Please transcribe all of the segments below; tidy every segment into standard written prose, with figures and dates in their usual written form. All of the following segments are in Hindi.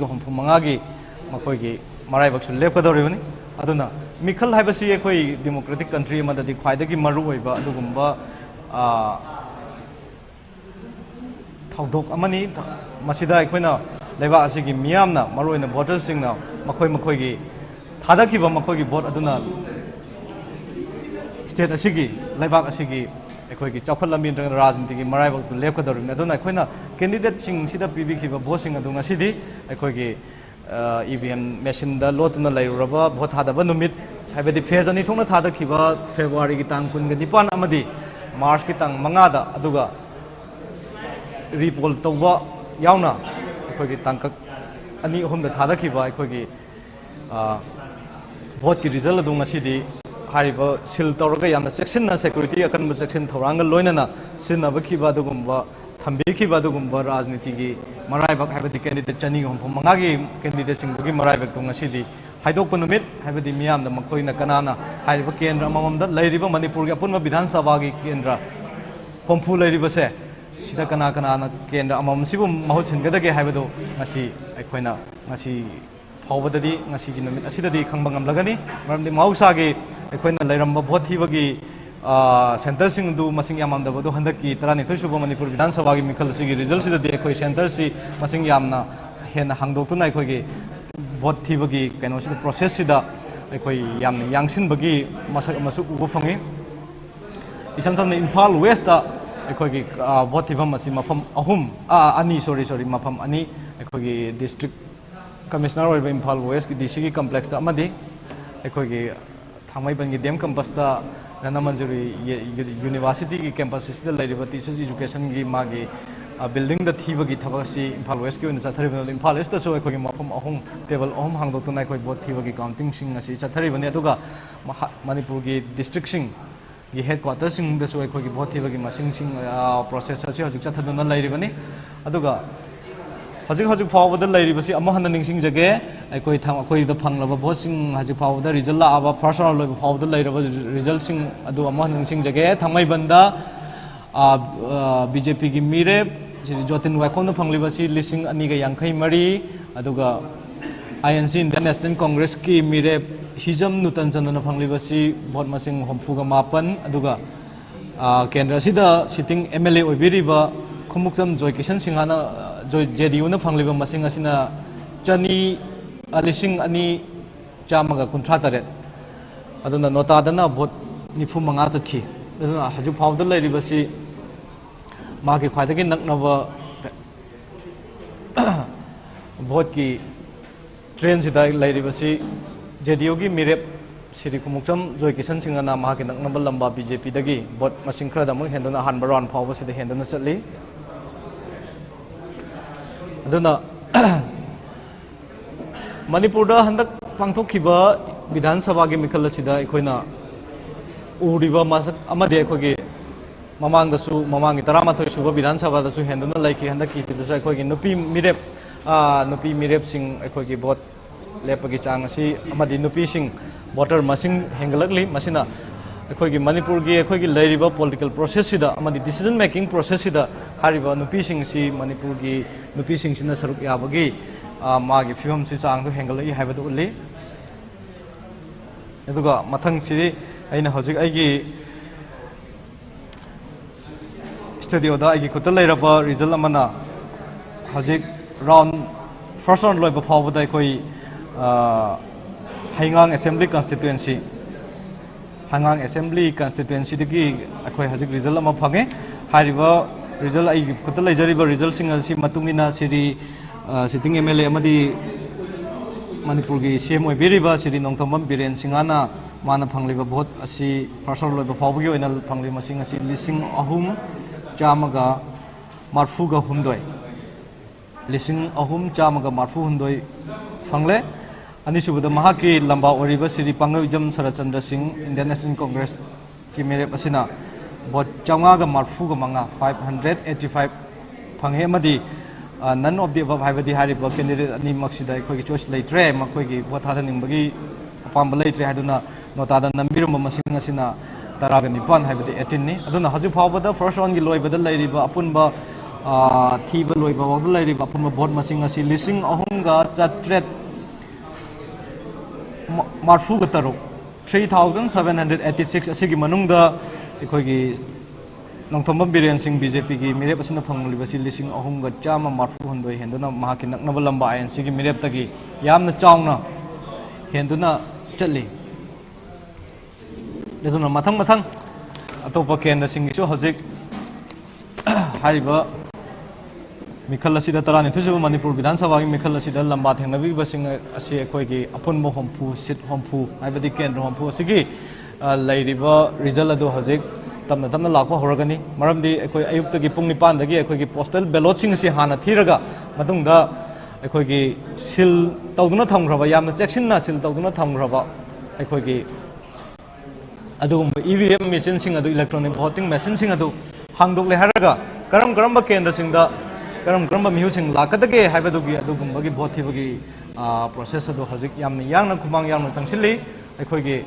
hompu mangagi makoigi maraibaksu lepkadoribani aduna mikhal haibasi ekoi democratic country amadadi khwaidagi maru oiba adugumba thawdok amani masida ekoina leba asigi miyamna maru oina voters singna makoigi thadakiba makoigi vote aduna state asigi leba asigi ekoi chawkhal lambi rajniti gi maraibak tu lepkadoribani aduna ekoina candidate sing sida pibikhiba vote sing adunga sidi ekoi EVM machine da lotuna lairaba vote hadaba numit habedi phase ani thongna thada khiba February gi tang kun ga nipan amadi March gi tang manga da aduga repoll tawba yauna ekoi gi tangkak ani hom da thada khiba ekoi gi vote ki result adu ngasidi hariba sil tawraga yamna section na security akan section thoranga loinana sinaba khiba adugumba thambi khiba adugumba rajniti gi maraibak habedi candidate chani hom mangagi candidate singbugi maraibak tu ngasidi haidok punumit habedi miyamna makoina kanana hariba kendra amamda lairiba manipur gi apunma vidhan sabha gi kendra hompu lairiba se sida kana kendra amam sibu mahut singgadage haibado ngasi aikoina ngasi phawbadadi ngasi gi numit asidadi khangbangam lagani maramdi mahausa gi aikoina lairamba vote thibagi center sing du masing yamamda bodo handaki tarani thosuba manipur vidhan sabha gi mikhal sigi result sida de koi center si masing yamna hena hangdok tunai koi gi vote thibagi kaino sida process sida koi yamna yangsin bagi masak masu ubu fangi isam samne Imphal West da koi gi vote thibam masi mafam ahum ani sorry mafam ani koi gi district commissioner or Imphal West gi DC gi complex da amadi koi gi Thangmaiban gi dem campus da Nana Manjuri University ki campus is the teachers education gi magi building the thiba gi thabasi Imphal West ki chathari ban Imphal East so ekoi mafam ahum table ahum hangdok tunai koi bot thiba gi counting sing asi chathari ban aduga Manipur gi district sing gi headquarters sing da so ekoi gi bot thiba gi masing sing process asi hojik chathaduna lairi bani aduga hojik phawbada lairi basi amma handa ningsing jage ekoi thang ekoi da phanglaba vote sing hojik phawbada result la aba personal loiba phawbada lairaba result sing adu amma handa ningsing jage thangmai banda BJP gi mire Jotin Waikon da phangliba si lising ani ga yangkhai mari aduga INC Indian National Congress ki mire hijam nutan chanana phangliba si vote masing homfuga mapan aduga kendra sida sitting MLA oibiriba khumukjam Joy Kishan Singhana Joy JDU na phangliba masing asina chani alising ani chamaga kunthra taret aduna nota dana vote nifu manga chakhi aduna haju phawda lairiba si magi khwaidagi naknaba vote ki train sida lairiba si JDU gi mirep Siri Kumukcham Joy Kishan Singhana magi naknaba lamba BJP dagi vote masing khra damang hendona hanbaron phawba sida hendona chatli aduna Manipur da handak pangthokhiba Vidhan Sabha gi mikhal asida ekoina uriba masak amade ekogi mamangi 13 suba Vidhan Sabha da su henduna laiki handaki ti sa ekogi nupi mirep sing ekogi vote lepagi chang asi amadi nupi sing voter masing hengalakli masina ekogi Manipur gi ekogi lairiba political process sida amadi decision making process sida hariba nupi sing si Manipur gi nupi sing sina saruk yabagi magi film si chang tu hengalai haibadu ulli aduga mathang si aina hojik aigi studio da aigi kutal lairaba result amana hojik round first round loiba phawbada koi Hangang Assembly constituency dagi akoi hojik result ama phange hariba result aigi kutal laijariba result sing asi matungina siri sitting MLA amadi Manipur gi CM oibiriba Siri Nongthambam Biren Singhana mana phangliba vote asi personal loiba phawbagi oina phangli masing asi lising ahum chamaga marfuga hundoi lising ahum chamaga marfu hundoi phangle ani subada mahaki lamba oriba Siri Pangawijam Sarachandra Singh Indian National Congress ki merep asina vote changa ga marfuga manga 585 phanghe amadi none of the above haibadi hariba candidate ani maksida khoi choice leitre makhoi gi vote hadaningbagi apamba leitre haduna nota da nambiruma masing asina taraga nipan haibadi 18 ni aduna haju phawbada first round gi loibada lairiba apunba थीब लोब भोट मसिंग लिसिंग अहुमगा चट्रेट मार्फुग तरुक 3786 असिगी मनुंगदा अखोगी नोंथोंबा बीरेन सिंह बीजेपी की मिरेप असना फंगलिबसी लिसिंग अहुमगा चामा मार्फु हुंदोय हेंदुना महाकी नकनबा लंबा आईएनसी की मिरेप तगी यामना चावना हेंदुना चली अदुना मथंग मथंग अतोपा केंद्र सिंह हजिक हारिबा मिखल असिदा तरानी थुसिबा मणिपुर विधानसभा की मिखल असिदा लंबा थेंगनबिबसिंग असे अखोगी अपुनबो होमफु सीट होमफु हाइबदि केंद्र होमफु असिगी लैरिबा रिजल्ट अदु हजिक तमना तमना लाखो होरगनी मरमदी अखोई अयुक्तगी पुंग निपानदगी अखोगी पोस्टल बैलोटसिंग से हाना थीरगा मतुंगदा अखोगी सिल तौदुना थमग्रबा यामना चेक्सिनना सिल तौदुना थमग्रबा अखोगी अदुगुम ईवीएम मशीन सिंग अदु इलेक्ट्रॉनिक वोटिंग मशीन सिंग अदु हांगदोकले हरगा करम करम केंद्र सिंगदा करम करम मिहुसिंग लाकदगे हाइबदुगी अदुगुम्बगी भोट थीबगी प्रोसेस अदु हजिक यामना यांगना खुमांग यांगना चंगसिली अखोगी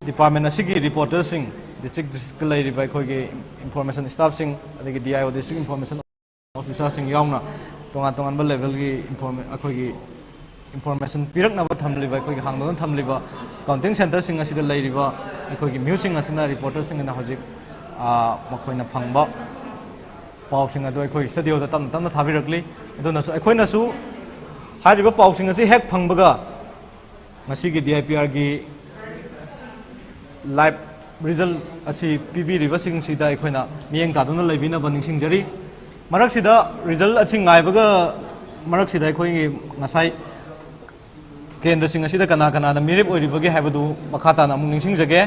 डिपार्टमेंट असिगी रिपोर्टर सिंग डिस्ट्रिक्ट लैरिबा अखोगी इंफॉर्मेशन स्टाफ सिंग अदगी डीआईओ डिस्ट्रिक्ट इंफॉर्मेशन ऑफिसर सिंग यावना तोंगा तोंगानबा लेवल की अखोगी इंफॉर्मेशन पिरकनबा थमलिबा अखोगी हांगदोन थमलिबा काउंटिंग सेंटर सिंग असिदा लैरिबा अखोगी म्यूसिंग असिना रिपोर्टर सिंग ना हजिक मखोइना फंगबा पाउसिंग अदु अखोगी स्टूडियो दा तम तम थाबिरकली अदुनसु अखोइनासु हारिबा पाउसिंग असि हेक फंगबगा ngasi gi DIPR gi live result asi pibiriba sing sida aikoina miyeng taduna leibina baningsing jari marak sida result achi ngaibaga marak sida akhoi ngasai kendra sing asida kana kana na mirip oiribage haibadu makhata na mung ningsing jage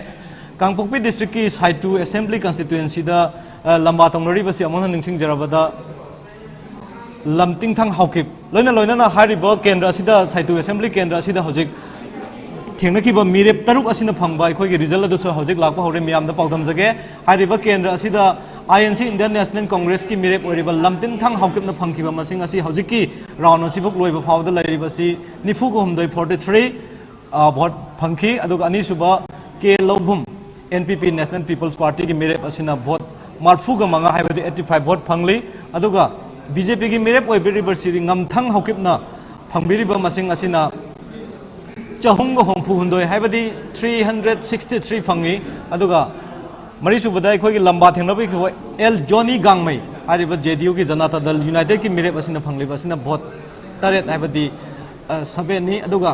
Kangpokpi district ki side 2 assembly constituency da lamba tongnori basi amon ningsing jarabada lamting thang haukip loina loina na hariba kendra asida side 2 assembly kendra asida hojik थेंनखिबा मिरेप तरुक असिना फंगबा अखोगी रिजल्ट अदुसो हजिक लाकबा हौरे मियामदा पाउदम जगे हारिबा केंद्र असिदा आईएनसी इंडियन नेशनल कांग्रेस की मिरेप ओरिबा लमतिन थांग हाउकिबना फंगखिबा मसिंग असि हजिकी राउंड असिबुक लोइबा फावदा लैरिबासि निफुगो हमदoi 43 भोट फंगखि अदुगा अनिसुबा के लौभुम एनपीपी नेशनल पीपल्स पार्टी की मिरेप असिना भोट मार्फुगा मंगा हाइबदि 85 भोट फंगली अदुगा बीजेपी की मिरेप ओइबिरिबसि ngam हाउकिबना फंगबिरिबा मसिंग असिना चहुंग होमफु हुंदोय हाइबदि 363 फंगी अदुगा मरीसुबदा अखोगी लंबा थेंनबि खो एल जोनी गांगमै हारिबा जेडीयू की जनता दल यूनाइटेड की मिरेप असिना फंगलिबा असिना भोट तरेट हाइबदि 7 नि अदुगा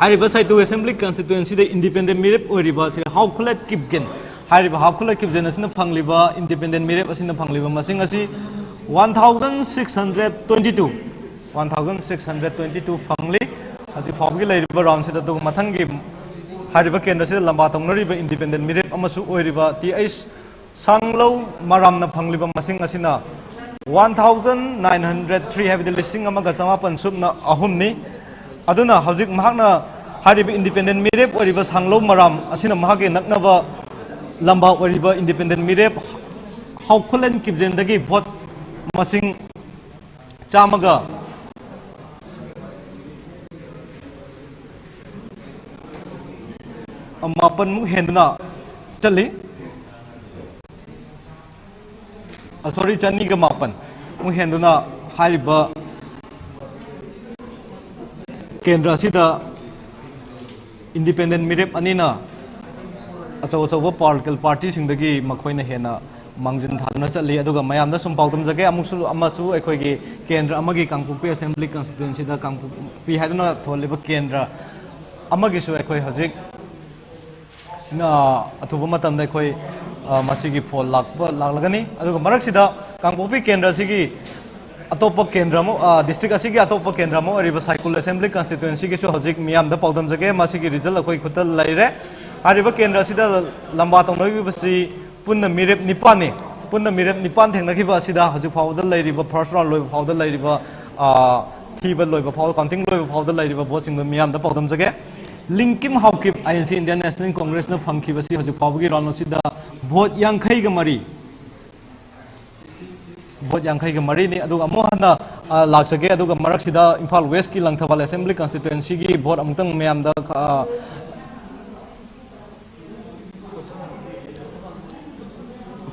हारिबा साइटु असेंबली कॉन्स्टिट्युएंसी दे इंडिपेंडेंट मिरेप ओरिबा से हाउ खुलेट किपगेन हारिबा हाउ खुलेट किपजेन असिना फंगलिबा इंडिपेंडेंट मिरेप असिना फंगलिबा मसिंग असि 1622 फंगली अजी फावगी लैरिबा राउंड से दो मथंगी हारिबा केंद्र से लंबा तंगनरिबा इंडिपेंडेंट मिरेप अमसु ओरिबा टीएस सांगलो मारामना फंगलिबा मसिंग असिना 1903 हाइबदि लिसिंग अमगा चमापन सुबना अहुमनि अदुना हजिक महाकना हारिबा इंडिपेंडेंट मिरेप ओरिबा सांगलो माराम असिना महागे नकनबा लंबा ओरिबा इंडिपेंडेंट मिरेप हाउखुलेन किबजेंदगी भोट मसिंग चामगा मापन मुख हेंदना चली सॉरी चनी का मापन मुख हेंदना हारिबा केंद्र असिदा इंडिपेंडेंट मिरेप अनिना अचौ अचौबा पॉलिटिकल पार्टी सिंदगी मखोइना हेना मांगजिन थादना चली अदुगा मयामदा सुम पाउतम जगे अमुसु अखोगी केंद्र अमगी कांगपुपी असेंबली कॉन्स्टिट्युएंसी दा कांगपुपी हादना थोलिबा केंद्र अमगिसु अखोई हजिक अथुब मतम अखोई मसिगी फोन लागलगनी अदुगा मरक्सिदा कांगपोपी केंद्र सिगी अतोप केंद्र डिस्ट्रिक्ट असिगी अतोप केंद्र अरिबा साइकुल असेंबली कॉन्स्टिट्युएंसी की हजिक मियामदा पाउदम जगे मसिगी रिजल्ट अखोई खुत लैरे हारिबा केंद्र असिदा लंबा तंगनोबिबसि पुन्न मिरेप निपाने पुन्न मिरेप निपान थेंनखिबा असिदा हजिक फावदा लैरिबा फर्स्ट राउंड लोइबा फावदा लैरिबा थीबा लोइबा फाव काउंटिंग लोइबा फावदा लैरिबा भोटसिंग मियामदा पाउदम जगे लिंकिम हाउकिप आईएनसी इंडियन नेशनल कांग्रेस न फंखिबसी हजु फावगी राउंड भोट यांखई मरी भोट यांखई मरी ने अदुगा मोहना लाक्सगे अदुगा मरक्सिदा इम्फाल वेस्ट की लंगथबाल असेंबली कॉन्स्टिट्युएंसी की भोट अमुतंग मयामदा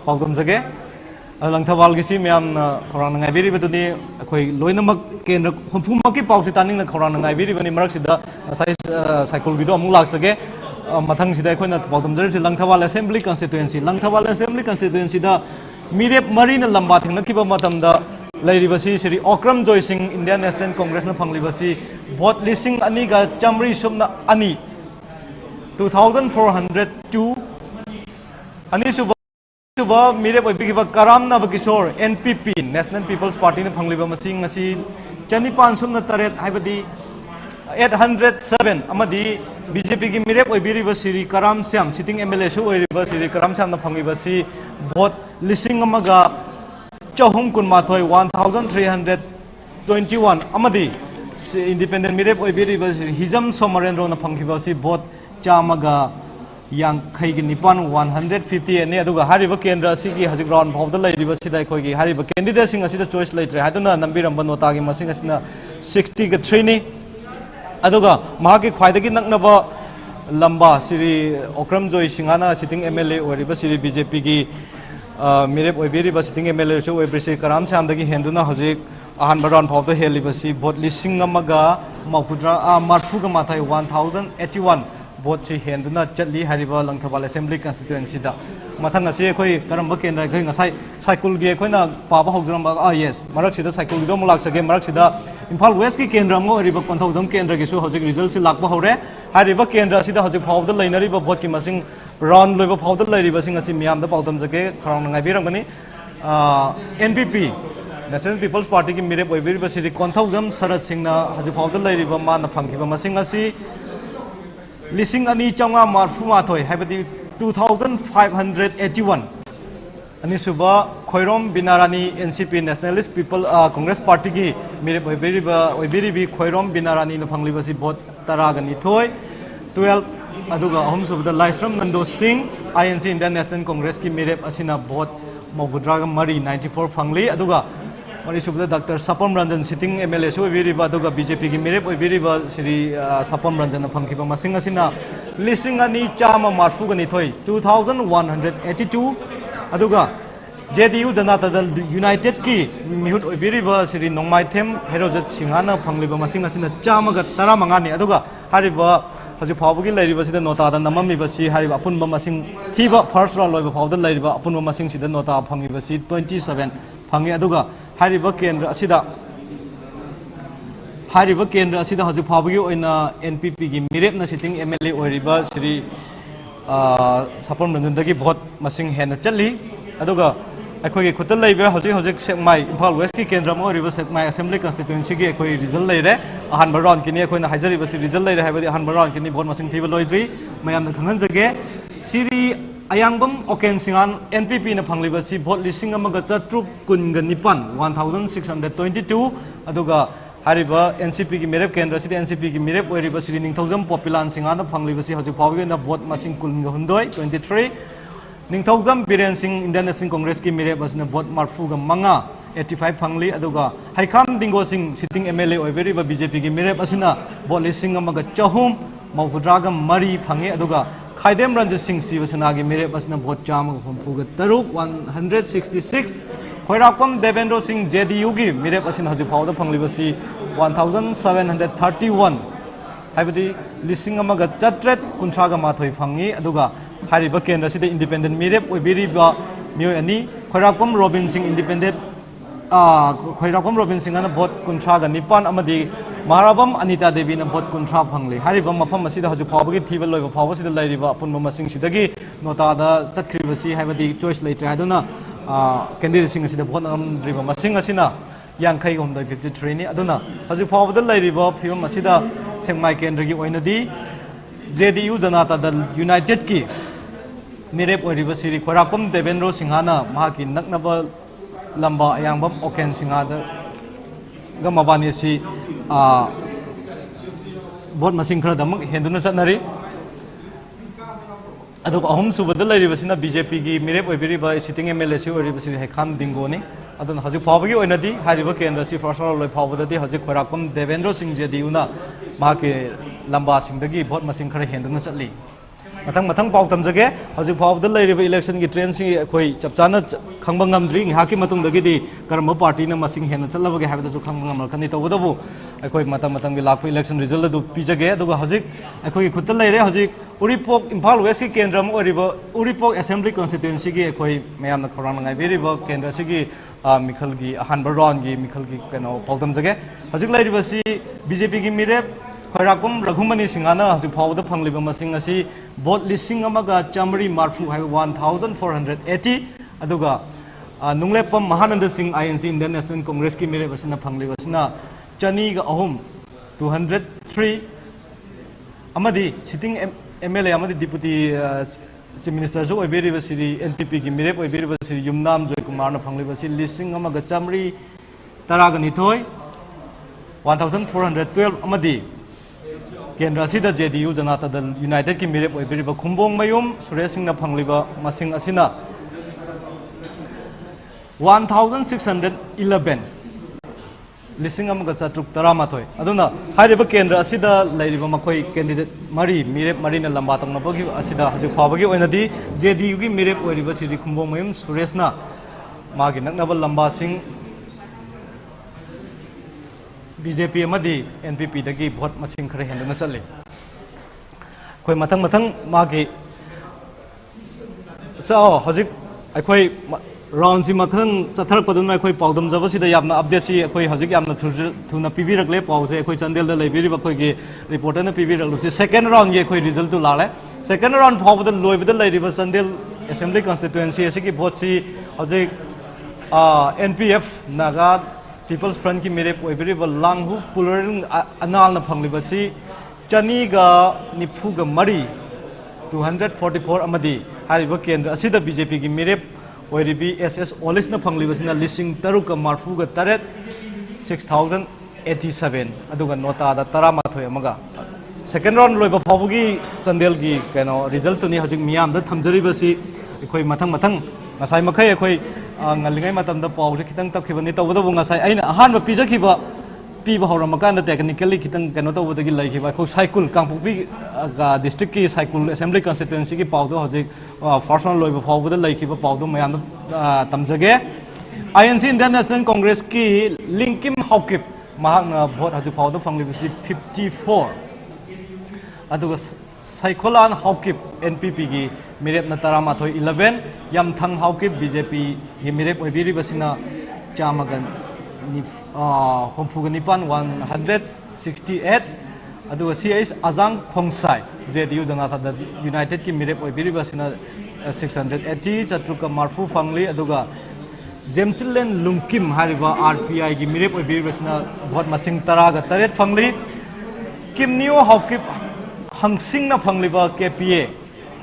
पाउदम जगे ꯂꯪꯊꯕꯥꯜ ꯒꯤꯁꯤ ꯃꯌꯥꯝꯅ ꯈꯧꯔꯥꯡꯅ ꯉꯥꯏꯕꯤꯔꯤꯕꯗꯨꯅꯤ ꯑꯩꯈꯣꯏ ꯂꯣꯏꯅꯃꯛ ꯀꯦꯟꯗ꯭ꯔ ꯍꯨꯝꯐꯨꯃꯛꯀꯤ ꯄꯥꯎꯁꯤ ꯇꯥꯅꯤꯡꯅ ꯈꯧꯔꯥꯡꯅ ꯉꯥꯏꯕꯤꯔꯤꯕꯅꯤ ꯃꯔꯛꯁꯤꯗ ꯉꯁꯥꯏ ꯁꯥꯏꯀꯜꯒꯤꯗꯣ ꯑꯃꯨꯛ ꯂꯥꯛꯆꯒꯦ ꯃꯊꯪꯁꯤꯗ ꯑꯩꯈꯣꯏꯅ ꯄꯥꯎꯗꯝꯖꯔꯤꯕꯁꯤ ꯂꯪꯊꯕꯥꯜ ꯑꯦꯁꯦꯝꯕ꯭ꯂꯤ ꯀꯟꯁꯇꯤꯇꯨꯌꯦꯟꯁꯤ ꯂꯪꯊꯕꯥꯜ ꯑꯦꯁꯦꯝꯕ꯭ꯂꯤ ꯀꯟꯁꯇꯤꯇꯨꯌꯦꯟꯁꯤꯗ ꯃꯤꯔꯦꯞ ꯃꯔꯤꯅ ꯂꯝꯕꯥ ꯊꯦꯡꯅꯈꯤꯕ ꯃꯇꯝꯗ ꯂꯩꯔꯤꯕꯁꯤ ꯁ꯭ꯔꯤ ꯑꯣꯀ꯭ꯔꯝ ꯖꯣꯏ ꯁꯤꯡ ꯏꯟꯗꯤꯌꯟ ꯅꯦꯁꯅꯦꯜ ꯀꯣꯡꯒ꯭ꯔꯦꯁꯅ ꯐꯪꯂꯤꯕꯁꯤ ꯚꯣꯠ 2,900 2402 ꯑꯅꯤꯁꯨꯕ ꯃꯤꯔꯦꯞ ꯑꯣꯏꯕꯤꯈꯤꯕ ꯀꯔꯥꯝ ꯅꯕꯀꯤꯁꯣꯔ NPP ꯅꯦꯁꯅꯦꯜ ꯄꯤꯄꯜꯁ ꯄꯥꯔꯇꯤꯅ ꯐꯪꯂꯤꯕ ꯃꯁꯤꯡ ꯑꯁꯤ 908 ꯍꯥꯏꯕꯗꯤ 807 ꯑꯃꯗꯤ BJPꯒꯤ ꯃꯤꯔꯦꯞ ꯑꯣꯏꯕꯤꯔꯤꯕ ꯁ꯭ꯔꯤ ꯀꯔꯥꯝ ꯁ꯭ꯌꯥꯝ ꯁꯤꯇꯤꯡ MLAꯁꯨ ꯑꯣꯏꯔꯤꯕ ꯁ꯭ꯔꯤ ꯀꯔꯥꯝ ꯁ꯭ꯌꯥꯝꯅ ꯐꯪꯂꯤꯕꯁꯤ ꯚꯣꯠ 1321 ꯑꯃꯗꯤ independent mirep oibiriba hizam somarendro na phangkiba si bot chamaga yang khaigi nipan 150 ne aduga hariba kendra sigi hajik round phawda leiriba sida khoigi hariba candidate sing asida choice leitre haduna nambiramba nota gi masing asina 60 ga 3 ni aduga mahaki khwaidagi naknaba lamba siri okram joy singana sitting MLA oriba siri BJP gi mirep oibiriba sitting MLA so oibri karam samdagi henduna hajik ahan baron phawda helibasi bot lising amaga mapudra marfuga mathai 1081 bot chi henduna chatli hariba langthawal assembly constituency da mathang ase khoi karamba kendra khoi ngasai cycle gi khoina paba hojramba yes marak sida cycle gi do mulak sage marak sida imphal west ki kendra mo hariba konthawjam kendra gi su hojik result si lakba hore hariba kendra sida hojik phawda leinariba bot ki masing round loiba phawda leiriba sing asi miam da pawdam jage kharang ngai birangani NPP National People's Party की मेरे बोईबीरी बसी कोंथौजम सरत सिंहना हजु फाउदा लैरिबा माना फंखिबा मसिंग असि लिसिंग अनि चंगा मारफु माथोय हाइबदि 2581 अनि सुबा खोइरोम बिनारानी NCP Nationalist People Congress Party की मेरे बोईबीरी खोइरोम बिनारानी न फंगलिबसी भोट तरागनि थोय 12 अदुगा अहम सुबदा लाइस्रम नंदो Singh INC Indian National Congress की मेरे असिना भोट मबुद्रागा मरी 94 फंगली अदुगा Mari subda Dr. Sapam Ranjan sitting MLA so viriba doga BJP gi merep viriba Sri Sapam Ranjan na phangkiba masing asina lising ani chama marfu gani thoi 2182 aduga JDU Janata Dal United ki mihut viriba Sri Nongmai Them Herojat Singhana phangliba masing asina chama ga tara mangani aduga hariba haju phawgi lairiba sida nota da namami basi hariba apunba masing thiba first round loiba phawda lairiba apunba masing sida nota phangiba si 27 phangi aduga hariba kendra asida haju phawgi oina NPP gi mirep na sitting MLA oiriba Sri Sapam Ranjan dagi vote masing hena challi aduga akhoi gi khutal leiba hojik sekmai Imphal West ki kendra mo oiriba sekmai assembly constituency gi akhoi result leire ahan baron kini akhoi na hajari basi result leire haibadi ahan baron kini vote masing thiba loidri mayam na khangan jage Sri Ayangbam Oken Singan NPP na phanglibasi vote lising amaga chatruk kunga nipan 1622 aduga hariba NCP ki merep kendra sida NCP ki merep oiriba Sri Ningthaujam Popilan Singana phanglibasi haju phawgi na vote masing kunga hundoi 23 Ningthaujam Biren Singh Indian National Congress ki merep asna vote marfu ga manga 85 phangli aduga Haikam Dingo Singh sitting MLA oiberiba BJP ki merep asina vote lising amaga chahum mauhudraga mari phange aduga Khaidem Ranjit Singh Sivasenagi Mirep asna vote chama humpuga taruk 166 Khoirakpam Devendra Singh JDU gi Mirep asina haju phawda phanglibasi 1731 haibadi lising amaga chatret kunthraga mathoi phangi aduga hariba kendra sida independent Mirep oibiriba mio ani Khoirakpam Robin Singh independent Khoirakpam Robin Singh ana vote kunthraga nipan amadi Marabam Anita Devi na vote kuntra phangli hariba mafam asida haju phawgi thiba loiba phawba sida lairiba apunba masing sidagi nota da chakribasi haibadi choice leitre haduna candidate sing asida vote ngamdriba masing asina yankhai gomdai 53 ni aduna haju phawda lairiba phibam asida sengmai kendra gi oinadi JDU Janata Dal United ki mirep oiriba Sri Khoirakpam Devendra Singhana mahaki naknaba lamba ayangbam Oken Singhada gamabani si vote masing khara damak henduna chatnari adu ahum subada lairibasina BJP gi mirep oibiriba sitting MLA si oiriba Sri Haikam Dingo ni adun haju phawgi oinadi hariba kendra si personal loi phawbadadi haju Khoirakpam Devendra Singh JDU na mahake lamba singdagi vote masing khara henduna chatli मथंग मथंग पाव तमजगे हजि फावद लेरिबा इलेक्शन की ट्रेंड सिंग अखोई चपचाना खंगबा ngамद्रि हाकी मतुंग दगिदि करम पार्टी न मसिंग हेन चलबगे हाबदसु खंगबा ngамलखनि तबदबु अखोई मतंग मतंग की लाख इलेक्शन रिजल्ट दु पिजगे अदुगा हजि अखोई खुत लेरे हजि उरिपोक इम्फाल वेस्ट की केंद्र म ओरिबा उरिपोक असेंबली कॉन्स्टिट्यूएंसी की अखोई मयाम न खौरांग ngai केंद्र सिगी मिखल की अहानबा राउंड की मिखल की कनो पावतम जगे हजि लेरिबा सि बीजेपी की मिरे खैराकुम रघुमनी सिंगाना हजि फावद फंगलिबा मसिंग असि वोट लिसिंग अमगा चामरी मार्फु हाय 1480 अदुगा नुंगलेपम महानंद सिंह आईएनसी इंडियन नेशनल कांग्रेस की मिरे बसिना फंगलिबसिना चनी गा अहम 203 अमदी सिटिंग एमएलए अमदी डिप्यूटी चीफ मिनिस्टर जो ओइबेरिबा सिरी एनपीपी की मिरे ओइबेरिबा सिरी युमनाम जय कुमार न फंगलिबसि लिसिंग अमगा चामरी तरागा निथोय 1412 अमदी केंद्र असिदा जेडीयू जनता दल यूनाइटेड की मिरेप ओइबेरिबा खुंबोंग मयूम सुरेश सिंह न फंगलिबा मसिंग असिना 1611 लिसिंग अमगा चट्रुक तरामाथोय अदुना हाइरेबा केंद्र असिदा लैरिबा मखोई कैंडिडेट मरी मिरेप मरी न लंबा तंगनबगी असिदा हजु फाबगी ओइनदी जेडीयू की मिरेप ओइरिबा सिरि खुंबोंग मयूम सुरेश ना मागी नकनबा लंबा सिंह बीजेपी एनपीपी दगी भोट मसिंग खरे हेंदना चले कोई मथंग मथंग मागी चाओ हजिक अखोई राउंड सि मथंग चथर पदुन अखोई पाउदम जबसिदा यामना अपडेट सि अखोई हजिक यामना थुना पिबिरकले पाउसे अखोई चंदेल द लेबिरिबा अखोई रिपोर्टर न पिबिरकलुसि सेकंड राउंड ये अखोई रिजल्ट तु लाले सेकंड राउंड फावद लोइबद लेरिबा चंदेल असेंबली कॉन्स्टिट्यूएंसी असि भोट सि हजिक एनपीएफ नागा पीपल्स फ्रंट की मेरे ओइबेरिबा लांगहु पुलरिंग अनाल न फंगलिबसि चनीगा निफुगा मरी 244 अमदी हारिबा केंद्र असिदा बीजेपी की मेरे ओइरिबी एसएस ओलिस न फंगलिबसिना लिसिंग तरुका मार्फुगा तरेत 6087 अदुगा नोटादा तरामाथोय अमगा सेकंड राउंड लोइबा फावगी चंदेल की केनो रिजल्ट तुनी हजिक मियाम द थमजरिबसि अखोई मथंग मथंग ngasai makai akhoi ngalingai matam da pause khitang takhiba ni tawda bu ngasai aina ahan ba pijakhiba piba horam kan da technically khitang kano tawda gi laikhiba khoi cycle kangpupi ga district ki cycle assembly constituency ki pawdo hojik personal loiba pawda laikhiba pawdo mayam tamjage INC Indian National Congress ki linkim hawkip mahakna vote hojik pawdo fanglibisi 54 aduga साइकोलान हाउकिप एनपीपी की मिरेप न तरामाथोय 11 यमथंग हाउकिप बीजेपी ये मिरेप ओइबिरिबसिना चामगन होमफुगन निपान 168 अदुगा सीएस अजांग खोंसाई जेडीयू जनता दल यूनाइटेड की मिरेप ओइबिरिबसिना 680 चट्रुका मार्फु फंगली अदुगा जेमचिलेन लुंकिम हारिबा आरपीआई की मिरेप ओइबिरिबसिना भोट मसिंग तरागा तरेट फंगली किमनियो हाउकिप हंसिंग न फंगलिबा केपीए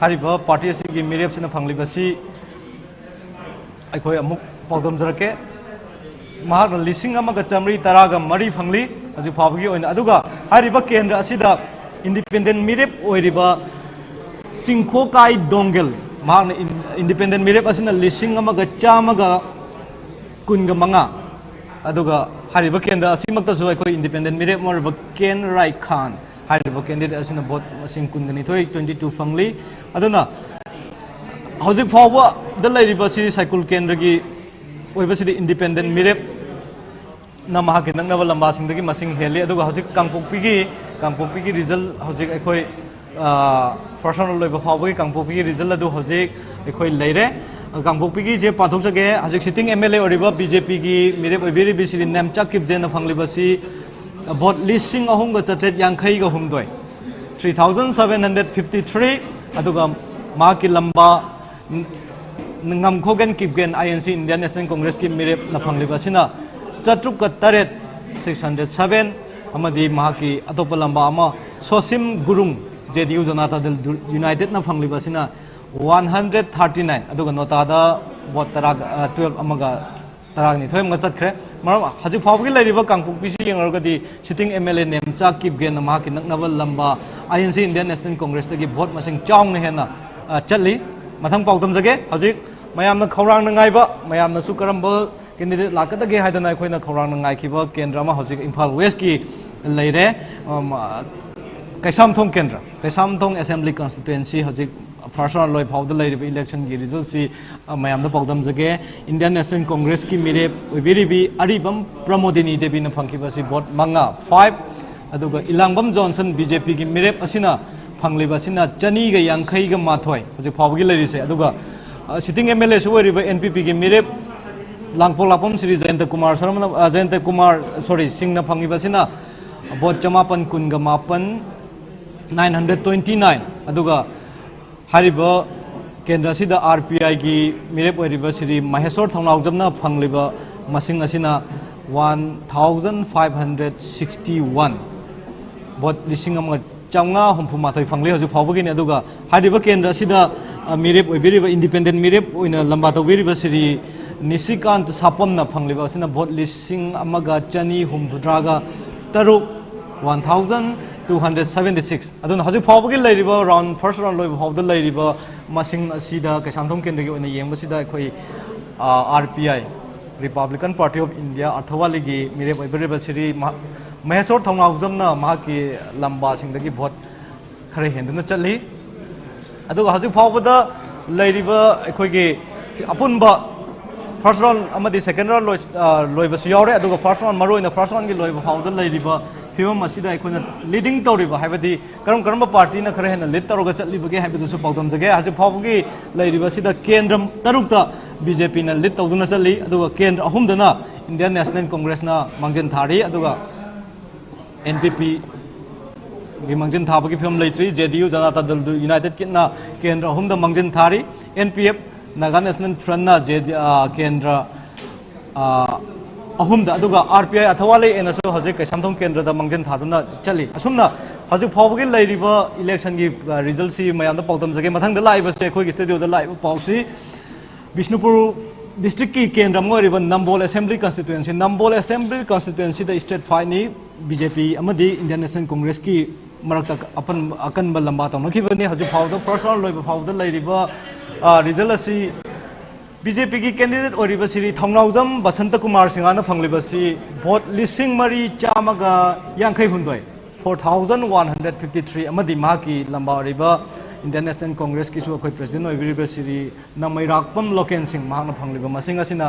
हारिबा पार्टी की मिरेप सिना फंगलिबसी अखोय अमुक पाउदम जरके महाक लिसिंग अमगा चामरी तरागा मरी फंगली हजि फाबगी ओइना अदुगा हारिबा केंद्र असिदा इंडिपेंडेंट मिरेप ओइरिबा सिंखो काई दोंगेल महाक इंडिपेंडेंट मिरेप असिना लिसिंग अमगा चामगा कुनगा मंगा अदुगा हारिबा केंद्र असिमक्तसु अखोय इंडिपेंडेंट मिरेप मोरबा केन राय खान हारिबा कैंडिडेट असिना भोट मसिंग कुनगनिथोय 22 फंगली अदुना हौजिक फावबा द लैरिबसि साइकुल केंद्र की ओइबसिदि इंडिपेंडेंट मिरेप न महाके नंगनबा लंबासिंगदगी मसिंग हेले अदुगा हौजिक कांगपोकपी की रिजल्ट हौजिक अखोय पर्सनल लोइबा फावबगी कांगपोकपी की रिजल्ट अदु हौजिक अखोय लैरे कांगपोकपी की जे पाथोकसगे हौजिक सिटिंग एमएलए ओरिबा बीजेपी की मिरेप ओइबिरिबिसिरि नेमचाक किपजेन फंगलिबसि भोट लिसिंग अहुंगा चट्रेट यांखई गा हुमदोय 3753 अदुगा माकी लंबा ngamkhogen kipgen INC Indian National Congress की मिरेप नफंगलिबसिना चट्रुक तरेट 607 अमदी महाकी अतोप लंबा अमा सोसिम गुरुंग जेडीयू जनता दल यूनाइटेड नफंगलिबसिना 139 अदुगा नोटादा भोट 12 अमगा तरागनी थोयम चतखरे मरम हजि फावगी लैरिबा कांगपुकपीसी यंगरगदी सिटिंग एमएलए नेमचा किपगेन माकी नकनबा लंबा INC Indian National Congress तगी भोट मसिंग चावना हेना चली मथंग पाउतम जगे हजि मयामना खौरांग नंगाइबा मयामना सु करंबा कैंडिडेट लाकदगे हाइदना अखोइना खौरांग नंगाइखिबा केंद्र मा हजि इम्फाल वेस्ट की लैरे Kaisamthong Kendra, Kaisamthong Assembly Constituency, Hajik, first round Loy Powder Lady election results, Mayam the Powdam Zage, Indian National Congress Ki Mire, Viribi, Aribam, Pramodini, Debina Punkivasi, Bot Manga, 5, Aduga, Ilangam Johnson, BJP Ki Mire Asina, Panglibasina, Janiga Yankaiga Matoi, was a Pawgilla, Aduga, sitting MLS over NPP Ki Mire, Langpolapum series, Zenta Kumar, Zenta Kumar, sorry, Singna Pangibasina, Bot Jamapan Kungamapan. 929 aduga hariba kendra sida RPI gi mirep oiriba siri Maheswar Thongnau jamna phangliba masing asina 1561 bot lising am chamnga humpu mathai phangli hoju phawbagi ne aduga hariba kendra sida mirep oibiriba independent mirep oina lamba tawiriba siri Nisikant Sapamna phangliba asina bot lising amaga chani humbudraga taruk 1276 aduna haju phawbagi leiriba round first round loi phawda leiriba masing asida Kaisamthong kendra gi oina yengba sida khoi RPI Republican Party of India athawali gi mirep oibiriba siri Maheswar Thongnau jamna mahaki lamba singdagi vote khare henduna chali aduga haju phawbada leiriba khoi gi apunba first round amadi second round loiba su yaure aduga first round maroina first round gi loiba phawda leiriba film asida ikuna leading tawriba haibadi karam party na khare hena lead taroga chatlibage haibadu su pawdam jage haju phawgi leiriba sida kendram tarukta BJP na lead tawduna chali aduga kendra ahumdana Indian National Congress na mangjen thari aduga NPP gi mangjen thabagi film leitri JDU Janata Dal United kitna kendra ahumda mangjen thari NPF Naga National Front na kendra ahumda aduga RPI athawale enaso hajik Kaisamthong kendra da mangjen thaduna chali asumna hajik phawbagi leiriba election gi result si mayam da pawdam jage mathang da laiba se khoi gi studio da laiba pawsi Bishnupur district ki kendra ngoriba Nambol Assembly Constituency da state fine BJP amadi Indian National Congress ki marakta akan ba lamba tawna khibani hajik phawda first round loiba phawda leiriba result asi BJP की कैंडिडेट ओरिबा सिरी थौनाउजम बसंत कुमार सिंगाना फंगलिबसी भोट लिसिंग मरी चामगा यांखै हुंदोय 4153 अमदि माकी लंबा ओरिबा इंडियन नेशनल कांग्रेस की सु अखोय प्रेसिडेंट ओइबिरिबा सिरी नमैराकपम लोकेन सिंह माहना फंगलिबा मसिंग असिना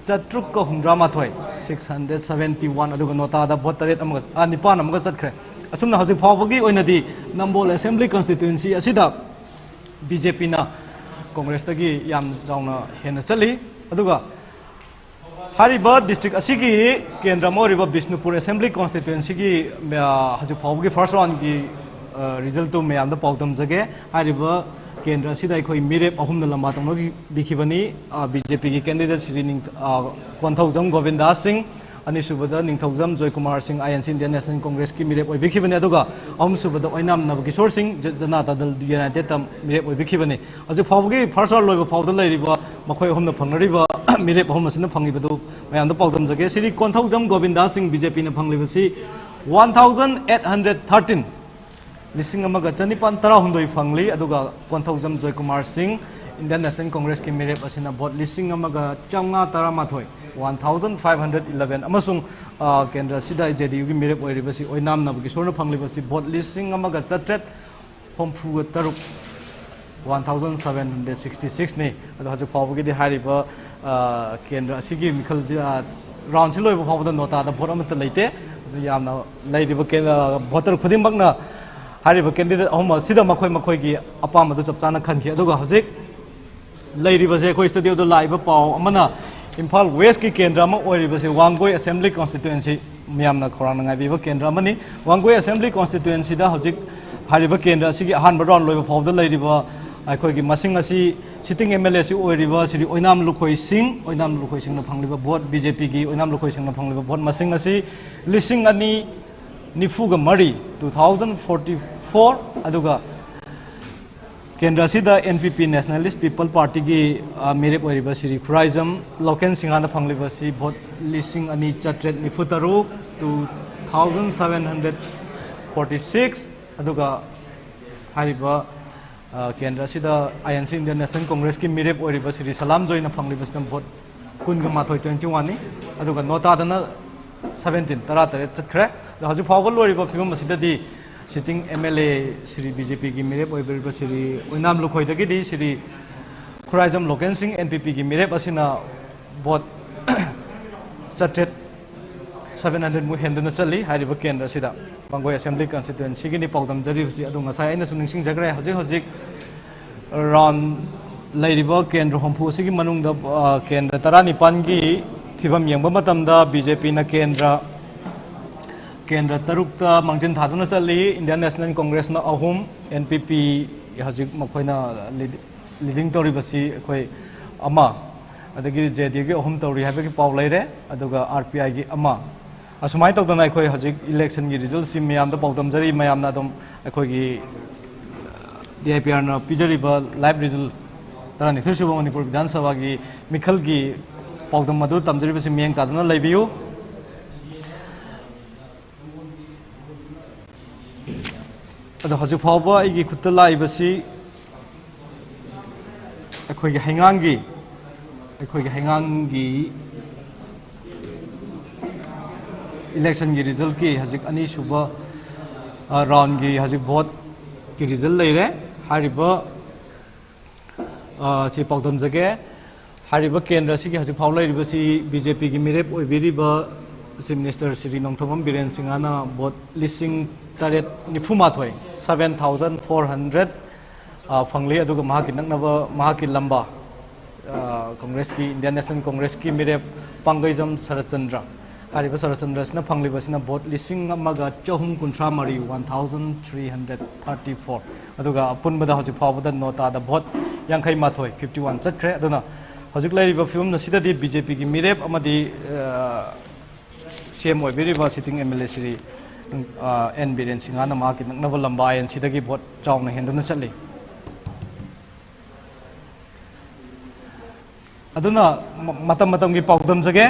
चत्रुक को हुंद्रा माथोय 671 अदुगा नोटा दा भोट तरेट अमगा निपान अमगा चतखरे असुमना हजि फावबगी ओइनदी नंबोल असेंबली कॉन्स्टिट्यूएंसी असिदा BJP ना कांग्रेस तगी याम जाउना हेन चली अदुगा हारिबा डिस्ट्रिक्ट असिगी केंद्र मोरिबा बिष्णुपुर असेंबली कॉन्स्टिट्यूएंसी की हजु फावगी फर्स्ट राउंड की रिजल्ट तो मैं आमदा पाउदम जगे हारिबा केंद्र असिदा अखोय मिरेप अहुम लंबा तंगनो बिखिबनी BJP की कैंडिडेट श्री कोंथौजम गोविंदास सिंह अनिसुबदा निंगथौजम जय Kumar Singh INC Indian national Congress की मिरेप ओइबिखिबने अदुगा अहुमसुबदा ओइनाम नबकिशोर सिंह जनता दल यूनाइटेड तम मिरेप ओइबिखिबने अजु फावगी फर्स्ट राउंड लोइबा फावदा लैरिबा मखोय अहुमना फंगनरिबा मिरेप अहुमसिना फंगिबदु मयामदा पाउदम जगे श्री कोंथौजम गोविंदास सिंह BJP ना फंगलिबसी 1813 लिसिंग अमगा चनिपान तरा हुंदोय फंगली अदुगा कोंथौजम जय कुमार सिंह इंडियन नेशनल कांग्रेस की मिरेप असिना भोट लिसिंग अमगा चांगा तरा माथोय 1511 अमसुंग केंद्र सिदा JDU की मिरेप ओइरिबसी ओइनाम नबकी सोरना फंगलिबसी भोट लिसिंग अमगा चट्रेट होमफु तरुक 1766 ने अदो हजु फावगी दि हारिबा केंद्र असिगी मिखल राउंड से लोइबा फावदा नोटा दा भोट अमत लेते यामना लेरिबा केंद्र भोटर खुदिमबकना हारिबा कैंडिडेट अहम सिदा मखोय की अपाम अदु चपचाना खनखि अदुगा हजिक लेरिबसे खoi स्टूडियो दो लाइबा पाव अमना इम्फाल वेस्ट की केंद्र अमा ओइरिबसे वांगोय असेंबली कॉन्स्टिट्यूएंसी मियामना खौरांग नाइबिबा केंद्र अमनी वांगोय असेंबली कॉन्स्टिट्यूएंसी दा हजिक हारिबा केंद्र असिगी अहानबा राउंड लोइबा फावदा लेरिबा अखोय की मसिंग असि सिटिंग MLA सि ओइरिबा सिरि ओइनाम लुखोय सिंह न फंगलिबा भोट BJP की ओइनाम लुखोय सिंह न फंगलिबा भोट मसिंग असि लिसिंग अनि निफुगा मरी 2044 अदुगा केंद्र सिदा NPP नेशनलिस्ट पीपल पार्टी की मेरेप ओइरिबा सिरि खुराइजम लोकेन सिंगाना फंगलिबसी भोट लिसिंग अनि चट्रेट निफुतरु 2746 अदुगा हारिबा केंद्र सिदा INC इंडियन नेशनल कांग्रेस की मेरेप ओइरिबा सिरि सलाम जोइना फंगलिबसना भोट कुनगा माथोय 21 नि अदुगा नोटा दना 17 तरा तरे चखरे हजु फावल ओइरिबा फिल्म असिददी सिटिंग MLA श्री BJP की मेरेप ओइबरिबा श्री ओइनाम लुखोइदगी श्री खुराइजम लोकेन सिंह NPP की मेरेप असिना वोट चट्रेट 700 मु हेंदुना चली हारिब केंद्र सिदा बंगोई असेंबली कॉन्स्टिट्यूएंसी की पाउदम जरीबसी अदु ngасai aina su ningsing jagre hojik round लेरिब केंद्र हमफु सिगी मनुंग केंद्र 19 की फिबम यंग मतमदा BJP ना केंद्र तरुक मांगजिन थादुना चली इंडियन नेशनल कांग्रेस ना अहुम NPP हजिक मखोइना लीडिंग तौरिबसी अखोइ अमा अदगी JDU की अहुम तौरि हाबेगी पाउ लेरे अदुगा RPI की अमा असुमाय तौदना अखोइ हजिक इलेक्शन की रिजल्ट सिम मयाम द पाउदम जरी मयाम ना दम अखोइ DIPR ना पिजरिबा लाइव रिजल्ट तरह निथुसुब मणिपुर विधानसभा की मिखल की पाउदम मधु तमजरिबसी मियंग तादुना लेबियु अदो हजिक फावबा आइगी खुत्ता लाइबसी अखोइगी हैंगांगी इलेक्शन की रिजल्ट की हजिक अनी सुबह राउंड की हजिक वोट की रिजल्ट लेरे हारिबा सी पाउदम जगे हारिबा केंद्र सिगी हजिक फाव लेरिबसी BJP की मिरेप ओइबिरिबा चीफ मिनिस्टर श्री नोंथोबम बीरेन सिंहाना वोट लिसिंग 7,400 फंगली अदुगा महाकी नकनबा महाकी लंबा कांग्रेस की इंडियन नेशनल कांग्रेस की मेरे पंगैजम शरदचंद्र हारिबा शरदचंद्रसना फंगलिबसना वोट लिसिंग अमगा चहुम कुंथ्रा मरी 1334 अदुगा अपुनबदा हजिक फावबदा नोटादा वोट यांखै माथोय 51 चटख्रे अदुना हजिक लैरिबा फिल्म नसिदादी BJP की मिरेप अमदी CM ओइबिरिबा sitting MLA Shri N Biren सिंहाना महाकी नकनबा लंबा सिदगी वोट चावना हेंदुना चली अदुना मतम मतम की पाउदम जगे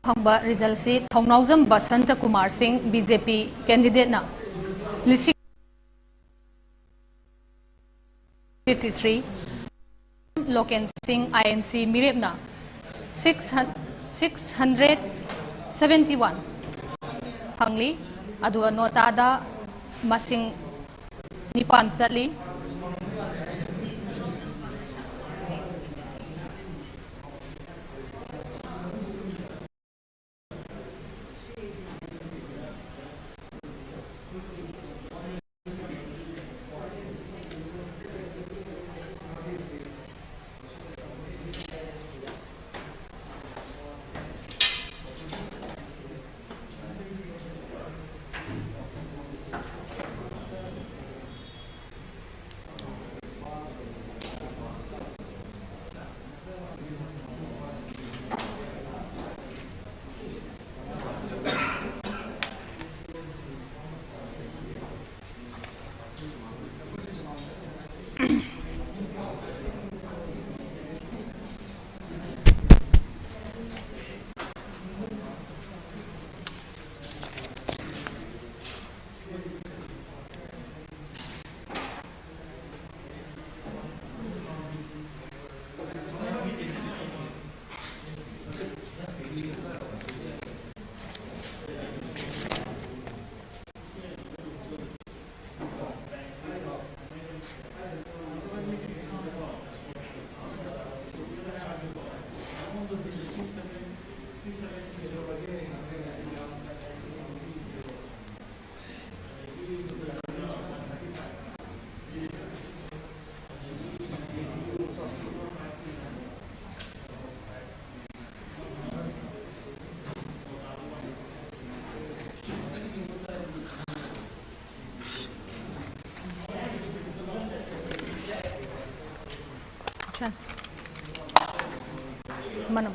फंगबा रिजल्ट से थौनाउजम बसंत कुमार सिंह बीजेपी कैंडिडेट ना लिसिंग 53 लोकेन सिंह आईएनसी मिरेप ना 671 फंगली अदुआ नोटादा मसिंग निपान चली मनम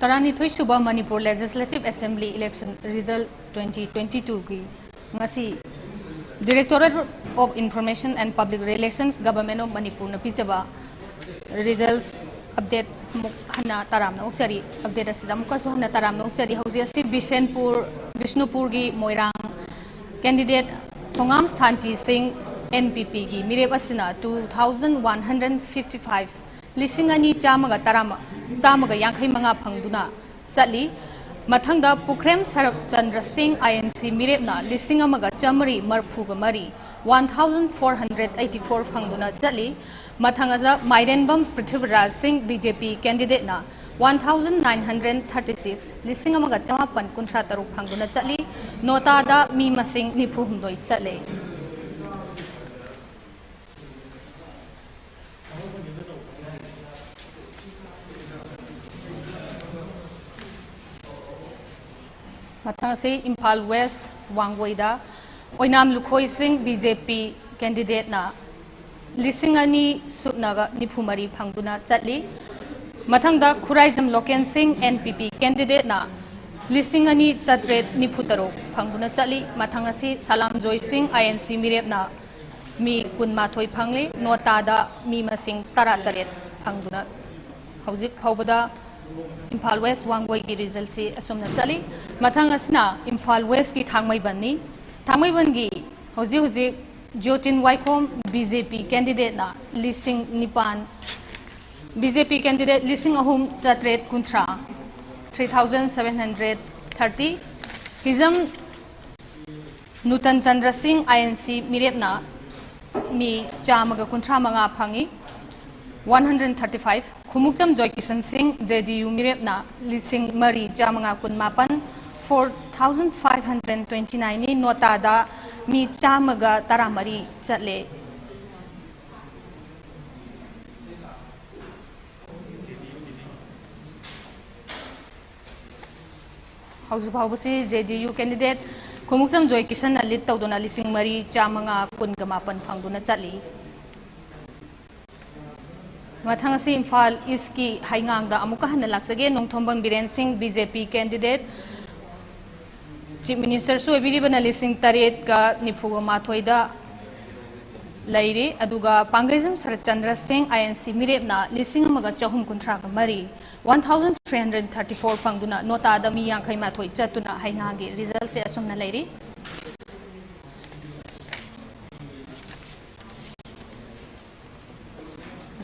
तरानीथोई सुबह Manipur legislative assembly election result 2022 की ngasi Directorate of Information and Public Relations Government of Manipur na pijaba results update hana taram na ukchari update asida muka su hana taram na ukchari hauji asi Bishnupur gi Moirang candidate Thongam Santi Singh NPP gi mirep asina 2155 lisingani chamaga tarama Samaga Yankai Manga Pangduna Sali Mathanga Pukrem Sarab Chandra Singh INC Mirepna Lisingamaga Chamari Marfuga Mari 1484 Pangduna Jali Mathangaza Maidenbam Prithviraj Singh BJP candidate na 1936 Lisingamaga Chamapan Kuntra Taru Pangduna Jali Notada Mima Singh Nipuhundoi Jale Mathang se Impal West Wangwaida Oinam Lukhoi Singh BJP candidate na Lisingani Subnaga Nipumari Pangduna Chatli Mathang da Khuraizam Loken Singh NPP candidate na Lisingani Chatret Niputaro Pangduna Chatli Mathang se Salam Joy Singh INC Mirep na Mi Kunmathoi Pangli Notada Mi Masing Tarataret Pangduna Hauzik Paubada Impal West Wangwai ki result si asumna chali mathang asna Impal West ki thangmai banni thangmai bangi hoji Jotin Waikom BJP candidate na lising nipan BJP candidate lising ahum chatret kuntra 3730 Hizam Nutan Chandra Singh INC mirep na mi chamaga kuntra manga phangi 135 khumukcham joy kisan singh JDU mirepna lising mari chamanga kun mapan 4529 ni nota da mi chamaga taramari chatle House Basi JDU candidate khumukcham joy kisan na lit tawdona lising mari chamanga kun gamapan phangduna chali Mathangasi Imphal Iski Haingang da amuka hana laksage Nongthombang Biren Singh BJP candidate Chief Minister su ebiri bana lising taret ka nifuga mathoida lairi aduga Pangaizam Saratchandra Singh INC mirepna lising amaga chahum kuntra ka mari 1334 phangduna nota da mi yankhai mathoi chatuna haingangi result se asumna lairi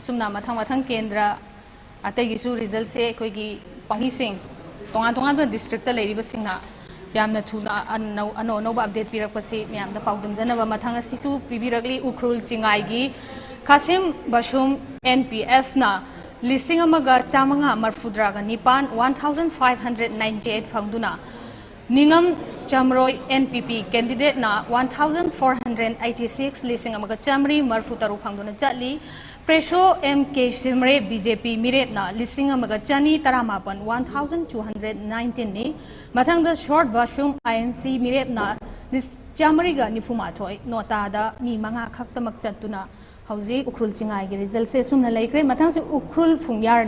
Sumna mathang kendra atay gisu result se koi gi pangi sing tonga ba district ta leiri ba singna yamna thuna ano ba update pirak pasi myam da paudum jana ba mathang asisu pibirakli ukrul chingai gi Kasim Bashum NPF na lising amaga chamanga marfudra ga nipan 1598 phangduna Ningam Chamroy NPP candidate na 1486 lising amaga chamri marfutaru phangduna chatli Presho MK Shimre BJP mirepna lising amaga chani taramapan 1219 ni mathangda short Bashum INC mirepna chamriga nifumathoi nota da mi manga khaktamak chatuna hauji ukrul chingai gi result se sumna laikre mathang se ukrul fungyar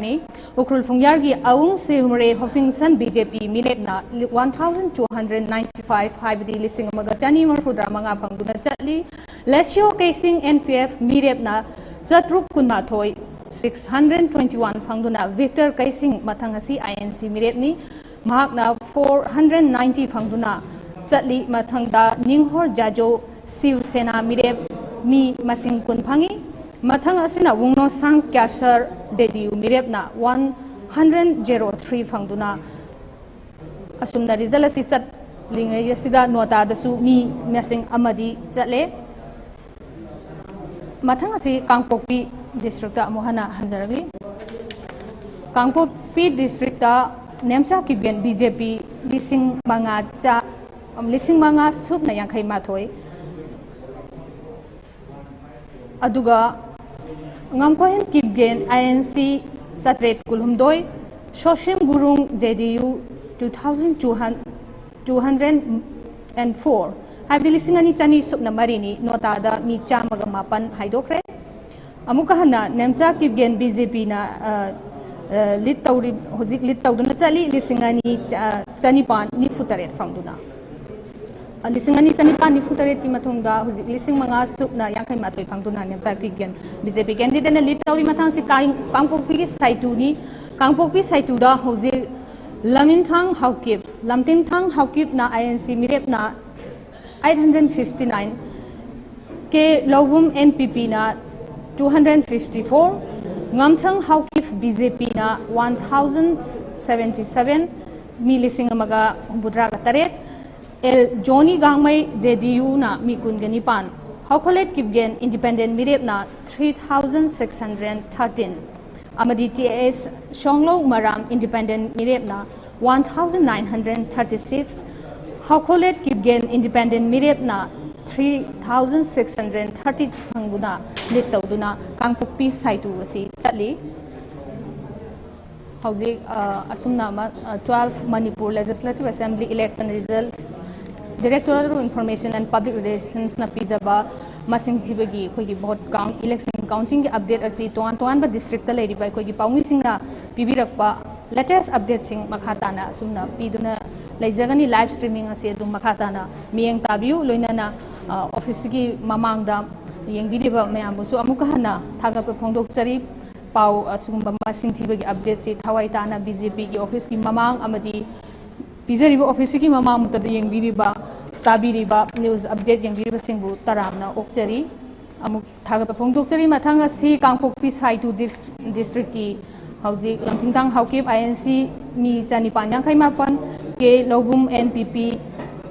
gi aung simre hopingson BJP mirepna 1295 haibdi lising amaga chani marfudra manga phangduna chatli Lesio Casing NPF mirepna Zatrup Kunmathoi 621 phangduna Victor Kaising mathangasi INC mirepni mahakna 490 phangduna chatli mathangda Ninghor Jajo Siv Sena mirep mi masing kun phangi mathang asina wungno sang kyasar JDU mirepna 103 phangduna asumna result asi chat lingai asida nota dasu mi masing amadi chatle Mathang asi Kangpokpi district amuhana hanjaragi Kangpokpi district Nemcha Kibgen BJP lising manga subna yankhai mathoi aduga ngamkohen Kibgen INC Satret Kulhumdoi Shoshim Gurung JDU 2204 Habdi lising ani chani subna marini nota da mi chamaga mapan haidokre amuka hana Nemcha Kibgen BJP na lit tawri hojik lit tawduna chali lising ani chani pan ni futaret phangduna lising ani chani pan ni futaret ki mathungda hojik lising manga subna yankhai mathoi phangduna Nemcha Kibgen BJP candidate na lit tawri mathang si Kangpokpi ki saitu ni Kangpokpi saitu da hojik Lamintang Haukip na INC mirep na 859 ke Lobum NPP na 254 Ngamthang Haukif BJP na 1077 milising amaga budra kataret El Johnny Gangmai JDU na mikun ganipan Haukolet Kibgen Independent mirep na 3613 Amadi TS Shonglo Maram Independent mirep na 1936 Haukolet Kibgen Independent mirep na 3630 phangduna lit tawduna Kangpokpi saitu asi chatli hauji asumna 12 Manipur Legislative Assembly election results Directorate of Information and Public Relations na pijaba masing thibagi khoi vote count election counting ki update asi toan ba district ta leiri ba khoi paumi singna pibirakpa latest update sing makhatana asumna piduna leijagani live streaming ase dum makhatana miyeng tabiu loinana office ki mamangda yengbiriba mayambusu amuka hana thaga pe phongdok chari pau asumba masing thibagi update si thawai tana BJP ki office ki mamang amadi pijariba office ki mamang mutada yengbiriba tabiriba news update yengbiriba singbu taramna okchari amuk thaga pe phongdok chari mathanga si Kangpokpi saitu district ki hauji Lamthingtang Haukip INC mi chani panyang khaimapan ke Lobum NPP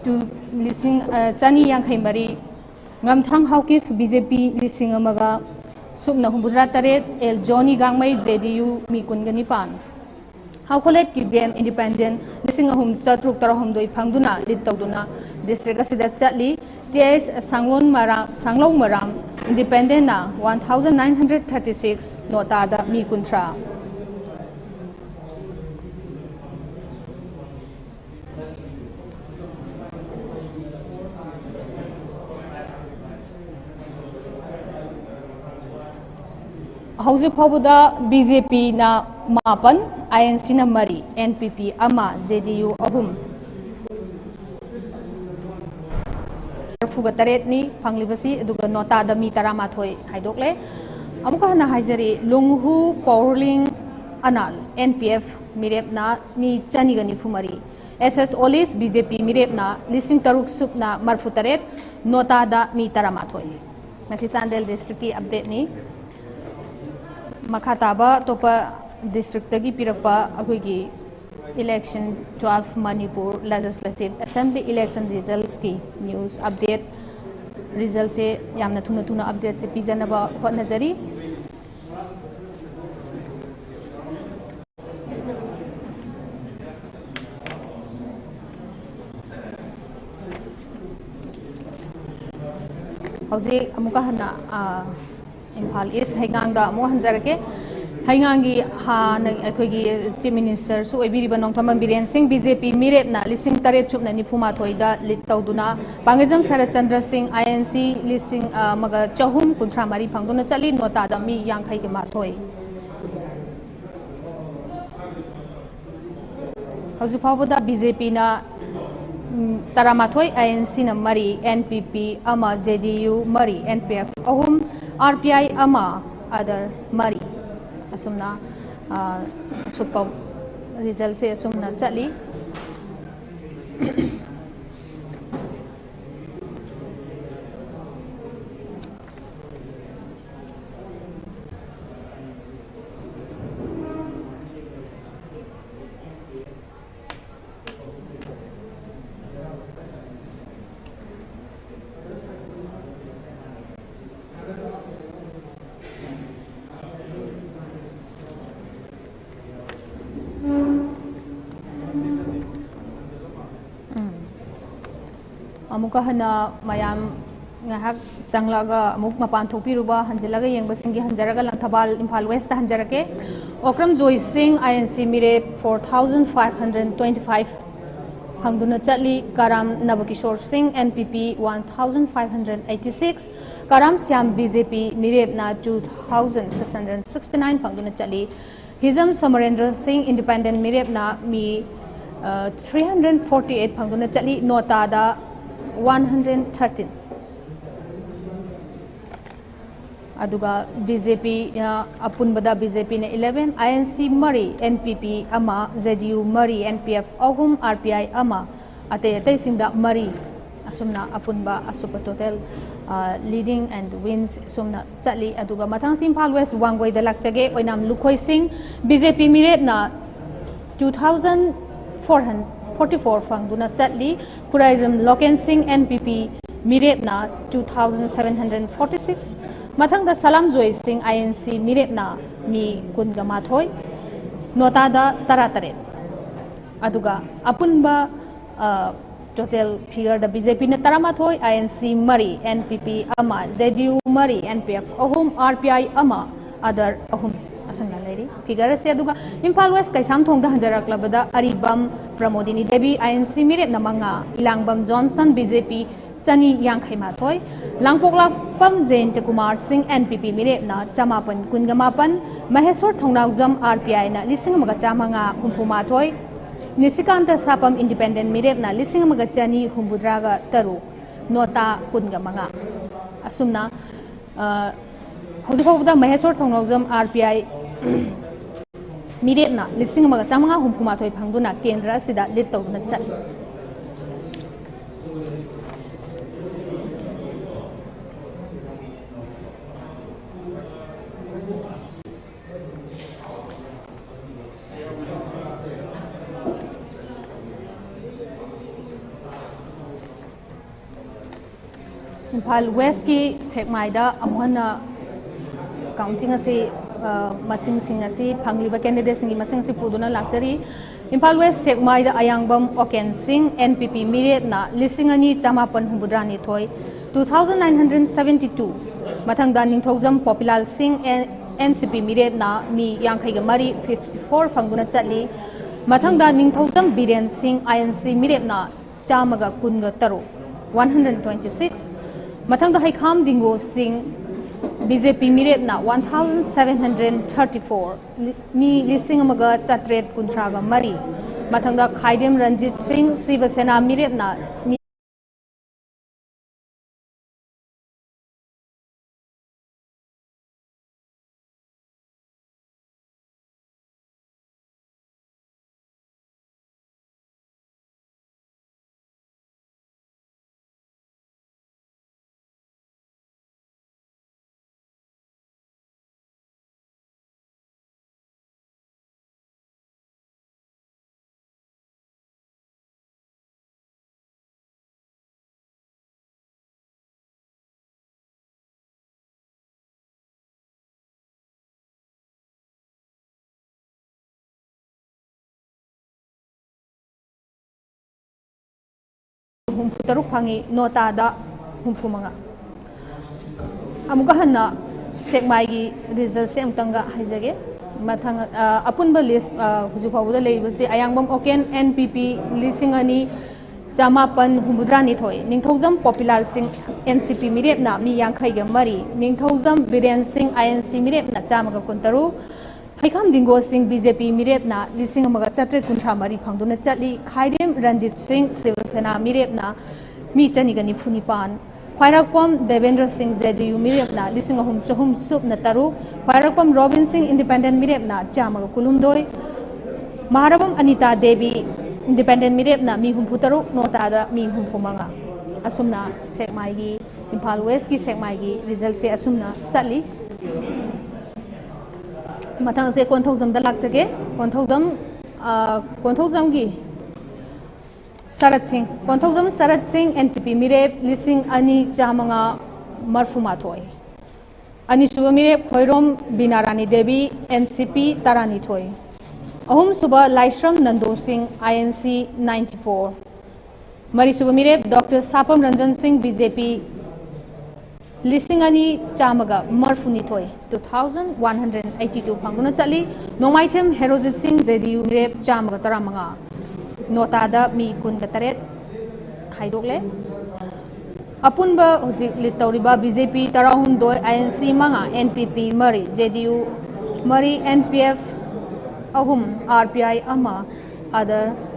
to lising chani yang khaimari ngamthang haukif BJP lising amaga subna humbura taret el Johnny Gangmai JDU mi kungani pan haukolet ki ben independent lising ahum chatruk tarahum doi phangduna lit tawduna district asida chatli TS sanglong maram independent na 1936 nota da mi kuntra Hausi Phabuda BJP na mapan INC na mari NPP ama JDU ahum fuga taret ni phanglibasi aduga nota da mi taramathoi haidokle amuka na haijari lunghu powling anal NPF mirep na mi chani gani fumari SS Olis BJP mirep na lising taruk sup na marfu taret nota da mi taramathoi masi Chandel district ki update ni Makhataba topa district tagi pirakpa akoigi election 12 Manipur legislative assembly election results ki news update result se yamna thuna update se pijanaba hotnajari hauji amuka hana Imphal East Haingang da mo hanjarake Haingangi ha akoigi chief minister su oibiriba nongthaman Biren Singh BJP mirep na lising tare chupna nifuma thoida lit tawduna Bangajam Sarat Chandra Singh INC lising maga chahum kunthra mari phangduna chali nota da mi yangkhai ke ma thoi Hausi Phabuda BJP na taramathoi INC na mari NPP ama JDU mari NPF ahum RPI ama other mari asumna super result se asumna chali amuka hana mayam ngahak changlaga amuk mapan thopiruba hanjelaga yengbasingi hanjaraga Langthabal Imphal West ta hanjarake Okram Joy Singh INC mire 4525 phangduna chatli Karam Nabakishore Singh NPP 1586 Karam Syam BJP mire na 2669 phangduna chatli Hizam Samarendra Singh Independent mire na mi 348 phangduna chatli nota da 113 aduga BJP apunbada BJP ne 11 INC mari NPP ama JDU mari NPF ahum RPI ama ate singda mari asumna apunba asupa total leading and wins sumna chali aduga mathang Imphal West Wangoi da lakchage oinam Lukhoi Singh BJP mire na 2444 phangduna chatli Kuraizam Loken Singh NPP mirep na 2746 mathang da Salam Joy Singh INC mirep na mi kungama thoi nota da tarataret aduga apunba total figure da BJP na taramathoi INC mari NPP ama JDU mari NPF ahum RPI ama other ahum asangna lady figure se aduga Imphal West kaisam thongda hanjaraklabada Aribam Pramodini Devi INC mirep na manga Ilangbam Johnson BJP chani yangkhai ma thoi Langpoklapam Jayant Kumar Singh NPP mirep na chamapan kungamapan Maheswar Thongnaujam RPI na lising maga chamanga humpuma thoi Nisikanta Sapam Independent mirep na lising maga chani humbudraga taru nota kungamanga asumna Hausiphauda Maheswar Thongnaujam RPI mirep na lising maga chamanga humpuma thoi phangduna kendra sida lit tawna chat Imphal West ki sekmaida amuhana counting asi masing sing asi phangliba candidate singi masing si puduna laksari Imphal West sekmaida ayangbam Oken Singh NPP mirep na lisingani chamapan humbudrani thoi 2972 mathangda ningthojam Popilal Singh NCP mirep na mi yankhaiga mari 54 phangduna chatli mathangda ningthojam Biren Singh INC mirep na chamaga kunga taro 126 mathangda Haikham Dingo Singh BJP mirep na 1734 mi lising amaga chatret kuntraga mari mathangda Khaidem Ranjit Singh Siva Sena mirep na mi humpu taruk phangi nota da humpu manga amuga hanna sekmai gi result se amtanga haijage mathang apunba list huju phawda leibase ayangbam Oken NPP lisingani chamapan humbudrani thoi ningthojam Popilal Singh NCP mirep na mi yankhai ga mari ningthojam Biren Singh INC mirep na chamaga kuntaru Haikham Dingo Singh BJP mirep na lising amaga chatret kuntra mari phangduna chatli Khaidem Ranjit Singh Siva Sena mirep na mi chanigani funipan Khwairakpam Devendra Singh JDU mirep na lising ahum chahum sup na taru Khwairakpam Robin Singh Independent mirep na chamaga kulumdoi Maharabam Anita Devi Independent mirep na mi humpu taru nota da mi humpu manga asumna sekmai gi Imphal West ki sekmai gi result se asumna chatli mathang se konthojam da lak sake konthojam gi Sarat Singh NPP mirep lising ani chamanga marfuma thoi ani suba mirep Khoirom Binarani Devi NCP tarani thoi ahum suba Laishram Nando Singh INC 94 mari suba mirep Dr. Sapam Ranjan Singh BJP lising ani chamaga marfuni thoi 2182 phanguna chali Nongmaithem Herojit Singh JDU mirep chamaga taramanga nota da mi kun ga taret haidokle apunba hoji litauriba BJP tarahum doi INC manga NPP mari JDU mari NPF ahum RPI ama others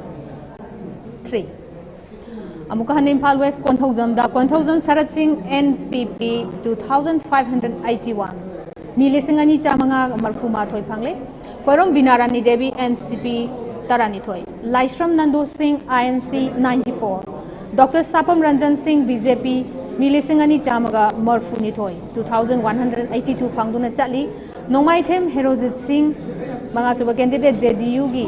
3 amuka han Imphal West konthojam Sarat Singh NPP 2581 mi lising ani chamanga marfuma thoi phangle Khoirom Binarani Devi NCP tarani thoi Laishram Nando Singh INC 94 Dr. Sapam Ranjan Singh BJP mi lising ani chamaga marfuni thoi 2182 phangduna chali Nongmaithem Herojit Singh manga suba candidate JDU gi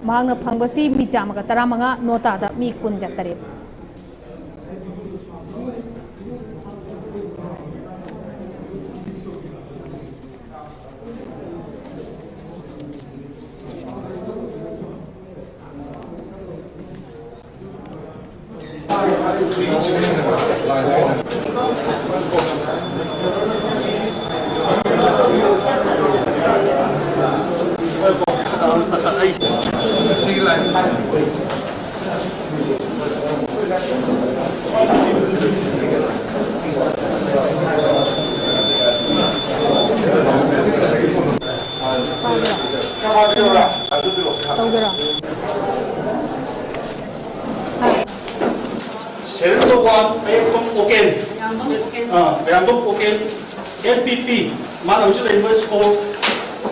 mahangna phangbasi mi chamaga taramanga nota da mi kun ga tare NPP man also labor score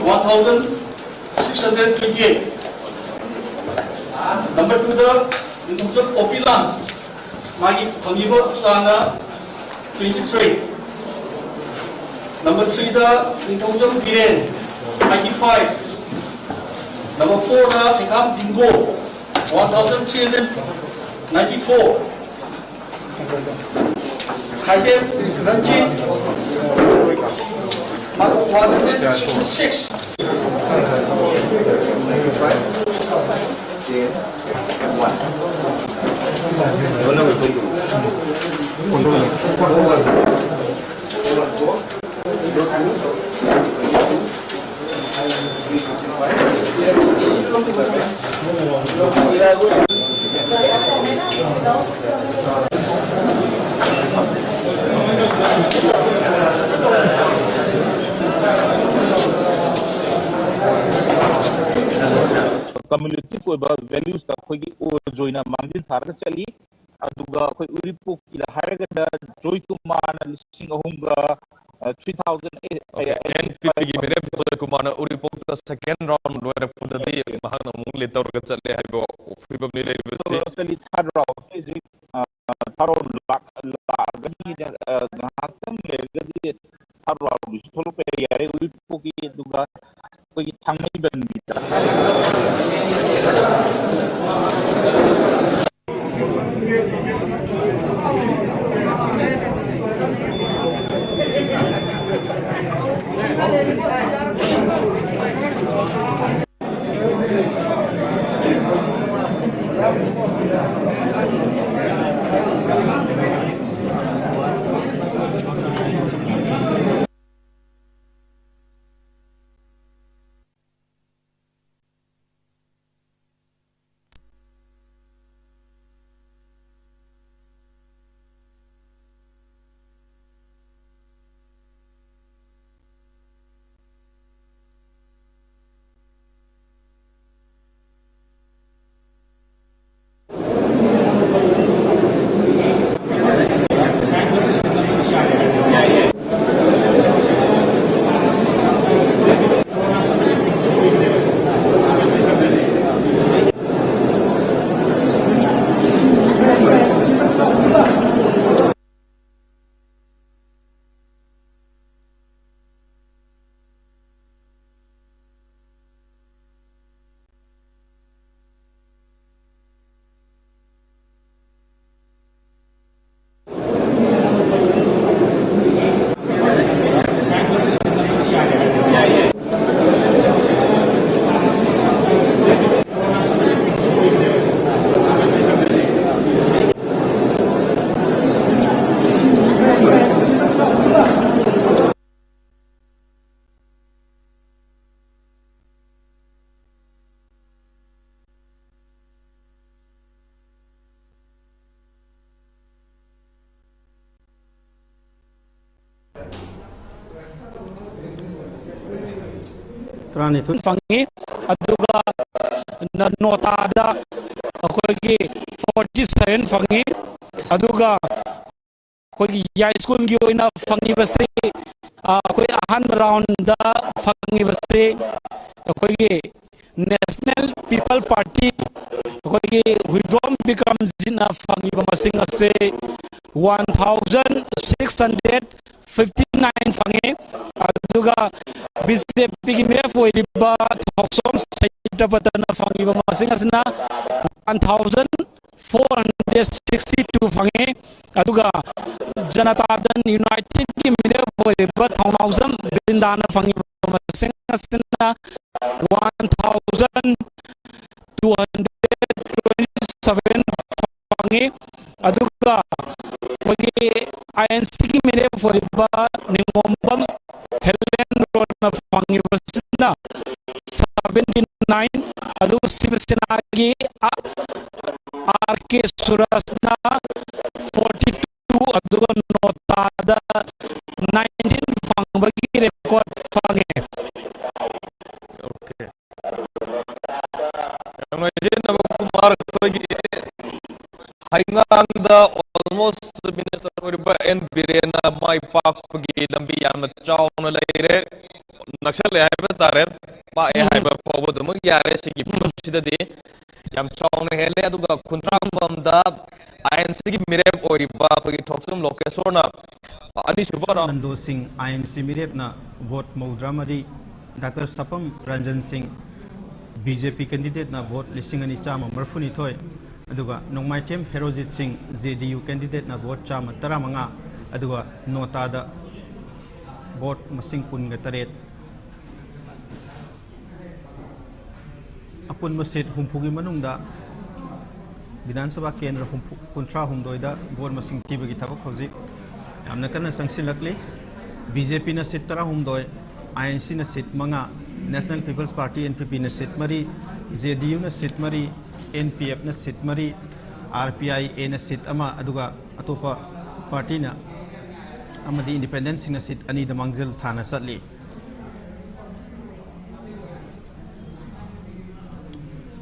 1628. Number 2 the Popilal magi Thangibo Sana 23. Number 3 the Ningthojam Biren 95. Number 4 the Haikham Dingo 1394. Khaitem Ranjit 166. Community को values का कोई जोइना मांगिल थारक चली अदुगा कोई उरिपो की हारगदा जोई कुमार लिसिंग अहुंगा 3008 NPP की मेरे जोई कुमार उरिपो का सेकंड राउंड लोयर पुददी महान अमुंग ले तौर का चले है वो फिबम ने ले बसे चली थर्ड राउंड थर्ड गनी हातम ले गदी थर्ड राउंड थोलो पे यारे उरिपो की दुगा कोई थांगई बनमीता फंगी अदुगा नोटादा अखोगी 47 फंगी अदुगा अखोगी या स्कूल की ओइना फंगी बसे अखोई अहन राउंड दा फंगी बसे अखोगी नेशनल पीपल पार्टी अखोगी विड्रॉम बिकम्स जिना फंगी बमसिंग से 1659 फंगे अदुगा BJP की मेरे फोइबा थॉक्सोम सैटबतना फंगिबा मसिंग असना 1462 फंगे अदुगा जनता दल यूनाइटेड की मेरे फोइबा थौनाउजम बिंदाना फंगिबा मसिंग असना 1227 फंगे अदुगा वगे INC की मेरे फोइबा निगोंबम हेलेन रोना फंगी बसना 79 अदु शिवसेना की RK सुरसना 42 अदु नोटादा 19 फंगबगी रिकॉर्ड फंगे ओके हमने जे नव कुमार कोई हाइंगांगदा almost minister oriba en birena mai pak gi lambi yam chauna leire naksal haiba tare pa e haiba pobo dum yare sigi sida de yam chauna hele aduga kuntrang bamda INC gi mireb oriba gi thoksum lokesona ani subara नंदो सिंह IMC मिरेप ना vote मौद्रामरी doctor सपम Ranjan Singh BJP candidate ना वोट लिसिंग अनि चाम मरफुनी थोय अदुगा नोंमाइटेम हेरोजित सिंह JDU कैंडिडेट ना वोट चाम 15 अदुगा नोटादा vote masing kunga taret apun masit humpugi manungda Vidhan Sabha Kendra kuntra humdoida vote masing tibagi tabak hojik yamna kana sangsilakli BJP na sit tara humdoi INC na sit manga National People's Party NPP na sit mari JDU na sit mari NPF na sit mari RPI A na sit ama aduga atopa party na amadi independent sing na sit ani da mangzel thana satli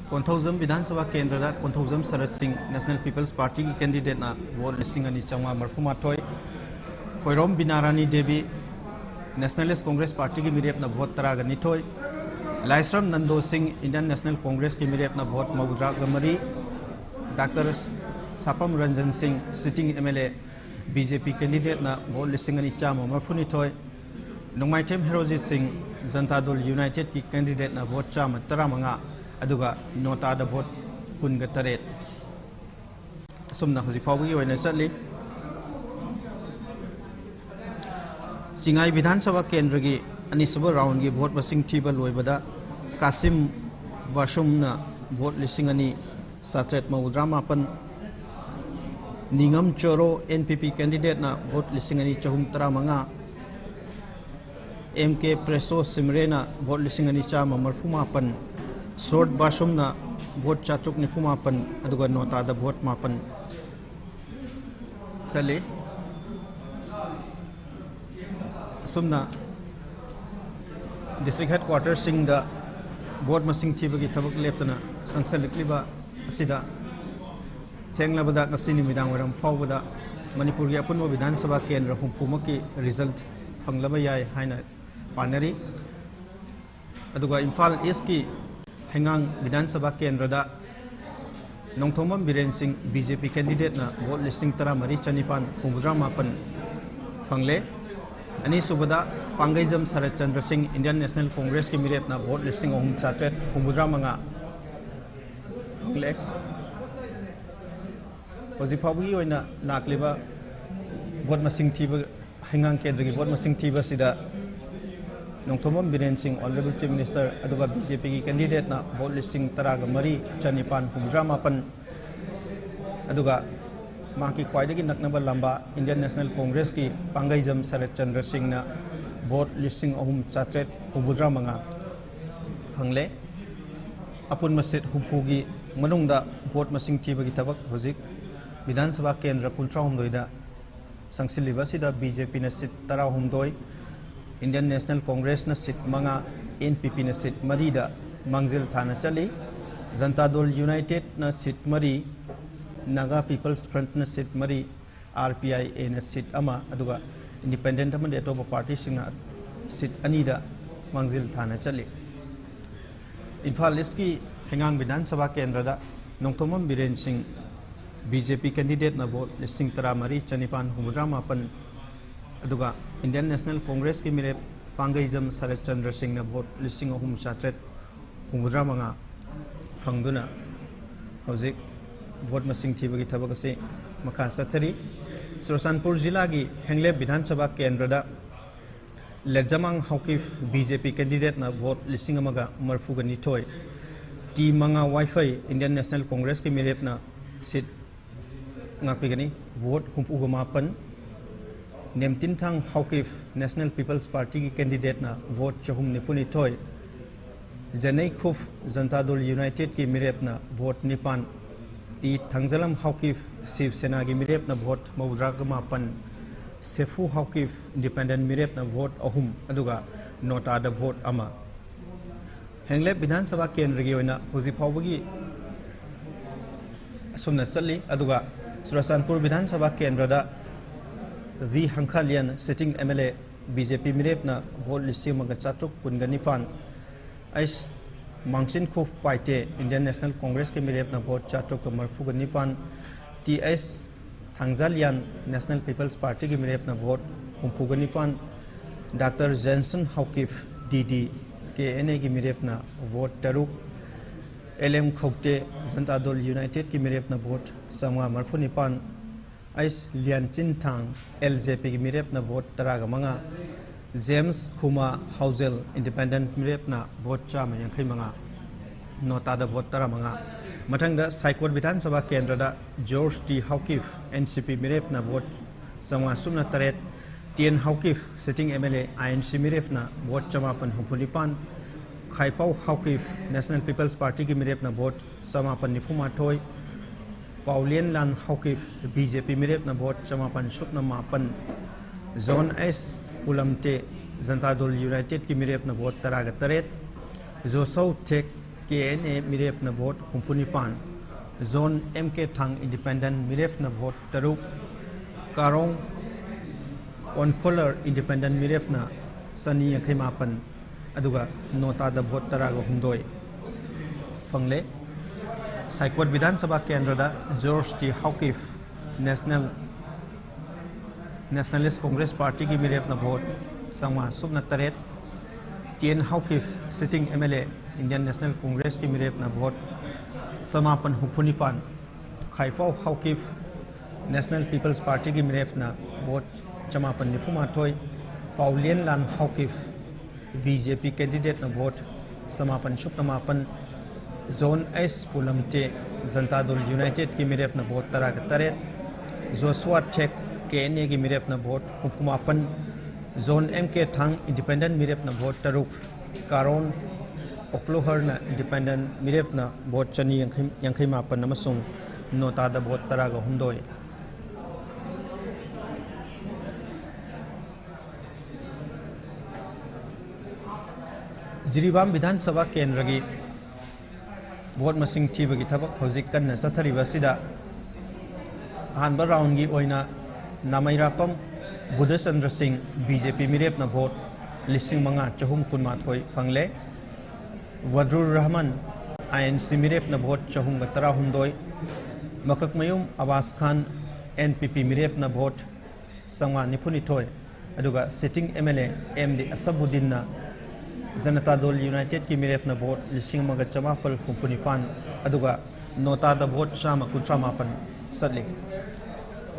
Konthozam Vidhan Sabha Kendra da Konthozam Sarat Singh National People's Party ki candidate na vote listing ani changwa marfuma thoi Koirom Binarani Devi Nationalist Congress Party ki mirep na vote tara gani thoi Laisram Nando Singh Indian National Congress ki mirep na vote maudra gamari Dr. Sapam Ranjan Singh sitting MLA BJP candidate na vote listing ani chama marfuni thoi Nongmaitem Herojit Singh Janata Dol United ki candidate na vote chama tara manga aduga nota da vote kunga taret sumna hoji phawgi oina chatli Singai Vidhan Sabha Kendra gi anisaba round gi vote masing thiba loibada Kasim Washum na vote listing ani satret maudra mapan Ningam Choro NPP candidate na vote listing ani chahum tara manga MK Preso Simre na vote listing ani chama marfu mapan Sword Bashum na vote chatuk ni pumapan aduga nota da vote mapan sale sumna district headquarters sing da vote masing thibagi thabak leptana sangsalikliba asida thenglabada ngasini midang waram phawbada Manipur gi apunwa Vidhan Sabha Kendra humphumaki result phanglaba yai haina panari aduga Imphal East ki Hengang Vidhan Sabha Kendra da Nongthomam Biren Singh BJP candidate na vote listing tara mari chanipan humudra mapan phangle ani subada Pangaijam Sarat Chandra Singh Indian National Congress ki mirep na vote listing ohum chatret humudra manga phangle hoji phawgi oina nakliba vote masing thiba Hengang Kendra gi vote masing thiba sida Nongthomam Biren Singh Honorable Chief Minister aduga BJP ki candidate na vote listing taraga mari chanipan humdra mapan aduga maki khwaidagi naknaba lamba Indian National Congress ki Pangaijam Sarat Chandra Singh na vote listing ohum chachet humdra manga hangle apun masit humpugi manungda vote masing thibagi tabak hojik Vidhan Sabha Kendra kuntra humdoida sangsiliba sida BJP na sit tara humdoi Indian National Congress na sit manga NPP na sit mari da mangzil thana chali Janata Dol United na sit mari Naga People's Front na sit mari RPI A na sit ama aduga independent ama de toba party sing na sit ani da mangzil thana chali Imphal East ki Hengang Vidhan Sabha Kendra da Nongthomam Biren Singh BJP candidate na vote listing tara mari chanipan humudra mapan aduga Indian National Congress ki mirep Pangaijam Sarat Chandra Singh na vote listing ohum chatret humudra manga phangduna hojik vote masing thibagi thabak ase makha sathari Churachandpur jila gi Henglep Vidhan Sabha Kendra da Lerjamang Haukif BJP candidate na vote listing amaga marfu gani thoi T manga wifi Indian National Congress ki mirep na sit ngakpi gani vote humpu mapan Nemtin Thang Haukif National People's Party ki candidate na vote chahum nipuni thoi Janai Khuf Janata Dol United ki mirep na vote nipan Ti Thangzalam Haukif Shiv Sena ki mirep na vote maudra mapan Sefu Haukif Independent mirep na vote ahum aduga nota da vote ama Henglep Vidhan Sabha Kendra gi oina hoji phawgi asumna salli aduga Churachandpur Vidhan Sabha Kendra da V Hankhalian sitting MLA BJP mirep na vote listing maga chatruk kungani fan ais Mangsin Khuf Paite Indian National Congress ke mirep na vote chatruk marfu gani fan TS Thangzalian National People's Party ke mirep na vote humpu gani fan Dr. Jensen Haukif DD KNA ki mirep na vote taruk LM Khokte Janata Dol United ki mirep na vote samwa marfu nipan Ais Lian Chin Thang LJP की मिरेप ना वोट तरागा मंगा जेम्स खुमा हाउजेल इंडिपेंडेंट मिरेप ना वोट चाम यांखै मंगा नोटा दा वोट तरा मंगा मथंग दा साइकोट विधानसभा केंद्र दा जॉर्ज टी हाउकिफ NCP मिरेप ना vote समवा Sumana Taret TN Haokip sitting MLA INC मिरेप ना वोट चमापन हुफुनिपान खाइपाउ हाउकिफ नेशनल पीपल्स पार्टी की मिरेप ना वोट समापन निफुमाथोय पाउलियन लान हाउकिफ BJP मिरेप ना वोट चमापन सुपना मापन जोन S पुलमते जनता दल यूनाइटेड की मिरेप ना वोट तरागा तरेत जोसौ टेक KNA मिरेप ना वोट हुफुनिपान जोन MK थांग इंडिपेंडेंट मिरेप ना वोट तरुक कारोंग ऑनकोलर इंडिपेंडेंट मिरेप ना सनी यांखै मापन अदुगा नोटा दा वोट तरागा हुमदोय फंगले साइकोट विधानसभा केंद्र दा George T Haokip nationalist congress party की मिरेप ना वोट संवा सुबना तरेत TN Haokip sitting MLA Indian national Congress की मिरेप ना वोट समापन हुफुनिपान Khaipao Haokip national peoples party की मिरेप ना वोट चमापन निफुमाथोय पाउलियन लान हाउकिफ BJP कैंडिडेट ना वोट समापन सुपनामापन जोन S पुलमते जनता दल यूनाइटेड की मिरेप ना vote तरागा Taret Joshua take KNA की मिरेप ना वोट हुफुमापन जोन MK थांग इंडिपेंडेंट मिरेप ना वोट तरुक कारोन ओक्लोहर ना इंडिपेंडेंट मिरेप ना वोट चनी यांखै मापन अमसुंग नोटा दा वोट तरागा हुमदोय जिरीबाम विधानसभा केंद्र की वोट मसिंग थीबगी थबक हौजिक कन्ना चथरिबसिदा अहानबा राउंड की ओइना नामैरापम बुद्धचंद्र सिंह BJP मिरेप ना वोट 5,418 फंगले वद्रुर रहमान INC मिरेप ना वोट 413 मककमयुम अब्बास खान NPP मिरेप ना vote 992 अदुगा sitting MLA MD Asabuddin ना जनता दल यूनाइटेड की मिरेप ना वोट 5,954 अदुगा नोटा दा वोट 138 सदले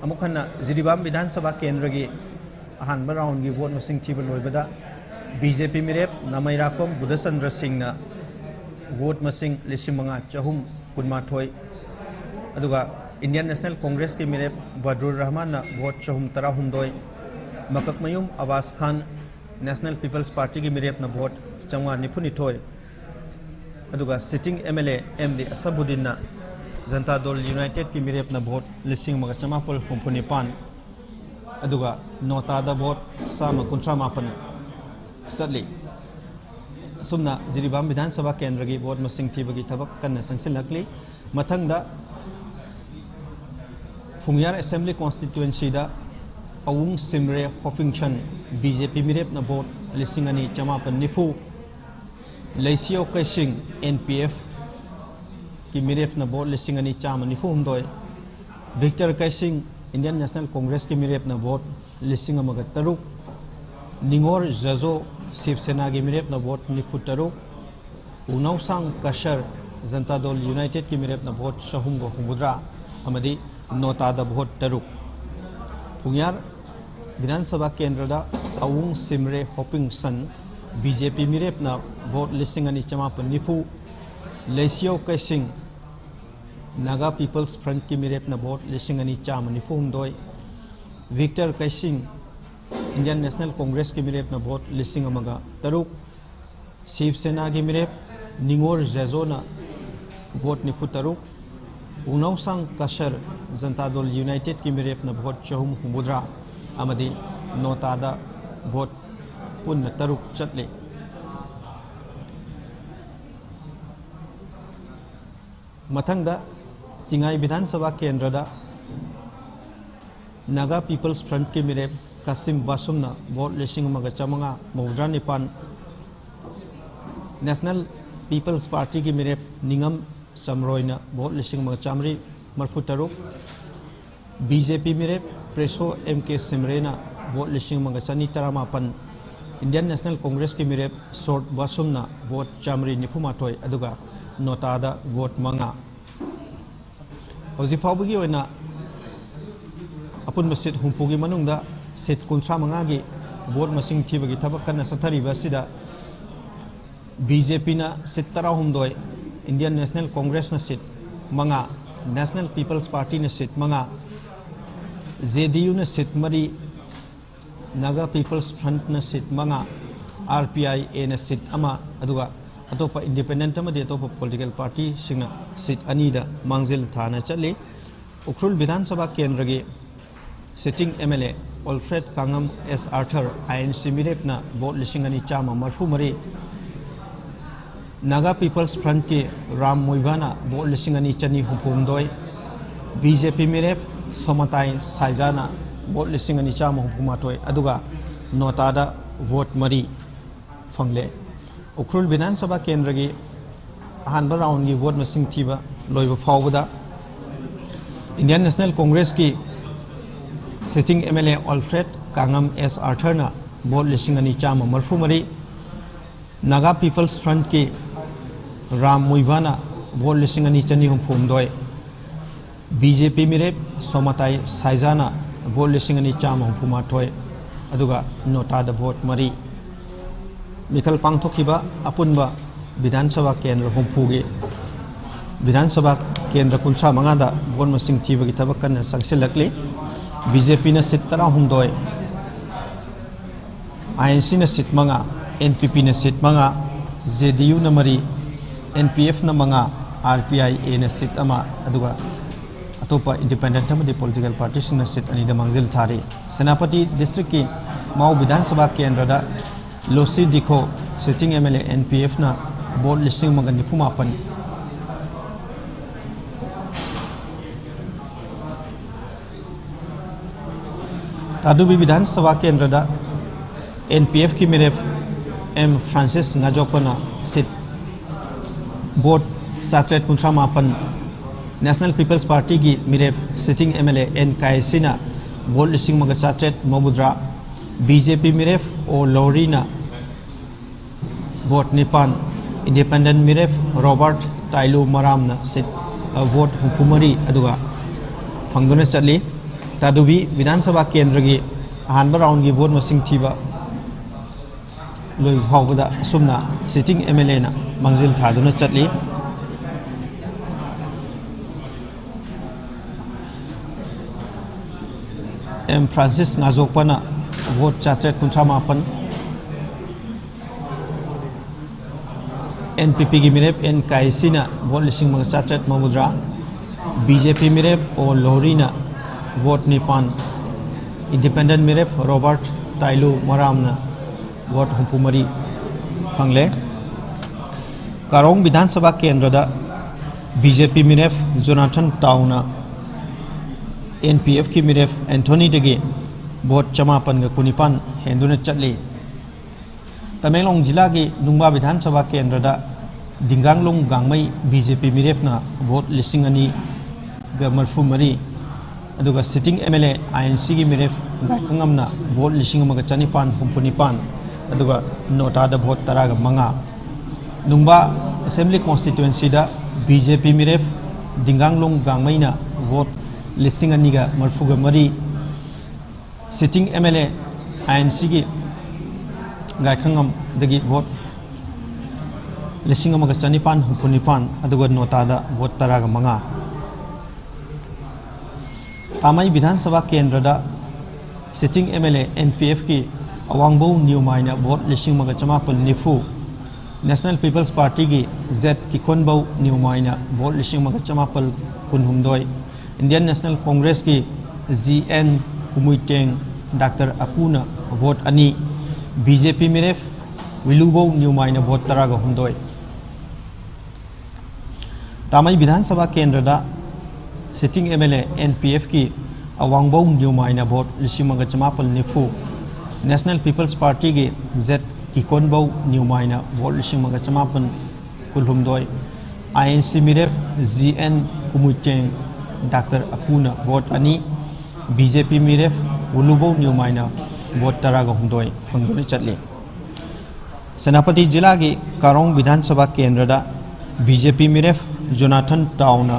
अमुखना जिरीबाम विधानसभा केंद्र की अहानबा राउंड की वोट मसिंग थीब लोइबदा BJP मिरेप नामैराकोम बुद्धचंद्र सिंह ना वोट मसिंग 5,418 अदुगा इंडियन नेशनल कांग्रेस की मिरेप वद्रुर रहमान ना vote 413 Makakmayum Abbas Khan national peoples party की मिरेप ना वोट 492 अदुगा सिटिंग MLA MD असबुद्दीन ना जनता दल यूनाइटेड की मिरेप ना वोट 5,954 अदुगा नोटा दा वोट 138 सदली सुमना जिरीबाम विधानसभा केंद्र की वोट मसिंग थीबगी थबक कन्ना संसिलकली मथंगदा फुंगियार असेंबली कॉन्स्टिट्यूएंसी दा अवुंग सिमरे होफिंगशन BJP मिरेप ना वोट 2,990 लैसियो कैसिंग NPF की मिरेप ना vote 2,990 Victor Keishing Indian national Congress की मिरेप ना वोट 1,300 निंगोर जजो शिवसेना की मिरेप ना वोट 93 उनाउसांग कशर जनता दल यूनाइटेड की मिरेप ना वोट 350 अमदी नोटा दा वोट 3 फुंगियार विधानसभा केंद्र दा अवुंग सिमरे होपिंगसन BJP मिरेप ना vote 2,990 Leishiyo Keishing Naga peoples front की मिरेप ना vote 2,992 Victor Keishing Indian national Congress की मिरेप ना वोट 1,300 शिवसेना की मिरेप निंगोर जेजो ना वोट 93 उनाउसांग कशर जनता दल यूनाइटेड की मिरेप ना वोट 450 अमदी नोटा दा वोट पुन 3 चटले मथंगदा चिंगाई विधानसभा केंद्र दा नागा पीपल्स फ्रंट की मिरेप कासिम बासुम ना वोट 5,959 नेशनल पीपल्स पार्टी की मिरेप निंगम समरोय ना वोट 5,943 BJP मिरेप प्रेसो MK सिमरे ना वोट 5,918 इंडियन नेशनल कांग्रेस की मिरेप सोर्ट बासुम ना वोट 5,998 अदुगा नोटा दा वोट 5 हौजिक फाउबगी ओइना अपुन सीट हुंफू की मनुंग दा सीट 35 की वोट मसिंग थीबगी थबक कन्ना सथरीबा सिदा बीजेपी ना सीट 13 इंडियन नेशनल कांग्रेस ना सीट 5 नेशनल पीपल्स पार्टी ना सीट 5 जेडीयू ना सीट 3 नागा पीपल्स फ्रंट ना सीट 5 आरपीआई ए ना सीट 1 अदुगा अतोपा इंडिपेंडेंट अमदि अतोपा पॉलिटिकल पार्टी सिंगना सीट 2 दा मांगजिल थाना चली उख्रुल विधानसभा केंद्र की sitting MLA Alfred Kangam S Arthur INC मिरेपना वोट 2,140 नागा पीपल्स फ्रंट की राम मोइवाना वोट 2,262 बीजेपी मिरेप सोमताई साइजाना वोट 2,130 अदुगा नोटादा वोट 3 फंगले उख्रुल विधानसभा केंद्र की अहानबा राउंड की वोट मसिंग थीबा लोइबा फावबदा इंडियन नेशनल कांग्रेस की sitting MLA Alfred Kangam S Arthur ना वोट 2,243 नागा पीपल्स फ्रंट की राम मोइवाना वोट 2,262 बीजेपी मिरेप सोमताई साइजाना वोट 2,230 अदुगा नोटादा वोट 3 मिखल पांथोखिबा अपुनबा विधानसभा केंद्र हुंफूगी विधानसभा केंद्र 35 वोट मसिंग थीबगी थबक कन्ना संगसिलकली बीजेपी ना सीट 13 आईएनसी ना सीट 5 एनपीपी ना सीट 5 जेडीयू ना 3 एनपीएफ ना 5 आरपीआई ए ना सीट 1 अदुगा अतोपा इंडिपेंडेंट अमदि पॉलिटिकल पार्टी सिंग ना सीट 2 दा मांगजिल थारी सेनापति डिस्ट्रिक्ट की माउ विधानसभा केंद्र दा Losii Dikho sitting MLA NPF ना वोट 1,995 तादुबी विधानसभा केंद्र दा एनपीएफ की मेरेफ एम फ्रांसिस नाजोपना seat vote 758 national peoples party की मेरेफ सिटिंग एमएलए एन कायसिना वोट 1,793 बीजेपी मेरेफ ओ लौरीना वोट 9 इंडिपेंडेंट मेरेफ रॉबर्ट ताइलू मरामना सीट वोट 34 अदुगा फंगदुना चली तादुबी विधानसभा केंद्र की अहानबा राउंड की वोट मसिंग थीबा लोई फावबदा सुमना सिटिंग एमएलए ना मांगजिल थादुना चली एम फ्रांसिस नाजोपना वोट 459 एनपीपी की मिरेप एन कायसिना वोट 1,493 बीजेपी मिरेप ओ लोहरीना वोट 9 इंडिपेंडेंट मिरेप रॉबर्ट ताइलू मरामना वोट 34 फंगले कारोंग विधानसभा केंद्र दा बीजेपी मिरेप जोनाथन टाउना एनपीएफ की मिरेप एंथोनी दगी वोट 54 हेंदुना चली तमेंगलोंग जिला की नुंबा विधानसभा केंद्र दा दिंगांगलोंग गांगमई बीजेपी मिरेपना वोट 2,043 अदुगा सिटिंग एमएलए आईएनसी की मिरेफ गायखंगमना वोट 1,959 अदुगा नोटादा वोट 15 नुंबा असेंबली कॉन्स्टिट्यूएंसी दा बीजेपी मिरेफ दिंगांगलोंग गांगमईना वोट 2,043 सिटिंग एमएलए आईएनसी की गायखंगम दगी वोट 1,959 अदुगा नोटादा वोट 15 तामाई विधानसभा केंद्र दा सिटिंग एमएलए एनपीएफ की अवांगबो न्यूमाइना वोट 1,990 नेशनल पीपल्स पार्टी की जेड किकोनबो न्यूमाइना वोट 1,990 इंडियन नेशनल कांग्रेस की जीएन कुमुइटेंग डॉक्टर अपूना वोट 2 बीजेपी मिरेफ विलुबो न्यूमाइना वोट 13 तामाई विधानसभा केंद्र दा सिटिंग एमएलए एनपीएफ की अवांगबो न्यूमाइना वोट 1,990 नेशनल पीपल्स पार्टी की जेड किकोनबो न्यूमाइना वोट 1,990 आईएनसी मिरेफ जीएन कुमुइटेंग डॉक्टर अपूना वोट 2 बीजेपी मिरेफ विलुबो न्यूमाइना वोट 13 फंगदुना चली सेनापति जिला की कारोंग विधानसभा केंद्र दा बीजेपी मिरेफ जोनाथन टाउना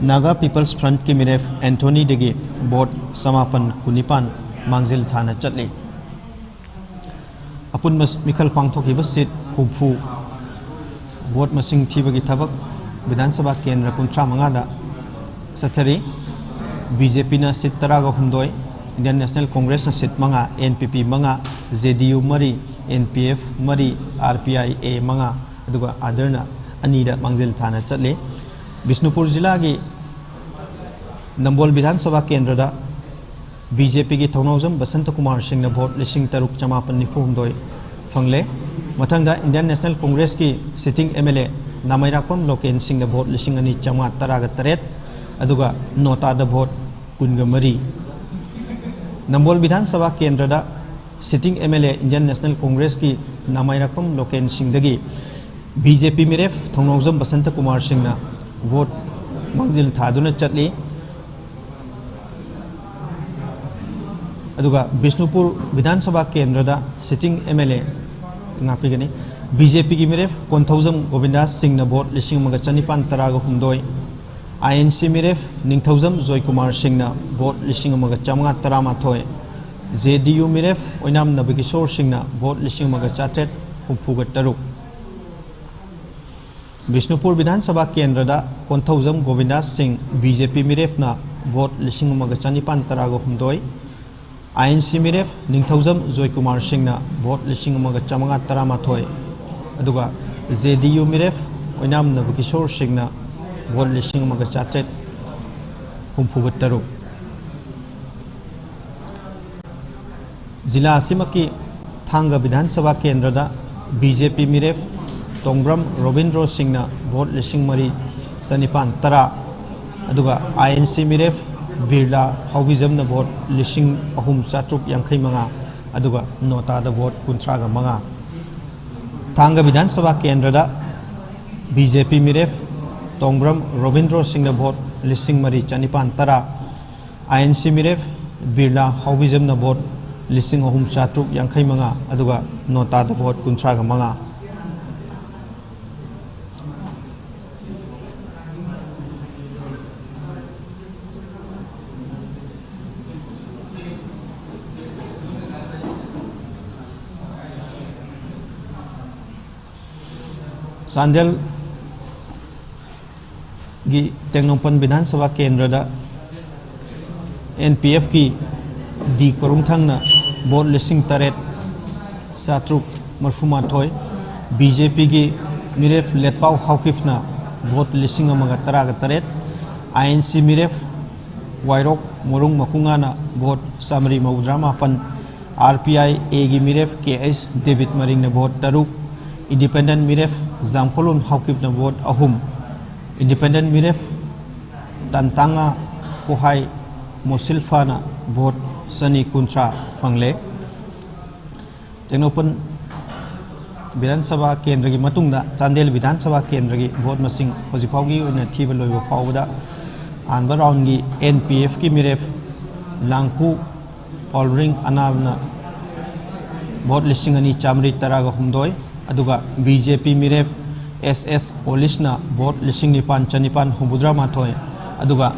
नागा पीपल्स फ्रंट की मिरेफ एंथोनी देगी वोट समापन कुनिपान मांगजिल थाना चले अपुन मिखल पांगथोकी सीट हुफू वोट मसिंग थीबगी थबक विधानसभा केंद्र 35 सत्तरी बीजेपी ना सीट 13 इंडियन नेशनल कांग्रेस ना सीट 5 एनपीपी 5 जेडीयू मरी एनपीएफ मरी आरपीआई मंगा अदुगा आदरना अनीदा मांगजिल थाना चले बिष्णुपुर जिला की नंबोल विधानसभा केंद्र दा बीजेपी की थौनौजम बसंत कुमार सिंह ने वोट 5,994 फंगले मथंगदा इंडियन नेशनल कांग्रेस की सिटिंग एमएलए नामैरापम लोकेन सिंह ने वोट 2,913 अदुगा नोटा दा वोट 19 नंबोल विधानसभा केंद्र दा sitting MLA Indian national Congress की नामैरापम लोकेन सिंह दगी बीजेपी मिरेफ थौनौजम बसंत कुमार सिंह ना वोट मांगजिल थादुना चटली अदुगा बिष्णुपुर विधानसभा केंद्र दा सिटिंग एमएलए नापीगनी बीजेपी की मिरेफ कोंथौजम गोविंदास सिंह ना वोट 1,913 आईएनसी मिरेफ निंगथौजम जॉय कुमार सिंह ना वोट 1,913 जेडीयू मिरेफ ओइनाम नबकिशोर सिंह ना वोट 1,963 बिष्णुपुर विधानसभा केंद्र दा कोंथौजम गोविंदास सिंह बीजेपी मिरेफ ना वोट 1,913 आईएनसी मिरेफ निंगथौजम जॉय कुमार सिंह ना वोट 1,913 अदुगा जेडीयू मिरेफ ओइनाम नबकिशोर सिंह ना वोट 1,963 जिला असिमकी थांगा विधानसभा केंद्र दा बीजेपी मिरेफ तोंग्रम रोबिंद्रो सिंह ना वोट 1,913 अदुगा आईएनसी मिरेफ बिरला हाउबिजम ना वोट 3,385 अदुगा नोटा दा वोट 35 थांगा विधानसभा केंद्र दा बीजेपी मिरेफ तोंग्रम रोबिंद्रो सिंह ना वोट 3,413 आईएनसी मिरेफ बिरला हाउबिजम ना वोट 3,385 अदुगा नोटा दा वोट 35 चांदेल की टेंगनोपन विधानसभा केंद्र दा एनपीएफ की डी कोरुंगथंग वोट 8,738 बीजेपी की मिरेफ लेटपाव हाउकिफ वोट 1,013 आईएनसी मिरेफ वायरोक मोरुंग मकुंगा वोट 1,359 आरपीआई की मिरेफ KS David Maring vote 3 independent मिरेफ जामखोलुन हाउकिफ वोट 3 इंडिपेंडेंट मिरेफ तंतांगा कोहाई मोसिल्फा वोट 1,913 फंगले टेंगनोपन विधानसभा केंद्र की मतुंगदा चांदेल विधानसभा केंद्र की वोट मसिंग होजिफाउगी थीब लोब फाउबदा आनब राउंड की एनपीएफ की मिरेफ लांखू पॉलरिंग अनालना वोट 2,913 अदुगा बीजेपी मिरेफ एसएस ओलिसना वोट 9,993 अदुगा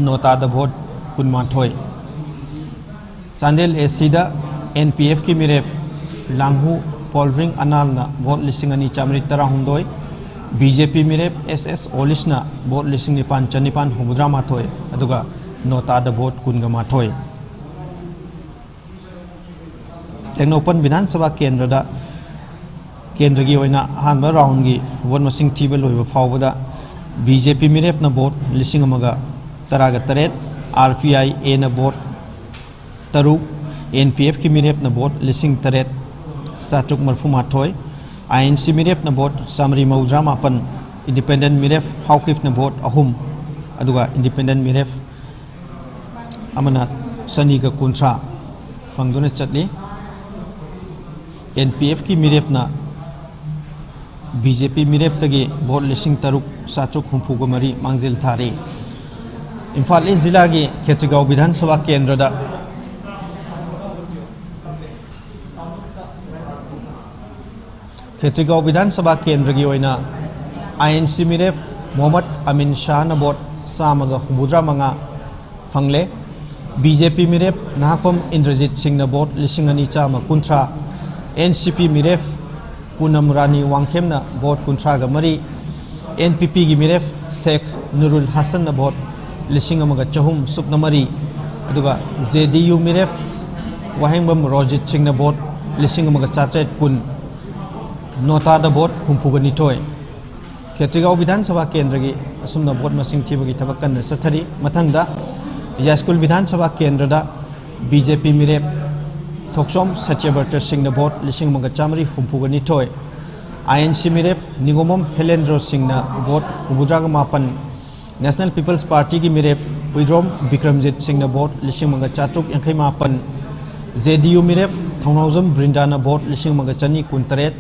नोटा दा वोट 19 चांदेल एसीदा एनपीएफ की मिरेफ लांगू पॉलरिंग अनालना वोट 2,913 बीजेपी मिरेफ एसएस ओलिसना वोट 9,993 अदुगा नोटा दा वोट 19 टेंगनोपन विधानसभा केंद्र दा केंद्र की अहानब राउंड की वोट मसिंग थीब लोब फाउबदा बीजेपी मिरेफ ना वोट 1,013 आरपीआई ना वोट 3 एनपीएफ की मिरेफ ना वोट 3,738 आईएनसी मिरेफ ना वोट 1,359 इंडिपेंडेंट मिरेफ हाउकिफ ना वोट 3 अदुगा इंडिपेंडेंट मिरेफ अमना 1,913 फंगदुना चटली एनपीएफ की मिरेफ ना बीजेपी मिरेफ तगी वोट 3,734 मांगजिल थारी इम्फाल ईस्ट जिला की खेत्रीगांव विधानसभा केंद्र दा खेत्रीगांव विधानसभा केंद्र की आईएनसी मिरेफ मोहम्मद अमीन शाह वोट चामगा हुमुद्रा मंगा फंगले बीजेपी मिरेप नाहपम इंद्रजीत सिंह वोट 2,250 एनसीपी मिरेप पूनम रानी वांगखेम वोट 30 मरी एनपीपी की मिरेप शेख नुरुल हसन वोट 1,400 सुपना मरी जेडीयू मिरेप Wahengbam Rojit Singh vote 1,410 NOTA vote 62 Khetrigao विधानसभा केंद्र की असुमना वोट मसिंग थीबगी थबक कन्न सथरी मथंगदा यास्कुल विधानसभा केंद्र बीजेपी मिरेप थोक्सोम सत्यव्रत सिंह वोट 1,452 आईएनसी मिरेप Ningombam Helendro Singh vote 59 national peoples party की मिरेप उइद्रोम विक्रमजीत सिंह वोट 1,458 जेडीयू मिरेप थौनाउजम ब्रिंदाना वोट 1,223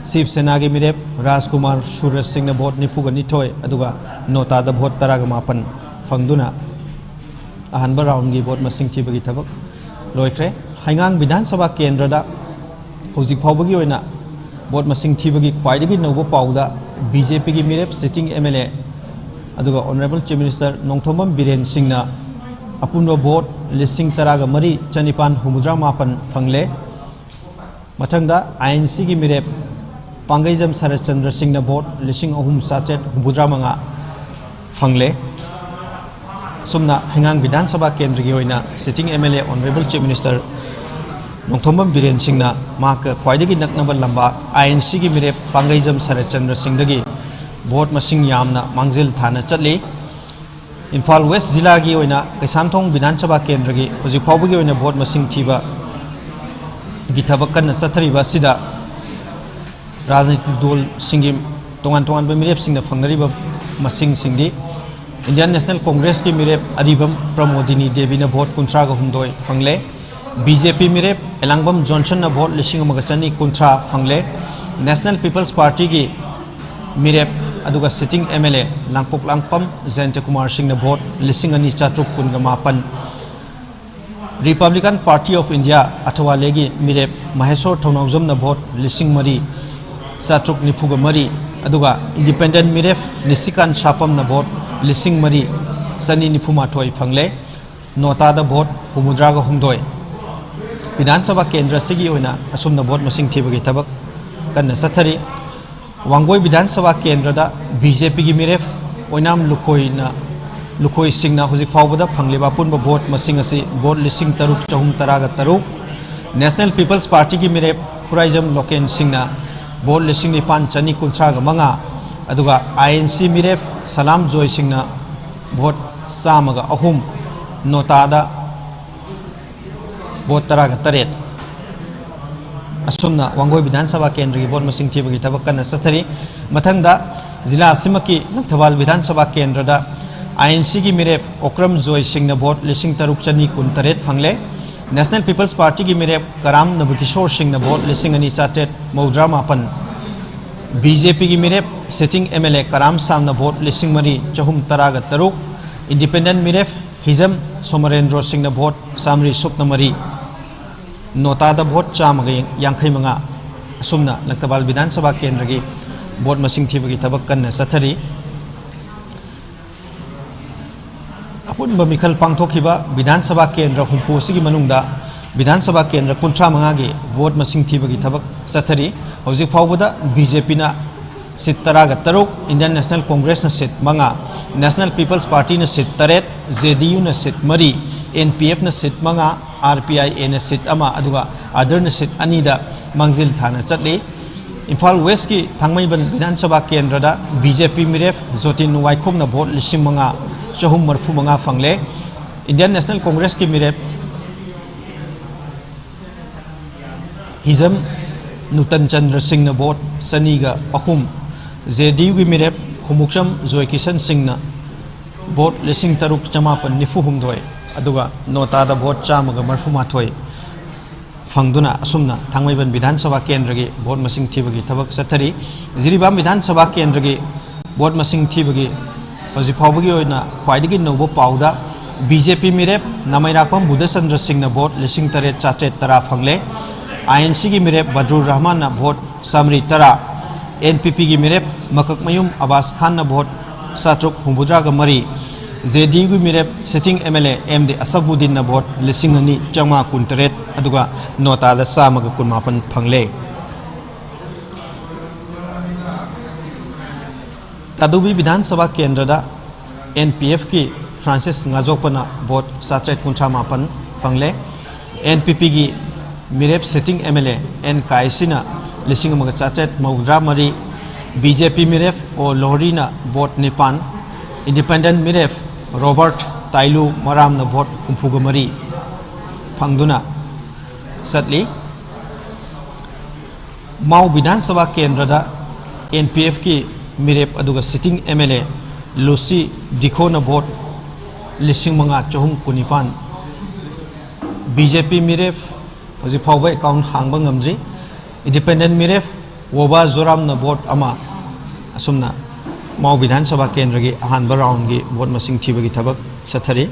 शिवसेना की मिरेप Rajkumar Suraj Singh vote 92 NOTA vote 18 फंगदुना अहनब राउंड की वोट मसिंग थीबगी थबक लोइख्रे हाइंगांग विधानसभा केंद्र हौजिक फाउबगी ओइना वोट मसिंग थीबगी ख्वाइदगी नौबो पाउदा बीजेपी की मिरेप sitting MLA honourable chief minister Nongthombam Biren Singh अपुनबो वोट 13,459 फंगले मथंगदा आईएनसी की मिरेप पांगैजम शरद चंद्र सिंह वोट 3,359 फंगले सुमना हाइंगांग विधानसभा केंद्र की sitting MLA honourable chief minister Nongthombam Biren Singh माक ख्वाइदगी नकनब लंबा आईएनसी की मिरेप पांगैजम शरद चंद्र सिंह वोट मसिंग यामना मांगजिल थाना चली इम्फाल वेस्ट जिला की कैसामथोंग विधानसभा केंद्र की हौजिक फाउबगी वोट मसिंग थीबा की थबक कन्न चथरीबा सिदा राजनीतिक दल सिंगी तोंगान तोंगान मिरेप सिंह फंगरीबा मसिंग सिंगी इंडियन नेशनल कांग्रेस की मिरेप अरिबम प्रमोदिनी देवी वोट 53 फंगले बीजेपी मिरेप एलांगबम जॉनसन वोट 1,410 फंगले नेशनल पीपल्स पार्टी की मिरेप sitting MLA Langpoklakpam Jayanta Kumar Singh vote 2,419 republican party of India Athawale की मिरेप महेश्वर थौनाउजम वोट 4,493 इंडिपेंडेंट मिरेप निशिकान सापम वोट 3,492 फंगले नोटा वोट 62 विधानसभा केंद्र से असुम वोट मसिंग थीबगी थबक कन्न चथरी वांगोई विधानसभा केंद्र बीजेपी की मिरेप ओइनाम लुखोई सिंह हौजिक फाउबदा फंगलिबा पुनब वोट मसिंग असी वोट 3,413 नेशनल पीपल्स पार्टी की मिरेप Khuraijam Loken Singh vote 9,935 INC मिरेप Salam Joy Singh vote 103 NOTA vote 13 असुमना वांगोई विधानसभा केंद्र की वोट मसिंग थीबगी थबक कन्न चथरी मथंगदा जिला असिमकी लंगथवाल विधानसभा केंद्र आईएनसी की मिरेप ओक्रम जोय सिंह वोट 6,623 फंगले नेशनल पीपल्स पार्टी की मिरेप कराम नवकिशोर सिंह वोट 2,498 बीजेपी की मिरेप sitting MLA Karam Sham vote 4,413 independent मिरेप Hijam सोमरेंद्र Singh vote 3,3 NOTA vote 155 असुमना लंगथवाल विधानसभा केंद्र की वोट मसिंग थीबगी थबक कन्न चथरी अपुनब मिखल पांथोखिबा विधानसभा केंद्र हुंफु सिगी मनुंगदा विधानसभा केंद्र 35 की वोट मसिंग थीबगी थबक चथरी हौजिक फाउबदा BJP seat 13 Indian national congress seat 5 national peoples party seat 8 JDU seat 3 NPF seat 5 RPI A seat 1 other seat 2 मांगजिल थाना चली इम्फाल वेस्ट की थांगमैबन विधानसभा केंद्र बीजेपी मिरेप जोतिन वाइखोम वोट 5,435 फंगले इंडियन नेशनल कांग्रेस की मिरेप हिजम नूतन चंद्र सिंह वोट 2,3 जेडीयू की मिरेप Khumukcham Joy Kishan Singh vote 6,992 NOTA vote 130 फंगदुना असुमना थांगमैबन विधानसभा केंद्र की वोट मसिंग थीबगी थबक चथरी जिरीबाम विधानसभा केंद्र की वोट मसिंग थीबगी हौजिक फाउबगी ख्वाइदगी नौबो पाउदा बीजेपी मिरेप नामैराकपम बुद्धचंद्र सिंह वोट 8,410 फंगले आईएनसी की मिरेप बदरुर रहमान वोट 310 एनपीपी की मिरेप मककमयूम अब्बास खान वोट 7,793 JDU की मिरेप सिटिंग MLA MD असफुद्दीन ना वोट 2,519 अदुगा नोटा दा 119 फंगले तदुबी विधानसभा केंद्र दा NPF की फ्रांसिस ngaजोपना वोट 719 फंगले NPP की मिरेप सिटिंग MLA N काइसिना 1,793 BJP मिरेप ओ लोहरीना वोट 9 इंडिपेंडेंट मिरेप रॉबर्ट ताइलू मराम ना वोट 34 फंगदुना सतली माउ विधानसभा केंद्र दा NPF की मिरेप अदुगा सिटिंग MLA लुसी डिखो ना वोट 5,919 BJP मिरेप हजि फावबा अकाउंट हांगबा ngamjri इंडिपेंडेंट मिरेप वोबा जोराम ना वोट अमा असुमना माउ विधानसभा केंद्र की अहानबा राउंड की वोट मसिंग थीबगी थबक सथरी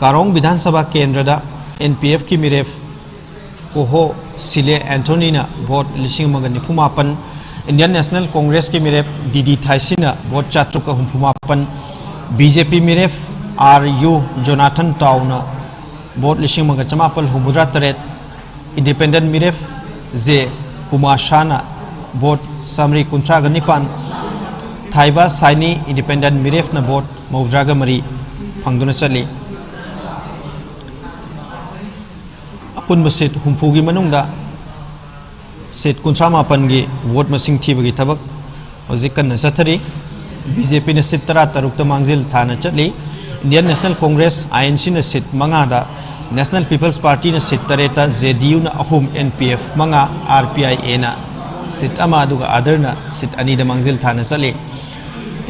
कारोंग विधानसभा केंद्र दा NPF की मिरेप कोहो सिले एंटोनी ना वोट 9,995 इंडियन नेशनल कांग्रेस की मिरेप DD थाइसिना वोट 459 BJP मिरेप RU जोनाथन टाउना वोट 9,963 इंडिपेंडेंट मिरेप J कुमार शाना वोट सामरी 19 थाइबा साइनी इंडिपेंडेंट मिरेप ना वोट 93 फंगदुना चली अपुन सीट हुंफू की मनुंगदा सीट 19 की वोट मसिंग थीबगी थबक हजिक कन्ना चथरी BJP ने सीट 13 मांगजिल थाना चली इंडियन नेशनल कांग्रेस INC ने सीट 5 नेशनल पीपल्स पार्टी ने सीट 3 JDU ना 3 NPF 5 RPIA ना सीट अमा दुगा अदर ना सीट 2 मांगजिल थाना चली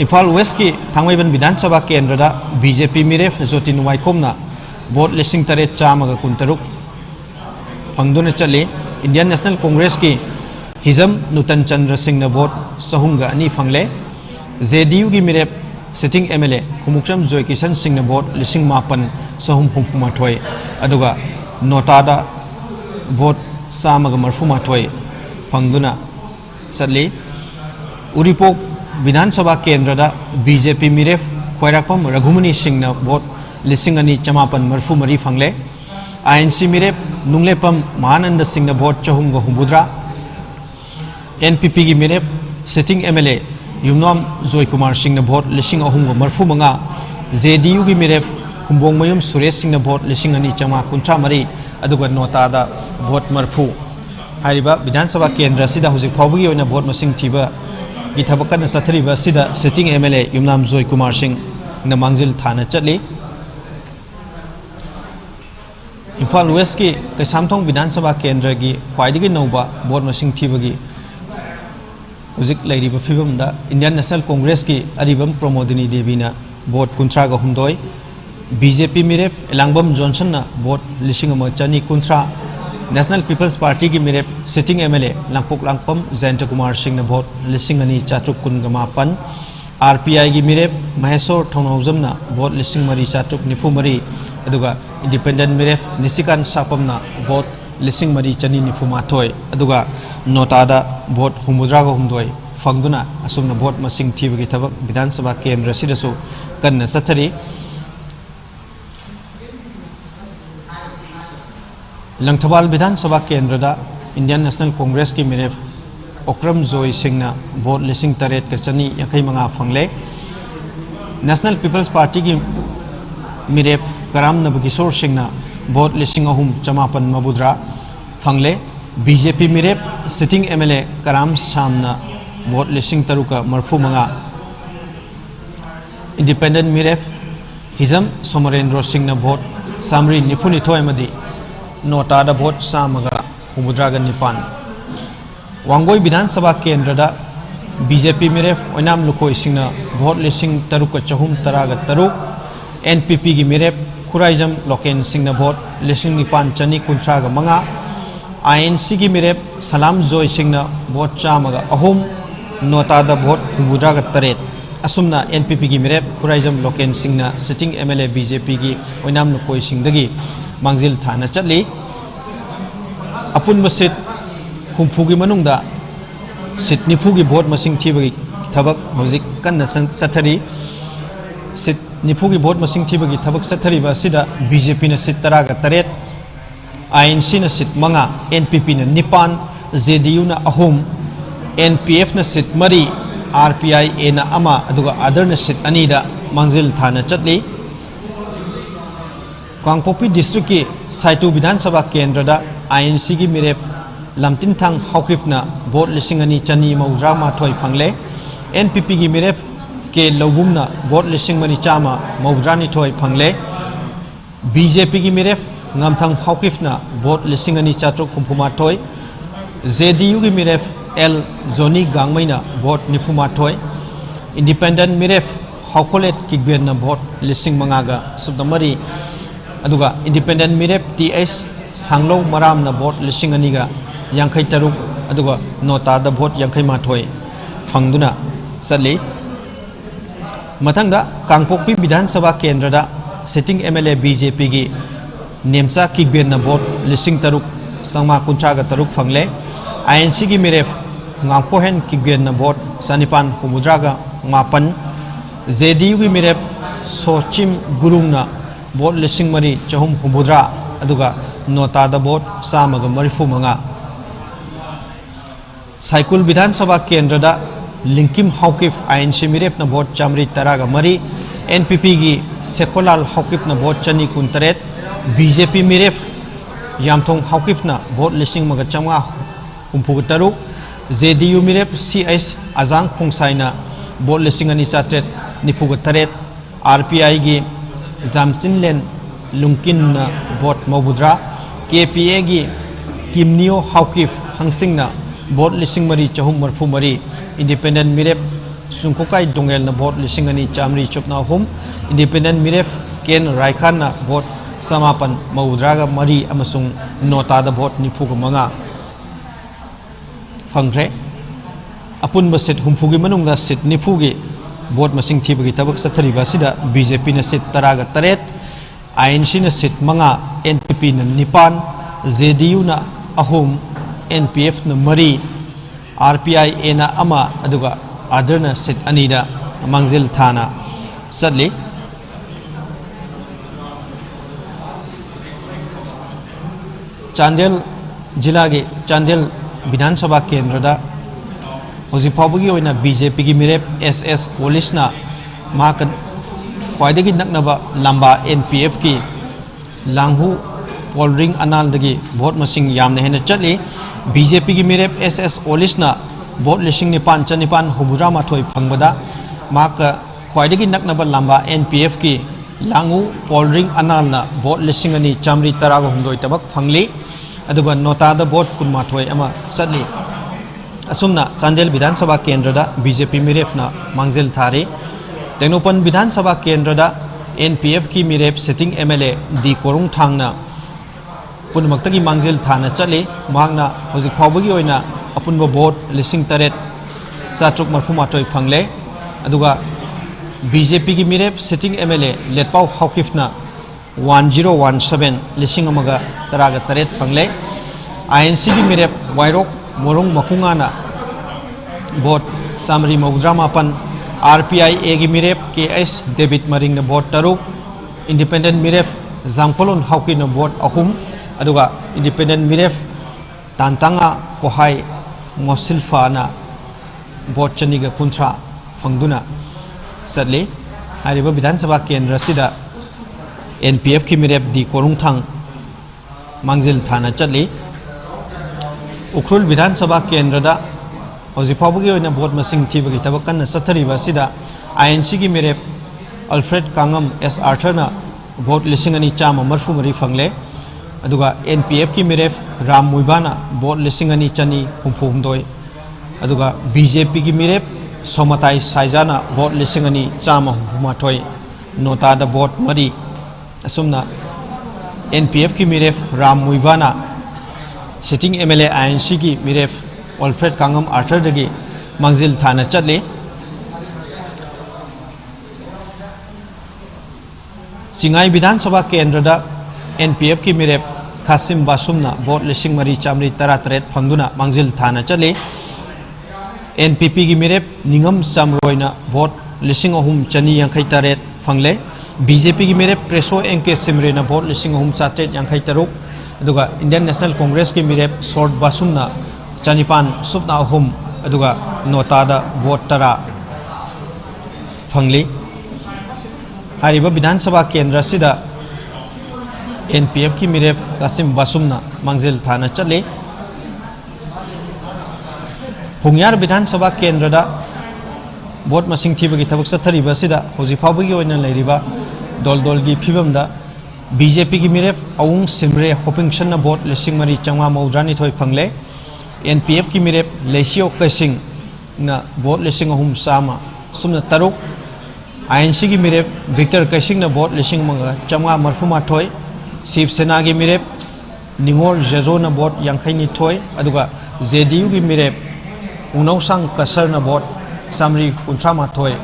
इम्फाल वेस्ट की थांगमैबन विधानसभा केंद्र दा BJP मिरेप जोतिन वाइखोम ना वोट 8,313 फंगदुना चली इंडियन नेशनल कांग्रेस की हिजम नूतन चंद्र सिंह ने वोट 2 फंगले JDU की मिरेप सिटिंग MLA खुमुकचम जोय किशन सिंह ने वोट 9,958 अदुगा नोटादा वोट 130 फंगदुना चली उरीपोक विधानसभा केंद्र दा BJP मिरेप खोयराकपम रघुमनी सिंह ने वोट 2,943 फंगले INC मिरेप नुंगलेपम महानंद सिंह ने वोट 463 NPP की मिरेप सिटिंग MLA युमनोम जोय कुमार सिंह ने वोट 3,335 JDU की मिरेप खुंबोंगमयुम सुरेश सिंह ने वोट 2,993 अदुगा नोटादा वोट 30 हारिबा विधानसभा केंद्र सिदा हुजिक फावबगी ओइना वोट मसिंग थीबा की थबक कन सथरीबा सिदा सिटिंग MLA युमनाम जोय कुमार सिंह न मांगजिल थाना चली इम्फाल वेस्ट की कैसामथोंग विधानसभा केंद्र की ख्वाइदगी नौबा वोट मसिंग थीबगी हुजिक लैरिबा फिबमदा इंडियन नेशनल कांग्रेस की अरिबम प्रमोदिनी देवी ना वोट 39 BJP मिरेप एलांगबम जॉनसन ना वोट 1,913 नेशनल पीपल्स पार्टी की मिरेप सिटिंग MLA लांगपोक लांगपम जयंत कुमार सिंह ने वोट 2,419 RPI की मिरेप महेश्वर थौनौजम ना वोट 3,494 अदुगा इंडिपेंडेंट मिरेप निशिकान सापम ना वोट 3,494 अदुगा नोटादा वोट 63 फंगदुना असुमना वोट मसिंग थीबगी थबक विधानसभा केंद्र सिदसु कन्ना सथरी लंगथबाल विधानसभा केंद्र दा इंडियन नेशनल कांग्रेस की मिरेप ओक्रम जोय सिंह ना वोट 8,935 फंगले नेशनल पीपल्स पार्टी की मिरेप कराम नबकिशोर सिंह ना वोट 3,953 फंगले BJP मिरेप सिटिंग MLA कराम शाम ना वोट 3,335 इंडिपेंडेंट मिरेप हिजम सोमरेंद्र सिंह ना वोट सामरी 92 नोटादा वोट 159 वांगोई विधानसभा केंद्र दा BJP मिरेप ओइनाम लुकोई सिंह ना वोट 3,413 NPP की मिरेप खुराइजम लोकेन सिंह ना वोट 9,935 INC की मिरेप सलाम जोय सिंह ना वोट 3 नोटादा वोट 63 असुमना NPP की मिरेप खुराइजम लोकेन सिंह ना सिटिंग MLA BJP की ओइनाम लुकोई सिंह दगी मांगजिल थाना चली अपुन सीट हुंफू की मनुंगदा सीट 90 की वोट मसिंग थीबगी थबक हजिक कन्ना चथरी सीट निफू की वोट मसिंग थीबगी थबक सथरिबा सिदा बीजेपी न सीट 13 INC न सीट 5 NPP न 9 JDU न 3 NPF न सीट 3 RPIA न 1 अदुगा अदर न सीट 2 दा मांगजिल थाना चटली कांगपोपी डिस्ट्रिक्ट की साइतु विधानसभा केंद्र दा INC की मिरेप लमतिनथांग हौकिपना वोट 2,293 फंगले NPP की मिरेप के लौबुमना वोट 1,992 फंगले BJP की मिरेप ngamthang hawkifna vot 2,468 JDU की मिरेफ L Zoni Gangmaina vot nifumathoi Independent मिरेफ hawkolet kigberna vot 5,000 subnamari aduga Independent मिरेफ TS Sanglo Maramna vot 2,253 aduga Nota da vot 2,000 fangduna sadli mathangda Kangpokpi Bidhan Sabha Kendra da sitting MLA BJP की नेमचा किगबेन न वोट 3,393 फंगले INC की मिरेफ गांपोहेन किगबेन न वोट 9,959 JDU की मिरेफ सोचिम गुरुंग न वोट 4,400 अदुगा नोटा द वोट 135 साइकुल विधानसभा केंद्र दा लिंकिम हौकिफ INC मिरेफ न वोट 113 NPP की सेकोलाल हौकिफ न वोट 2,9 BJP मिरेफ यामथोंग हौकिफना वोट 1,553 JDU मिरेफ CS अजांग खोंसाइना वोट 2,293 RPI की जामचिनलेन लुंकिन वोट 9 KPA की किमनियो हौकिफ हंसिंगना वोट 4,433 इंडिपेंडेंट मिरेफ सुंकोकाई डोंगेल वोट 2,993 इंडिपेंडेंट मिरेफ केन रायखान वोट 9,993 अमसुंग नोटा द वोट 95 फंग्रे अपुनब सीट 50 की मनुंगदा सीट 90 की वोट मसिंग थीबगी तबक सथरिबा सिदा BJP न सीट 13 INC न सीट 5 NPP न 9 JDU न 3 NPF न 3 RPIA न 1 अदुगा अदर न सीट 2 दा मांगजिल थाना चटली चांदेल जिला के चांदेल विधानसभा केंद्र दा होजी फावगी ओइना BJP की मिरेप SS ओलिसना माकन ख्वाइदगी नकनबा लंबा NPF की लांगहु पोलरिंग अनाल दगी वोट मसिंग यामने हेन चटली BJP की मिरेप SS ओलिसना वोट 9,993 फंगबदा माक ख्वाइदगी नकनबा लंबा NPF की लांगहु पोलरिंग अनालना वोट 2,913 तबक फंगली अदुगा नोटा द वोट 12 चटली असुमना चांदेल विधानसभा केंद्र दा BJP मिरेफना मांगजिल थारी तेंगनोपन विधानसभा केंद्र दा NPF की मिरेफ सिटिंग MLA डी कोरुंग थांगना पुनमक्तगी मांगजिल थाना चटली मांगना होजिक फावबगी ओइना अपुनबो वोट 8,730 फंगले अदुगा BJP की मिरेफ सिटिंग MLA लेटपाव हौकिफना 1017 13 फंगले INC की मिरेफ वायरोक मोरोंग मकुंगाना वोट 1,998 RPIA की मिरेफ KS डेविड मरिंग न वोट 3 इंडिपेंडेंट मिरेफ जामकोलोन हौकी न वोट 3 अदुगा इंडिपेंडेंट मिरेफ तांतांगा कोहाई मोसिल्फाना वोट 2,9 फंगदुना चटली हारिबा विधानसभा केंद्र सिदा NPF की मिरेफ दी कोरुंगथांग मांगजिल थाना चटली उखरुल विधानसभा केंद्र दा होजिफावगी ओइना वोट मसिंग थीबगी तबक कन्न सथरिबा सिदा INC की मिरेफ अल्फ्रेड कांगम S आर्थरना वोट 2,993 फंगले अदुगा NPF की मिरेफ राम मुइबाना वोट 2,259 अदुगा BJP की मिरेफ सोमताई साइजाना वोट 2,963 नोटा द वोट 3 असुमना NPF की मिरेफ राम मुइबाना सिटिंग MLA INC की मिरेफ अल्फ्रेड कांगम आर्थर दगी मांगजिल थाना चटली चिंगाई विधानसभा केंद्र दा NPF की मिरेफ खासिम बासुमना वोट 4,413 फंगदुना मांगजिल थाना चटली NPP की मिरेफ निंगम चामरोइना वोट 3,353 फंगले बीजेपी की मिरेप प्रेसो एंके सिमरेना वोट 3,453 अदुगा इंडियन नेशनल कांग्रेस की मिरेप सोर्ट बासुमना चनिपान सुपना अहुम अदुगा नोटादा वोट 10 फंगली हारिबा विधानसभा केंद्र सिदा एनपीएफ की मिरेप कासिम बासुमना मांगजिल थाना चले पुंग्यार विधानसभा केंद्र दा वोट मसिंग थीबगी थबक सथरिबा सिदा होजि फावबगी ओइना लेरिबा दल दल की फिबम दा बीजेपी की मिरेप अउंग सिमरे होपिंगसन वोट 5,493 फंगले एनपीएफ की मिरेप लेसियो कैसिंग ना वोट 3,300 सुमना तरुक आईएनसी की मिरेप विक्टर कैसिंग ना वोट 5,493 शिवसेना की मिरेप निंगोल जेजो ना वोट 52 अदुगा जेडीयू की मिरेप उनौसांग कसर ना वोट 393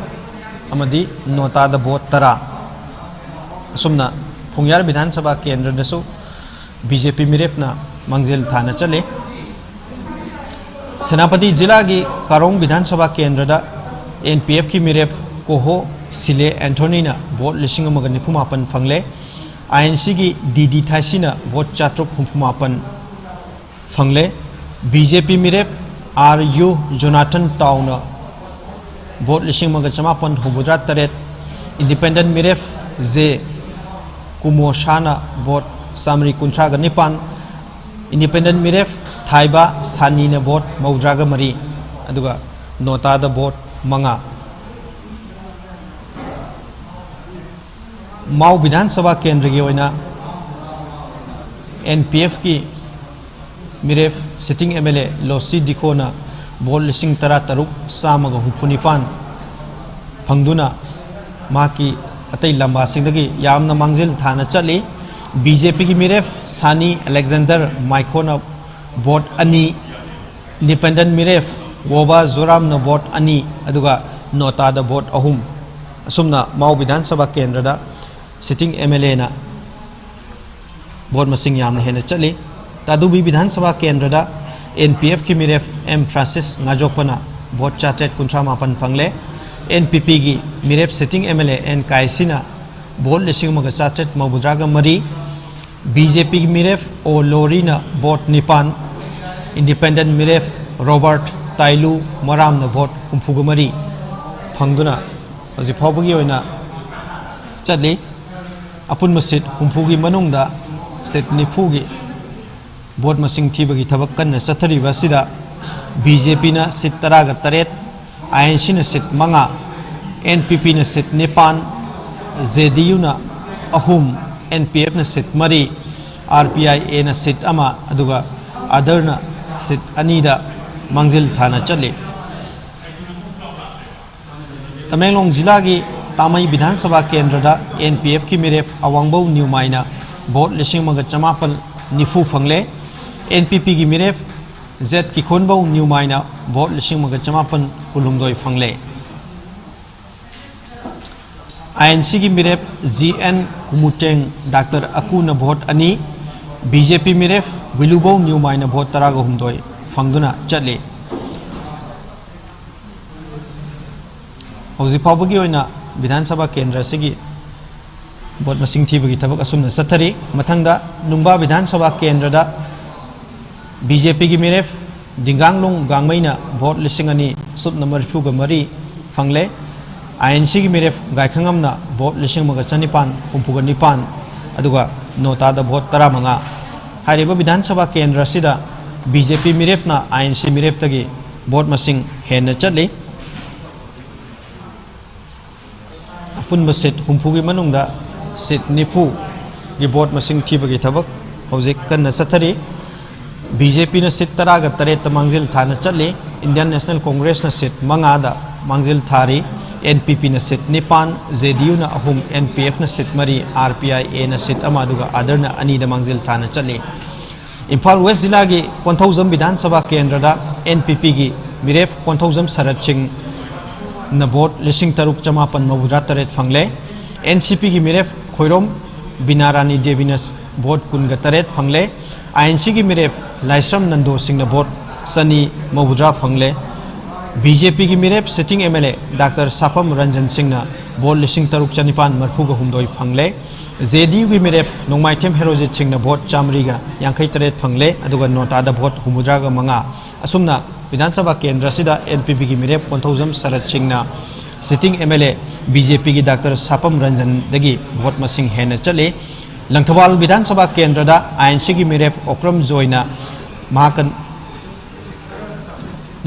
अमदी नोटा दा वोट 10 सुमना पुंग्यार विधानसभा केंद्र दसु बीजेपी मिरेपना मांगजिल थाना चले सेनापति जिला की कारोंग विधानसभा केंद्र दा एनपीएफ की मिरेप कोहो सिले एंथोनी ना वोट 9,994 फंगले आईएनसी की डीडी थाइसी ना वोट 459 फंगले बीजेपी मिरेप आरयू जोनाथन टाउन वोट 5,953 इंडिपेंडेंट मिरेप जे कुमोशाना वोट 319 इंडिपेंडेंट मिरेप थाइबा सानी ने वोट 93 अदुगा नोटा दा वोट 5 माउ विधानसभा केंद्र की ओइना एनपीएफ की मिरेप सिटिंग एमएलए लोसी डिकोना वोट 13,959 फंगदुना माकी अतई लंबा सिंदगी यामना मांगजिल थाना चली बीजेपी की मिरेप सानी अलेक्जेंडर माइकोना वोट 2 इंडिपेंडेंट मिरेप वोबा जोराम ना वोट 2 अदुगा नोटा दा वोट 3 असुमना माउ विधानसभा केंद्र दा सिटिंग एमएलए ना वोट मसिंग यामना हेना चली तादुबी विधानसभा केंद्र दा एनपीएफ की मिरेप एम फ्रांसिस नाजोपना वोट 459 फंगले एनपीपी की मिरेप सिटिंग एमएलए एन काइसिना वोट 493 बीजेपी की मिरेप ओ लोरीना वोट 9 इंडिपेंडेंट मिरेप रॉबर्ट ताइलू मराम ना वोट 93 फंगदुना हजि फावबगी ओइना चली अपुन सीट 90 की मनुंगदा सीट 90 की वोट मसिंग थीबगी थबक कन्न चथरिबा सिदा बीजेपी ना सीट 13 आईएनसी ना सीट 5 एनपीपी ना सीट 9 जेडीयू ना 3 एनपीएफ ना सीट 3 आरपीआईए ना सीट 1 अदुगा अदर ना सीट 2 दा मांगजिल थाना चले तमेंगलोंग जिला की तामई विधानसभा केंद्र दा एनपीएफ की मिरेप अवांगबो न्यूमाइना वोट 5,990 फंगले एनपीपी की मिरेप जेड की खोनबो न्यूमाइना वोट 5,992 फंगले आईएनसी की मिरेप जीएन कुमुटेंग डॉक्टर अकूना वोट 2 बीजेपी मिरेप विलुबो न्यूमाइना वोट 13 फंगदुना चले हौजी फावबगी ओइना विधानसभा केंद्र से वोट मसिंग थीबगी थबक असुमना सथरी मथंगदा नुंबा विधानसभा केंद्र दा बीजेपी की मिरेप दिंगांगलोंग गांगमैना वोट 2,994 फंगले आईएनसी की मिरेप गायखंगमना वोट 1,959 अदुगा नोटा दा वोट 15 हारिबा विधानसभा केंद्र सिदा बीजेपी मिरेपना आईएनसी मिरेप तगी वोट मसिंग हेन चली अपुनब सीट 90 की मनुंगदा सीट 90 की वोट मसिंग थीबगी थबक हौजिक कन्न सथरी बीजेपी ने सीट 13 मांगजिल थाना चले इंडियन नेशनल कांग्रेस ने सीट 5 दा मांगजिल थारी एनपीपी ने सीट 9 जेडीयू ने 3 एनपीएफ ने सीट 3 आरपीआईए ने सीट 1 अदुगा अदर ने 2 दा मांगजिल थाना चले इम्फाल वेस्ट जिला की कोंथौजम विधानसभा केंद्र दा एनपीपी की मिरेप कोंथौजम शरद सिंह न वोट 5,993 फंगले एनसीपी की मिरेप खोइरोम बिनारानी देवीनस वोट 19 फंगले आईएनसी की मिरेप लाइसरम नंदो सिंह ने वोट 293 फंगले बीजेपी की मिरेप sitting MLA doctor Sapam Ranjan Singh ने vote lising taruk chanipan marfuga humdoi phangle JDU gi mirep nongmaitem herojit singna vote chamriga yankai tret phangle aduga nota da vote humudraga manga asumna Vidhan Sabha Kendra sida NPP gi mirep konthojam sarat singna sitting MLA BJP gi Dr. Sapam Ranjan dagi vote masing hena chale Langthawal Vidhan Sabha Kendra da INC gi mirep Okram Joina mahakan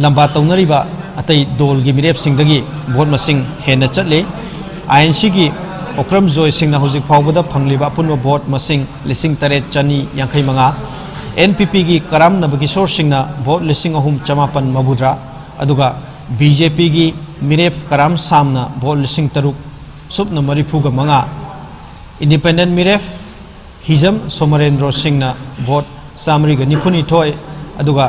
lamba taunariba atai dol gi mirep singdagi vote masing hena chale INC gi Okram Joy singna hojik phawbada phangliba punwa vote masing lising taret chani yankai manga NPP gi Karam Nabakishore singna vote lising ahum chamapan mabudra aduga BJP gi mirep Karam Samna vote lising taruk subna marifuga manga Independent mirep Hizam Somarendro singna vote samriga nipuni toy aduga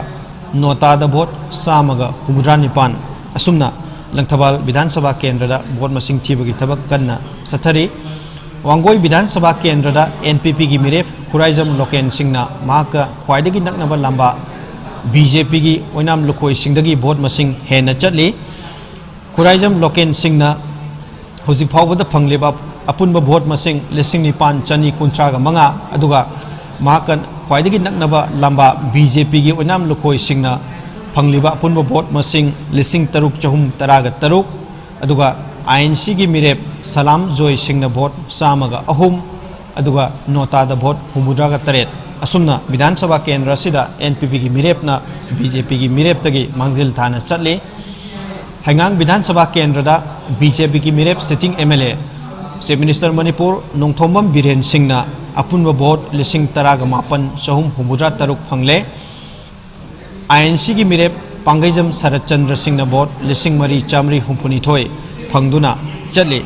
nota da vote samaga humudra nipan asumna Langthawal Vidhan Sabha Kendra da vote masing thibagi thabak kanna sathari Wangoi Vidhan Sabha Kendra da NPP gi mirep Khuraijam Loken singna mahaka khwaidagi naknaba lamba BJP gi oinam lukhoi singdagi vote masing hena chatli Khuraijam Loken singna hojik phawbada phangleba apunba vote masing lising nipan chani kuntraga manga aduga mahakan khwaidagi naknaba lamba BJP gi oinam lukhoi singna phangliba apunba vote masing lising taruk chahum taraga taruk aduga INC gi mirep Salam Joy singna vote samaga ahum aduga nota da vote humudraga taret asumna Vidhan Sabha Kendra sida NPP gi mirep na BJP gi mirep tagi mangjil thana chatli Hangang Vidhan Sabha Kendra da BJP gi mirep sitting MLA Chief Minister Manipur Nongthombam Biren singna apunba vote lising taraga mapan chahum humudra taruk phangle INC gi mirep Pangaijam Sarat Chandra singna vote lising mari chamri humpuni thoi phangduna chatli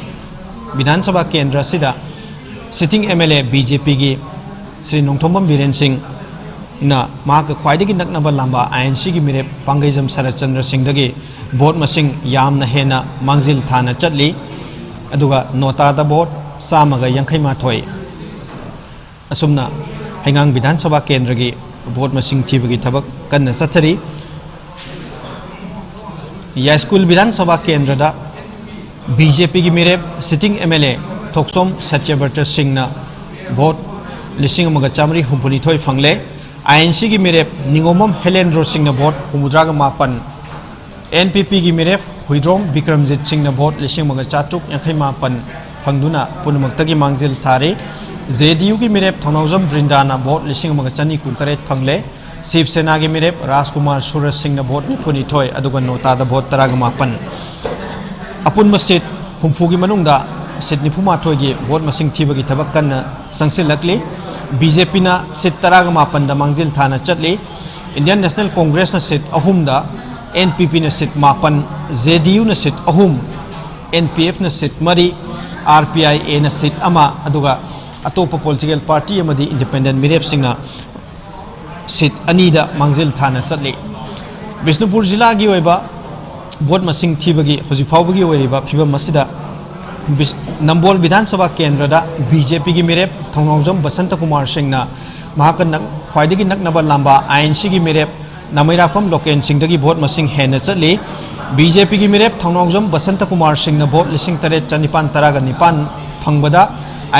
Vidhan Sabha Kendra sida sitting MLA BJP gi Sri Nongthombam Biren Singh na mahaka khwaidagi naknaba lamba INC gi mirep Pangaijam Sarat Chandra Singh dagi vote masing yamna hena mangjil thana chatli aduga nota da vote samaga yankai ma thoi asumna Hangang Vidhan Sabha Kendra gi vote masing thibagi thabak kanna sathari Ya School Vidhan Sabha Kendra da BJP gi mirep sitting MLA Thoksom Satyabarta Singh na vote lising amaga chamri humpuni thoi phangle INC gi mirep Ningomam Helendro Singh na vote humudraga mapan NPP gi mirep Huidrom Bikramjit Singh na vote lising amaga chatuk yankai mapan phangduna punumaktagi mangjil thari JDU gi mirep Thonawjam Brindana vote lising amaga chani kuntaret phangle Shiv Sena gi mirep Rajkumar Suraj Singh na vote nipuni thoi aduga nota da vote taraga mapan apun masit humfugi manungda sit nifuma thoi gi vote masing thibagi thabak kanna sangsilakli BJP na sit taraga mapan da mangjil thana chatli Indian National Congress na sit ahum da NPP na sit mapan JDU na sit ahum NPF na sit mari RPIA na sit ama aduga atopa political party amadi independent mirep singna sit anida mangjil thana chatli Bisnupur jila gi oiba vote masing thibagi hojik phawbagi oiriba phibam masida Nambol Vidhan Sabha Kendra da BJP gi mirep Thongnawjam Basanta Kumar Singh na mahakan khwaidagi naknaba lamba INC gi mirep Namairapam Loken Singh dagi vote masing hena chatli BJP gi mirep Thongnawjam Basanta Kumar Singh na vote lising taret chanipan taraga nipan phangbada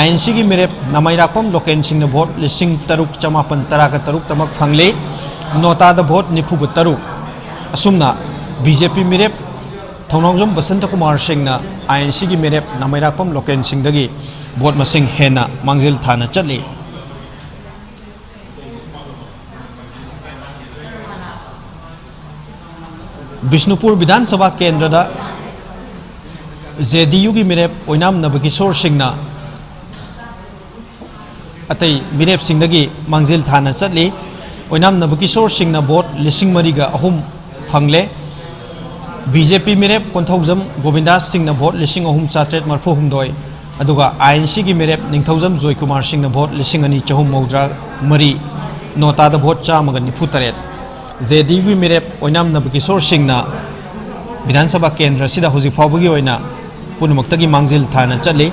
INC gi mirep Namairapam Loken Singh na vote lising taruk chamapan taraga taruk tamak phangle nota da vote nifuga taruk asumna BJP mirep Thongnawjam Basanta Kumar Singh na INC gi mirep Namairapam Loken Singh dagi vote masing hena mangjil thana chatli Bisnupur Vidhan Sabha Kendra da JDU gi mirep Oinam Nabakishore Singh na atai mirep Singh dagi mangjil thana chatli Oinam Nabakishore Singh na vote lising mariga ahum phangle BJP mirep Konthawjam Govindas Singh na vote lising ahum chatret marfu humdoi aduga INC gi mirep Ningthawjam Joy Kumar Singh na vote lising ani chahum maudra mari nota da vote chamaga nifu taret JDU gi mirep Oinam Nabakishore Singh na Vidhan Sabha Kendra sida hojik phawbagi oina punumaktagi mangjil thana chatli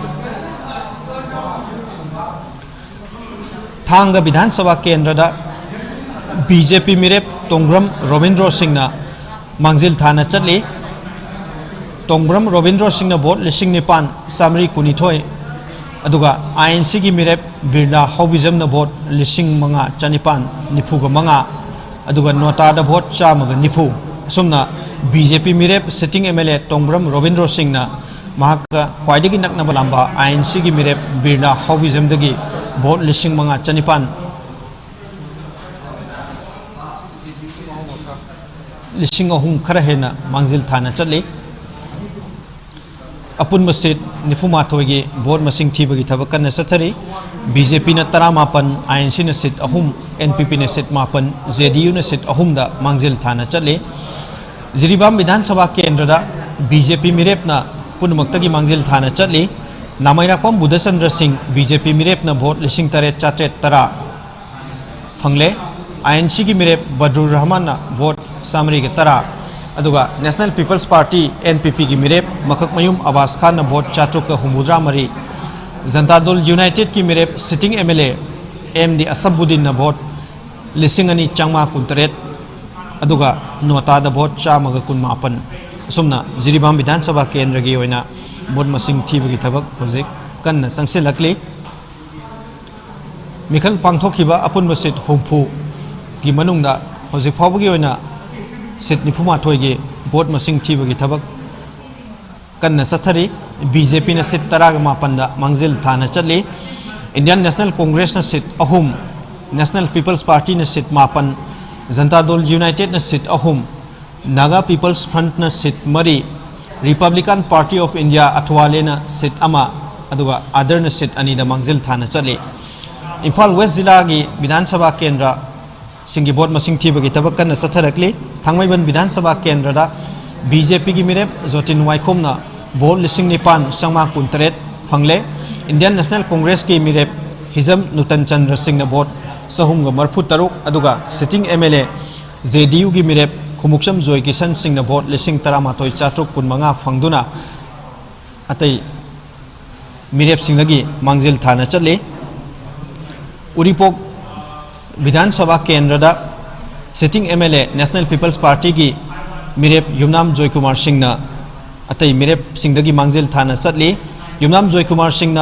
Thanga Vidhan Sabha Kendra da BJP mirep Tongram Robindro Singh na mangjil thana chatli Thongbram Robindra Singh vote लिसिंग निपान चामरी कुनिथोय अदुगा INC की मिरेप बिरला हौबिजम न वोट लिसिंग मंगा चनिपान निफुगा मंगा अदुगा नोटा द वोट चामगा निफु असुमना BJP मिरेप सिटिंग MLA तोंगब्रम रोबिंद्र सिंह ना महाका ख्वाइदगी नकनबा लांबा INC की मिरेप बिरला हौबिजम दगी वोट लिसिंग मंगा चनिपान लिसिंग अहुम खरा हेना मांगजिल थाना चले अपुन मसीट निफुमाथोगी बोर्ड मसिंग थीबगी थबक कन्ना सथरी BJP न 13 INC न सीट अहुम NPP न सीट 9 JDU न सीट अहुम दा मांगजिल थाना चले जिरीबाम विधानसभा केंद्र दा BJP मिरेप न पुनमक्तगी मांगजिल थाना चले नामैरापम बुद्धचंद्र सिंह BJP मिरेप न वोट लिसिंग 8,413 फंगले INC की मिरेप बद्रुर रहमान न वोट सामरी के 13 अदुगा नेशनल पीपल्स पार्टी NPP की मिरेप मखक मयूम अब्बास खान न वोट 453 जनता दल यूनाइटेड की मिरेप सिटिंग MLA MD असबुद्दीन न वोट 2,219 अदुगा नोटा द वोट 419 असुमना जिरीबाम विधानसभा केंद्र की ओइना वोट मसिंग थीबगी थबक होजिक कन्ना संगसेलकली मिखल पांगथोखिबा अपुनबा सीट हुमफु की मनुंगदा होजिक फावबगी ओइना सीट 98 की वोट मसिंग थीबगी थबक कन्ना सथरी BJP न सीट 15 दा मांगजिल थाना चली इंडियन नेशनल कांग्रेस न सीट अहुम नेशनल पीपल्स पार्टी न सीट 9 जनता दल यूनाइटेड न सीट अहुम नागा पीपल्स फ्रंट न seat 3 Republican party of India Athawale न सीट अमा अदुगा अदर न सीट 2 दा मांगजिल थाना चली इम्फाल वेस्ट जिला की विधानसभा केंद्र सिंगी वोट मसिंग थीबगी थबक कन्ना सथरकली थांगमैबन विधानसभा केंद्र दा BJP की मिरेप जोतिन वाइखोम न वोट 9,523 फंगले इंडियन नेशनल कांग्रेस की मिरेप हिजम नुतन चंद्र सिंह न वोट 343 अदुगा सिटिंग MLA JDU की मिरेप खुमुक्सम जोय किशन सिंह न वोट 13,415 फंगदुना अतई मिरेप सिंहगी मांगजिल थाना चले उरीपोक विधानसभा केंद्र दा sitting MLA National peoples party की मिरेप युमनाम जॉय कुमार सिंह न अतई मिरेप सिंहदगी मांगजिल थाना चली युमनाम जॉय कुमार सिंह न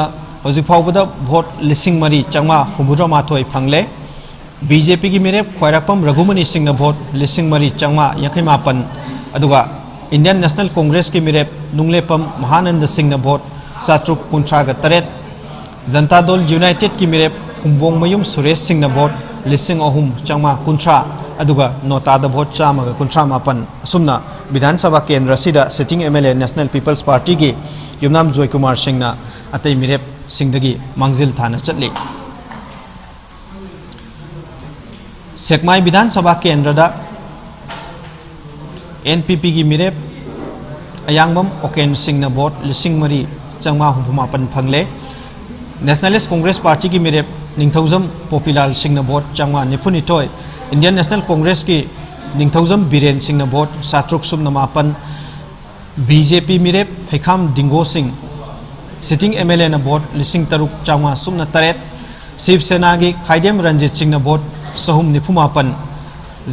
हौजिक फावबदा वोट 3,563 फंगले BJP की मिरेप ख्वाइरापम रघुमणि सिंह न वोट 3,558 अदुगा इंडियन नेशनल कांग्रेस की मिरेप नुंगलेपम महानंद सिंह न वोट 453 जनता दल यूनाइटेड की मिरेप खुंबोंग मयूम सुरेश सिंह न वोट 3,513 अदुगा नोटा द वोट 419 असुमना विधानसभा केंद्र सिदा sitting MLA National peoples party की युमनाम जॉय कुमार सिंह न अतई मिरेप सिंहदगी मांगजिल थाना चली सेकमाई विधानसभा केंद्र दा NPP की मिरेप अयांगबम ओकेन सिंह न वोट 3,458 फंगले नेशनलिस्ट कांग्रेस पार्टी की मिरेप निंगथौजम पोपीलाल सिंह न वोट 492 इंडियन नेशनल कांग्रेस की निंगथौजम बीरेन सिंह न वोट 709 BJP मिरेप हैखाम दिंगो सिंह सिटिंग MLA न वोट 3,403 शिवसेना की खाइदेम रंजित सिंह न वोट 395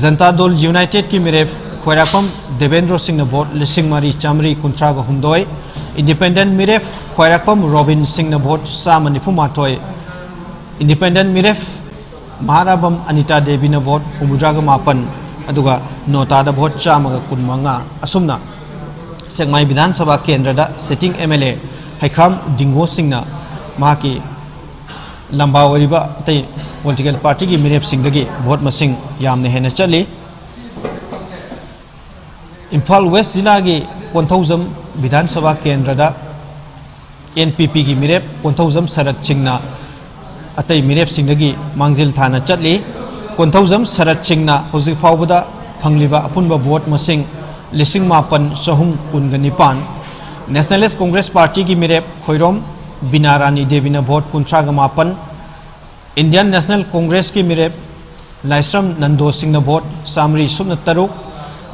जनता दल यूनाइटेड की मिरेप ख्वाइरापम देवेंद्र सिंह न वोट 4,932 इंडिपेंडेंट मिरेप ख्वाइरापम रोबिन सिंह न वोट 192 इंडिपेंडेंट मिरेप महाराबम अनिता देवी न वोट 59 अदुगा नोटा द वोट 415 असुमना सेकमाई विधानसभा केंद्र दा सिटिंग MLA हैखाम दिंगो सिंह न माकी लंबा वरिबा तई पॉलिटिकल पार्टी की मिरेप सिंहदगी वोट मसिंग यामने हेना चली इम्फाल वेस्ट जिला की कोंथौजम विधानसभा केंद्र दा NPP की मिरेप कोंथौजम शरद सिंह न अतई मिरेप सिंहदगी मांगजिल थाना चली कोंथौजम शरद सिंह न हौजिक फावबदा फंगलिबा अपुनबा वोट मसिंग 9,319 नेशनलिस्ट कांग्रेस पार्टी की मिरेप खोइरोम बिनारानी देवी न वोट 59 इंडियन नेशनल कांग्रेस की मिरेप लाइस्रम नंदो सिंह न वोट 303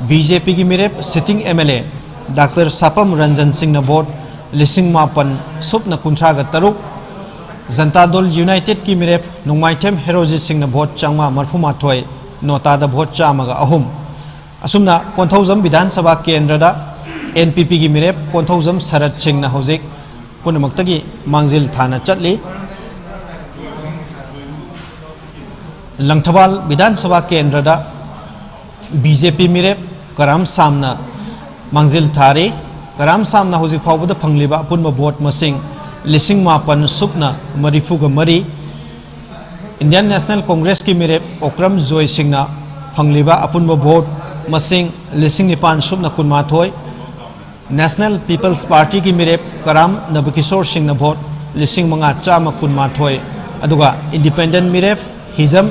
BJP की मिरेप sitting MLA doctor Sapam Ranjan Singh न वोट 9,953 जनता दल यूनाइटेड की मिरेप नोंमाइथेम हेरोजी सिंह न वोट 432 नोटा द वोट 103 असुमना कोंथौजम विधानसभा केंद्र दा NPP की मिरेप कोंथौजम शरद सिंह ना हौजिक पुनमक्तगी मांगजिल थाना चटली लंगथबाल विधानसभा केंद्र दा बीजेपी मिरेप कराम सामना मांगजिल थारे कराम सामना हौजिक फाउबदा फंगलिबा पुनम वोट मसिंग लिसिंग मापन सुपना मरीफुग मरी इंडियन नेशनल कांग्रेस की मिरेप ओक्रम जोय सिंह फंगलिबा अपुनब वोट मसिंग लिसिंग निपान सुपना कुनमाथोय नेशनल पीपल्स पार्टी की मिरेप कराम नबकिशोर सिंह वोट लिसिंग मंगा चामा कुनमाथोय अदुगा इंडिपेंडेंट मिरेप हिजम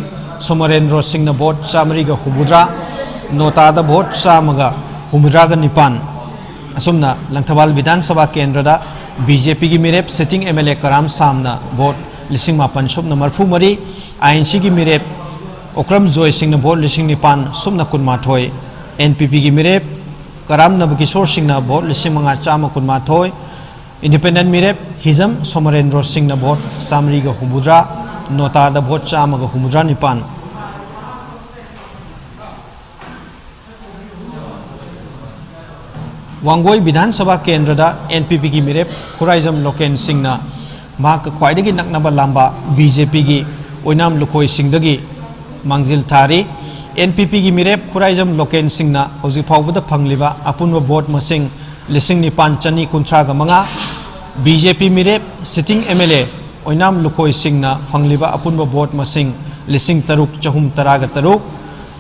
सोमरेंद्र सिंह वोट चामरीगा हुमुद्रा नोटाद वोट चामगा हुमुद्रागा निपान असुमना लंगथबाल विधानसभा केंद्र दा बीजेपी की मिरेप सिटिंग MLA कराम सामना वोट लिसिंग मापन सुपना मरफू मरी INC की मिरेप ओक्रम जोय सिंह वोट लिसिंग निपान सुपना कुनमाथोय NPP की मिरेप कराम नबकिशोर सिंह वोट लिसिंग मंगा चामा कुनमाथोय इंडिपेंडेंट मिरेप हिजम सोमरेंद्र सिंह वोट चामरीगा हुमुद्रा नोटाद वोट चामगा हुमुद्रा निपान वांगोई विधानसभा केंद्र दा NPP की मिरेप खुराइजम लोकेन सिंह ख्वाइदगी नकनबा लांबा BJP की ओइनाम लुखोई सिंहदगी मांगजिल थारी NPP की मिरेप खुराइजम लोकेन सिंह हौजिक फाउबदा फंगलिबा अपुनब वोट मसिंग लिसिंग निपान चनी कुंथ्रागा मंगा BJP मिरेप सिटिंग MLA ओइनाम लुखोई सिंह फंगलिबा अपुनब वोट मसिंग लिसिंग तरुक चहुम तरागा तरुक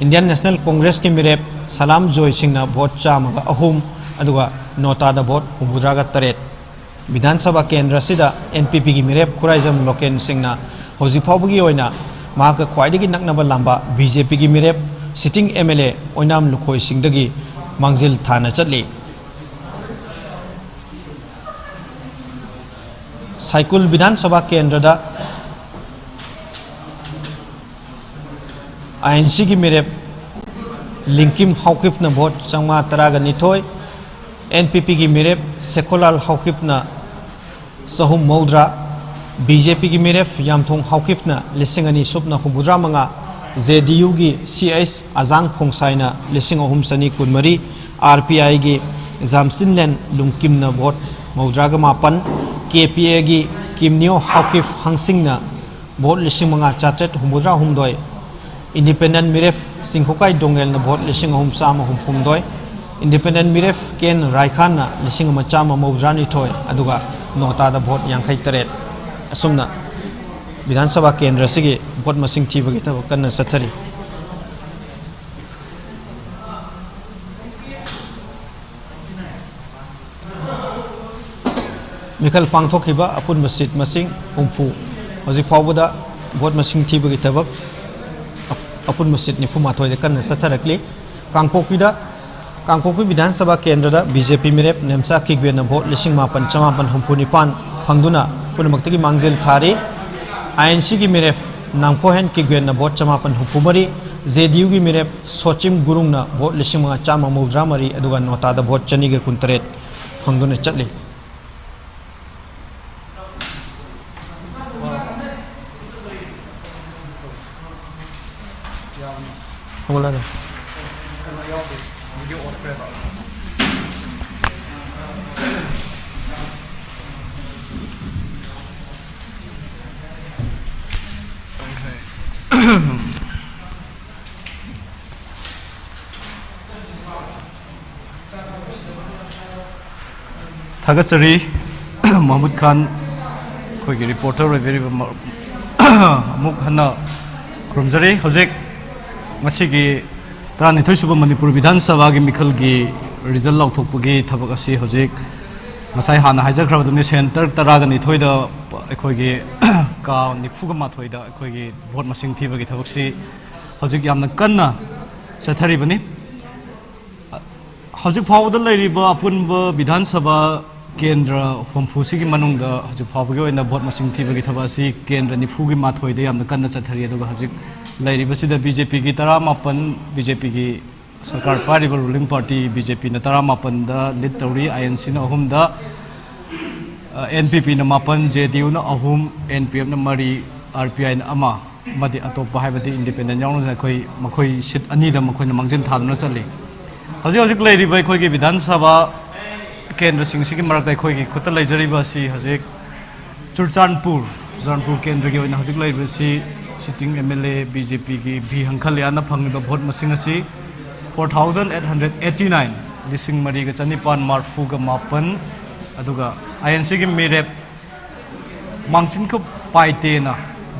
इंडियन नेशनल कांग्रेस की मिरेप सलाम जोय सिंह वोट चामगा अहुम अदुगा नोटादा वोट हुमुद्रागा तरेट विधानसभा केंद्र सिदा NPP की मिरेप खुराइजम लोकेन सिंह हौजिक फाउबगी ओइना माका ख्वाइदगी नकनबा लांबा BJP की मिरेप सिटिंग MLA ओइनाम लुखोई सिंहदगी मांगजिल थाना चटली साइकुल विधानसभा केंद्र दा INC की मिरेप लिंकिम हाउकिपना वोट चंगमा तरागा निथोय NPP की मिरेप सेकोलाल हाउकिपना सहूम मौद्रा BJP की मिरेप यामथोंग हाउकिपना लिसिंग अनि सुपना हुमुद्रा मंगा JDU की CS अजांग खोंसाइना लिसिंग अहुम सनी कुनमरी RPI की जामसिनलेन लुंकिमना वोट मौद्रागा मापन KPA की किमनियो हाउकिफ हंसिंगना वोट लिसिंग मंगा चात्रेट हुमुद्रा हुमदोय इंडिपेंडेंट मिरेप सिंखोकाई डोंगेलना वोट लिसिंग अहुम चामा हुमदोय इंडिपेंडेंट मिरेप केन रायखाना लिसिंग चामा मौद्रा निथोय अदुगा नोटादा वोट यांखै तरेट असुमना विधानसभा केंद्र से वोट मसिंग थीबगी थबक कन्ना चथरी मिखल पांथोखिबा अपुनबा सीट मसिंग हुमफु हौजिक फाउबदा वोट मसिंग थीबगी थबक अपुनबा सीट निफुमाथोय कन्ना चथरकली कांगपोकपी विधानसभा केंद्र दा BJP मिरेप नेमचा किगवेना वोट लिसिंग मापन चमापन हुमफु निपान फंगदुना पुनमक्तगी मांगजिल थारी INC की मिरेप नांगपोहेन किगवेना वोट चमापन हुमफु मरी JDU की मिरेप सोचिम गुरुंगना वोट लिसिंग मंगा चामा मौद्रा मरी अदुगा नोटादा वोट चनीगे कुंतरेट फंगदुना चटली थागचरी महमूद खान कोई रिपोर्टर अमुक हन्ना खुरमजरी हौजिक मसिगी तरानिथोय सुब मणिपुर विधानसभा की मिखल की रिजल्ट लौथोकपगी थबक असि हौजिक मसाई हाना हाइजखरबदुनि सेंटर तरागा निथोयद अखोयगी का निफुगा माथोयद अखोयगी वोट मसिंग थीबगी थबकसी हौजिक यामना कन्ना चथरिबनि हौजिक फावद लैरिबा अपुनब विधानसभा केंद्र हुमफुसी की मनुंग हौजिक फावगी ओइना वोट मसिंग थीबगी थबasi केंद्र निफुगी माथोयद यामना कन्ना चथरि अदुगा हौजिक लैरिबसिदा BJP की 19 BJP की सरकार पारिबा रूलिंग पार्टी BJP न 19 दा लीड तौरी INC न 3 दा NPP न 9 JDU न 3 NPF न 3 RPI न 1 मदि अतोप हाइबदि इंडिपेंडेंट यावना खoi मखoi सीट 2 दा मखoi न मंगजिन थादुना चली हौजिक हौजिक लैरिबा खoi की विधानसभा केंद्र सिंह मरक अखोई खुद लेजरीबी हजिक चुरचानपुर केंद्र की हजिक लेबसी सिटिंग MLA BJP की भी हंखलियाना फंगलिबा भोट मसिंग असी 4889 लिसिंग मरीगा चनिपान मार्फुगा मापन अदुगा INC की मेरेप मांगचिन को पाइतेना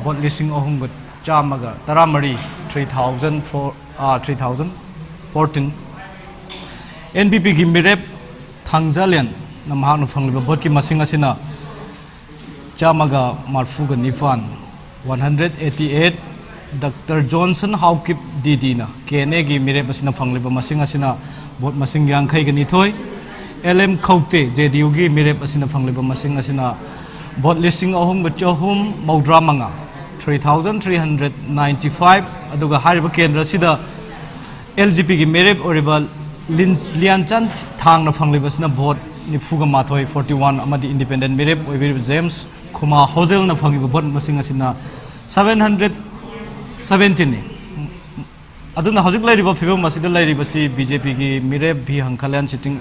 भोट लिसिंग अहुंग चामगा तरामरी 3014 NPP की मेरेप थांगजालियन नमहान फंगलिबा भोट की मसिंग असिना चामगा मार्फुगा निफान 188 डॉक्टर जॉनसन हाउकिप दीदीना केने की मेरे बसना फंगलिबा मसिंग असिना भोट मसिंग यांखै गनि थोय LM खौते JDU की मेरे बसना फंगलिबा मसिंग असिना भोट लिसिंग अहुम बचहुम मौद्रा मंगा 3395 अदुगा हारिबा केंद्र सिदा LGP की मेरे ओरिबा लियांचन थांग न फंगलिबसना भोट निफुगा माथोय 41 अमदी इंडिपेंडेंट मेरे ओइबि जेम्स खुमा होजेल न फंगिबा भोट मसिंग असिना 717 ने अदुना हजिक लाइरिबा फिबम मसिदा लाइरिबसी BJP की मिरे भी हंखलान सिटिंग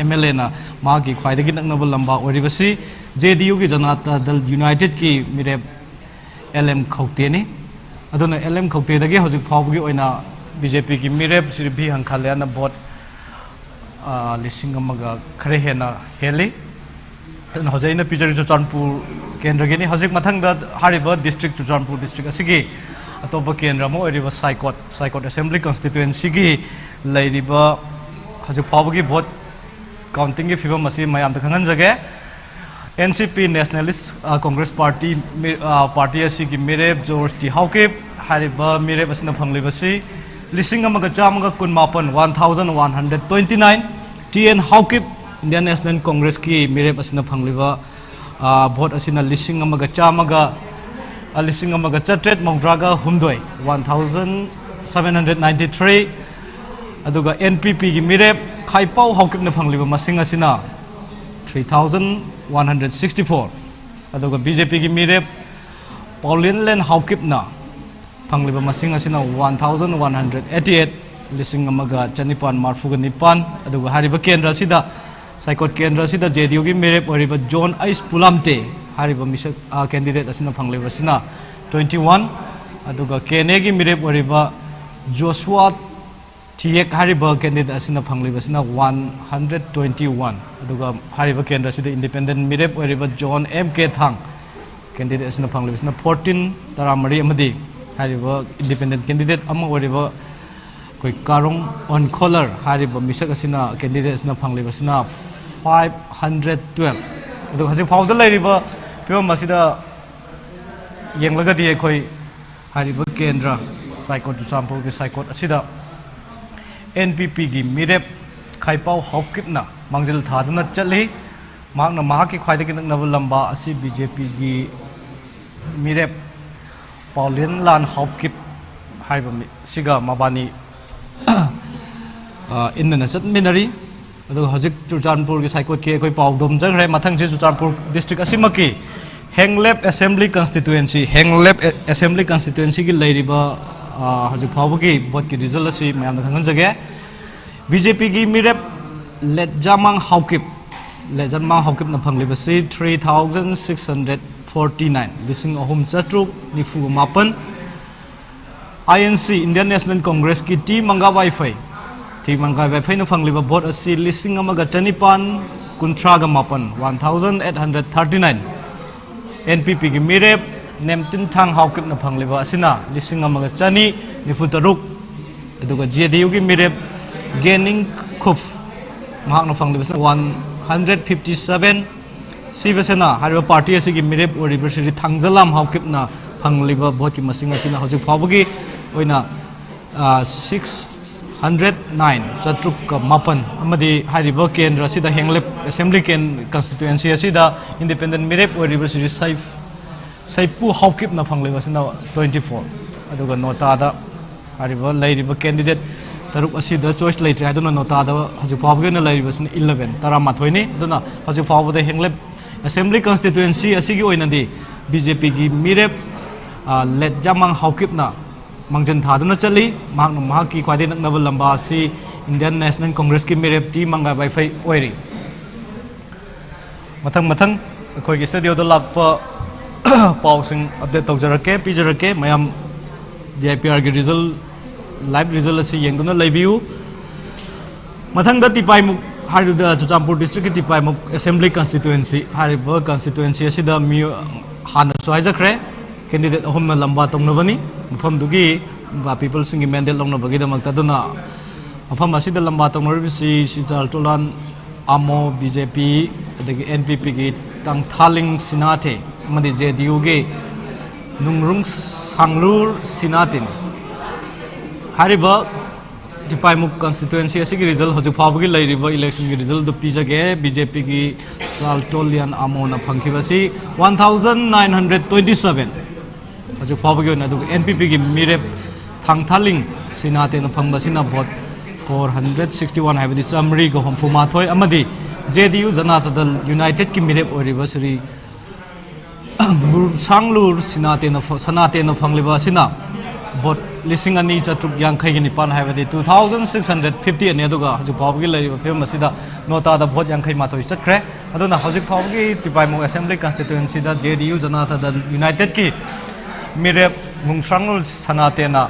MLA ना मागी ख्वाइदगी नकनबा लंबा ओरिबसी JDU की जनता दल यूनाइटेड की मिरे LM खौते ने अदुना LM खौते दगे हजिक फावगी ओइना BJP की मिरे सि भी हंखलान भोट लिसिंग अमगा खरे हेना हेली हजैना पिजरी चुरचानपुर केंद्र की हजिक मथंग हारिबा डिस्ट्रिक्ट चुरचानपुर डिस्ट्रिक्ट असिगी अतोप केंद्र मो ओरिबा साइकोट असेंबली कॉन्स्टिट्यूएंसी की लैरिबा हजिक फावगी भोट काउंटिंग की फिबम असी मयाम खंगन जगे NCP नेशनलिस्ट कांग्रेस पार्टी असी की मेरेब जॉर्ज टी हाउके हारिबा मेरेब असना फंगलिबसी लिसिंग अमगा चामगा कुनमापन 1129 TN Haokip Indian national Congress की मेरेब असना फंगलिबा भोट असिना लिसिंग अमगा चामगा लिसिंग अमगा चट्रेट मौद्रागा हुमदोय 1793 अदुगा NPP की मेरेब खाइपाउ हाउकिप न फंगलिबा मसिंग असिना 3164 अदुगा BJP की मेरेब पॉलिनलैंड हाउकिप ना फंगलिबा मसिंग असिना 1188 लिसिंग अमगा चनिपान मार्फुगा निपान अदुगा हारिबा केंद्र सिदा साइकोट केंद्र सिदा JDU की मेरेप ओरिबा जॉन आइस पुलामते हारिबा मिसक कैंडिडेट असिना फंगलिबा सिना 21 अदुगा केने की मेरेप ओरिबा जोशुआ थिएक हारिबा कैंडिडेट असिना फंगलिबा सिना 121 अदुगा हारिबा केंद्र सिदा इंडिपेंडेंट मेरेप ओरिबा जॉन MK थांग कैंडिडेट असिना फंगलिबा सिना 14 तरामरी अमदी हारिबा इंडिपेंडेंट कैंडिडेट अमा ओरिबा कोई कारों ऑन कॉलर हारिबा मिसक असिना कैंडिडेट असिना फंगलिबा सिना 512 अदु हजिक फाउदा लाइरिबा फिल्म मसिदा येंगलगदी अखोई हारिबा केंद्र साइकोट चुरचानपुर के साइकोट असिदा NPP की मिरेप खाइपाउ हाउकिपना मांगजिल थादुना चली मांगना महाकी ख्वाइदगी नकनबा लंबा असि BJP की मिरेप पॉलिन लान हाउकिप हारिबा सिगा मबानी इनना चटमिनरी अदुगा हजिक चुरचानपुर की साइकोट के कोई पाउदम जगरे मथंग से चुरचानपुर डिस्ट्रिक्ट असिमकी हेंगलेप असेंबली कंस्टिट्यूएंसी की लैरिबा हजिक फावगी भोट की रिजल्ट असी मयाम खंगन जगे BJP की मिरेप लेजामांग हाउकिप न फंगलिबसी 3649 लिसिंग अहुम चट्रुक निफु मापन INC इंडियन नेशनल कांग्रेस की टी मंगा वाईफाई न फंगलिबा भोट असी लिसिंग अमगा चनिपान कुंथ्रागा मापन 1839 NPP की मिरेप नेमतिन थांग हाउकिप न फंगलिबा असिना लिसिंग अमगा चनी निफु तरुक अदुगा JDU की मिरेप गेनिंग खुफ महाक न फंगलिबा 157 सिबसेना हारिबा पार्टी असी की मिरेप ओरिबर्सिटी थांगजलाम हाउकिप न फंगलिबा भोट की मसिंग असिना हजिक फावगी ओइना 609 चट्रुक मापन अमदी हारिबा केंद्र सिदा हेंगलेप असेंबली कंस्टिट्यूएंसी असिदा इंडिपेंडेंट मेरेप ओरिबर्सिटी सैपु हाउकिप न फंगलिबा सिना 24 अदुगा नोटादा हारिबा लैरिबा कैंडिडेट तरुक असिदा चॉइस लेट्रे हादुना नोटादा हजिक फावगी न लैरिबा सिना 11 तरामाथोइनी दुना हजिक फावदा हेंगलेप असेंबली कंस्टिट्यूएंसी असिगी ओइनादी BJP की मिरेप लेजामांग हाउकिप ना मांगजन थादुना चली की ख्वाइदगी नकनबा लंबा इंडियन नेशनल कांग्रेस की मेरेप टी मंगा वाईफाई ओइरी मथंग अखोई स्टूडियो लाप पाउसिंग अपडेट तौजरके पीजरके मैम JPR के रिजल्ट लाइव रिजल्ट असी येंगदुना लेबियू मथंग तिपाइमुक हारिदा चुचामपुर डिस्ट्रिक्ट की तिपाइमुक असेंबली कंस्टिट्युएंसी हारिब कंस्टिट्युएंसी असिदा मी हाना सोहाइजखरे कैंडिडेट अहमना लंबा तौनबनी मफम दुगी पीपल सिंग मैंडेट लौनबगी दमक तदुना मफम असिदा लंबा तौनरबिसी सिचाल टोलान आमो BJP अदगी NPP की तंगथालिंग सिनाते मदि JDU के नुंगरुंग सांगलूर सिनातिन हारिब तिपाइमुक कंस्टिट्युएंसी असिगी रिजल्ट हजु फाबगी लैरिब इलेक्शन की रिजल्ट दु पिजगे BJP की साल्टोलियन आमोना फंखिबसी 1927 हजु फाबगी न दु NPP की मिरेप थांगथालिंग सिनाते न फंगबसिना भोट 461 हाइबदी समरी को हमफुमाथोय अमदी JDU जनता दल यूनाइटेड की मिरेप ओरिबा श्री सांगलूर सिनाते न फंगलिबा सिना भोट लिसिंग अनि चतुक यांखै निपान हाइबदी 2650 अने दुगा हजु फावगी लैरिबा फिल्म असिदा नोता दा भोट यांखै माथोय चतख्रे अदुना हजु फावगी तिपाइमु असेंबली कंस्टिट्युएंसी दा JDU जनता दल यूनाइटेड की मिरेप मुंगसांगलूर सनातेना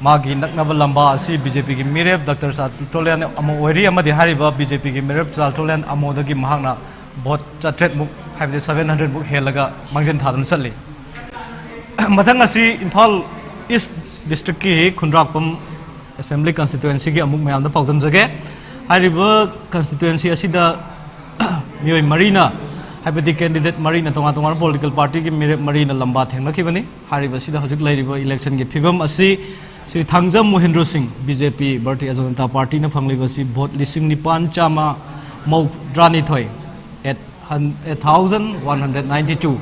मागी नकनब लंबा असी BJP की मिरेप डॉक्टर साल्टोलियन अमो ओरी अमदि हारिबा BJP की मिरेप साल्टोलियन अमोदगी महांगना भोट 400 मुक हाइबदि 700 मुक हेलगा मंगजन थादुन चली मथंग असी इम्फाल ईस्ट डिस्ट्रिक्ट की खुंद्राकपम असेंबली कंस्टिट्युएंसी की अमुक मयाम दा पाउदम जगे हारिबा कंस्टिट्युएंसी असिदा मियोय मरीना हाइबदि कैंडिडेट मरीना तोंगा तोंगा पॉलिटिकल पार्टी की मिरेप मरीना लंबा थेंगनखिबनी हारिबा सिदा हजुक लैरिबा इलेक्शन की फिबम असी श्री थांगजम महेंद्र सिंह BJP भारतीय जनता पार्टी ने फंगलिबसी भोट लिसिंग निपान चामा मौद्रानिथोय 8192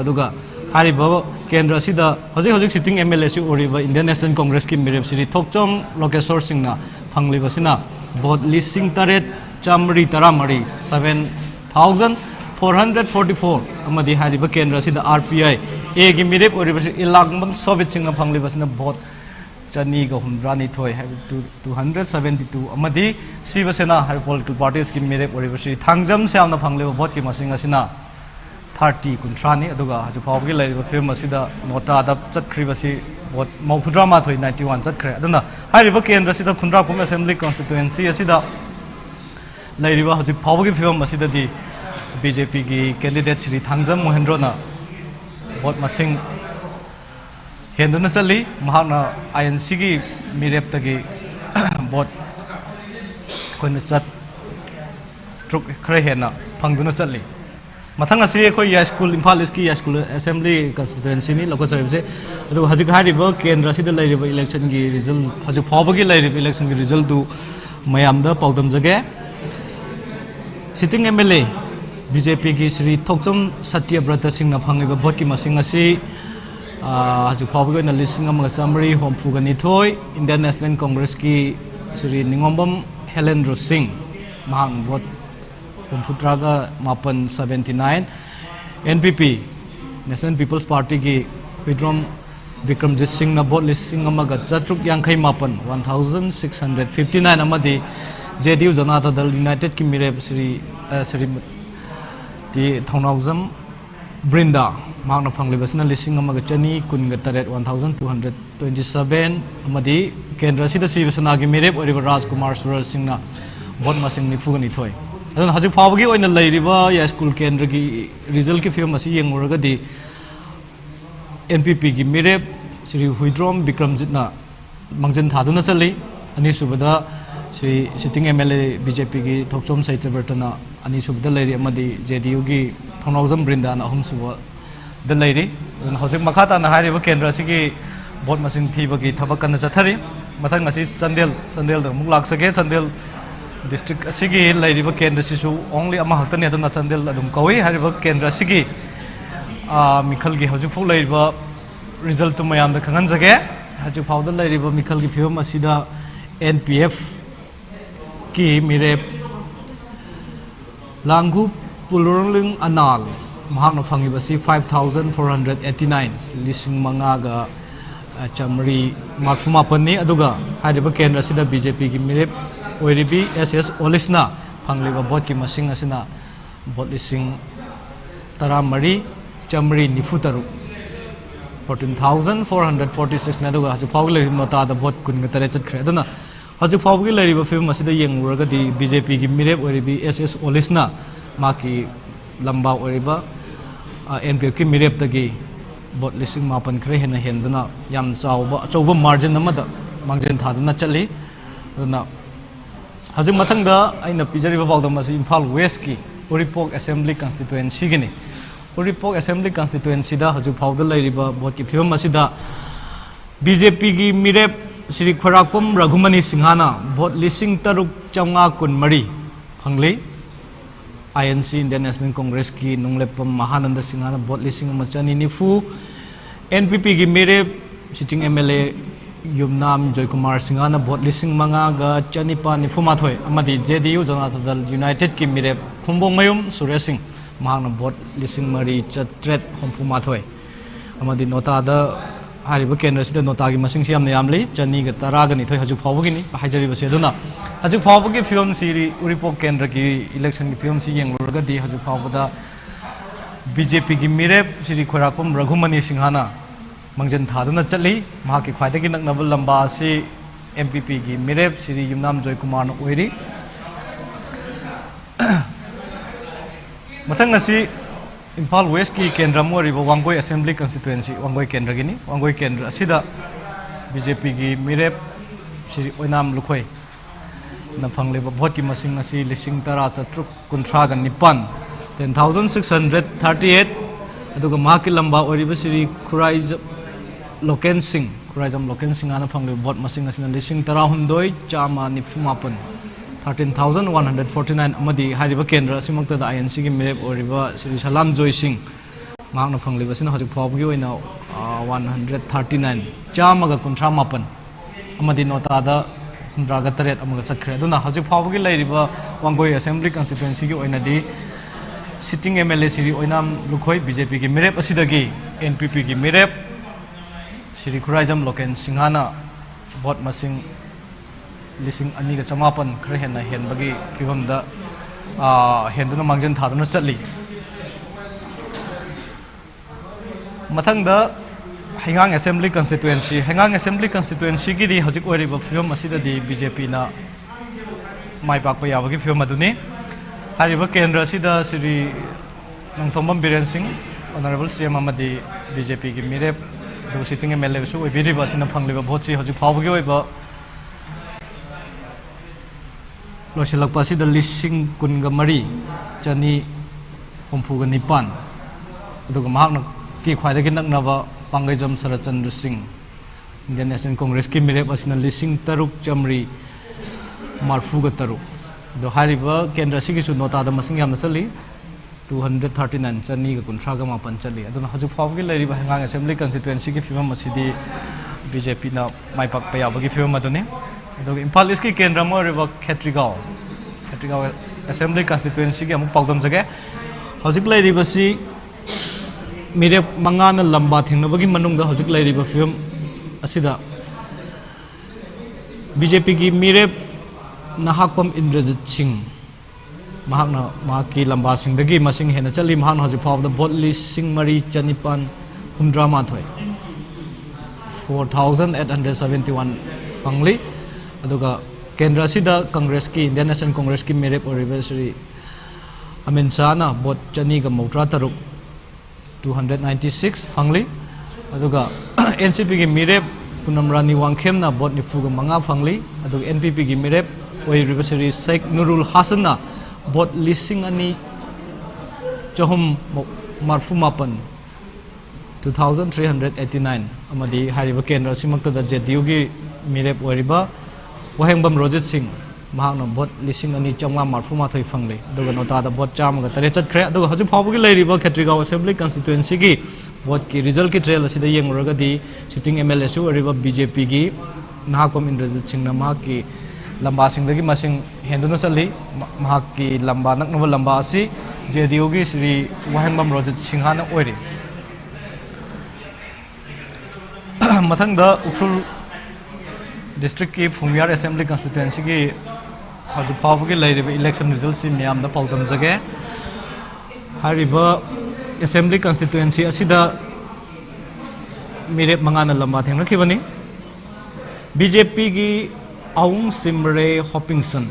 अदुगा हारिबा केंद्र सिदा हजिक सिटिंग MLA सि ओरिबा इंडियन नेशनल कांग्रेस की मिरेप श्री थोकचोम लोकेश्वर सिंह ना फंगलिबसिना भोट लिसिंग तरेट चामरी तरामरी 7444 अमदि हारिबा केंद्र सिदा RPI A की मिरेप ओरिबसी इलागमम सोवित सिंह फंगलिबसिना भोट चनी को हुमरानी थोय 272 अमदि शिवसेना हर पॉलिटिकल पार्टीज की मेरे ओरिबसी थांगजम से आमना फंगलेबा भोट की मसिंग असिना 30 कुंथ्रानी अदुगा हजु फावगी लैरिबा फिल्म असिदा नोटा दा चतख्रिबसी भोट मौफुद्रा माथोय 91 चतख्रे अदुना हारिबा केंद्र सिदा खुंद्राकुम असेंबली कॉन्स्टिट्युएंसी असिदा लैरिबा हजु फावगी फिल्म असिदा दी BJP की कैंडिडेट श्री थांगजम महेंद्रना भोट मसिंग हेंदुना चली महाना INC की मिरेप तगी भोट कोन चत ट्रुक खरे हेना फंगदुना चली मथंग असी कोई या स्कूल इम्फाल इसकी या स्कूल असेंबली कंस्टिट्युएंसी नि लोकल सर्विस से अदु हजिक हारिबो केंद्र सिदा लैरिबो इलेक्शन की रिजल्ट हजु फावगी लैरिबो इलेक्शन की रिजल्ट दु मयाम दा पाउदम जगे सिटिंग MLA BJP की श्री थोकचम सत्यव्रत सिंह ना फंगिबो भोट की मसिंग असी हजु फावगी न लिसिंग अमगा समरी होमफुगनी थोय इंडियन नेशनल कांग्रेस की श्री निंगोंबम हेलेंद्र सिंह महांग भोट होमफुत्रागा 79 NPP नेशनल पीपल्स पार्टी की विड्रॉम विक्रमजीत सिंह न भोट लिसिंग अमगा चतुक यांखै 1659 अमदि JDU जनता दल यूनाइटेड की मिरेप श्री थौनाउजम ब्रिंदा मांगना फंगलिबसना लिसिंग अमगा चनी कुनगा तरेट 1227 अमदि केंद्र सिदा शिवसेना की मिरेप ओरिबा राजकुमार सुरज सिंह ना भोट मसिंग निफुगनी थोय अदन हजि फावगी ओइना लैरिबा या स्कूल केंद्र की रिजल्ट की फिल्म असी येंगुरगदी NPP की मिरेप श्री हुइद्रोम विक्रमजीत ना मंगजन थादुना चली अनिसुबदा श्री सिटिंग MLA BJP की थोकचोम सैत्यव्रतना अनिसुबदा लैरि अमदि JDU की थौनाउजम ब्रिंदा ना अहमसुबा द लैरि हजिक मखाता ना हारिबा केंद्र सिगी भोट मसिंग थीबगी थबक कन चथरि मथंग असी चंदेल द मुक लाक्सगे चंदेल डिस्ट्रिक्ट असिगी लैरिबा केंद्र सिसु ओनली अमा हक्तने अदुना चंदेल अदुम कवि हारिबा केंद्र सिगी मिखल की हजिक फु लैरिबा रिजल्ट तो मयाम द खंगन जगे हजिक फाउद लैरिबा मिखल की फिल्म असिदा NPF की मिरेप लांगु पुलुरलिंग अनाल महांगना फंगिबसी 5489 लिसिंग मंगागा chamri marfuma pani aduga hariba kendra sida BJP ki mirep oiribi SS Olisna phangliba bot ki masing asina vote lising tara mari chamri nifu taru 14,446 na duga haju phawgi le nota da vote kun ga tare chat khre dana haju phawgi le riba film asida yeng urga di BJP gi mirep oribi SS Olisna maki lamba oriba NPF ki mirep tagi vote listing mapan khre hena hendana yam chawba margin amada mangjen thadana chali dana haju mathangda aina pijariba bawda masi Imphal West ki Uripok Assembly Constituency gini Uripok Assembly Constituency da haju phawda leiriba vote ki phim masida BJP gi mirep Sri Khorakpam Raghumani Singhana vote listing taruk chamnga kun mari phangli INC Indian National Congress ki Nunglepam Mahananda Singhana vote listing machani nifu NPP gi mirep sitting MLA Yumnam Joykumar Singhana vote listing manga ga chanipa nifu mathoi amadi JDU Janata Dal United ki mirep Khumbong Mayum Suresh Singh mahana vote listing mari chatret hompu mathoi amadi nota da hariba kendra sida nota gi masing siam ne yamli chani ga tara ga ni thoi haju phawgi ni hajari ba se duna haju phawgi film siri Uripok kendra ki election ki film si yeng lurga di haju phawda BJP gi mirep Sri Khorakpam Raghumani Singhana mangjan thaduna chali ma ki khwaida gi naknaba lamba si MPP gi mirep Sri Yumnam Joykumar na oiri mathang asi Imphal West ki kendra mo riba Wangoi Assembly Constituency Wangoi kendra gini Wangoi kendra asida BJP gi mirep Sri Oinam Lukhoi na phangleba vote ki masing asi lising tara chatruk kunthra ga nipan 10,638 aduga ma ki lamba oriba Sri Khuraijam Loken Singh ana phangleba vote masing asina lising tara hundoi chama nifumapan 13,149 amadi hariba kendra simakta da INC gi mirep oriba Sri Salam Joy Singh mangna phangliba sina hajuk phawgi oina 139 chama ga kunthra mapan amadi nota da hundraga taret amaga chakhre aduna hajuk phawgi leiriba Wangoi Assembly Constituency gi oina di sitting MLA Sri Oinam Lukhoi BJP gi mirep asidagi NPP gi mirep Sri Khuraijam Loken Singhana vote masing lising ani ga chamapan khre hena hen bagi phibam da henduna mangjan thaduna chatli mathang da Hengang Assembly Constituency gi di hojik oriba phibam asida di BJP na mai pak pa yabagi phibam aduni hariba kendra sida Sri Nongthombam Biren Singh Honorable CM amadi BJP gi mirep do sitting MLA su obiriba sina phangliba vote si hojik phawgi oiba losilakpa sida lising kunga mari chani hompuga nipan aduga mahakna ki khwaida ki naknaba Pangaijam Sarachandra Singh Indian National Congress ki mirep asina lising taruk chamri marfuga taruk do hariba kendra sigi su nota da masing yamna chali 239 chani ga kunthra ga mapan chali aduna haju phawgi leiriba Hengang Assembly Constituency ki phibam asidi BJP na maipak payabagi phibam adune aduga Imphal East ki kendra mo riba Khetrigao Assembly Constituency ki amuk pawdam jage hojik leiriba si mirep mangana lamba thengnabagi manungda hojik leiriba phibam asida BJP ki mirep Nahakpam Indrajit Singh mahakna mahaki lamba singdagi masing hena chali mahakna hojik phawda vote listing mari chanipan humdra mathoi 4,871 phangli aduga kendra sida Congress ki Indian National Congress ki mirep oriba Sri Amin Shah na vote chani ga mautra taruk 296 phangli aduga NCP gi mirep Punamrani Wangkhem na vote nifu ga manga phangli aduga NPP gi mirep oriba Sri Sheikh Nurul Hasan na vote listing ani chahum marfu mapan 2,389 amadi hariba kendra simakta da JDU gi mirep oriba Wahengbam Rojit Singh mahakna vote listing ani chamwa marfu mathoi phangle aduga nota da vote chama ga tare chat khre aduga haju phawgi leiriba Khetrigao Assembly Constituency gi vote ki result ki trail asida yenguraga di sitting MLA su oriba BJP gi Nahakpam Indrajit Singh na mahaki lamba singdagi masing henduna chali mahaki lamba naknaba lamba asi JDU gi Sri Wahengbam Rojit Singhana oiri mathangda Ukhrul District ki Phungyar Assembly Constituency ki haju phawgi leiriba election results si miyam da pawdam jage हरिबा असेंबली कंस्टिट्युएंसी असिदा मेरे मंगाना लंबा थेंगनखिबनी बीजेपी की आउंग सिमरे हॉपिंगसन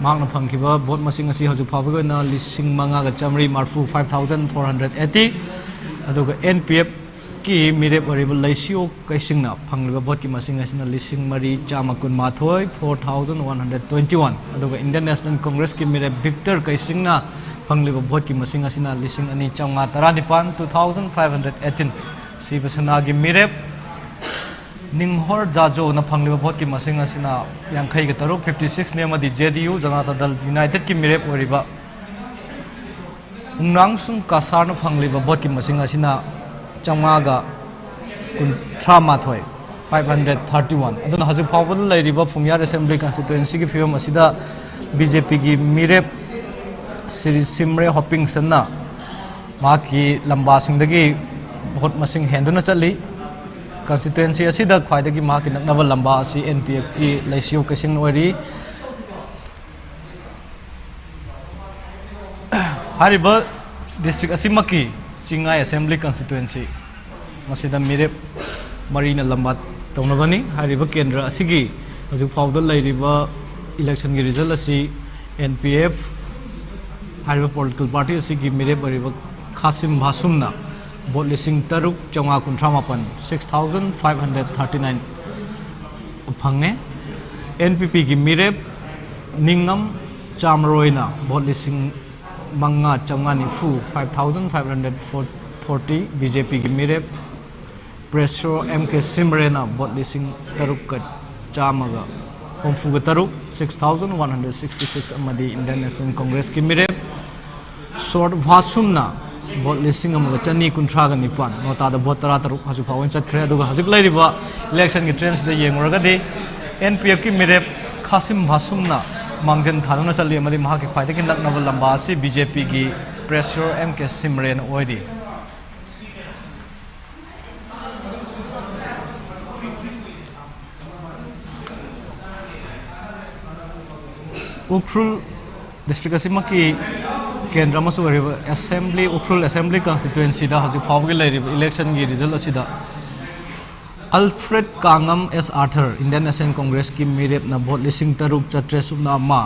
मांगना फंखिबा वोट मसिंग असि हजु फाबगना लिसिंग मंगागा चमरी मार्फु 5480 अदुगा एनपीएफ की मेरे परिबल लैसियो कैसिंगना फंगलिबा वोट की मसिंग असिना लिसिंग मरी चामा कुन माथोय 4121 अदुगा इंडियन नेशनल कांग्रेस की मेरे विक्टर कैसिंगना फंगलिबा वोट की मसिंग असिना लिसिंग अनि चांगा तरानिपान 2518 सिबसना की मेरे निंगहर जाजो न फंगलिबा वोट की मसिंग असिना यांखै ग तरुक 56 ने मदि जेडीयू जनता दल यूनाइटेड की मेरे ओरिबा उंगनांगसुं कासार न फंगलिबा वोट की मसिंग असिना चंगागा कुंथ्रा माथोय 531 अदुना हजु फावबल लैरिबा फुंगयार असेंबली कंस्टिट्युएंसी की फिल्म असिदा बीजेपी की मेरे श्री सिमरे हॉपिंगसन ना माकी लंबा सिंदगी वोट मसिंग हेंदुना चली कंस्टिट्युएंसी असिदा ख्वाइदगी माकी नकनबा लंबा असि एनपीएफ की लैसियो कैसिंग ओरी हरिबा डिस्ट्रिक्ट असिमकी चिंगाई असेंबली कंस्टिट्युएंसी मसिदा मेरे मरीना लंबा तौनबनी हरिबा केंद्र असिगी हजु फाउदा लैरिबा इलेक्शन की रिजल्ट असी एनपीएफ हरिबा पॉलिटिकल पार्टी असिगी मेरे परिबा खासिम भासुमना वोट लिसिंग तरुक चौगा कुंथ्रा मापन 6539 फंगे एनपीपी की मेरे निंगम चामरोइना वोट लिसिंग मंगा चौगा निफु 5540 बीजेपी की मेरे प्रेसो एमके सिमरेना वोट लिसिंग तरुक का चामगा होमफुग तरुक 6166 अमदी इंडियन नेशनल कांग्रेस की मेरे शॉर्ट भासुमना वोट लिसिंग अमगा चनी कुंथ्रागा निपान नोतादा वोट तरा तरुक हजु फावन चतखरे अदुगा हजु लैरिबा इलेक्शन की ट्रेंड्स दे येंगरगदि एनपीएफ की मेरे खासिम भासुमना मांगजन थानुना चली अमदी महाके ख्वाइदगी नकनबा लंबा असि बीजेपी की प्रेसर एमके सिमरेन ओइरी उख्रुल डिस्ट्रिक्ट असिमकी केंद्र मसु असेंबली उख्रुल असेंबली कंस्टिट्युएंसी दा हजु फावगे लैरिबा इलेक्शन की रिजल्ट असिदा Alfred Kangam S Arthur Indian national Congress की मेरे न वोट लिसिंग तरुक चत्रे सुना मा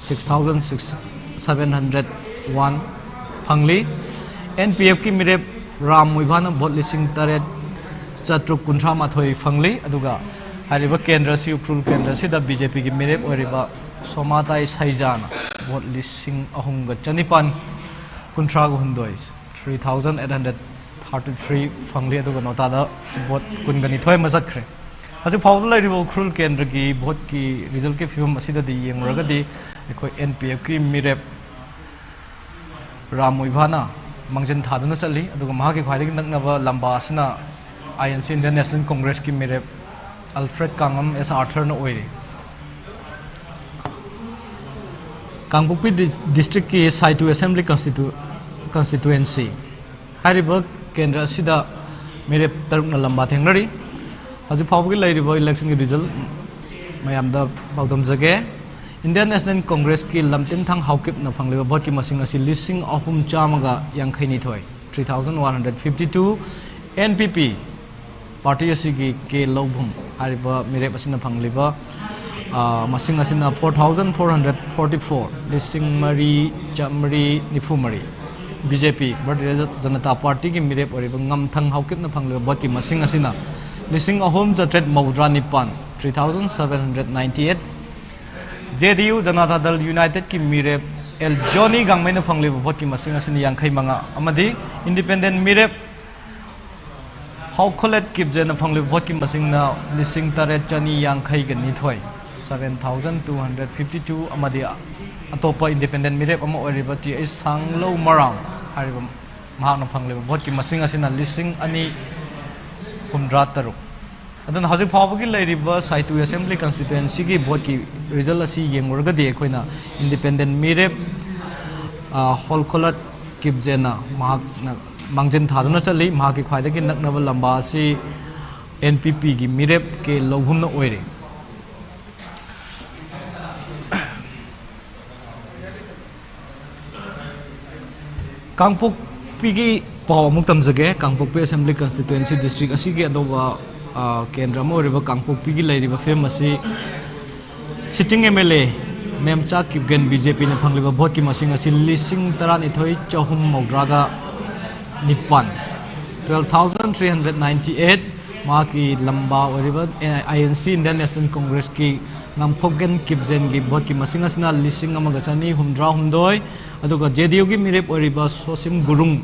6701 फंगली एनपीएफ की मेरे राम मुइभान वोट लिसिंग तरे चत्रुक कुंथ्रा माथोय फंगली अदुगा हरिबा केंद्र सि उख्रुल केंद्र सिदा बीजेपी की मेरे ओरिबा सोमाताई साइजाना वोट लिसिंग अहुंगा चनिपान कुंथ्रा हुंदोय 3833 फंगली अदुगा नोतादा वोट कुनगनी थोय मजखरे हजु फाउल लैरिबो उख्रुल केंद्र की वोट की रिजल्ट के फिल्म असिददी येंगरगदी एखोय एनपीएफ की मेरे राम मुइभाना मंगजन थादुना चली अदुगा महाके ख्वाइदगी नकनबा लंबा असना आईएनसी इंडियन नेशनल कांग्रेस की मेरे अल्फ्रेड कांगम एस आर्थर न ओइरी कांगपुपी डिस्ट्रिक्ट की साइटू असेंबली कंस्टिट्युएंसी हरिबा केंद्र असिदा मेरे तरुकना लंबा थेंगनरी हजु फावगे लैरिबा इलेक्शन की रिजल्ट मयामदा बाउदम जगे इंडियन नेशनल कांग्रेस की लमतिंग थांग हाउकिपना फंगलिबा वोट की मसिंग असि लिसिंग अहुम चामगा यांखैनि थोय 3152 एनपीपी पार्टी असिगी के लौभुम हरिबा मेरे असिना फंगलिबा मसिंग असिना 4444 लिसिंग मरी चमरी निफु मरी बीजेपी भारतीय जनता पार्टी की मेरे ओरिबा ngam हाउकिपना फंगलिबा वोट की मसिंग असिना लिसिंग अहुम चत्रेट मौद्रा निपान 3798 जेडीयू जनता दल यूनाइटेड की मेरे एल जोनी गांगमैना फंगलिबा वोट की मसिंग असिना यांखै मंगा अमदी इंडिपेंडेंट मेरे हाउखोलेट किबजेना फंगलिबा वोट की मसिंगना लिसिंग तरे चनी यांखै गनि थोय 7252 अमदी अतोपा इंडिपेंडेंट मेरे अमा ओरिबा टी ए सांगलो मरांग हरिबा महाना फंगलिबा वोट की मसिंग असिना लिसिंग अनि हुमद्रा तरुक अदन हजु फावगी लैरिबा साइटू असेंबली कंस्टिट्युएंसी की वोट की रिजल्ट असी येंगरगदि अखोइना इंडिपेंडेंट मेरे होलकोलत किबजेना महाना मांगजन थादुना चली महाकी ख्वाइदगी नकनबा लंबा असी एनपीपी की मेरे के लौहुमना ओइरे कांगपोकपी की पाव अमुक तमजगे कांगपोकपी असेंबली कंस्टिट्युएंसी डिस्ट्रिक्ट असिगे अदोबा केंद्र अमो रिबा कांगपोकपी की लैरिबा फेम असी सिटिंग एमएलए नेमचा किपगन बीजेपी ने फंगलिबा भोट की मसिंग असी लिसिंग तरानिथोई चहुम मौद्रागा निपान 12,398 माकी लंबा ओरिबा आईएनसी इंडियन नेशनल कांग्रेस की नामखोगन किपजेन की भोट की मसिंग असना लिसिंग अमगा चनी हुमद्रा हुमदोय अदुगा जेडीयू की मिरेप ओरिबा सोसिम गुरुंग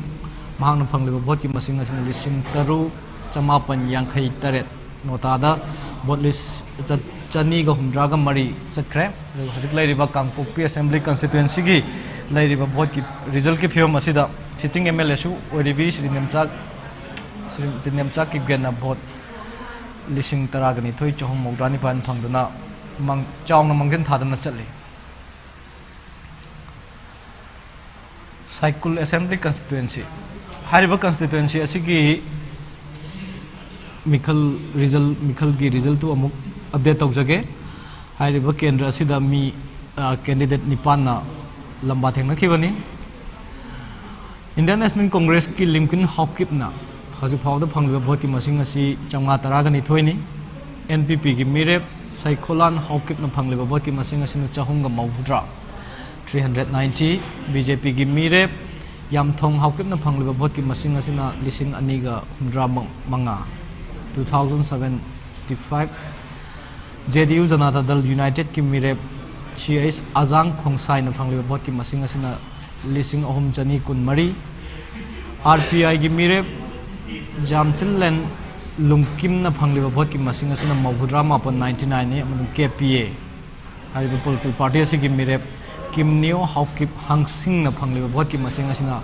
महांग फंगलिबा भोट की मसिंग असना लिसिंग तरु चमापन यांखै तरेट नोतादा भोट लिस्ट चनी का हुमद्रागा मरी चक्रे हजिक लैरिबा कांगपोकपी असेंबली कंस्टिट्युएंसी की लैरिबा भोट की रिजल्ट की फिल्म असिदा सिटिंग एमएलए सु ओरिबी श्री नेमचा किपगन भोट लिसिंग तरागनी थोई चहुम मौद्रानी पान फंगदना चावना मंगन थादना चले साइकुल असेंबली कंस्टिट्युएंसी हारिबा कंस्टिट्युएंसी असिगी मिखल की रिजल्ट तो अमुक अपडेट तौजगे हारिबा केंद्र असिदा मी कैंडिडेट निपाना लंबा थेंगनखिबनी इंडियन नेशनल कांग्रेस की लिमकिन हॉकिपना हजिक फाउद फंगलिबा भोट की मसिंग असी 532 एनपीपी की मिरेप साइकोलान हॉकिपना फंगलिबा भोट की मसिंग असिना चहुंगा मौद्रा 390 बीजेपी की मिरेप यामथोंग हॉकिपना फंगलिबा भोट की मसिंग असिना लिसिंग अनिगा हुमद्रा मंगा 2075 जेडीयू जनता दल यूनाइटेड की मिरेप सीएस आजांग खोंसाई न फंगलिबा भोट की मसिंग असिना लिसिंग अहुम चनी कुनमरी आरपीआई की मिरेप जामचिनलेन लुमकिम न फंगलिबा भोट की मसिंग असिना मौद्रा मापन 99 ने मनु केपीए हारिबा पॉलिटिकल पार्टी असी की मिरेप किमनियो हॉकिप हांगसिंग न फंगलिबा भोट की मसिंग असिना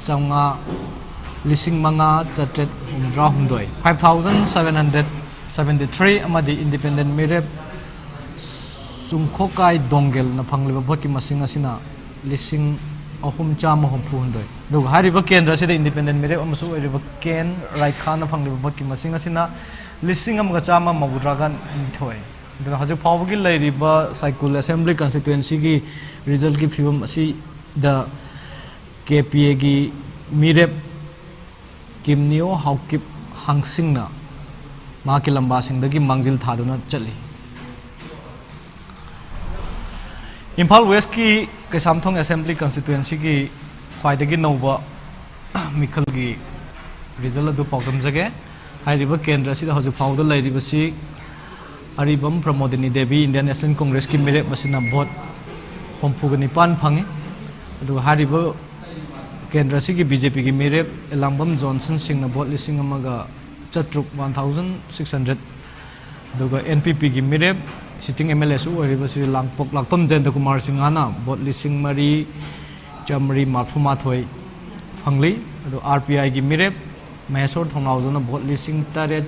चंगा लिसिंग मंगा चट्रेट हुमद्रा हुमदोय 5773 अमदी इंडिपेंडेंट मिरेप सुमखोकाई दोंगेल न फंगलिबा भोट की मसिंग असिना लिसिंग अहुम चाम हुमफु हुंदोय दुग हारिबा केंद्र से इंडिपेंडेंट मिरेप अमसु ओरिबा केन राइखा न फंगलिबा भोट की मसिंग असिना लिसिंग अमगा चाम मौद्रागा निथोय दुग हजु फावगी लैरिबा साइकुल असेंबली कंस्टिट्युएंसी की रिजल्ट की फिल्म असी द केपीए की मिरेप किमनियो हॉकिप हांगसिंग न मा के लंबा सिंदगी मंजिल थादुना चली इम्फाल वेस्ट की कैसामथोंग असेंबली कंस्टिट्युएंसी की ख्वाइदगी नौबा मिखल की रिजल्ट अदु पाउदमजगे हाइरिबा केंद्र असिदा हजु फाउद लैरिबसी अरिबम प्रमोदिनी देवी इंडियन नेशनल कांग्रेस की मिरेप मसिना भोट होमफुगा निपान फंगे अदु हारिबा केंद्र की बीजेपी की मिरेप एलांबम जॉनसन सिंह भोट लिसिंग अमगा चट्रुक 1600 दुगा एनपीपी की मिरेप सिटिंग एमएलए सु ओरिबसी लांगपोक लाकपम जयंत कुमार सिंहाना भोट लिसिंग मरी चमरी माफुमाथोय फंगली अदु आरपीआई की मिरेप महेश्वर थोंनावजन भोट लिसिंग तारे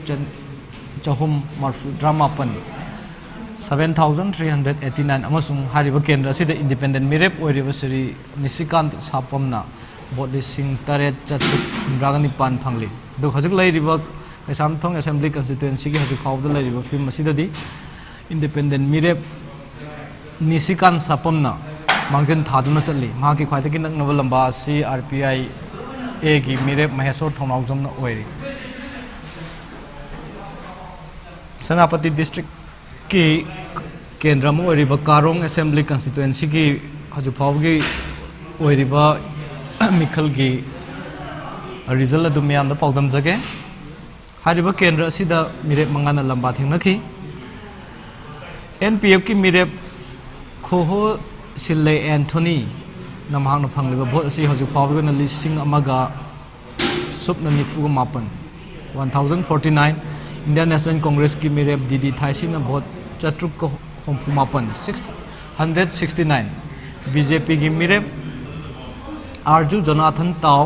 चहुम माफुद्रामापन 7389 अमसुंग हारिबा केंद्र असिदा इंडिपेंडेंट मिरेप ओरिबसरी निशिकांत सापमना भोट लिसिंग तारे चट्रुक हुमद्रागनिपान फंगली दु हजिक लैरिबा कैसामथोंग असेंबली कंस्टिट्युएंसी की हजिक फाउद लैरिबा फिल्म असिदादी इंडिपेंडेंट मिरेप निशिकांत सापमना मांगजन थादुना चली माकी ख्वाइदगी नकनबा लंबा असी आरपीआई ए की मिरेप महेश्वर थोंनावजमना ओइरी सेनापति डिस्ट्रिक्ट की केंद्र में ओइरिबा कारोंग असेंबली कंस्टिट्युएंसी की हजिक फाउगी ओइरिबा मिखल की रिजल्ट अदु मियाम पाउदम जगे हारिबा केंद्र असिदा मिरेप मंगाना लंबा थेंगनखी एनपीएफ की मिरेप खोहो सिल्ले एंथोनी नमहांगना फंगलिबा भोट असी हजिक फाउबगना लिसिंग अमगा सुपना निफुगा मापन 1049 इंडियन नेशनल कांग्रेस की मिरेप दीदी थाइसिना भोट चट्रुक होमफु मापन 669 बीजेपी की मिरेप आरजू जोनाथन ताव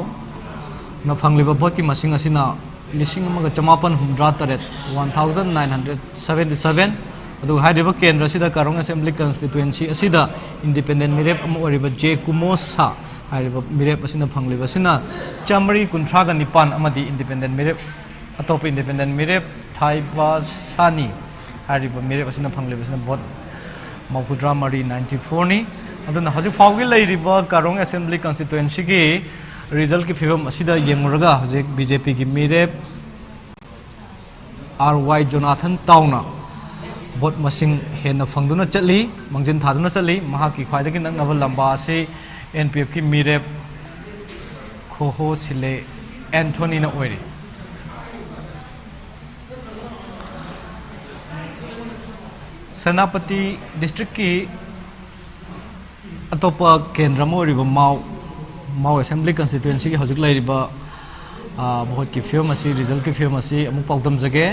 न फंगलिबा भोट की मसिंग असिना लिसिंग अमगा चमापन हुमद्रा तरेट 1977 अदु हारिबा केंद्र असिदा कारोंग असेंबली कंस्टिट्युएंसी असिदा इंडिपेंडेंट मिरेप अम ओरिबा जे कुमोसा हारिबा मिरेप असिना फंगलिबा असिना चमरी कुंथ्रागा निपान अमदी इंडिपेंडेंट मिरेप अतोप इंडिपेंडेंट मिरेप थाइबा सानी हारिबा मिरेप असिना फंगलिबा असिना भोट मौद्रा मरी 94 नि अदुना हजि फाउगी लैरिबा कारोंग असेंबली कंस्टिट्युएंसी की रिजल्ट की फिल्म असिदा येंगरगा हजिक बीजेपी की मीरेप RY जोनाथन ताउना वोट मसिंग हेन फंगदुना चली मंजिन थादुना चली महाकी ख्वाइदगी नंगनब लंबा से NPF की मीरेप खोहो सिले एंथोनी ना ओइरी सेनापति डिस्ट्रिक्ट की अतोप केंद्र में माओ असेंबली कंस्टिट्यूएंसी की हजिक वोट की फिल्म रिजल्ट की फिल्म अमुक पाउदम जगे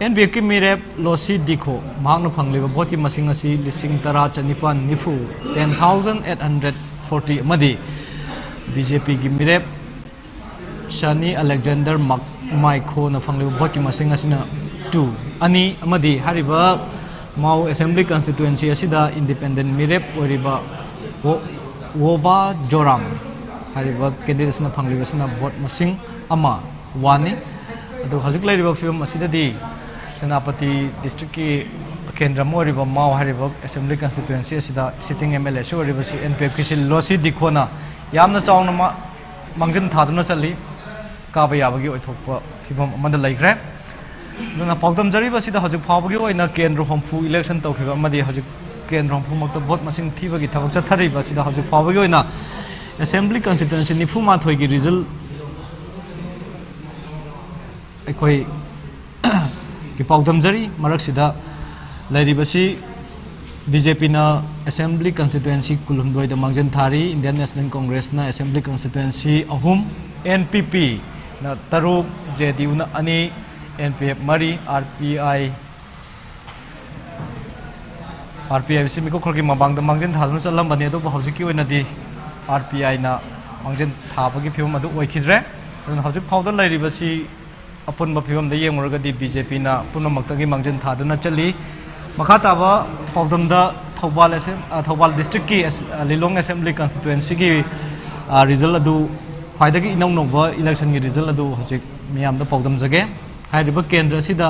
NPF की मीरेप लोसी दिखो मांग फंगलिबा वोट की मसिंग लिसिंग तरा चनिपान निफु 10,840 मदी BJP की मीरेप शनी अलेक्जेंडर माइखो न फंगलिबा वोट की मसिंग 2 अनि अमदी हरिबा माओ असेंबली कंस्टिट्यूएंसी असिदा इंडिपेंडेंट मीरेप ओरिबा वोबा जोराम हरिबा कैंडिडेट्स न फंगलिबा वोट मसिंग अमा वानी अदो हजिक लेरिबा फिल्म असिददी सेनापति डिस्ट्रिक्ट की केंद्र में ओरिबा माओ Hariba assembly constituency असिदा sitting MLA सो ओरिबा सी NPF की लोसी दिखोना यामना चावना मंजिन थादुना चली काबा याबगी ओइथोकपा फिल्म अमदा लैग्रे दुना पाउदम जरिबा सिदा हजिक फावगी ओइना केंद्र होमफु इलेक्शन तौखिबा अमदी हजिक केंद्र होमफु मक्ता वोट मसिंग थीबगी थबक चथरिबा सिदा हजिक फावगी ओइना असेंबली कंस्टिट्यूएंसी निफु माथोय की रिजल्ट अखोई की पाउदम जरी मरक सिदा लैरिबसी BJP ना असेंबली कंस्टिट्यूएंसी कुलुमदोय द मांगजन थारी इंडियन नेशनल कांग्रेस ना असेंबली कंस्टिट्यूएंसी अहुम NPP ना तरुक JDU ना अनि NPF मरी RPI से मिको खरकी मबांग द मांगजन थालनु चलम बने तो हौजिकी ओइना दी RPI ना मांगजन थाबगी फिल्म अदु ओइखिद्रे हौजिक फाउदा लैरिबसी अपन फिल्म द येंगरगदी BJP ना पुनमक्तगी मांगजन थादुना चली मखा ताबा पाउदम द थौबाल डिस्ट्रिक्ट की लिलोंग असेंबली कंस्टिट्यूएंसी की रिजल्ट अदु ख्वाइदगी इनौनौब इलेक्शन की रिजल्ट अदु हजिक मियाम द पाउदम जगे हाइरिबा केंद्र सिदा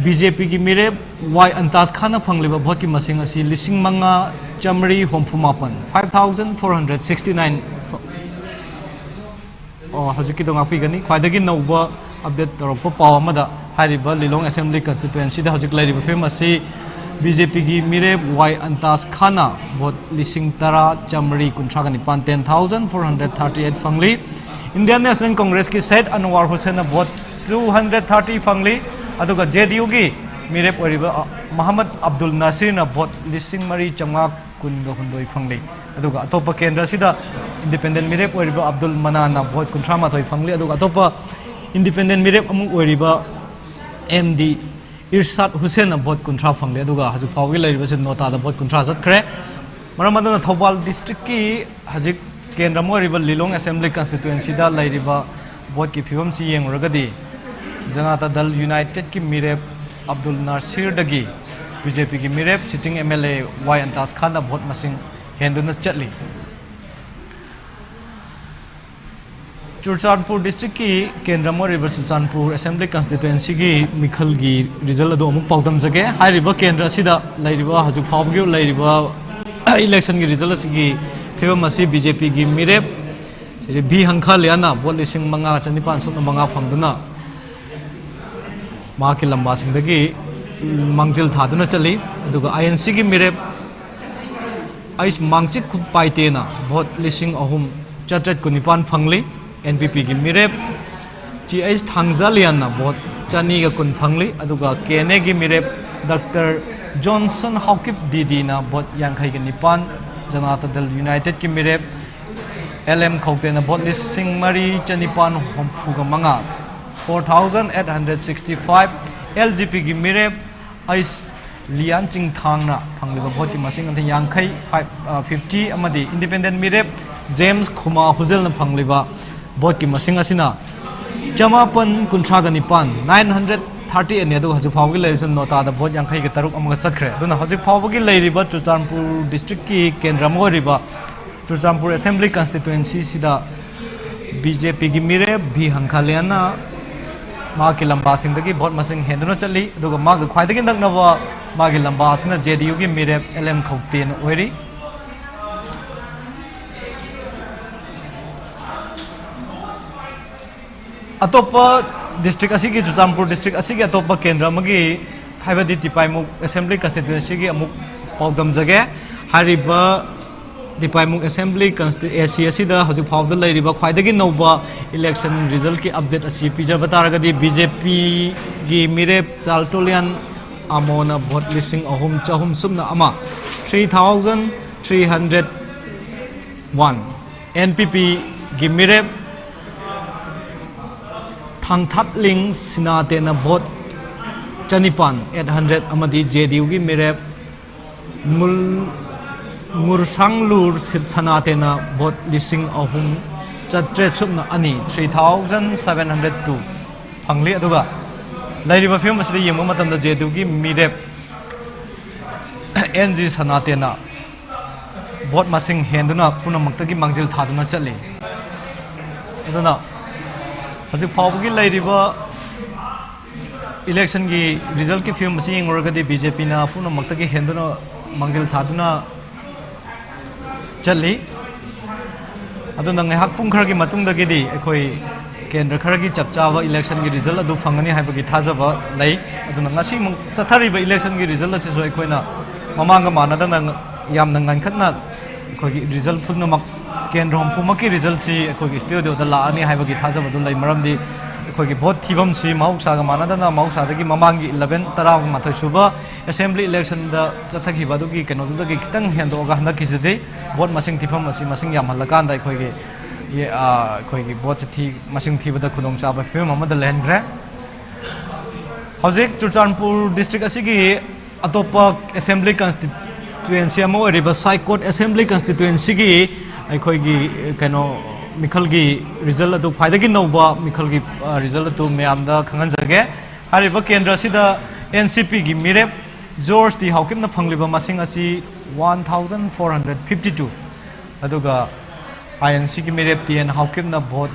BJP की मेरे Y अंतास खाना फंगलिबा वोट की मसिंग असी लिसिंग मंगा चमरी होमफुमापन 5,469 हजिकी दो गापीगनी ख्वाइदगी नौबा अपडेट तौरप पाव अमदा हारिबा लिलोंग असेंबली कंस्टिट्यूएंसी दा हजिक लैरिबा फिल्म असी BJP की मेरे Y अंतास खाना वोट लिसिंग तरा चमरी कुंट्रागा निपान 10,438 फंगली इंडियन नेशनल कांग्रेस की सैयद अनवर हुसैन वोट 230 फंगली अदुगा JDU की मीरेप ओरिबा मोहम्मद अब्दुल नासिर ना वोट लिसिंग मरी चंगा कुंदो हुंदोई फंगली अदुगा अतोपा केंद्र सिदा इंडिपेंडेंट मीरेप ओरिबा अब्दुल मना ना वोट कुंट्रा माथोई फंगली अदुगा अतोपा इंडिपेंडेंट मीरेप अमु ओरिबा MD इरशाद हुसैन ना वोट कुंट्रा फंगली अदुगा हजु फावगी लैरिबा से नोटा दा वोट कुंट्रा जतखरे मरम अदुना थौबाल डिस्ट्रिक्ट की हजिक केंद्र में ओरिबा लिलोंग असेंबली कंस्टिट्यूएंसी दा लैरिबा वोट की फिल्म से येंगरगदी जनता दल यूनाइटेड की मीरेप अब्दुल नासिर दगी BJP की मीरेप sitting MLA Y Antas Khan vote मसिंग हेंदुना चली चुरचानपुर डिस्ट्रिक्ट की केंद्र में ओरिबा चुरचानपुर असेंबली कंस्टिट्यूएंसी की मिखल की रिजल्ट अदु अमुक पाउदम जगे हाइरिबा केंद्र सिदा लैरिबा हजु फावगी लैरिबा इलेक्शन की रिजल्ट की फिल्म असी BJP की मीरेप भी हंखा लियाना वोट लिसिंग मंगा चनिपान सुन मंगा फंगदुना माँ की लंबा सिंदगी मंगजिल थादुना चली अदुगा INC की मीरेप आइस मांगचित खुद पाइतेना वोट लिसिंग अहुम चट्रट कुनिपान फंगली NPP की मीरेप TH थांगजालियाना वोट चनी का कुन फंगली अदुगा KNA की मीरेप डॉक्टर जॉनसन हॉकिप दीदी ना वोट यांखई के निपान जनता दल यूनाइटेड की मीरेप LM खौतेना वोट लिसिंग मरी चनिपान होमफुगा मंगा 4,865 LGP की मीरेप आइस लियान चिंग थांगना फंगलिबा वोट की मसिंग अंथे यांखई 50 अमदी इंडिपेंडेंट मीरेप जेम्स खुमा हुजेल न फंगलिबा वोट की मसिंग असिना चमापन कुंट्रागा निपान 930 एने दो हजु फावगी लैरिसन नोटा दा वोट यांखई के तरुक अमगा चतखरे दुना हजु फावगी लैरिबा चुरचानपुर डिस्ट्रिक्ट की केंद्र में ओरिबा चुरचानपुर असेंबली कंस्टिट्यूएंसी सिदा BJP की मीरेप भी हंखालियाना माँ की लंबा सिंदगी वोट मसिंग हेंदुना चली अदुगा माँ के ख्वाइदगी नगनबा माँ की लंबा सिना JDU की मीरेप LM खौतेन ओइरी अतोप डिस्ट्रिक्ट असिगी चुरचानपुर डिस्ट्रिक्ट असिगी अतोप केंद्र अमगी हाइबदी तिपाइमुक असेंबली कंस्टिट्यूएंसी की अमुक पाउदम जगे हारिबा तिपाइमुक असेंबली कंस्टिट्यूएंसी असिदा हजु फाउद लैरिबा ख्वाइदगी नौबा इलेक्शन रिजल्ट की अपडेट असी पिजबा तारगदी बीजेपी की मिरेप चालटोलियन अमोना भोट लिसिंग अहुम चहुम सुमना अमा 3301 एनपीपी की मिरेप थांगथातलिंग सिनातेना भोट चनिपान 800 अमदी जेडीयू की मिरेप मुरसांगलूर सनातेना भोट लिसिंग अहुम चत्रे सुमना अनी 3702 फंगली अदुगा लैरिबा फिल्म असिदा येंबा मतमदा जेडीयू की मिरेप एनजी सनातेना भोट मसिंग हेंदुना पुनमक्तगी मांगजिल थादुना चले अदुना हजि फावगी लैरिबा इलेक्शन की रिजल्ट की फिल्म असी येंगरगदी बीजेपी ना पुनमक्तगी हेंदुना मांगजिल थादुना चली अदुना ngahak pung khar gi matung dagidi ekhoi केंद्र खर की चपचाब इलेक्शन की रिजल्ट अदु फंगनी हाइबगी थाजबा लै अदुना ngasi mung chathariba इलेक्शन की रिजल्ट असी सो एखोइना ममांग मानदना यामना ngangkhatna एखोगी रिजल्ट फुनमक केंद्र हमफुमक की रिजल्ट सी एखोगी स्टूडियो दा लानी हाइबगी थाजबा दु लै मरमदी एखोगी भोट थिबम सी माउसागा मानदना माउसादगी ममांगी 11 तरह माथoi सुबा असेंबली इलेक्शन दा चथखिबा दुगी केनोदुदगी खितंग हेंदोगा हनकिसिदे भोट मसिंग थिफम असी मसिंग यामहलकान दा एखोगी ये अखोगी भोट थी मसिंग थीबदा खुदोंग चाबा फिल्म अमद लेहनग्रे हौजिक चुरचानपुर डिस्ट्रिक्ट असिगी अतोपा असेंबली कंस्टिट्यूएंसी अमो रिबा साइकोट असेंबली कंस्टिट्यूएंसी की अखोगी कनो मिखल की रिजल्ट अदु फाइदगी नौबा मिखल की रिजल्ट अदु मयामदा खंगन जगे हारिबा केंद्र सिदा एनसीपी की मिरेप जॉर्ज दी हाउकिमना फंगलिबा मसिंग असी 1452 अदुगा INC की मेरे तीन हाउकिम न भोट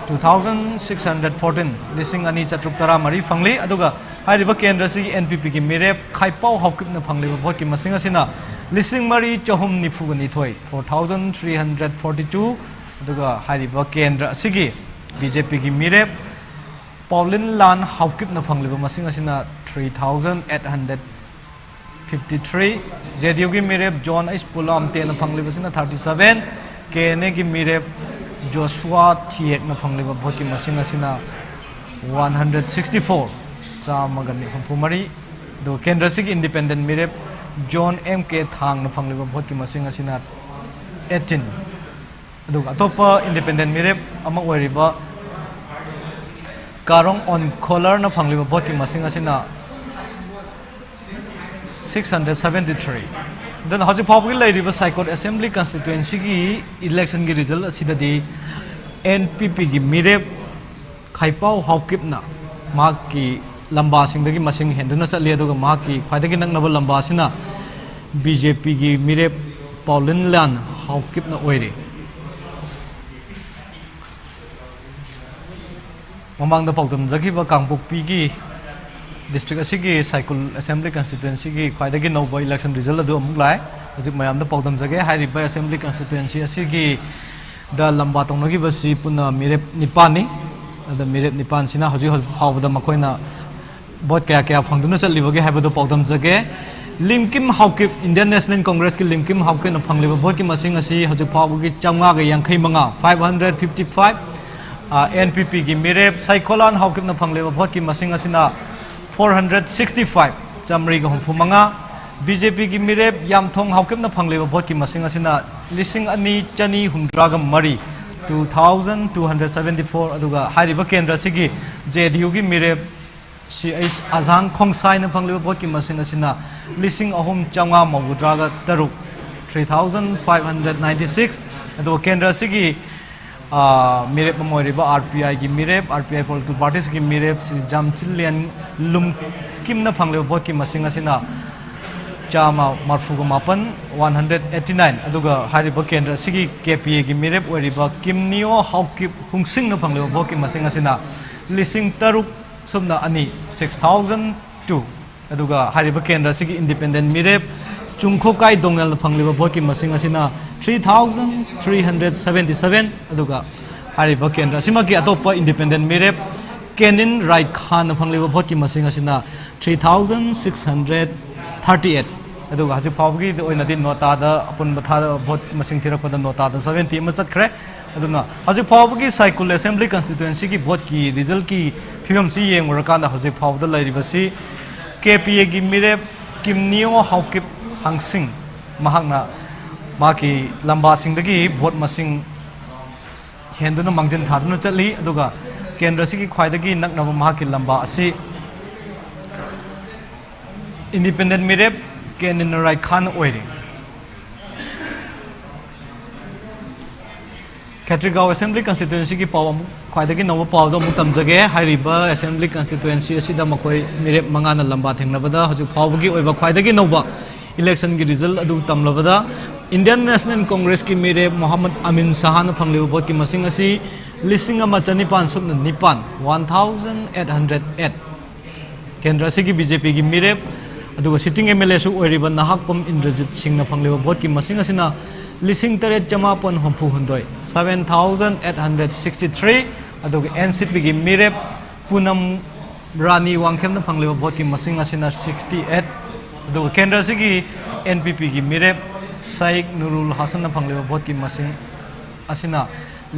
2614 लिसिंग अनि चतुक तरा मरी फंगली अदुगा हारिबा केंद्र से NPP की मेरे खाइपाउ हाउकिम न फंगली भोट की मसिंग असिना लिसिंग मरी चहुम निफुगनी थोय 4342 अदुगा हारिबा केंद्र सिगी BJP की मेरे पॉलिन लान हाउकिम न फंगली मसिंग असिना 3853 JDU की मेरे जॉन एस पुलाम तेन फंगली बसिना 37 केने की मेरे जोशुआ थिएक न फंगलिबा भोट की मसिंग असिना 164 चामगनि हमफुमरी दो केंद्र से इंडिपेंडेंट मेरे जॉन एम के थांग न फंगलिबा भोट की मसिंग असिना 18 दो अतोपा इंडिपेंडेंट मेरे अमा ओरिबा कारोंग ऑन कॉलर न फंगलिबा भोट की मसिंग असिना 673 then how's it possible like Saikot assembly constituency की इलेक्शन की रिजल्ट असिददी NPP की मिरेप खाइपाउ हाउकिपना माक की लंबा सिंगदगी मसिंग हेंदुना चली अदुगा माक की ख्वाइदगी नंगनबा लंबा सिना BJP की मिरेप पॉलिन लान हाउकिपना ओइरे ममांगदा पाउदम जगिबा कांगपोकपी की डिस्ट्रिक्ट असिगी साइकोल असेंबली कंस्टिट्यूएंसी की ख्वाइदगी नौबा इलेक्शन रिजल्ट अदु अमुक लाय हजिक मयामदा पाउदम जगे हारिबा असेंबली कंस्टिट्यूएंसी असिगी द लंबा तौनगी बसी पुना मिरेप निपानी अद मिरेप निपान सिना हजिक फावदा मखोइना भोट क्या क्या फंगदुना चलिबगे हाइबदो पाउदम जगे लिमकिम हाउकिप इंडियन नेशनल कांग्रेस की लिमकिम हाउकिप न फंगलिबा भोट की मसिंग असी हजिक फावगी 555 NPP की मिरेप साइकोलान हाउकिप न फंगलिबा भोट की मसिंग असिना 465 चमरी का हमफुमंगा BJP की मिरेप यामथोंग हाउकिम न फंगलिबा भोट की मसिंग असिना लिसिंग अनि चनी हुंद्रागा मरी 2274 अदुगा हारिबा केंद्र सिगी JDU की मिरेप CH आजांग खोंगसाई न फंगलिबा भोट की मसिंग असिना लिसिंग अहुम चंगा मौद्रागा तरुक 3596 अदुगा केंद्र सिगी मिरेप मोरिबा RPI की मिरेप RPI पॉलिटिकल पार्टीज की मिरेप जामचिलियन लुमकिम न फंगले भोट की मसिंग असिना चामा मरफुगा मापन 189 अदुगा हारिबा केंद्र सिगी KPA की मिरेप ओरिबा किमनियो हाउकिप हुंगसिंग न फंगले भोट की मसिंग असिना लिसिंग तरुक सुमना अनि 6002 अदुगा हारिबा केंद्र सिगी इंडिपेंडेंट मिरेप चुंखोकाई दोंगल फंगलिबा भोट की मसिंग असिना 3377 अदुगा हारिबा केंद्र सिमकी अतोप इंडिपेंडेंट मिरेप केनिन राइट खान फंगलिबा भोट की मसिंग असिना 3638 अदुगा हजि फावगी ओइनदि नोटादा अपन बथा भोट मसिंग थिरकपदा नोटादा 70 म चतखरे अदुना हजि फावगी साइकुल असेंबली कंस्टिट्युएंसी की भोट की रिजल्ट की फिल्म सी येंगरकाना हजि फावदा लैरिबसी केपीए की मिरेप किमनियो हाउकिप हांगसिंग महांगना माकी लंबा सिंगदगी भोट मसिंग हेंदुना मंगजन थादुना चली अदुगा केंद्र की ख्वाइदगी नकनब महाकी लंबा असी इंडिपेंडेंट मिरेप केनिन राइट खान ओइरे कैथ्रिगांव असेंबली कंस्टिट्युएंसी की पाव ख्वाइदगी नव पाव दो मुतमजगे हारिबा असेंबली कंस्टिट्युएंसी असिदा मखोय मिरेप मंगाना लंबा थेंगनबदा हजु फावगी ओइबा ख्वाइदगी नवबा इलेक्शन की रिजल्ट अदु तमलबदा इंडियन नेशनल कांग्रेस की मिरेप मोहम्मद अमीन शाहन फंगलिबा भोट की मसिंग असी 1808 केंद्र की बीजेपी की मिरेप अदुगा सिटिंग एमएलए सु ओइरिबा नाहकपम इंद्रजीत सिंह फंगलिबा भोट की मसिंग असिना 7863 अदुगा एनसीपी की मिरेप पूनम रानी वांगखेम फंगलिबा भोट की मसिंग असिना 68 अदुगा केंद्र की एनपीपी की मिरेप शाइक नुरुल हसन फंगलिबा भोट की मसिंग असिना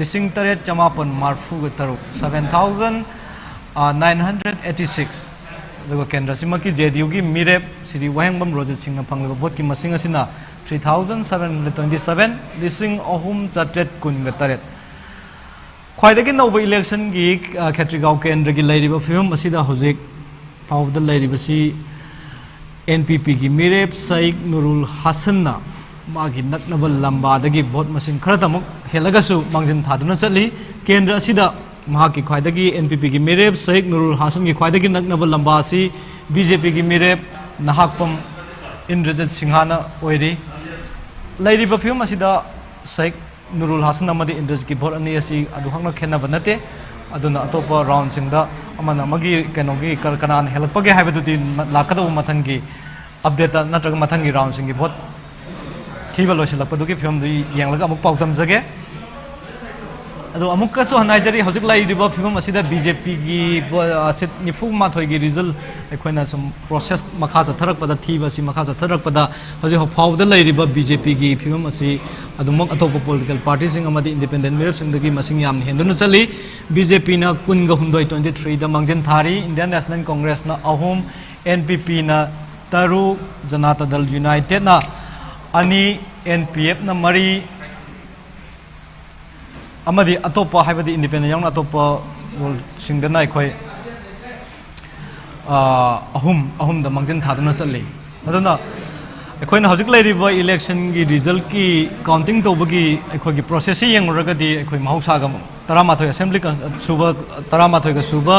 7986 अदुगा केंद्र सिमकी जेडीयू की मिरेप श्री वहेंगबम रोजित सिंह फंगलिबा भोट की मसिंग असिना 3727 लिसिंग अहुम चट्रेट कुनगतरेट ख्वाइदगी नौबा इलेक्शन की खेत्रीगांव केंद्र की लैरिबा फिल्म असिदा होजिक फावदा लैरिबसी एनपीपी की मिरेप शाइक नुरुल हसन मागी नकनबल लंबादगी भोट मसिंग खरतमुक हेलगसु मंगजन थादुना चली केंद्र असिदा महाकी ख्वाइदगी एनपीपी की मिरेप शाइक नुरुल हसन की ख्वाइदगी नकनबल लंबासी बीजेपी की मिरेप नाहकपम इंद्रजीत सिंहाना ओइरी लैरिबा फिल्म असिदा शाइक नुरुल हसन अमदी इंद्रजीत की भोट अनि असि अदु हंगना खेनब नते अदुना अतोप राउंड सिंगदा अमना मगी कनोगी कनान हेलपगे हाइबदुदी लाकदो मथंगी अपडेट नत्रग मथंगी राउंड सिंगी भोट थीबा लोइसलपदुगी फिल्म दु येंगलगा अमुक पाउतम जगे अदो अमुकसो हनाइजरी हजिक लाइरिबा फिल्म असिदा बीजेपी की सिट 94 की रिजल्ट अखोइना सम प्रोसेस मखा चथरकपदा थीबा सि मखा चथरकपदा हजिक फाउदा लाइरिबा बीजेपी की फिल्म असि अदुमक अतोप पॉलिटिकल पार्टी सिंग अमदी इंडिपेंडेंट मिरेप सिंगदगी मसिंग याम हेंदुना चली बीजेपी ना 23 द मंगजन थारी इंडियन नेशनल कांग्रेस ना अहोम एनपीपी ना तरु जनता दल यूनाइटेड ना अनि एनपीएफ ना मरी अमदी अतोपा हाइबदी इंडिपेंडेंट याउन अतोपा सिंगदना अखोय अहुम द मंगजन थादुना चली अदुना अखोयना हजिक लैरिबा इलेक्शन की रिजल्ट की काउंटिंग तौबगी अखोय की प्रोसेस येंगरगदी अखोय महौसागा 13 असेंबली सुबा 13 का सुबा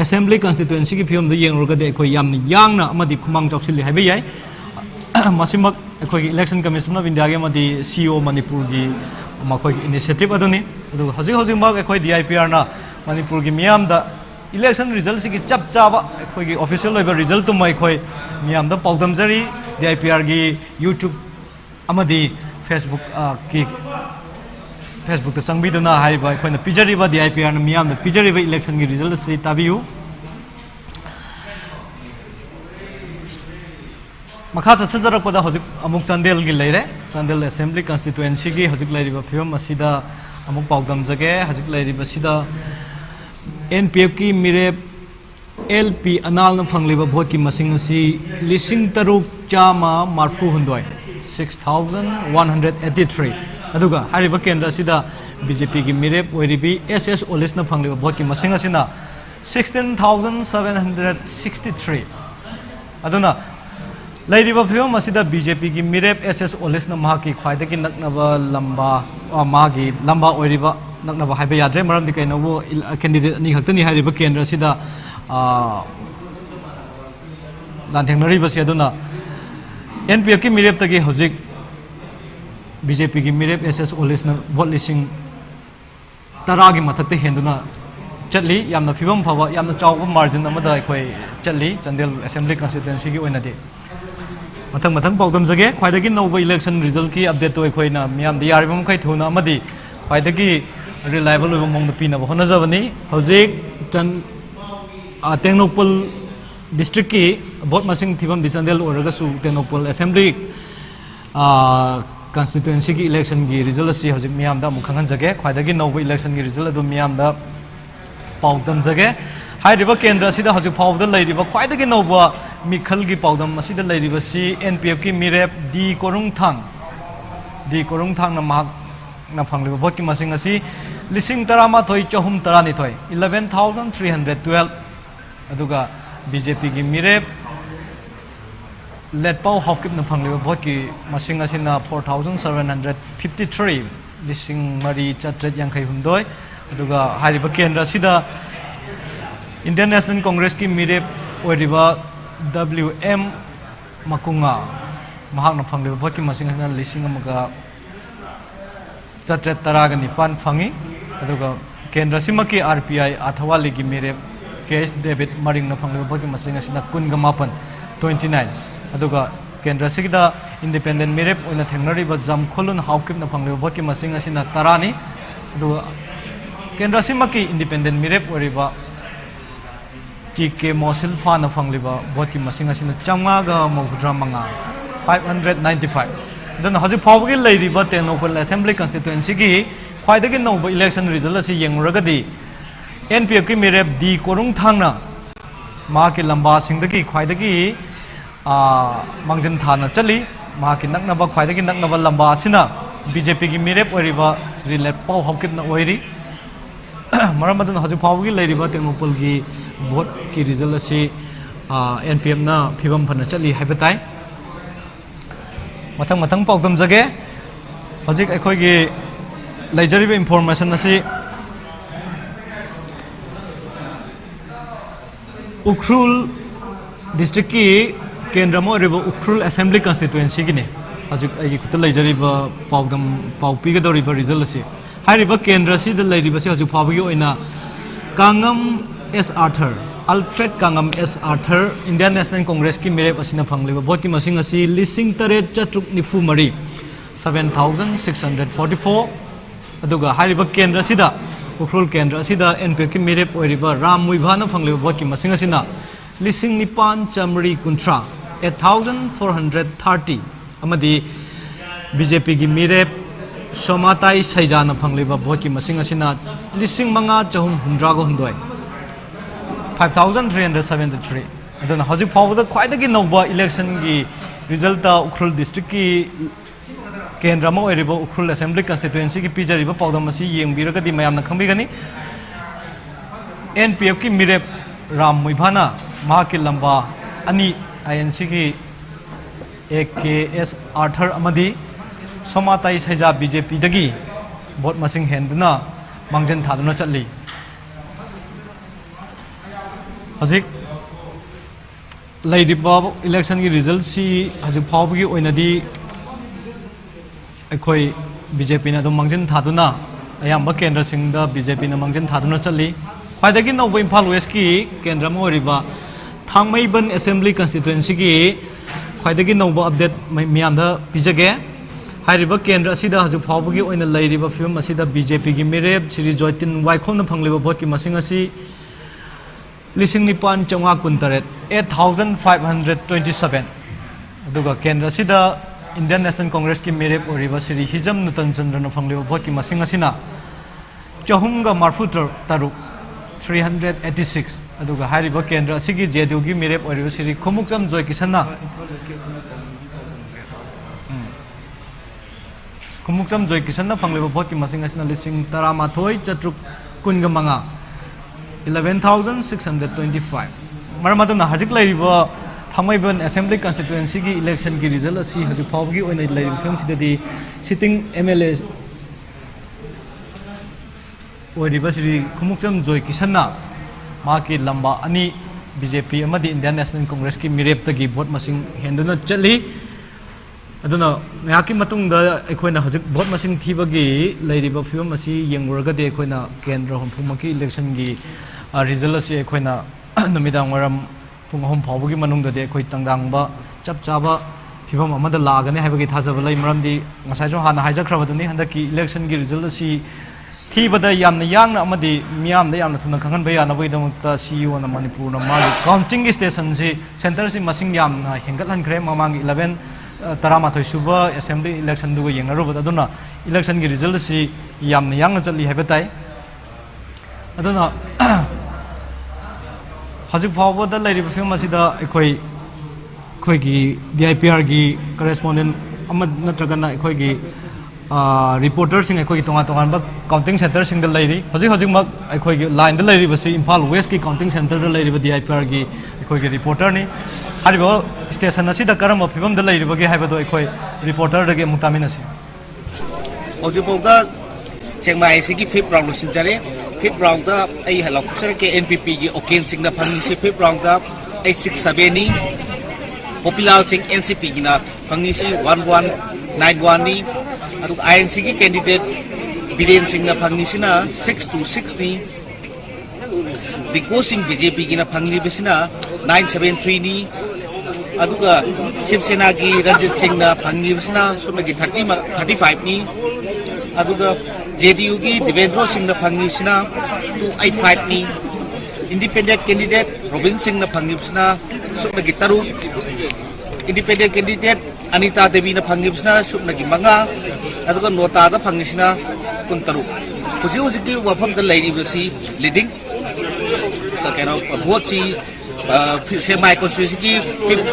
असेंबली कंस्टिट्युएंसी की फिल्म द येंगरगदी अखोय यामनि यांगना अमदी खुमांग चौसिली हाइबे याय मसिमक अखोय इलेक्शन कमीशन ऑफ इंडिया के मदी सीईओ मणिपुर की मखोय इनिशिएटिव अदुनी अदु हजिक हजिक मग अखोय डीआईपीआर ना मणिपुर की मियाम द इलेक्शन रिजल्ट की चप चाबा अखोय की ऑफिशियल लेवल रिजल्ट तुम अखोय मियाम द पाउदमजरी डीआईपीआर की यूट्यूब अमदी फेसबुक की फेसबुक चंगबीदुना हाइबा अखोयना पिजरिबा डीआईपीआर ना मियाम द पिजरिबा इलेक्शन की रिजल्ट से ताबियु मखा चथजरकपदा हजिक अमुक चंदेल की लेरे चंदेल असेंबली कंस्टिट्युएंसी की हजिक लैरिबा फिल्म असिदा अमुक पाउदम जगे हजिक लैरिबा सिदा एनपीएफ की मिरेप एलपी अनाल न फंगलिबा भोट की मसिंग असी 6383 अदुगा हारिबा केंद्र असिदा बीजेपी की मिरेप ओरिबी एसएस ओलिस न फंगलिबा भोट की मसिंग असिना 16763 अदुना लैरिबा फिल्म असिदा बीजेपी की मिरेप एसएस ओलिस न महाकी ख्वाइदगी नकनबा लंबा मागी लंबा ओरिबा नकनबा हाइबा याद्रे मरमदि कैनबो कैंडिडेट अनि खक्तनी हारिबा केंद्र असिदा लांथेंगनरिबसि अदुना एनपीएफ की मिरेप तगी हजिक बीजेपी की मिरेप एसएस ओलिस न भोट लिसिंग 10 की मथक्ते हेंदुना चली यामना फिबम फवा यामना चावबा मार्जिन अमदा अखोय चली चंदेल असेंबली कंस्टिट्युएंसी की ओइनादि मथंग मथंग पाउदम जगे ख्वाइदगी नौबा इलेक्शन रिजल्ट की अपडेट तो अखोयना मियाम द यारिबम खै थुना अमदी ख्वाइदगी रिलायबल मोंग पीनब होनजबनी हौजिक चन टेक्नोपल डिस्ट्रिक्ट की भोट मसिंग थिबम दिचंदेल ओरगसु टेक्नोपल असेंबली constituency की election की result असी हजिक मियाम दा मुखंगन जगे ख्वाइदगी नौब election की result अदु मियाम दा पाउदम जगे हाइरिबा केंद्र असिदा हजिक फाउदा लैरिबा ख्वाइदगी नौब मिखल की पाउदम असिदा लैरिबा सी NPF की मिरेप डी कोरुंग थांग ना माक ना फंगलिबा भोट की मसिंग असी लिसिंग तरामा थोई चहुम तरानी थोई 11,312 अदुगा BJP की मिरेप लेट पाउ हॉकिप न फंगलिबा भोट की मसिंग असिना 4,753 लिसिंग मरी चट्रेट यांखै हुंदोय अदुगा हारिबा केंद्र असिदा इंडियन नेशनल कांग्रेस की मिरेप ओरिबा WM मकुंगा महाक न फंगलिबा भोट की मसिंग असिना लिसिंग अमगा चट्रेट तरागा निपान फंगी अदुगा केंद्र सिमकी RPI अथवाली की मिरेप केस डेविड मरिंग न फंगलिबा भोट की मसिंग असिना कुनगा मापन 29 अदुगा केंद्र सिगदा इंडिपेंडेंट मिरेप ओइना थेंगनरिबा जम खोलुन हाउकिप न फंगलिबा भोट की मसिंग असिना तरानी अदुगा केंद्र सिमकी इंडिपेंडेंट मिरेप ओरिबा TK मोसिल फा न फंगलिबा भोट की मसिंग असिना चंगागा मौद्रा मंगा 595 दन हजि फावगी लैरिबा टेक्नोपल असेंबली कंस्टिट्युएंसी की ख्वाइदगी नौब इलेक्शन रिजल्ट असी येंगुरगदी NPF की मिरेप डी कोरुंग थांगना मा की लंबा सिंगदगी ख्वाइदगी मांगजन थाना चली मा की नकनबा ख्वाइदगी नकनबा लंबा असिना BJP की मिरेप ओरिबा श्री लेपाउ हॉकिप न ओइरी मरम मदन हजि फावगी लैरिबा टेक्नोपल की भोट की रिजल्ट असी NPF ना फिबम फना चली हाइबताई मथंग मथंग पाउदम जगे हजिक अखोगी लैजरिबा इंफॉर्मेशन असी उखरुल डिस्ट्रिक्ट की केंद्र में उखरुल असेंबली कंस्टिट्युएंसी की ने हजिक आई खुद लैजरिबा पाउदम पाउपीगदौरिबा रिजल्ट असी हाइरिबा केंद्र से लैरिबा से हजिक फावगी ओइना Kangam S Arthur Alfred Kangam S Arthur Indian national Congress की मिरेप असिना फंगलिबा भोट की मसिंग असी लिसिंग तरेट चट्रुक निफु मरी 7,644 अदुगा हाइरिबा केंद्र सिदा उखरुल केंद्र सिदा NPF की मिरेप ओरिबा राम मुइभाना फंगलिबा भोट की मसिंग असिना लिसिंग निपान चमरी कुंट्रा 8,430 अमदी BJP की मिरेप सोमाताई सैजाना फंगलिबा भोट की मसिंग असिना लिसिंग मंगा चहुम हुंद्रागो हुंदोय 5,373 अदुना हजि फावदा ख्वाइदगी नौबा इलेक्शन की रिजल्ट उखरुल डिस्ट्रिक्ट की केंद्र में ओरिबा उखरुल असेंबली कंस्टिट्युएंसी की पिजरिबा पाउदम असी येंबिरगदी मयामना खंबिगनी NPF की मिरेप राम मुइभाना मा की लंबा अनि INC की AKS आर्थर अमदी सोमाताई सैजा BJP दगी भोट मसिंग हेंदना मांगजन थादुना चली हजिक लैरिबा इलेक्शन की रिजल्ट सी हजिक फावगी ओइनदी अखोई BJP ना दम मांगजन थादुना अयाम्बा केंद्र सिंगदा BJP ना मांगजन थादुना चली ख्वाइदगी नौब इम्फाल वेस्ट की केंद्र में ओरिबा थांगमैबन असेंबली कंस्टिट्युएंसी की ख्वाइदगी नौब अपडेट मियामदा पिजगे हाइरिबा केंद्र असिदा हजु फावगी ओइना लैरिबा फिल्म असिदा BJP की मिरेप श्री जोइतिन वाइखोम न फंगलिबा भोट की मसिंग असी लिसिंग निपान चंगा कुंतरेट 8,527 अदुगा केंद्र असिदा इंडियन नेशनल कांग्रेस की मिरेप ओरिबा श्री हिजम नतन चंद्र न फंगलिबा भोट की मसिंग असिना चहुमगा मार्फुतर तारुक 386 अदुगा हाइरिबा केंद्र असिगी JDU की मिरेप ओरिबा श्री खुमुकजम जोय किसना खुमुकजम जोय किसना फंगलिबा भोट की मसिंग असिना लिसिंग तरामाथोय चट्रुक कुनगा मंगा 11,625 मरमदना हजिक लैरिबा थांगमैबन असेंबली कंस्टिट्युएंसी की इलेक्शन की रिजल्ट असी हजिक फावगी ओइना लैरिबा फिल्म सिददी सिटिंग MLA ओरिबा श्री खुमुकजम जोय किसना मा की लंबा अनि BJP अमदी इंडियन नेशनल कांग्रेस की मिरेप तगी भोट मसिंग हेंदुना चली अदुना याकी मतुंगदा एखोइना हजिक भोट मसिंग थीबगी लैरिबा फिल्म असी येंगुरगदे एखोइना केंद्र होमफुमकी इलेक्शन की रिजल्ट असी एखोइना नमिदांग वरम पुंग होम फावगी मनुंगदे एखोइ तंगदांगबा चप चाबा फिल्म अमदा लागने हाइबगी थाजबा लै मरमदी ngसाइजो हाना हाइजखरबदनी हंदकी इलेक्शन की रिजल्ट असी थीबदा यामना यांगना अमदि मियामदा यामना थुना खंगन बया ना बइदमक्ता सीईओ ना मणिपुर ना मागी काउंटिंग स्टेशन से सेंटर से मसिंग यामना हेंगत हनख्रे ममांग 11 तरामाथोय सुबा असेंबली इलेक्शन दुगो येंगनरुबदा अदुना इलेक्शन की रिजल्ट से यामना यांगना चली हैबताई अदुना हजिक फावबदा लैरिबा फिल्म असिदा अखोई DIPR की करेस्पोंडेंट अमद नत्रगना अखोई रिपोर्टर सिंह अखोई तोंगा तोंगा काउंटिंग सेंटर सिंह लैरी हजिक मक अखोई लाइन द लैरिबा से इम्फाल वेस्ट की काउंटिंग सेंटर द लैरिबा DIPR की अखोई रिपोर्टर नि हारिबो स्टेशन असिदा करम फिबम द लैरिबा के हाइबदो अखोई रिपोर्टर दगे मुतामिनसी हजिपोगा चेंगमाई सिगी 5th राउंड सिंचरे 5th राउंड दा आई हलॉक्सर के NPP की ओकेन सिंह ना फंगी से 5th राउंड दा 867 नी पॉपुलर सिंह NCP की ना फंगी से 1191 नी अदुग INC की कैंडिडेट बिरेन सिंह ना फंगी से ना 626 नी दिको सिंह BJP की ना फंगी बेसिना 973 नी अदुग शिवसेना की रंजित सिंह ना फंगी बेसिना सुमे की 35 नी अदुग JDU की देवेंद्र सिंह ना फंगी बेसिना 285 नी इंडिपेंडेंट कैंडिडेट रोबिन सिंह ना फंगी बेसिना सुमे की 3 इंडिपेंडेंट कैंडिडेट अनिता देवी ना फंगी बेसिना सुमे की 5 अदुग नोटा दा फंगी बेसिना 13 हुजी की वफम द लैरिबसी लीडिंग कहना बहुत सी सेमाई कॉन्स्टिट्यूंसी की 5th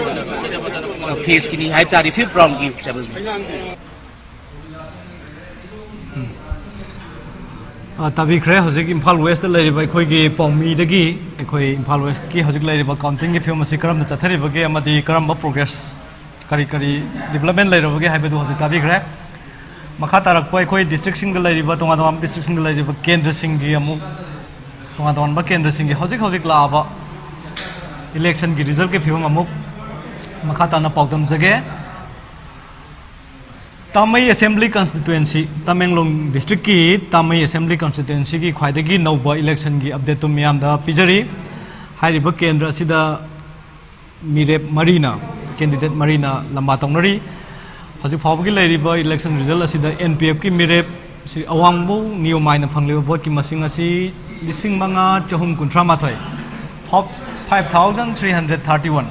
फेज की नहीं हाई तारीफ 5th राउंड की टेबल में तभी खरे हजिक इम्फाल वेस्ट लैरिबा अखोई पौमी दगी अखोई इम्फाल वेस्ट की हजिक लैरिबा काउंटिंग की फिल्म असी करम चथरिबगे अमदी करम प्रोग्रेस करी डेवलपमेंट लैरबगे हाइबदु हजिक तभी खरे मखा तारक अखोई डिस्ट्रिक्ट सिंग लैरिबा तोंगा तोंगा डिस्ट्रिक्ट सिंग लैरिबा केंद्र सिंग की अमुक तोंगा तोंगा केंद्र सिंग की हजिक लाबा इलेक्शन की रिजल्ट के फिल्म अमुक मखा ताना पाउतम जगे तामई असेंबली कॉन्स्टिट्यूएंसी तमेंगलोंग डिस्ट्रिक्ट की तामई असेंबली कॉन्स्टिट्यूएंसी की ख्वाइदगी नौबा इलेक्शन की अपडेट तो मियाम दा पिजरी हाइरिबा केंद्र असिदा मिरेप मरीना कैंडिडेट मरीना लंबा तौनरी हजिक फावगी लैरिबा इलेक्शन रिजल्ट असिदा NPF की मिरेप सि अवांगबो नियमायना फंगलिबा भोट की मसिंग असि 5,413 5,331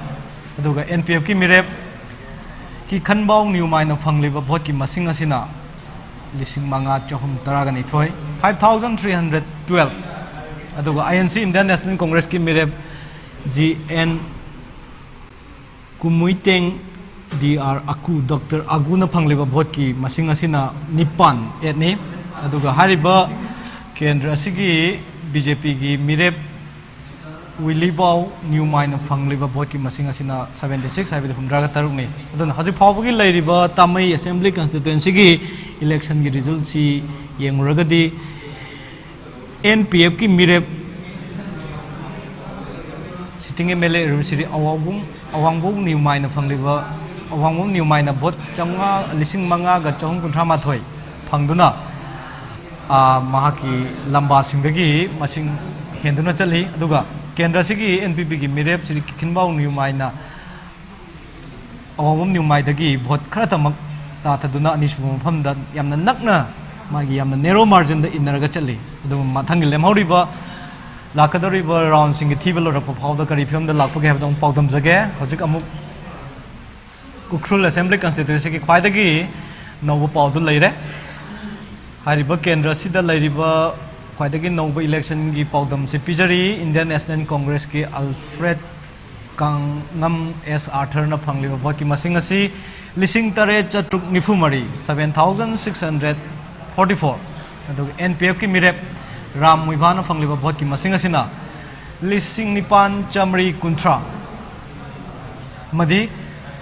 अदुगा NPF की मिरेप की खनबाव नियमायना फंगलिबा भोट की मसिंग असिना 5,412 5,312 अदुगा INC इंडियन नेशनल कांग्रेस की मिरेप GN कुमुइटेंग DR Aku Dr. Agu na फंगलिबा भोट की मसिंग असिना 9 एटनी अदुगा हारिबा केंद्र असिगी BJP की मिरेप विलीबाव न्यू माइन फंगलिबा भोट की मसिंग असिना 76 हाइबदु 103 नि अदुना हजि फावबगी लैरिबा तामई असेंबली कॉन्स्टिट्यूएंसी की इलेक्शन की रिजल्ट सी येंगुरगदी NPF की मिरेप सिटिंग MLA रुसिरी अवांगबुं न्यू माइन फंगलिबा अवांगबुं न्यू माइन भोट 5,413 फंगदुना महाकी लंबा सिंगदगी मसिंग हेंदुना चली अदुगा केंद्र से NPP की मिरेप श्री किखिनबाव न्यू माइना अवांगबुं न्यू माइदगी भोट खरतमक ताथदुना अनिसुब मफमदा यामना नकना मागी यामना नेरो मार्जिन द इनरगा चली अदु माथंग लेमहौरिबा लाकदरिबा राउंड सिंग थीबल रप फावदा करी फिल्म द लापगे हबदम पाउदम जगे हजिक अमुक उखरुल असेंबली कॉन्स्टिट्यूएंसी की ख्वाइदगी नौब पाउदु लैरे हारिबा केंद्र सिदा लैरिबा ख्वाइदगी नौब इलेक्शन की पाउदम से पिजरी इंडियन नेशनल कांग्रेस के अल्फ्रेड कांगम S आर्थर न फंगलिबा भोट की मसिंग असि 3,494 7,644 अदुगा NPF की मिरेप राम मुइभा न फंगलिबा भोट की मसिंग असिना 9,913 मदी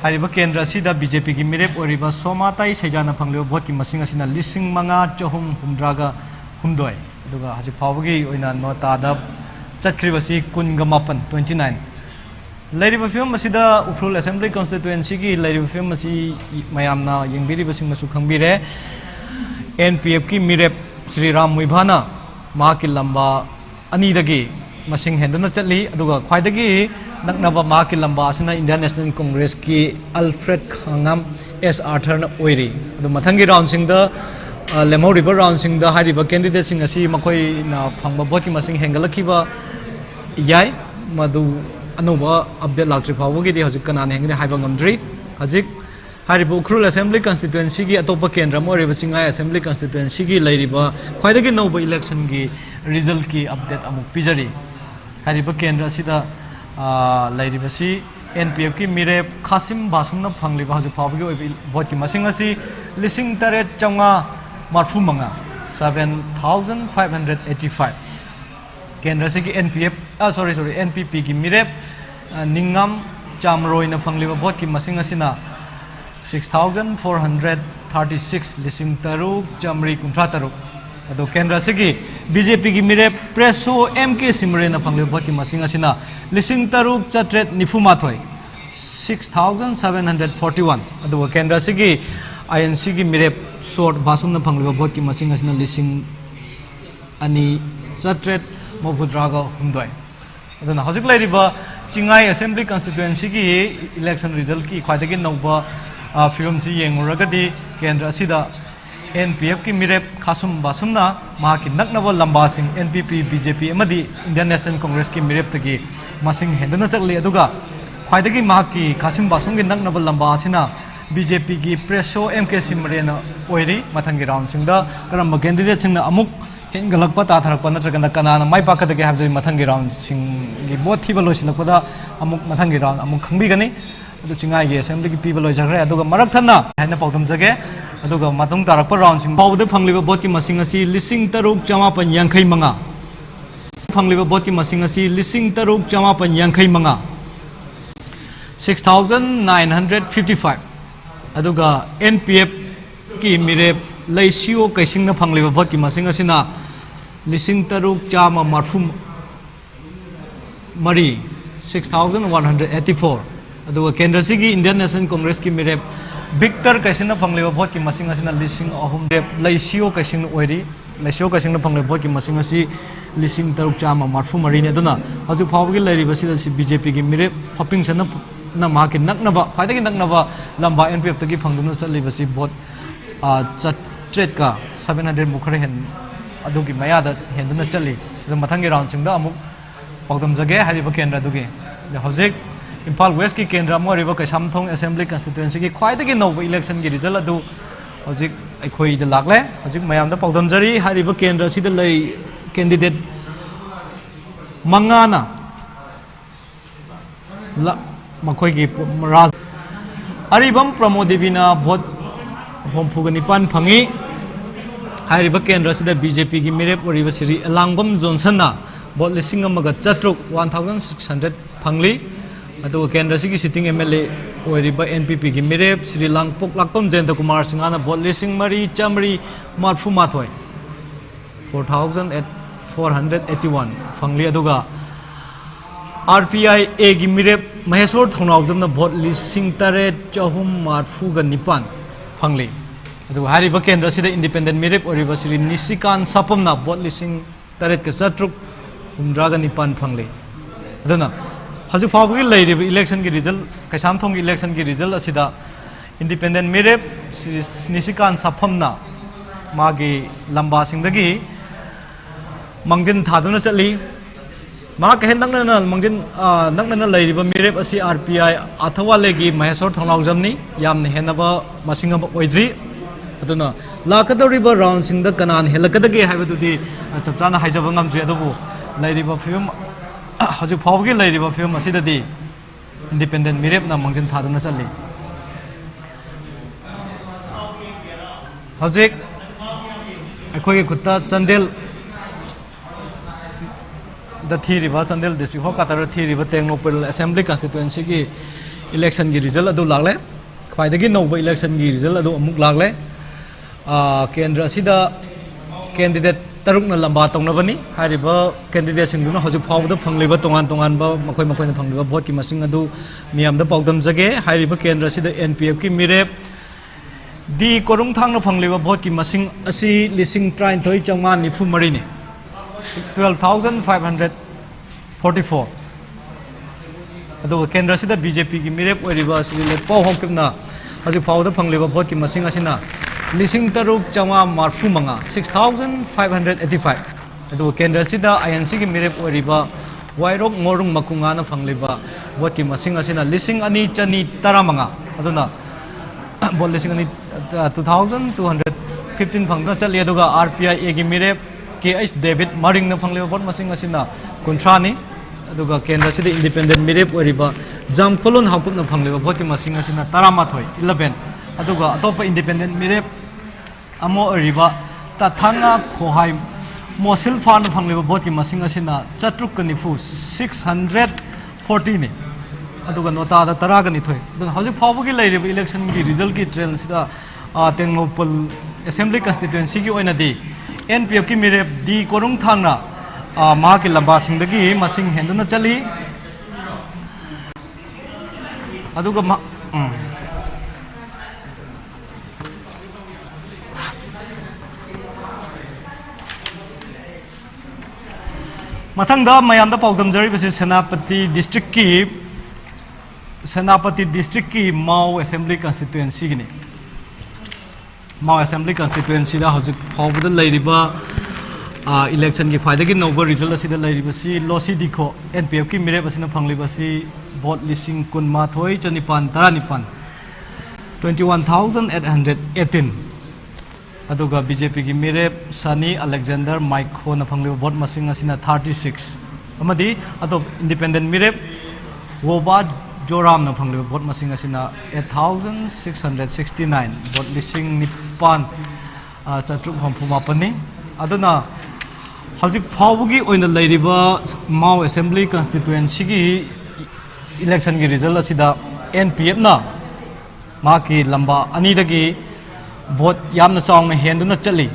हारिबा केंद्र असिदा BJP की मिरेप ओरिबा सोमाताई सैजाना फंगलिबा भोट की मसिंग असिना 5,462 अदुगा हजि फावगी ओइना नोटादा चटख्रिबसी 29 लैरिबा फिल्म असिदा उफ्रुल असेंबली कॉन्स्टिट्यूएंसी की लैरिबा फिल्म असी मयामना यंगबिरिबसिंग मसु खंगबिरे NPF की मिरेप श्री राम मुइभाना माकी लंबा अनीदगी मसिंग हेंदुना चली अदुगा ख्वाइदगी नकनबा माकी लंबा असना इंडियन नेशनल कांग्रेस की अल्फ्रेड खांगम S आर्थर न ओइरी अदु मथंगी राउंड सिंग द लेमहौरिबा राउंडसिंगदा हारिबा कैंडिडेटसिंग असी मखोइना फंगबा भोटकी मसिंग हेंगलखिबा याय मदु अनोबा अपडेट लाक्ट्रि फावबगीदि हजिक कनाने हेंगने हाइबा ngमद्रि हजिक हारिबा उख्रुल असेंबली कॉन्स्टिट्यूएंसी की अतोपा केंद्र मोरिबा चिंगाई असेंबली कॉन्स्टिट्यूएंसी की लैरिबा ख्वाइदगी नौबा इलेक्शन की रिजल्ट की अपडेट अमुक पिजरी हारिबा केंद्र असिदा लैरिबसी एनपीएफ की मिरे खासिम बासुमना फंगलिबा हजिक फावबगी भोट की मसिंग असी लिसिंग तरेट चंगा मार्फू मंगा 7585 केंद्र से की एनपीएफ एनपीपी की मिरेप निंगम चामरोइन फंगलिबा भोट की मसिंग असिना 6436 लिसिंग तरुक चामरी कुंथ्रा तरुक अदो केंद्र से की बीजेपी की मिरेप प्रेसो एमके सिमरेना फंगलिबा भोट की मसिंग असिना लिसिंग तरुक चट्रेट निफुमाथोय 6741 अदो केंद्र से की आईएनसी की मिरेप शॉर्ट भाषुम फंगलिबा भोट की मसिंग असिना लिसिंग अनि चट्रेट मौफुद्रागा हुंदोय अदुना हजिक लैरिबा चिंगाई असेंबली कॉन्स्टिट्यूएंसी की इलेक्शन रिजल्ट की ख्वाइदगी नौबा फिल्म से येंगुरगदी केंद्र असिदा एनपीएफ की मिरेप खासुम बासुमना माकी नकनबो लंबासिंग एनपीपी बीजेपी अमदी इंडियन नेशनल कांग्रेस की मिरेप तकी मसिंग हेंदना चकली अदुगा ख्वाइदगी माकी खासिम बासुम की नकनबो लंबा असिना बीजेपी की प्रेसो एमके सिमरेना ओइरी मथंगी राउंड सिंगदा करम कैंडिडेट सिंगना अमुक हेंगलकपा ताथरकपा नत्रगना कनाना माइ पाकदगे हाबदि मथंगी राउंड सिंगी बोथ थिबा लोइसिलकपदा अमुक मथंगी राउंड अमुक खंबिगनी अदु चिंगाई गे असेंबली की पीबा लोइजग्रे अदुगा मरकथना हाइना पाउदम जगे अदुगा मतुंग तारकपा राउंड सिंग पाउदे फंगलिबा भोट की मसिंग असी लिसिंग तरुक चमापन यांखै मंगा फंगलिबा भोट की मसिंग असी लिसिंग तरुक चमापन यांखै मंगा 6955 अदुगा एनपीएफ की मिरेप लैसियो कैसिंग फंगलिबा भोट की मसिंग असिना लिसिंग तरुक चामा मार्फुम मरी 6184 अदुगा केंद्र से की इंडियन नेशनल कांग्रेस की मिरेप विक्टर कैसिंग फंगलिबा भोट की मसिंग असिना लिसिंग अहुम रेप लैसियो कैसिंग ओइरी लैसियो कैसिंग फंगलिबा भोट की मसिंग असी लिसिंग तरुक चामा मार्फुम मरी ने अदुना हजु फावगी लैरिबसिदा सी बीजेपी की मिरेप फपिंग सन ना माकी नकनबा ख्वाइदगी नकनबा लंबा एनपीएफ तकी फंगदुना चलिबसी भोट चट्रेट का 700 मुखरे हेन अदुगी मयादा हेंदुना चली मथंगी राउंड सिंगदा अमुक पाउदम जगे हारिबा केंद्र दुगी हौजिक इम्फाल वेस्ट की केंद्र मोरिबा कैसामथोंग असेंबली कॉन्स्टिट्यूएंसी की ख्वाइदगी नौबा इलेक्शन की रिजल्ट अदु हौजिक अखोइद लागले हौजिक मयामदा पाउदम जरी हारिबा केंद्र सिदा लई कैंडिडेट मंगाना मखोई की राज अरिबम प्रमोद देवीना भोट होमफुग निपान फंगी हारिबा केंद्र सिदा बीजेपी की मिरेप ओरिबा श्री अलांगबम जॉनसन भोट 1600 फंगली अदो केंद्र की सिटिंग एमएलए ओरिबा एनपीपी की मिरेप श्री लांगपोक लाकपम जयंत कुमार सिंहाना भोट 4,481 4481 फंगली अदुगा आरपीआई ए की मिरेप महेश्वर थोनाउजमना भोट 3,849 फंगली अदुगा हारिबा केंद्र सिदा इंडिपेंडेंट मिरेप ओरिबा श्री निशिकांत सपमना भोट 3,879 फंगली अदुना हजु फावगी लैरिबा इलेक्शन की रिजल्ट कैसामथोंग इलेक्शन की रिजल्ट असिदा इंडिपेंडेंट मिरेप श्री निशिकांत सपमना मागी लंबा सिंगदगी मंगजिन थादुना चली मा कहे नंगना मंगजिन नंगना लैरिबा मिरेप असी आरपीआई अथवाले की महेश्वर थोनाउजमनी यामने हेनबा मसिंग अब ओइद्री अदुना लाकदौरिबा राउंड सिंगदा कनान हेलकदगे हाइबदुदी चपचाना हाइजबा ngamdri अदुबु लैरिबा फिल्म हजु फावगी लैरिबा फिल्म असिददी इंडिपेंडेंट मिरेप ना मंगजिन थादुना चली हजिक अखोई खुत्ता चंदेल द थीरिबा चंदेल डिस्ट्रिक्ट हो कातर थीरिबा टेंगलोपल असेंबली कॉन्स्टिट्यूएंसी की इलेक्शन की रिजल्ट अदु लागले ख्वाइदगी नौबा इलेक्शन की रिजल्ट अदु अमुक लागले केंद्र असिदा कैंडिडेट तरुकना लंबा तौनबनी हारिबा कैंडिडेट सिंगदुना हजु फावदा फंगलिबा तोंगान तोंगानबा मखोय मखोयना फंगलिबा भोट की मसिंग अदु मियामदा पाउदम जगे हारिबा केंद्र असिदा एनपीएफ की मिरेप दी कोरुंग थांगना फंगलिबा भोट की मसिंग असी 13,994 12,544 अदो केंद्र सिदा बीजेपी की मिरेप ओरिबा श्री लेपो होमकिपना हजु फावदा फंगलिबा भोट की मसिंग असिना लिसिंग तरुक चंगा मार्फू मंगा 6585 अदो केंद्र सिदा आईएनसी की मिरेप ओरिबा वायरोक मोरुंग मकुंगाना फंगलिबा वोट की मसिंग असिना लिसिंग अनि चनी तरा मंगा अदुना बोल लिसिंग अनि 2215 फंगना चले अदुगा आरपीआई ए की मिरेप के एच डेविड मरिंग न फंगलिबा वोट मसिंग असिना कुंथ्रानी अदुगा केंद्र सिदा इंडिपेंडेंट मिरेप ओरिबा जाम खोलोन हाकुप न फंगलिबा वोट की मसिंग असिना 11 अदुगा अतोप इंडिपेंडेंट मिरेप अमो ओरिबा तथांगा खोहाई मोसिल फान फंगलिबा वोट की मसिंग असिना चत्रुक कनिफु 640 ने अदुगा नोटा दा तरा गनि थोय दन हजि फावबगी लैरिबा इलेक्शन की रिजल्ट की ट्रेल सिदा तेंगोपल असेंबली कंस्टिट्युएंसी की ओइना दी एनपीएफ की मिरेप दी कोरुंग थांगना मा की लंबा सिंदगी मसिंग हेंदुना चली अदुगा मथंग मयाम पादम जरी सेनापति डिस्ट्रिक्ट की माओ असेंबली कंस्टिट्युएंसी की माओ असेंबली कंस्टिट्युएंसी फाउद इलेक्शन की खाई नौब रिजल्ट लोसी दिखो एनपीएफ की मिरेप फंगली वोट 19,994 21,818 अदुगा बीजेपी की मिरेप सनी अलेक्जेंडर माइको न फंगली वोट मसिंग 36 अमदी अतो इंडिपेंडेंट मिरेप वोबा जोराम न फंगली वोट मसिंग 8,669 वोट लिसिंग निपान चतुक हमफुमापनी अदुना हजिक फावगी ओइना लैरिबा माओ असेंबली कंस्टिट्युएंसी की इलेक्शन की रिजल्ट असिदा एनपीएफ ना मा की लंबा अनीदगी वोट यामना चावना हेंदुना चली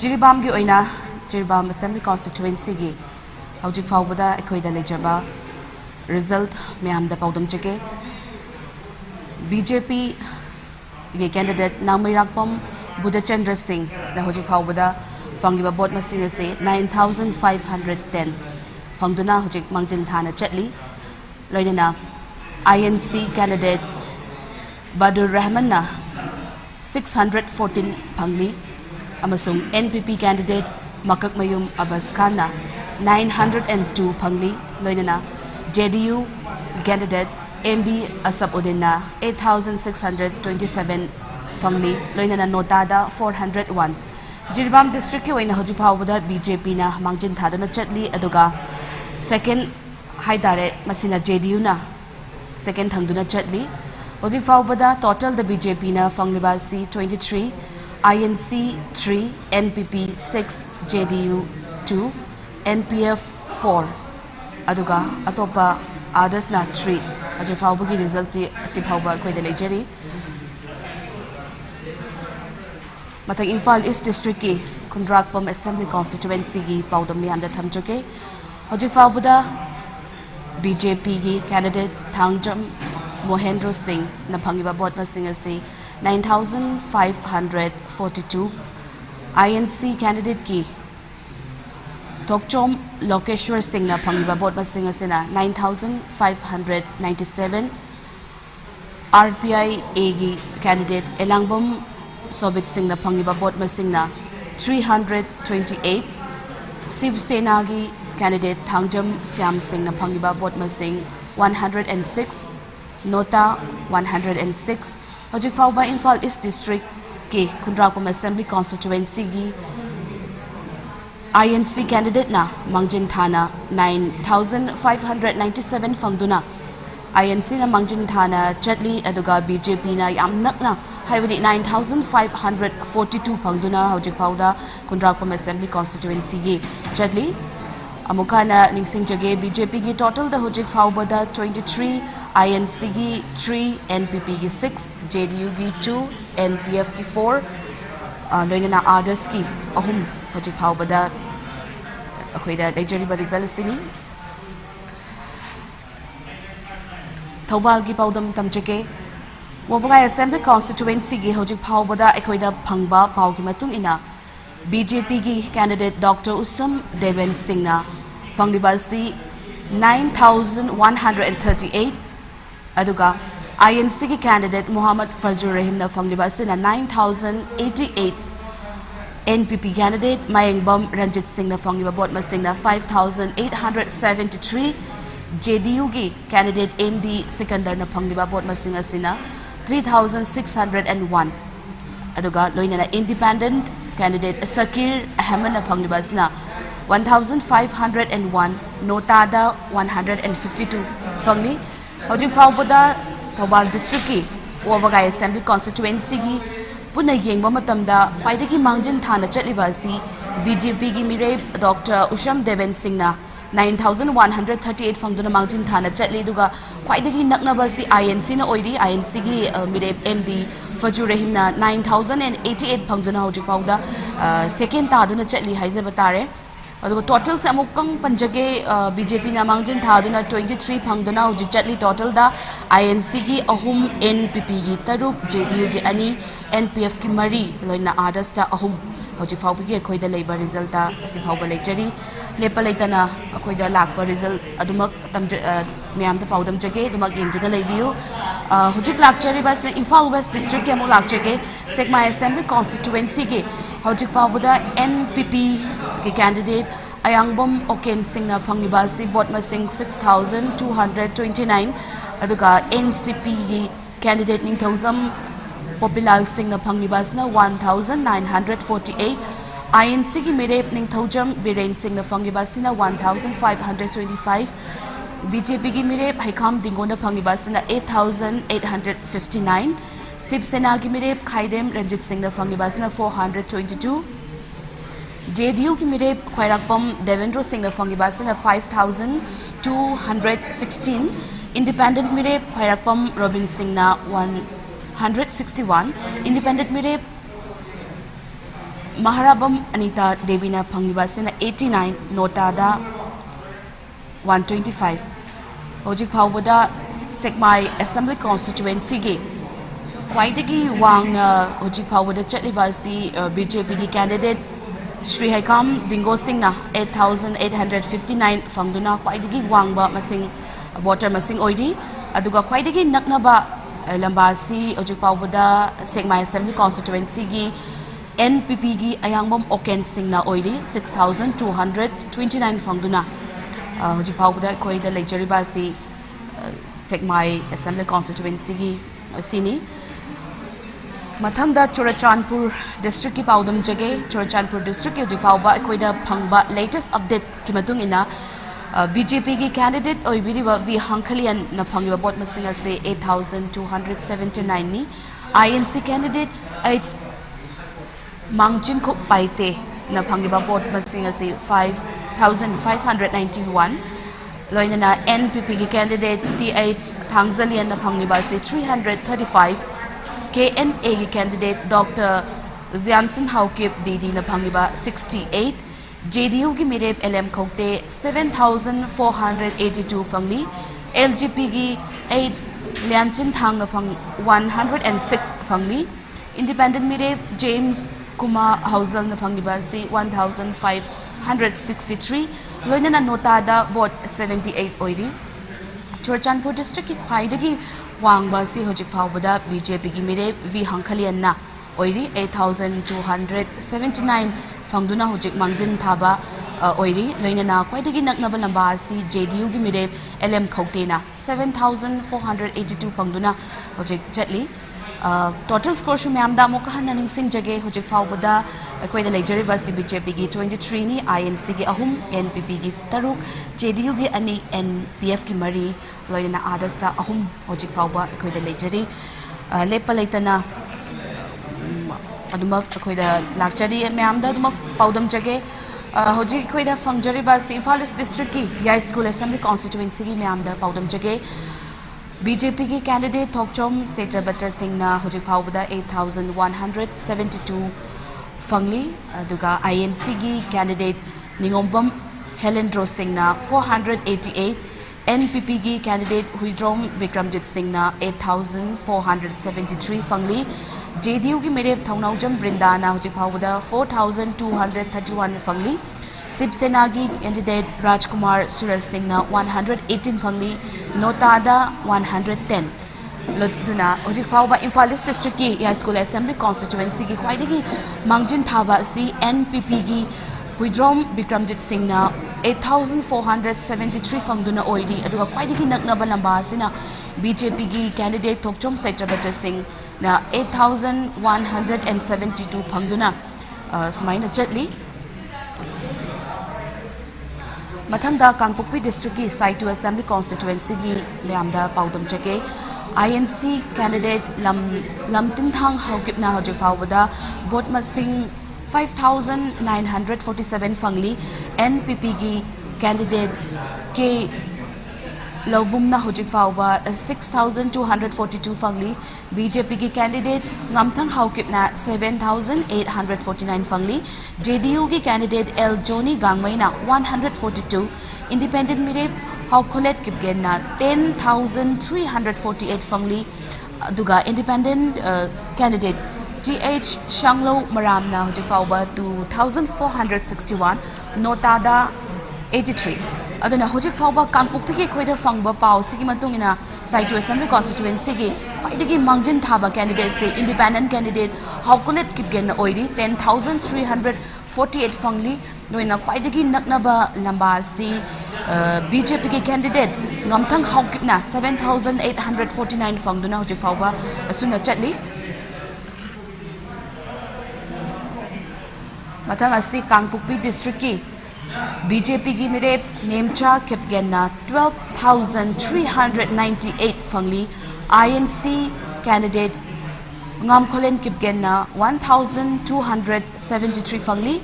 जिरीबाम की ओइना जिरीबाम असेंबली कॉन्स्टिट्युएंसी की हौजिक फाउबदा अखोइदा लेजबा रिजल्ट मैम पाउदम चके बीजेपी के कैंडिडेट नामैराकपम बुद्धचंद्र सिंह हौजिक फाउबदा फंगिबा वोट मसिंग असे 9,510 फंगदुना हौजिक मंजिल थाना चटली लोइना आईएनसी कैंडिडेट बदुर रहमान 614 फंगली अमसुंग एनपीपी कैंडिडेट मककमयुम अब्बास खान 902 फंगली लोइना जेडीयू कैंडिडेट एमबी असबउद्दीन 8,627 फंगली लोइना नोटादा 401 जिरीबाम डिस्ट्रिक्ट की ओइना हौजिक फाउबदा बीजेपी ना मांगजिन थादुना चटली अदुगा सेकेंड हाइदारे मसिना जेडीयू ना second thangduna chatli hojik faubada total the BJP na fangliba si 23 INC 3 NPP 6 JDU 2 NPF 4 aduga atopa others na 3 hojik faubagi result ti si fauba koi de lejari matang Imphal East District ki Kundrakpam Assembly Constituency ki paudam miyam da thamjoke hojik faubada BJP ki candidate Thangjam Mohendra Singh na phangiba vote masing ase 9542 INC candidate ki Thokchom Lokeshwar Singh na phangiba vote masing ase na 9597 RPI AG candidate Elangbam Sobit Singh na phangiba vote masing na 328 Shiv Sena gi candidate Thangjam Syam Singh na phangiba vote masing 106 Nota 106 hojik fauba Imphal East District ke Kundrakpam Assembly Constituency gi INC candidate na Mangjin Thana 9597 fangduna INC na Mangjin Thana chatli aduga BJP na yam nakna haibadi 9542 fangduna hojik fauda Kundrakpam Assembly Constituency gi chatli amukana ningsing jage BJP gi total da hojik faubada 23 INC gi 3 NPP gi 6 JDU gi 2 NPF gi 4 loinana others ki ahum hojik faubada akoida lejari ba result sini Thobal gi paudam tamjake Wavangai Assembly Constituency gi hojik faubada akoida phangba pau gi matung ina BJP gi candidate Dr. Usam Deven Singh na fanglibasi 9138 aduga INC ki candidate Muhammad Fazlur Rahim na fanglibasi na 9088 NPP candidate Mayengbam Ranjit Singh na fangliba vote masing na 5873 JDU ki candidate MD Sikandar na fangliba vote masing asina 3601 aduga loina na independent candidate Sakir Ahmed na panglibas na 1501 Notada 152 fangli hojik faubada Thobal District ki Wavangai Assembly Constituency gi puna yengba matamda paidagi Mangjin Thana chatliba si BJP gi mire Dr. Usam Deven Singh na 9138 fangduna Mangjin Thana chatli duga paidagi naknaba si INC na oiri INC gi mire MD Fazlur Rahim na 9088 fangduna hojik fauda second taduna chatli haize batare aduga total se amukang panjage BJP na Mangjin Thaduna 23 phangduna hojik chatli total da INC gi ahum NPP gi taruk JDU gi ani NPF ki mari loina others ta ahum hojik faubi gi khoida leiba result ta si fauba lecture lepa leitana khoida lakpa result adumak miyam ta paudam jage adumak yengduna leibiu hojik lakchari ba se Imphal West District ke amuk lakchage Sekmai Assembly Constituency ge hojik pauda NPP ki candidate Ayangbam Oken Singh na phangiba si vote masing 6229 aduga NCP gi candidate Ningthozam Popilal Singh na phangiba na 1948 INC ki mire Ningthojam Biren Singh na phangiba na 1525 BJP ki mire Haikam Dingo na phangiba na 8859 Shiv Sena ki mire Khaidem Ranjit Singh na phangiba na 422 JDU ki mire Khairakpam Devendra Singh na phangiba na 5216 Independent mire Khairakpam Robin Singh na 161 Independent mire Maharabam Anita Devi na phangiba na 89 Notada 125 hojik faubada Sekmai Assembly Constituency ge khwaidagi wangna hojik faubada chatliba si BJP ki candidate Shri Haikam Dingo Singh na 8859 fangduna khwaidagi wangba masing voter masing oiri aduga khwaidagi naknaba lamba si hojik faubada Sekmai Assembly Constituency gi NPP gi Ayangbam Oken Singh na oiri 6229 fangduna hojik faubada khoida lecture si Sekmai Assembly Constituency gi sini mathangda Churachandpur District ki paudam jage Churachandpur District ki hojik fauba khoida phangba latest update ki matung ina BJP की कैंडिडेट ओइबिरिबा वी हंखलियन न फंगिबा वोट मसिंग असे 8279 नि INC कैंडिडेट H मांगचिन खो पाइते न फंगिबा वोट मसिंग असे 5591 लोइनना NPP की कैंडिडेट TH थांगजलियन न फंगिबा असे 335 KNA की कैंडिडेट डॉक्टर जियानसन हाउकिप DD न फंगिबा 68 JDU की मेरे LM खोते 7482 फंगली LGP की 8 लियांचिन थांग न फंग 106 फंगली इंडिपेंडेंट मेरे जेम्स कुमार हाउजल न फंगिबा से 1563 लोइनना नोटादा वोट 78 ओइरी चुरचानपुर डिस्ट्रिक्ट की ख्वाइदगी वांगबा से होजिक फावबदा BJP की मेरे वी हंखलियन्ना ओइरी 8279 फंगदुना होजिक मांगजिन थाबा ओइरी लोइनना ख्वाइदगी नकनबा लंबा सी JDU की मेरे LM खौतेना 7482 फंगदुना होजिक चटली टोटल स्कोर शु मैमदा मोकहन निंगसिंग जगे होजिक फावबदा अखोइदा लेजरिबा सी BJP की 23 नि INC की अहुम NPP की तरुक JDU की अनि NPF की मरी लोइनना आदस्ता अहुम होजिक फावबा अखोइदा लेजरी लेपा लेतना अदुमक अखोइदा लाक्चरी मैमदा अदुमक पाउदम जगे होजिक अखोइदा फंगजरिबा सी इम्फाल ईस्ट डिस्ट्रिक्ट की याई स्कूल असेंबली कॉन्स्टिट्यूएंसी की मैमदा पाउदम जगे BJP की कैंडिडेट थोकचोम सेट्रबटर सिंह ना होजिक फावबदा 8172 फंगली अदुगा INC की कैंडिडेट निंगोम्बम हेलेंड्रो सिंह ना 488 NPP की कैंडिडेट हुइड्रोम विक्रमजित सिंह ना 8473 फंगली JDU की मेरे थौनाउजम बृंदाना होजिक फावबदा 4231 फंगली शिवसेना की कैंडिडेट राजकुमार सूरज सिंह ना 118 फंगली नोटादा 110 लुना होजिक फावबा इम्फाल ईस्ट डिस्ट्रिक्ट की या स्कूल असेंबली कॉन्स्टिट्यूएंसी की ख्वाइदगी मांगजिन थाबा सी NPP की हुइड्रोम विक्रमजित सिंह ना 8473 फंगदुना ओइरी अदुगा ख्वाइदगी नकनबा लंबा सिना BJP की कैंडिडेट थोकचोम सेट्रबटर सिंह ना 8172 फंगदुना सुमाइना चटली मथंगदा कांगपोकपी डिस्ट्रिक्ट की साइटू असेंबली कॉन्स्टिट्यूएंसी की मैमदा पाउदम जगे INC कैंडिडेट लमतिनथांग हाउकिपना होजिक फावबदा वोट मसिंग 5947 फंगली NPP की कैंडिडेट के लवुमना होजिक फावबा 6242 फंगली BJP की कैंडिडेट ngamthang हाउकिपना 7849 फंगली JDU की कैंडिडेट L जोनी गांगमैना 142 इंडिपेंडेंट मेरे हाउकोलेट किपगेना 10348 फंगली दुगा independent candidate TH Shanglo Maramna होजिक फावबा 2461 नोटादा 83 अदुना होजिक फावबा कांगपोकपी के खोइदा फंगबा पाउ सिगी मतुंगिना साइटू असेंबली कॉन्स्टिट्यूएंसी की ख्वाइदगी मांगजिन थाबा कैंडिडेट से इंडिपेंडेंट कैंडिडेट हाउकोलेट किपगेन ओइरी 10348 फंगली लोइना ख्वाइदगी नकनबा लंबा सी BJP की कैंडिडेट ngamthang हाउकिपना 7849 फंगदुना होजिक फावबा असुना चटली मथंग असी कांगपोकपी डिस्ट्रिक्ट की BJP की मेरे नेमचा किपगेना 12398 फंगली INC कैंडिडेट ngamkholen किपगेना 1273 फंगली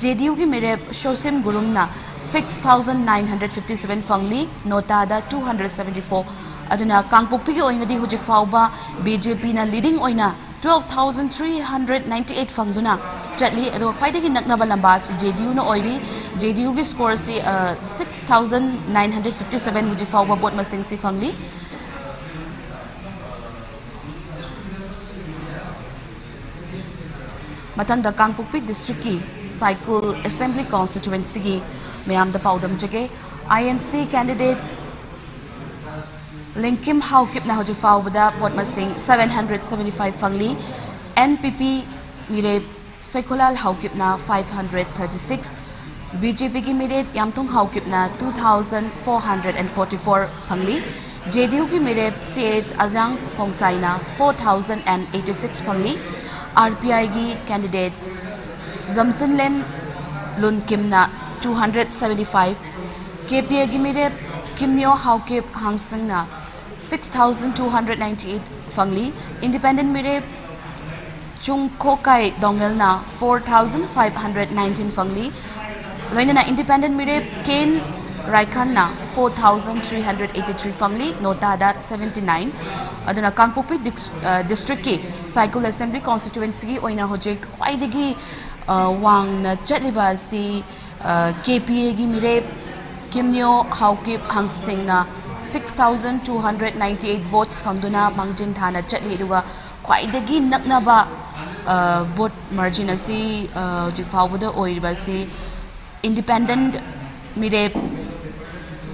JDU की मेरे शोसिम गुरुमना 6957 फंगली नोटादा 274 अदुना कांगपोकपी की ओइनदी होजिक फावबा BJP ना लीडिंग ओइना 12398 फंगदुना चटली अदो ख्वाइदगी नकनबा लंबा JDU ना ओइरी JDU की स्कोर से 6957 होजिक फावबा वोट मसिंग सी फंगली मथंगदा कांगपोकपी डिस्ट्रिक्ट की साइकिल असेंबली कॉन्स्टिट्यूएंसी की मैमदा पाउदम जगे INC कैंडिडेट लिंकिम हाउकिपना होजिक फावबदा वोट मसिंग 775 फंगली NPP मेरे सैकोलाल हाउकिपना 536 BJP की मेरे यामथोंग हाउकिपना 2444 फंगली JDU की मेरे CH अजांग पोंगसाइना 4086 फंगली RPI की candidate जमसनलेन लुनकिमना 275 KPA gi mire Kimnyo Haukip Hangsingna 6,298 fangli. Independent mire Chung Kokai Dongelna 4,519 fangli. Loinana independent mire Ken Raikanna 4,383 fangli. Notada 79. Adana Kangpokpi district ki Cycle Assembly constituency oina hojek kwaidagi wang na chatliba si KPA gi mire Kimnyo Haukip Hangsingna 6,298 votes fangduna mangjin thana chatli duga kwaidagi naknaba vote margin asi hojik fawbada oiriba si independent mire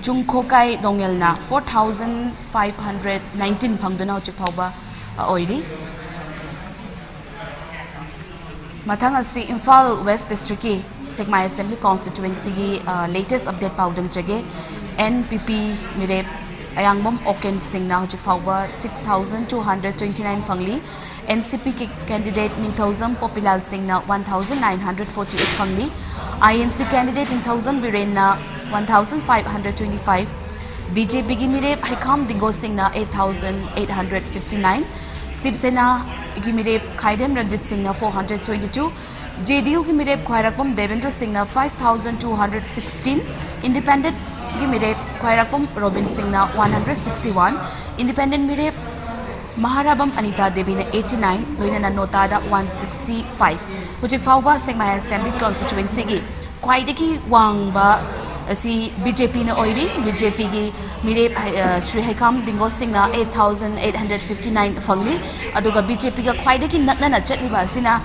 Chungkhokai Dongelna 4,519 phangduna hojik fawba oiri. Mathang asi Imphal West District ki Segmai Assembly constituency ki latest update paudam jage NPP mire Ayangbom Oken Singna hojik fawba 6,229 fangli. NCP ki candidate Ningthausam Popilal Singna 1,948 fangli. INC candidate Ningthausam Birenna 1,525. BJP ki mire Haikam Dingo Singna 8,859. Sibsena ki mire Khaidem Ranjit Singna 422. JDU ki mire Khwairakpom Devendra Singna 5,216. Independent ki mire Khwairakpom Robin Singna 161. Independent mire Maharabam Anita Devi na 89. Loinana Notada 165. Hojik fawba Segmai Assembly constituency ki Kwaidaki Wangba si BJP na oiri. BJP ki mire Sri Haikam Dingo Singna 8,859 fangli. Aduga BJP ka kwaidaki nakna chatliba sina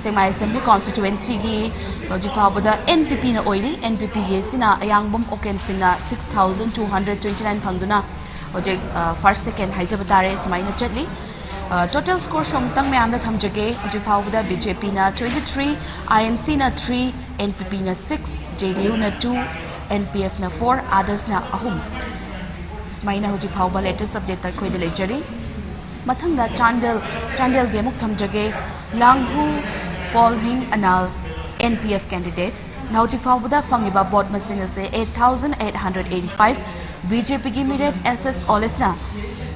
Segmai Assembly constituency ki hojik fawbada NPP na oiri. NPP ki sina Ayangbom Oken Singna 6,229 phangduna hojik first second haijabatare sumaina chatli. Total score from tang mayamda thamjage hojik fawbada BJP na 23, INC na 3, NPP na 6, JDU na 2, NPF na 4, others na 2. Sumaina hojik fawba latest update ta khoi de lejari. Mathangda Chandel ge muk thamjage Langhu Paul Hing Anal NPF candidate. Na hojik fawbada fangiba vote masing ase 8,885. BJP ki mire SS Olesna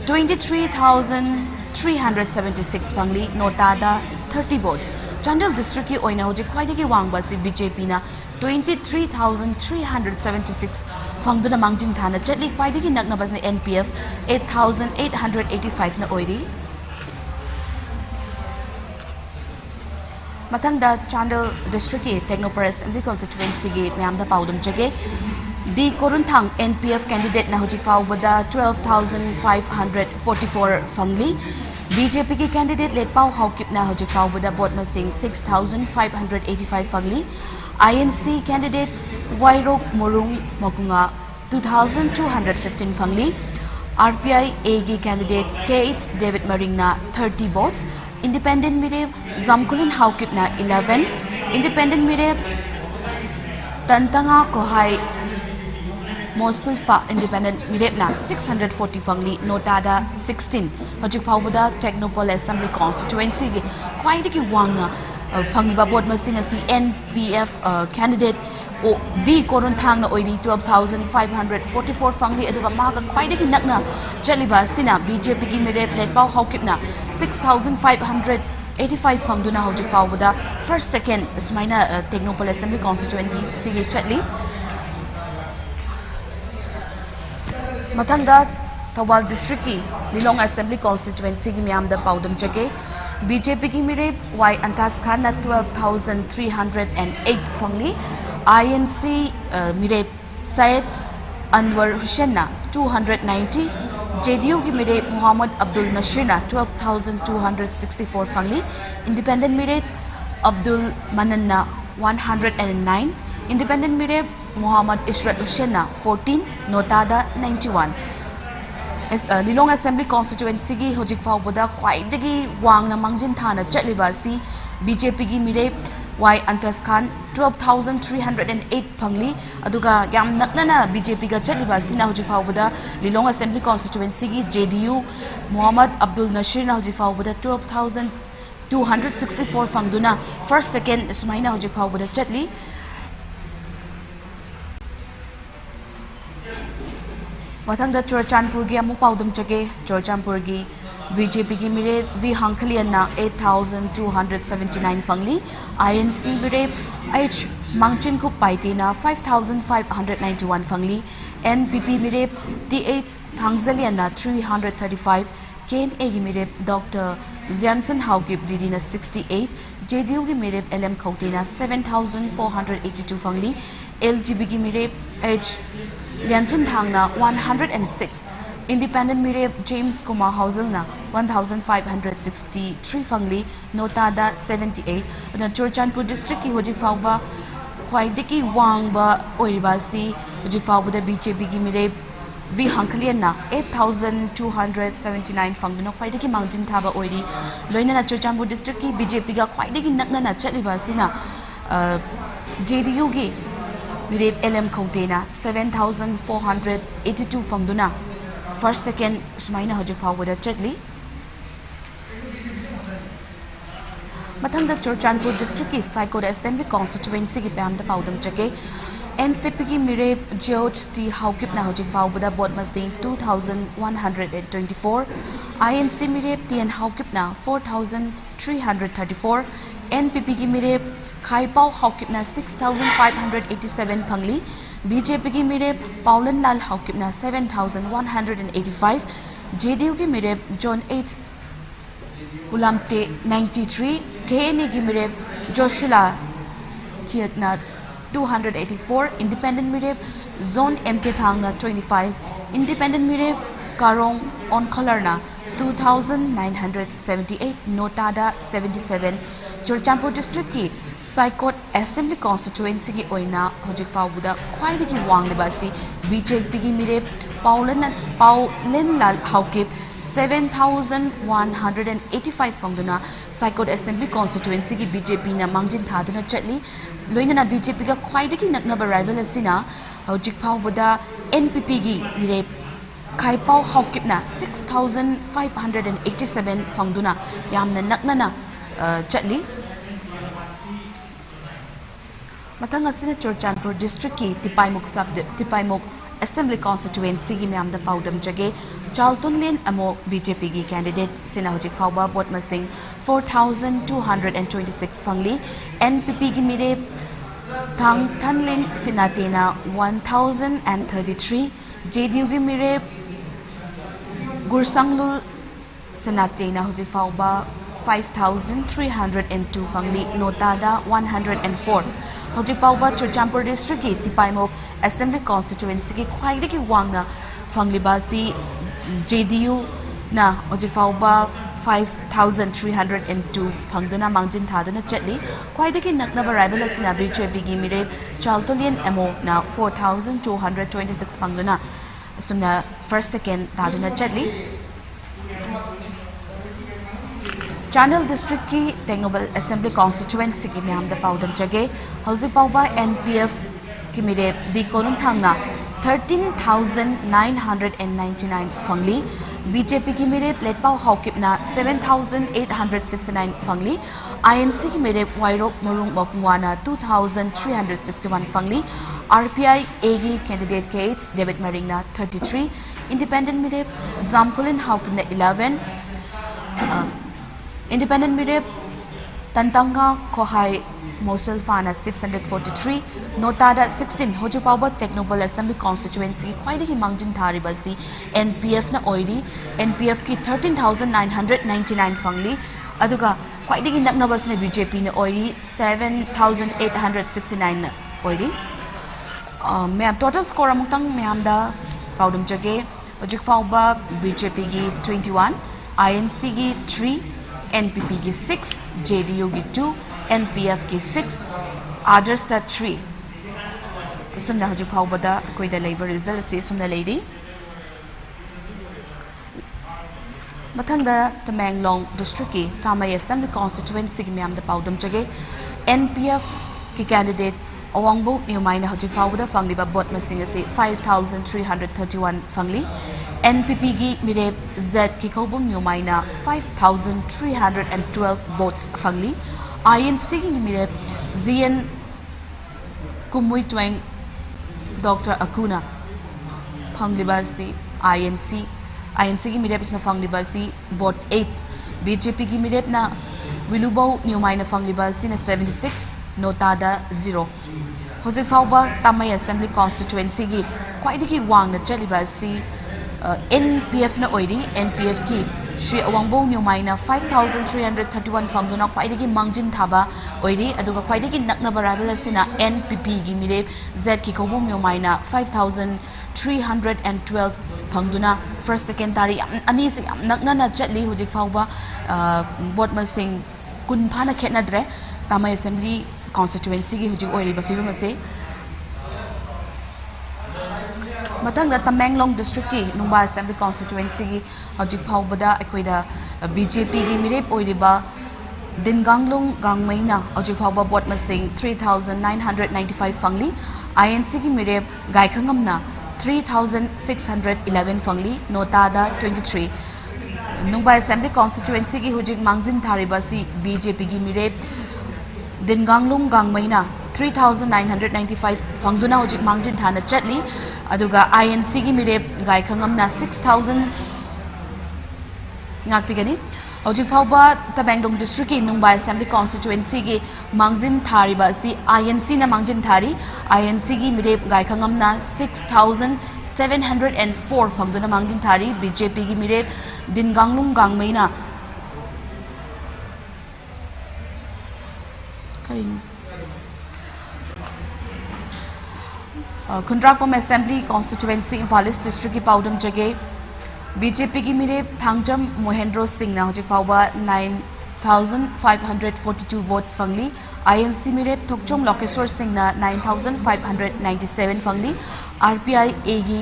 23,376 phangli. Notada 30 votes. Chandel district ki oina hojik khwaidagi wangba si BJP na 23,376 phangduna mangjin thana chatli khwaidagi naknaba si NPF 8,885 na oiri. Mathangda Chandel district ki Technopur Assembly constituency ki mayamda paudum jage D Korunthang NPF candidate na hojik fawbada 12,544 fangli. BJP ki candidate Letpao Haukip na hojik fawbada vote masing 6,585 fangli. INC candidate Wairok Murung Mokunga 2,215 fangli. RPI AG candidate KH David Maring na 30 votes. Independent mire Zamkulin Haukip na 11. Independent mire Tantanga Kohai Mosulfa Independent Mirepna 640 fangli. Notada 16. Hojik fawbada Technopol Assembly constituency ki kwaidagi wanga fangiba vote masing asi NPF candidate D Korunthang na oiri 12,544 fangli. Aduga maga kwaidagi nakna chaliba sina BJP ki mirep Letpao Haukip na 6,585 fangduna hojik fawbada first second sumaina Technopol Assembly constituency sige chatli. Mathangda Thawal district ki Lilong Assembly constituency ki miyamda paudam jage BJP ki mire Y Antas Khan na 12,308 fangli. INC mire Syed Anwar Hussain na 290. JDU ki mire Muhammad Abdul Nasir na 12,264 fangli. Independent mire Abdul Manan na 109. Independent mire Muhammad Ishrat Hussain na 14. Notada 91. Lilong Assembly constituency ki hojik fawbada kwaidagi wang na mangjin thana chatliba si BJP ki mire Y Antas Khan 12,308 phangli. Aduga yam nakna BJP ka chatliba si na hojik fawbada Lilong Assembly constituency ki JDU Muhammad Abdul Nasir na hojik fawbada 12,264 phangduna first second sumaina hojik fawbada chatli. Mathangda Churachandpur gi amu paudum chake Churachandpur gi BJP gi mire V Hankhalian na 8,279 fangli, INC mire H Mangchin Kup Paiti na 5,591 fangli, NPP mire TH Thangzalian na 335, KNA gi mire Dr. Jansen Haukip DD na 68, JDU gi mire LM Khouti na 7,482 fangli, LGB gi mire H Lianchen Thang na 106, Independent Mire James Kumar Hausel na 1,563 fangli, Notada 78, and Churachandpur district ki hojik fauba Kwaidiki Wangba Oiribasi, hojik fauba the BJP ki mire V Hankhalian na 8,279 fangli, no Kwaidiki Mountain Taba Oiri, Loina na Churachandpur district ki BJP ga Kwaidiki Nakna na Chatlibasi na JDU gi Mireb LM Khoutina 7,482 fangduna. First, second, Sumaina hojik pawada chatli. Mathangda Churachandpur district ki Saikoda Assembly constituency ki pam da pawdam chake. NCP ki Mireb George T Haukip na hojik pawada bot masing 2,124. INC Mireb TN Haukip na 4,334. NPP ki Mireb Khaipau Haukip na 6,587 phangli, BJP ki mireb Paulan Lal Haukip na 7,185, JDU ki mireb John H Pulamte 93, KNA ki mireb Joshua Chiat na 284, Independent mireb Zone MK Thang na 25, Independent mireb Karong On Color na 2,978, Notada 77, Churachandpur district ki Saikot Assembly constituency ki oina hojik faubuda khwaidagi wangleba si BJP ki mire Paulen Lal Haukip 7,185 fangduna Saikot Assembly constituency ki BJP na mangjin thaduna chatli loina na BJP ka khwaidagi naknaba rival asina hojik faubuda NPP ki mire Khaipau Haukip na 6,587 fangduna yamna nakna chatli. Matang asina Churachandpur district ki Tipaimuk Assembly constituency ki myam da paudam jage Charlton Lane amo BJP ki candidate sina hojik fauba bot masing 4,226 fangli, NPP ki mire Thang Thanlin Sinatena 1,033, JDU ki mire Gursanglul Sinatena hojik fauba 5,302 fangli, Notada 104. Hojik pauba Churachandpur district ki Tipaimok Assembly constituency ki khwaidagi wangna fanglibasi JDU na hojik pauba 5,302 phangduna mangjin thaduna chatli khwaidagi naknaba rival asina BJP gi mire Charlton Amo na 4,226 phangduna sumna first second thaduna chatli. Channel district ki Tengnobal Assembly constituency ki myam da paudam jage hausi pauba NPF ki mire di konun thangna 13,999 fangli, BJP ki mire Letpau Haukip na 7,869 fangli, INC ki mire Wairok Murung Mokungwana 2,361 fangli, RPI AG candidate Kates David Maringna 33, Independent mire Zamkulin Haukip na 11, Independent Mireb Tantanga Kohai Mosul Fana 643, Notada 16, Hojipauba Technobal Assembly constituency, Kwaidagi Mangjin Tharibasi, NPF na Oiri, NPF ki 13,999 fangli, Aduga Kwaidagi Naknabas na BJP na Oiri 7,869 na Oiri. Mayam total score amutang mayam da Paudum Jage, Hojikfauba BJP ki 21, INC ki 3, NPP ki 6, JDU ki 2, NPF ki 6, others that 3. Sumna hojik phauba da koi da labor result se sumna lady. Mathang da Tamenglong district ki Tamai Assembly constituency ki myam da paudam jage NPF ki candidate Awangbo Niumaina hojik phauba da fangli ba bot masing ase 5,331 fangli. NPP gi Mireb Z ki Kaubum Niumaina 5,312 votes fangli. INC gi Mireb ZN Kumui Twang Dr. Akuna फंगलिबासी INC की मिरेप इसना फंगलिबासी वोट 8 BJP की मिरेप ना विलुबो न्यूमाइना फंगलिबासी ना 76 नोटादा 0 होजिक फाउबा तमय असेंबली कॉन्स्टिट्यूएंसी की क्वाइदगी वांगना चलिबासी NPF ना ओइरी NPF की श्री अवांगबो न्यूमाइना 5331 फंगदुना क्वाइदगी मांगजिन थाबा ओइरी अदुगा क्वाइदगी नकना बराबल असिना NPP की मिरेप Z की कोबो न्यूमाइना 5312 फंगदुना फर्स्ट सेकेंड तारी अनी से नकना ना चटली होजिक फाउबा वोट मसिंग कुनफाना खेतनद्रे तमय असेंबली कॉन्स्टिट्यूएंसी की होजिक ओइरी बफिबम से मतंग तमेंगलोंग डिस्ट्रिक्ट की नुंबा असेंबली कॉन्स्टिट्यूएंसी की होजिक फाउबदा अखोइदा BJP की मिरेप ओइरिबा दिनगांगलोंग गांगमैना होजिक फाउबा वोट मसिंग 3995 फंगली INC की मिरेप गायखंगमना 3611 फंगली नोटादा 23 नुंबा असेंबली कॉन्स्टिट्यूएंसी की होजिक मांगजिन थारिबासी BJP की मिरेप दिनगांगलोंग गांगमैना 3995 फंगदुना होजिक मांगजिन थाना चटली अदुगा INC की मिरेप गायखंगमना 6000 नागपिगनी होजिक फाउबा तमेंगलोंग डिस्ट्रिक्ट की नुंबा असेंबली कॉन्स्टिट्यूएंसी की मांगजिन थारिबासी INC ना मांगजिन थारी INC की मिरेप गायखंगमना 6704 फंगदुना मांगजिन थारी BJP की मिरेप दिनगांगलोंग गांगमैना Khundrakpam assembly constituency Imphal east district की पाउडम जगह BJP की मिरेप थांगजम मोहेंद्रो सिंह ना होजिक फाउबा 9542 वोट्स फंगली INC मिरेप थोकचोम लोकेश्वर सिंह ना 9597 फंगली RPI A की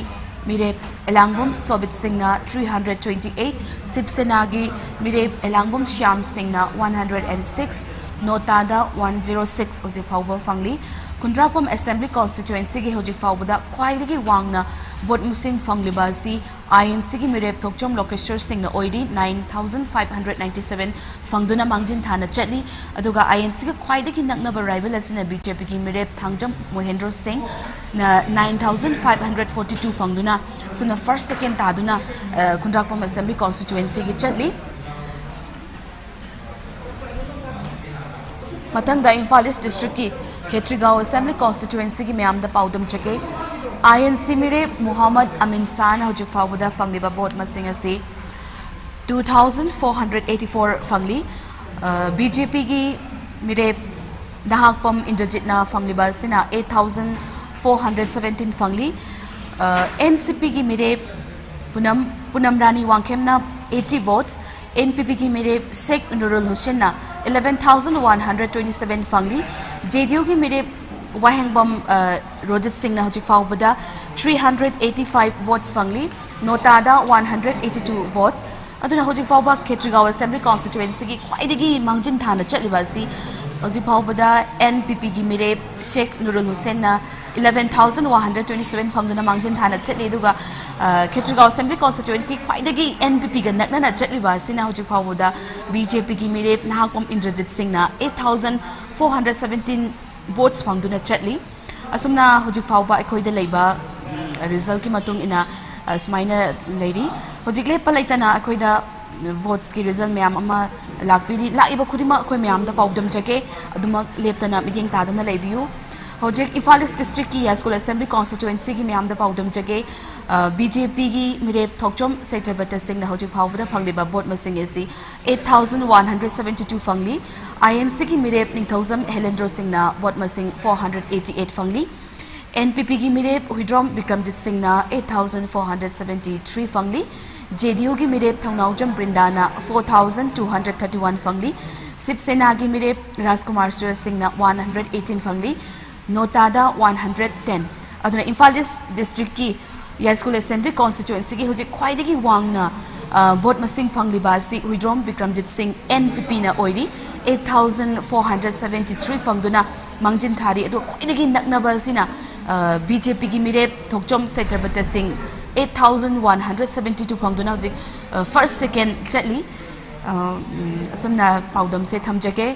मिरेप एलांगबम सोबित सिंह ना 328 शिवसेना की मिरेप एलांगबम श्याम सिंह ना 106 नोटादा 106 होजिक फाउबा फंगली खुंद्राकपम असेंबली कॉन्स्टिट्यूएंसी की होजिक फाउबदा क्वाइदगी वांगना वोट मसिंग फंगलिबासी INC की मिरेप थोकचोम लोकेश्वर सिंह ना ओइरी 9597 फंगदुना मांगजिन थाना चटली अदुगा INC का क्वाइदगी नकनब राइवल असिना BJP की मिरेप थांगजम मोहेंद्रो सिंह ना 9542 फंगदुना सुना फर्स्ट सेकेंड तादुना खुंद्राकपम असेंबली कॉन्स्टिट्यूएंसी की चटली मतंग इम्फाल ईस्ट डिस्ट्रिक्ट की खेत्रीगांव असेंबली कॉन्स्टिट्यूएंसी की म्याम पाउदम चके INC मिरेप मोहम्मद अमीन सान होजिक फाउबदा फंगलिबा वोट मसिंग असी 2484 फंगली BJP की मिरेप दहाकपम इंद्रजितना फंगलिबा सिना 8417 फंगली NCP की मिरेप पुनम रानी वांगखेमना 80 वोट्स NPP की मिरेप शेख नूरुल हुसैन ना 11127 फंगली JDU की मिरेप वाहेंगबम रोजित सिंह ना होजिक फाउबदा 385 वोट्स फंगली नोटादा 182 वोट्स अदुना होजिक फाउबा खेत्रीगांव असेंबली कॉन्स्टिट्यूएंसी की क्वाइदगी मांगजिन थाना चटलिबासी होजिक फाउबदा NPP की मिरेप शेख नूरुल हुसैन ना 11127 फंगदुना मांगजिन थाना चटली दुगा खेत्रीगांव असेंबली कॉन्स्टिट्यूएंसी की क्वाइदगी NPP का नकना चटलिबासी ना होजिक फाउबदा BJP की मिरेप नाहकपम इंद्रजित सिंह ना 8417 वोट्स फंगदुना चटली असुमना होजिक फाउबा अखोइदा लेबा रिजल्ट की मतुंग इना सुमाइना लेरी होजिक लेपा लेतना अखोइदा वोट्स की रिजल्ट मैम अमा लाकपीरी लाइबा खुदिमा अखोइ मैम दा पाउदम जके अदुमक लेपतना मिटिंग तादुना लेबियु होजिक इम्फाल ईस्ट डिस्ट्रिक्ट की स्कूल असेंबली कॉन्स्टिट्यूएंसी की मैम दा पाउदम जके BJP की मिरेप थोकचोम सेक्टर सिंह ना होजिक फाउबदा फंगलिबा वोट मसिंग एसी 8172 फंगली INC की मिरेप निंगथौजम हेलेंद्रो सिंह ना वोट मसिंग 488 फंगली NPP की मिरेप हुइड्रोम विक्रमजित सिंह ना 8473 फंगली JDU की मिरेप थौनाउजम ब्रिंदाना 4231 फंगली शिवसेना की मिरेप राजकुमार सुरेश सिंह ना 118 फंगली नोटादा 110 अदुना इम्फाल ईस्ट डिस्ट्रिक्ट की स्कूल असेंबली कॉन्स्टिट्यूएंसी की होजिक ख्वाइदगी वांगना वोट मसिंग फंगलिबासी हुइड्रोम विक्रमजित सिंह NPP ना ओइरी 8473 फंगदुना मांगजिन थारी अदु ख्वाइदगी नकनबासिना BJP की मिरेप थोकचोम सेक्टर सिंह 8172 फंगदुना होजिक फर्स्ट सेकेंड चटली असुमना पाउदम से थमजके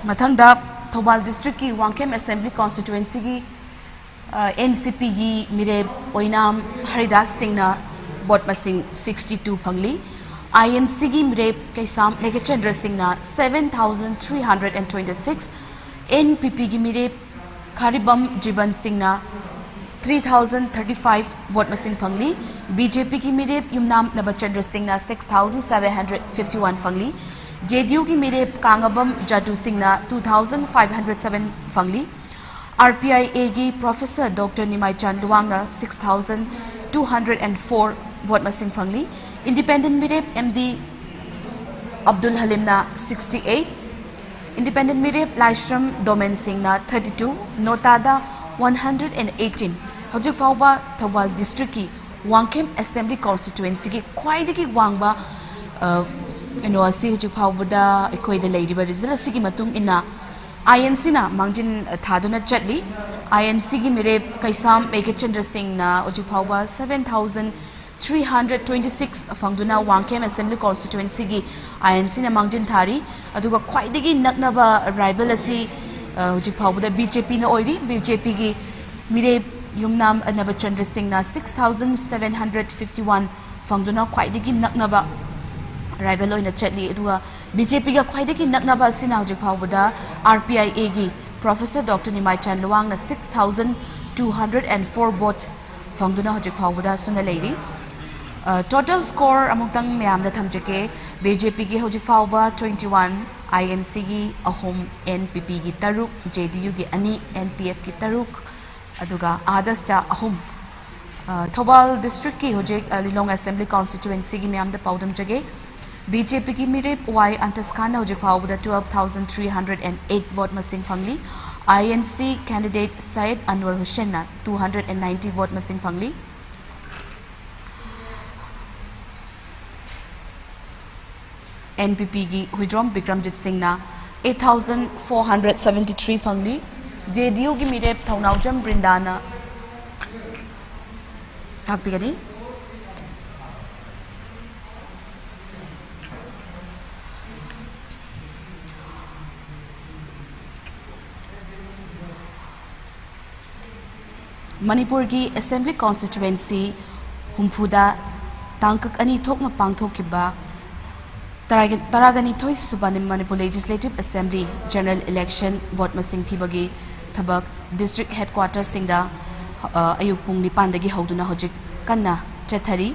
मथंगदा थौबाल डिस्ट्रिक्ट की वांगखेम असेंबली कॉन्स्टिट्यूएंसी की NCP gi mire oinam Haridas Singna bot masing 62 phangli INC gi mire kaisam Megachandra Singna 7326 NPP gi mire Kharibam Jivan Singna 3035 vote masing phangli BJP ki mirep Yumnam Nabachandra Singna 6751 phangli JDU ki mirep Kangabam Jadu Singna 2507 phangli RPIA gi Professor Dr. Nimai Chan Luanga 6204 vote masing phangli Independent mirep MD Abdul Halimna 68 Independent mirep Laishram Domen Singna 32 Notada 118 Hojik Fauba Thobal District ki Wangkem Assembly Constituency ki khwaidagi wangba asi Hojik Fauba da ekoi da leiriba result sigi matung ina INC na mangjin thaduna chatli INC gi mire kaisam Megachandra Singh na Hojik Fauba 7326 fangduna Wangkem Assembly Constituency gi INC na mangjin thari aduga khwaidagi naknaba rival asi Hojik Fauba da BJP na oiri BJP gi mire Yumnam Nabachandra Singh na 6751 fangduna khwaidagi naknaba rival oina chatli aduga BJP ga khwaidagi naknaba sina Hojik Fauba da RPIA gi Professor Dr. Nimai Chan Luang na 6204 votes fangduna Hojik Fauba da suna leiri total score amutang myam da thamjake BJP gi Hojik Fauba 21 INC gi ahom NPP gi taruk JDU gi ani NPF gi taruk aduga adasta ahum Thobal district ki hojik Lilong Assembly Constituency gi myam da paudam jage BJP ki mirep Y Antaskana hojik Fauba da 12308 vote masing phangli INC candidate Syed Anwar Hussain na 290 vote masing phangli NPP gi Huidrom Bikramjit Singh na 8473 phangli JDU gi mirep Thaunaujam Brindana takpigani Manipur gi Assembly Constituency Humpuda tangkak ani thokna pangthokkiba Taragani Thoi Subanim Manipur Legislative Assembly General Election vote masing thibagi thabak district headquarters singda ayuk pung nipan dagi hoduna hojik kanna chethari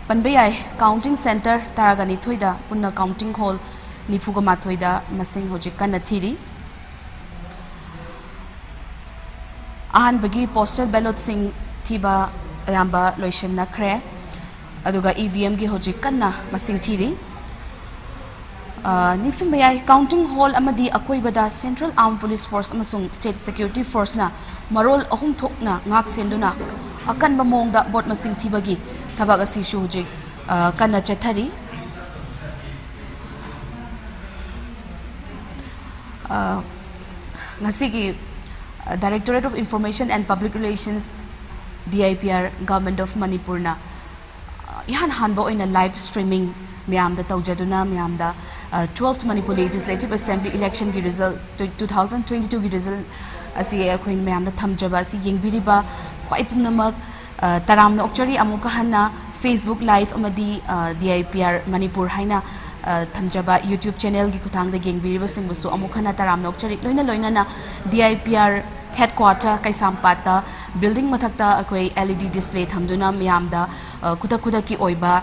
panbayai counting center Taragani Thoida punna counting hall nifugama thoida masing hojik kanna thiri ahan bagi postal ballot sing thiba ayamba loishan na khre aduga EVM gi hojik kanna masing thiri Nixon Bayai Counting Hall Amadi Akoibada Central Armed Police Force Amasung State Security Force na Marol Ahum Thokna Ngak Senduna Akan Bamongda Bot Masing Thibagi Thabag Asi Shujik Kana Chathari Ngasigi Directorate of Information and Public Relations DIPR Government of Manipur na Ihan Hanbo in a live streaming Miam da Taujaduna Miam da 12th Manipur Legislative Assembly election ki result 2022 ki result asi Queen Miam da Thamjaba asi Yengbiriba Kwai Pumnamak Taramna Okchari Amuka Hanna Facebook Live Amadi DIPR Manipur Haina Thamjaba YouTube channel ki Kutang da Yengbiriba Singbusu Amukana Taramna Okchari Loina na DIPR headquarter Kaisampata building mathakta akoi LED display thamduna miyamda kuda ki oiba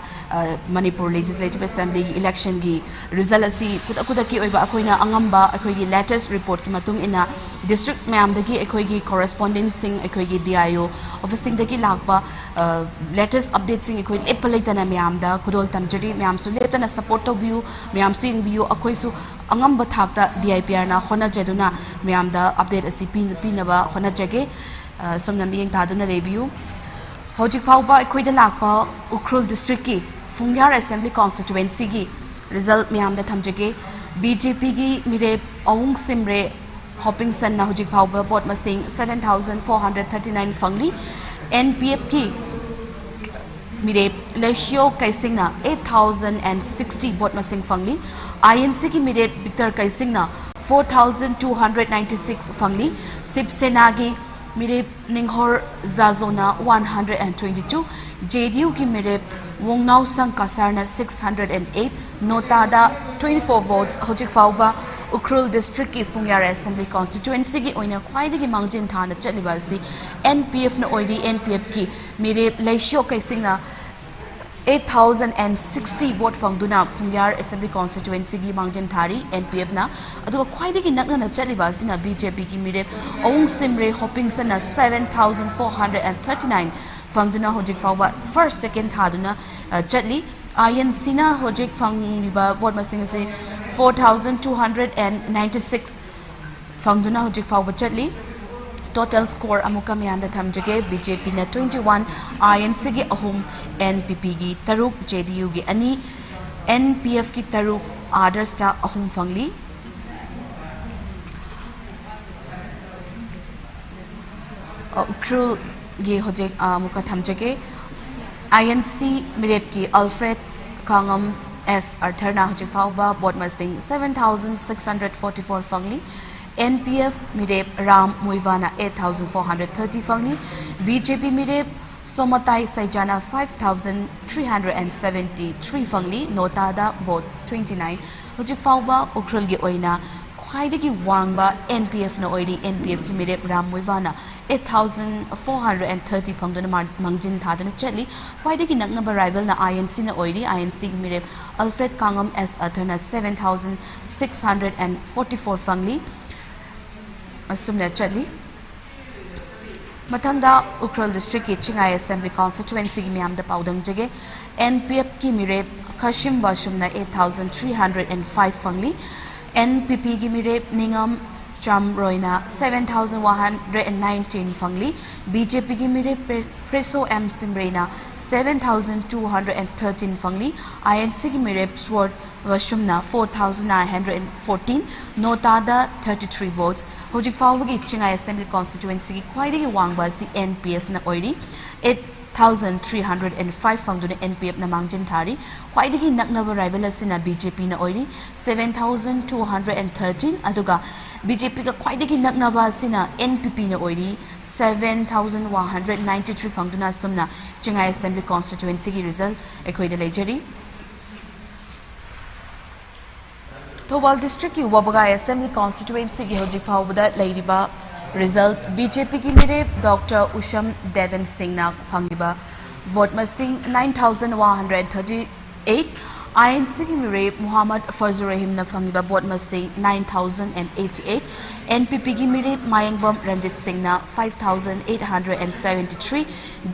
Manipur Legislative Assembly election gi result asi kuda ki oiba akoina angamba akoi gi latest report ki matung ina district miyamda gi akoi gi correspondent sing akoi gi DIO office sing dagi lakba latest update sing akoi lepalaitana miyamda kudol tamjari miyam su leptana support to view miyam su ing view akoi su angamba thakta DIPR na khona jeduna miyamda update asi pinaba khona jage somna miyeng taduna review hojik phauba ekhoida lakpa Ukhrul district ki Fungyar Assembly Constituency gi result miyamda thamjage BJP gi mire Aung Simre Hopping San na hojik phauba bot masing 7439 fangli NPF ki mire Leisio Kaising na 8060 bot masing fangli INC ki mire Victor Kaising na 4296 fangli Sip Sena gi मिरेप निंगहोर जाजोना 122, JDU की मिरेप वोंगनाउ संग कासारना 608, नोटादा 24 votes होजिक फाउबा उखरुल डिस्ट्रिक्ट की फुंग्यार असेंबली कॉन्स्टिट्यूएंसी की ओइना ख्वाइदगी मांगजिन थाना चलिबा असि NPF न ओइडी NPF की मिरेप लेशियो कैसिंगना 8,060 vote fangduna fungyar assembly constituency gi mangjin thari NPF na aduga khwaidagi nakna chaliba sina BJP ki mire ong simre hopping sana 7,439 fangduna hojik fawba first second thaduna chatli INC na hojik fangiba vote masing se 4,296 fangduna hojik fawba chatli total score amuka miyamda thamjage BJP na 21 INC gi ahum NPP gi taruk JDU gi ani NPF ki taruk others ta ahum fangli krul gi hojek amuka thamjage INC mirep ki Alfred Kangam S Artharna hojek fawba bot masing 7,644 fangli NPF Mirep Ram Muivana 8,430 fangli, BJP Mirep Somatai Saijana 5,373 fangli, Notada Bot 29, Hojik Fauba Ukrulgi Oina, Kwaidagi Wangba NPF no Oidi, NPF ki Mirep Ram Muivana 8,430 pangdona Mangjin Thadana Chetli, Kwaidagi Nagnaba rival na INC na Oidi, INC Mirep Alfred Kangam S Athana 7,644 fangli, Asumna Chatli Matanda Ukhrul District ki Chingai Assembly Constituency ki miyam da paudam jage NPF ki mirep Kashim Washumna 8,305 fangli NPP ki mirep Ningam Chamroina 7,119 fangli BJP ki mirep Preso M Simrena 7,213 fangli INC ki mirep Sword Washumna 4,914 Notada 33 votes Hojik Fawagi Chingai Assembly Constituency ki Kwaidagi Wangba si NPF na oiri 8,305 fangduna NPF na mangjin thari Kwaidagi naknaba rival asina BJP na oiri 7,213 aduga BJP ka Kwaidagi naknaba asina NPP na oiri 7,193 fangduna sumna Chingai Assembly Constituency ki result ekhoida lejari Thobal District ki Wabagai Assembly Constituency ki hojik fawbada leiriba result BJP ki mire Dr. Usham Devan Singh na phangiba vote masing 9,138 INC ki mire Muhammad Fazur Rahim na phangiba vote masing 9,088 NPP ki mire Mayangbam Ranjit Singh na 5,873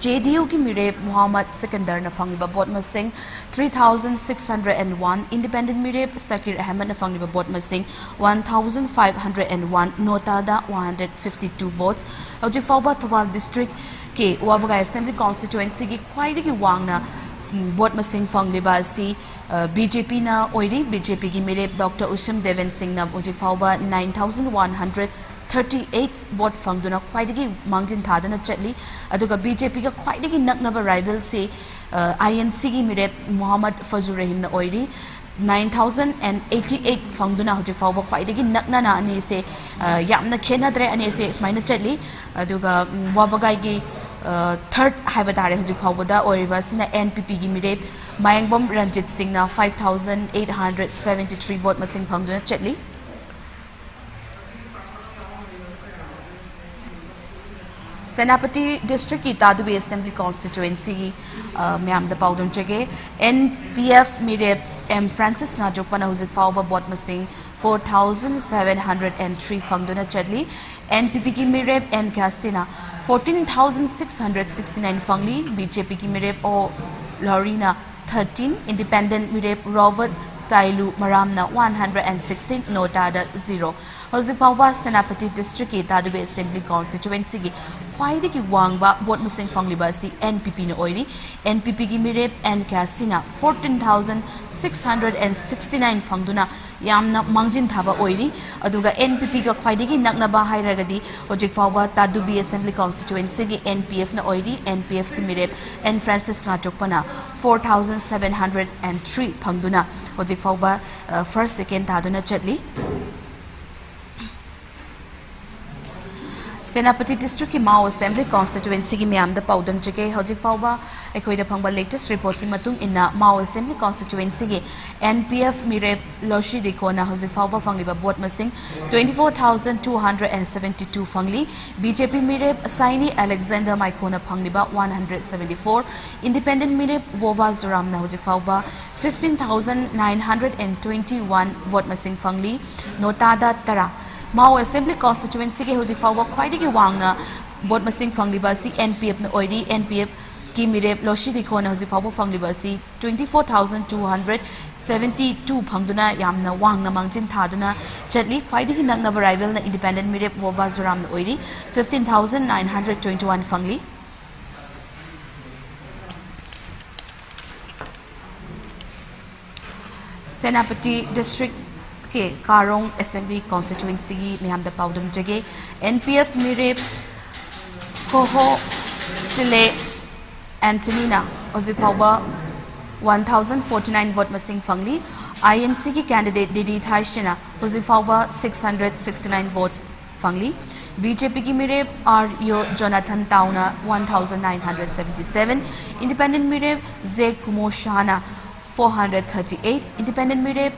JDU ki mire Muhammad Sikandar na phangiba vote masing 3,601 Independent mire Sakir Ahmed na phangiba vote masing 1,501 Notada 152 votes Hojik Fawba Thobal District ke Wabagai Assembly Constituency ki Khwaidagi wangna vote masing fangliba si BJP na oiri BJP ki mire Dr. Usham Devan Singh na hojik fawba 9,138 vote fangduna khwaidagi mangjin thadana chatli aduga BJP ka khwaidagi naknaba rival si INC ki mire Muhammad Fazur Rahim na oiri 9,088 fangduna hojik fawba khwaidagi nakna na ani se yamna khenadre ani se smaina chatli aduga Wabagai gi third haibadare hojik fawbada oiriba sina NPP gi mire Mayangbam Ranjit Singh na 5,873 vote masing phangduna chatli Senapati District ki Tadubi Assembly Constituency miyam da paudam jage NPF mire M Francis na jokpana hojik fawba vote masing 4,703 fangduna chatli NPP ki mire N Kasina 14,669 fangli BJP ki mire O Lorina 13 Independent mire Robert Tailu Maramna 116 Notada 0 hojik fawba Senapati District ki Tadubi Assembly Constituency ki Kwaidagi wangba vote masing fangliba si NPP na oiri NPP ki mire N Kasina 14,669 fangduna yamna mangjin thaba oiri aduga NPP ka khwaidagi naknaba hairagadi hojik fawba Tadubi Assembly Constituency ki NPF na oiri NPF ki mire N Francis nga jokpana 4,703 phangduna hojik fawba first second taduna chatli Senapati District ki Mao Assembly Constituency ki miyam da paudam jage hojik pauba ekoi da phangba latest report ki matung inna Mao Assembly Constituency ki NPF mirep loshi dikona hojik pauba phangli ba vote masing 24,272 phangli BJP mirep Saini Alexander Maikona phangli ba 174 independent mirep Vova Zuram na hojik pauba 15,921 vote masing phangli notada tara Mao Assembly Constituency ke hojik fawba khwaidi ki wangna vote masing fangliba si NPF na oidi NPF ki mirep loshi dikona hojik fawba fangliba si 24,272 phangduna yamna wangna mangjin thaduna chatli khwaidi ki nakna rival na independent mirep Vova Zuram na oidi 15,921 phangli Senapati District के Karong Assembly Constituency की में हम द पाउडम जगह NPF mirep Koho Sile Antonina Ozifauba 1,049 vote masing fangli INC की candidate Didi Thaishina Ozifauba 669 votes fangli BJP की mirep R.O. Jonathan Tauna 1,977 independent mirep Z. Kumar Shana 438 independent mirep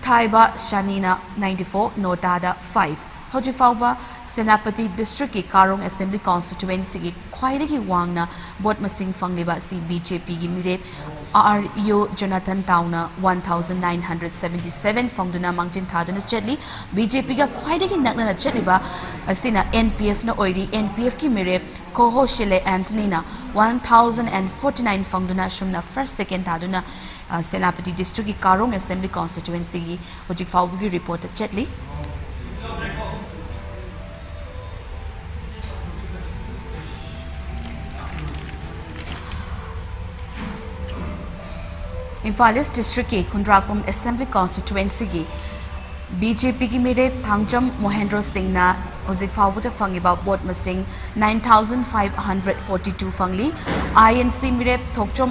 Thaiba Shanina 94 Notada 5 Hoji Fauba Senapati District ki Karong Assembly Constituency ki khwaidi ki wangna vote masing fangliba si BJP ki mirep R.O. Jonathan Tauna 1,977 fangduna mangjin thaduna chatli BJP ka khwaidi ki nakna na chatliba asina NPF na oidi NPF ki mirep Koho Shile Antonina 1,049 fangduna shumna first second thaduna Senapati District की Karong Assembly Constituency की हजिक फाउब की रिपोर्ट चटली Imphal East District की Kundrapum Assembly Constituency की BJP की मेरे थांगचम मोहेंद्र सिंह ना हजिक फाउब द फंगिबा वोट मसिंग 9,542 फंगली INC मेरे थोकचम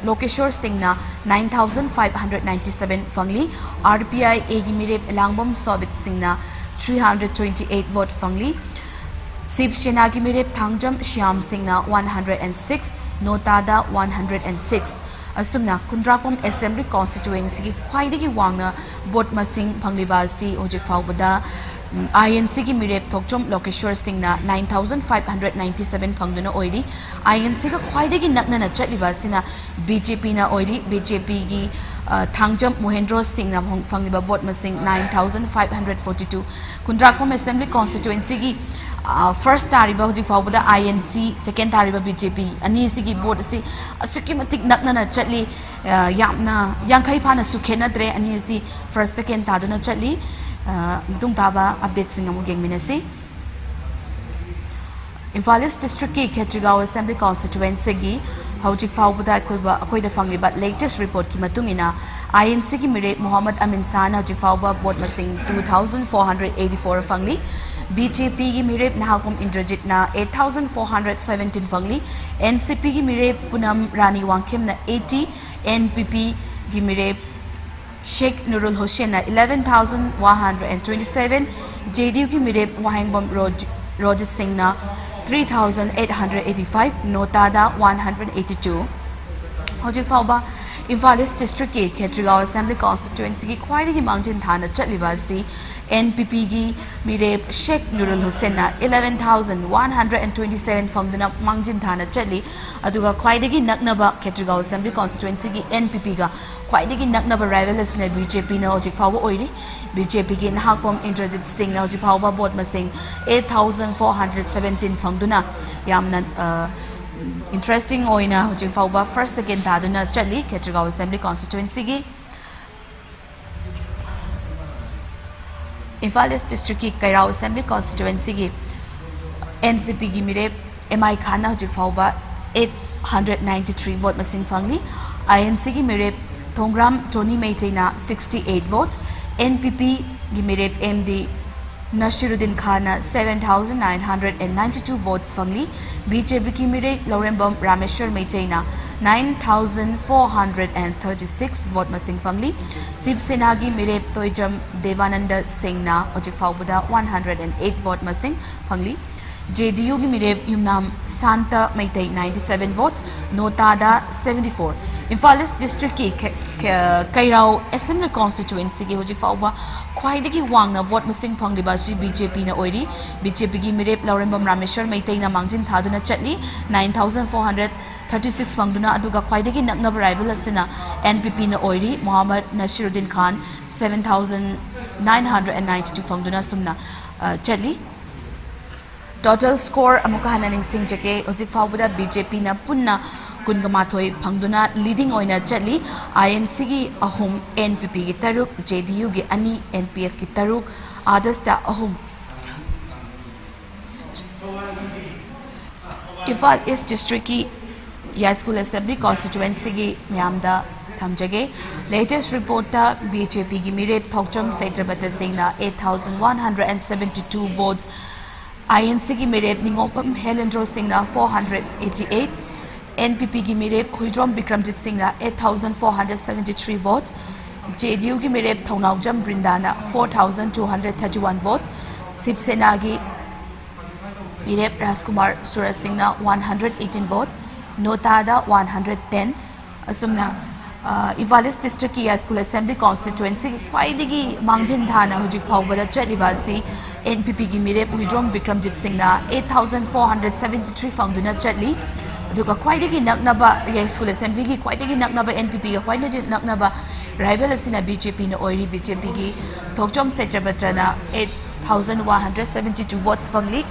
लोकेश्वर सिंह ना 9,597 फंगली RPI A की मेरे लांगबम सोबित सिंह ना 328 वोट फंगली शिवसेना की मेरे थांगचम श्याम सिंह ना 106 नोतादा 106 असुमना कुंद्रापम Assembly Constituency की ख्वाइदी की वांगना वोट मसिंग फंगलीबासी हजिक फाउबदा INC की मिरेप थोकचम लोकेश्वर सिंह ना 9,597 फंगदुना ओइरी INC का ख्वाइदी की नकना न चटलिबासिना BJP ना ओइरी BJP की थांगचम मोहेंद्र सिंह ना फंगलीबा वोट मसिंग 9,542 कुंद्रापम Assembly Constituency की first तारीबा हजिक फाउबदा INC second तारीबा BJP अनि सिगी बोर्ड से असुकी मतिक नकना न चटली यामना यांखै फाना सुखेनद्रे अनि सि first second तादुना चटली Dung Taba update singamu geng minasi. Imphal East District ki Khetrigao Assembly Constituency gi hawjik fawbuda akoi da fangli but latest report ki matungina INC ki mire Muhammad Amin San hawjik fawba vote masing 2,484 fangli BJP ki mire Nahakum Indrajit na 8,417 fangli NCP ki mire Punam Rani Wangkim na 80 NPP ki mire Sheikh Nurul Hussain na 11,127 JDU ki mire Wahangbom Rojit Singh na 3,885 Notada 182 Hojik Fauba Imphal East District ki Khetrigao Assembly Constituency ki khwaidagi mangjin thana chatliba si NPP ki mire Sheikh Nurul Hussain na 11,127 fangduna mangjin thana chatli aduga khwaidagi naknaba Khetrigao Assembly Constituency ki NPP ga khwaidagi naknaba rival asne BJP na hojik fauba oiri BJP ki Nahakpom Indrajit Singh na hojik fauba vote masing 8,417 fangduna yamna interesting oina hojik fauba first second taduna chatli Khetrigao Assembly Constituency gi Imphal East District ki Kairao Assembly Constituency gi NCP gi mire MI Khana hojik fauba 893 vote masing fangli INC gi mire Thongram Tony Meitei na 68 votes NPP gi mire MD Nashiruddin Khana 7,992 votes fangli BJP ki mire Laurembam Rameshwar Meitei na 9,436 vote masing fangli Shiv Sena ki mire Toijam Devananda Singh na hojik faubuda 108 vote masing fangli JDU की मिरेप Yumnam Santa Meitei 97 votes, Notada 74. Imphal East District की Kairao Assembly constituency की होजी फाउबा ख्वाइदगी वांगना वोट मसिंग फंगलिबा सी BJP ना ओइरी BJP की मिरेप लौरेंबम रामेश्वर मैतई ना मांगजिन थादुना चटली 9436 फंगदुना अदुगा ख्वाइदगी नकनब राइवल असिना NPP ना ओइरी Mohammad Naseeruddin Khan 7992 फंगदुना Sumana चटली total score amuka hananing singjake hojik fawbada BJP na punna kungamathoi phangduna leading oina chali INC gi ahum NPP gi taruk JDU gi ani NPF gi taruk others ta ahum Imphal East District ki Yai School Assembly constituency gi myamda thamjage latest report ta BJP gi mirep thokcham Saitrabata Singh na 8172 votes INC की मिरेप निगोपम हेलेंद्रो सिंह ना 488, NPP की मिरेप हुइड्रोम बिक्रमजीत सिंह ना 8473 votes, JDU की मिरेप थौनाउजम ब्रिंदा ना 4231 votes, शिवसेना की मिरेप राजकुमार सूरज सिंह ना 118 votes, नोतादा 110, असुमना Imphal East District की School Assembly constituency ख्वाइदगी मांगजिन थाना हुजिक फाउबदा चलिबासी NPP की मिरेप हुइड्रोम बिक्रमजीत सिंह ना 8473 फंगदुना चटली अदुगा ख्वाइदगी नकनबा School Assembly की ख्वाइदगी नकनबा NPP का ख्वाइदगी नकनबा राइवल असिना BJP ना ओइरी BJP की थोकचोम सेट्रबटा ना 8172 votes फंगली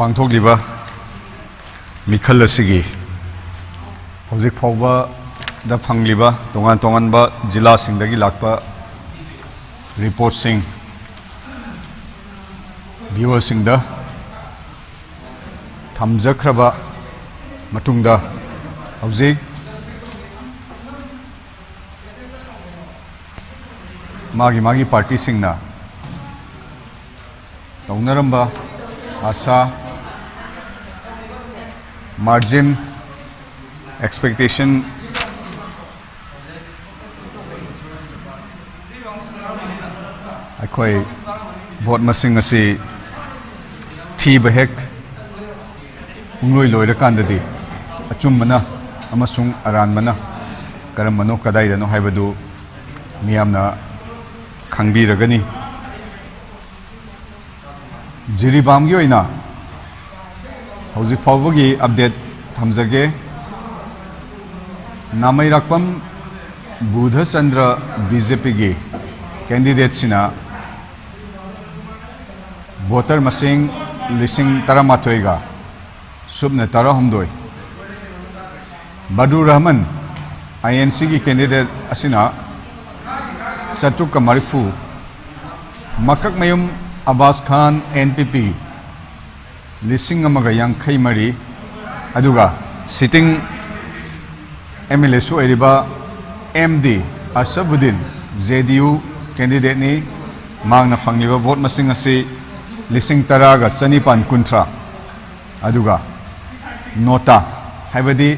पांथोक्लिबा मिखल असिगी हौजिक फाउबा दा फंगलिबा तोंगान तोंगानबा जिला सिंगदगी लाकपा रिपोर्ट सिंग व्यूअर सिंगदा थमजखरबा मतुंगदा हौजिक मागी मागी पार्टी सिंगना तौनरंबा आशा मार्जिन एक्सपेक्टेशन अखोई भोट मसिंग असी थीब हेक पुंगलोई लोइरकांददी अचुम्बना अमसुंग अरानबना करमनो कदाइदनो हाइबदु मियामना खंगबिरगनी जिरीबामगी ओइना हौजिक फाउबगी अपडेट थमजगे नामैराकपम बुधचंद्र बीजेपी की कैंडिडेट सिना वोटर मसिंग लिसिंग तरमाथोइगा सुबने तरहमदोय बदुर रहमान आईएनसी की कैंडिडेट असिना सतुक मरिफू मकक मयुम अब्बास खान एनपीपी लिसिंग अमगा यांखै मरी अदुगा सिटिंग एमएलए सु एरिबा एमडी असबुद्दीन जेडीयू कैंडिडेट ने मांगना फंगलिबा वोट मसिंग असी लिसिंग तरागा चनिपान कुंथ्रा अदुगा नोटा हाइबदी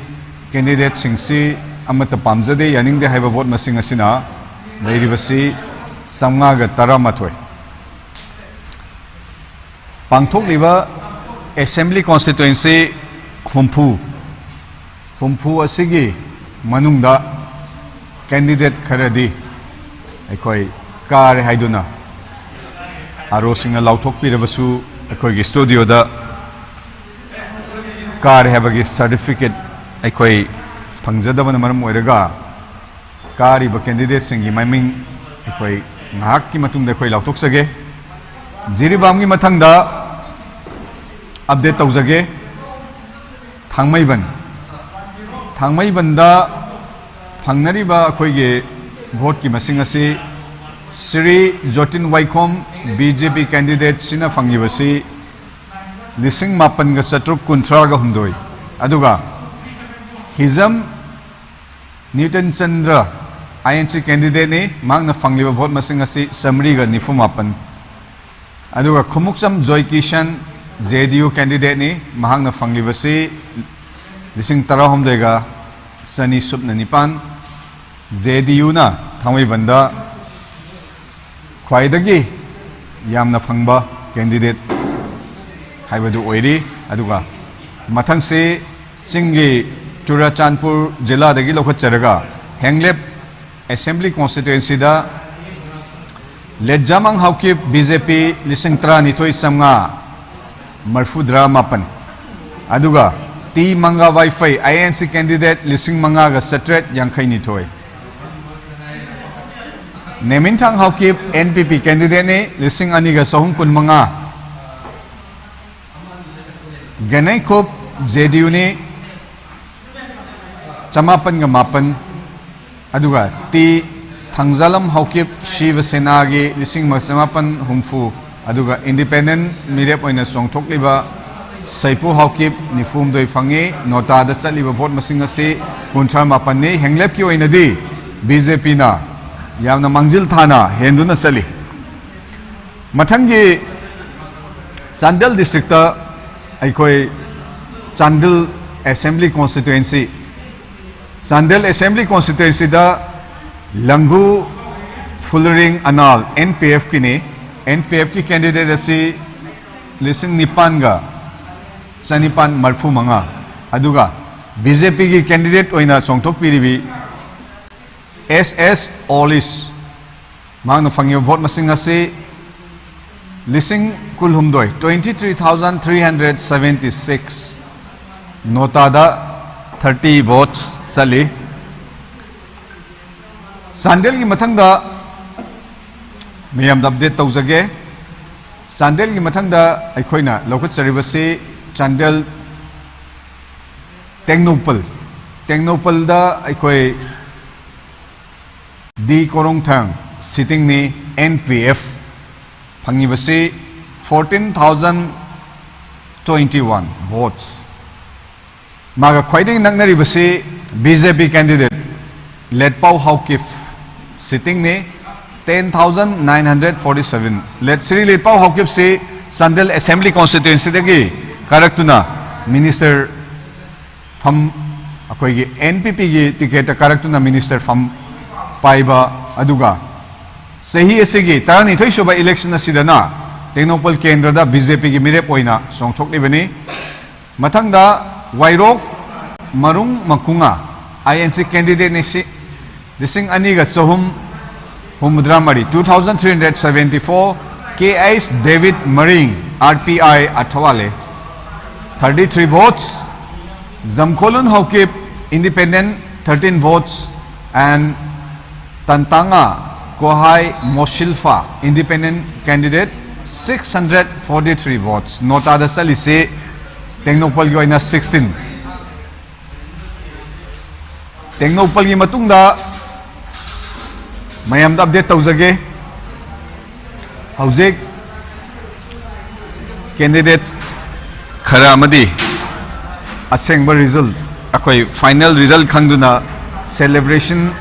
कैंडिडेट सिंगसी अमत पामजदे यानिंगदे हाइबा वोट मसिंग असिना लेरिबसी समगागा तरामाथोय पांथोक्लिबा असेंबली कॉन्स्टिट्यूएंसी हुम्फू असिगी मनुंगदा कैंडिडेट खरदी अखोई कार हाइदुना आरोसिंग लाउथोकपिरबसु अखोई स्टूडियो दा कार हैबगी सर्टिफिकेट अखोई फंगजदबन मरम ओइरगा कारिबा कैंडिडेट सिंगी माइमिंग अखोई नाहक की मतुंग अखोई लाउथोकसगे जिरीबामगी मथंगदा अपडेट तौजगे थांगमैबंदा फंगनरिबा अखोइगे वोट की मसिंग असी श्री जोटिन वाइखोम बीजेपी कैंडिडेट सिना फंगिबसी लिसिंग मापनगा चतुक कुंथ्रागा हुमदोय अदुगा हिजम न्यूटन चंद्र आईएनसी कैंडिडेट ने मांगना फंगलिबा वोट मसिंग असी समरीगा निफु मापन अदुगा खुमुकसम जॉय किशन जेडीयू कैंडिडेट ने महांगना फंगलिबसी लिसिंग तरहमदेगा सनी सुबना निपान जेडीयू ना थांगमैबंदा ख्वाइदगी यामना फंगबा कैंडिडेट हाइबदु ओइरी अदुगा मथंगसे चिंगी चुराचांदपुर जिला दगी लोखचरगा हेंगलेप असेंबली कॉन्स्टिट्यूएंसी दा लेजामंग हाउकी बीजेपी लिसिंग तरा निथोई समगा मरफुद्रा मापन अदुगा टी मंगा वाईफाई आईएनसी कैंडिडेट लिसिंग मंगा गा सट्रेट यांखै निथोई नेमिंथांग हाउकी एनपीपी कैंडिडेट ने लिसिंग अनिगा सहूं कुनमंगा गनै खोप जेडीयू ने चमापन गा मापन अदुगा टी थांगजालम हाउकी शिवसेना गे लिसिंग चमापन हुमफु अदुगा इंडिपेंडेंट मिरेप ओइना सोंगथोक्लिबा सैपु हाउकी निफुमदोय फंगे नोटादा चलिबा वोट मसिंग असी कुंथ्रा मापन ने हेंगलेप की ओइनादी बीजेपी ना यामना मंजिल थाना हेंदुना चली मथंगी चांदल डिस्ट्रिक्ट अखोई Chandel assembly constituency Chandel assembly constituency दा लंगू फुलरिंग अनाल एनपीएफ की ने एनपीएफ की कैंडिडेट असी लिसिंग निपान गा चनिपान मरफू मंगा अदुगा बीजेपी की कैंडिडेट ओइना सोंगथोकपिरिबी एसएस ओलिस मांगना फंगियो वोट मसिंग असी लिसिंग कुलहुमदोय 23,376 नोटादा 30 वोट्स चली सांडेल की मथंगदा मियाम अपडेट तौजगे सांडेल की मथंगदा अखोइना लौखतचरिबसी Chandel Tengnopal da aikoi D Korong Thang sitting ni NPF phangibasi 14,021 votes. Maga khwaiding naknari basi BJP candidate Letpau Haukif sitting ni 10,947. Let Sri Letpau Haukif si Sandel Assembly constituency dagi karaktuna minister from akoi gi NPP gi ticket karaktuna minister from paiba aduga sahi asigi tarani thoisuba election asidana Tengnopal Kendra da BJP gi mirep oina songthok libani mathangda Wairok Marung Makunga INC candidate ni lising aniga sohum humudramari 2,374 KIs David Maring RPI Athawale 33 votes Zamkolun Haukip independent 13 votes and Tantanga Kohai Moshilfa independent candidate 643 votes. Nota da salisi Tengnopal gi oina 16. Tengnopal gi matungda mayam da update tawjage. Haujik candidate khara amadi asengba result akoi final result khangduna celebration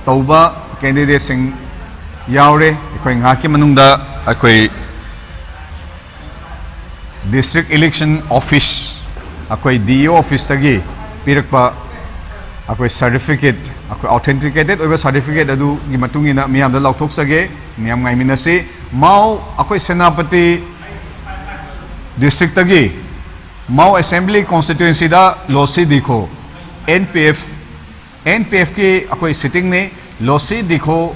tauba candidate sing yaure akoi ngaki manungda akoi district election office akoi DO office tagi pirakpa akoi certificate akoi authenticated oiba certificate adu gi matungina miyam da lauthok sage miyam ngai minasi mau akoi senapati district tagi mau assembly constituency da losi dikho NPF ki akoi sitting ne losi dikho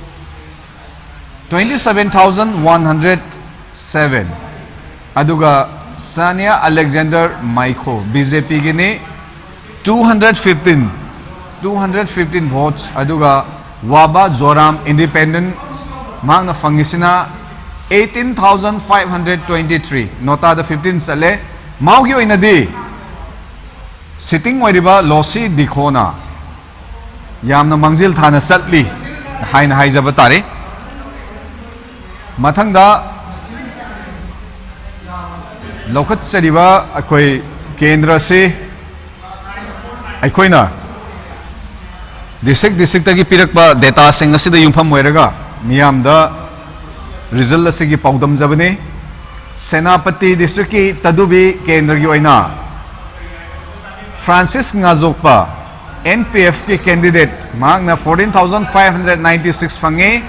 27,107 aduga Sania Alexander Maiko BJP gi ne 215 votes aduga Waba Zoram independent magna fangisina 18,523 nota da 15 sale maugi oina di sitting oiriba losi dikhona yamna mangjil thana satli haina haijaba tare mathangda lokhat chariba akoi kendra se aikoina district tagi pirakpa data sing asida yumpham oiraga miyam da result asigi paudam jabane Senapati district ki tadubi kendra gi oina Francis Ngazokpa NPF ki candidate magna 14,596 fange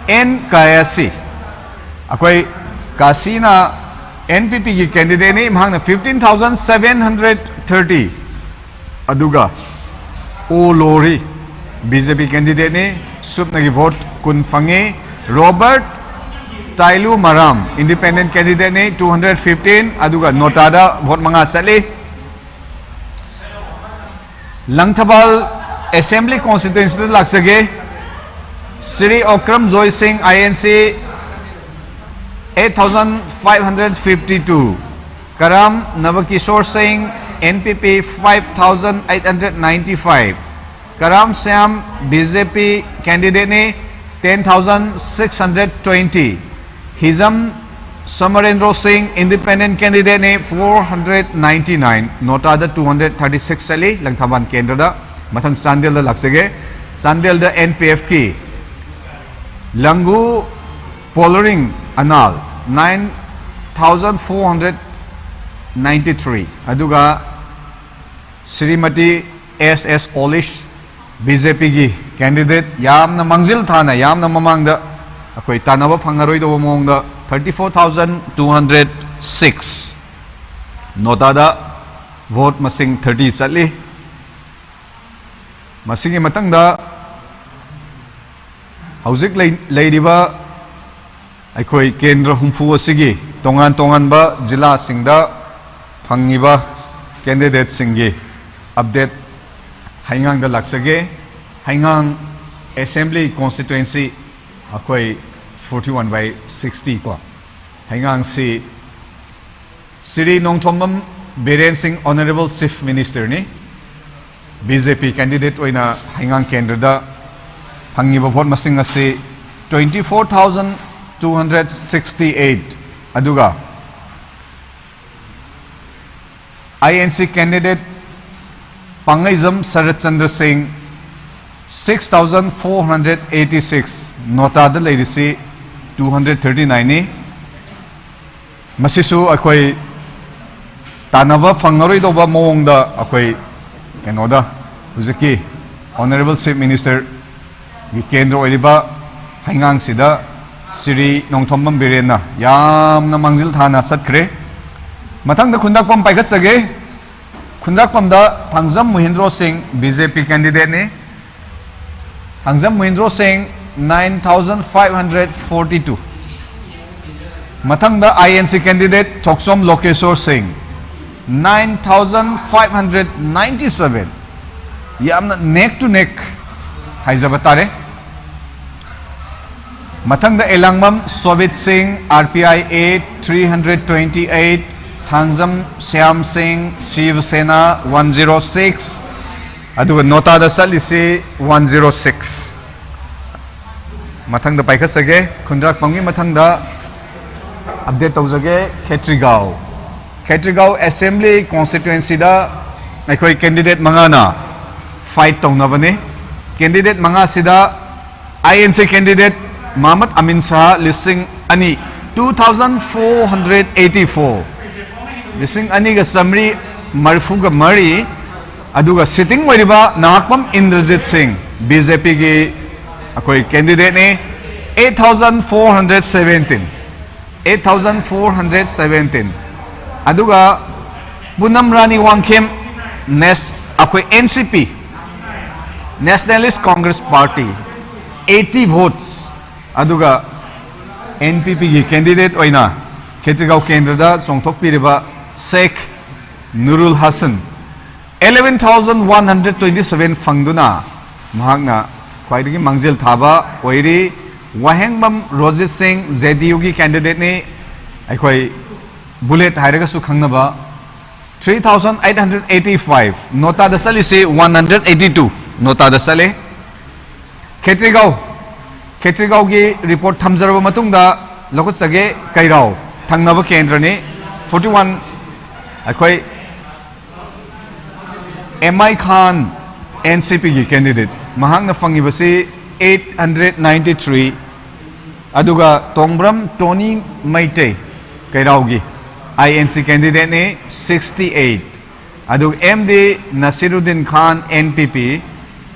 N Kayasi akoi Kasina NPP ki candidate ni magna 15,730 aduga Olori BJP candidate ni supna gi vote kun fange Robert Tailu Maram independent candidate ni 215 aduga notada vote manga sali Langthabal assembly constituency laksage Sri Okram Joy Singh INC 8,552 Karam Navakishore Singh NPP 5,895 Karam Syam BJP candidate ni 10,620 Hizam Samarendra Singh independent candidate ni 499 nota da 236 sali Langthaban kendra da mathang Sandel da laksage Sandel da NPF ki Langu Polaring Anal 9,493 aduga Srimati SS Olish BJP gi candidate yamna mangjil thana yamna mamangda akoi tanaba phangaroi do mongda 34,206 nota da vote masing 30 sali masingi matangda haujik leiriba aikoi kendra humfu asigi tongan ba jila singda phangiba candidate singi update haingang da laksage haingang assembly constituency akoi 41/60 ko haingang si Siri Nongthomam Biren Singh Honorable Chief Minister ni BJP candidate oina Hangang Kendra da hangiba vote masing asi 24,268 aduga INC candidate Pangaizam Sarat Chandra Singh 6,486 nota da leidisi 239 ni masisu akoi tanaba fangaroi doba mongda akoi kenoda huziki Honorable Chief Minister gi kendro oiliba Hangang sida Siri Nongthomam Birena yamna mangjil thana satkre mathangda khundakpam paigat sage khundakpam da Thangzam Mohindro Singh BJP candidate ni Thangzam Mohindro Singh 9,542 mathangda INC candidate Thoksom Lokeshwar Singh 9,597 yamna neck to neck haizabatare mathangda Elangmam Sobit Singh RPI 8 328 Thangzam Shyam Singh Shiv Sena 106 aduga nota da salisi 106 mathangda paikasage khundrak pangi mathangda update tawjage Khetrigao Assembly constituency da akhoi candidate mangana fight tawnabani candidate manga sida INC candidate Mohammed Amin Shah listing ani 2,484 listing ani ga samri marfuga mari aduga sitting wariba Nahakpam Indrajit Singh BJP gi akoi candidate ne 8,417 aduga Punam Rani Wangkhem akoi NCP Nationalist Congress Party 80 votes aduga NPP gi candidate oina Khetrigao Kendra da songthok piriba Sheikh Nurul Hassan 11,127 fangduna mahakna khwaidagi mangjil thaba oiri Wahengbam Rojit Singh ZDU gi candidate ni akhoi bullet hairaga su khangnaba 3,885 nota da salisi 182 nota da sale Khetrigao gi report thamjaraba matungda lokot sage Kairao thangnaba kendra ni 41 akhoi MI Khan NCP gi candidate mahangna fangibasi 893 aduga Tongbram Tony Maite Kairao gi INC candidate ni 68 adug MD Nasiruddin Khan NPP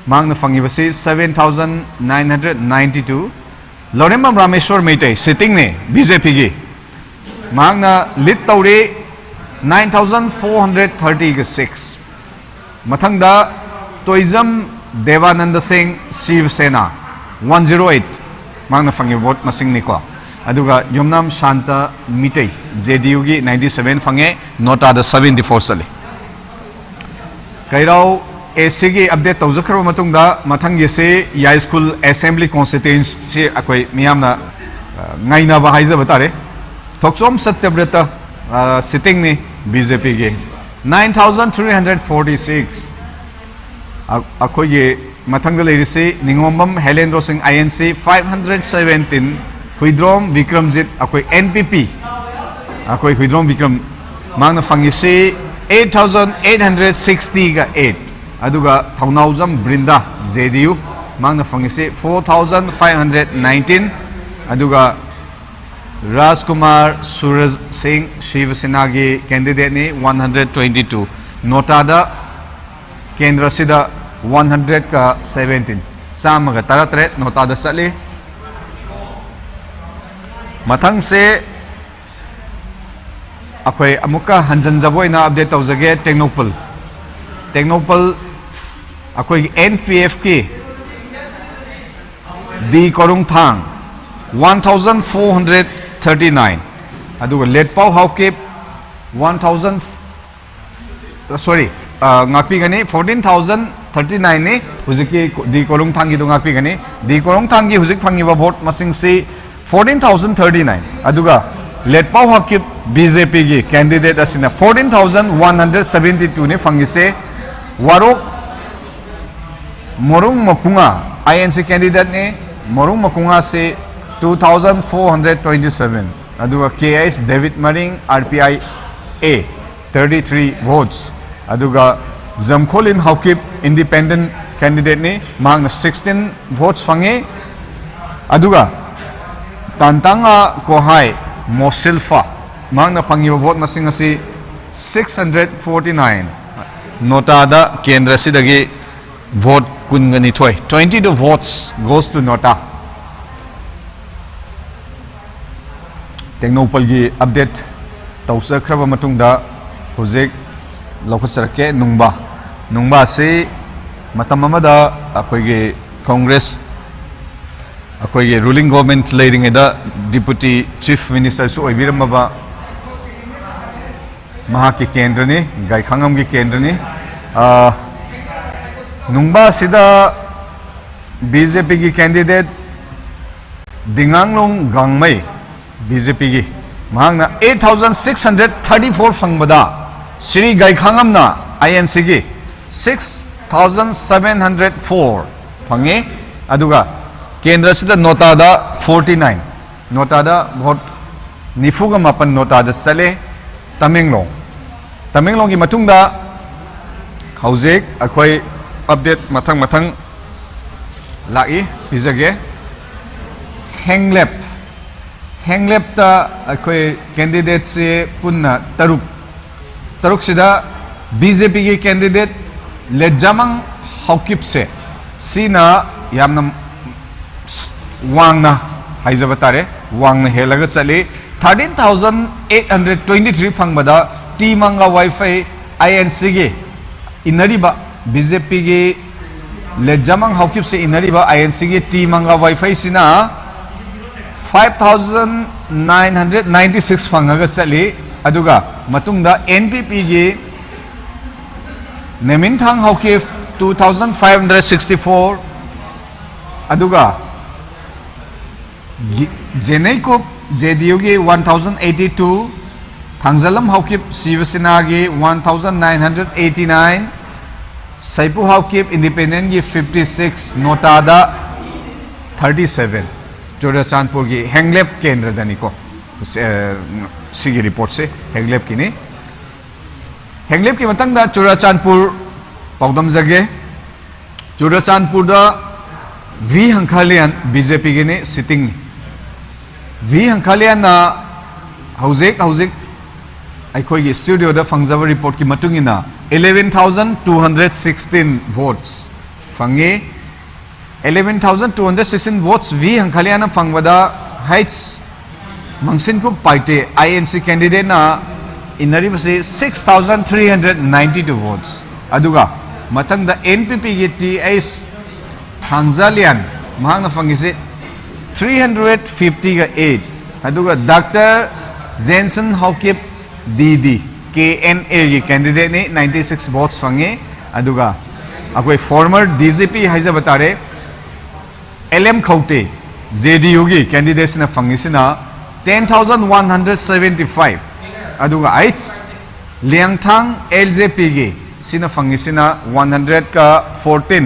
Mangna fangibasi 7,992 Lorembam Rameshwar Maite sitting ne BJP gi Mangna lead tawri 9,436 mathangda Toizam Devananda Singh Shiv Sena 108 Mangna fangi vote masing ni ko aduga Yomnam Shanta Mitei ZDU gi 97 fange nota da 74 sale Kairao AC gi update tawjakharba matungda mathangi se Yai School Assembly constituency akoi miyamna ngaina ba haiza batare Thoksom Satyabrata sitting ni BJP gi 9,346 akoi ge mathangda leirisi Ningombam Helendro Singh INC 517 Huidrom Vikramjit akoi NPP akoi Huidrom Vikram mangna fangisi 8,860 ga 8 aduga Thaunawjam Brinda ZDU mangna fangisi 4,519 aduga Rajkumar Suraj Singh Shiv Sena gi candidate ni 122 nota da kendra sida 100 ka 17 sama ga taratret nota da sali mathang se akhoi amuka hanjan jaboi na update tawjage Technopal akhoi NPF ki di korung thang 1,439 aduga letpau hauke 1,000 sorry ngapi gani 14,039 ni huziki di korung thang gi do ngapi gani di korung thang gi huzik phangi ba vote masing si 14,039 aduga letpau hauke BJP की कैंडिडेट असिना 14,172 ने फंगिसे वारोक मोरुंग मकुंगा INC कैंडिडेट ने मोरुंग मकुंगा से 2,427 अदुगा KS David Maring RPI A 33 votes अदुगा जमखोलिन हाउकिप इंडिपेंडेंट कैंडिडेट ने मांग 16 votes फंगे अदुगा तांतांगा कोहाई मोसिल्फा मांग फंगी वोट मसिंग असी 649 नोटादा केंद्र सिदगी vote कुनगनी थोय 22 votes goes to Nota टेक्नोपल की अपडेट तौसख्रब मतुंगदा हुजिक लौखसरके नुंबा से मतम अमदा अखोइगे कांग्रेस अखोइगे रूलिंग गवर्नमेंट लेरिंगेदा डिप्यूटी चीफ मिनिस्टर सु ओइबिरमबा महाकी केंद्र ने गायखांगम की केंद्र ने नुंबा सिदा बीजेपी की कैंडिडेट दिंगांगलोंग गांगमई BJP की महांगना 8,634 फंगबदा श्री गायखांगमना INC की 6,704 फंगे अदुगा केंद्र सिदा नोटादा 49 नोटादा वोट निफुगा मापन नोटादा सले तमेंगलोंग की मतुंगदा हौजेक अखोई अपडेट मथंग लाई पिजगे हैंगलेप्ता अखोई कैंडिडेट से पुन्ना तरुक सिदा BJP की कैंडिडेट लेजामंग हाउकिप से सीना यामना वांगना हाइजबतारे वांगना हेलगा चले 13,823 फंगबदा टी मंगा वाईफाई INC के इनरीबा BJP के लेजामंग हाउकिप से इनरीबा INC के टी मंगा वाईफाई सिना 5,996 फंगगा चली अदुगा मतुंगदा NPP के नेमिनथांग हाउकिप 2,564 अदुगा जेनेकुप JDU के 1,082 थांगजलम हाउकिप शिवसेना के 1,989 सैपू हाउकिप इंडिपेंडेंट की 56 नोटादा 37 चुराचांदपुर की हैंगलेप केंद्र दनिको सिगी रिपोर्ट से हैंगलेप की नहीं हैंगलेप की मतंग दा चुराचांदपुर पौदम जगे चुराचांदपुर दा वी हंखालियन BJP की ने सिटिंग वी हंखालियन ना हौजेक अखोई की स्टूडियो दा फंगजब रिपोर्ट की मतुंगी ना 11,216 votes fungi 11,216 votes we हंखालियन फंगबदा Heights मंगसिन को पार्टी INC कैंडिडेट ना इनरी बसे 6,392 votes अदुगा मतंग दा NPP की TS थांगजालियन महांग फंगी से 350 का 8 अदुगा doctor Jenson Haokip DD KNA की कैंडिडेट ने 96 votes फंगे अदुगा अकोई फॉर्मर DGP हाइजा बता रहे LM खौते JDU की कैंडिडेट ने फंगी से ना 10,175 अदुगा आइट्स लियांगथांग LJP की सिना फंगी सिना 100 का 14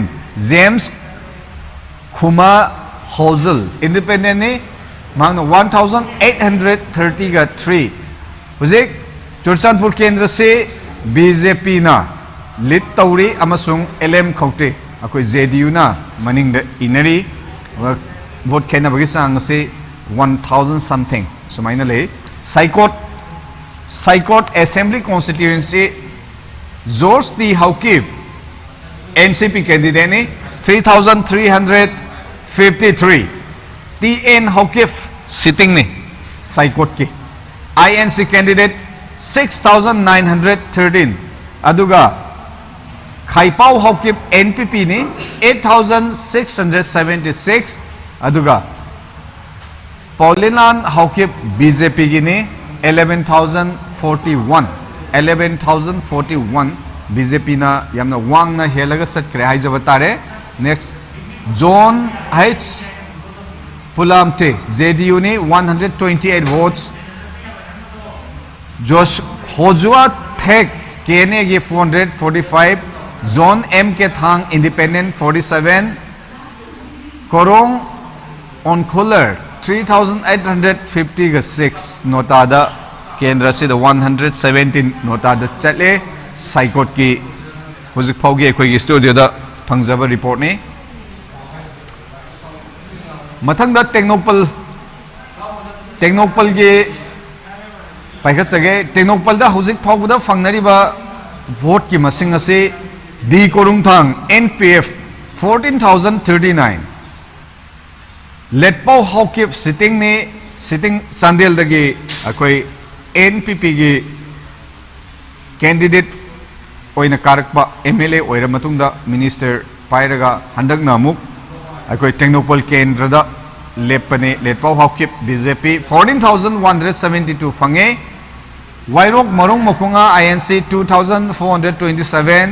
जेम्स खुमा होजल इंडिपेंडेंट ने मांग 1,830 का 3 हुजेक चुरचांदपुर केंद्र से BJP ना लीड तौरी अमसुंग LM खौते अकोई JDU ना मनिंग द इनरी वोट खेना बगी सांग से 1,000 something सुमाइना ले साइकोट असेंबली कॉन्स्टिट्यूएंसी जोर्स दी हाउकिप NCP कैंडिडेट ने 3,353 TN हाउकिप सिटिंग ने साइकोट के INC कैंडिडेट 6,913 अदुगा खाइपाव हाउकिप NPP ने 8,676 अदुगा पौलिनान हाउकिप BJP की ने 11,041 BJP ना यामना वांग ना हेलगा सत्करे हाइजा बतारे नेक्स्ट जोन हाइट्स पुलामते JDU ने 128 votes जोश होजुआ थेक केने की 445, जोन एम के थांग इंडिपेंडेंट 47, कोरोंग ऑनकोलर 3856 नोटादा केंद्र से 117 नोटादा चले साइकोट की हुजुक फाउगी अखोई स्टूडियो दा फंगजब रिपोर्ट ने मथंग दा टेक्नोपल के पाइखत सगे टेक्नोपल दा हुजुक फाउगदा फंगनरिबा वोट की मसिंग असे D Korungthang NPF 14039 Letpao Haokip sitting संदेल दगे अखोई NPP की कैंडिडेट ओइना कारकपा MLA ओइरा मतुंगदा मिनिस्टर पाइरगा हंडकना अमुक अखोई टेक्नोपल केंद्रदा लेपने लेटपाउ हाउकिप BJP 14172 फंगे Wairok Marung Makunga INC 2427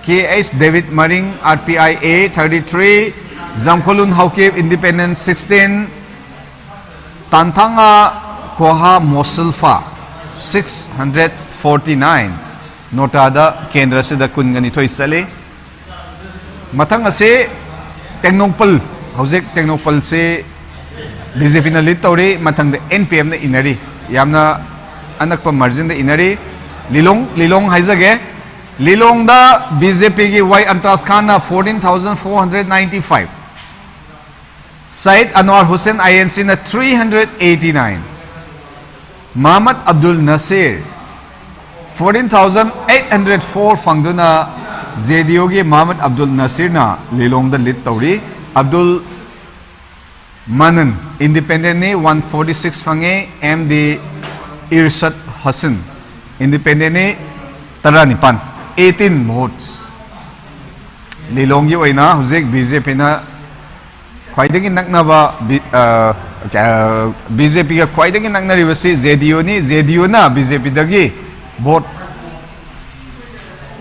KH David Maring RPIA 33 Zamkolun Haukip Independent 16 Tantanga Koha Mosulfa 649 Notada Kendra Sida Kungani Toy Sale Matanga se Technopal Hausik Technopal se BJP na lead tawri matang de NPM na inari yamna anak pa margin de inari Lilong haizage Lilong da BJP ki Y Antras Khan na 14,495 Said Anwar Hussain INC na 389 Muhammad Abdul Nasir 14,804 fangduna JDO ki Muhammad Abdul Nasir na Lilong da lead tawri Abdul Manan Independent ne 146 fange MD Irshad Hassan Independent ne 18 votes Lilong yi oina huzek BJP na khwaidagi naknaba BJP ga khwaidagi naknari basi JDO ni JDO na BJP dagi vote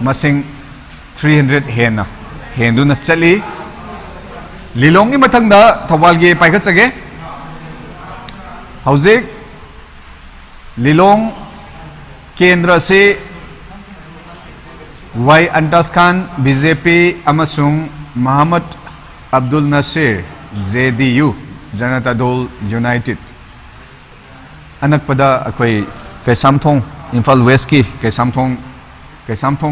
masing 300 hendu na chali Lilong gi mathang da thawal gi paikhat sage huzek Lilong kendra se Y Antas Khan BJP amasung Muhammad Abdul Nasir JDU Janata Dol United anak pada akoi Kaisamthong Imphal West ki Kaisamthong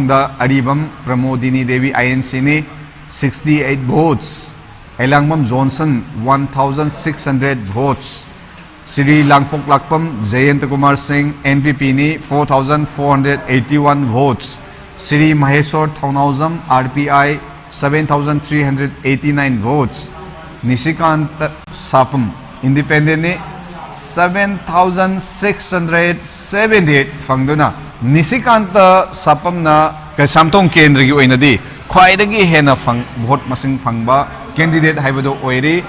da Aribam Pramodini Devi INC ne 68 votes Elangmam Johnson 1600 votes Sri Langpok Lakpam Jayant Kumar Singh NPP ni 4481 votes Sri Maheshwar Thaunawjam RPI 7,389 votes Nishikant Sapam Independent ne 7,678 fangduna Nishikant Sapam na Kaisamthong Kendra gi oinadi khwaidagi hena fang vote masing fangba candidate haibado oiri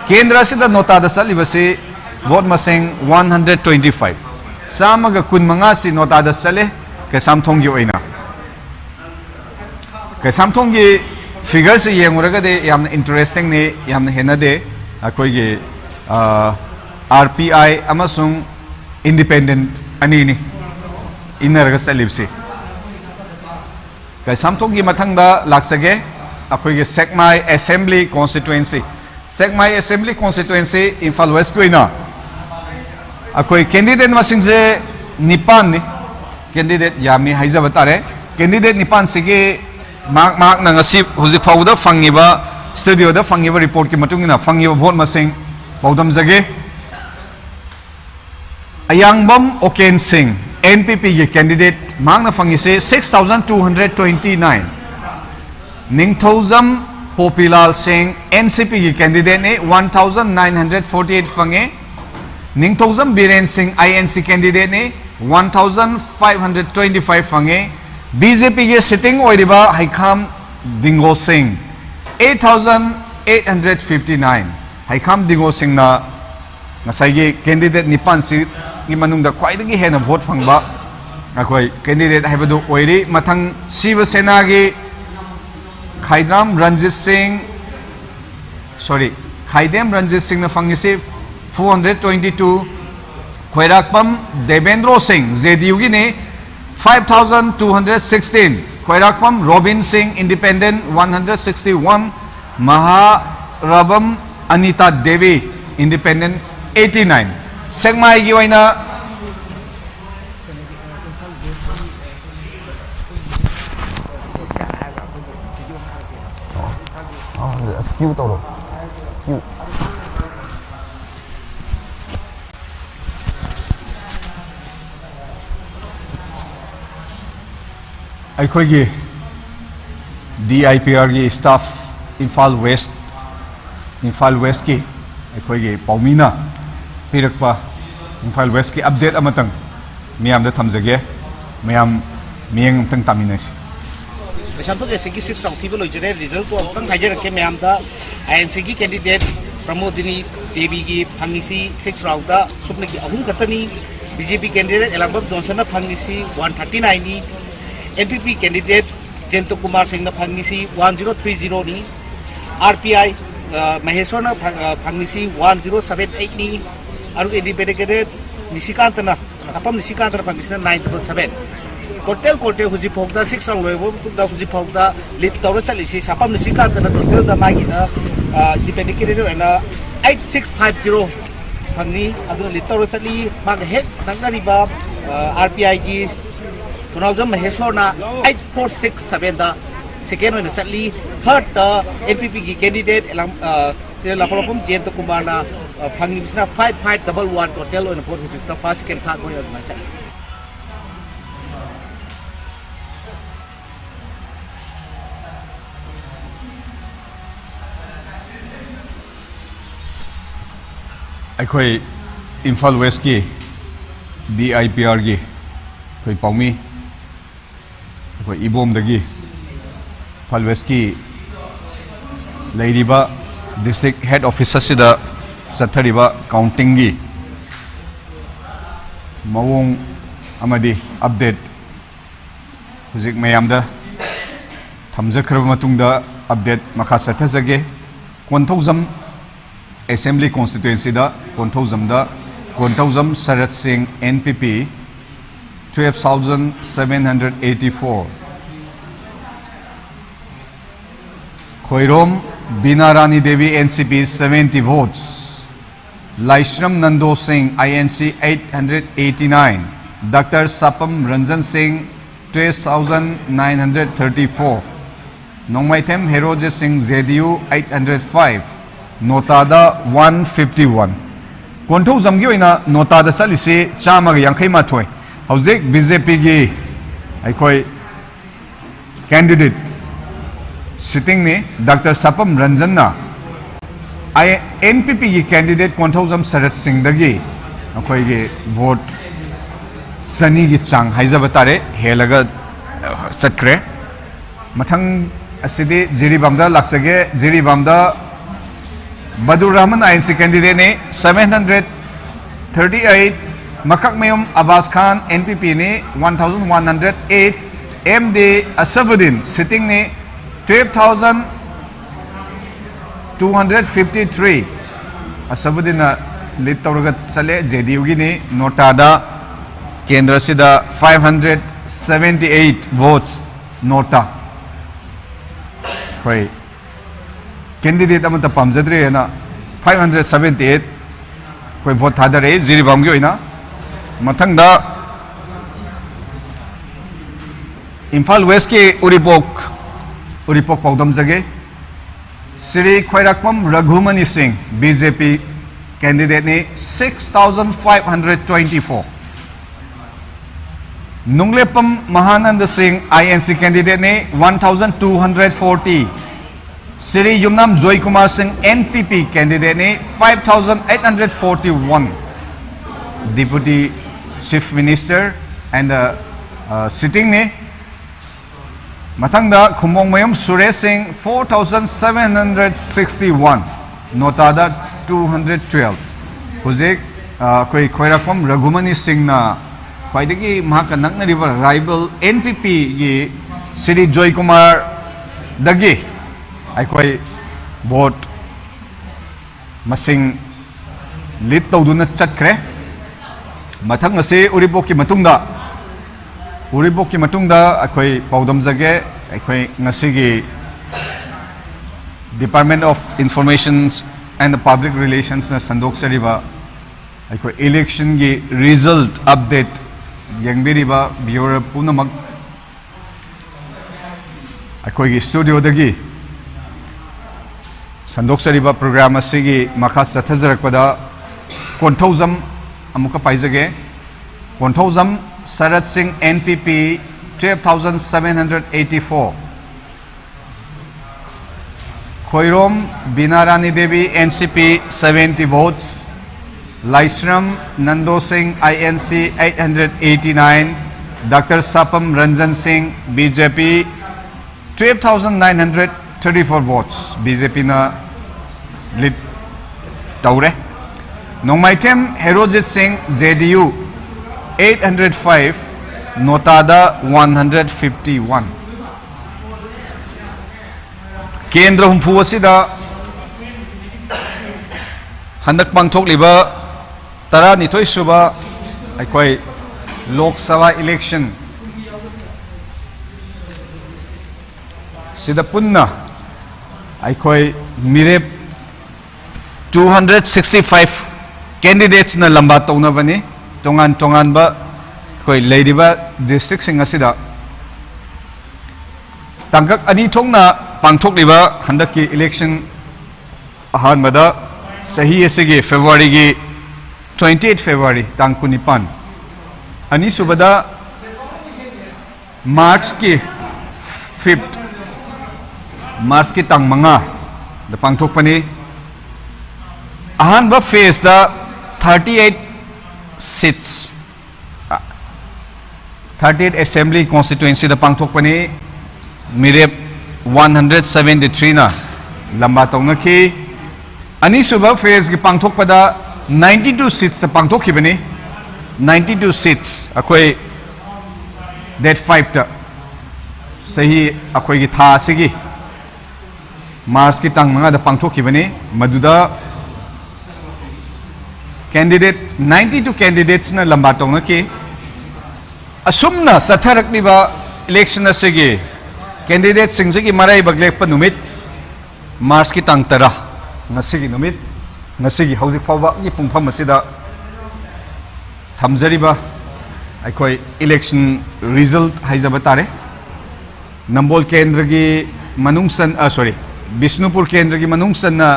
Kendra sida nota da salibasi vote masing 125 samaga kunmanga si nota da sale Kaisamthong gi oina Kaisamthong gi figure se yenguraga de yamna interesting ne yamna hena de akoi gi RPI amasung independent ani ni innerga salibsi Kaisamthong gi mathangda laksage akoi gi Sekmai Assembly Constituency Imphal West koina akoi candidate masing se nipan ni candidate yami haiza batare candidate nipan sige mark na ngasi huzik phawda fangiba studio da fangiba report ki matungina fangiba vote masing paudam jage Ayangbam Oken Singh NPP ki candidate mark na fangi se 6,229 Ningthozam Popilal Singh NCP ki candidate ne 1,948 fange Ningthozam Biren Singh INC candidate ne 1,525 fange BJP के sitting ओइरिबा हाइखाम दिंगो सिंह 8,859 हाइखाम दिंगो सिंह ना नसाइगे कैंडिडेट निपान सीट की मनुंगदा ख्वाइदगी हेना वोट फंगबा अखोई कैंडिडेट हाइबदो ओइरि मथंग शिवसेना के खाइदेम रंजित सिंह ना फंगिसे 422 Khoirakpam Devendra Singh JDU gi ni 5216. Khoirakpam Robin Singh Independent 161. Maharabam Anita Devi Independent 89. Sengmai gi oina queue toro queue ꯑꯩꯈꯣꯏꯒꯤ DIPRꯒꯤ staff Imphal Westki ꯑꯩꯈꯣꯏꯒꯤ ꯄꯥꯎꯃꯤꯅ ꯄꯤꯔꯛꯄ Imphal Westki update amatang ꯃꯤꯌꯥꯝꯗ ꯊꯝꯖꯒꯦ ꯃꯌꯥꯝ ꯃꯤꯌꯦꯡ ꯑꯃꯇꯪ ꯇꯥꯃꯤꯟꯅꯁꯤ Santo de Siki 6 round table original result ko tang hajar ke ma'am दा INC की कैंडिडेट प्रमोदिनी देवी की फंगिसी 6 राउंड दा सुपने की अहुम खतनी बीजेपी कैंडिडेट एलंगबम जॉनसन फंगिसी 139 नी एनपीपी कैंडिडेट जयंत कुमार सिंह फंगिसी 1030 नी आरपीआई महेश्वर फंगिसी 1078 नी और इंडिपेंडेंट कैंडिडेट निशिकांत ना सपम निशिकांत फंगिसी 977 टोटल कोटे हुजी फोकदा 6 राउंड लोइबो तुदा हुजी फोकदा लीड तौर चलिसी सापम निशिकांत ना टोटल दा मागिना इंडिपेंडेंट कैंडिडेट ना 8650 फंगनी अदु लीड तौर चली माग हेड नंगरिबा आरपीआई की थुनाउजम महेश्वर ना 8467 दा सेकेंड होने चली थर्ड एनपीपी की कैंडिडेट लापरपम जयंत कुमार ना फंगी बिसना 5511 टोटल होने फोर हुजी ता फर्स्ट सेकंड थर्ड होने ना चली अखोई इम्फाल वेस्ट की DIPR की अखोई पाउमी अखोई इबोम दगी इम्फाल वेस्ट की लेरिबा डिस्ट्रिक्ट हेड ऑफिसर सिदा सत्थरिबा काउंटिंग की मवोंग अमदी अपडेट हुजिक मयामदा थमजखरब मतुंगदा अपडेट मखा सत्थजगे Konthoujam Assembly constituency da Konthauzam Sarat Singh NPP 12,784 Khoirom Binarani Devi NCP 70 votes Laishram Nando Singh INC 889 Dr. Sapam Ranjan Singh 12,934 Nongmaitem Heroje Singh ZDU 805 Notada 151 Konthauzam gi oina Notada salisi chama ga yankhai ma thoi hauzik BJP gi aikoi candidate sitting ne Dr. Sapam Ranjan na NPP gi candidate Konthauzam Sarat Singh dagi akoi gi vote sani gi chang haijaba tare helaga chatkre mathang asidi Jiribamda laksage Jiribamda Badur Rahman INC candidate ने 738 Makak Mayum Abbas Khan NPP ने 1108 MD Asabuddin sitting ने 12,253 Asabuddin lead तौरगत चले JDU की ने नोटादा केंद्र सिदा 578 votes नोटा कोई कैंडिडेट अमत पामजद्रे है ना 578 कोई वोट थादरे जिरीबाम की होइना मथंगदा इम्फाल वेस्ट के उरिपोक पौदम जगे श्री खोइराकपम रघुमणि सिंह BJP कैंडिडेट ने 6524 नुंगलेपम महानंद सिंह INC कैंडिडेट ने 1240 Sri Yumnam Joy Kumar Singh NPP candidate ne 5,841 Deputy Chief Minister and sitting ne Mathangda Khumong Mayum Suresh Singh 4,761 Notada 212 Huzik koi Khoirakpam Raghumani Singh na Kwaidagi Mahaka Nakna River rival NPP gi Sri Joy Kumar dagi अखोई वोट मसिंग लीड तौदुना चटख्रे मथंग असे उरिपोक की मतुंगदा अखोई पौदम जगे अखोई ngasi Department of Information and Public Relations na sandok sariba अखोई election की result update यंगबिरिबा viewer पुनमक अखोई की studio दगी संदोक सरिबा प्रोग्राम असिगी मखा सथजरकपदा कोंथौजम अमुका पाइजगे कोंथौजम शरद सिंह NPP 12,784 खोइरोम बिनारानी देवी NCP 70 votes Laishram Nando Singh INC 889 doctor Sapam Ranjan Singh BJP 12,934 votes BJP na lead taure Nongmaitem Herojit Singh JDU 805 Notada 151 Kendra humpu asida handak pangthok liba tara nithoi suba aikoi Lok Sabha election sida punna aikoi mirep 265 candidates na lamba tawna bani tongan ba koi leidiba district sing asida tangkak ani thongna pangthok liba handaki election ahan mada sahi asigi February gi 28 February tang kunipan ani subada March ki 5th March ki tang manga da pangthok pani ahan ba phase da 38 seats 38 assembly constituency da pangthok pani mirep 173 na lamba tongna ki ani suba phase ki pangthok pada 92 seats da pangthok ki bani 92 seats akoi date 5 ta sahi akoi ki tha sigi March ki tang manga da pangthok ki bani maduda candidate 92 candidates na lamba tongna ki asumna satharak liba election asigi candidate singsi marai baglek pa numit March ki tang tara ngasigi numit ngasigi hauzik phawa gi pungpham asida thamjariba aikoi election result haijaba tare Nambol kendra gi manungsan sorry Bishnupur kendra gi manungsan na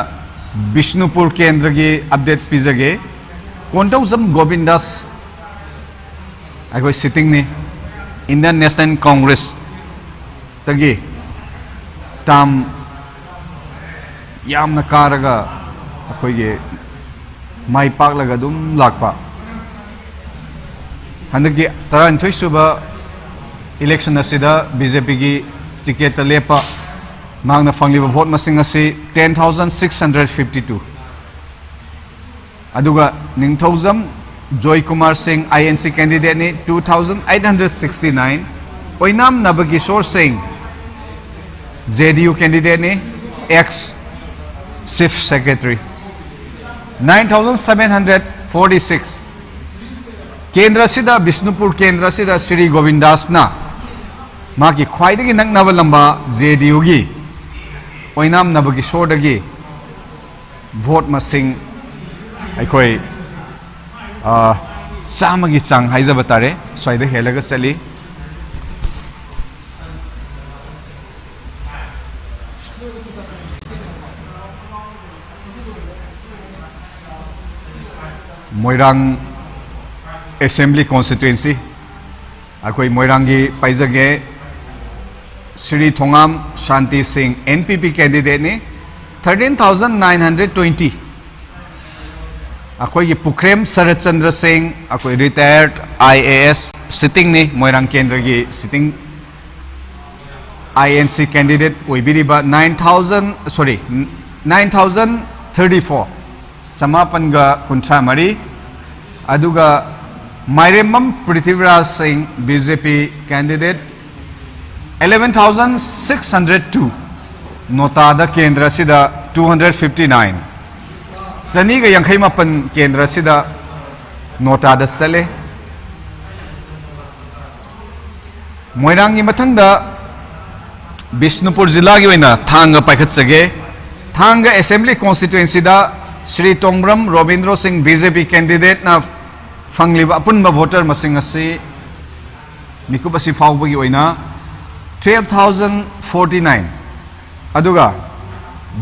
Bishnupur kendra gi update pizage Kontausam Govindas aikoi sitting ni Indian National Congress tagi tam yamna karaga akoi ge mai pak laga dum lakpa handagi taran thoi suba election asida BJP gi ticket lepa mangna fangliba vote masing asi 10,652 aduga ningthauzam Joy Kumar Singh INC candidate ni 2,869 Oinam Nabagishore Singh JDU candidate ni ex Chief Secretary 9,746 Kendra sida Bishnupur Kendra sida Sri Govindas na maki khwaidagi naknaba lamba JDU gi Oinam Nabagishore dagi vote masing aikoi samagi chang haijaba tare swaida helaga sali Moirang Assembly Constituency akoi Moirangi paijage Sri Thongam Shanti Singh NPP candidate ni 13,920 akoi Pukrem Sarat Chandra Singh akoi retired IAS sitting ni Moirang Kendra gi sitting INC candidate oibiriba 9,034 Samapan ga kuntra mari aduga Mairemam Prithviraj Singh BJP candidate 11,602 Notada Kendra sida 259 Sani ga Yankhai Mapan Kendra sida नोटादा चले मोइरांगी मथंगदा बिष्णुपुर जिला की ओइना थांग पाइखत सगे थांग असेंबली कॉन्स्टिट्यूएंसी दा श्री तोंगब्रम रोबिंद्रो सिंह बीजेपी कैंडिडेट ना फंगलिबा अपुनबा वोटर मसिंग असी मिकुप असी फाउबगी ओइना 12,049 अदुगा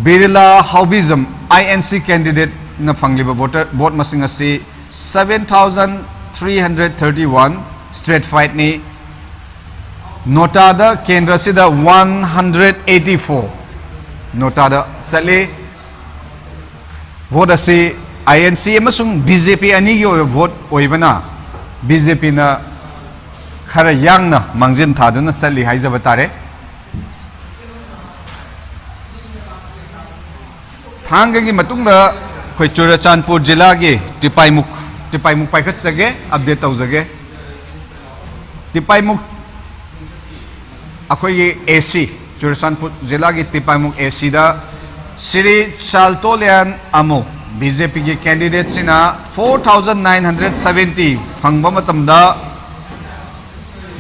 बिरला हाउबिजम INC कैंडिडेट ना फंगलिबा वोट मसिंग असी 7,331 स्ट्रेट फाइट नि नोटादा केंद्र सिदा 184 नोटादा चले वोट असी INC अमसुंग BJP अनि की वोट ओइबना BJP ना खरा यांगना मांगजिन थादुना चली हाइजब तारे थांग की मतुंगदा खोइ चुरचांदपुर जिला के टिपाइमुख पाइखत सगे अपडेट तौजगे टिपाइमुख अखोई AC चुरचांदपुर जिला की टिपाइमुख AC दा श्री चालतोलियन अमो BJP की कैंडिडेट सिना 4,970 फंगबा मतमदा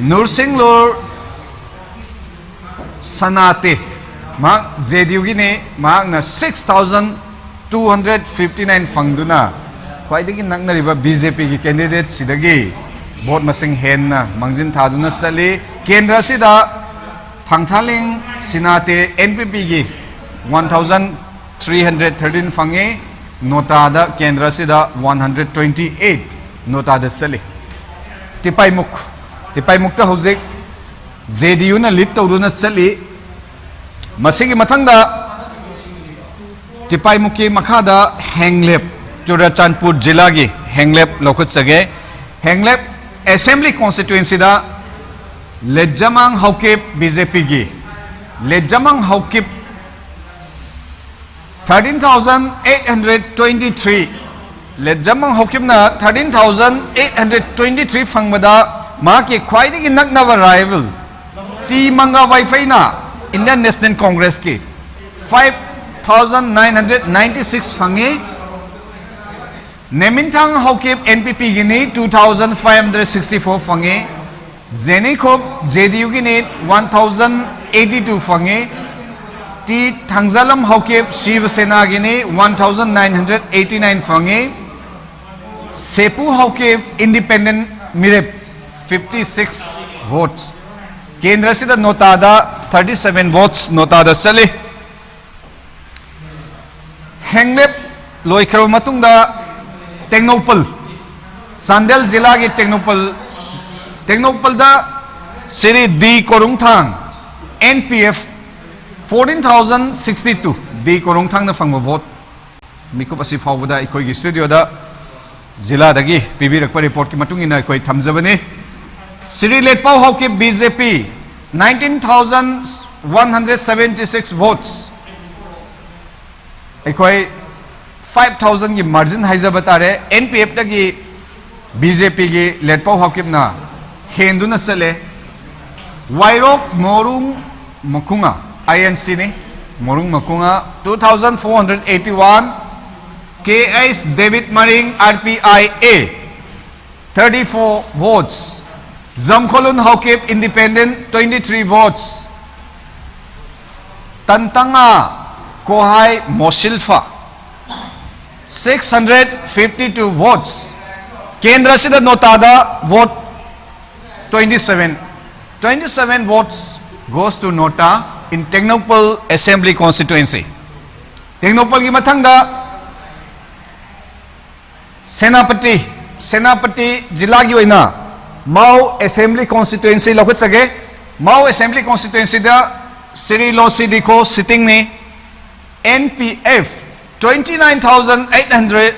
नूरसिंगलोर सनाते मांग JDU की ने मांग ना 6,259 फंगदुना ख्वाइदगी नगनरिबा BJP की कैंडिडेट सिदगी वोट मसिंग हेन्ना मांगजिन थादुना चली केंद्र सिदा थांगथालिंग सिनाते NPP की 1,313 फंगे नोटादा केंद्र सिदा 128 नोटादा चले टिपाइमुख ता हौजिक JDU ना लीड तौदुना चली मसिगी मथंगदा टिपाइमुख की मखादा हैंगलेप चुरचांदपुर जिला की हैंगलेप लौखत सगे हैंगलेप असेंबली कॉन्स्टिट्यूएंसी दा लेजमांग हौकिप BJP की लेजमांग हौकिप 13,823 लेजमांग हौकिप ना 13,823 फंगबदा मा के ख्वाइदगी नगनवा राइवल टी मंगा वाईफाई ना इंडियन नेशनल कांग्रेस की 5,996 फंगे नेमिंथांग हौकिप NPP की ने 2,564 फंगे जेनिकोप JDU की ने 1,082 फंगे टी थांगजालम हौकिप शिवसेना की ने 1,989 फंगे सेपू हौकिप इंडिपेंडेंट मिरेप 56 वोट्स केंद्र सिदा नोटादा 37 वोट्स नोटादा चले हैंगलेप लोइखर मतुंगदा टेक्नोपल चांदेल जिला की टेक्नोपल दा Shri D Korungthang NPF 14,062 D कोरुंगथांग ना फंग वोट मिकुप असि फावबदा इखोई की स्टूडियो दा जिला दगी पिबिरक रिपोर्ट की मतुंग इना इखोई थमजबने श्री लेटपाव हौके BJP 19,176 वोट्स इखोई 5,000 की मार्जिन हाइजा बतारे NPF तकी BJP की लेटपाव हौके ना हेंदुना चले वाइरोक मोरुंग मकुंगा INC ने Morung मकुंगा 2,481 KS David Maring RPIA 34 votes Zamkholun Hokip Independent 23 votes Tantanga Kohai Mosilfa 652 votes Kendra Sida Notada vote 27 votes goes to Nota in Technopal Assembly constituency Technopal ki mathangda Senapati जिला की ओइना माओ असेंबली कॉन्स्टिट्यूएंसी लौखत सके माओ असेंबली कॉन्स्टिट्यूएंसी दा श्री लोसी दिखो सिटिंग ने NPF 29,800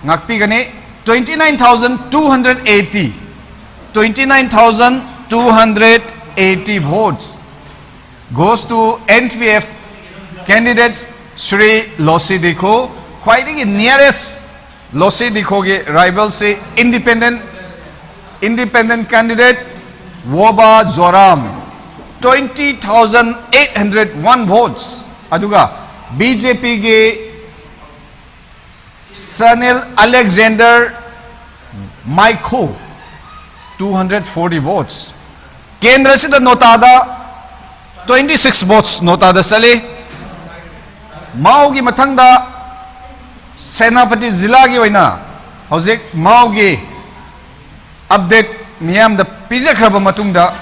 ngakpi gane 29,280 votes goes to NPF candidate Shri Losi Dikho ख्वाइदगी nearest Losi Dikho के rival से independent candidate Woba Zoram 20,801 votes aduga BJP के Sanil Alexander Maikho 240 votes. Kendra sida notada 26 votes notada sale. Mao gi mathangda Senapati Zilla gi oina hojik Mao gi update miyam da pijakraba matungda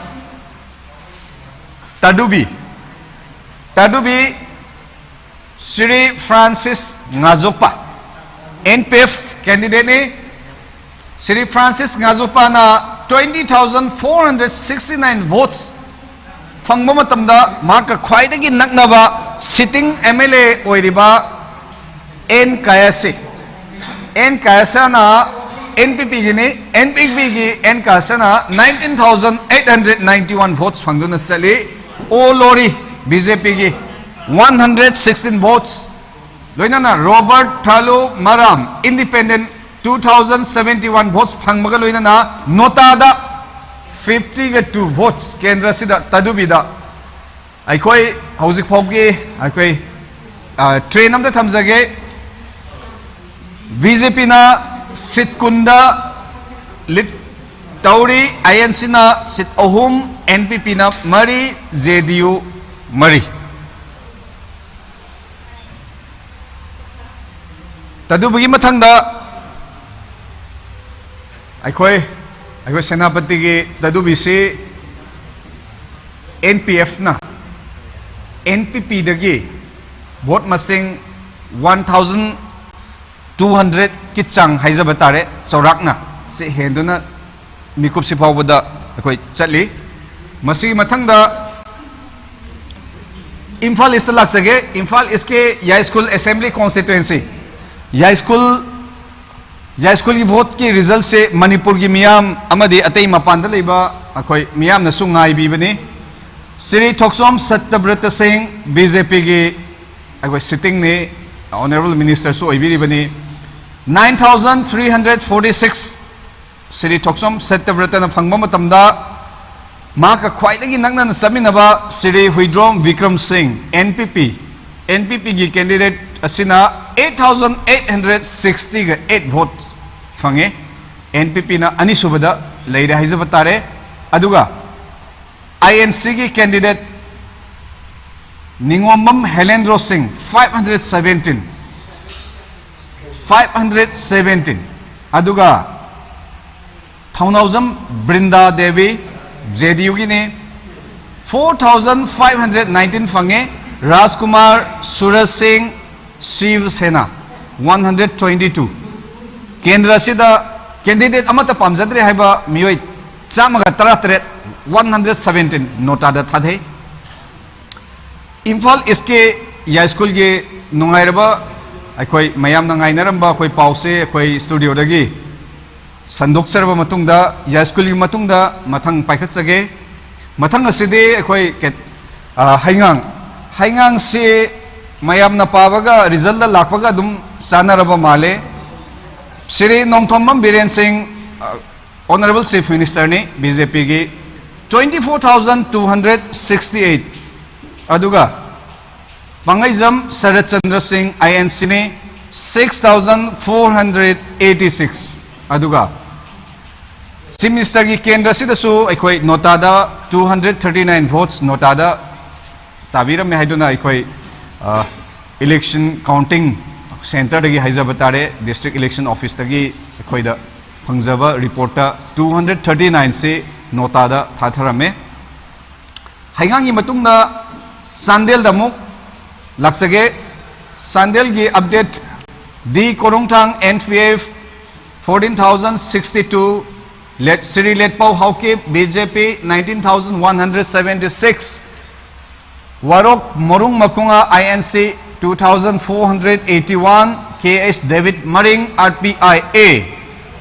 Tadubi Sri Francis Ngazopa NPF candidate ne Sri Francis Ngazopa na 20,469 votes fangba matamda maka khwaidagi naknaba sitting MLA oiriba N Kayase na NPP gi N Kayase na 19,891 votes fangduna sali O Lori BJP gi 116 votes. Loinana Robert Thalo Maram Independent 2071 votes phangmaga loinana Notada 52 votes. Kendra sida Tadubida aikoi hauzik phogge aikoi train amda thamjage BJP na sitkunda lit tauri INC na sit ahum NPP na mari JDU mari Tadubi mathangda aikoi senapati gi tadubi si NPF na NPP dagi vote masing 1,200 ki chang haizabatare chaurakna se henduna mikup si phawbada aikoi chatli masi mathangda Imphal East laksage Imphal East ke Yai School Assembly constituency Yai School की vote की result से Manipur की मियाम अमदे अतई मपान दलेबा अखोई मियाम न सुंगाई बीबनी Sri Thoksom Satyabrata Singh BJP की अखोई sitting ने honorable minister सो इबीरी बनी 9,346 Sri Thoksom Satyabrata न फंगबा मतमदा माँ का ख्वाइदगी नगना न समिनबा Sri Huidrom Vikram Singh NPP की candidate asina 8,868 votes fange NPP na anisubada leida haizabatare aduga INC ki candidate Ningomam Helendro Singh 517 aduga Thaunauzam Brinda Devi JDU ki ne 4,519 fange Rajkumar Suraj Singh Shiv Sena 122 Kendra sida candidate amata pamjadre haiba miyoi chamaga taratret 117 notada thadhe Imphal iske ya school ge nungairaba aikoi mayam na ngainaramba khoi pause khoi studio dagi sandok serba matungda ya school gi matungda mathang paikhat sage mathang aside khoi haingang se mayam na pawaga result lakwaga dum sanaraba male Sri Nongthombam Biren Singh Honorable Chief Minister ne BJP gi 24,268 aduga Pangaizam Sarat Chandra Singh INC ne 6,486 aduga Chief Minister gi Kendra sida su aikoi notada 239 votes notada tabira me haiduna aikoi election counting center dagi haizabatare district election office dagi khoida phangjaba reporter 239 se notada thatharame haingangi matungda sandel damuk laksage sandel gi update D Korongthang NPF 14,062 let Sri Letpau Haukip BJP 19,176 Warok Morung Makunga INC 2,481 KS David Maring RPIA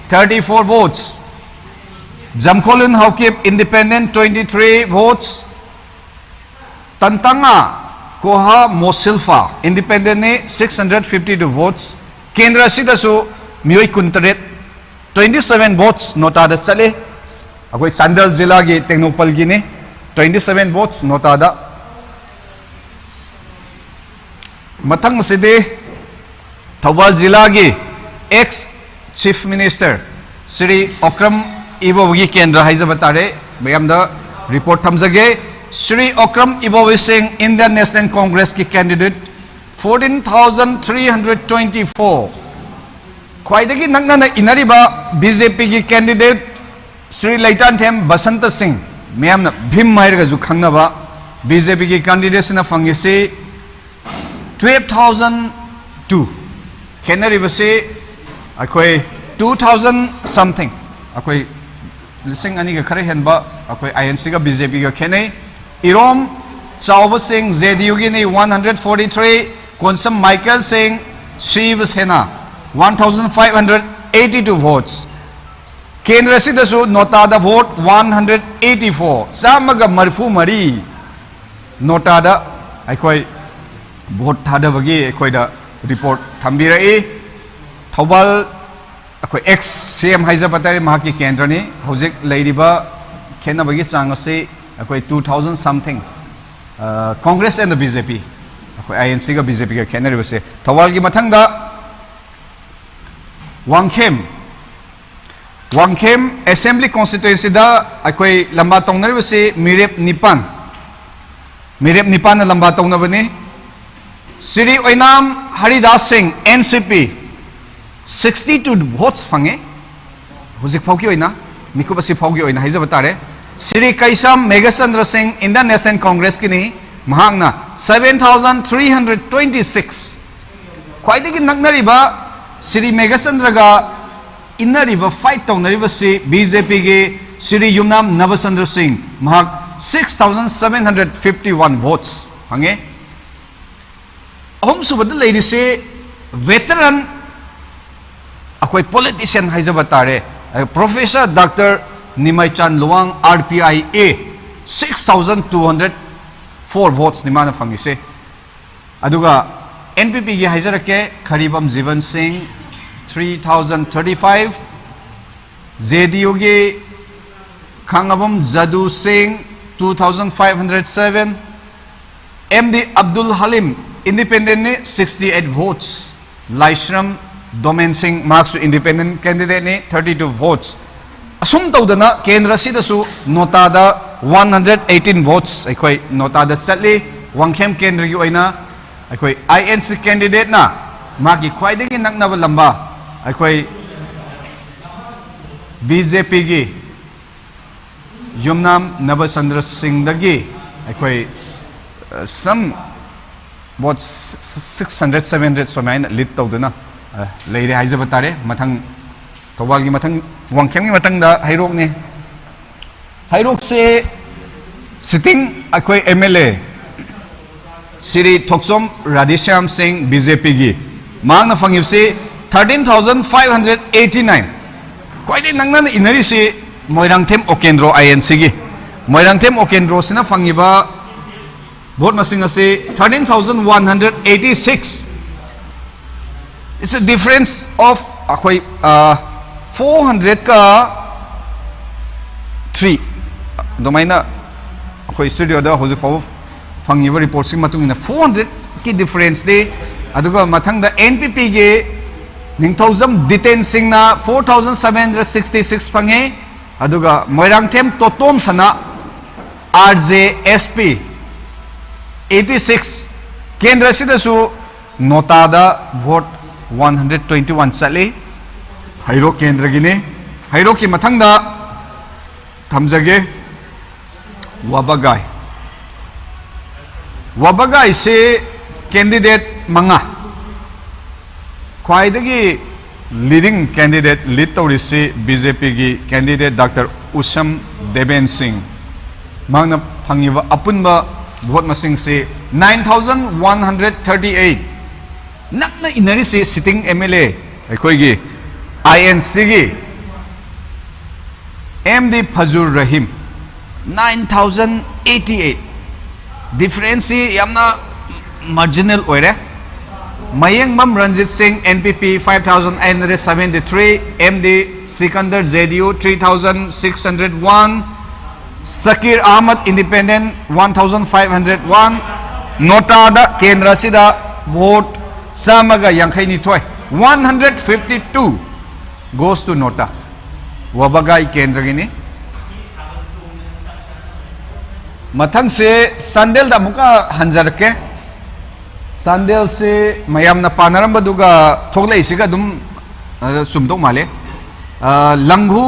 34 votes Jamkolun Haukip Independent 23 votes Tantanga Koha Mosilfa Independent ne 652 votes Kendra Sidasu Miyoi Kuntaret 27 votes notada sale akoi Sandal Zilla gi Teknopal gi ne 27 votes notada Mathang side Thawbal Zilla gi ex Chief Minister Sri Okram Ibowi Kendra Haizabatare, Bayamda report Tamzage, Sri Okram Ibowi Singh, Indian National Congress ki candidate, 14,324. Kwaidagi Nagna Inariba, BJP ki candidate, Sri Laitan Them Basanta Singh, Mayamna Bhim Mairga Zukangnaba, BJP ki candidate na Fangisi, 12,002. Kenari Basi, Akoi 2,000 something. Akoi Lising Ani Kare Henba, Akoi INC ka BJP ka Kenai. Irom Chauba Singh Zediyugini 143. Konsam Michael Singh Shiv Sena 1,582 votes. Kendra Sidasu Notada vote 184. Samaga Marfu Mari Notada Akoi vote Tada Vagi Akoida report Tambira Thobal Akoi ex CM Haizapatari Mahaki Kendrani Hosik Ladyba Kenabagi Changasi Akoi 2,000 something. Congress and the BJP. INC का BJP का कैंडिडेट बसे थवाल की मथंगदा वांगखेम असेंबली कॉन्स्टिट्यूएंसी दा अकोई लंबा तोंगनर बसे मिरेप निपान लंबा तोंगना बने Shri ओइनाम Haridas Singh NCP 62 votes fungi हुजिक फाउकी ओइना मिको बसे फाउकी ओइना हाइजा बतारे श्री कैसम मेघचंद्र सिंह इंडियन नेशनल कांग्रेस की नहीं Mahangna 7,326. Kwaidagi Nagnariba, Sri Megasandraga Inariba fight Tonariba Si, BJP Ge, Sri Yumnam Navasandra Singh, Mahak 6,751 votes. Hange Home Subad lady say veteran Akwai politician Haizabatare, Professor Dr. Nimai Chan Luang RPIA 6,204 votes Nimana Fangise. Aduga NPP ki Haizarake Kharibam Jivan Singh 3,035. ZDU ki Kangabam Jadu Singh 2,507. MD Abdul Halim Independent 68 votes. Laishram Domain Singh Marks Independent candidate 32 votes. Asum Taudana Kendra Sidasu Notada 118 votes. Akwai Notada Satli Wangkem Kendra Yuaina Akwai INC candidate na Maki Kwaidagi Naknava Lamba Akwai BJP gi Yumnam Nabasandra Singh Dagi Akwai some what 600 700 so nine lit Taudana Lady Haizabatare Matang Tawalgi Matang Wangkem Matang da Hairok ne Hairok se sitting Akwai MLA Siri Toksom Radhesham Singh BJP gi Mang na fangip se 13,589 Kwaide nangnan inari se Moirangthem Okendro INC gi Moirangthem Okendro sina fangiba vote masing se 13,186. It's a difference of 400 ka 3 domaina akwai studio da hoje paw fangiba report sing matung ina 400 ki difference de aduga mathang da NPP ge ningthauzam detain sing na 4,766 phange aduga Moirangthem Totom sana RJSP 86 Kendra Sidasu Notada vote 121 Sali Hairo Kendra Gine Hairo ki Mathangda Thamzage Wabagai se candidate Manga Kwaidagi leading candidate lead Taurisi BJP gi candidate Dr. Usam Deben Singh Mangna Pangiva Apunba vote masing se 9,138 nakna inari se sitting MLA akhoi gi INC gi MD Fazur Rahim 9,088 difference yamna marginal oire Mayang Mam Ranjit Singh NPP 5,973 MD Sikandar ZDU 3,601 Sakir Ahmad Independent 1,501 Notada Kendra Sida vote Samaga Yankai Nitoi 152 goes to Nota वबगाई केंद्र की मथंग से संदेल दा मुका हंजर के संदेल से मयाम न पानरम बदुगा थोगले इसीगा दुम सुमदो माले लंगू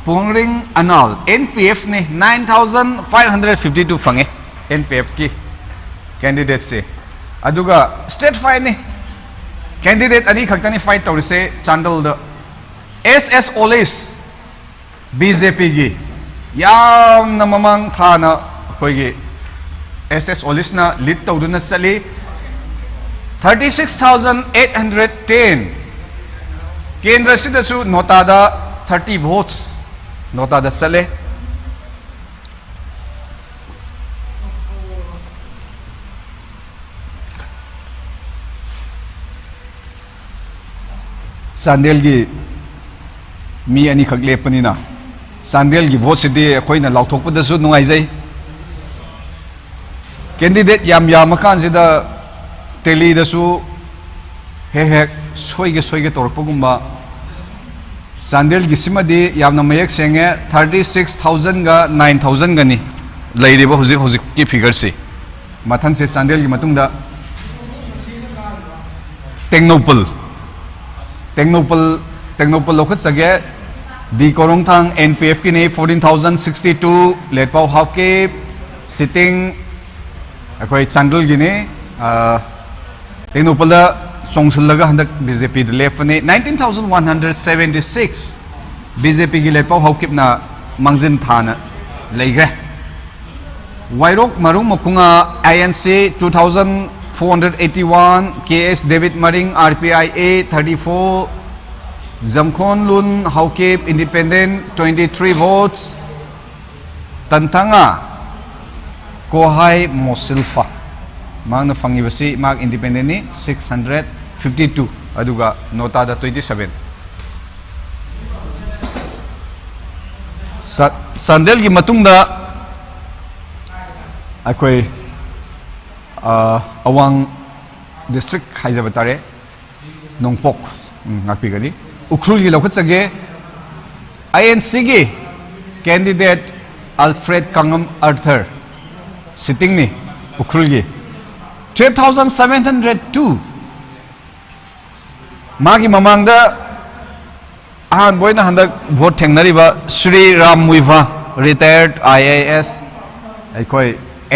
पोंगरिंग अनाल NPF ने 9,552 फंगे NPF की कैंडिडेट से अदुगा स्टेट फाइट ने कैंडिडेट अनी खक्तनी फाइट तौर से चांदल द SS ओलिस BJP की याम न ममंग था न कोई SS ओलिस ना लीड तौर न चली 36,810 केंद्र से दसु नोटादा 30 votes नोटादा चले सांदेल की मी अनी खक लेपनीना सांदेल की वोट से अखोइना लाउथोकपदसु नुंगाइजै कैंडिडेट याम कानसिदा टेलीदसु हे सोइगे तोरपगुम्बा सांदेल की सिमदी यामना मयक सेंगे 36,000 गा 9,000 गनी लैरिबा हुजिक की फिगर से मथंग से सांदेल की मतुंगदा टेक्नोपल लोखत सगे दी कोरोंगथांग NPF की ने 14,062 लेटपाव हाफ के सिटिंग अखोई चांदल की ने टेक्नोपल सोंगसलगा हंदक BJP लेफने 19,176 BJP की लेटपाव हाफ किपना मंगजिन थाना लेगे वायरोक मरुंग Makunga INC 2,481 KS David Maring RPIA 34 Zamkhon Lun Haukip Independent 23 votes Tantanga Kohai Mosilfa Magna Fangibasi Mag Independent ni 652 aduga nota da 27 Sandel gi matungda akoi awang district haijabatare nongpok ngakpigani ukrul gi lokhat sage INC gi candidate Alfred Kangam Arthur sitting ni ukrul gi 12,702 magi mamangda ahan boina handak vote thengnariba Sri Ram Muiva retired IAS aikoi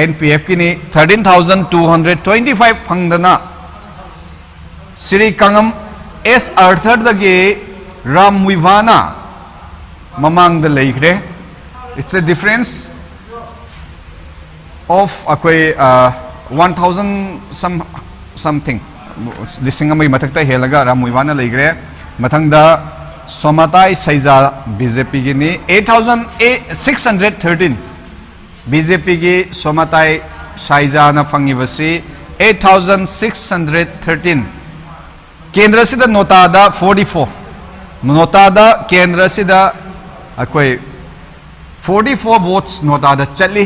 NPF की ने 13,225 फंगदना श्री कंगम S Arthur दगे राम मुइवाना ममांग द लेखरे it's a difference of अकोई 1,000 something लिसिंग में मतकता हेलगा राम मुइवाना लेखरे मतंग दा सोमाताई साइजा BJP की ने 8,613 BJP की सोमाताई साइजाना फंगिबसी 8,613 केंद्र से नोटादा 44 नोटादा केंद्र से अकोई 44 वोट्स नोटादा चली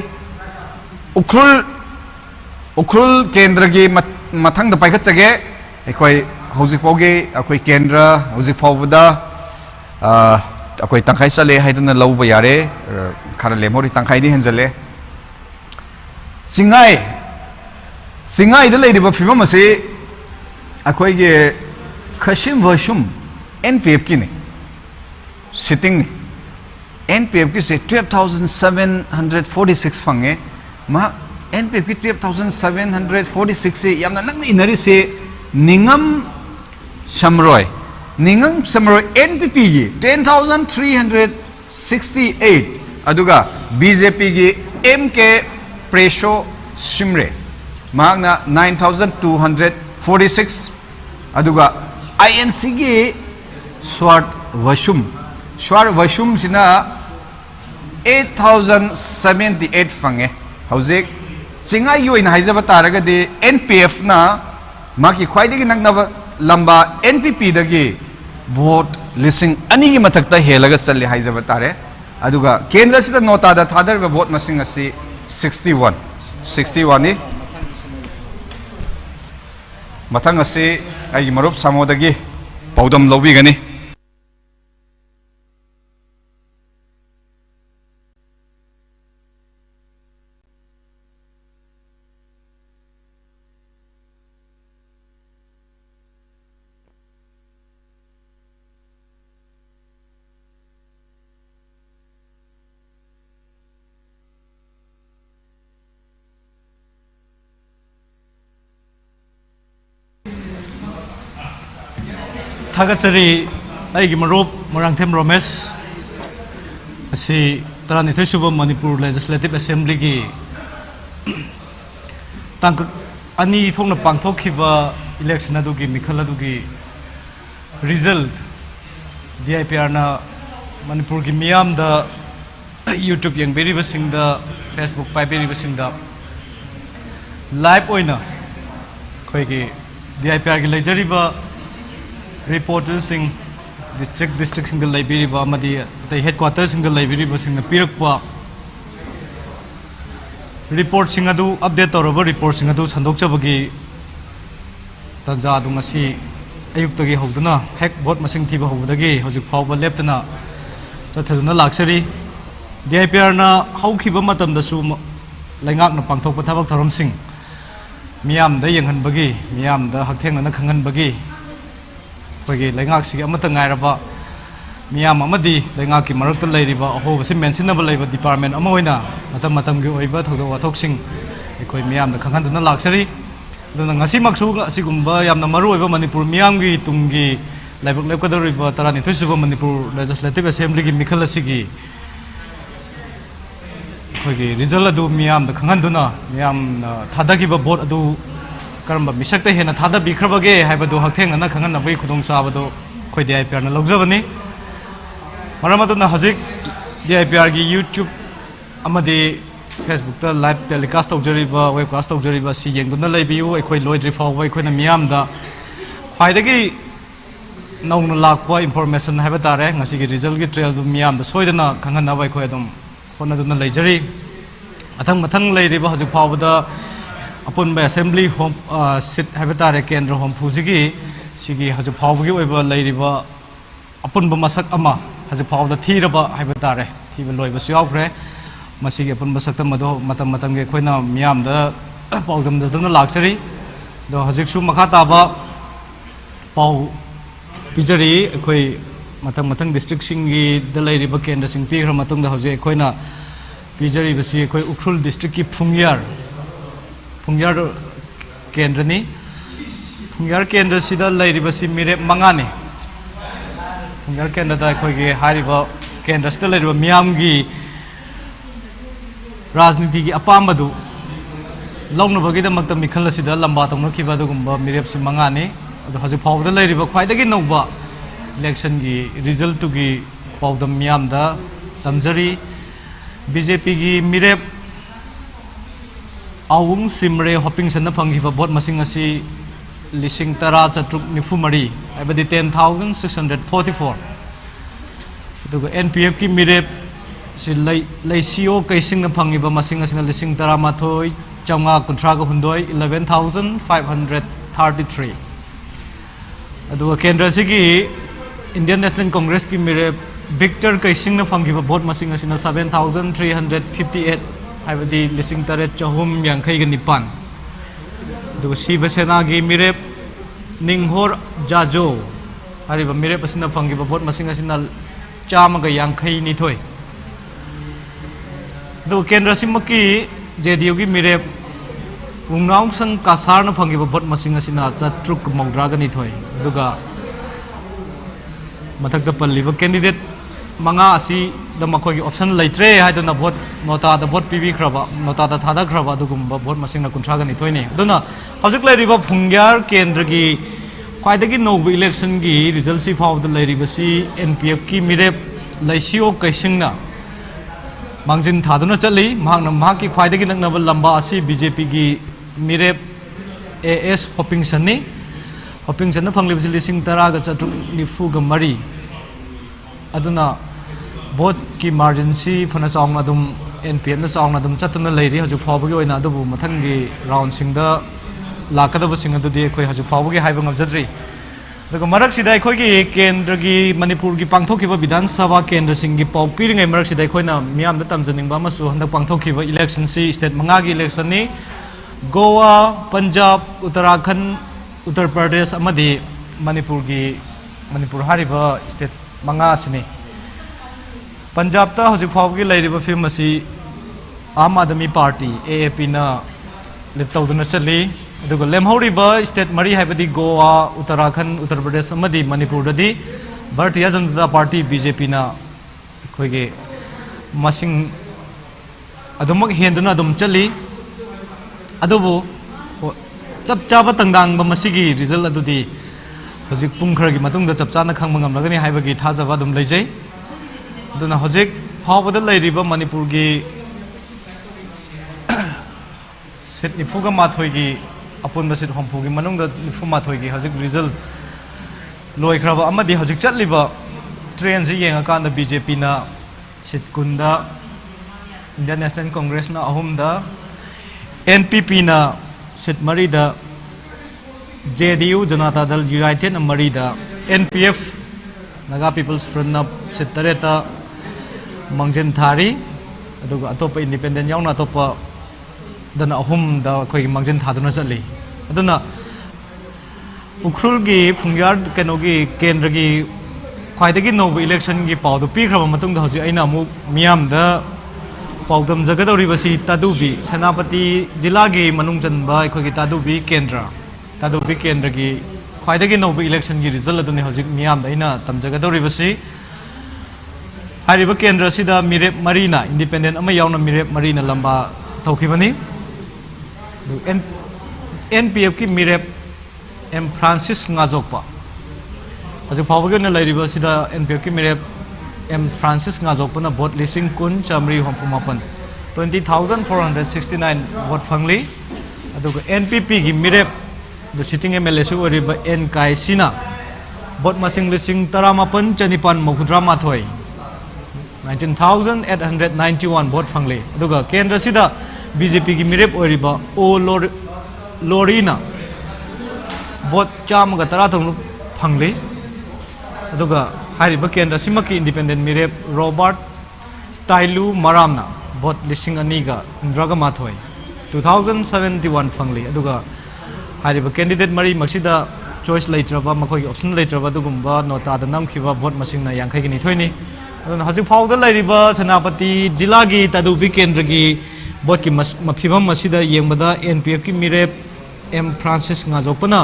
उखरुल केंद्र की मथंग पाइखत सगे अकोई हौजिक फाउगे अकोई केंद्र हौजिक फाउबदा अकोई तंखाई चले हाइदना लौब यारे खरा लेमोरी तंखाई दी हंजले सिंगाई द लेदिबा फिबम असे अखोई गे खशिम वशुम NPF की ने सिटिंग ने NPF की से 12,746 फंगे मा NPF की 12,746 से यामना नंग इनरी से निंगम समरोय NPP की 10,368 अदुगा BJP की MK प्रेशो सिमरे मागना 9,246 अदुगा INC की स्वार्ट वशुम सिना 8,078 फंगे हौजिक चिंगाई योइन हाइजबा तारगदि NPF ना माकी ख्वाइदगी नगनब लंबा NPP दगी वोट लिसिंग अनी की मथक्ता हेलगा चले हाइजबा तारे अदुगा केंद्र सिदा नोटादा थादरबा वोट मसिंग असि 61 ni matang asi ay marup samodagi paudam lobby gani थागचरी अगी मरूप मोरांगथेम रोमेश असी तरानिथोय सुबह मणिपुर लेजिस्लेटिव असेंबली की तांक अनी थोंना पांगथोखिबा इलेक्शन अदुगी मिखल अदुगी रिजल्ट DIPR ना मणिपुर की मियाम दा YouTube यंगबेरिबसिंग दा Facebook पाइबेरिबसिंग दा लाइव ओइना खोइगी DIPR की लेजरिबा रिपोर्टर्स सिंग डिस्ट्रिक्ट सिंग दा लाइबेरिबा मदी अतै हेडक्वार्टर सिंग दा लाइबेरिबा सिंग दा पिरकपा रिपोर्ट सिंग अदु अपडेट तौरबा रिपोर्ट सिंग अदु संदोकचबगी तंजा अदु ngasi अयुक्तगी हौदना हेक भोट मसिंग थिबा हौबदगी हौजिक फावबा लेप्तना चथेदुना लाक्सरी DIPR ना हौखिबा मतमदसु लैंगाकना पांथोकपा थबक थरमसिंग मियाम दा यंगहनबगी मियाम दा हकथेंगना खंगहनबगी खोगी लैंगाकसिगी अमत ngairaba मियाम अमदी लैंगाकी मरकत लैरिबा अहोबसि मेंशनबल लैबा डिपार्टमेंट अमा होइना मतम मतमगी ओइबा थौदो वाथोकसिंग एखोय मियाम दा खंगहनदुना लाक्सरी अदुना ngasi maksu asigumba yamna maru oiba manipur miyamgi tunggi laibak lepkadoriba tarani suba manipur legislative assembly gi mikhal asigi khogi result adu miyam da khanganduna miyam thadagiba vote adu karamba misakta hena thada bikhrabage haibadu haktheng na khangan na bai khudong sabado khoi DIPR na logjabani maramaduna hajik DIPR gi YouTube amadi Facebook ता लाइव टेलीकास्ट तौजरीबा वेबकास्ट तौजरीबा सी येंगदुना लैबियु अखोय लोइद्रि फावबा अखोयना मियामदा ख्वाइदगी नौना लाकपा इन्फॉर्मेशन हाइबा तारे ngasi gi result gi trail du मियामदा सोइदना खंगनबा अखोय अदुम होनदुना लैजरी अथंग मथंग लैरिबा हजु फावबदा अपुनबा असेंबली होम सीट हाइबा तारे केंद्र होम फुजिगी सिगी हजु फावबगी ओइबा लैरिबा अपुनबा मसक अमा हजु फावदा थीरबा हाइबा तारे थीबा लोइबा सुयावख्रे मसीगे अपन बसक्तम मदो मतम मतम के खोइना मियाम दा पाउजम दना लाक्सरी दो हजिकसु मखा ताबा पाउ पिजरी खोइ मतम मतंग डिस्ट्रिक्ट सिंगी द लैरिबा केंद्र सिंग पिग्र मतंग दा हजे खोइना पिजरी बसी खोइ उखरुल डिस्ट्रिक्ट की फुंग्यार केंद्रनी फुंग्यार केंद्र सिदा लैरिबा सि मिरे मंगाने फुंग्यार केंद्र दा खोइ के हारिबा केंद्र सिदा लैरिबा मियाम की राजनीति की अपामदु लौनबगीदमक्ता मिखल असिदा लंबा तौनखिबा दुगुंबा मिरेपसि मंगाने अदु हजु फावदा लैरिबा ख्वाइदगी नौबा इलेक्शन की रिजल्ट तुगी पाउदम मियामदा तमजरी BJP की मिरेप आउंग सिमरे होपिंगसन फंगिबा भोट मसिंग असि लिसिंग तरा चट्रुक निफुमरी आइबदि 10,644 अदुगा NPF की मिरेप si laisio kaising na phangiba masing asina lising taramathoi chaunga kunthraga hundoi 11,533 adu kendra sigi Indian National Congress ki mere Victor kaising na phangiba vote masing asina 7,358 haibadi lising taret chahum yankhai ga nipan adu Shiva Sena gi mere ninghor jajo hariba mere pasina phangiba vote masing asina chama ga yankhai ni thoi दो केंद्र सिमकी JDU की मिरे उंगनाउ संग कासार न फंगिबा भोट मसिंग असिना चट्रुक मौद्रागनि थोय दुगा मथकदा पल्लिबा कैंडिडेट मंगा असि द मखोगी ऑप्शन लैत्रे हाइदना भोट नोटा द भोट पीबी खरबा नोटा द थादा खरबा दुगुम्बा भोट मसिंग न कुंथ्रागनि थोयनि दुना हौजिक लैरिबा फुंग्यार केंद्र की ख्वाइदगी नौब इलेक्शन की रिजल्ट सि फावद लैरिबा सि NPF की मिरे लैसियो कैसिंगना मांगजिन थादुना चली की ख्वाइदगी नकनब लंबा असी BJP की मिरेप AS होपिंगसन फंगलिब लिसिंग तरागा चट्रुक निफुगा मरी अदुना भोट की मार्जिन सि फना चावना दुम NPF ना चावना दुम चतुना लैरि हजु फावबगी ओइना अदुबु मथंगी राउंड सिंग द लाकदब सिंग अदुदि खोइ हजु फावबगी हाइबा ngabjadri दग मरक सिदा अखोगी केंद्र की मणिपुर की पांथोखिबा विधान सभा केंद्र सिंग की पाउ पिरिंगै मरक सिदा अखोइना मियाम द तमजनिंगबा मसु हंदक पांथोखिबा इलेक्शन सि स्टेट मंगा की इलेक्शन नि गोवा पंजाब उत्तराखंड उत्तर प्रदेश अमदी मणिपुर हारिबा स्टेट मंगा सिनी पंजाब ता हजु फावगी लैरिबा फिल्म असि आम आदमी पार्टी AAP ना लिट तौदुना चली ꯑꯗꯨꯒ ꯂꯦꯝꯍꯧꯔꯤꯕ ꯁ꯭ꯇꯦꯠ ꯃꯔꯤ ꯍꯥꯏꯕꯗꯤ ꯒꯣꯋꯥ ꯎꯠꯇꯔꯥꯈꯟ ꯎꯠꯇꯔ ꯄ꯭ꯔꯗꯦꯁ ꯑꯃꯗꯤ ꯃꯅꯤꯄꯨꯔꯗꯗꯤ ꯚꯥꯔꯇꯤꯌꯥ ꯖꯅꯇꯥ ꯄꯥꯔꯇꯤ BJPꯅ ꯑꯩꯈꯣꯏꯒꯤ ꯃꯁꯤꯡ ꯑꯗꯨꯃꯛ ꯍꯦꯟꯗꯨꯅ ꯑꯗꯨꯝ ꯆꯠꯂꯤ ꯑꯗꯨꯕꯨ ꯆꯞ ꯆꯥꯕ ꯇꯪꯗꯥꯡꯕ ꯃꯁꯤꯒꯤ ꯔꯤꯖꯜ ꯑꯗꯨꯗꯤ ꯍꯧꯖꯤꯛ ꯄꯨꯡ ꯈꯔꯒꯤ ꯃꯇꯨꯡꯗ ꯆꯞ ꯆꯥꯅ ꯈꯪꯕ ꯉꯝꯂꯒꯅꯤ ꯍꯥꯏꯕꯒꯤ ꯊꯥꯖꯕ ꯑꯗꯨꯝ ꯂꯩꯖꯩ ꯑꯗꯨꯅ ꯍꯧꯖꯤꯛ ꯐꯥꯎꯕꯗ ꯂꯩꯔꯤꯕ ꯃꯅꯤꯄꯨꯔꯒꯤ ꯁꯤꯠ 94ꯒꯤ ꯑꯄꯨꯟꯕ ꯁꯤꯠ 70ꯒꯤ ꯃꯅꯨꯡꯗ 94ꯒꯤ ꯍꯧꯖꯤꯛ ꯔꯤꯖꯜ ꯂꯣꯏꯈ꯭ꯔꯕ ꯑꯃꯗꯤ ꯍꯧꯖꯤꯛ ꯆꯠꯂꯤꯕ ꯇ꯭ꯔꯦꯟꯁꯤ ꯌꯦꯡꯉꯀꯥꯟꯗ BJPꯅ ꯁꯤꯠ 10ꯗ Indian National Congressna 3ꯗ NPPꯅ ꯁꯤꯠ 4ꯗ JDU Janata Dal United 3ꯗ NPF Naga People's Front ꯁꯤꯠ 8ꯗ ꯃꯥꯡꯖꯤꯟ ꯊꯥꯔꯤ ꯑꯗꯨꯒ ꯑꯇꯣꯞꯄ ꯏꯟꯗꯤꯄꯦꯟꯗꯦꯟ ꯌꯥꯎꯅ ꯑꯇꯣꯞꯄ ꯗꯅ 3ꯗ ꯑꯩꯈꯣꯏꯒꯤ ꯃꯥꯡꯖꯤꯟ ꯊꯥꯗꯨꯅ ꯆꯠꯂꯤ ꯑꯗꯨꯅ ꯎꯈ꯭ꯔꯨꯜꯒꯤ ꯐꯨꯡꯌꯥꯔ ꯀꯩꯅꯣꯒꯤ ꯀꯦꯟꯗ꯭ꯔꯒꯤ ꯈ꯭ꯋꯥꯏꯗꯒꯤ ꯅꯧꯕ ꯏꯂꯦꯛꯁꯟꯒꯤ ꯄꯥꯎꯗꯨ ꯄꯤꯈ꯭ꯔꯕ ꯃꯇꯨꯡꯗ ꯍꯧꯖꯤꯛ ꯑꯩꯅ ꯑꯃꯨꯛ ꯃꯤꯌꯥꯝꯗ ꯄꯥꯎꯗꯝꯖꯒꯗꯧꯔꯤꯕꯁꯤ ꯇꯥꯗꯨꯕꯤ ꯁꯦꯅꯥꯄꯇꯤ ꯖꯤꯂꯥꯒꯤ ꯃꯅꯨꯡ ꯆꯟꯕ ꯑꯩꯈꯣꯏꯒꯤ ꯇꯥꯗꯨꯕꯤ ꯀꯦꯟꯗ꯭ꯔꯒꯤ ꯈ꯭ꯋꯥꯏꯗꯒꯤ ꯅꯧꯕ ꯏꯂꯦꯛꯁꯟꯒꯤ ꯔꯤꯖꯜ ꯑꯗꯨꯅꯤ ꯍꯧꯖꯤꯛ ꯃꯤꯌꯥꯝꯗ ꯑꯩꯅ ꯇꯝꯖꯒꯗꯧꯔꯤꯕꯁꯤ ꯍꯥꯏꯔꯤꯕ ꯀꯦꯟꯗ꯭ꯔ ꯑꯁꯤꯗ ꯃꯤꯔꯦꯞ 4ꯅ ꯏꯟꯗꯤꯄꯦꯟꯗꯦꯟ ꯑꯃ ꯌꯥꯎꯅ ꯃꯤꯔꯦꯞ 4ꯅ ꯂꯝꯕꯥ ꯇꯧꯈꯤꯕꯅꯤ NPFꯀꯤ ꯃꯤꯔꯦꯞ M Francis Ngajokpa ꯍꯧꯖꯤꯛ ꯐꯥꯎꯕꯒꯤ ꯑꯣꯏꯅ ꯂꯩꯔꯤꯕ ꯑꯁꯤꯗ NPFꯀꯤ ꯃꯤꯔꯦꯞ M Francis Ngajokpana ꯚꯣꯠ 10,968 20,469 ꯚꯣꯠ ꯐꯪꯂꯤ ꯑꯗꯨꯒ NPPꯒꯤ ꯃꯤꯔꯦꯞ ꯁꯤꯇꯤꯡ MLA ꯁꯨ ꯑꯣꯏꯔꯤꯕ N Kaisina ꯚꯣꯠ ꯃꯁꯤꯡ 18,938 19,891 ꯚꯣꯠ ꯐꯪꯂꯤ ꯑꯗꯨꯒ ꯀꯦꯟꯗ꯭ꯔꯁꯤꯗ BJPꯒꯤ ꯃꯤꯔꯦꯞ ꯑꯣꯏꯔꯤꯕ O Lorina ꯚꯣꯠ 119 ꯐꯪꯂꯤ ꯑꯗꯨꯒ ꯍꯥꯏꯔꯤꯕ ꯀꯦꯟꯗ꯭ꯔ ꯑꯁꯤꯃꯛꯀꯤ ꯏꯟꯗꯤꯄꯦꯟꯗꯦꯟ ꯃꯤꯔꯦꯞ ꯔꯣꯕꯥꯔꯠ ꯇꯥꯏꯂꯨ ꯃꯔꯥꯝꯅ ꯚꯣꯠ 2,211 2071 ꯐꯪꯂꯤ ꯑꯗꯨꯒ ꯍꯥꯏꯔꯤꯕ ꯀꯦꯟꯗꯤꯗꯦꯠ ꯃꯔꯤꯃꯛꯁꯤꯗ ꯆꯣꯏꯁ ꯂꯩꯇ꯭ꯔꯕ ꯃꯈꯣꯏꯒꯤ ꯑꯣꯞꯁꯟ ꯂꯩꯇ꯭ꯔꯕ ꯑꯗꯨꯒꯨꯝꯕ ꯅꯣꯇꯥꯗ ꯅꯝꯈꯤꯕ ꯚꯣꯠ ꯃꯁꯤꯡꯅ 52ꯅꯤ ꯑꯗꯨꯅ ꯍꯧꯖꯤꯛ ꯐꯥꯎꯕꯗ ꯂꯩꯔꯤꯕ ꯁꯦꯅꯥꯄꯇꯤ ꯖꯤꯂꯥꯒꯤ ꯇꯥꯗꯨꯕꯤ ꯀꯦꯟꯗ꯭ꯔꯒꯤ ꯚꯣꯠꯀꯤ ꯐꯤꯚꯝ ꯑꯁꯤꯗ ꯌꯦꯡꯕꯗ NPFꯀꯤ ꯃꯤꯔꯦꯞ M Francis Ngajokpana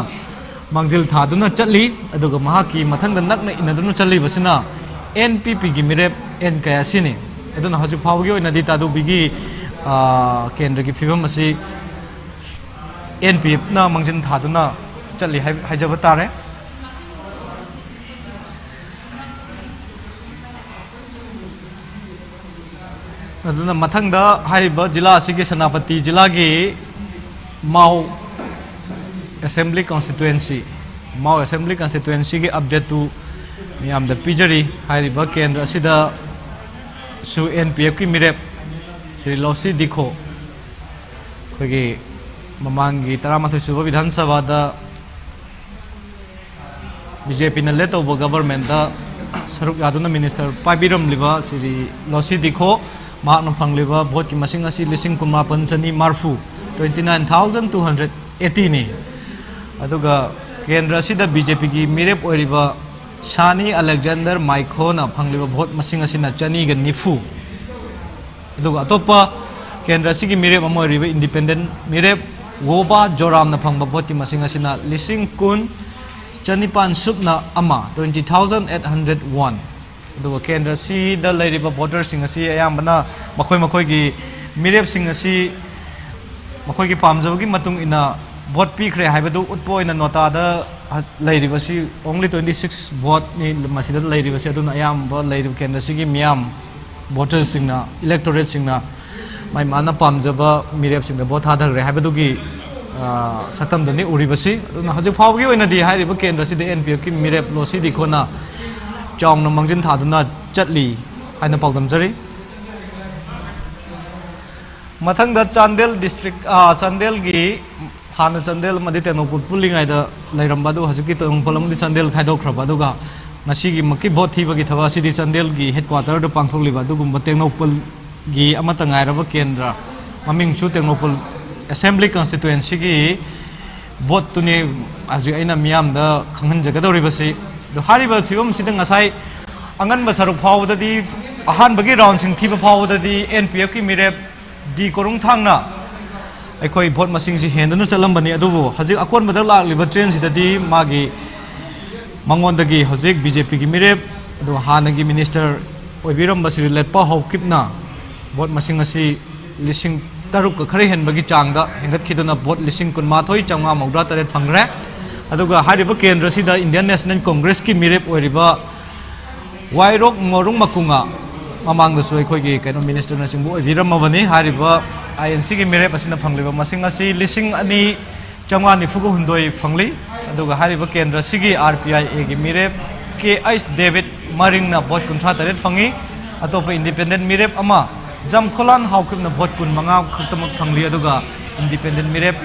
ꯃꯥꯡꯖꯤꯜ ꯊꯥꯗꯨꯅ ꯆꯠꯂꯤ ꯑꯗꯨꯒ ꯃꯍꯥꯛꯀꯤ ꯃꯊꯪꯗ ꯅꯛꯅ ꯏꯟꯅꯗꯨꯅ ꯆꯠꯂꯤꯕꯁꯤꯅ NPPꯒꯤ ꯃꯤꯔꯦꯞ N Kayasini ꯑꯗꯨꯅ ꯍꯧꯖꯤꯛ ꯐꯥꯎꯕꯒꯤ ꯑꯣꯏꯅꯗꯤ ꯇꯥꯗꯨꯕꯤꯒꯤ ꯀꯦꯟꯗ꯭ꯔꯒꯤ ꯐꯤꯚꯝ ꯑꯁꯤ NPFꯅ ꯃꯥꯡꯖꯤꯜ ꯊꯥꯗꯨꯅ ꯆꯠꯂꯤ ꯍꯥꯏꯖꯕ ꯇꯥꯔꯦ ꯑꯗꯨꯅ ꯃꯊꯪꯗ ꯍꯥꯏꯔꯤꯕ ꯖꯤꯂꯥ ꯑꯁꯤꯒꯤ ꯁꯦꯅꯥꯄꯇꯤ ꯖꯤꯂꯥꯒꯤ ꯃꯥꯎ Assembly Constituency ꯒꯤ ꯑꯞꯗꯦꯠꯇꯨ ꯃꯤꯌꯥꯝꯗ ꯄꯤꯖꯔꯤ ꯍꯥꯏꯔꯤꯕ ꯀꯦꯟꯗ꯭ꯔ ꯑꯁꯤꯗ ꯁꯨ NPFꯀꯤ ꯃꯤꯔꯦꯞ శ్రీ ꯂꯣꯁꯤ ꯗꯤꯈꯣ ꯑꯩꯈꯣꯏꯒꯤ ꯃꯃꯥꯡꯒꯤ 11ꯁꯨꯕ ꯕꯤꯙꯥꯟ ꯁꯚꯥꯗ BJPꯅ ꯂꯦꯠ ꯇꯧꯕ ꯒꯕꯔꯟꯃꯦꯟꯠꯗ ꯁꯔꯨꯛ ꯌꯥꯗꯨꯅ ꯃꯤꯅꯤꯁꯇꯔ ꯄꯥꯏꯕꯤꯔꯝꯂꯤꯕ శ్రీ ꯂꯣꯁꯤ ꯗꯤꯈꯣ ꯃꯍꯥꯛꯅ ꯐꯪꯂꯤꯕ ꯚꯣꯠꯀꯤ ꯃꯁꯤꯡ ꯑꯁꯤ 19,940 29,280ꯅꯤ ꯑꯗꯨꯒ ꯀꯦꯟꯗ꯭ꯔ ꯑꯁꯤꯗ BJPꯒꯤ ꯃꯤꯔꯦꯞ ꯑꯣꯏꯔꯤꯕ ꯁꯥꯅꯤ ꯑꯂꯦꯛꯖꯦꯟꯗꯔ ꯃꯥꯏꯈꯣꯅ ꯐꯪꯂꯤꯕ ꯚꯣꯠ ꯃꯁꯤꯡ ꯑꯁꯤꯅ 290 ꯑꯗꯨꯒ ꯑꯇꯣꯞꯄ ꯀꯦꯟꯗ꯭ꯔ ꯑꯁꯤꯒꯤ ꯃꯤꯔꯦꯞ ꯑꯃ ꯑꯣꯏꯔꯤꯕ ꯏꯟꯗꯤꯄꯦꯟꯗꯦꯟ ꯃꯤꯔꯦꯞ ꯋꯣꯕꯥ ꯖꯣꯔꯥꯝꯅ ꯐꯪꯕ ꯚꯣꯠꯀꯤ ꯃꯁꯤꯡ ꯑꯁꯤꯅ 20,901 ꯑꯗꯨꯒ ꯀꯦꯟꯗ꯭ꯔ ꯑꯁꯤꯗ ꯂꯩꯔꯤꯕ ꯚꯣꯇꯔꯁꯤꯡ ꯑꯁꯤ ꯑꯌꯥꯝꯕꯅ ꯃꯈꯣꯏꯒꯤ ꯃꯤꯔꯦꯞꯁꯤꯡ ꯑꯁꯤ ꯃꯈꯣꯏꯒꯤ ꯄꯥꯝꯖꯕꯒꯤ ꯃꯇꯨꯡ ꯏꯟꯅ ꯚꯣꯠ ꯄꯤꯈ꯭ꯔꯦ ꯍꯥꯏꯕꯗꯨ ꯎꯠꯄ ꯑꯣꯏꯅ ꯅꯣꯇꯥꯗ ꯂꯩꯔꯤꯕꯁꯤ only 26 ꯚꯣꯠꯅꯤ ꯃꯁꯤꯗ ꯂꯩꯔꯤꯕꯁꯤ ꯑꯗꯨꯅ ꯑꯌꯥꯝꯕ ꯂꯩꯔꯤꯕ ꯀꯦꯟꯗ꯭ꯔ ꯑꯁꯤꯒꯤ ꯃꯤꯌꯥꯝ ꯚꯣꯇꯔꯁꯤꯡꯅ ꯏꯂꯦꯛꯇꯣꯔꯦꯠꯁꯤꯡꯅ ꯃꯥꯏ ꯃꯥꯅ ꯄꯥꯝꯖꯕ ꯃꯤꯔꯦꯞꯁꯤꯡꯗ ꯚꯣꯠ ꯊꯥꯗꯈ꯭ꯔꯦ ꯍꯥꯏꯕꯗꯨꯒꯤ ꯁꯛꯇꯝꯗꯅꯤ ꯎꯔꯤꯕꯁꯤ ꯑꯗꯨꯅ ꯍꯧꯖꯤꯛ ꯐꯥꯎꯕꯒꯤ ꯑꯣꯏꯅꯗꯤ ꯍꯥꯏꯔꯤꯕ ꯀꯦꯟꯗ꯭ꯔ ꯑꯁꯤꯗ NPFꯀꯤ ꯃꯤꯔꯦꯞ ꯂꯣꯁꯤ ꯗꯤꯈꯣꯅ ꯆꯥꯎꯅ ꯃꯥꯡꯖꯤꯟ ꯊꯥꯗꯨꯅ ꯆꯠꯂꯤ ꯍꯥꯏꯅ ꯄꯥꯎꯗꯝꯖꯔꯤ ꯃꯊꯪꯗ ꯆꯥꯟꯗꯦꯜ ꯗꯤꯁꯇ꯭ꯔꯤꯛ ꯆꯥꯟꯗꯦꯜꯒꯤ ꯍꯥꯟꯅ ꯆꯥꯟꯗꯦꯜ ꯑꯃꯗꯤ ꯇꯦꯡꯅꯧꯄꯜ ꯄꯨꯜꯂꯤꯉꯩꯗ ꯂꯩꯔꯝꯕ ꯑꯗꯨ ꯍꯧꯖꯤꯛꯇꯤ ꯇꯦꯡꯅꯧꯄꯜ ꯑꯃꯗꯤ ꯆꯥꯟꯗꯦꯜ ꯈꯥꯏꯗꯣꯛꯈ꯭ꯔꯕ ꯑꯗꯨꯒ ꯉꯁꯤꯒꯤ ꯃꯛꯀꯤ ꯚꯣꯠ ꯊꯤꯕꯒꯤ ꯊꯕꯛ ꯑꯁꯤꯗꯤ ꯆꯥꯟꯗꯦꯜꯒꯤ ꯍꯦꯗꯀ꯭ꯋꯥꯇꯔꯗ ꯄꯥꯡꯊꯣꯛꯂꯤꯕ ꯑꯗꯨꯒꯨꯝꯕ ꯇꯦꯡꯅꯧꯄꯜꯒꯤ ꯑꯃꯠꯇ ꯉꯥꯏꯔꯕ ꯀꯦꯟꯗ꯭ꯔ ꯃꯃꯤꯡꯁꯨ ꯇꯦꯡꯅꯧꯄꯜ ꯑꯦꯁꯦꯝꯕ꯭ꯂꯤ ꯀꯟꯁꯇꯤꯇꯨꯌꯦꯟꯁꯤꯒꯤ ꯚꯣꯠꯇꯨꯅꯤ ꯍꯧꯖꯤꯛ ꯑꯩꯅ ꯃꯤꯌꯥꯝꯗ ꯈꯪꯍꯟꯖꯒꯗꯧꯔꯤꯕꯁꯤ ꯑꯗꯣ ꯍꯥꯏꯔꯤꯕ ꯐꯤꯕꯝꯁꯤꯗ ꯉꯁꯥꯏ ꯑꯉꯟꯕ ꯁꯔꯨꯛ ꯐꯥꯎꯕꯗꯗꯤ ꯑꯍꯥꯟꯕꯒꯤ ꯔꯥꯎꯟꯁꯤꯡ ꯊꯤꯕ ꯐꯥꯎꯕꯗꯗꯤ NPFꯀꯤ ꯃꯤꯔꯦꯞ D ꯀꯣꯔꯨꯡꯊꯥꯡꯅ अखोई भोट मसिंग से हेंदुना चलमबनी अदुबो हजिक अकोनबदा लाक्लिबा ट्रेन सिददी मागी मंगोंदगी हजिक बीजेपी की मिरेप अदु हानगी मिनिस्टर ओइबिरम श्री लेटपा हौकिपना भोट मसिंग असि लिसिंग तरुक खरे हेनबगी चांगदा हेंगतखिदुना भोट लिसिंग कुनमाथोई चंगा मौद्रा तरेट फंगरे अदुगा हारिबा केंद्र सिदा इंडियन नेशनल कांग्रेस की मिरेप ओइरिबा वाइरोक मोरुंग मकुंगा ममांगदसु अखोइगी कैनो मिनिस्टर नसिंगबु ओइबिरमबनी हारिबा INC की मिरेप असिना फंगलिबा मसिंग असि लिसिंग अनि चंगा निफुगु हुंदोई फंगली अदुगा हारिबा केंद्र सिगी RPIA की मिरेप KH डेविड मरिंगना भोट कुंथ्रा तरेट फंगी अतोप इंडिपेंडेंट मिरेप अमा जमखोलान हाउकिबना भोट कुन मंगा खतमक फंगली अदुगा इंडिपेंडेंट मिरेप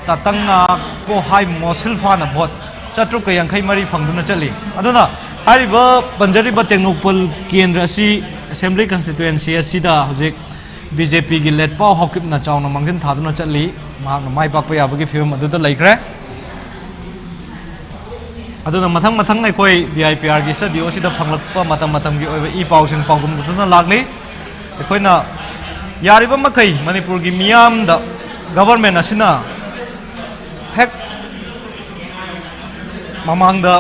तातंगना को हाई मोसिलफाना भोट चट्रुक यांखै मरी फंगदुना चली अदुना हारिबा पंजरीबा टेक्नोपल केंद्र असि असेंबली कंस्टिट्युएंसी असिदा हजिक BJP की लेटपा हौकिबना चावना मंगजिन थादुना चली महाकना माइ पाकपा याबगी फिल्म अदुदा लैख्रे अदुना मथंग मथंग अखोई DIPR की स्टडी ओसिदा फंगलकपा मतम मतम की ओइबा ई पाउसिंग पाउदुम दुना लागली अखोइना यारिबा मखै मणिपुर की मियामदा गवर्नमेंट असिना हेक ममांगदा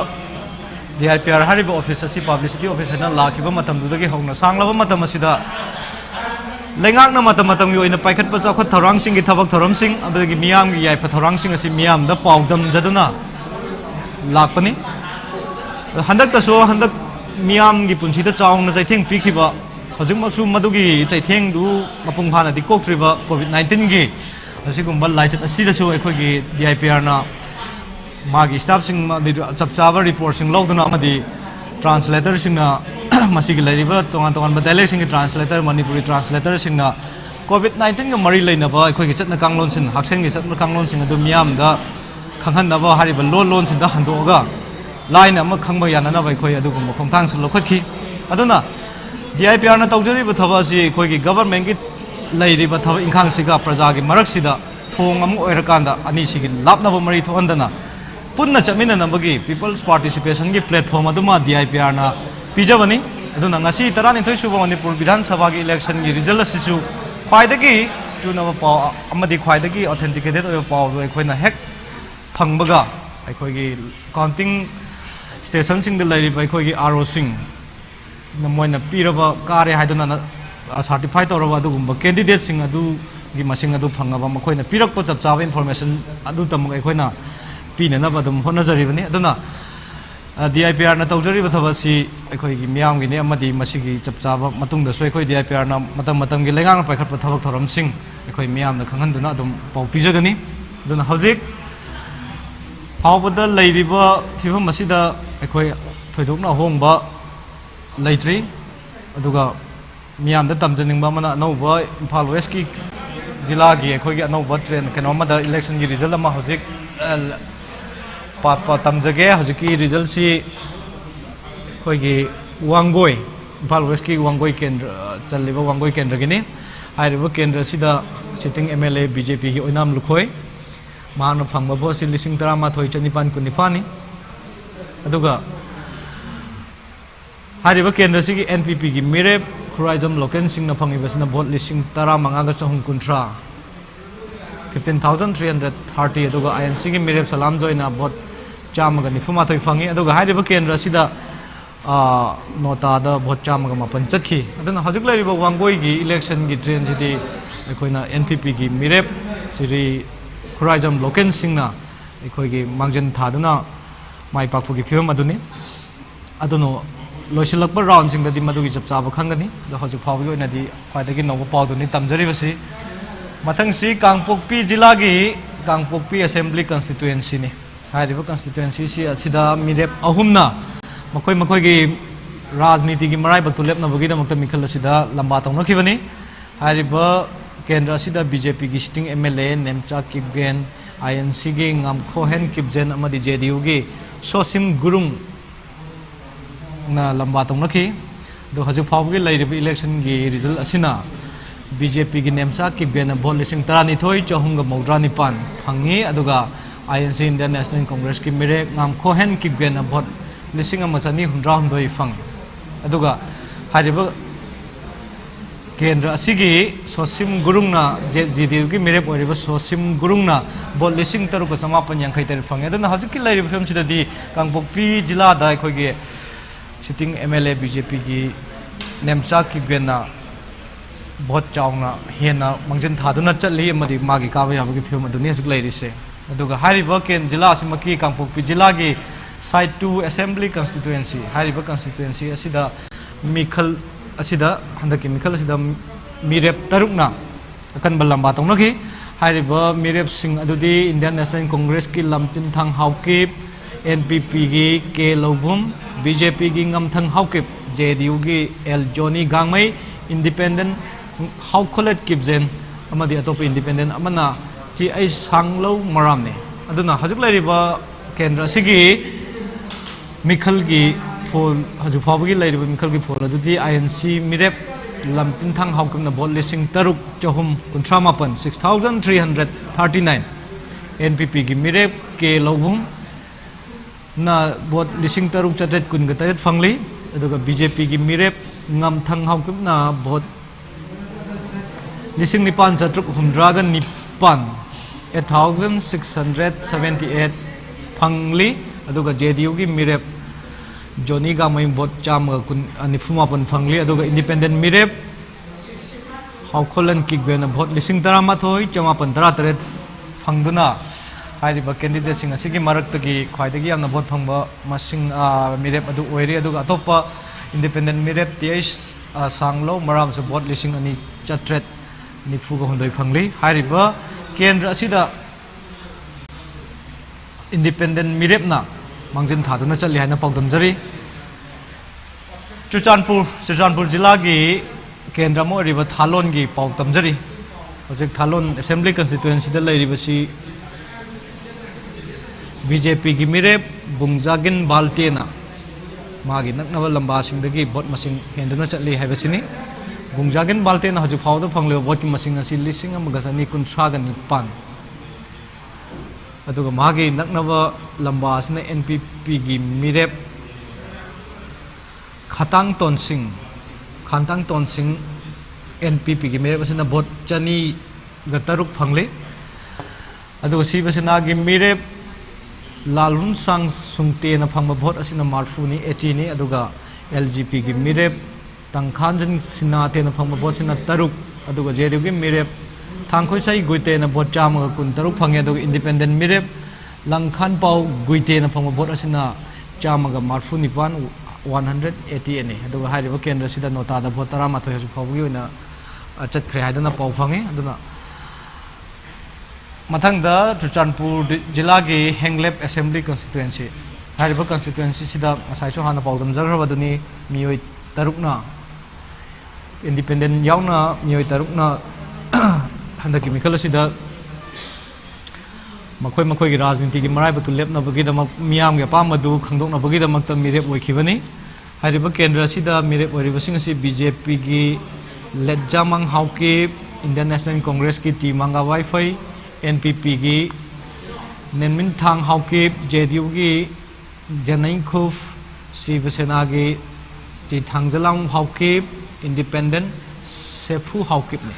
DIPR हारिबा ऑफिस असि पब्लिसिटी ऑफिसना लाखिबा मतम दुदगी हौना सांगलबा मतम असिदा लेंगाकना मतम मतम की ओइना पाइखतपा चाखत थौरांग सिंग की थबक थौरम सिंग अबदगी मियाम की याइफा थौरांग सिंग असि मियामदा पाउदम जदुना लाकपनी हंदक तसो हंदक मियाम की पुंसीदा चावना चैथेंग पिखिबा हजिकमक्सु मदुगी चैथेंग दु मपुंग फानादि कोक्ट्रिबा COVID-19 की असिगुम्बा लाइचत असिदसु अखोइगी DIPR ना मागी स्टाफ सिंग चपचाबा रिपोर्ट सिंग लौदुना अमदि ट्रांसलेटर सिंगना मसिगी लैरिबा तोंगान तोंगान बदाइलेक्ट सिंग ट्रांसलेटर मणिपुरी ट्रांसलेटर सिंगना COVID-19 का मरी लैनबा अखोइगी चतना कांगलोन सिन हाक्सेन की चतना कांगलोन सिंग अदु मियामदा खंगहनबा हारिबा लोन लोन सिंदा हंदोगा लाइन अमा खंगबा याननबा अखोइ अदुगुम्बा खोंथांग सु लखतखि अदुना DIPR ना तौजरिबा थबा असि अखोइगी गवर्नमेंट की लैरिबा थबा इंखांग सिगा प्रजा की मरकसिदा थोंग अम ओइरकांदा अनि सिगी लापनबा मरी थोहंदना पुन्ना चमिननबगी पीपल्स पार्टिसिपेशन की प्लेटफॉर्म अदुमा DIPR ना पिजबनी अदुना ngasi 12 सुबा मणिपुर विधान सभा की इलेक्शन की रिजल्ट असिसु ख्वाइदगी चुनबा पाव अमदि ख्वाइदगी ऑथेंटिकेटेड ओइबा पाव दो अखोइना हेक फंगबगा अखोइगी काउंटिंग स्टेशन सिंग द लैरिबा अखोइगी RO सिंग नमोइना पीरबा कारे हाइदुना सर्टिफाई तौरबा अदुगुम्बा कैंडिडेट सिंग अदुगी मसिंग अदु फंगबा मखोइना पिरकपा चपचाबा इन्फॉर्मेशन अदु तमग अखोइना पीननबा अदुम होनजरिबनी अदुना DIPR ना तौजरिबा थबसी अखोइगी मियामगिने अमदि मसिगी चपचाबा मतुंगदसु अखोइ DIPR ना मतम मतम की लेंगांग पाइखतपा थबक थरम सिंग अखोइ मियामना खंगहनदुना अदुम पाउ पिजगनी अदुना हौजिक फावबदा लैरिबा फिबम असिदा अखोइ थोइदोकना होंबा लैत्रि अदुगा मियामदा तमजनिंगबा मना अनौबा इम्फाल वेस्ट की जिला की अखोइगी अनौबा ट्रेन कनोमदा इलेक्शन की रिजल्ट अमा हौजिक पापा तमजगे हौजिकी रिजल्ट सी अखोइगी वांगोय इम्फाल वेस्ट की वांगोय केंद्र चलिबा वांगोय केंद्र गिनी हाइरिबा केंद्र सिदा सिटिंग MLA BJP की ओइनाम लुखोय मानो फंगबा भोट लिसिंग 13,994 अदुगा हारिबा केंद्र सिगी NPP की मिरेप खुराइजम लोकेन सिंग ना फंगिबसना भोट लिसिंग 15,913 15,330 अदुगा INC की मिरेप सलाम जोइना भोट 194 फंगी अदुगा हारिबा केंद्र सिदा नोटादा भोट 105 चतखी अदुना हजिक लैरिबा वांगोई की इलेक्शन की ट्रेन सिदी अखोइना NPP की मिरेप सिरी खुराइजम लोकेन सिंगना अखोइगी मांगजन थादुना माइ पाकपुगी फिल्म अदुनी अदुनो लोइसिलकबा राउंड सिंगदि मदुगी चपचाबा खंगनी द हजु फावगी ओइनादि ख्वाइदगी नौबा पाउदुनी तमजरिबसी मथंगसी कांगपोकपी जिला की कांगपोकपी असेंबली कंस्टिट्युएंसी ने हारिबा कंस्टिट्युएंसी सी असिदा मिरेप अहुमना मखोइ मखोइगी राजनीति की मराइ बतु लेपनबगीदमक्ता मिखल असिदा लंबा तौनखिबनी हारिबा केंद्र असिदा BJP की सिटिंग MLA नेमचा किपगेन INC की ngamkhohen kipjen amadi JDU की सोसिम गुरुंग ना लंबा तौनखि दो हजु फावगी लैरिबा इलेक्शन की रिजल्ट असिना BJP की नेमचा किपगेन भोट 12,994 फंगी अदुगा INC इंडियन नेशनल कांग्रेस की मिरे ngamkhohen kipgen भोट 1,969 फंग अदुगा हारिबा केंद्र असिगी सोसिम गुरुंगना जेडीयू की मेरे ओरिबा सोसिम गुरुंगना बोट लिसिंग तरुक समापन यांखै तर फंगे दना हजकी लाइरि फिल्म सिददी कांगपोपी जिला दा खोगे सिटिंग एमएलए बीजेपी की नेमचा की गेना बहुत चावना हेना मंजन थादुना चली मदी मागी काबे याबगी फिल्म अदुनी हजक लाइरिसे अदुगा हारिबा केन जिला सिमकी कांगपोपी जिला की साइड 2 असेंबली कंस्टिट्युएंसी हारिबा कंस्टिट्युएंसी असिदा मिखल असिदा हंदकी मिखल असिदा मिरेप तरुकना अकन बलंबा तौनखी हारिबा मिरेप सिंह अदुदी इंडियन नेशनल कांग्रेस की लमतिन थांग हाउकिप एनपीपी की के लौबुम बीजेपी की ngam-thang हाउकिप जेडीयू की एल जोनी गांगमई इंडिपेंडेंट हाउखोलेट किपजेन अमदी अतोप इंडिपेंडेंट अमना ची आई सांगलो मरामने अदुना हजुक लाइरिबा केंद्र सिगी मिखल की फोल हजु फाबगी लाइरिबा मिखल की फोल अदुदी आईएनसी मिरेप लमतिन थांग हाउकिपना बोट लिसिंग तरुक चहुम कुंथ्रा मापन 6339 एनपीपी की मिरेप के लौबुम ना बोट लिसिंग तरुक चट्रेट कुन गतरेट फंगली अदुगा बीजेपी की मिरेप ngam-thang हाउकिपना बोट लिसिंग निपान चट्रुक हुमद्रागन निपान 8678 फंगली अदुगा जेडीयू की मिरेप जोनी गामई बोट चाम निफुमापन फंगली अदुगा इंडिपेंडेंट मिरेप हाउखोलन किकबेना बोट लिसिंग तरामाथोई चमापन तरातरेट फंगदुना हारिबा कैंडिडेट सिंग असिगी मरक्तगी ख्वाइदगी यामना बोट फंगबा मसिंग मिरेप अदु ओइरी अदुगा अतोपा इंडिपेंडेंट मिरेप टीएच सांगलो मराम से बोट लिसिंग अनि चट्रेट निफुगा हुंदोई फंगली हारिबा केंद्र असिदा इंडिपेंडेंट मिरेपना मांगजिन थादुना चली हाइना पाउदमजरी चुरचानपुर जिला की केंद्र मो रिबा थालोन की पाउदमजरी हजिक थालोन असेंबली कंस्टिट्युएंसी दा लैरिबसी बीजेपी की मिरेप बुंगजागिन बाल्टेना मागी नकनबा लंबा सिंगदगी बोट मसिंग हेंदुना चली हाइबसिनी बुंगजागिन बाल्टेना हजिक फाउदा फंगले बोट की मसिंग असि लिसिंग अमगसनी कुंथ्रागा निपान अदुगा मागी नकनबा लंबा असने एनपीपी की मिरेप खातांग तोनसिंग एनपीपी की मिरेप असना बोट चनी गतरुक फंगले अदुगा सिबसना की मिरेप लालुन सांग सुंगतेना फंगबा बोट असना मारफुनी 80 नि अदुगा एलजीपी की मिरेप तंखानजन सिनातेना फंगबा बोट सिना तरुक अदुगा जेडीयू की मिरेप थांखोई साई गुइतेना बोट चामगा कुन तरुक फंगे अदुगा इंडिपेंडेंट मिरेप लंखान पाउ गुइतेना फंगबा बोट असना चामगा मारफु निपान 180 ने अदुगा हारिबा केंद्र सिदा नोटादा बोट 13 हजु फाउगी ओइना चटख्रे हाइदना पाउ फंगे अदुना मथंगदा चुरचानपुर जिला की हेंगलेप असेंबली कंस्टिट्युएंसी हारिबा कंस्टिट्युएंसी सिदा असाइसो हाना पाउदम जगरबदुनी मियोय तरुकना इंडिपेंडेंट यावना मियोय तरुकना हंदकी मिखल असिदा मखोय मखोय की राजनीति की मराय बतु लेपनबगीदमक मियाम के पामदु खंगदोकनबगीदमक मिरेप ओइखिबनी हारिबा केंद्र असिदा मिरेप ओरिबसिंग असि बीजेपी की लेजामंग हाउके इंडियन नेशनल कांग्रेस की टीमांगा वाईफाई एनपीपी की नेनमिन थांग हाउके जेडीयू की जनैखुफ शिवसेना की टी थांगजलांग हाउके इंडिपेंडेंट सेफु हाउके ने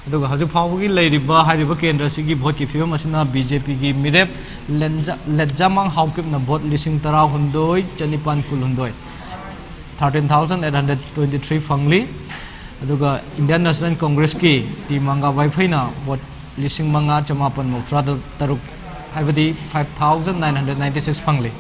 अदुगा हजु फाउगी लैरिबा हारिबा केंद्र सिगी भोट की फिल्म असना बीजेपी की मिरेप लेजामंग हाउकिप न भोट लिसिंग 13 चनिपान कुलहुंदोय 13,823 फंगली अदुगा इंडियन नेशनल कांग्रेस की टीमांगा वाईफाई ना भोट लिसिंग मंगा चमापन मौफ्रा तरुक हाइबदी 5,996 फंगली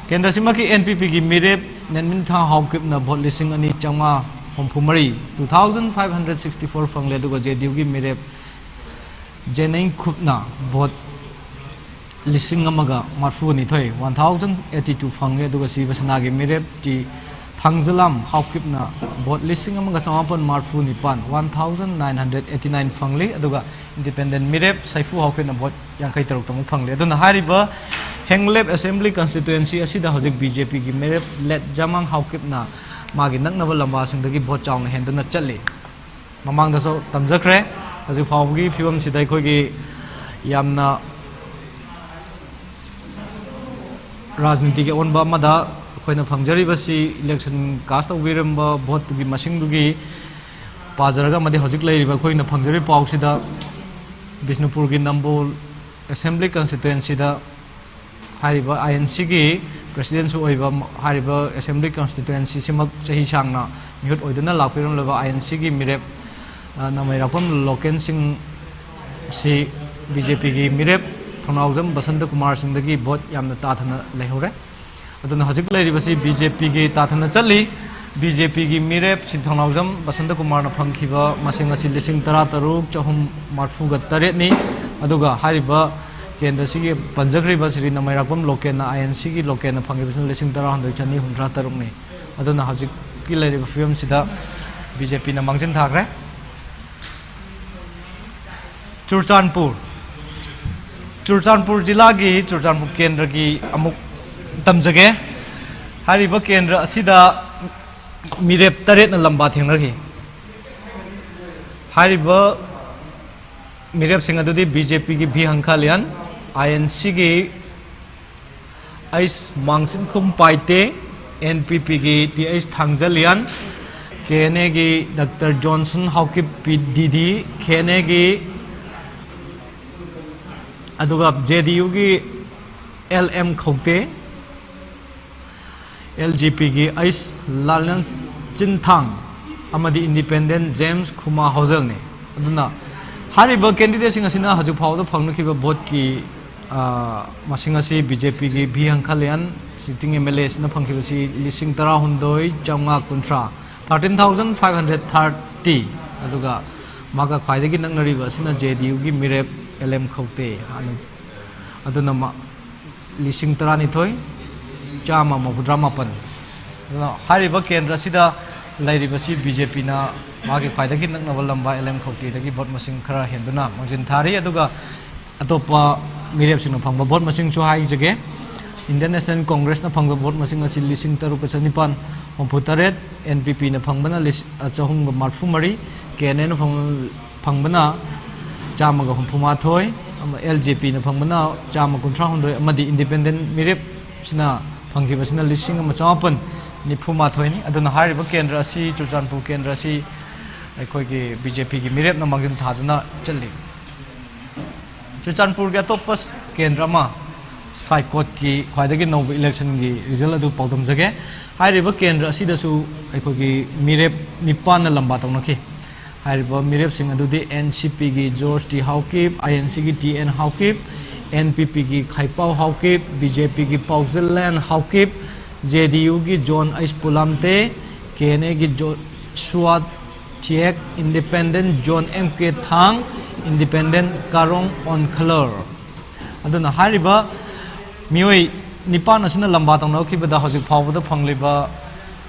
केंद्र सिमा की एनपीपी की मिरेप नेनमिन था हाउकिप न भोट लिसिंग अनि चमा हमफुमरी 2,564 फंगले अदुगा जेडीयू की मिरेप जेनैंग खुपना भोट लिसिंग अमगा मारफु निथोय 1,082 फंगले अदुगा शिवसेना की मिरेप टी थांगजलाम हाउकिपना भोट लिसिंग अमगा समापन मारफु निपान 1,989 फंगले अदुगा इंडिपेंडेंट मिरेप सैफु हाउकिपना भोट 53 तमु फंगले अदुना हारिबा हेंगलेप असेंबली कंस्टिट्युएंसी असिदा हजिक बीजेपी की मिरेप लेट जामंग हाउकिपना मागी नकनब लंबा सिंदगी भोट चावना हेंदुना चली ममांगदसो तमजख्रे हजिक फाउगी फिवम सिदा अखोगी यामना राजनीति के ओनबा मदा अखोइना फंगजरिबसी इलेक्शन कास्ट तौबिरंबा भोट की मसिंगदुगी पाजरगा मदे हजिक लेरिबा खोइना फंगजरि पाउसिदा बिष्णुपुर की नंबोल असेंबली कंस्टिट्युएंसी दा हारिबा आईएनसी की प्रेसिडेंट सु ओइबा हारिबा असेंबली कंस्टिट्युएंसी सिमक सही सांगना मिहुत ओइदना लापिरम लबा आईएनसी की मिरेप नमैरापम लोकेन सिंह सी बीजेपी की मिरेप थोनाउजम बसंत कुमार सिंह दगी वोट यामना ताथना लेहौरे अदुना हजिक लेरिबसी बीजेपी की ताथना चली बीजेपी की मिरेप सिंथौनाउजम बसंत कुमार न फंखिबा मसिंग असि लिसिंग 13,438 नि अदुगा हारिबा केंद्र सिगी पंजग्रिबा श्री नमैरापम लोकेन आईएनसी की लोकेन फंगिबसन लिसिंग 13,163 नि अदुना हजिक की लेरिबा फिल्म सिदा बीजेपी न मांगजिन थाग्रे चुरचानपुर जिला की चुरचानपुर केंद्र की अमुक तमजगे हारिबा केंद्र असिदा मिरेप तरेत न लंबा थेंगरखि हारिबा मिरेप सिंह अदुदी बीजेपी की भी हंखालियन आईएनसी की आइस मांगसिन खुम पाइते एनपीपी की टी आइस थांगजलियन केने की डॉक्टर जॉनसन हाउकिप पीडीडी केने की अदुगा जेडीयू की एलएम खौते एलजीपी की आइस लालन चिंथांग अमदी इंडिपेंडेंट जेम्स खुमा हौजल ने अदुना हारिबा कैंडिडेट सिंह असिना हजु फावद फंगनखिबा वोट की मसिंग असि बीजेपी की भी हंखालियन सिटिंग एमएलए सिना फंखिबसी लिसिंग 13,530 अदुगा मागा ख्वाइदगी नंगरिबा सिना जेडीयू की मिरेप एलएम खौते अदुना लिसिंग 12,954 हारिबा केंद्र सिदा लाइरिबसी बीजेपी ना मागे ख्वाइदगी नंगनबा लंबा एलएम खौतीदगी वोट मसिंग खरा हेंदुना मंजिन थारी अदुगा अतोपा मिरेप सिंह फंगबा वोट मसिंग सु हाइजगे इंडियन नेशनल कांग्रेस ना फंगबा वोट मसिंग असि लिसिंग 13,954 एनपीपी ना फंगबना 343 केएनए ना फंगबना 138 एलजेपी ना फंगबना 139 अमदी इंडिपेंडेंट मिरेप सिना फंगिबसिना 9,954 नि अदुना हारिबा केंद्र असि चुरचानपुर केंद्र असि अखोगी बीजेपी की मिरेप ना मंगिन थादना चली चुरचानपुर के अतोपस केंद्र मा साइकोट की ख्वाइदगी नौब इलेक्शन की रिजल्ट अदु पाउदम जगे हारिबा केंद्र असिदसु अखोगी मिरेप निपान लंबा तौनखि हारिबा मिरेप सिंह अदुदी एनसीपी की जॉर्ज टी हाउकिप आईएनसी की टीएन हाउकिप एनपीपी की खाइपाउ हाउकिप बीजेपी की पाउजलैंड हाउकिप जेडीयू की जॉन आइस पुलामते केने की जो स्वाद चेक independent John MK Thang independent कारोंग ऑन कलर अदुना हारिबा मियोय निपान असिना लंबा तौनखिबदा हजिक फावबदा फंगलिबा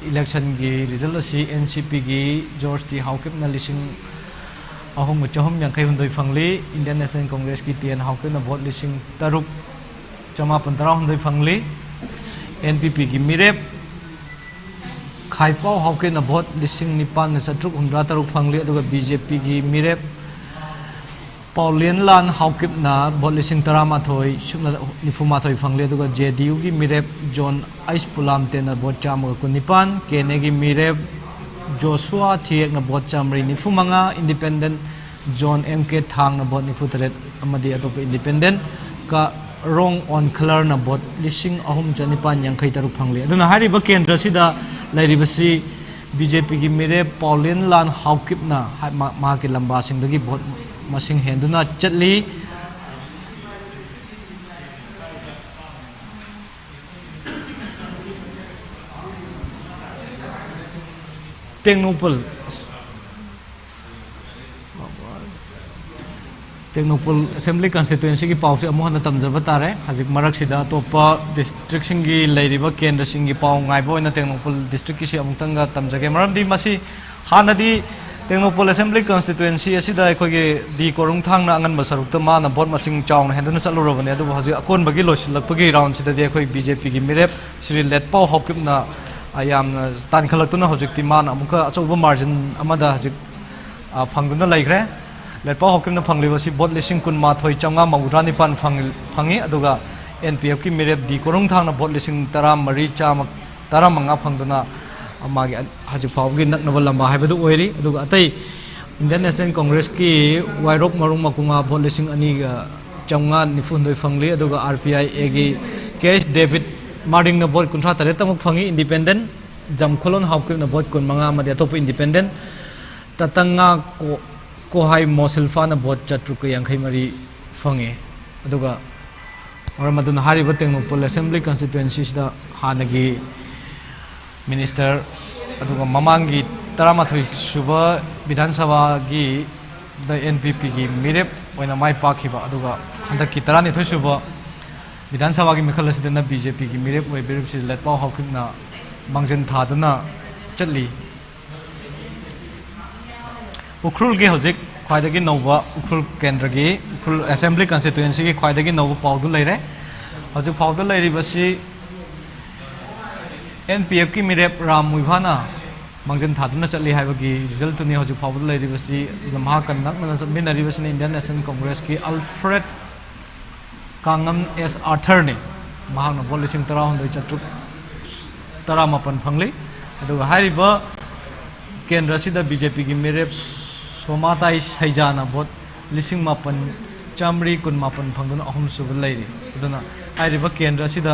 इलेक्शन की रिजल्ट असि एनसीपी की जॉर्ज टी हाउकिप ना लिसिंग 3,452 फंगली इंडियन नेशनल कांग्रेस की टीएन हाउकिप ना वोट लिसिंग 3,954 फंगली एनपीपी की मिरेप खाइपाउ हाउके ना वोट 9,763 फंगली अदुगा बीजेपी की मिरेप पाउलियन लान हाउकिप ना वोट 13,954 फंगली अदुगा जेडीयू की मिरेप जॉन आइस पुलामते ना वोट 119 केने की मिरेप जोशुआ थिएक ना वोट 195 इंडिपेंडेंट जॉन एमके थांग ना वोट 93 अमदी अतोप इंडिपेंडेंट का रोंग ऑन कलर ना वोट 3,953 फंगली अदुना हारिबा केंद्र सिदा लाइरिबसी बीजेपी की मिरेप पाउलियन लान हाउकिप ना मा के लंबा सिंदगी वोट मसिंग हेंदुना चटली टेक्नोपल असेंबली कंस्टिट्युएंसी की पाव से अमोहन तमजब तारे हजिक मरक सिदा तोपा डिस्ट्रिक्ट सिंगी लेरिबा केंद्र सिंगी पाव गाइबो इन टेक्नोपल डिस्ट्रिक्ट की अमुतंगा तमजगे मरमदी मसी हानदी टेक्नोपल असेंबली कंस्टिट्युएंसी असिदा अखोगे दी कोरुंग थांगना अंगन बसरुक्ता माना वोट मसिंग चाउन हेंदुना चलुरबने अदु हजि अकोनबगी लोसिलपगी राउंड सिदा अखोई बीजेपी की मिरेप श्री लेटपाव हॉकिपना यामना तानखलक्तुना हजिकति माना अमुका अचौबा मार्जिन अमदा हजिक फंगदुना लैग्रे लेटपाव हॉकिपना फंगलिबसी वोट 19,954 फंगी अदुगा एनपीएफ की मिरेप दी कोरुंग थांगना वोट 13,915 फंगदुना मागे हजि फावगी नकनब लंबा हाइबदु ओइरी अदुगा अतै इंडियन नेशनल कांग्रेस की वायरोक मरुंग मकुंगा भोट लिसिंग अनि चौंगा निफुंदोय फंगली अदुगा आरपीआई एगी केस डेविड मार्डिंग न भोट कुंथ्रा तरे तमुक फंगी इंडिपेंडेंट जमखोलन हाउकिन न भोट कुन मंगा मदे अतोप इंडिपेंडेंट ततंगा कोहाई मोसिल्फा न भोट चट्रुक यांखै मरी फंगे अदुगा और मदुन हारिब तेंगनोपल असेंबली कॉन्स्टिट्यूएंसी सिदा हानगी मिनिस्टर अदुगा ममांगी 13 सुबह विधानसभा की द एनपीपी की मिरेप ओइना माइ पाखिबा अदुगा हंदक की 12 सुबह विधानसभा की मिखल असिदना बीजेपी की मिरेप ओइ बिरेप सि लेटपाव हाउकिना मांगजन थादना चली उखरुल के हजिक ख्वाइदगी नौबा उखरुल केंद्र की उखरुल असेंबली कॉन्स्टिट्यूएंसी की ख्वाइदगी नौबा पाउदु लेरे हजिक पाउदु लेरिबसी एनपीएफ की मिरेप राम मुइभाना मांगजन थादुना चली हाइबगी रिजल्ट तुनी हजिक पाउदु लेरिबसी लम्हा कन्नक नना चमिनरिबसी इंडियन नेशनल कांग्रेस की अल्फ्रेड कांगम एस आर्थर ने महांग भोट लिसिंग 13 चट्रुक 13 फंगली अदुगा हारिबा केंद्र सिदा बीजेपी की मिरेप सोमाताई सैजाना भोट लिसिंग 9,919 फंगदुना अहम सुब लेरी अदुना हारिबा केंद्र सिदा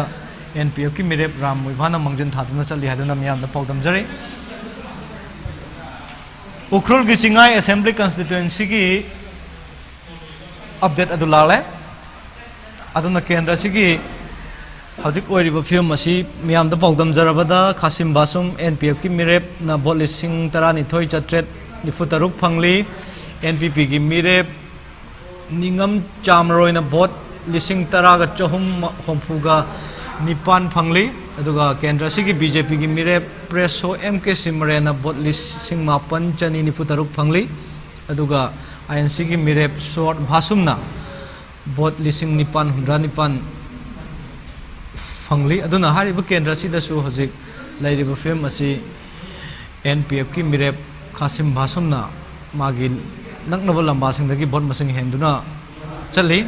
एनपीएफ की मिरेप राम मुइभाना मांगजन थादुना चली हादुना मियामदा पाउदमजरे उखरुल की चिंगाई असेंबली कॉन्स्टिट्यूएंसी की अपडेट अदुलाले अदुना केंद्र सिगी हजिक ओइरिबा फिल्म असी मियामदा पाउदमजरबदा खासिम बासुम एनपीएफ की मिरेप ना भोट लिसिंग 12,993 फंगली एनपीपी की मिरेप निंगम चामरोइना भोट लिसिंग 10,409 फंगली अदुगा केंद्र सिगी बीजेपी की मिरेप प्रेसो एमके सिमरेना भोट लिसिंग 9,993 फंगली अदुगा आईएनसी की मिरेप शॉर्ट भासुमना भोट लिसिंग 9,919 फंगली अदुना हारिबा केंद्र सिदसु हजिक लैरिबा फिल्म असी एनपीएफ की मिरेप खासिम भासुमना मागी नकनब लंबासिंगदगी भोट मसिंग हेंदुना चली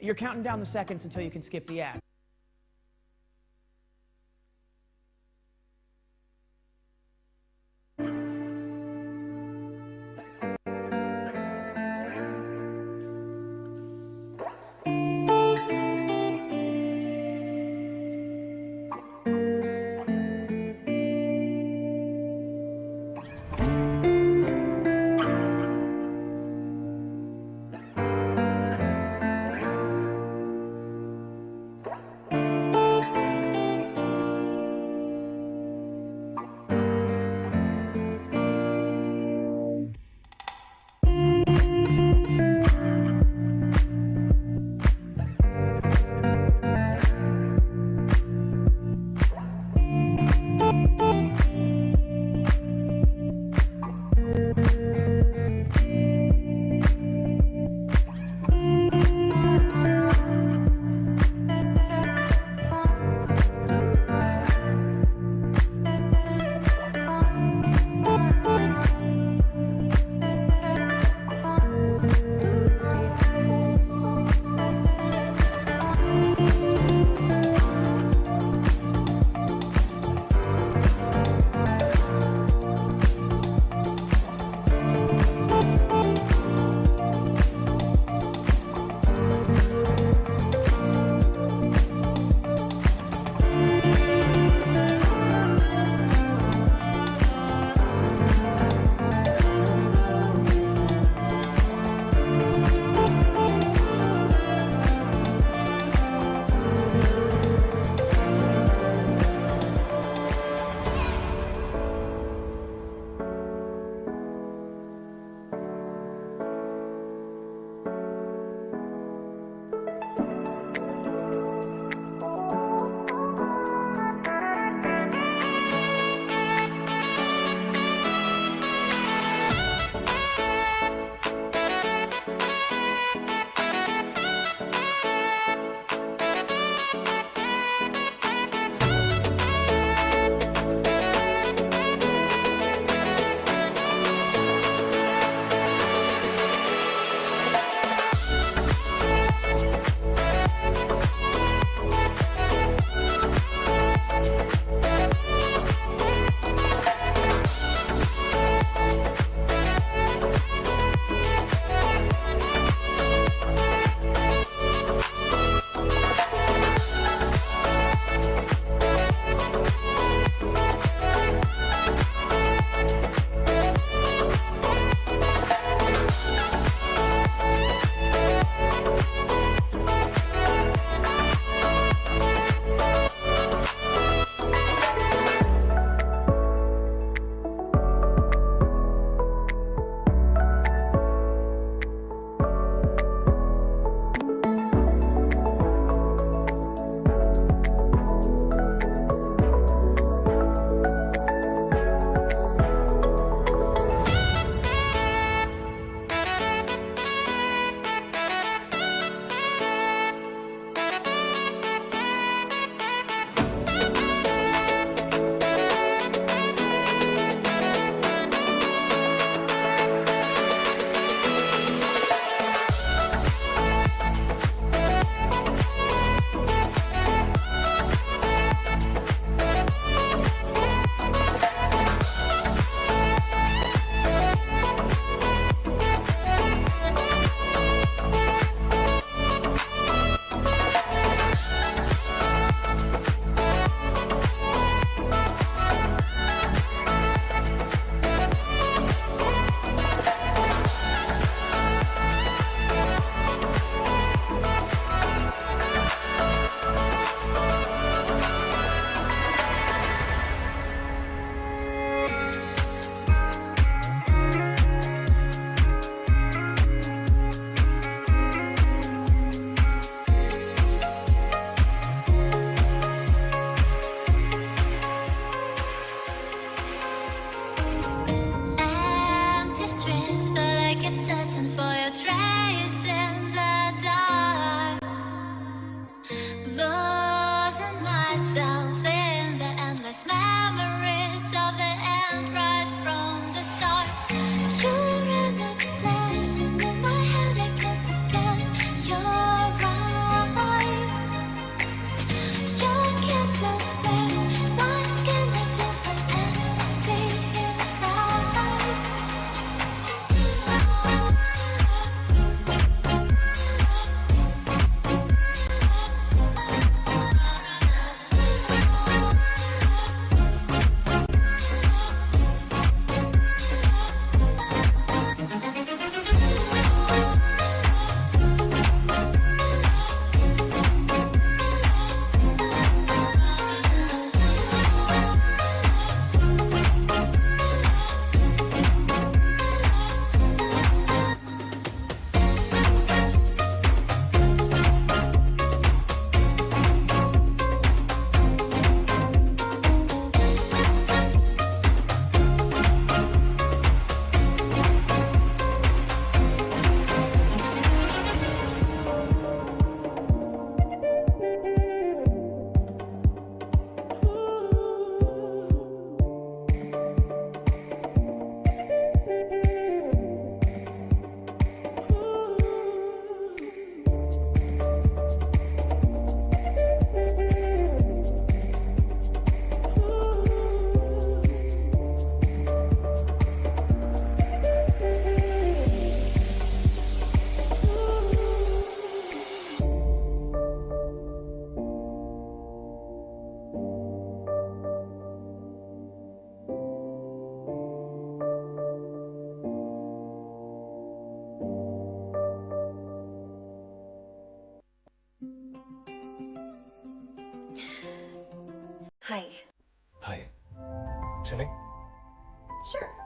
You're counting down the seconds until you can skip the ad. Hi. Hi. Chilling? Sure.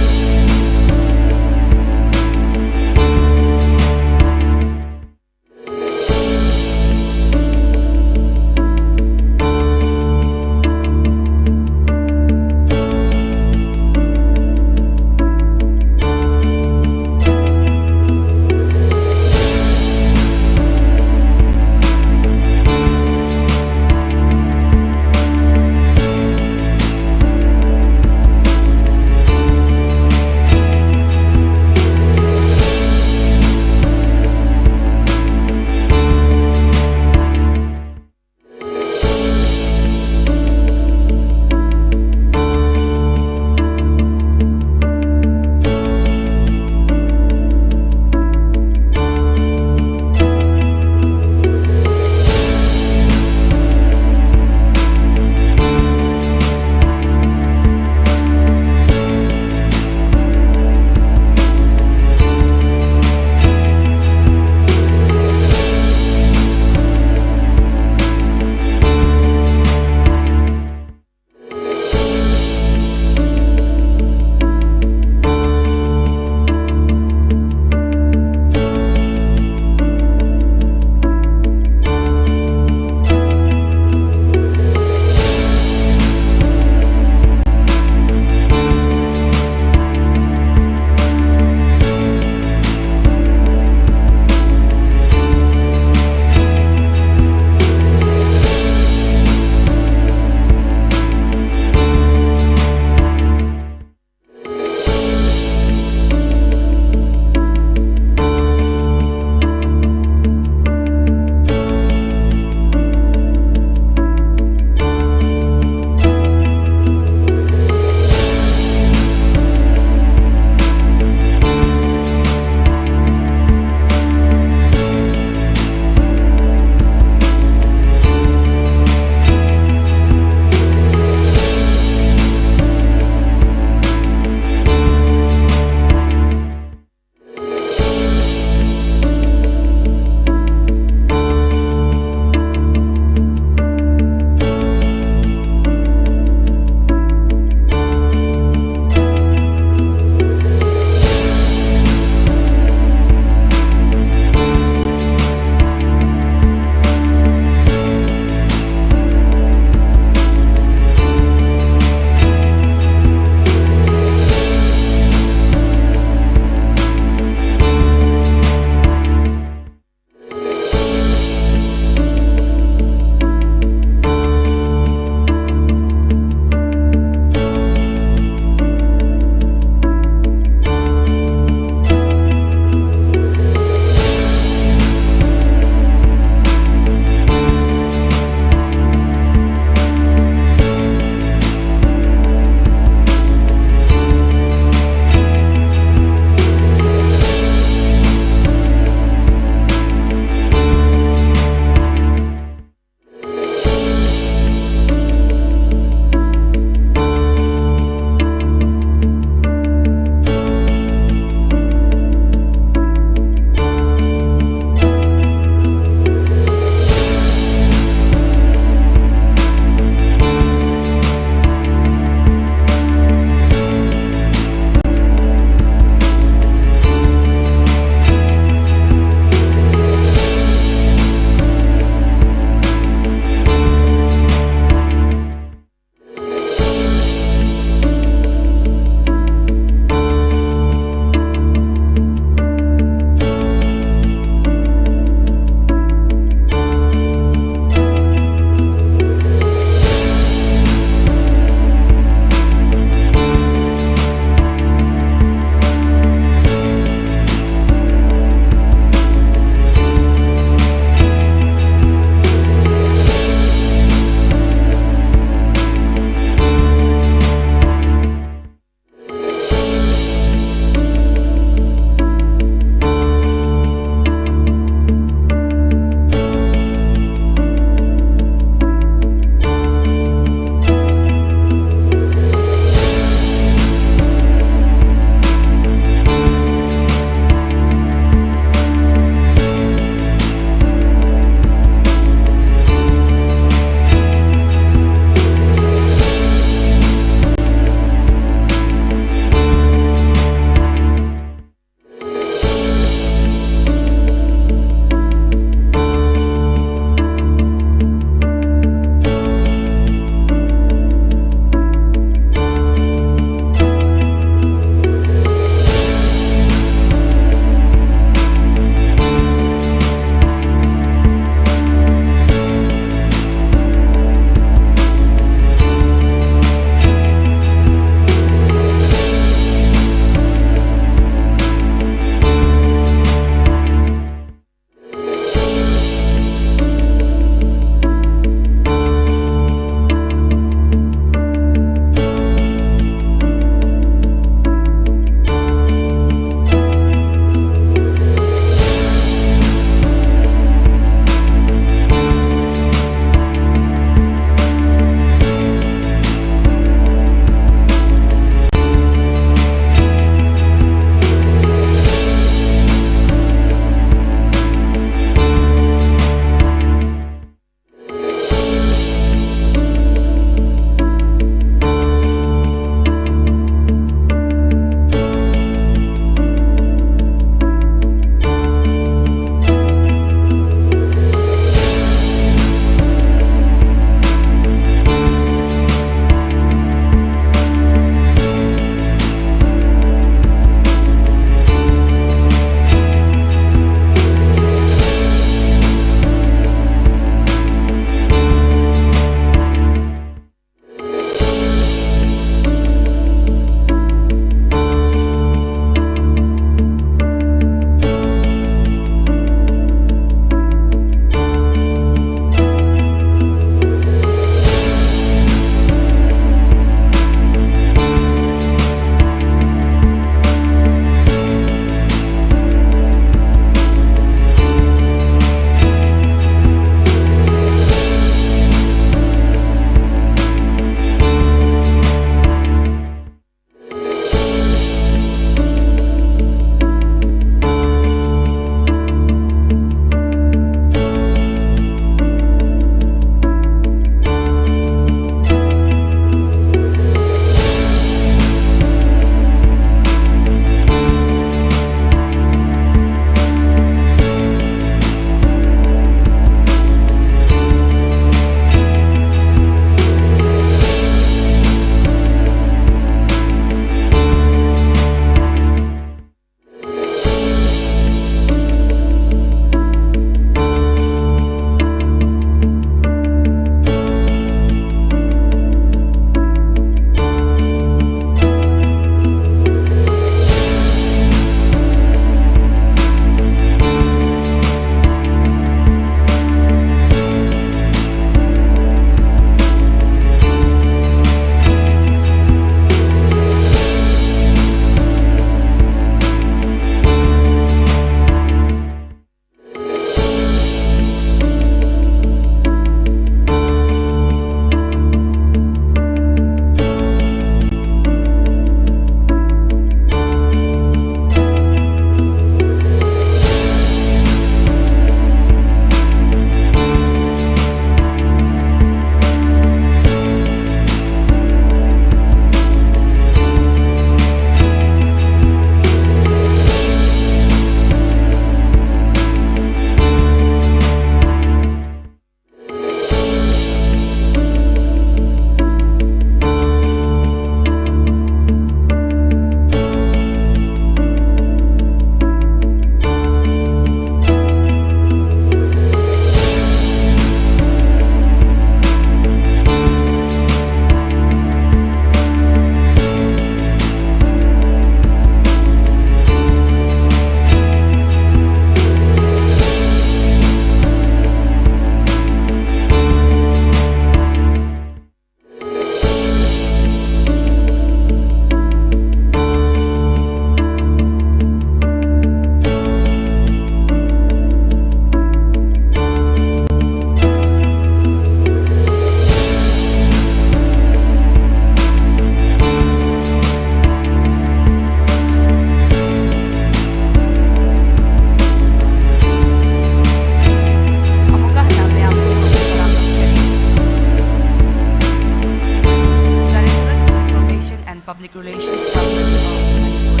Relations Government of Manipur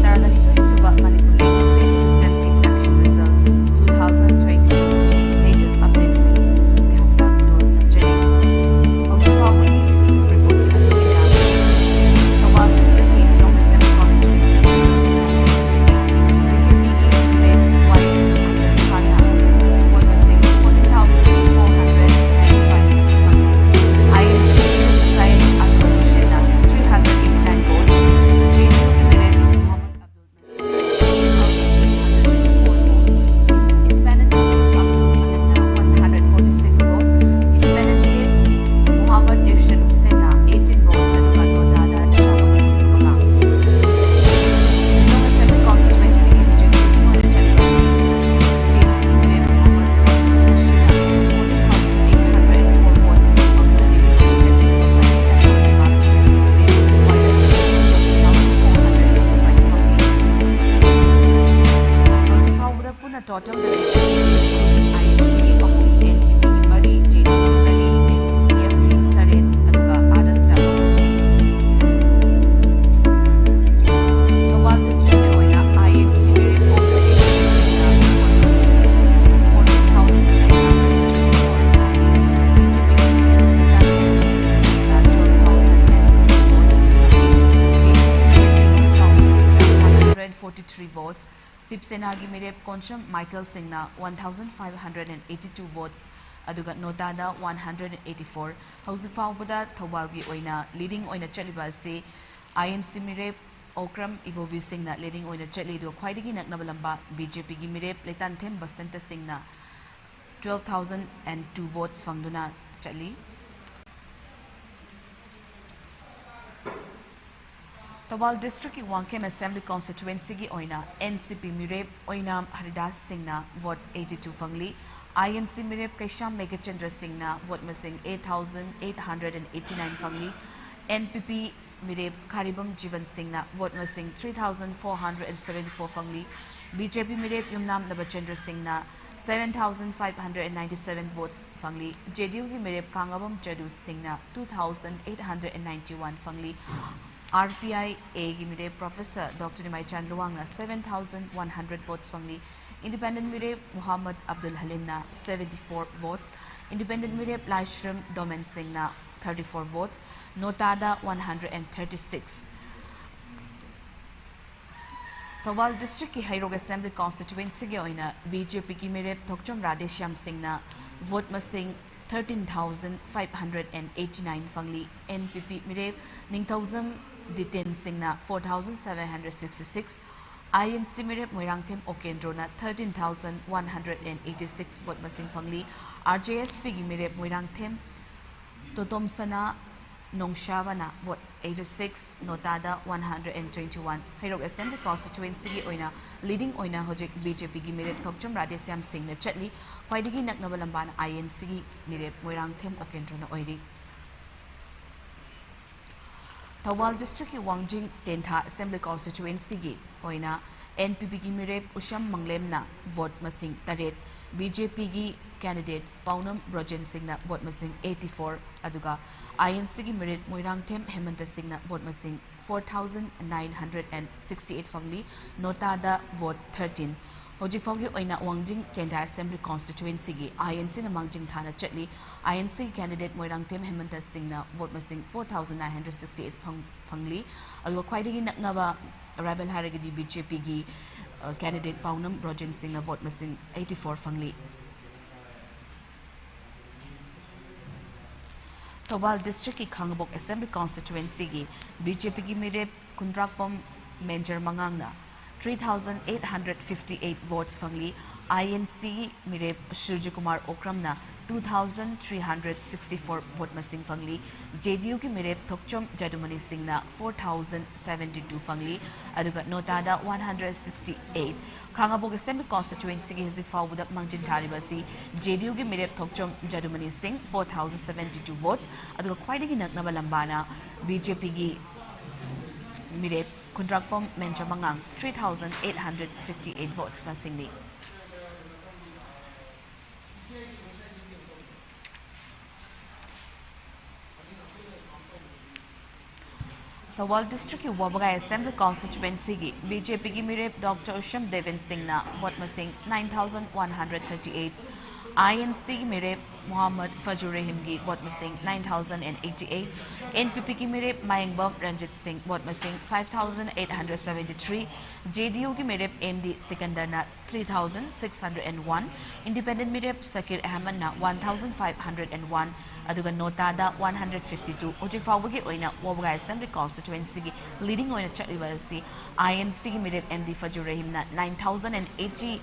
Taraganitoy Suba Manipur Legislative Assembly election result 2022 latest updates Bihanda Kudol Tamjari also following report Tawal District की Long Assembly constituency BJP की Red White Antaskhana was missing 14,495 INC decided unconditional 389 votes. JDU emitted Muhammad Abdul Independent Abdul 146 votes. Independent Muhammad Irshad Hussain 18 votes. And Dada Long Assembly constituency JDU emitted Muhammad Irshad 14,804 votes. Total the INC ahum NPP mari JDU mari PF tarin aduga others ta Tawal district le oina INC mere votes. Sipsena gi Mirep Konsham Michael Singna 1,582 votes. Aduga Notada 184. Hauzik Faubuda Thawal gi oina leading oina chaliba se INC Mirep Okram Ibovi Singna leading oina chali do khwaidagi naknabalamba BJP gi Mirep Letan Them Basanta Singna 12,002 votes fangduna chali. Tawal District की Wangkem Assembly constituency की ओइना NCP Mirep ओइनाम Haridas सिंहना vote 82 फंगली INC Mirep कैशाम Meghachandra सिंहना vote missing 8,889 फंगली NPP Mirep खारिबम जीवन सिंहना vote missing 3,474 फंगली BJP Mirep Yumnam नबचंद्र सिंहना 7,597 votes फंगली JDU की Mirep कांगबम जदू सिंहना 2,891 फंगली RPI A Gimire Professor Dr. Nimai Chandluanga 7,100 votes fangli. Independent Mire Muhammad Abdul Halimna 74 votes. Independent Mire Laishram Domen Singhna 34 votes. Notada 136. Tawal District की Hairog Assembly constituency के ओइना BJP की मेरे थोकचम राधेश्याम सिंहना vote मसिंग 13,589 फंगली NPP मेरे निंगथौजम Diten Singna 4,766 INC मेरे Moirangthem ओकेंद्रोना 13,186 vote masing fangli RJSP की मेरे Moirangthem Totomsana Nongshavana vote 86 Notada 121 Hairog Assembly constituency की ओइना leading ओइना होजिक BJP की मेरे थोकचम राधेश्याम सिंह ने चटली ख्वाइदगी नकनबलंबान INC की मेरे मोइरांगथेम ओकेंद्रोना ओइरी Tawal District की Wangjing Tentha Assembly constituency की ओइना NPP की मेरे उशम मंगलेमना vote masing taret BJP की candidate Paunam Brojen Singna vote masing 84 aduga INC की मेरे Moirangthem Hemant सिंहना vote masing 4,968 फंगली Notada vote 13 Hojik Fogi Oina Wangjing Tentha Assembly constituency की INC na Mangjing Thana Chatli INC candidate Moirangtem Hemanta Singhna vote masing 4,968 fangli algo khwaidagi naknaba rebel haragadi BJP की candidate Paunam Brojen Singhna vote masing 84 fangli Tawal District की Khangabok Assembly constituency की BJP की मेरे Kundrakpom Menjer Mangangna 3,858 votes fangli INC Mirep Surjakumar Okramna 2,364 vote masing fangli JDU की Mirep Thokchom Jadumani Singhna 4,072 fangli aduga Notada 168 Khangabok Assembly constituency की Hizik Fawudak Mangjin Taribasi JDU की Mirep Thokchom Jadumani Singh 4,072 votes aduga khwaidagi naknaba lambana BJP की Mirep Kundrakpom Menjamangang 3,858 votes masingni. Thawal District ki Wabagai Assembly Constituency ki BJP ki Mirep Dr. Usham Devin Singh na vote masing 9,138. INC Mirep Muhammad Fajur Rahim ki vote masing 9,088. NPP ki Mirep Mayangbam Ranjit Singh vote masing 5,873. JDU ki Mirep MD Sikandar na 3,601. Independent Mirep Sakir Ahmad na 1,501. Aduga Nota da 152. Ojik Fawagi oina Wabagai Assembly Constituency ki leading oina chatliba si INC ki Mirep MD Fajur Rahim na 9,080.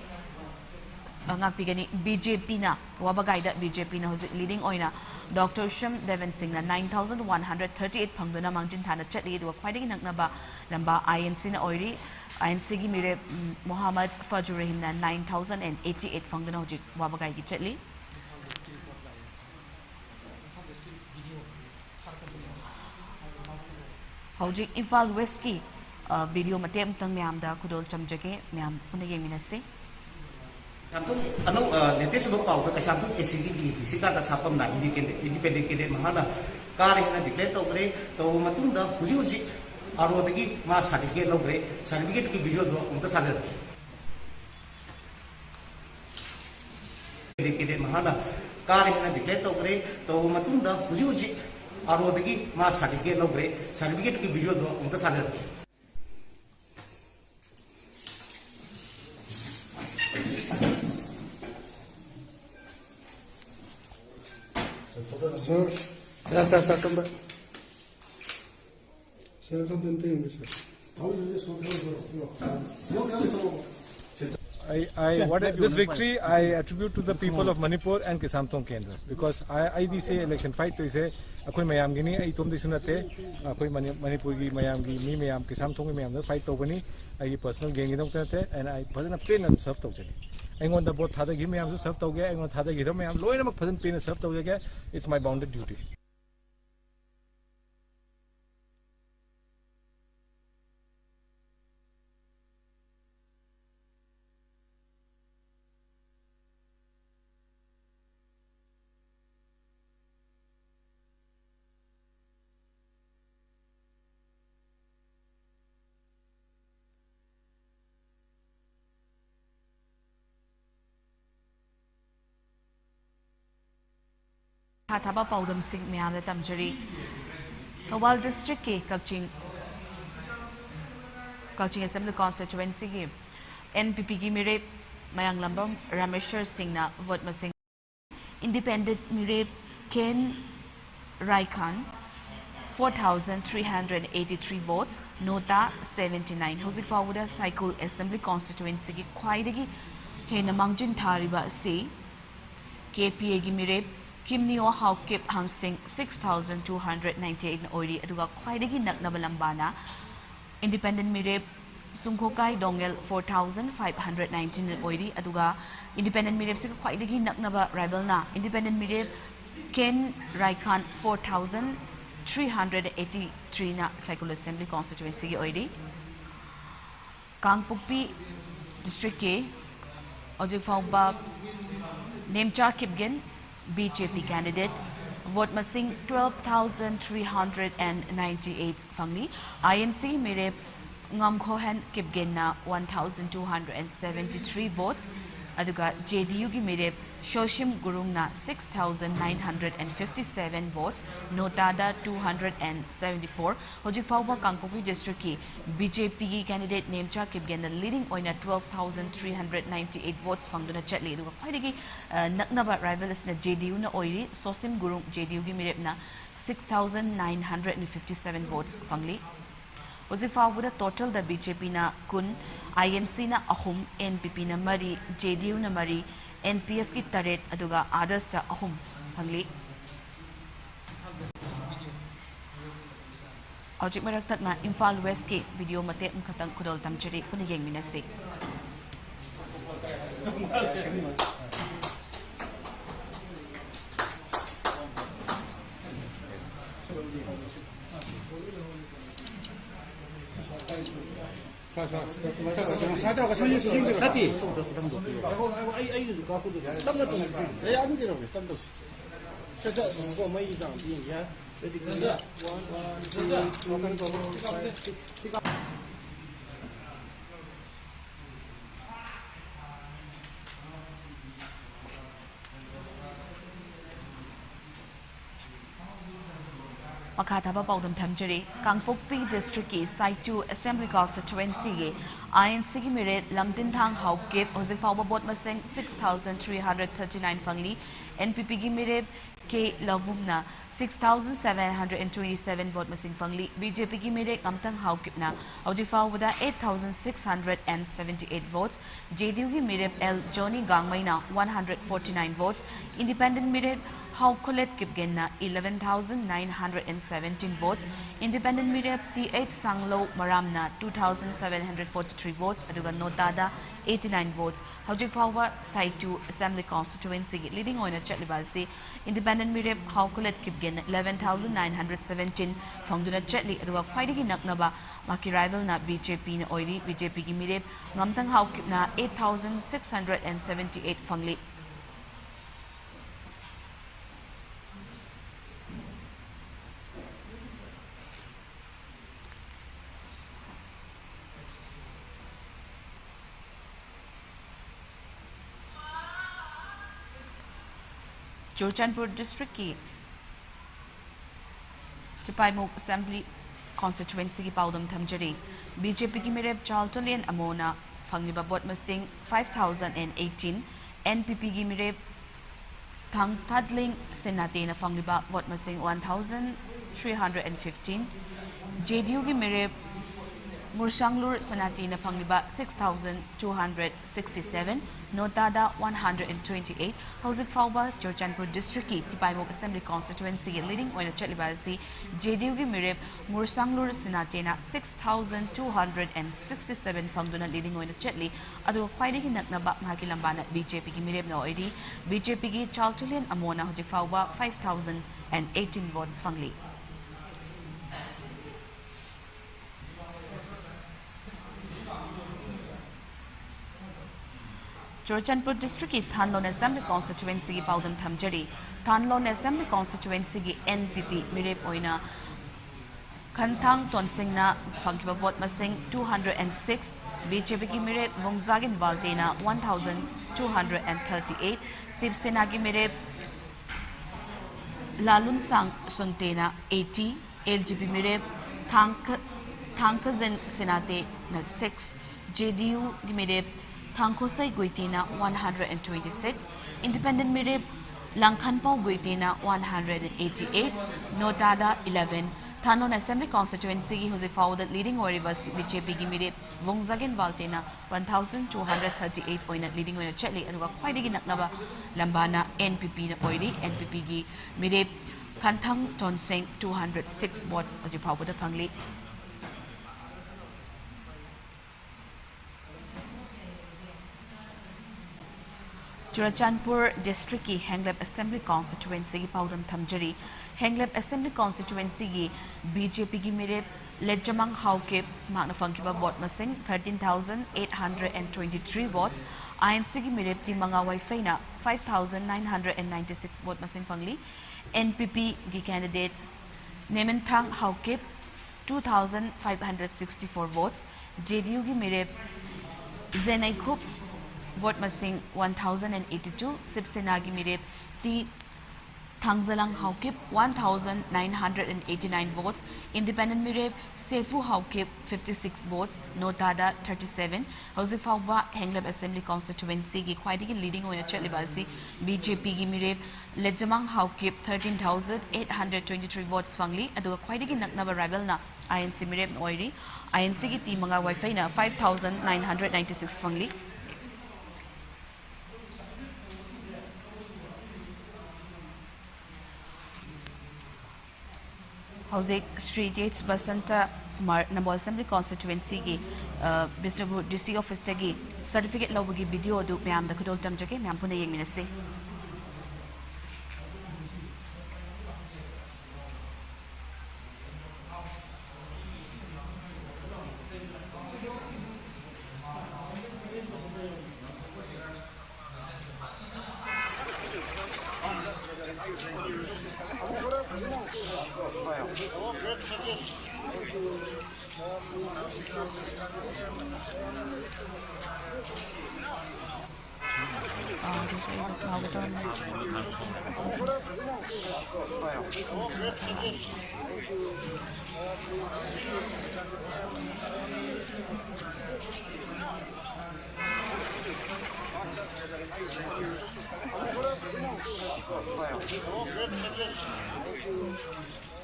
Ngakpigani BJP na Wabagai da BJP na hozik leading oina Dr. Usham Devin Singh na 9,138 phangduna mangjin thana chatli aduga khwaidagi naknaba lamba INC na oiri INC ki Mirep Muhammad Fajur Rahim na 9,088 phangduna hozik Wabagai ki chatli. Hoji Imphal West ki video mate amtang myam da kudol chamjage myam puna yengminase Samtung anu latest ba pau ka samtung ACD di sika ta sapam na independent kede mahana kare na declare to gre to matung da huji aro dagi ma certificate lo gre certificate ki video do umta thale kede mahana kare na declare to gre to matung da huji aro dagi ma certificate lo gre certificate ki video do umta thale This victory I attribute to the people of Manipur and Kisamtong Kendra because I this election fight to say akoi mayam gini ai tom disunate akoi Manipur gi mayam gi mi mayam Kisamtong mayam da fight to bani ai personal gain gi nokte and I phadana pain and serve to jage aingon da bot thada gi mayam su serve to ge aingon thada gi do mayam loina mak phadan pain serve to jage it's my bounded duty. Thaba Paudam Singh myam da tamjari Thawal District ke Kaching Assembly Constituency ki NPP ki Mirep Mayang Lambam Rameshwar Singh na vote masing Independent Mirep Ken Raikhan 4,383 votes Nota 79 Hozik Fawuda Cycle Assembly Constituency ki khwaidagi hena mangjin thariba se KPA ki Mirep Kim Neo Haukip Hang Singh 6,298 oiri aduga khwaidagi naknaba lambana Independent Mirep Sungkhokai Dongel 4,519 oiri aduga Independent Mirep sik khwaidagi naknaba rival na Independent Mirep Ken Raikhan 4,383 na Cycle Assembly Constituency oiri Kangpukpi District ke Ojik Fawba Nemcha Kipgen BJP candidate vote masing 12,398 fangli INC Mirep Ngamkhohan Kipgen na 1,273 votes aduga JDU gi Mirep Shoshim Gurung na 6,957 votes Nota da 274 Hojik Fawba Kangpokpi District ki BJP ki candidate Nemcha Kipgen na leading oina 12,398 votes fangduna chatli aduga khwaidagi naknaba rivals na JDU na oiri Sosim Gurung JDU gi Mirep na 6,957 votes fangli Hojik Fawba total da BJP na kun INC na ahum NPP na mari JDU na mari NPF ki taret aduga others ta ahum phangli Hojik maraktak na Imphal West ki video mate mkhatang kudol tamchari puna yengminase Sa Makataba Paudam Thamjari, Kangpokpi District ki Site 2 Assembly Constituency ki INC ki Miret Lamtin Thang Haukip Hozik Fauba Bot Masing 6,339 Fangli NPP ki Miret K Lavumna 6,727 vote masing Fangli BJP ki Miret Amtang Haukipna Hozik Fauba 8,678 votes JDU ki Miret L Johnny Gangmaina 149 votes Independent Miret Haukolet Kipgenna 11,917 votes Independent Miret T8 Sanglo Maramna 2,743 votes aduga Notada 89 votes Hozik Fauba Site 2 Assembly Constituency leading oina Chetlibasi Independent Miret Haukolet Kipgen 11,917 Fangduna Chetli aduga Kwaidigi Naknaba Maki rival na BJP na oiri BJP ki Miret Ngamtang Haukip na 8,678 Fangli Churchanpur District की Chipaimuk Assembly Constituency की पाउदम थमजरी BJP की मेरे चार्ल्टलियन अमोना फंगलिबा बोट मसिंग 5,018 NPP की मेरे थंगथादलिंग सेनाते न फंगलिबा बोट मसिंग 1,315 JDU की मेरे Mursanglur Sanati na Pangliba 6,267, Notada 128, Hozik Fauba, Churchanpur District ki Tipaimok Assembly Constituency leading oina Chetlibasi, JDU ki Mireb, Mursanglur Sanati na 6,267 Fangduna leading oina Chetli, adu Kwaidi ki Naknaba Mahakilambana BJP ki Mireb na oidi, BJP ki Chaltulian Amona Hozik Fauba 5,018 votes Fangli. Churchanpur District की Thanlon Assembly Constituency की पाउदम थमजरी Thanlon Assembly Constituency की NPP मिरेप ओइना खंथांग तोनसिंगना फंकिबा वोट मसिंग 206 BJP की मिरेप वंगजागिन वाल्टेना 1,238 शिवसेना की मिरेप लालुनसांग सुंगतेना 80 LGP मिरेप थांगखजन सेनाते न 6 JDU की मिरेप Thangkosai Guitina 126, Independent Mireb Langkhanpao Guitina 188, Notada 11, Thanon Assembly Constituency ki Hozik Fauda leading Orivas BJP ki Mireb Vongzagen Valtena 1,238 oina leading oina Chetli aduga Kwaidigi Naknaba Lambana NPP na oiri NPP ki Mireb Kanthang Tonseng 206 votes Hozik Fauda Pangli. Churchanpur District की Henglep Assembly Constituency की पाउदम थमजरी Henglep Assembly Constituency की BJP की मेरे Lejamang Haukip Magnafang की वोट मसिंग 13,823 votes INC की मेरे Timanga Waifena 5,996 vote मसिंग फंगली NPP की candidate Nementhang Haukip 2,564 votes JDU की मेरे Zenaikup vote masing 1,082 Sipsena ki Mireb T Thangzalang Haukip 1,989 votes Independent Mireb Sefu Haukip 56 votes Notada 37 Hozik Fauba Henglep Assembly Constituency ki Kwaidi ki leading oina Chetlibasi BJP ki Mireb Lejamang Haukip 13,823 votes Fangli aduga Kwaidi ki Naknaba rival na INC Mireb oiri INC ki Timanga Wi-Fi na 5,996 Fangli. Hozik Street Yates Basanta Kumar Nambol Assembly Constituency की Bishnupur DC Office की Certificate लौब की वीडियो दो मैम दखुदोल तम जगह ma'am Pune young मिनसे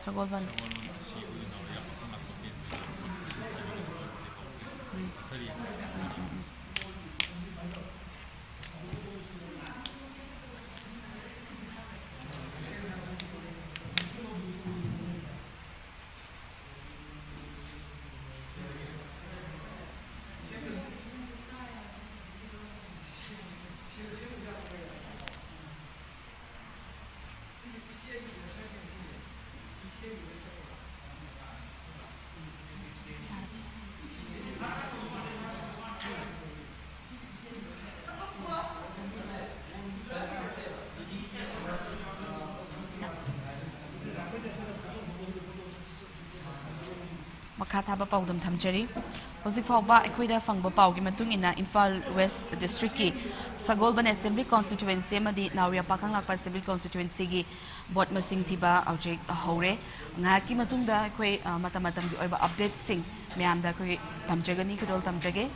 Sagolban. Makataba paudam thamjari hojik fauba ekhoida fangba paugi matung ina Imphal West District ki Sagolban Assembly Constituency amadi Nauria Pakang Lakpa Assembly Constituency gi bot masing thiba object hore nga ki matung da ekhoi matamatam gi oiba update sing myam da khoi thamjagani khodol thamjage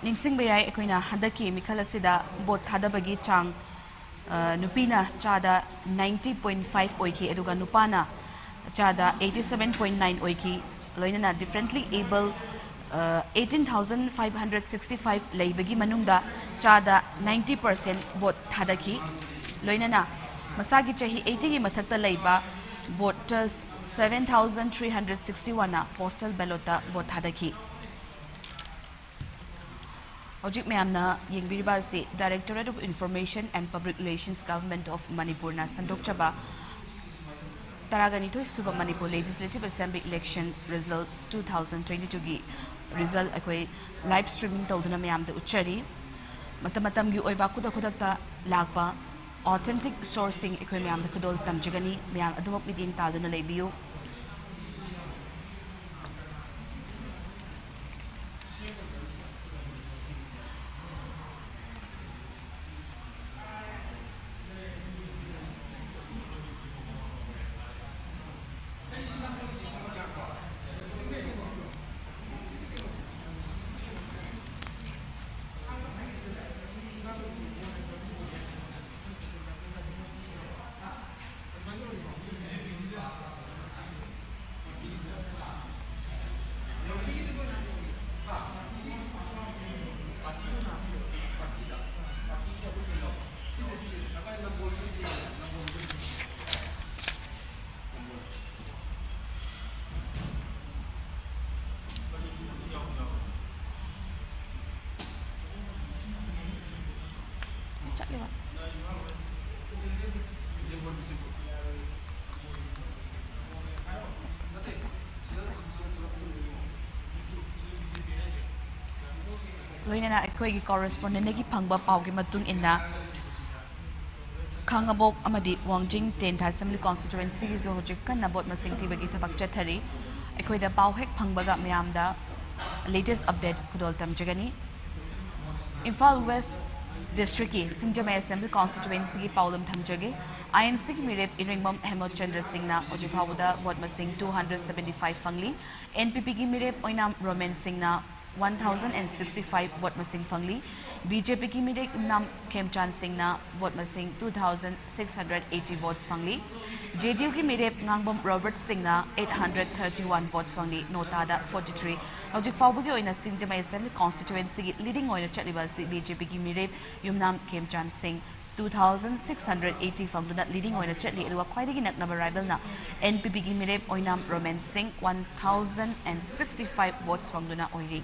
ningsing bayai ekhoina handaki mikhal asida bot thadabagi chang nupina chada 90.5 oiki eduga nupana chada 87.9 oiki loinana differently able 18,565 leibagi manungda chada 90% bot thadaki loinana masagi chahi 80 gi mathakta leiba voters 7,361 na postal ballota bot thadaki Ojik Mayamna Yengbiriba si Directorate of Information and Public Relations Government of Manipur na Sandok Chaba Taraganito Suba Manipur Legislative Assembly Election Result 2022 gi result akoi live streaming tawduna mayam da uchari matamatam gi oiba kuda kudakta lagba authentic sourcing akoi mayam da kudol tamjagani mayam adumok miding taduna leibiu loinana ekoi gi correspondent gi phangba pau gi matung inna khangabok amadi wangjing 10th assembly constituency gi zo hojik kan nabot masing ti bagi thabak chathari ekoi da pau hek phangbaga myam da latest update kudol tamjagani Imphal West District ki Singjamai Assembly Constituency ki paulam thamjage INC ki mirep iringbam Hemot Chandra Singh na ojipawda vote masing 275 fangli NPP ki mirep oinam Roman Singh na 1,065 vote masing fangli BJP ki mirep nam Khemchan Singh na vote masing 2,680 votes fangli JDU ki mirep ngangbam Robert Singh na 831 votes fangli nota da 43 hojik fawbugi oina Singjamai Assembly Constituency ki leading oina chatliba si BJP ki mirep yumnam Khemchan Singh 2,680 fangduna leading oina chatli aduwa khwaidagi naknaba rival na NPP ki mirep oinam Roman Singh 1,065 votes fangduna oiri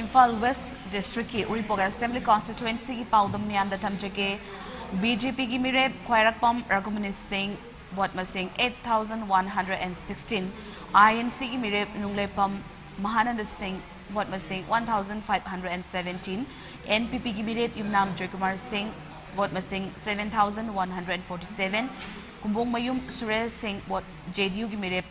Imphal West District ki Uripok Assembly Constituency ki paudam miyam da thamjake BJP ki mirep Khwairakpam Ragumani Singh vote masing 8,116, INC ki mirep Nunglepam Mahananda Singh vote masing 1,517, NPP ki mirep Yumnam Joykumar Singh vote masing 7,147, Kumbong Mayum Suresh Singh vote JDU ki mirep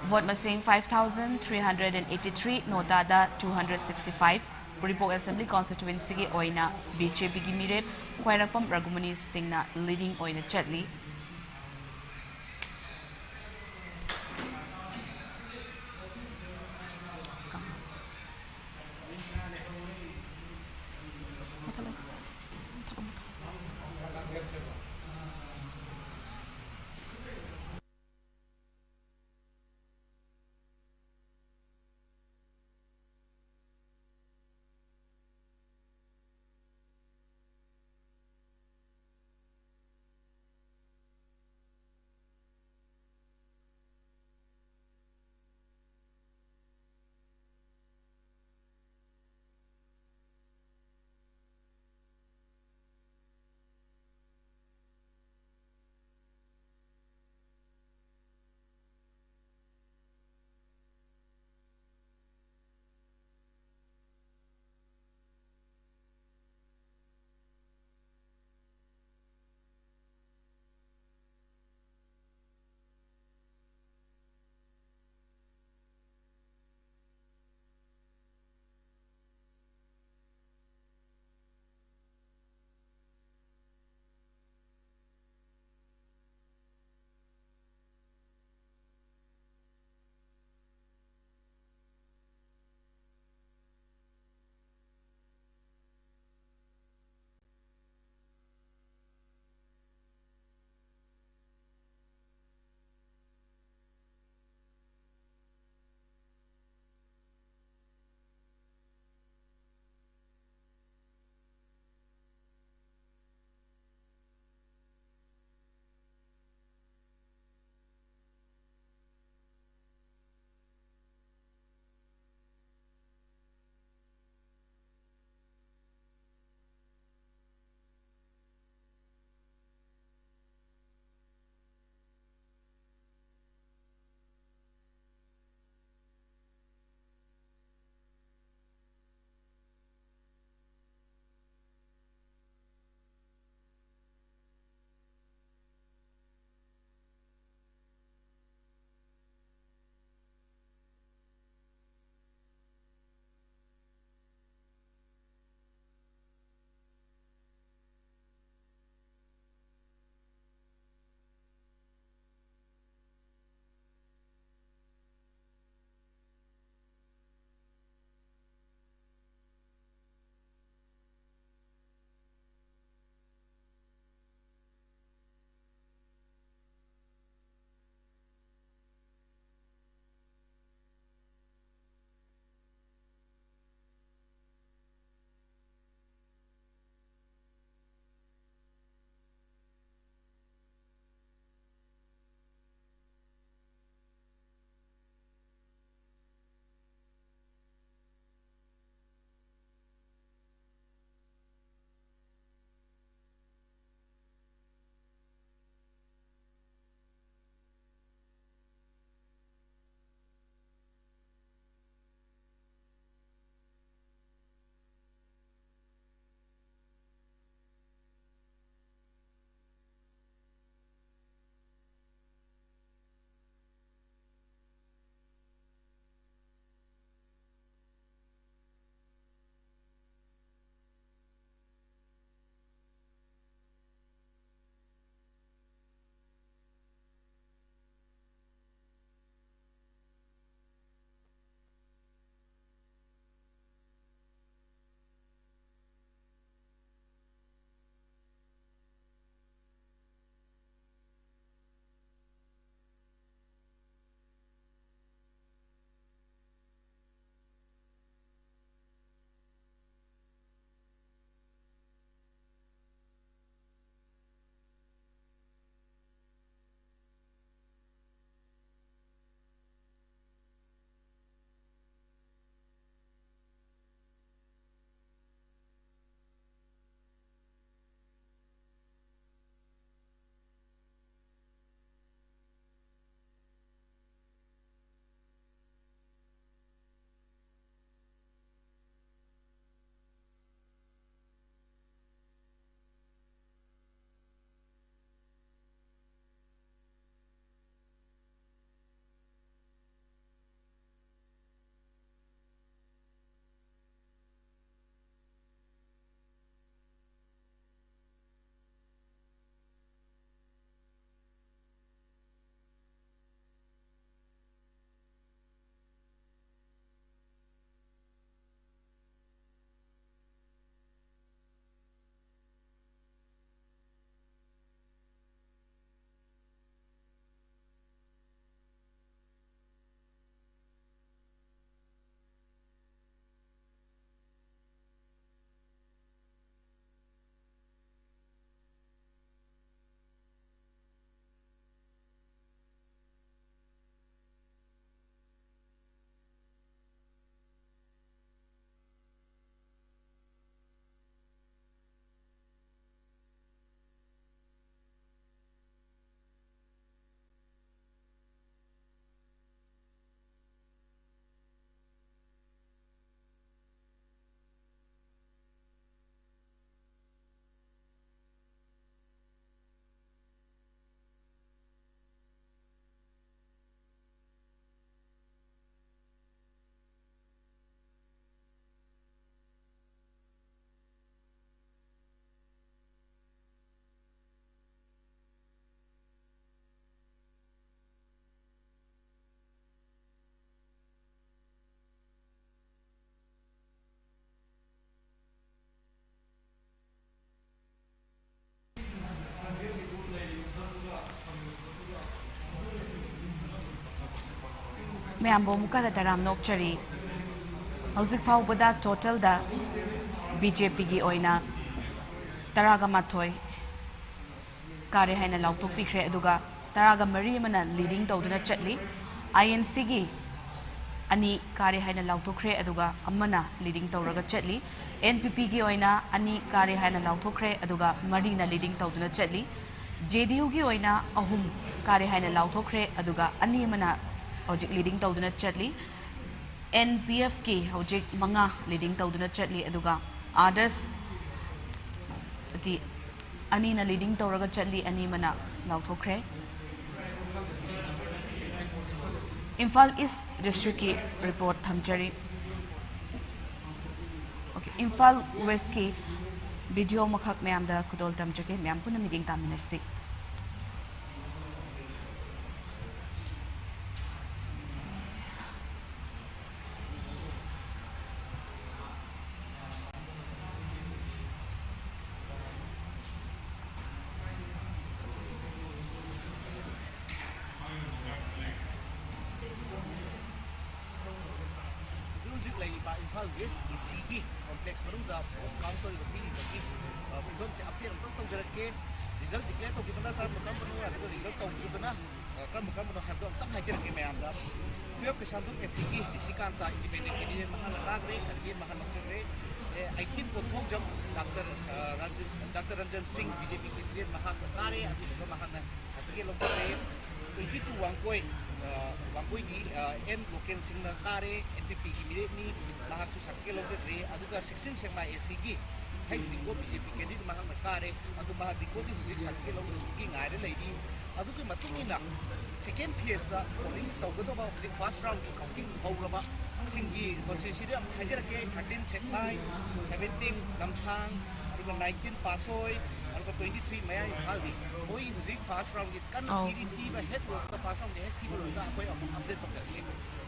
vote masing 5,383, Notada 265. Uripok Assembly Constituency ki oina BJP ki mirep Khwairakpam Ragumani Singh na leading oina chatli. मैम मुकारा तराम नोक्चरी हौजिक फाउबदा टोटल दा बीजेपी की ओइना तरागा माथोय कारे हाइना लाउथोक पिख्रे अदुगा तरागा मरी मना लीडिंग तौदुना चटली INC की अनि कारे हाइना लाउथोखरे अदुगा अमना लीडिंग तौरगा चटली NPP की ओइना अनि कारे हाइना लाउथोखरे अदुगा मरीना लीडिंग तौदुना चटली JDU की ओइना अहुम कारे हाइना लाउथोखरे अदुगा अनि मना हौजिक लीडिंग तौदुना चटली NPF की हौजिक मंगा लीडिंग तौदुना चटली अदुगा आदर्स ती अनि ना लीडिंग तौरगा चटली अनि मना लाउथोखरे इम्फाल ईस्ट डिस्ट्रिक्ट की रिपोर्ट थमचरी ओके इम्फाल वेस्ट की वीडियो मखक मैम दा खुदोल तमचके मैम पुनः मीटिंग तामिनसी इम्फाल वेस्ट DC कॉम्प्लेक्स मनुदा काउंटर की फिल्म से अपडेट तौजरके रिजल्ट डिक्लेयर तौबना कर रिजल्ट तौजबना कर हादो तक हाइजरके मैम 12 के सामदु SC की निशिकांता इंडिपेंडेंट कैंडिडेट महान लगाग्रे सर्टिफिकेट महान नक्चरे 18 को थोक जब doctor Ranjan Singh BJP candidate महान कारे अति महान सर्टिफिकेट लौजरे 22 वांगोई दी N लोकेन सिंह कारे NPP की मिरेनी महासु सर्टिफिकेट लौजरे अदुगा 16 सेमा SC की हाई दिको BJP कैंडिडेट महान कारे अदुगा दिको की हुजिक सर्टिफिकेट लौजकी गायरे लेदी अदुगे मतुंगिना सेकेंड फेज दा पोलिंग तौगदोबा हुजिक फर्स्ट राउंड की काउंटिंग हौरबा सिंगी कॉन्स्टिट्यूंसी हाइजरके 13 सेक्माई 17 नमसांग अदुगा 19 पासोय अदुगा 23 मया इम्फाल दी मोई हुजिक फर्स्ट राउंड की कन थी हेड रोड का फर्स्ट राउंड हेड थी बोलना कोई update तौजरके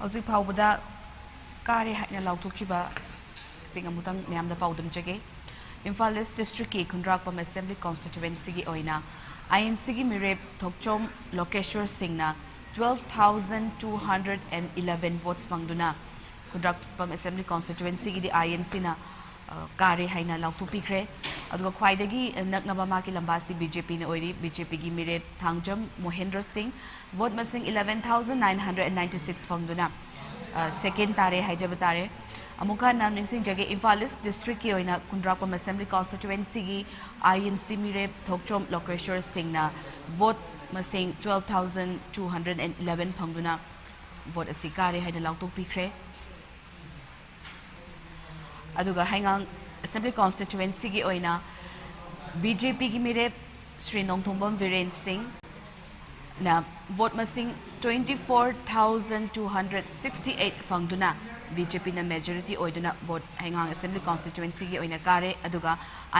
Hauzik phaubuda kare haina lautukhiba sing amutang myamda paudum jage Imphal East District ki Khundrakpam Assembly Constituency gi oina INC gi mirep thokchom Lokeshwar Singh na 12,211 votes fangduna Khundrakpam Assembly Constituency gi di INC na kare haina lautu pikre aduga khwaidagi naknaba ma ki lambasi BJP ne oiri BJP gi mirep Thangjam Mohendra Singh vote masing 11,996 fangduna second tare haijaba tare amuka nam ningsing jage Imphal East District ki oina Khundrakpam Assembly Constituency gi INC mirep Thokchom Lokeshwar Singh na vote masing 12,211 phangduna vote asi kare haina lautu pikre aduga hangang Assembly Constituency gi oina BJP gi mirep Sri Nongthombam Viren Singh na vote masing 24,268 fangduna BJP na majority oiduna vote hangang Assembly Constituency gi oina kare aduga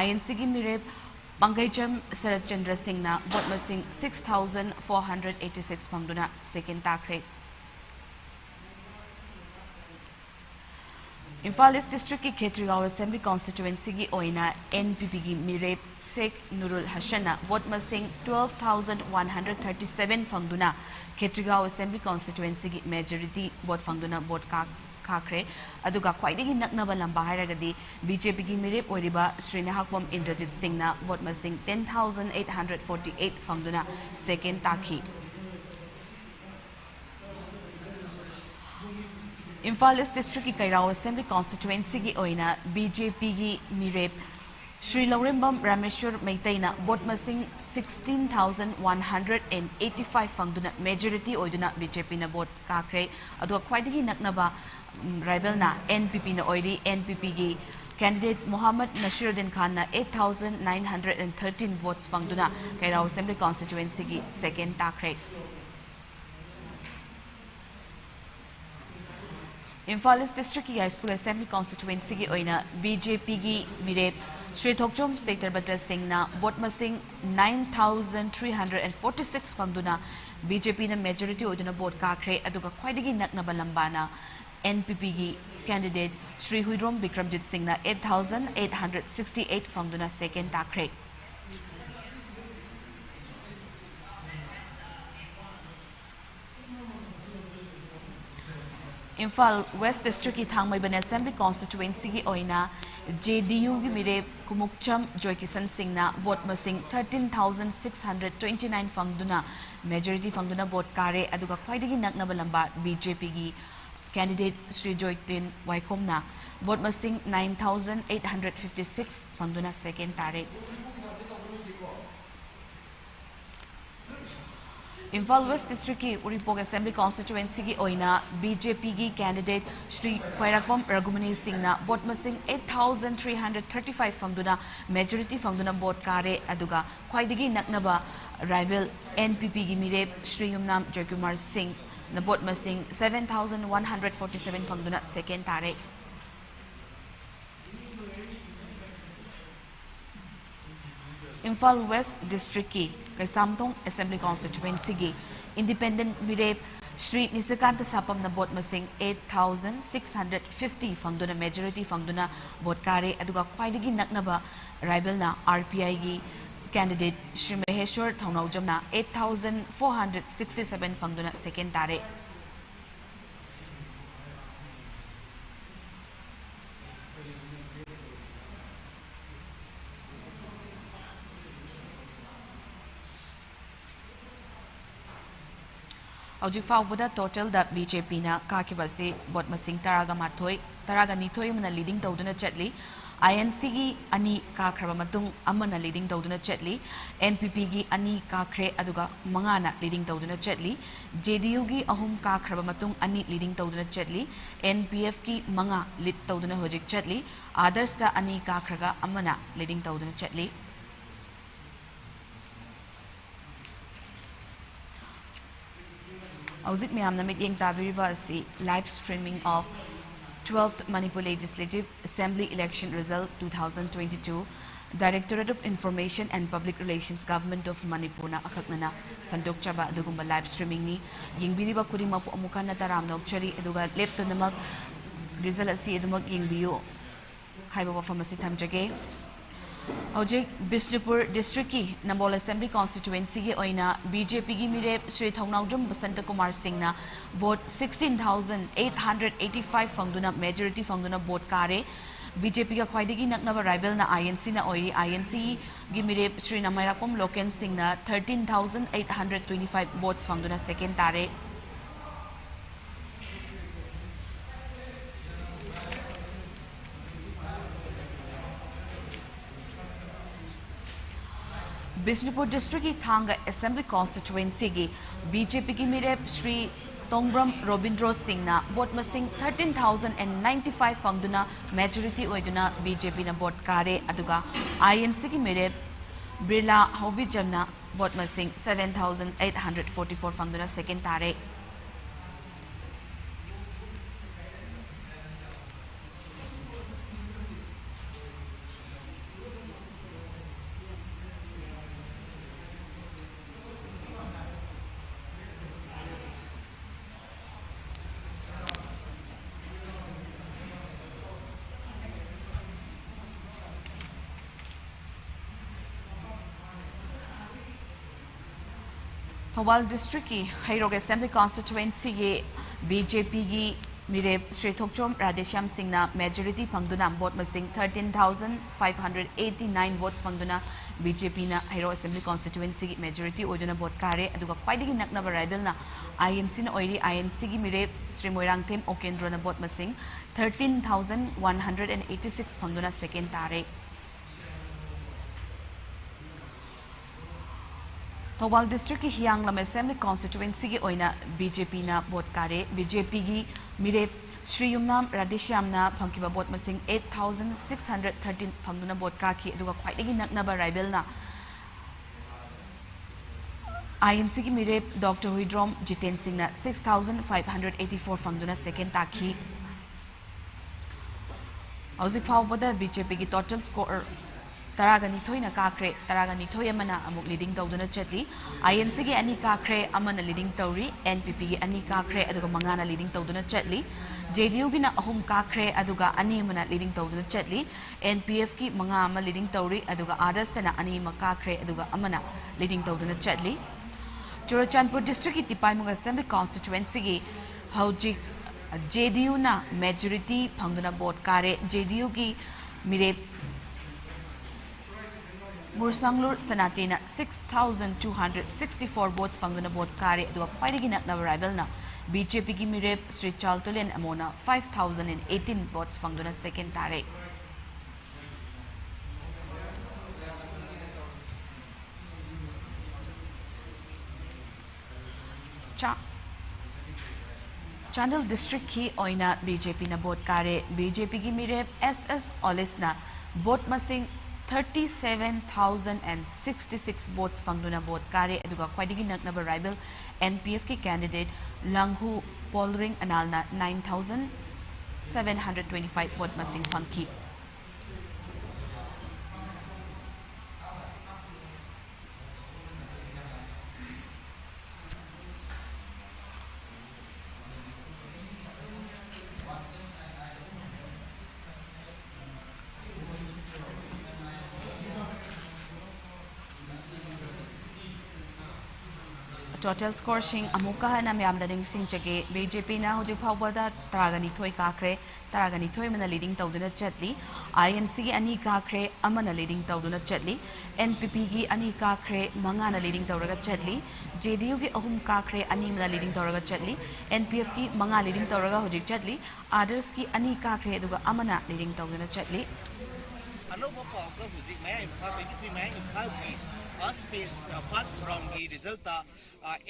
INC gi mirep Pangaijam Sarat Chandra Singh na vote masing 6,486 fangduna second takre Imphal East District ki Khetrigao Assembly Constituency gi oina NPP gi mirep Sheikh Nurul Hassan vote masing 12,137 fangduna Khetrigao Assembly Constituency gi majority vote fangduna vote kakre aduga khwaidagi naknaba lamba hairagadi BJP gi mirep oiriba Srinahakpam Indrajit Singh na vote masing 10,848 fangduna second takhi Imphal East District ki Kairao Assembly Constituency gi oina BJP gi mirep Sri Laurembam Rameshwar Meitaina vote masing 16,185 fangduna majority oiduna BJP na vote kakre adu khwaidagi naknaba rival na NPP na oiri NPP gi candidate Muhammad Nashiruddin Khan na 8,913 votes fangduna Kairao Assembly Constituency gi second takre Imphal East District ki High School Assembly Constituency gi oina BJP gi mirep Sri Thokchom Sector Batra Singh na vote masing 9,346 fangduna BJP na majority oiduna vote kakre aduga khwaidagi naknaba lambana NPP gi candidate Sri Huidrom Bikramjit Singh na 8,868 fangduna second takre Imphal West District ki Thangmaiban Assembly Constituency gi oina JDU gi mirep Kumukcham Joykisan Singh na vote masing 13,629 fangduna majority fangduna vote kare aduga khwaidagi naknaba lamba BJP gi candidate Sri Joytin Waikom na vote masing 9,856 fangduna second tare Imphal West District ki Uripok Assembly Constituency ki oina BJP ki candidate Sri Khwairakpam Ragumani Singh na vote masing 8,335 fangduna majority fangduna vote kare aduga khwaidagi naknaba rival NPP ki mirep Sri Yumnam Joykumar Singh na vote masing 7,147 fangduna second tare Imphal West District ki Kaisamthong Assembly Constituency ki Independent mirep Sri Nisikanta Sapam na vote masing 8,650 fangduna majority fangduna vote kare aduga khwaidagi naknaba rival na RPI gi candidate Sri Maheshwar Thaunaujam na 8,467 fangduna second tare Hauzik faubuda total da BJP na kakibasi vote masing taraga nithoi mana leading tawduna chatli INC gi ani kakraba matung amana leading tawduna chatli NPP gi ani kakre aduga mangana leading tawduna chatli JDU gi ahum kakraba matung ani leading tawduna chatli NPF gi manga lead tawduna hojik chatli others da ani kakraga amana leading tawduna chatli Hauzik miyam na mityeng tabiriba asi live streaming of 12th Manipur Legislative Assembly Election Result 2022 Directorate of Information and Public Relations Government of Manipur na akaknana sandok chaba adugumba live streaming ni yingbiriba khudingmak amuka na taram nokchari aduga leptonamak result asi adumak yingbiyo haiba wafam asi thamjage Hojik Bishnupur District ki Nambol Assembly Constituency ki oina BJP ki mire Sri Thongnaujum Basanta Kumar Singh na vote 16,885 fangduna majority fangduna vote kare BJP ka khwaidagi naknaba rival na INC na oiri INC gi mire Sri Namairakom Loken Singh na 13,825 votes fangduna second tare Bishnupur District ki Thanga Assembly Constituency ki BJP ki mirep Sri Tongbram Robindro Singh na vote masing 13,095 fangduna majority oiduna BJP na vote kare aduga INC ki mirep Birla Hobijam na vote masing 7,844 fangduna second tare Thawal District ki Hairog Assembly Constituency ye BJP ki mirep Sri Thokchom Radheshyam Singh na majority phangduna vote masing 13,589 votes phangduna BJP na Hairog Assembly Constituency ki majority oiduna vote kare aduga paidagi naknaba rival na INC na oiri INC ki mirep Sri Moirangthem Okendro na vote masing 13,186 phangduna second tare Thawal District ki Hianglam Assembly Constituency ki oina BJP na vote kare BJP ki mirep Sri Yumnam Radheshyam na phangkiba vote masing 8,613 phangduna vote ka ki aduga khwaidagi naknaba rival na INC ki mirep Dr. Huidrom Jiten Singh na 6,584 phangduna second takhi Hauzik phawbada BJP ki total score Taragani Thoi na kakre, Taragani Thoi amana amuk leading tawduna chetli, INC ki ani kakre amana leading tawri, NPP ki ani kakre aduga mangana leading tawduna chetli, JDU ki na ahum kakre aduga ani amana leading tawduna chetli, NPF ki manga ama leading tawri aduga others na ani ma kakre aduga amana leading tawduna chetli. Churachandpur District ki Tipaimung Assembly Constituency ki Haujik JDU na majority phangduna vote kare, JDU ki mirep Mursanglur Sanatina 6,264 votes fanguna vote kare aduga khwaidagi naknaba rival na BJP ki mirep Sri Chaltulen Amona 5,018 votes fanguna second tare Chandel District ki oina BJP na vote kare BJP ki mirep SS Olis na vote masing 37,066 votes fangduna vote kare aduga khwaidagi naknaba rival NPF ki candidate Langhu Polring Analna 9,725 vote masing fangki Total score shing amuka na myamda ding sing chage BJP na hojik phawbada taragani thoi kakre taragani thoi mana leading tawduna chetli INC gi ani kakre amana leading tawduna chetli NPP gi ani kakre mangana leading tawraga chetli JDU gi ahum kakre ani mana leading tawraga chetli NPF gi manga leading tawraga hojik chetli others gi ani kakre aduga amana leading tawduna chetli Anoba pawga hujik maya imphal 23 maya imphal gi first round ki result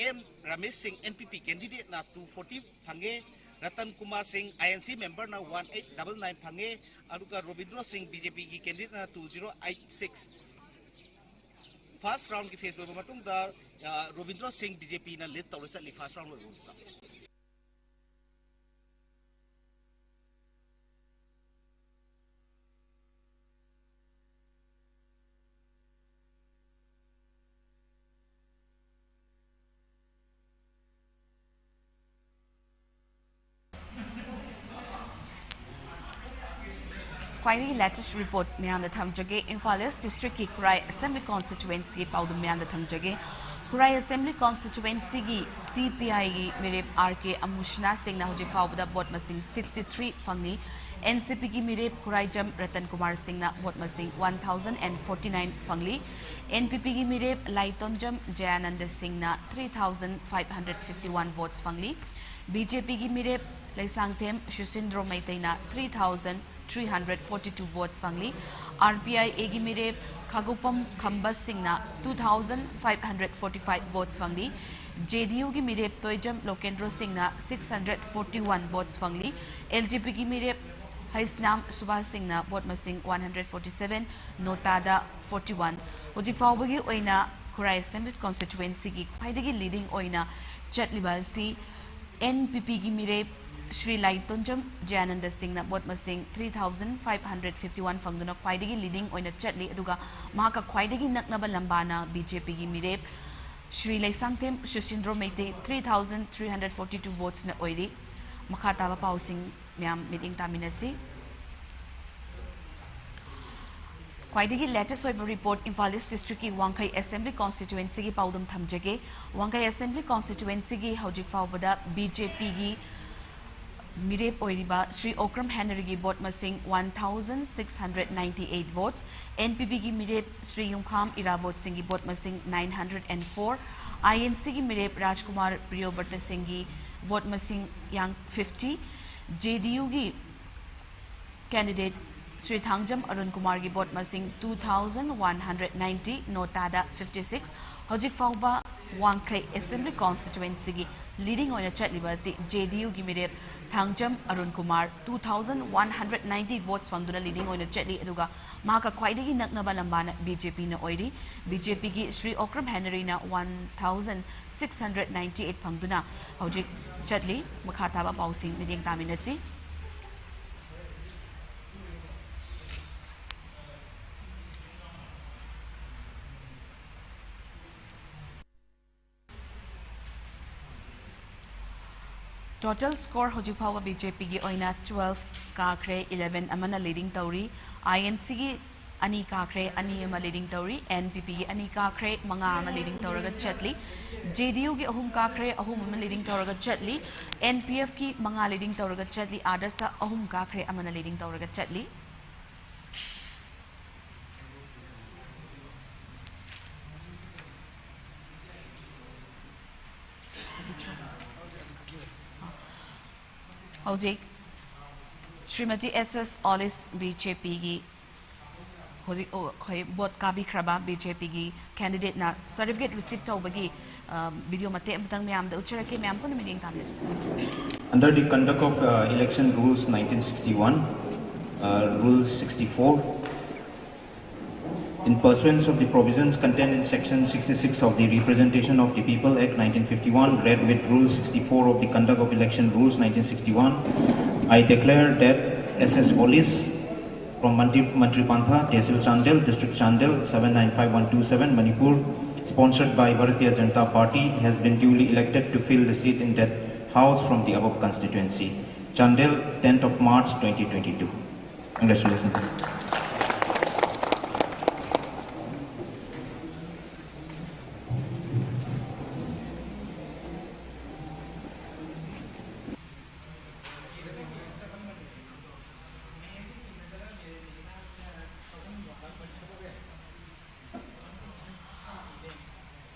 M Ramesh Singh NPP candidate na 240 phange Ratan Kumar Singh INC member na 1899 phange aduga Robindro Singh BJP ki candidate na 2086 first round ki phase lo matung da Robindro Singh BJP na lead tawresa li first round lo ख्वाइदगी लेटेस्ट रिपोर्ट म्याम थमजगे इम्फाल ईस्ट डिस्ट्रिक्ट की खुराई असेंबली कॉन्स्टिट्यूएंसी की पाउदम म्याम थमजगे खुराई असेंबली कॉन्स्टिट्यूएंसी की CPI की मिरेप RK अमुशना सिंह हौजिक फाउबदा वोट मसिंग 63 फंगनी NCP की मिरेप खुराईजम रतन कुमार सिंह वोट मसिंग 1049 फंगली NPP की मिरेप लाइतोंजम जयानंद सिंह 3551 वोट्स फंगली BJP की मिरेप लैसांगथेम शुसिंद्रो मैतेना 3,342 votes fangli RPI egi mirep khagupam khambas singna 2,545 votes fangli JDU gi mirep toijam lokendro singna 641 votes fangli LGP gi mirep haisnam subhas singna vote masing 147 notada 41 hojik faubagi oina Kurai Assembly constituency gi khwaidagi leading oina chatliba si NPP gi mirep Shri Laitonjam Jayananda Singh na vote masing 3,551 fangduna khwaidagi leading oina chatli aduga mahaka khwaidagi naknaba lambana BJP gi mirep Shri Laisangthem Shushindro Meite 3,342 votes na oiri makhataba pausing myam meeting taminasi khwaidagi latest oiba report Imphal East District ki Wangkai Assembly constituency gi paudum thamjage Wangkai Assembly constituency gi hojik faubada BJP gi Mirep Oiriba Sri Okram Henry gi vote masing 1,698 votes NPP gi Mirep Sri Yumkham Iravot Singh gi vote masing 904 INC gi Mirep Rajkumar Priyobarta Singh gi vote masing yang 50 JDU gi candidate Sri Thangjam Arun Kumar gi vote masing 2,190 notada 56 hojik fauba Wangkai Assembly constituency gi leading oina chatliba si JDU gi mirep Thangjam Arun Kumar 2,190 votes fangduna leading oina chatli aduga maka khwaidagi naknaba lambana BJP na oiri BJP gi Sri Okram Henry na 1,698 fangduna hojik chatli makhataba pausing meeting taminasi Total score hojik phawa BJP gi oina 12 kakre 11 amana leading tauri INC gi ani kakre ani ama leading tauri NPP gi ani kakre manga ama leading tauraga chatli JDU gi ahum kakre ahum ama leading tauraga chatli NPF gi manga leading tauraga chatli others ta ahum kakre amana leading tauraga chatli Hojik Srimati SS Olis BJP gi hojik khoi bot kabi kraba BJP gi candidate na certificate receipt tawbagi video mate amtang myam da ucharake myam ko meeting tamis Under the conduct of election rules 1961 rule 64 in pursuance of the provisions contained in section 66 of the Representation of the People Act 1951 read with rule 64 of the conduct of election rules 1961 I declare that SS Olis from Mantri Pantha Tehsil Chandel District Chandel 795127 Manipur sponsored by Bharatiya Janata Party has been duly elected to fill the seat in that house from the above constituency Chandel 10th of March 2022 Congratulations.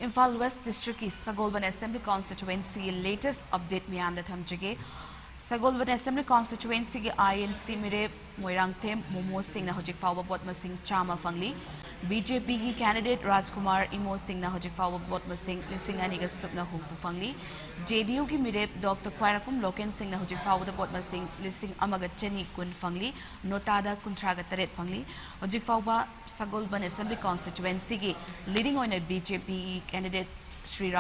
Imphal West District ki Sagolban Assembly constituency latest update myam da thamjage Sagolban Assembly constituency ki INC mere Moirangthem Momo Singh na hojik fawba bot masing chama fangli BJP ki candidate Rajkumar Imo Singh na hojik fawba bot masing lising ani ga supna hufu fangli JDU ki mere Dr. Kwairapum Loken Singh na hojik fawba bot masing lising amaga chani kun fangli notada kuntraga taret fangli hojik fawba Sagolban Assembly constituency ki leading oina BJP candidate Shri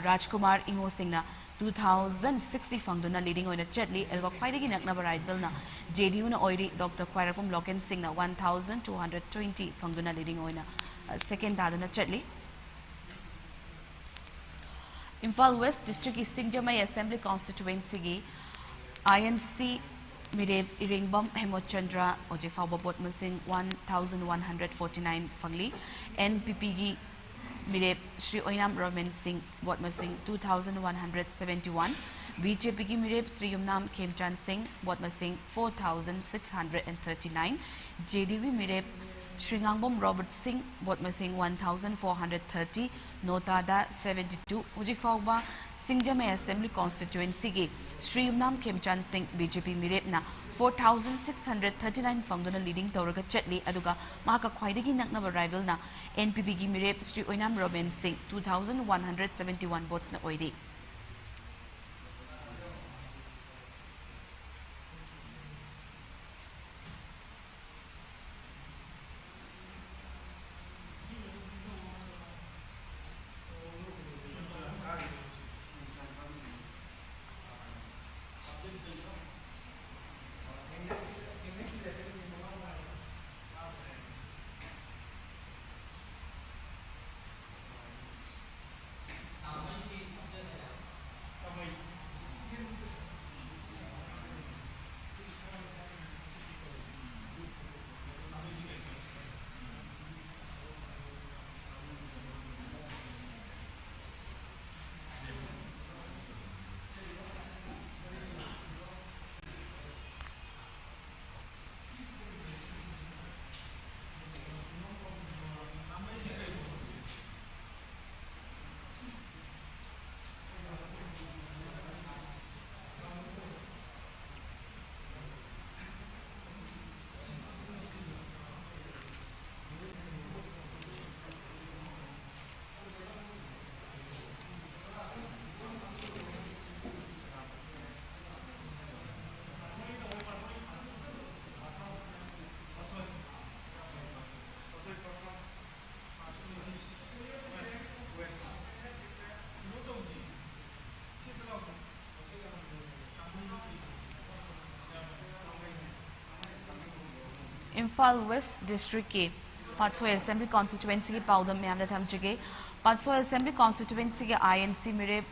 Rajkumar Imo Singh na 2,060 fangduna leading oina chatli elwa khwaidagi naknaba right bill na JDU na oiri Dr. Kwairapum Loken Singh na 1,220 fangduna leading oina second daduna chatli Imphal West District ki Singjamai Assembly constituency gi INC Mireb Iringbom Hemochandra Ojifaba Bot Masing 1149 Fangli NPP gi Mireb Sri Oinam Roman Singh Bot Masing 2171 BJP gi Mireb Sri Yumnam Khemchan Singh Bot Masing 4639 JDU Mireb Sringangbom Robert Singh Bot Masing 1430 Notada 72 Ujifauba Singjame Assembly Constituency gi Sri Yumnam Khemchan Singh BJP Mireb na 4639 Fangdona leading Tauraga Chetli Aduga Maka Kwaidagi Naknaba rival na NPP gi Mireb Sri Oinam Roman Singh 2171 votes na oidi. Imphal West District ke Patsoi Assembly Constituency ke Paudam Myamda Thamchige Patsoi Assembly Constituency ke INC Mireb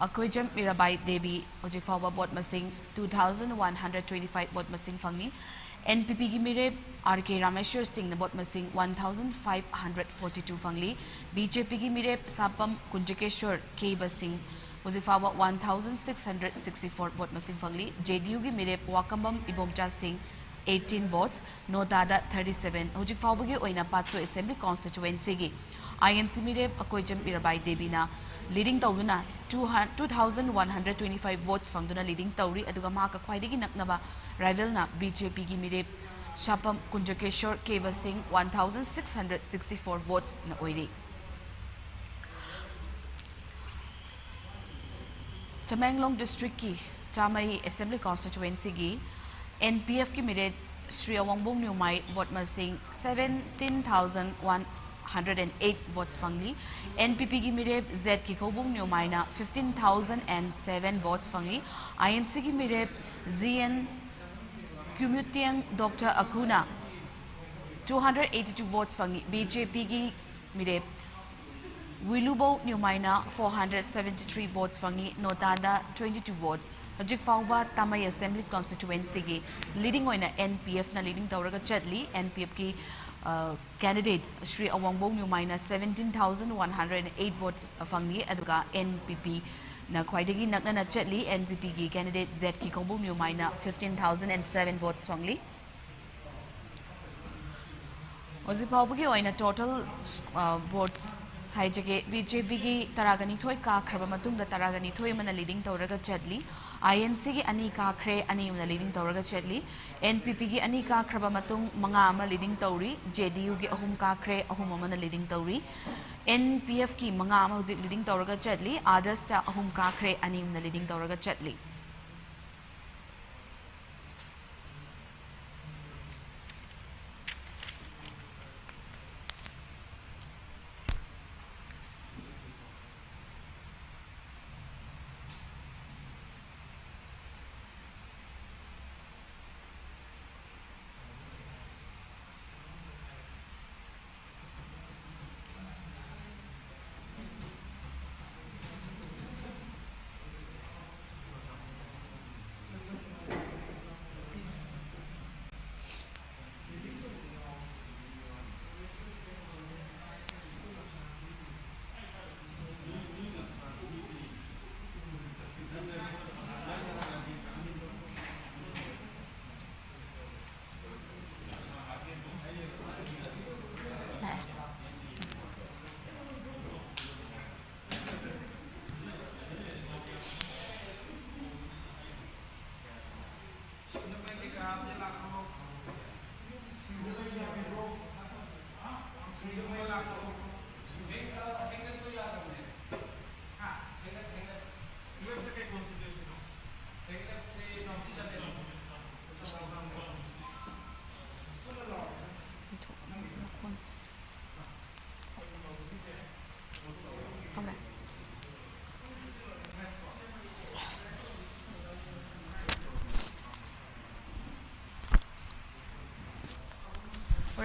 Akwejam Mirabai Devi Ojifauba Bot Masing 2125 Bot Masing Fangni NPP ki Mireb RK Rameshwar Singh Bot Masing 1542 Fangli BJP ki Mireb Sapam Kunjikeshwar K Basing Ojifauba 1664 Bot Masing Fangli JDU ki Mireb Wakambam Ibomcha Singh 18 votes, Notada 37. Hujik Faubagi Oina Patso Assembly Constituency gi INC Mireb Akoijam Mirabai Debina leading Tauruna 2125 votes Fangduna leading Tauri Aduga Maka Kwaidigi Naknaba rival na BJP gi Mireb Shapam Kunjakeshwar Keva Singh 1664 votes na oiri. Tamenglong District ki Tamari Assembly Constituency gi NPF की मेरे श्री अवंगबोंग न्यूमाई वोट मसिंग 17,108 वोट्स फंगली NPP की मेरे Z की कोबोंग न्यूमाई ना 15,007 वोट्स फंगली INC की मेरे ZN Kumutiang Dr. Akuna 282 votes फंगली BJP की मेरे Wilubo Newmaina 473 votes fangi Notada 22 votes Hajik Fauba Tamai Assembly Constituency gi leading oina NPF na leading Tauraga Chetli NPF ki candidate Sri Awangbo Newmaina 17,108 votes fangi aduga NPP na Kwaidagi Nakna na Chetli NPP ki candidate Z ki Kombo Newmaina 15,007 votes fangi Hajik Fauba ki oina total votes Haijake BJP ki Taragani Thoi ka Krabamatum the Taragani Thoi mana leading Tauraga Chetli INC ki Ani ka Kre Ani mana leading Tauraga Chetli NPP ki Ani ka Krabamatung Mangama leading Tauri JDU ki Ahum ka Kre Ahum mana leading Tauri NPF ki Mangama leading Tauraga Chetli Others ta Ahum ka Kre Ani mana leading Tauraga Chetli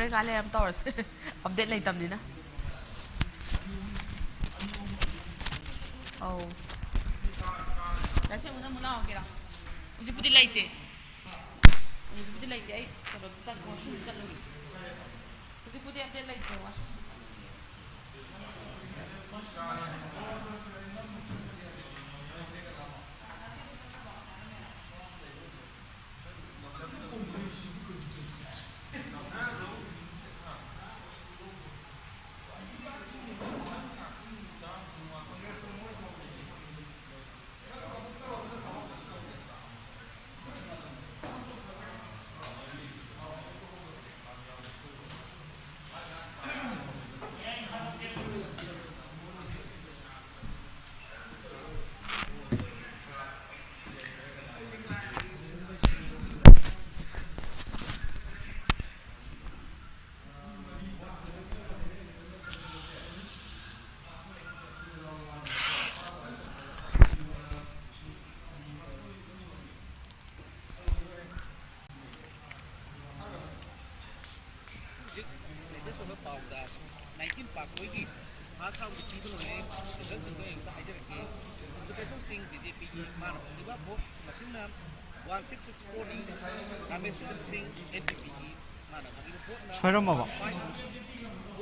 Hore kale am tawrs. Update lai tam dina. Oh. Kasi muna okay ra. Usi puti laite. Usi puti laite ay kalau tak wasu tak lagi. Usi puti update laite wasu. सोलह पाउंड 19 पास होगी खास हम चीज लोगे रिजल्ट जो एक साइज रखे एजुकेशन सिंह बीजेपी की मान दिबा वोट मशीन नाम 1664 नी रमेश सिंह एनपीपी की मान अभी वोट ना सोयरमबा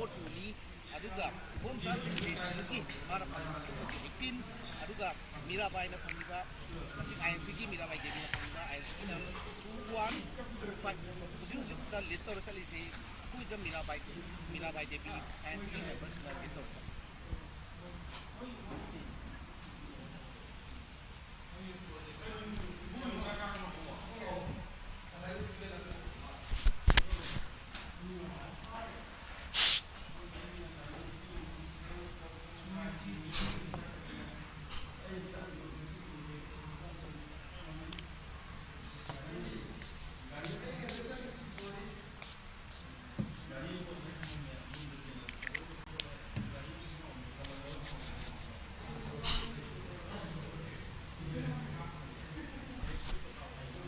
वोट नी अदुगा होम सा सिंह की मान मशीन 18 अदुगा मीराबाई ना फंदिबा मशीन आईएनसी की मीराबाई देवी ना फंदिबा आईएनसी ना 2125 उसी का लेटर चली से कोई जब मीराबाई देवी ऐसे ही मेंबर्स लगे तो सब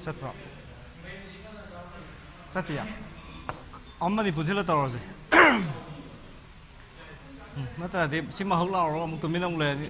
चत्रो चतिया अम्मदी बुझिला तौरसे नतादि सिमा हौला और अमुक तुमिनम लेनी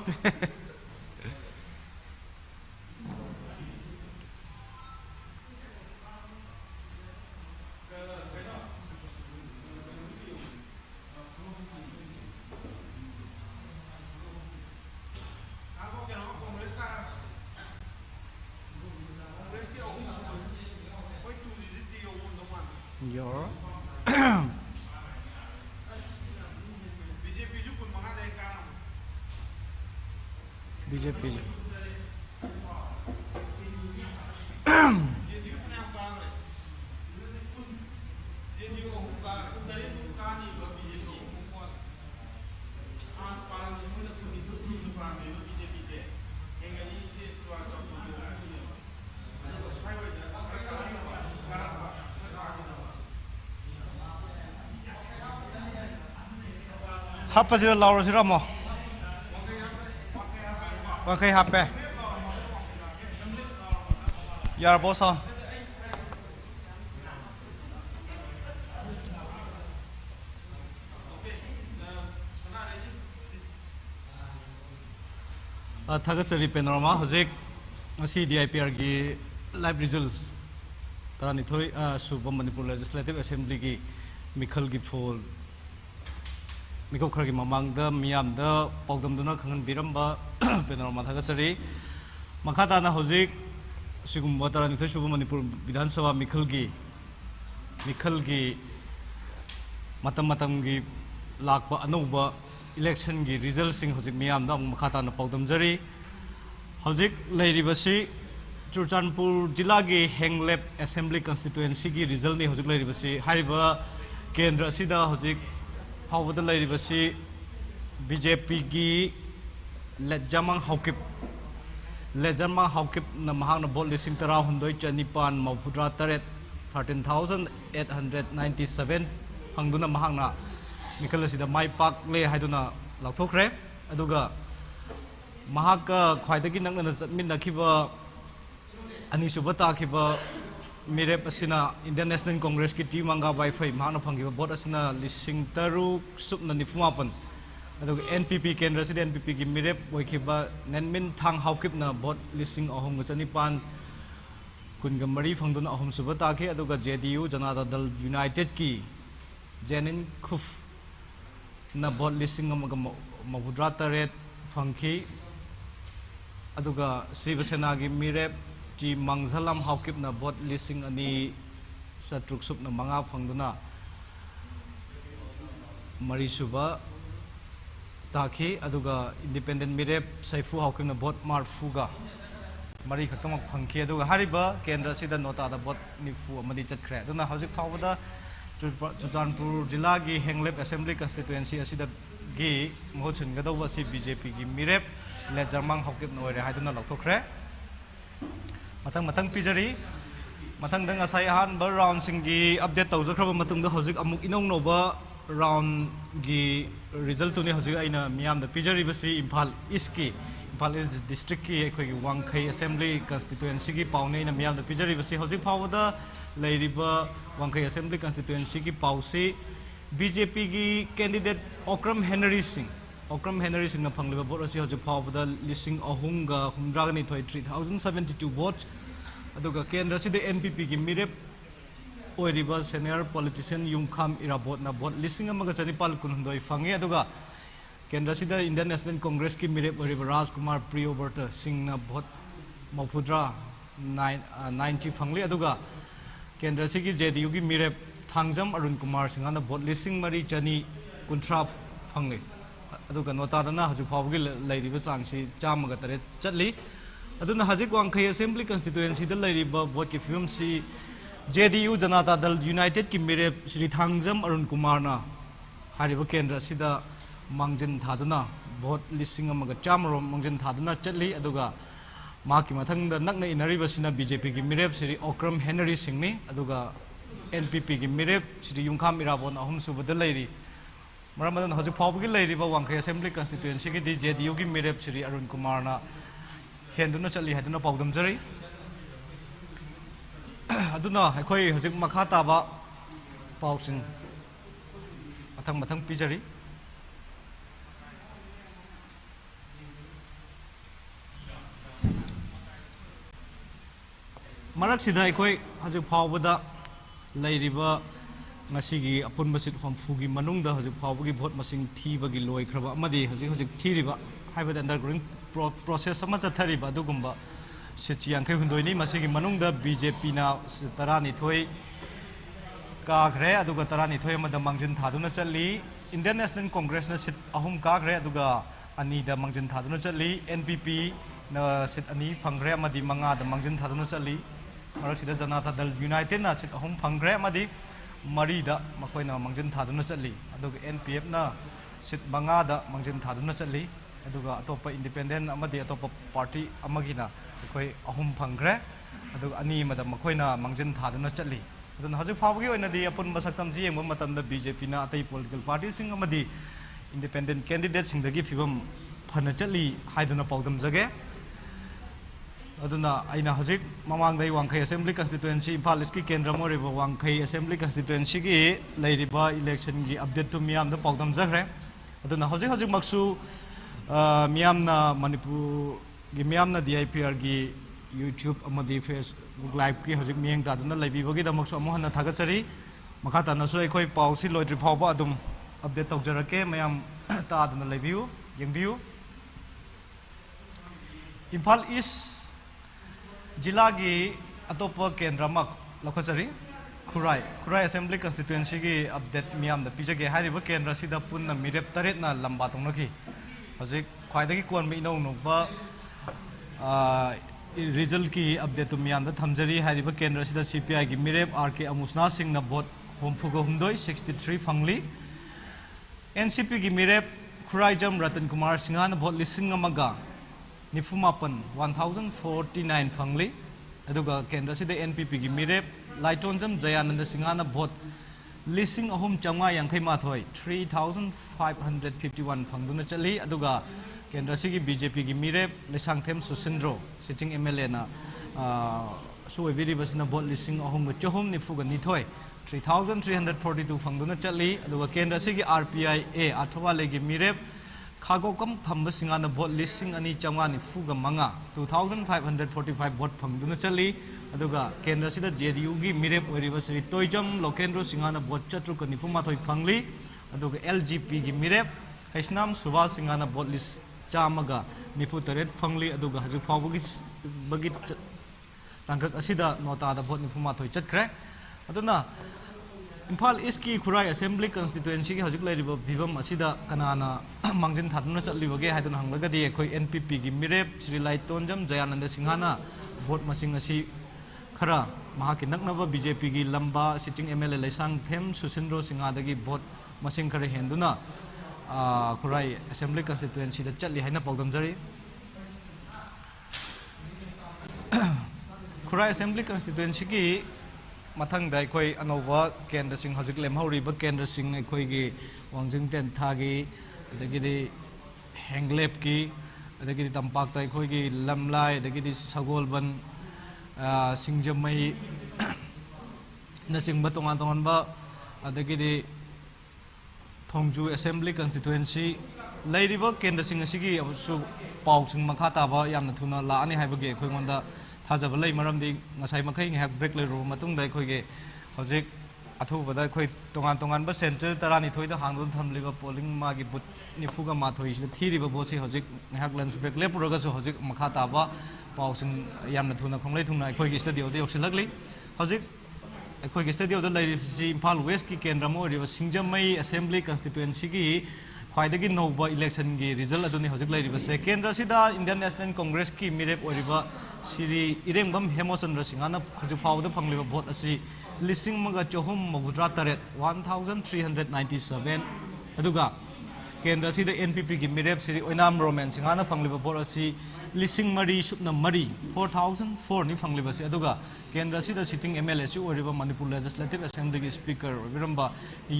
Your BJP hapa sila lauro sila mo okay hape yar bosa Thagasari panorama hojik asi DIPR gi live result tarani thoi suba Manipur Legislative Assembly gi mikhal gi phol mikau khar gi mamang da miyam da pawdam duna khangan biramba panorama thagasari makhata na hojik sigum tarani thoi suba Manipur Vidhan Sabha mikhal gi matam gi lakpa anuba election gi result sing hojik miyam da makhata na pawdam jari hojik leiribasi Churchandpur jila gi Henglep Assembly constituency gi result ni hojik leiribasi hariba kendra sida hojik hawada leiribasi BJP gi Lejamang Haukip na mahang na vote listing tara hundoi chanipan mawpudra taret 13,897 hangduna mahang na mikal sida mai pak le haiduna lathokre aduga mahaka khwaidagi nangna zatmin nakhiba ani subata khiba mirep asina Indian National Congress ki team anga wifi mahana phangiba vote asina lising taru subna nifumapan aduga NPP kendra sida NPP ki mirep boikhiba nenmin thang haukip na vote lising ahom chanipan kunga mari phangduna ahom subata ki aduga JDU Janata Dal United ki Jenin Khuf na vote listing amaga mawudra taret phangki aduga Shiva Sena gi mirep ji mangzalam haukip na vote listing ani satruk sup na manga phangduna mari suba takhi aduga independent mirep saifu haukip na vote marfuga mari khatamak phangki aduga hariba kendra sida nota da vote nifu amadi chatkre aduna hojik phawada Churchandpur jila gi Henglep Assembly constituency asida gi mohotsin gadawa si BJP gi mirep Lejamang Haukip noire haiduna lathokre matang pijari matang dang asai han bar round singi update tawjakraba matung da hojik amuk inong noba round gi result tuni hojik aina miyam da pijari basi Imphal East ki Imphal East district ki ekhoi gi Wangkhai Assembly constituency gi paune ina miyam da pijari basi hojik phawada leiriba Wangkhai Assembly constituency ki pausi BJP gi candidate Okram Henry Singh na phangliba vote asi hojik phawada lising ahunga humdragani thoi 3072 votes aduga kendra sida NPP gi mirep oiriba senior politician Yumkham Irabot na vote lising amaga chanipal kunhundoi phangi aduga kendra sida Indian National Congress ki mirep oiriba Rajkumar Priyoberta Singh na vote mawpudra 90 phangli aduga kendra sigi JDU gi mirep Thangjam Arun Kumar Singh na vote lising mari chani kuntra phangli aduga nota dana haju phawgi leiriba changsi chamaga tare chatli aduna hajik Wangkhai Assembly constituency da leiriba vote ki film si JDU Janata Dal United ki mirep Sri Thangjam Arun Kumar na hariba kendra sida mangjin thaduna vote listing amaga chamro mangjin thaduna chatli aduga maki mathang da nakna inariba sina BJP ki mirep Sri Okram Henry Singh ni aduga NPP ki mirep Sri Yumkham Irabon ahum subada leiri Maramadon hojik phawgi leiriba Wangkhai Assembly constituency ki di JDU ki mirep Sri Arun Kumar na henduna chali haduna pawdam jari aduna akhoi hojik makha taba pawsing mathang pijari ꯃꯔꯛꯁꯤꯗ ꯑꯩꯈꯣꯏ ꯍꯧꯖꯤꯛ ꯐꯥꯎꯕꯗ ꯂꯩꯔꯤꯕ ꯉꯁꯤꯒꯤ ꯑꯄꯨꯟꯕ ꯁꯤꯠ ꯍꯨꯝꯐꯨꯒꯤ ꯃꯅꯨꯡꯗ ꯍꯧꯖꯤꯛ ꯐꯥꯎꯕꯒꯤ ꯚꯣꯠ ꯃꯁꯤꯡ ꯊꯤꯕꯒꯤ ꯂꯣꯏꯈ꯭ꯔꯕ ꯑꯃꯗꯤ ꯍꯧꯖꯤꯛ ꯊꯤꯔꯤꯕ ꯍꯥꯏꯕꯗꯤ ꯑꯟꯗꯔꯒ꯭ꯔꯣꯋꯤꯡ ꯄ꯭ꯔꯣꯁꯦꯁ ꯑꯃ ꯆꯠꯊꯔꯤꯕ ꯑꯗꯨꯒꯨꯝꯕ ꯁꯤꯠꯁꯤ 62ꯅꯤ ꯃꯁꯤꯒꯤ ꯃꯅꯨꯡꯗ BJPꯅ 12 ꯀꯥꯈ꯭ꯔꯦ ꯑꯗꯨꯒ 12 ꯑꯃꯗ ꯃꯥꯡꯖꯤꯟ ꯊꯥꯗꯨꯅ ꯆꯠꯂꯤ Indian National Congressꯅ ꯁꯤꯠ 3 ꯀꯥꯈ꯭ꯔꯦ ꯑꯗꯨꯒ 2ꯗ ꯃꯥꯡꯖꯤꯟ ꯊꯥꯗꯨꯅ ꯆꯠꯂꯤ NPP ꯅ ꯁꯤꯠ 2 ꯐꯪꯈ꯭ꯔꯦ ꯑꯃꯗꯤ 5ꯗ ꯃꯥꯡꯖꯤꯟ ꯊꯥꯗꯨꯅ ꯆꯠꯂꯤ ꯃꯔꯛꯁꯤꯗ ꯖꯅता दल यूनाइटेडना सीट 3 फंग्रे अमदी 4दा मखोइना मंजिन थादुना चली अदुगा NPF ना सीट 5दा मंजिन थादुना चली अदुगा अतोप इंडिपेंडेंट अमदी अतोप पार्टी अमगिना अखोइ 3 फंग्रे अदुगा 2 मदा मखोइना मंजिन थादुना चली अदुना हजु फावगी ओइनादि अपुन मसक्तम जी येंबा मतमदा BJP ना अतै पॉलिटिकल पार्टी सिंग अमदी इंडिपेंडेंट कैंडिडेट सिंगदगी फिबम फना चली हाइदुना पाउदम जगे अदुना आइना हजिक ममांगदै वांखै असेंबली कंस्टिट्युएंसी इम्फाल ईस्ट की केंद्र मोरिबा वांखै असेंबली कंस्टिट्युएंसी की लैरिबा इलेक्शन की अपडेट टू मियाम द पाउदम जखरे अदुना हजिक मक्सु मियामना मणिपुर की मियामना DIPR की YouTube अमदी फेसबुक लाइव की हजिक मियंग तादुना लैबिबगी दमक्सु अमहना थागसरी मखा तानसु अखोइ पाउसी लोइद्रि फावबा अदुम अपडेट तौजरके मयाम तादुना लैबियु यंगबियु इम्फाल ईस्ट जिला की अतोप केंद्र लखसरी खुराई असेंबली कंस्टिट्युएंसी की अपडेट मियाम पीजगे हारिबा केंद्र सिदा पुन्ना मिरेप 8 ना लंबा तोंनखी हजिक ख्वाइदगी कोन इनौ नौबा रिजल्ट की अपडेट मियाम थमजरी हारिबा केंद्र सिदा CPI की मिरेप RK अमुसना सिंह ना वोट 63 फंगली NCP की मिरेप खुराइजम रतन कुमार सिंह ना वोट 1049 फंगली अदुगा केंद्र सिदा NPP की मिरेप लाइटोंजम जयानंद सिंहाना वोट 3551 फंगदुना चली अदुगा केंद्र सिगी BJP की मिरेप लेसांगथेम सुसिंद्रो सिटिंग MLA ना सुवेबिरिबसना वोट 3342 फंगदुना चली अदुगा केंद्र सिगी RPIA अथवाले की मिरेप खागोकम फंब सिंगाना वोट 2545 वोट फंगदुना चली अदुगा केंद्र सिदा JDU की मिरेप ओरिबा श्री तोइजम लोकेंद्रो सिंगाना वोट 492 फंगली अदुगा LGP की मिरेप हैसनाम सुभाष सिंगाना वोट 193 फंगली अदुगा हजु फावगी बगी तंगक असिदा नोटादा वोट 93 चटख्रे अदुना इम्फाल ईस्ट की खुराई असेंबली कंस्टिट्युएंसी की हजिक लैरिबा फिबम असिदा कनाना मांगजिन थादुना चटलिबगे हाइदुना हंगलगदी अखोइ NPP की मिरेप श्री लाइटोंजम जयानंद सिंहाना वोट मसिंग असि खरा महाकी नकनबा BJP की लंबा सिटिंग MLA लेसांगथेम सुसिंद्रो सिंहादगी वोट मसिंग खरे हेंदुना खुराई असेंबली कंस्टिट्युएंसी दा चटलि हाइना पाउदमजरी खुराई असेंबली कंस्टिट्युएंसी की मथंग अखोई अनौबा केंद्र सिंह हजिक लेमहौरीबा केंद्र सिंह अखोईगी वांजिंग तेंथागी अदगिदी हेंगलेप की अदगिदी तंपाकता अखोईगी लमलाई अदगिदी सगोलबन सिंगजमई नचिंगबा तोंगान तोंगानबा अदगिदी थोंजू असेंबली कंस्टिट्युएंसी लैरिबा केंद्र सिंह असिगी अबसु पाउसिंग मखा ताबा यामना थुना लाआनी हाइबगे अखोईंगोंदा थाजब लई मरमदी ngasai makai ngak break le ro matung dai khoi ge hojik athu bada khoi tongan ba center tarani thoi da hangdon thamliba polling ma gi but nifuga ma thoi si thiri ba bosi hojik ngak lunch break le puraga so hojik makha ta ba pausing yamna thuna khonglei thungna khoi gi studio de yosilagli hojik khoi gi studio da lai si Imphal West की केंद्र में ओरिबा सिंगजमई असेंबली कंस्टिट्युएंसी की ख्वाइदगी नौबा इलेक्शन की रिजल्ट अदुनी हजिक लैरिबसे केंद्र सिदा इंडियन नेशनल कांग्रेस की मिरेप ओरिबा श्री इरेंगबम हेमचंद्र सिंहाना हजिक फावदा फंगलिबा वोट असि 1397 अदुगा केंद्र सिदा NPP की मिरेप श्री ओइनाम रोमेन सिंहाना फंगलिबा वोट असि 4004 नि फंगलिबसे अदुगा केंद्र सिदा सिटिंग MLA सि ओरिबा मणिपुर लेजिस्लेटिव असेंबली की स्पीकर ओबिरंबा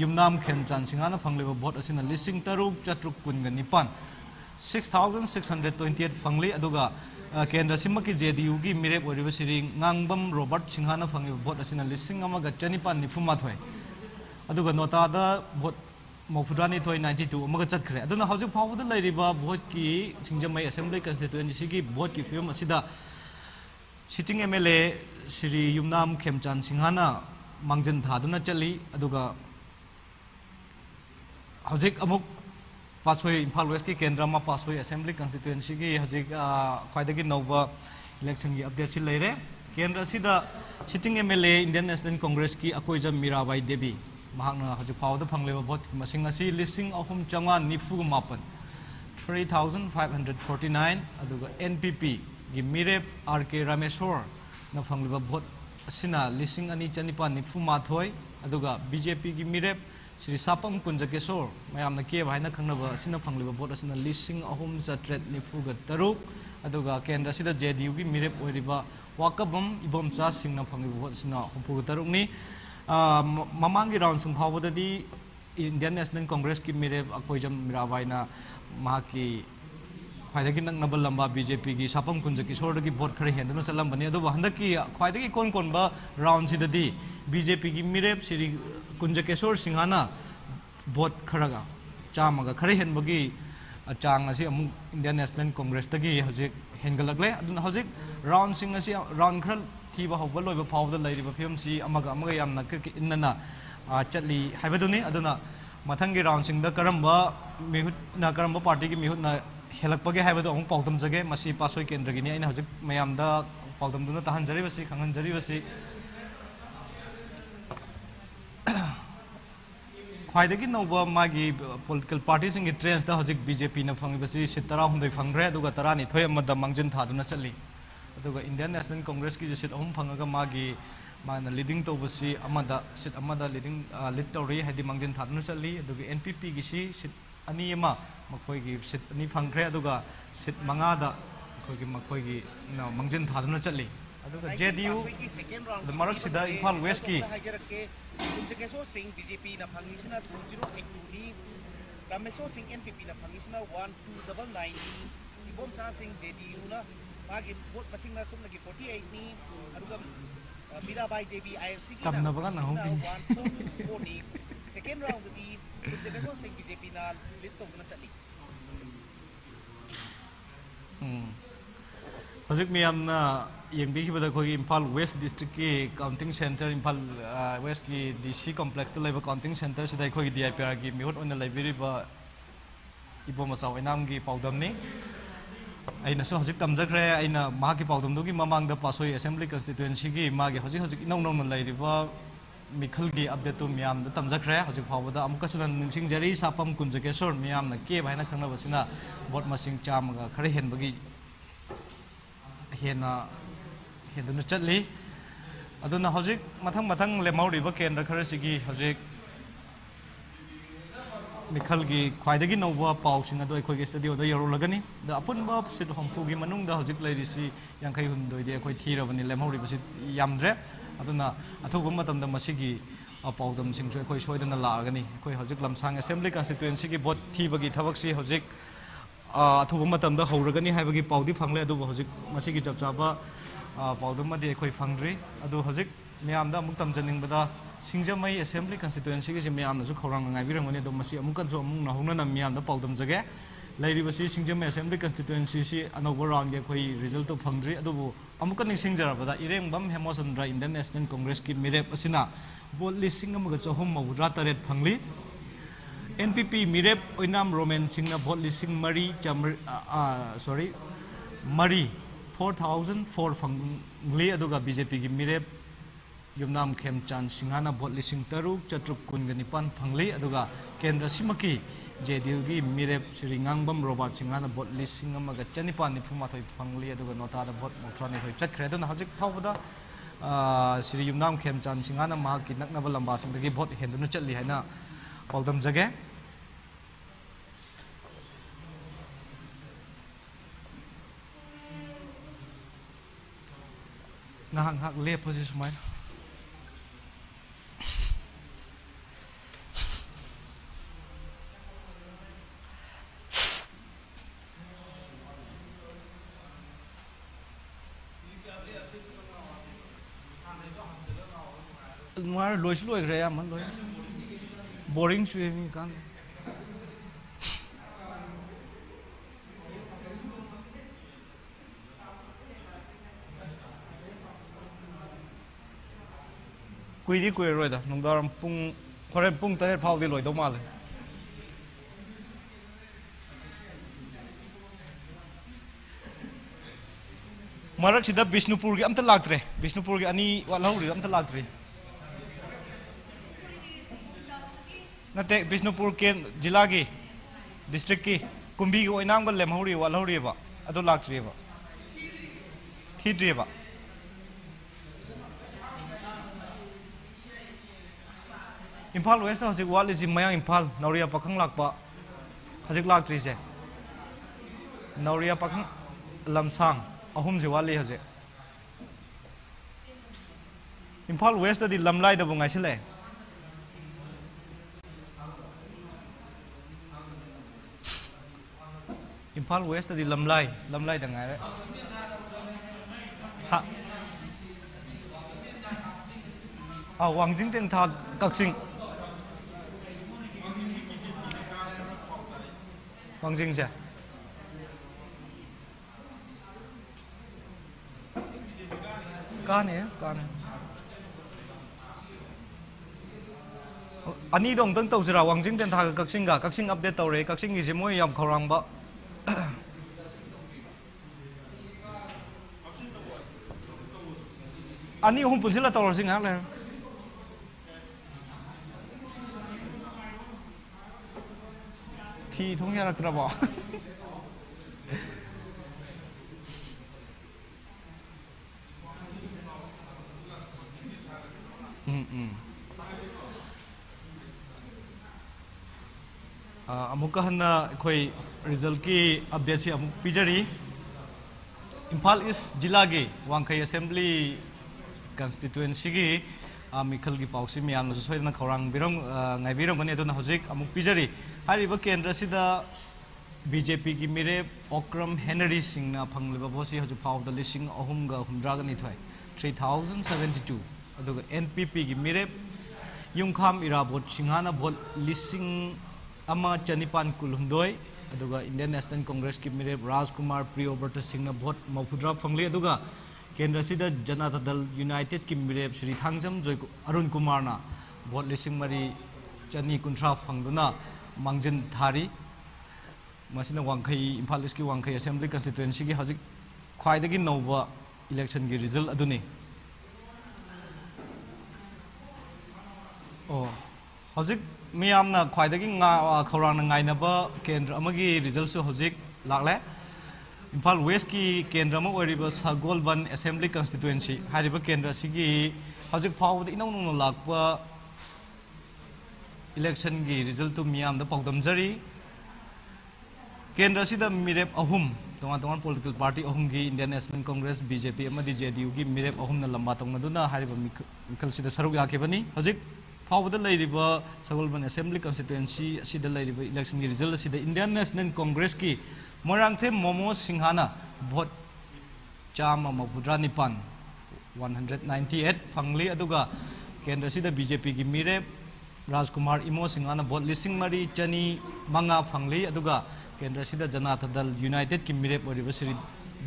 युमनाम खेमचान सिंहाना फंगलिबा वोट असिना 6628 फंगली अदुगा केंद्र सिम की JDU की मिरेप ओरिबा श्री ngangbam Robert सिंहाना फंगलिबा वोट असिना 1994 अदुगा नोटादा वोट मौफुद्रानी थोई 92 अमगा चटखरे अदुना हौजिक फावदा लैरिबा वोट की सिंगजमई असेंबली कंस्टिट्युएंसी की वोट की फिल्म असिदा सिटिंग MLA श्री युमनाम खेमचांद सिंहाना मांगजन थादुना चली अदुगा हजिक अमुक पासोई इम्फाल वेस्ट की केंद्र में पासोई असेंबली कंस्टिट्यूएंसी की हजिक ख्वाइदगी नौबा इलेक्शन की अपडेट से लेरे केंद्र सिदा sitting MLA Indian national Congress की अकोइजा मीराबाई देवी महांगना हजिक फाउदा फंगलेबा भोट की मसिंग असि लिसिंग अहुम चंगा निफु मापन 3549 अदुगा NPP की मीरेप RK रामेश्वर न फंगलेबा भोट असिना लिसिंग अनि चनिपा निफु माथोय अदुगा BJP की मीरेप श्री सापम कुंजकेश्वर मैम के भाईना खंगनब असिना फंगलेबा भोट असिना लिसिंग अहुम चट्रेट निफुगा तरुक अदुगा केंद्र सिदा JDU की मीरेप ओरिबा वाकबम इबोमचा सिंगना फंगलेबा भोट असिना हुपुगा तरुकनी ममांगी राउंड सिंग फावददी इंडियन नेशनल कांग्रेस की मीरेप अकोइजम मीराबाईना महाकी ख्वाइदगी नंगनब लंबा BJP की सापम कुंजकेश्वर की भोट खरे हेंदुना चलंबनी अदुबा हंदकी ख्वाइदगी कोन-कोनबा राउंड सिददी BJP की मीरेप श्री कुंजकेश्वर सिंहाना भोट खरगा चामगा खरे हेनबगी चांग असी अमु इंडियन नेशनल कांग्रेस तगी हजिक हेनगलगले अदुना हजिक राउंड सिंग असी राउंड खर थीबा हौबा लोइबा फावदा लैरिबा फिल्मसी अमगा अमगा यामना क्रिक इन्नना चटली हाइबदुनी अदुना मथंगी round Singh the Karamba मिहुतना Karamba party की मिहुतना हेलकपगे हाइबदो अमु पाउदम जगे मसी पासोई केंद्र गिनी अइना हजिक मयामदा पाउदम दुना तहनजरिबसी खंगनजरिबसी ख्वाइदगी नौबा मागी पॉलिटिकल पार्टी सिंग ट्रेंस दा हजिक BJP ना फंगबसी सिट 13 फंगरे अदुगा 12 अमदा मांगजन थादुना चली अदुगा इंडियन नेशनल कांग्रेस की सिट अहम फंगगा मागी माना लीडिंग तौबसी अमदा सिट अमदा लीडिंग लीड तौरी हाइदि मांगजन थादुना चली अदुगा NPP की सिट अनि अमा मखोइगी सिट अनि फंगरे अदुगा सिट मंगादा मखोइगी मांगजन थादुना चली अदुगा JDU द मरक सिदा इम्फाल वेस्ट की कुंजकेश्वर सिंह BJP ना फंगिसना 2082 नी रामेश्वर सिंह NPP ना फंगिसना 1299 नी इबोमचा सिंह JDU ना मागी भोट मसिंग ना सुमना की 48 नी अदुगा मीराबाई देवी INC की ना 1424 नी सेकेंड राउंड दी कुंजकेश्वर सिंह BJP ना लीड तौना चली हजिक मियामना यंगबीखिबदा खोगी इम्फाल वेस्ट डिस्ट्रिक्ट की काउंटिंग सेंटर इम्फाल वेस्ट की DC कॉम्प्लेक्स द लेबा काउंटिंग सेंटर सिदा खोगी DIPR की मिहुत ओना लाइब्रेरीबा इबोमचाव इनाम की पाउदमनी अइनासो हजिक तमजखरे अइना माकी पाउदमदुगी ममांग द पासोई असेंबली कंस्टिट्यूएंसी की मागी हजिक हजिक इनौ नौना लाइरिबा मिखल की अपडेट तो मियाम द तमजखरे हजिक फावदा अमुकसुना निंगसिंग जरी सापम कुंजकेश्वर मियामना के भाइना खंगनबसिना भोट मसिंग चामगा खरे हेनबगी हेना हेदुना चली अदुना हजिक मथंग मथंग लेमौरिबा केंद्र खरसिगी हजिक मिखल की ख्वाइदगी नौबा पाउसिंग अदो अखोई स्टूडियो द यरोलगनी द अपुनबा सिट हमफुगी मनुंग द हजिक लैरिसी यांखै हुंदोइदे अखोई थीरबनी लेमौरिबसि यामद्रे अदुना अथुबा मतम द मसिगी पाउदम सिंगसु अखोई सोइदना लागनी अखोई हजिक लमसांग असेंबली कंस्टिट्यूएंसी की भोट थीबगी थबकसी हजिक अथुबा मतम द हौरगनी हाइबगी पाउदी फंगले अदुबा हजिक मसिगी चपचाबा पाउदमदी अखोई फंगद्री अदु हजिक मियामदा अमुक तमजनिंगबदा सिंगजमई असेंबली कंस्टिट्यूएंसी की मियामनसु खौरांग ngaibirangoni do masi amukansu amung nahungna मियामदा पाउदम जगे लैरिबसी सिंगजमई असेंबली कंस्टिट्यूएंसी सि अनोबो राउंड के अखोई रिजल्ट तो फंगद्री अदुबो अमुक निंगसिंगजरबदा इरेंगबम हेमोचंद्र इंडियन नेशनल कांग्रेस की मिरेप असिना बोट लिसिंग अमगा चहुम मौद्रा तरेट फंगली NPP मिरेप ओइनाम रोमेन सिंगना भोट लिसिंग मरी सॉरी मरी 4004 फंगली अदुगा BJP की मिरेप युमनाम खेमचांद सिंहाना भोट लिसिंग तरुक चतुक कुनगनिपान फंगली अदुगा केंद्र सिमकी JDU की मिरेप श्री ngangbam रोबात सिंहाना भोट लिसिंग अमगा चनिपान निफुमाथoi फंगली अदुगा नोतादा भोट मोथ्रानि थoi चतखरे अदुना हजिक फावदा श्री युमनाम खेमचांद सिंहाना महाकी नकनबा लंबासिंगदगी भोट हेंदुना चली हाइना पाउदम जगे ngahak leposi sumai mar loi loi gre ya man loi boring chui mi kan कुई कुईरोइदा नुंगदारम पुंग होरेन पुंग तरेट फाउदी लोइदो माले मरक सिदा बिष्णुपुर की अमता लागत्रे बिष्णुपुर की अनि वालाहुरी अमता लागत्रे नते बिष्णुपुर के जिला की डिस्ट्रिक्ट की कुंभी की ओइनाम का लेमहुरी वालाहुरी बा अदो लागत्रे बा थीद्रे बा इम्फाल वेस्ट हजिक वालिसी मयांग इम्फाल नौरिया पाखंग लाकपा हजिक लागत्रे से नौरिया पाखंग लमसांग अहुम से वाली हजे इम्फाल वेस्ट दी लमलाई दबु ngaisile इम्फाल वेस्ट दी लमलाई द ngaire ha Wangjing Tentha Kakching Wangjing से काने अनि दong tang tau jira wangjing ten tha kaksinga update tau re kaksingi je moi yam khorang ba ani hum punsila tau sing hak le thi thong ya ra tra ba अमुक हन्ना कोई रिजल्ट की अपडेट से अमुक पिजरी इम्फाल ईस्ट जिला के वांखई असेंबली कंस्टिट्युएंसी की मिखल की पाउसी मियाम सोयना खौरांग बिरम नाइबिरम गने दोना हजिक अमुक पिजरी हारिबा केंद्र सिदा बीजेपी की मिरे ओक्रम हेनरी सिंह ना फंगलिबा बोसी हजु फाउद लिसिंग अहुमगा हुमद्रागा निथय 3072 अदुगा एनपीपी की मिरे युमखाम इराबोट सिंहाना भोट लिसिंग अमा चनिपान कुलहुंदोय अदुगा इंडियन नेशनल कांग्रेस की मिरे राजकुमार प्रियोव्रत सिंह भोट मफुद्रा फंगले अदुगा केंद्र सिदा जनता दल यूनाइटेड की मिरे श्री थांगजम जय अरुण कुमार ना भोट लिसिंग मरी चनी कुंथ्रा फंगदुना मांगजन थारी मसिना वांखई इम्फाल ईस्ट की वांखई असेंबली कंस्टिट्युएंसी की हजिक ख्वाइदगी नौबा इलेक्शन की रिजल्ट अदुनी हजिक मियामना ख्वाइदगी खौरांग नाइनबा केंद्र अमगी रिजल्ट सु हजिक लागले इम्फाल वेस्ट की केंद्र अमा ओरिबा सगोलबन असेंबली कंस्टिट्युएंसी हारिबा केंद्र सिगी हजिक फावद इनौ नो लागपा इलेक्शन की रिजल्ट मियाम दा पौदमजरी केंद्र सिदा मिरेप अहुम तोंगा पॉलिटिकल पार्टी अहुम की इंडियन नेशनल कांग्रेस बीजेपी अमदी जेडीयू की मिरेप अहुम ना लंबा तोंगदुना हारिबा मिखल सिदा सरुक याकेबनी हजिक फावद लैरिबा सगोलबन असेंबली कंस्टिट्युएंसी सिदा लैरिबा इलेक्शन की रिजल्ट सिदा इंडियन नेशनल कांग्रेस की मोरांगथे मोमो सिंहाना भोट चामा मफुद्रा निपान 198 फंगली अदुगा केंद्र सिदा बीजेपी की मिरेप राजकुमार इमो सिंहाना भोट लिसिंग मरी चनी मंगा फंगली अदुगा केंद्र सिदा जनता दल यूनाइटेड की मिरेप ओरिबा श्री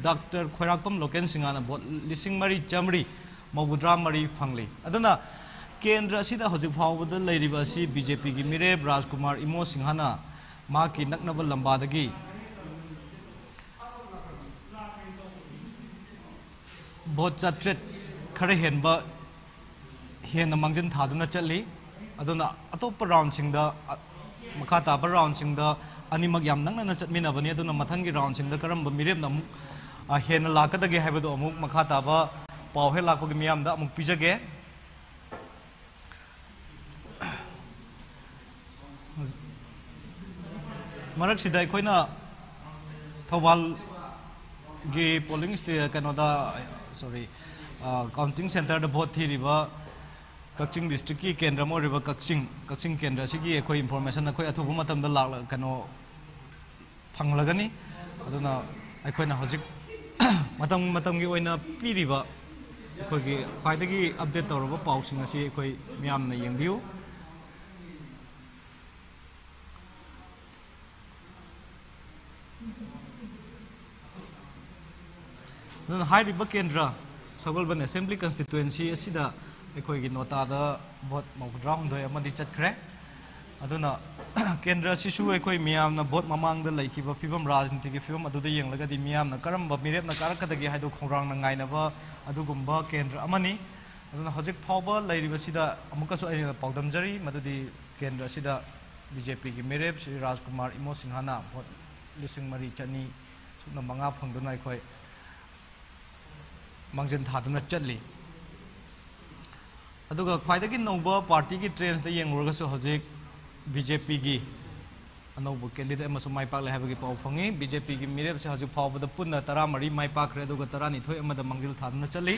डॉक्टर खोराकपम लोकेन सिंहाना भोट लिसिंग मरी चमरी मफुद्रा मरी फंगली अदुना केंद्र सिदा हजिक फावद लैरिबा सि बीजेपी की मिरेप राजकुमार इमो सिंहाना मा की नकनब लंबादगी भोट चट्रेट खरे हेनबा हेन मंगजन थादुना चली अदुना अतोप राउंड सिंगदा मखा ताब राउंड सिंगदा अनिमक याम नंगना चटमिनबनी अदुना मथंगी राउंड सिंगदा करम मिरेप नमु हेन लाकदगे हाइबदो अमुक मखा ताब पाव हे लाकपगी मियामदा अमुक पिजगे मरक सिदा अखोइना थौबाल गे पोलिंग स्टे कनोदा सॉरी काउंटिंग सेंटर द भोट थीरिबा कक्चिंग डिस्ट्रिक्ट की केंद्र मोरिबा कक्चिंग केंद्र सिगी अखोइ इंफॉर्मेशन अखोइ अथुबु मतम द लाक कनो फंगलगनी अदुना अखोइना हजिक मतम की ओइना पीरिबा अखोइगी ख्वाइदगी अपडेट तौरबा पाउसिंग असि अखोइ मियामना यंगबियु हाइरिबा केंद्र सगोलबन असेंबली कंस्टिट्युएंसी असिदा ꯑꯩꯈꯣꯏꯒꯤ ꯅꯣꯇꯥꯗ ꯚꯣꯠ 62 ꯑꯃꯗꯤ ꯆꯠꯈ꯭ꯔꯦ ꯑꯗꯨꯅ ꯀꯦꯟꯗ꯭ꯔ ꯑꯁꯤꯁꯨ ꯑꯩꯈꯣꯏ ꯃꯤꯌꯥꯝꯅ ꯚꯣꯠ ꯃꯃꯥꯡꯗ ꯂꯩꯈꯤꯕ ꯐꯤꯕꯝ ꯔꯥꯖꯅꯤꯇꯤꯒꯤ ꯐꯤꯕꯝ ꯑꯗꯨꯗ ꯌꯦꯡꯂꯒꯗꯤ ꯃꯤꯌꯥꯝꯅ ꯀꯔꯝꯕ ꯃꯤꯔꯦꯞꯅ ꯀꯥꯔꯛꯀꯗꯒꯦ ꯍꯥꯏꯗꯨ ꯈꯧꯔꯥꯡꯅ ꯉꯥꯏꯅꯕ ꯑꯗꯨꯒꯨꯝꯕ ꯀꯦꯟꯗ꯭ꯔ ꯑꯃꯅꯤ ꯑꯗꯨꯅ ꯍꯧꯖꯤꯛ ꯐꯥꯎꯕ ꯂꯩꯔꯤꯕꯁꯤꯗ ꯑꯃꯨꯛꯀꯁꯨ ꯑꯩꯅ ꯄꯥꯎꯗꯝꯖꯔꯤ ꯃꯗꯨꯗꯤ ꯀꯦꯟꯗ꯭ꯔ ꯑꯁꯤꯗ ꯕꯤꯖꯦꯄꯤꯒꯤ ꯃꯤꯔꯦꯞ ꯁ꯭ꯔꯤ ꯔꯥꯖꯀꯨꯃꯥꯔ ꯏꯃꯣ ꯁꯤꯡꯍꯥꯅ ꯚꯣꯠ 3,200 ꯐꯪꯗꯨꯅ ꯑꯩꯈꯣꯏ ꯃꯥꯡꯖꯤꯟ ꯊꯥꯗꯨꯅ ꯆꯠꯂꯤ ꯑꯗꯨꯒ ꯈ꯭ꯋꯥꯏꯗꯒꯤ ꯅꯧꯕ ꯄꯥꯔꯇꯤꯒꯤ ꯇ꯭ꯔꯦꯟꯁꯗ ꯌꯦꯡꯂꯨꯔꯒꯁꯨ ꯍꯧꯖꯤꯛ ꯕꯤꯖꯦꯄꯤꯒꯤ ꯑꯅꯧꯕ ꯀꯦꯟꯗꯤꯗꯦꯠ ꯑꯃꯁꯨ ꯃꯥꯏ ꯄꯥꯛꯂꯦ ꯍꯥꯏꯕꯒꯤ ꯄꯥꯎ ꯐꯪꯉꯤ ꯕꯤꯖꯦꯄꯤꯒꯤ ꯃꯤꯔꯦꯞꯁꯦ ꯍꯧꯖꯤꯛ ꯐꯥꯎꯕꯗ ꯄꯨꯟꯅ 13 ꯃꯥꯏ ꯄꯥꯛꯈ꯭ꯔꯦ ꯑꯗꯨꯒ 12 ꯑꯃꯗ ꯃꯥꯡꯖꯤꯜ ꯊꯥꯗꯨꯅ ꯆꯠꯂꯤ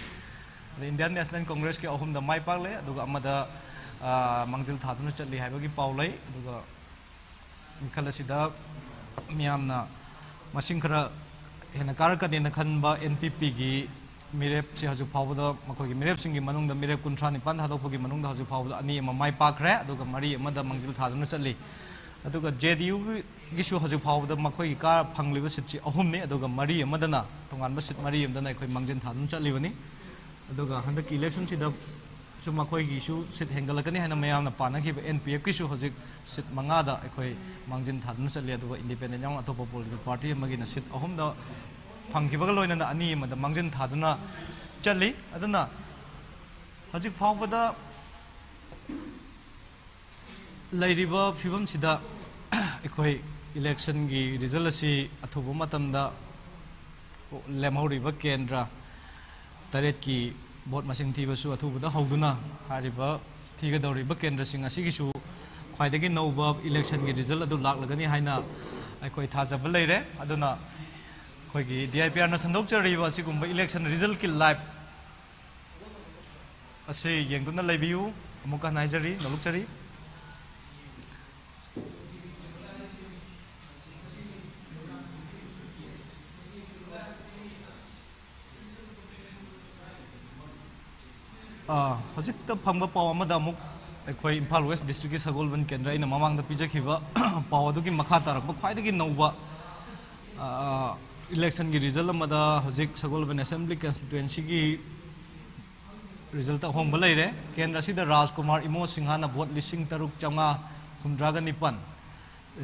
ꯏꯟꯗꯤꯌꯟ ꯅꯦꯁꯅꯦꯜ ꯀꯣꯡꯒ꯭ꯔꯦꯁꯀꯤ 3ꯗ ꯃꯥꯏ ꯄꯥꯛꯂꯦ ꯑꯗꯨꯒ ꯑꯃꯗ ꯃꯥꯡꯖꯤꯜ ꯊꯥꯗꯨꯅ ꯆꯠꯂꯤ ꯍꯥꯏꯕꯒꯤ ꯄꯥꯎ ꯂꯩ ꯑꯗꯨꯒ ꯃꯤꯈꯜ ꯑꯁꯤꯗ ꯃꯤꯌꯥꯝꯅ ꯃꯁꯤꯡ ꯈꯔ ꯍꯦꯟꯅ ꯀꯥꯔꯛꯀꯅꯦꯅ ꯈꯟꯕ NPPꯒꯤ ꯃꯤꯔꯦꯞꯁꯤ ꯍꯧꯖꯤꯛ ꯐꯥꯎꯕꯗ ꯃꯈꯣꯏꯒꯤ ꯃꯤꯔꯦꯞꯁꯤꯡꯒꯤ ꯃꯅꯨꯡꯗ ꯃꯤꯔꯦꯞ 39 ꯊꯥꯗꯣꯛꯄꯒꯤ ꯃꯅꯨꯡꯗ ꯍꯧꯖꯤꯛ ꯐꯥꯎꯕꯗ 2 ꯑꯃ ꯃꯥꯏ ꯄꯥꯛꯈ꯭ꯔꯦ ꯑꯗꯨꯒ 3 ꯑꯃꯗ ꯃꯥꯡꯖꯤꯜ ꯊꯥꯗꯨꯅ ꯆꯠꯂꯤ ꯑꯗꯨꯒ JDUꯒꯤꯁꯨ ꯍꯧꯖꯤꯛ ꯐꯥꯎꯕꯗ ꯃꯈꯣꯏꯒꯤ ꯐꯪꯂꯤꯕ ꯁꯤꯠꯁꯤ 3ꯅꯤ ꯑꯗꯨꯒ 3 ꯑꯃꯗꯅ ꯇꯣꯉꯥꯟꯕ ꯁꯤꯠ 3 ꯑꯃꯗꯅ ꯑꯩꯈꯣꯏ ꯃꯥꯡꯖꯤꯜ ꯊꯥꯗꯨꯅ ꯆꯠꯂꯤꯕꯅꯤ ꯑꯗꯨꯒ ꯍꯟꯗꯛꯀꯤ ꯏꯂꯦꯛꯁꯟꯁꯤꯗ ꯁꯨ ꯃꯈꯣꯏꯒꯤꯁꯨ ꯁꯤꯠ ꯍꯦꯟꯒꯠꯂꯛꯀꯅꯤ ꯍꯥꯏꯅ ꯃꯌꯥꯝꯅ ꯄꯥꯅꯈꯤꯕ NPFꯀꯤꯁꯨ ꯍꯧꯖꯤꯛ ꯁꯤꯠ 5ꯗ ꯑꯩꯈꯣꯏ ꯃꯥꯡꯖꯤꯜ ꯊꯥꯗꯨꯅ ꯆꯠꯂꯤ ꯑꯗꯨꯒ ꯏꯟꯗꯤꯄꯦꯟꯗꯦꯟ ꯌꯥꯎꯅ ꯑꯇꯣꯞꯄ ꯄꯣꯂꯤꯇꯤꯀꯦꯜ ꯄꯥꯔꯇꯤ ꯑꯃꯒꯤꯅ ꯁꯤꯠ 3ꯗ ꯐꯪꯈꯤꯕꯒ ꯂꯣꯏꯅꯅ 2 ꯑꯃꯗ ꯃꯥꯡꯖꯤꯜ ꯊꯥꯗꯨꯅ ꯆꯠꯂꯤ ꯑꯗꯨꯅ ꯍꯧꯖꯤꯛ ꯐꯥꯎꯕꯗ ꯂꯩꯔꯤꯕ ꯐꯤꯕꯝꯁꯤꯗ ꯑꯩꯈꯣꯏ ꯏꯂꯦꯛꯁꯟꯒꯤ ꯔꯤꯖꯜ ꯑꯁꯤ ꯑꯊꯨꯕ ꯃꯇꯝꯗ ꯂꯦꯝꯍꯧꯔꯤꯕ ꯀꯦꯟꯗ꯭ꯔ 8ꯀꯤ ꯚꯣꯠ ꯃꯁꯤꯡ ꯊꯤꯕꯁꯨ ꯑꯊꯨꯕꯗ ꯍꯧꯗꯨꯅ ꯍꯥꯏꯔꯤꯕ ꯊꯤꯒꯗꯧꯔꯤꯕ ꯀꯦꯟꯗ꯭ꯔꯁꯤꯡ ꯑꯁꯤꯒꯤꯁꯨ ꯈ꯭ꯋꯥꯏꯗꯒꯤ ꯅꯧꯕ ꯏꯂꯦꯛꯁꯟꯒꯤ ꯔꯤꯖꯜ ꯑꯗꯨ ꯂꯥꯛꯂꯒꯅꯤ ꯍꯥꯏꯅ ꯑꯩꯈꯣꯏ ꯊꯥꯖꯕ ꯂꯩꯔꯦ ꯑꯗꯨꯅ ꯑꯩꯈꯣꯏꯒꯤ DIPRꯅ ꯁꯟꯗꯣꯛꯆꯔꯤꯕ ꯑꯁꯤꯒꯨꯝꯕ ꯏꯂꯦꯛꯁꯟ ꯔꯤꯖꯜꯀꯤ ꯂꯥꯏꯚ ꯑꯁꯤ ꯌꯦꯡꯗꯨꯅ ꯂꯩꯕꯤꯌꯨ ꯑꯃꯨꯛꯀ ꯍꯥꯏꯖꯔꯤ ꯅꯣꯛꯆꯔꯤ ꯍꯧꯖꯤꯛꯇ ꯐꯪꯕ ꯄꯥꯎ ꯑꯃꯗ ꯑꯃꯨꯛ ꯑꯩꯈꯣꯏ ꯏꯝꯐꯥꯜ ꯋꯦꯁ ꯗꯤꯁꯇ꯭ꯔꯤꯛꯀꯤ ꯁꯒꯣꯜꯕꯟ ꯀꯦꯟꯗ꯭ꯔ ꯑꯩꯅ ꯃꯃꯥꯡꯗ ꯄꯤꯖꯈꯤꯕ ꯄꯥꯎ ꯑꯗꯨꯒꯤ ꯃꯈꯥ ꯇꯥꯔꯛꯄ ꯈ꯭ꯋꯥꯏꯗꯒꯤ ꯅꯧꯕ इलेक्शन की रिजल्ट हजिक सगोलबन असेंबली कंस्टिट्युएंसी रिजल्ट अहोंब लेरे केंद्र सिद राजकुमार इमो सिंहाना वोट 5,959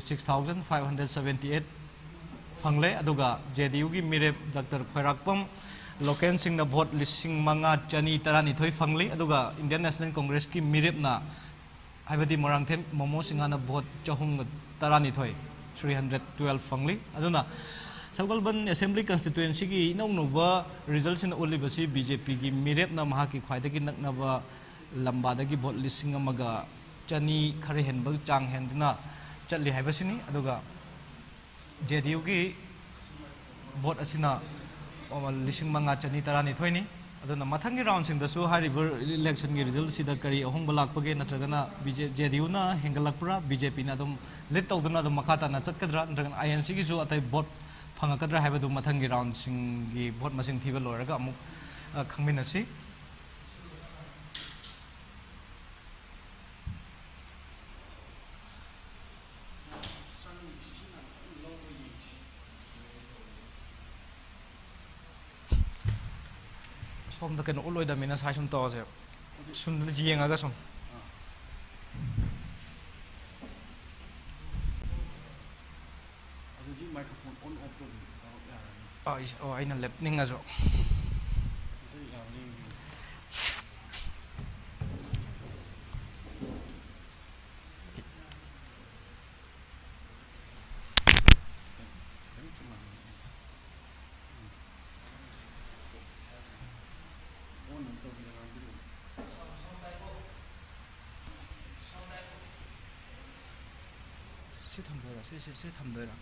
6,578 फंगले अदुगा JDU की मिरेप डॉक्टर खैराकपम लोकेन सिंह वोट 5,912 फंगली अदुगा इंडियन नेशनल कांग्रेस की मिरेपना हाइबदी मोरांगथेम मोमो सिंहाना वोट 412 312 फंगली अदुना सगोलबन असेंबली कंस्टिट्युएंसी की इनौनौब रिजल्ट सिन उलिबसी BJP की मिरेपना महाकी ख्वाइदगी नकनबा लंबादगी वोट 1,200 खरे हेनब चांग हेंदना चली हाइबसिनी अदुगा JDU की वोट असिना 5,912 अदुना मथंगी राउंड सिंदसु हारिब इलेक्शन की रिजल्ट सिदा करी अहोंब लाकपगे नत्रगना JDU ना हेंगलकपुरा BJP ना दम लीड तौदना दम मखाता ना चटकद्रा नत्रगना INC की जो अतै वोट फंगकद्रा हाइबदु मथंगी राउंड सिंगी वोट मसिंग थीबा लोरगा अमुक खंगमिनसी सोम तक उलोद मीना साइम तौसे सुन येंगा सोम माइक्रोफोन ऑन ऑफ तो अना लेपनिंगो से थमदोरा से थमदोरा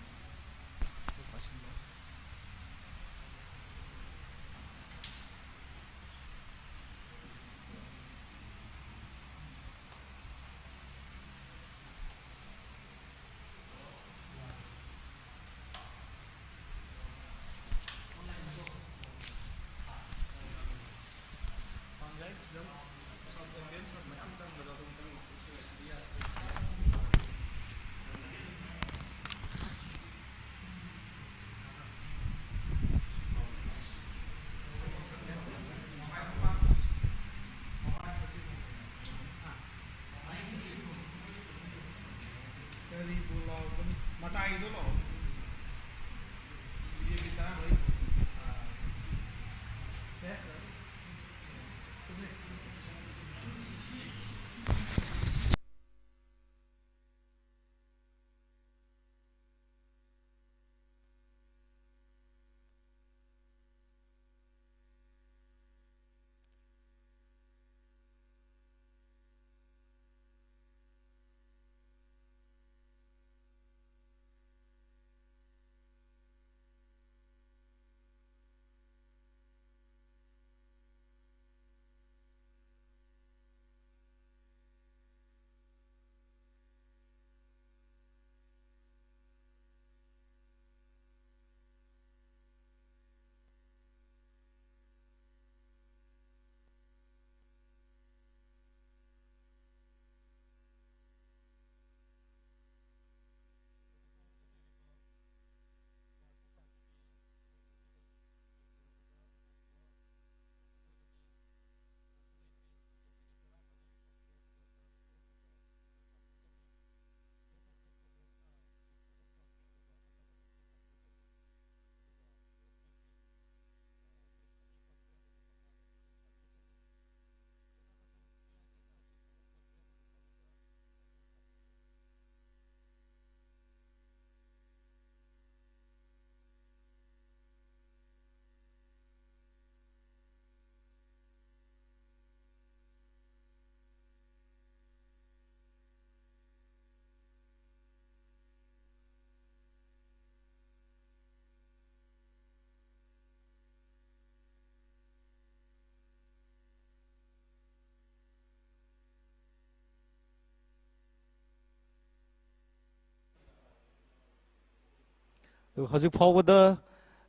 हजिक फाउबदा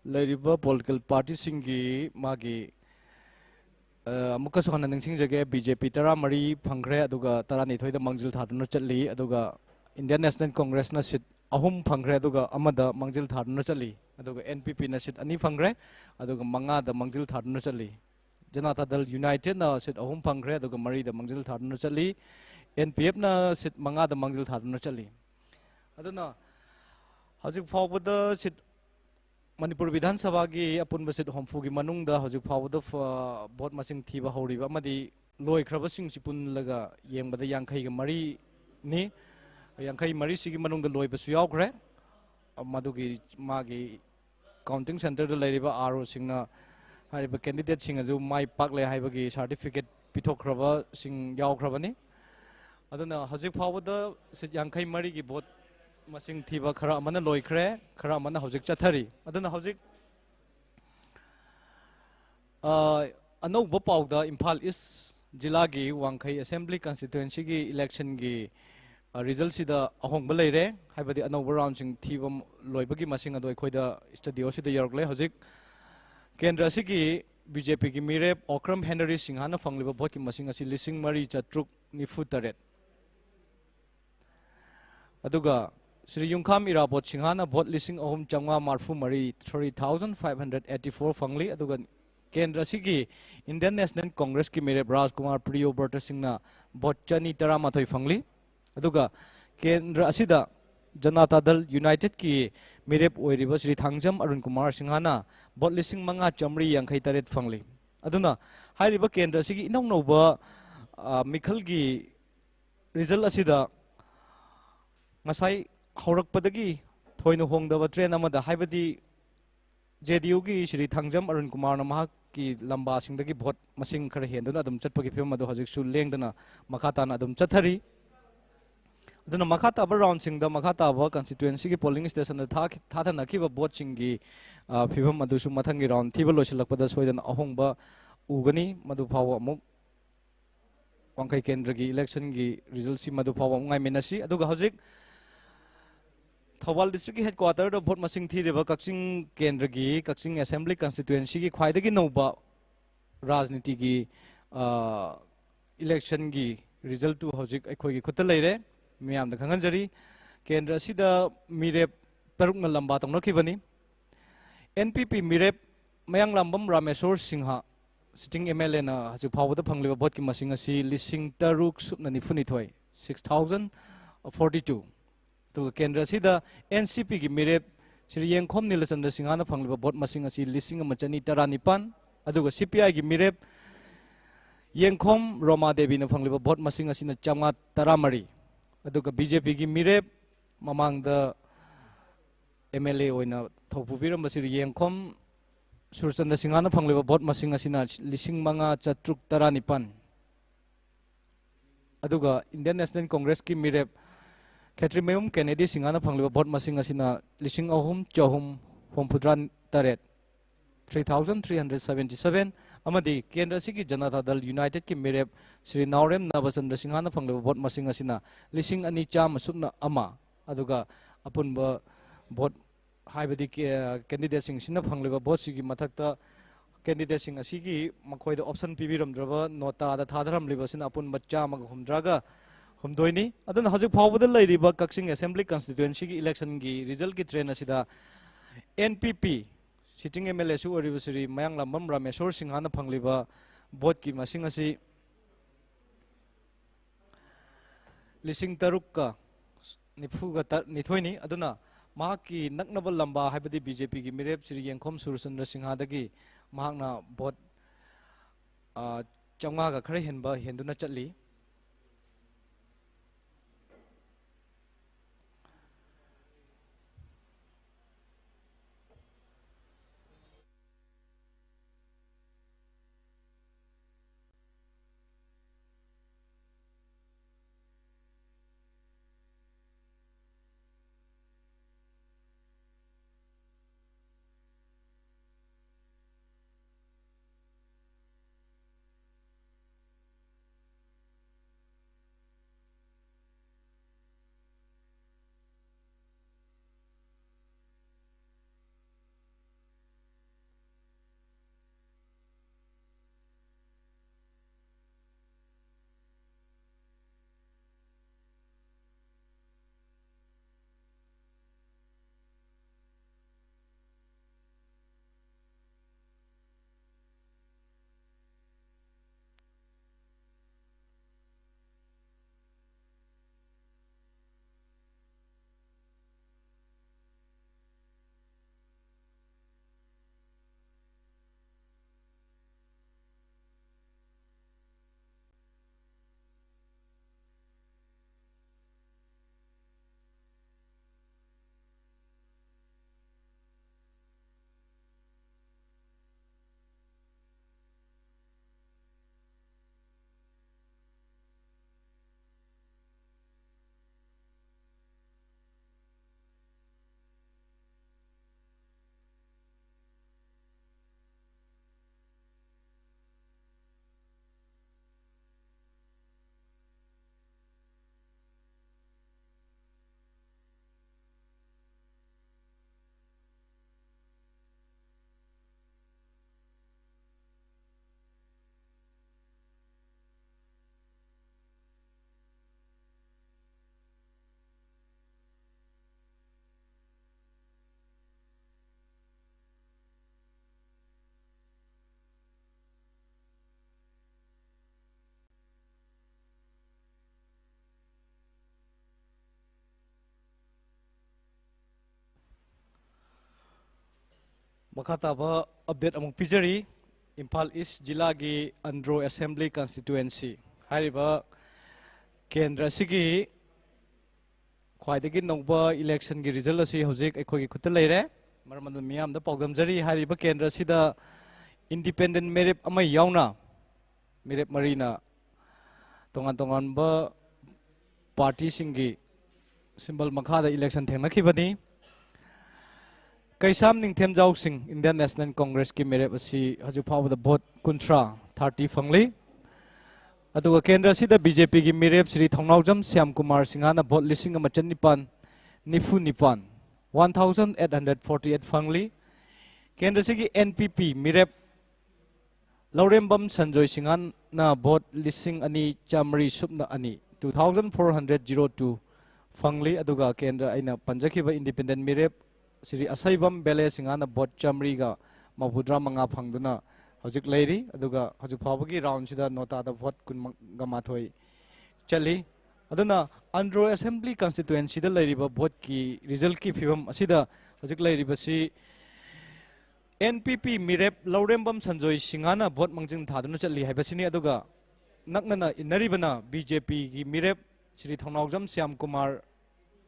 लैरिबा पॉलिटिकल पार्टी सिंगी मागी अमुकसु हन निंसिंग जगे बीजेपी तरा मरी फंग्रे अदुगा तरा निथोइदा मंजिल थादुना चली अदुगा इंडियन नेशनल कांग्रेस ना सीट अहुम फंग्रे अदुगा अमदा मंजिल थादुना चली अदुगा एनपीपी ना सीट अनि फंग्रे अदुगा मंगा दा मंजिल थादुना चली जनता दल यूनाइटेड ना सीट अहुम फंग्रे अदुगा मरी दा मंजिल थादुना चली एनपीएफ ना सीट मंगा दा मंजिल थादुना चली अदुना हजिक फाउबदा सीट मणिपुर विधान सभा की अपुनब सीट हमफू की मनुंग हजिक फाउबदा भोट मसिंग थीबा हौरिबा अमदी लोइख्रबसिंग सिपुनलगा येंबदा यांखैगा मरी नि यांखै मरी सिगी मनुंग लोइबसु यावख्रे मदुगी मागी काउंटिंग सेंटर द लैरिबा आरओ सिंगना हारिबा कैंडिडेट सिंग अदु माई पाकले हाइबगी सर्टिफिकेट पिथोख्रबा सिंग यावख्रबनी अदुना हजिक फाउबदा सीट यांखै मरी की भोट मसिंग थीबा खरा अमना लोइख्रे खरा अमना हजिक चथरी अदुना हजिक अनौबा पाउदा इम्फाल ईस्ट जिला की वांखै असेंबली कंस्टिट्युएंसी की इलेक्शन की रिजल्ट सिदा अहोंग लेरे हाइबदी अनौबा राउंड सिंग थीबा लोइबगी मसिंग अदो अखोइदा स्टूडियो सिदा यरगले हजिक केंद्र सिगी बीजेपी की मिरेप ओक्रम हेनरी सिंहाना फंगलिबा भोट की मसिंग असी लिसिंग मरी चत्रुक निफु तरेट अदुगा श्री युंखाम इराबोट सिंहाना भोट लिसिंग अहुम चंगा मार्फु मरी 3584 फंगली अदुगा केंद्र सिगी इंडियन नेशनल कांग्रेस की मेरे राजकुमार प्रियो बर्ट सिंहना भोट चनी तरामाथोई फंगली अदुगा केंद्र असिदा जनता दल यूनाइटेड की मेरेप ओइरिबा श्री थांगजम अरुण कुमार सिंहाना भोट लिसिंग मंगा चमरी यांखै तरेट फंगली अदुना हाइरिबा केंद्र सिगी इनौ नौबा मिखल की result असिदा ngasai haurakpadagi thoinu hongdaba train amada haibadi JDU की श्री थांगजम अरुण कुमार नमहा की लंबा सिंह की भोट मसिंग खर हेंदुना अदुम चटपगी फिल्म अदु हजिकसु लेंगदना मखाताना अदुम चथरी अदुना मखाताब राउंड सिंह द मखाताब कंस्टिट्युएंसी की पोलिंग स्टेशन था थाथनखिबा भोट सिंह की फिल्म अदुसु मथंगी राउंड थीबा लोइसलकपदा सोइदन अहोंबा उगनी मदु फाव अमुक वांखै केंद्र की इलेक्शन की रिजल्ट सि मदु फाव अंगाइ मेनसी अदुगा हजिक थौबाल डिस्ट्रिक्ट की हेडक्वार्टर द भोट मसिंग थीरेबा कक्सिंग केंद्र की कक्सिंग असेंबली कंस्टिट्युएंसी की ख्वाइदगी नौबा राजनीति की इलेक्शन की रिजल्ट टू हजिक अखोगी खुत लेरे मियाम द खंगनजरी केंद्र असिदा मिरेप तरुकना लंबा तंगनखिबनी NPP मिरेप मयांग लांबम Rameshwar Sinha sitting MLA ना हजिक फावदा फंगलिबा भोट की मसिंग असि लिसिंग तरुक सुपना निफुनिथोय 6042 तो केंद्र सिदा एनसीपी की मिरेप श्री येंखोम नीलचंद्र सिंहाना फंगलिबा भोट मसिंग असि लिसिंग मचनी तरानिपान अदुगा सीपीआई की मिरेप येंखोम रोमा देवी ना फंगलिबा भोट मसिंग असि चंगा तरामरी अदुगा बीजेपी की मिरेप ममांग द एमएलए ओइना थौपुबिरम श्री येंखोम सुरचंद्र सिंहाना फंगलिबा भोट मसिंग असि लिसिंग मंगा चत्रुक तरानिपान अदुगा इंडियन नेशनल कांग्रेस की मिरेप खेत्रीमेम केनेडी सिंहाना फंगलिबा भोट मसिंग असिना लिसिंग अहुम चहुम होमफुद्रान तरेट 3377 अमदी केंद्र सिगी जनता दल यूनाइटेड की मेरेप श्री नावरेम नवचंद्र सिंहाना फंगलिबा भोट मसिंग असिना लिसिंग अनि चाम सुपना अमा अदुगा अपुनबा भोट हाइबदी कैंडिडेट सिंग सिना फंगलिबा भोट सिगी मथक्ता कैंडिडेट सिंग असिगी मखोइदा ऑप्शन पिबिरमद्रबा नोटा दा थादरमलिबा सिना अपुनबा चाम हुमद्रागा हमदोइनी अदन हजिक फावबदा लैरिबा कक्सिंग असेंबली कंस्टिट्युएंसी की इलेक्शन की रिजल्ट की ट्रेन असिदा एनपीपी सिटिंग एमएलए सु ओरिबा श्री मयांग लंबम रामेश्वर सिंहाना फंगलिबा भोट की मसिंग असि लिसिंग तरुक का निफुगा निथोइनी अदुना माकी नकनबल लंबा हाइबदी बीजेपी की मिरेप श्री येंखोम सुरचंद्र सिंहादगी महाकना भोट चंगा का खरे हेनबा हेंदुना चटली मखाताबा अपडेट अमुक पिजरी इम्फाल ईस्ट जिला की अंड्रो असेंबली कंस्टिट्युएंसी हारिबा केंद्र सिगी ख्वाइदगी नौबा इलेक्शन की रिजल्ट असी हौजिक अखोगी खुद लेरे मरम मियाम द पाउदमजरी हारिबा केंद्र सिदा इंडिपेंडेंट मेरिट अमा यावना मेरिट मरीना तोंगान तोंगान बा पार्टी सिंगी सिंबल मखादा इलेक्शन थेंगनखिबनी कैसाम निंगथेमजाउ सिंह इंडियन नेशनल कांग्रेस की मेरिट असी हजु फावदा भोट कुंथ्रा 30 फंगली अदुगा केंद्र सिदा बीजेपी की मेरिट श्री थौनाउजम श्याम कुमार सिंहाना भोट लिसिंग अमा चनिपान निफु निपान 1848 फंगली केंद्र सिगी एनपीपी मेरिट लौरेंबम संजय सिंहाना भोट लिसिंग अनि चामरी सुपना अनि 2402 फंगली अदुगा केंद्र अइना पंजखिबा इंडिपेंडेंट मेरिट श्री असैबम बेले सिंहाना भोट चामरीगा मौद्रा मंगा फंगदुना हौजिक लेरी अदुगा हौजिक फावगी राउंड सिदा नोटादा भोट कुनगमाथोई चली अदुना अंड्रो असेंबली कंस्टिट्युएंसी दा लेरिबा भोट की रिजल्ट की फिवम असिदा हौजिक लेरिबसी एनपीपी मिरेप लौरेंबम संजय सिंहाना भोट मंजिंग थादुना चली हाइबसिनी अदुगा नकनना इनरिबना बीजेपी की मिरेप श्री थौनाउजम श्याम कुमार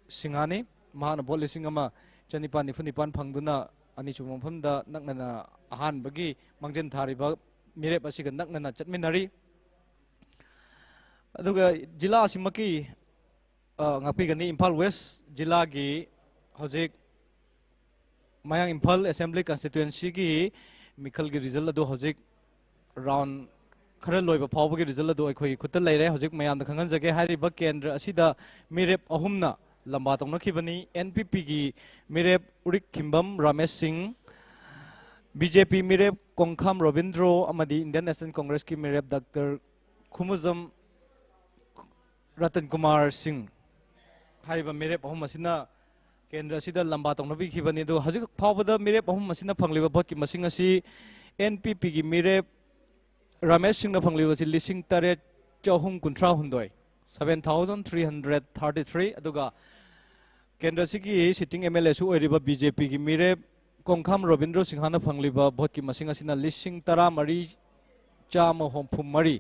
सिंहानी महाना भोट लिसिंग अमा चनिपान निफु निपान फंगदुना अनिचु मफमदा नकनना अहानबगी मंजन थारिबा मिरेप असिगा नकनना चटमिनरी अदुगा जिला असिमकी ngakpigani Imphal West जिला की हौजिक मयांग इम्फाल असेंबली कंस्टिट्युएंसी की मिखल की रिजल्ट अदो हौजिक राउंड खरा लोइबा फावबगी रिजल्ट अदो अखोई खुद लेरे हौजिक मयाम खंगन जगे हारिबा केंद्र असिदा मिरेप अहुमना लंबा तौनखिबनी एनपीपी की मिरेप उरिक खिम्बम रमेश सिंह बीजेपी मिरेप कोंखाम रविंद्रो अमदी इंडियन नेशनल कांग्रेस की मिरेप डॉक्टर खुमुजम रतन कुमार सिंह हारिबा मिरेप अहुम असिना केंद्र असिदा लंबा तौनबिखिबनी दो हजिक फावबदा मिरेप अहुम असिना फंगलिबा भोट की मसिंग असि एनपीपी की मिरेप रमेश सिंह ना फंगलिबा लिसिंग तरेट चौहुम कुंथ्रा हुंदोय 7333 अदुगा केंद्र सिगी सिटिंग एमएलए सु ओरिबा बीजेपी की मिरेप कोंखाम रविंद्र सिंहाना फंगलिबा भोट की मसिंग असिना लिसिंग तरा मरी चाम होमफुम मरी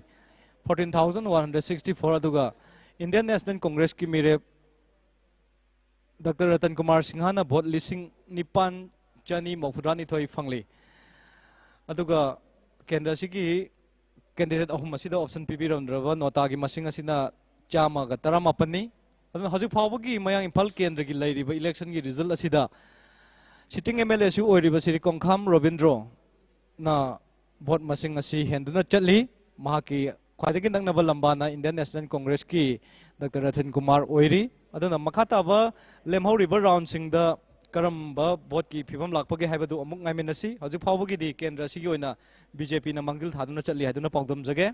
14164 अदुगा इंडियन नेशनल कांग्रेस की मिरेप डॉक्टर रतन कुमार सिंहाना भोट लिसिंग निपान चनी मौफुद्रानी थोई फंगली अदुगा केंद्र सिगी कैंडिडेट अहुम असिदा ऑप्शन पिबिरमद्रबा नोटा की मसिंग असिना चामा का तरा मापनी अदुना हजिक फावबगी मयांग इम्फाल केंद्र की लेरिबा इलेक्शन की रिजल्ट असिदा सिटिंग एमएलए सु ओरिबा श्री कोंखाम रविंद्रो ना भोट मसिंग असि हेंदुना चली महाकी ख्वाइदगी नंगनबा लंबाना इंडियन नेशनल कांग्रेस की doctor Ratan Kumar ओइरी अदुना मखाताबा लेमहौरिबा round सिंगदा करम्बा vote की फिवम लाखपगे हाइबदु अमुक ngaimiनसी हजिक फावबगी दी केंद्र सिगी ओइना बीजेपी ना मंगिल थादुना चली हाइदुना पाउदम जगे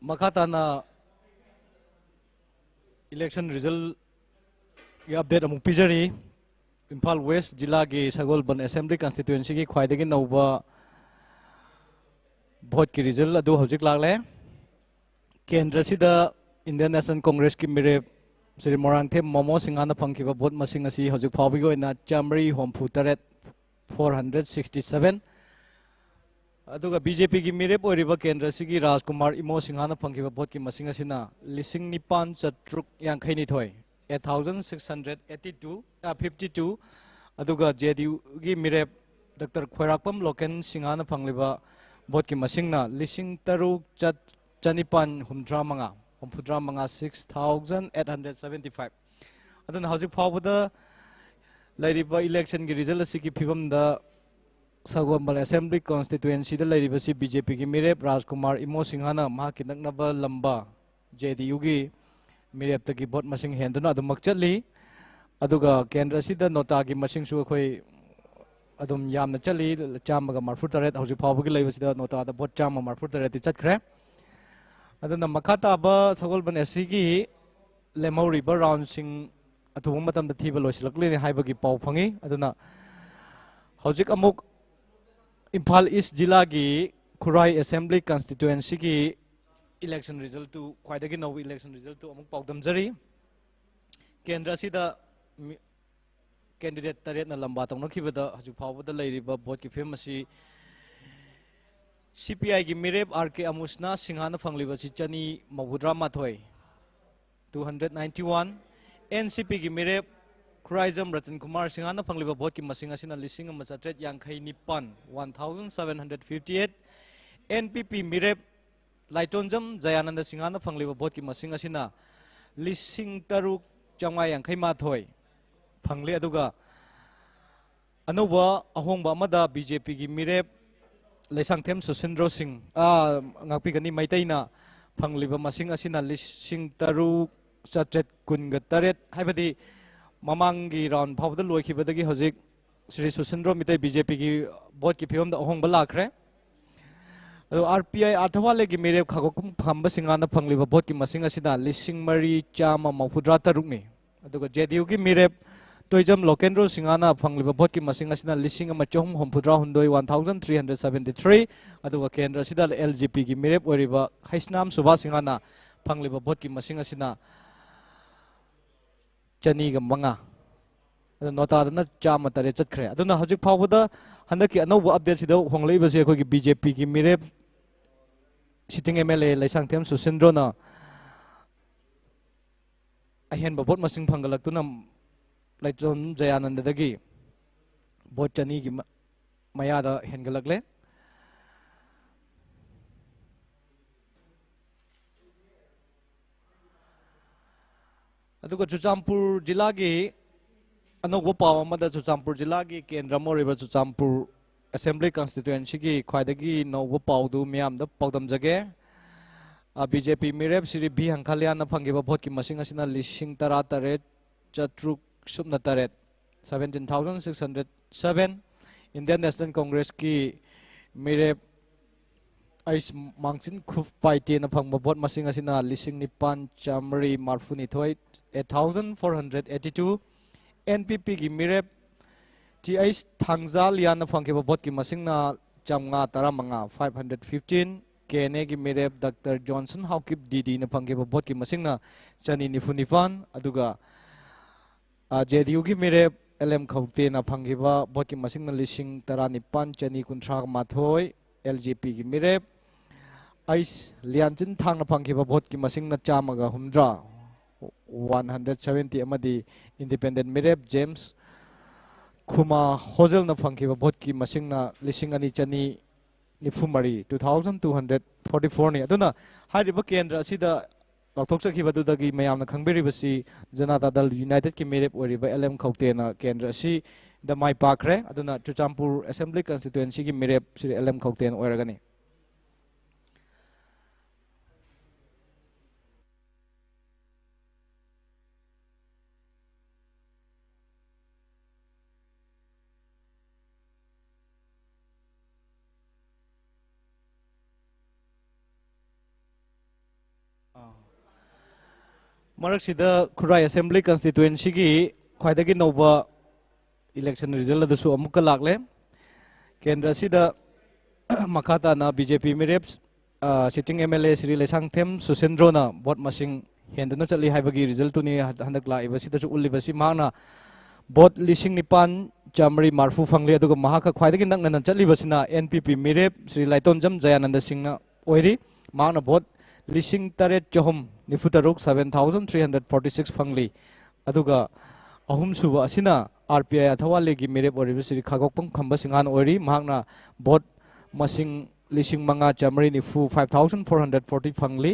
मखाताना इलेक्शन रिजल्ट की अपडेट अमुक पिजरी इम्फाल वेस्ट जिला की सगोलबन असेंबली कंस्टिट्यूएंसी की ख्वाइदगी नौबा भोट की रिजल्ट अदु हौजिक लागले केंद्र सिदा इंडियन नेशनल कांग्रेस की मेरे श्री मोरांगथे मोमो सिंगाना फंखिबा भोट मसिंग असि हौजिक फावबिगी ओइना चामरी होमफु तरेट 467 अदुगा बीजेपी की मेरे ओरिबा केंद्र सिगी राजकुमार इमो सिंगाना फंखिबा भोट की मसिंग असिना लिसिंग निपान चत्रुक यांखैनि थोय 8682 अदुगा जेडीयू की मेरे डॉक्टर खोराकपम लोकेन सिंगाना फंगलिबा भोट की मसिंगना लिसिंग तरुक चनिपान हुमद्रा मंगा 6875 अदुना हौजिक फावबदा लैरिबा इलेक्शन की रिजल्ट असिगी फिबमदा सगोंबल असेंबली कॉन्स्टिट्यूएंसी दी बीजेपी की मेरेप राजकुमार इमो सिंहाना महाकी नकनबा लंबा जेडीयू की मेरेप तक भोट मसिंग हेंदुना अदुमक चली अदुगा केंद्र सिदा नोटा की मसिंग सु अखोई अदुम यामना चली चामगा मारफु तरेत हौजि फावबगी लैबसिदा नोटा दा भोट चाम मारफु तरेत चतखरे अदुना मखाताबा सगोलबन एसीगी लेमौरिबा राउंड सिंग अथुबा मतम थीबा लोइसलकलिनि हाइबगी पाव फंगी अदुना हौजिक अमुक इम्फाल ईस्ट जिला की खुराई असेंबली कंस्टिट्यूएंसी की इलेक्शन रिजल्ट टू ख्वाइदगी नौ इलेक्शन रिजल्ट टू अमुक पाउदमजरी केंद्र सिदा कैंडिडेट तरेत ना लंबा तौनखिबदा हजु फावबदा लैरिबा भोट की फिल्म असी सीपीआई की मिरेब आरके अमुसना सिंहाना फंगलिबा चनी मौद्रा माथोय 291 एनसीपी की मिरेब खुराइजम रतन कुमार सिंहाना फंगलिबा भोट की मसिंग असिना लिसिंग अमा चत्रेट यांखै निपान 1758 एनपीपी मिरेब लाइटोंजम जयानंद सिंहाना फंगलिबा भोट की मसिंग असिना लिसिंग तरुक चंगा यांखै माथोय फंगले अदुगा अनौबा अहोंबा अमदा बीजेपी की मिरेब लैसांगथेम सुसिंद्रो सिंह ngakpigani maitaina फंगलिबा मसिंग असिना लिसिंग तरुक चत्रेट कुनगा तरेट हाइबदी ममांगी राउंड फावद लोखिबदगी हजिक श्री सुसिंद्रो मिते बीजेपी की भोट की फिल्म अहोंबा लाखरे आरपीआई आठवाले की मेरे खागोकुम फंबा सिंगाना फंगलिबा भोट की मसिंग असिना लिसिंग मरी चामा मौफुद्रा तरुकनी अदुगा जेडीयू की मेरे तोइजम लोकेंद्रो सिंगाना फंगलिबा भोट की मसिंग असिना लिसिंग अमा चोहम होमफुद्रा हुंदोय 1373 अदुगा केंद्र सिदा एलजीपी की मेरे ओरिबा हैसनाम सुबा सिंगाना फंगलिबा भोट की मसिंग असिना चनीगा मंगा नोटादना चामा तरे चतखरे अदुना हजिक फावबदा हंदकी अनौबा अपडेट सिदा होंगलेबसे अखोगी बीजेपी की मिरेप सिटिंग एमएलए लैसांगथेम सुसिंद्रोना अहेनबा भोट मसिंग फंगलक्तुना लाइटोन जयानंददगी भोट चनी की मयादा हेनगलकले चुचामपुर जिला की अनौब पाव चुचामपुर जिला की केंद्र चुचामपुर असेंबली कंस्टिट्यूएंसी की ख्वाइदगी नौब पाउदु म्याम पाउदमजगे बीजेपी मिरेप श्री भी हंखालियान फंगिबा भोट की मसिंग असिना लिसिंग तरा तरेट चत्रुक सुपना तरेट 17,607 इंडियन नेशनल कांग्रेस की मिरेप आइस मांगसिन खुफ पाइटे न फंगबा भोट मसिंग असिना लिसिंग निपान चामरी मारफुनी थोय 8,482 एनपीपी की मिरेप टी आइस थांगजाल यान फंगिबा भोट की मसिंगना चामंगा तरामंगा 515 केने की मिरेप डॉक्टर जॉनसन हाउकिप डीडी न फंगिबा भोट की मसिंगना चनी निफुनिफान अदुगा जेडीयू की मिरेप एलएम खौते न फंगिबा भोट की मसिंगना लिसिंग तरा निपान चनी कुंथ्रा माथोय एलजीपी की मिरेप आइस लियांचिन थांग फंगिबा भोट की मसिंगना चामगा हुमद्रा 170 अमदी इंडिपेंडेंट मिरेप जेम्स खुमा होजल न फंगिबा भोट की मसिंगना लिसिंग अनि चनी निफुमरी 2244 नि अदुना हारिबा केंद्र असिदा लौथोकसखिबदुदगी मयामना खंगबेरिबसी जनता दल यूनाइटेड की मेरेप ओरिबा एलएम खौतेना केंद्र असि द माइ पाखरे अदुना चुचामपुर असेंबली कंस्टिट्यूएंसी की मेरेप श्री एलएम खौतेन ओरगनी मरक्सिदा खुराई असेंबली कंस्टिट्युएंसी की ख्वाइदगी नौबा इलेक्शन रिजल्ट अदुसु अमुक लागले केंद्र सिदा मखाता ना बीजेपी मिरेप सिटिंग एमएलए श्री लेसांगथेम सुसेंद्रोना वोट मसिंग हेंदुना चली हाइबगी रिजल्ट तुनी हंदक लाइबसिदसु उल्लिबसि माना वोट लिसिंग निपान चामरी मार्फू फंगले अदुगा महाका ख्वाइदगी नंगना चलीबसिना एनपीपी मिरेप श्री लाइतोंजम जयानंद सिंहना ओइरी माना वोट लिसिंग तरेट चहुम निफुतरुक 7,346 फंगली अदुगा अहुम सुबा असिना आरपीआई अथवाले की मेरेप ओरिबि श्री खागोकपम खंबा सिंगान ओइरी महाकना वोट मसिंग लिसिंग मंगा चामरी निफु 5,440 फंगली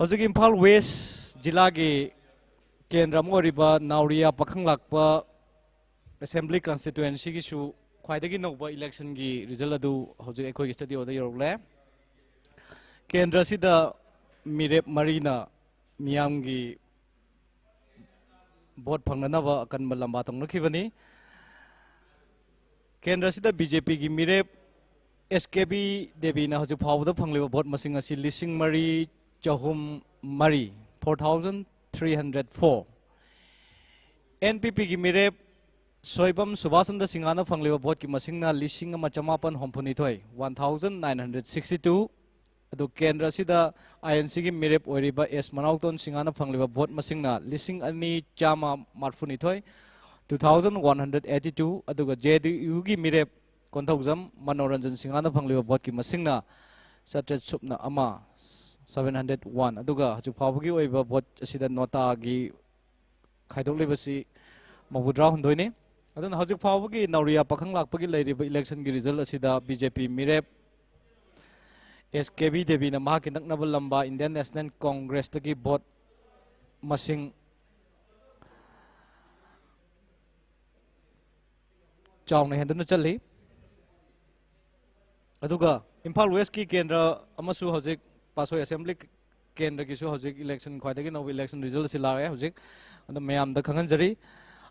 हौजिक इम्फाल वेस्ट जिला के केंद्र मोरिबा नावरिया पखंग लाकपा असेंबली कंस्टिट्युएंसी की ख्वाइदगी नौबा इलेक्शन की रिजल्ट अदु हौजिक एकोई स्टूडियो दा यौरले केंद्र सिदा मिरेप मरीना मियाम की वोट फंगनबा अकनबा लंबा तंगनखिबनी केंद्र सिदा बीजेपी की मिरेप एसकेबी देवीना हौजिक फावदा फंगलिबा वोट मसिंग असि लिसिंग मरी चहुम मरी 4,304 एनपीपी की मिरेप सोइबम सुभाषचंद्र सिंगाना फंगलिबा वोट की मसिंगना लिसिंग अमा चमापन होमफुनिथोय 1,962 अदु केंद्र सिदा आईएनसी की मिरेप ओरिबा एस मनाउतोन सिंगाना फंगलिबा वोट मसिंगना लिसिंग अनि चामा मार्फुनिथोय 2,182 अदुगा जेडीयू की मिरेप कोंथौजम मनोरंजन सिंगाना फंगलिबा वोट की मसिंगना सत्य सुपना अमा 701 aduga haju phawgi oiba vote asida nota gi khaidok lebasi mawudra hundoi ni aduna haju phawgi nauria pakhang lakpagi leiriba election gi result asida BJP mirep SKB devi na mahaki naknaba lamba Indian National Congress tagi vote masing chawna henduna chali aduga Imphal West ki kendra amasu hojik pasoi assembly kendra ki su hojik election khwaidagi no election result silare hojik and mayam da khangan jari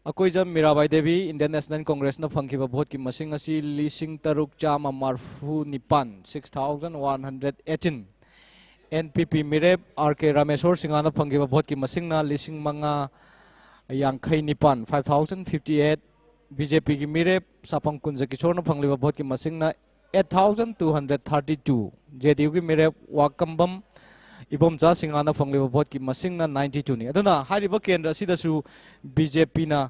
akoi jam Mirabai Devi Indian National Congress na phangkiba vote ki masing asi lising taruk chama marfu nipan 6118 NPP Mirep RK Rameshwar Singha na phangkiba vote ki masing na lising manga yangkhai nipan 5058 BJP ki Mirep Sapang Kunja Kishore na phangliba vote ki masing na 8232 JDU ki Mirep Wakambam Ibomcha Singha na phangliba vote ki masing na 92 ni aduna hariba kendra sidasu BJP na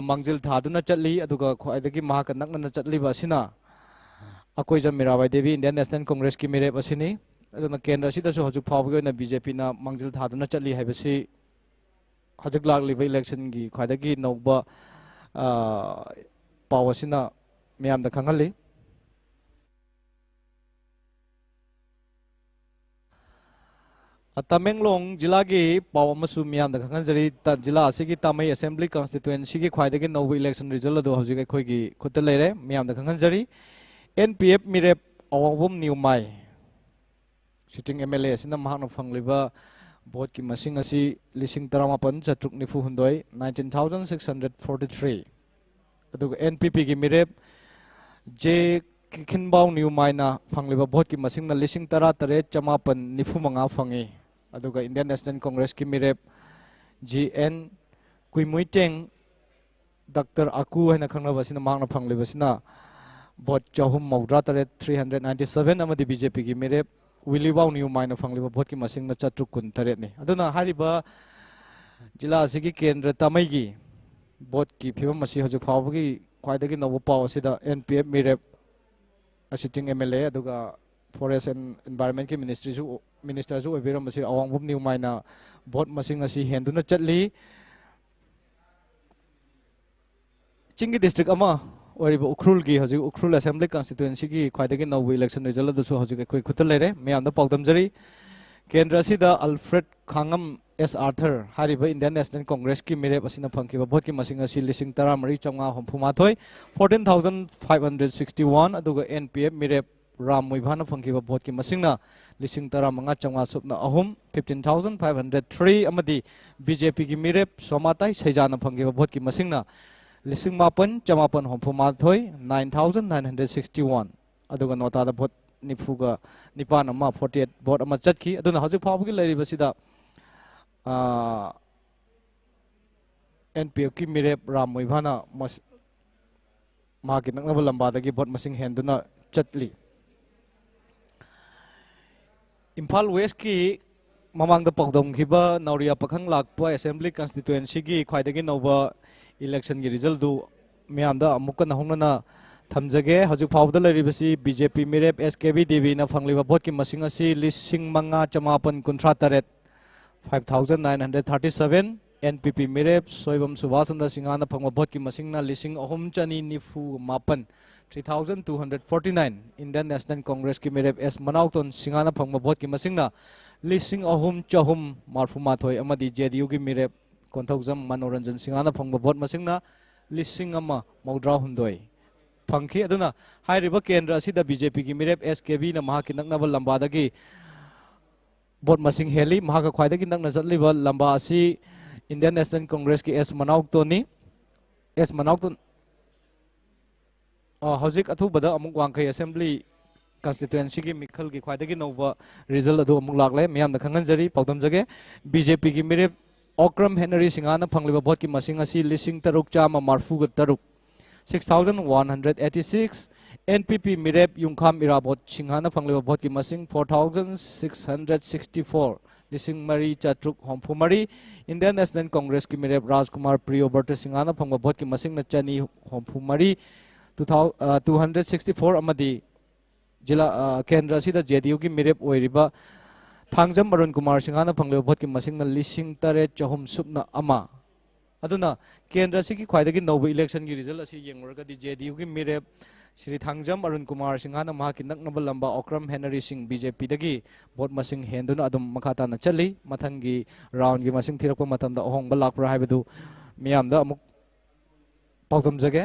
mangjil thaduna chatli aduga khwaidagi mahakanak na chatli ba sina akoi jam Mirabai Devi Indian National Congress ki Mirep asini aduna kendra sidasu haju phawgi na BJP na mangjil thaduna chatli haibasi hajak lagliba election gi khwaidagi nokba pawasina miyam da khangali Tamenglong jila gi paw amasu miyam da khangan jari ta jila asigi Tamai Assembly Constituency gi khwaidagi no election result ado hojik khoi gi khutta leire miyam da khangan jari NPF Mirep awabum niumai sitting MLA sina mahakna phangliba vote ki masing asi lising taramapan chatruk nifu hundoi 19643 aduga NPP gi Mirep J Kinbau niumai na phangliba vote ki masing na lising tara tare chamapan nifu manga phangi aduga Indian National Congress ki Mirep GN Kuimuiteng Dr. Aku haina khanglaba sina mahakna phangliba sina vote chahum maudra tare 397 amadi BJP ki Mirep Willy Wau niumai na phangliba vote ki masing na chatruk kun tare ni aduna hariba jila asigi kendra Tamai gi vote ki phibam masi haju phawgi khwaidagi nobo paw asida NPF Mirep sitting MLA aduga Forest and Environment ki Minister ju obiram masi awangbum niumai na vote masing asi henduna chatli Chingi district ama oriba Ukhrul gi haju Ukhrul Assembly Constituency ki khwaidagi no election result adu haju khoi khutal leire meyam da pawdam jari kendra sida Alfred Khangam S Arthur hariba Indian National Congress ki Mirep asina phangkiba vote ki masing asi lising tara mari chonga homphuma thoi 14561 aduga NPF Mirep Ram Moibhana phangkiba vote ki masing na lising tara manga chonga supna ahum 15503 amadi BJP ki Mirep Somatai Saijana phangkiba vote ki masing na lising mapan chamapan homphuma thoi 9961 aduga nota da vote nifuga nipan ama 48 vote ama chatki aduna haju phawgi leiriba sida NPF ki Mirep Ram Moibhana mahaki naknaba lamba dagi vote masing henduna chatli Imphal West ki mamang da pawdom khiba Nauria pakhang lakpa Assembly Constituency ki khwaidagi noba election gi result du miyam da amukka nahongna thamjage haju phawda leiribasi BJP Mirep SKB Devi na phangliba vote ki masing asi lising manga chamapan kunthra taret 5937 NPP Mirep Soibam Subhasandra Singha na phangwa vote ki masing na lising ahum chani nifu mapan 3249 Indian National Congress ki Mirep S Manauton Singha na phangwa vote ki masing na lising ahum chahum marfuma thoi amadi JDU ki Mirep Konthaujam Manoranjan Singha na phangwa vote masing na lising ama maudra hundoi phangki aduna hairiba kendra sida BJP ki Mirep SKB na mahaki naknaba lamba dagi vote masing heli mahaka khwaidagi nakna chatliba lamba asi Indian National Congress ki S Manauton hojik athubada amuk wangkai Assembly Constituency ki Mikhal ki khwaidagi nova result adu amuk laklai miyam da khangan jari pawdam jage BJP ki Mirep Okram Henry Singha na phangliba vote ki masing asi lising taruk chama marfu ga taruk 6186 NPP Mirep Yungkham Irabot Singha na phangliba vote ki masing 4664 lising mari chatruk homphumari Indian National Congress ki Mirep Rajkumar Priyoberta Singha na phangwa vote ki masing na chani homphumari 264 amadi jila kendra sida JDU ki Mirep oiriba Thangjam Arun Kumar Singh फंगले भोट की मसिंग लिसिंग तरेट चहुम सुपना अमा अदुना केंद्र से ख्वाइदगी नौब इलेक्शन की रिजल्ट असी येंगरगदी जेडीयू की मिरेप श्री थांजम अरुण कुमार सिंह नकनब लंबा ओक्रम हेनरी सिंह बीजेपी दगी भोट मसिंग हेंदुना अदुम मखाताना चली मथंगी राउंड की मसिंग थिरकप मतमदा अहोंग लाक्रा हाइबदु मियामदा अमुक पाउतम जगे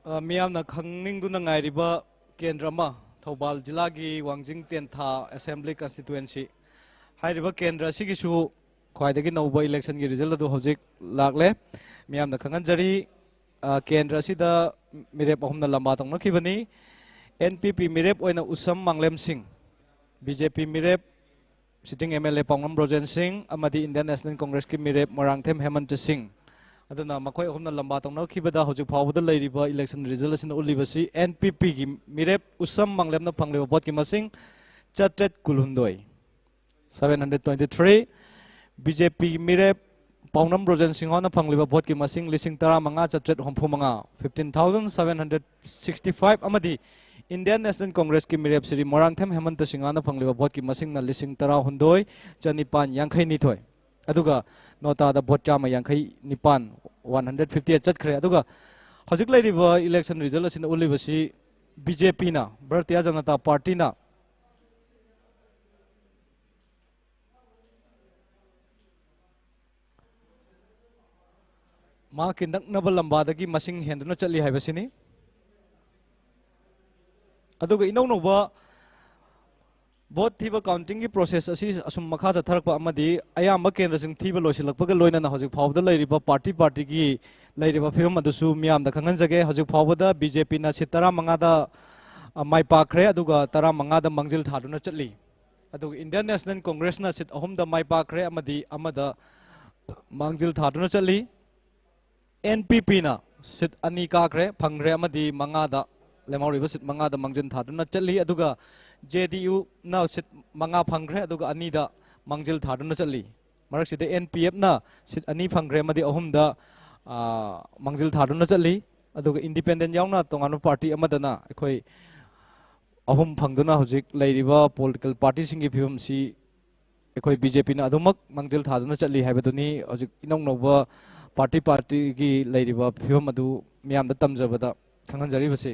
मियामना खंगनिंगदुना ngairiba केंद्र मा थौबाल जिला की वांजिंग तेंथा असेंबली कंस्टिट्युएंसी हाइरिबा केंद्र सिगिसु ख्वाइदगी नौबा इलेक्शन की रिजल्ट अदु हौजिक लागले मियामना खंगनजरी केंद्र सिदा मिरेप अहुमना लंबा तंगनखिबनी एनपीपी मिरेप ओइना उसम मांगलेम सिंह बीजेपी मिरेप सिटिंग एमएलए पांगम ब्रोजेन सिंह अमदी इंडियन नेशनल कांग्रेस की मिरेप मोरांगथेम हेमंत सिंह अदुना मखोय अहुमना लंबा तंगनखिबदा हौजिक फावबदा लैरिबा इलेक्शन रिजल्ट असिन उलिबसी एनपीपी की मिरेप उसम मांगलेमना फंगलेबा भोट की मसिंग चट्रेट कुलहुंदोय 723 बीजेपी मिरेप पाउनम ब्रोजेन सिंह फंगलिबा भोट की मसिंग लिसिंग तरा मंगा चट्रेट होमफुमंगा 15,765 अमदी इंडियन नेशनल कांग्रेस की मिरेप श्री मोरांगथेम हेमंत सिंह फंगलिबा भोट की मसिंग न लिसिंग तरा हुंदोय चनिपान यांखै निथोय अदुगा नोटा दा भोट चामा यांखै निपान 158 चटखरे अदुगा हजिक लैरिबा इलेक्शन रिजल्ट असिन उलिबसी बीजेपी ना भारतीय जनता पार्टी ना मा की नकनब लंबादगी मसिंग हेंदुना चली हाइबसिनी अदुगा इनौनौबा भोट थीबा काउंटिंग की प्रोसेस असी असुम मखा चथरकपा अमदी अयाम्बा केंद्र सिंग थीबा लोइसिलकपगा लोइना हजिक फावदा लैरिबा पार्टी की लैरिबा फिल्म अदुसु मियामदा खंगनजगे हजिक फावदा बीजेपी ना सिट 15 दा माइ पाखरे अदुगा 15 दा मंजिल थादुना चली अदुगा इंडियन नेशनल कांग्रेस ना सिट 3 दा माइ पाखरे अमदी अमदा मंजिल थादुना चली एनपीपी ना सिट 2 काखरे फंगरे अमदी 5 दा लेमाउरिबा सिट 5 दा मंजिल थादुना चली अदुगा जेडीयू ना सिट 5 फंगरे अदुगा 2 दा मंजिल थादुना चली मरकसिदे एनपीएफ ना सिट 2 फंगरे अमदी 3 दा मंजिल थादुना चली अदुगा इंडिपेंडेंट यावना तोंगानो पार्टी अमदना अखोय 3 फंगदुना हजिक लैरिबा पॉलिटिकल पार्टी सिंगी फिल्म सी अखोय बीजेपी ना अदुमक मंजिल थादुना चली हाइबदुनी हजिक इनौनौबा पार्टी की लैरिबा फिल्म अदु मियामदा तमजबदा खंगनजरिबसे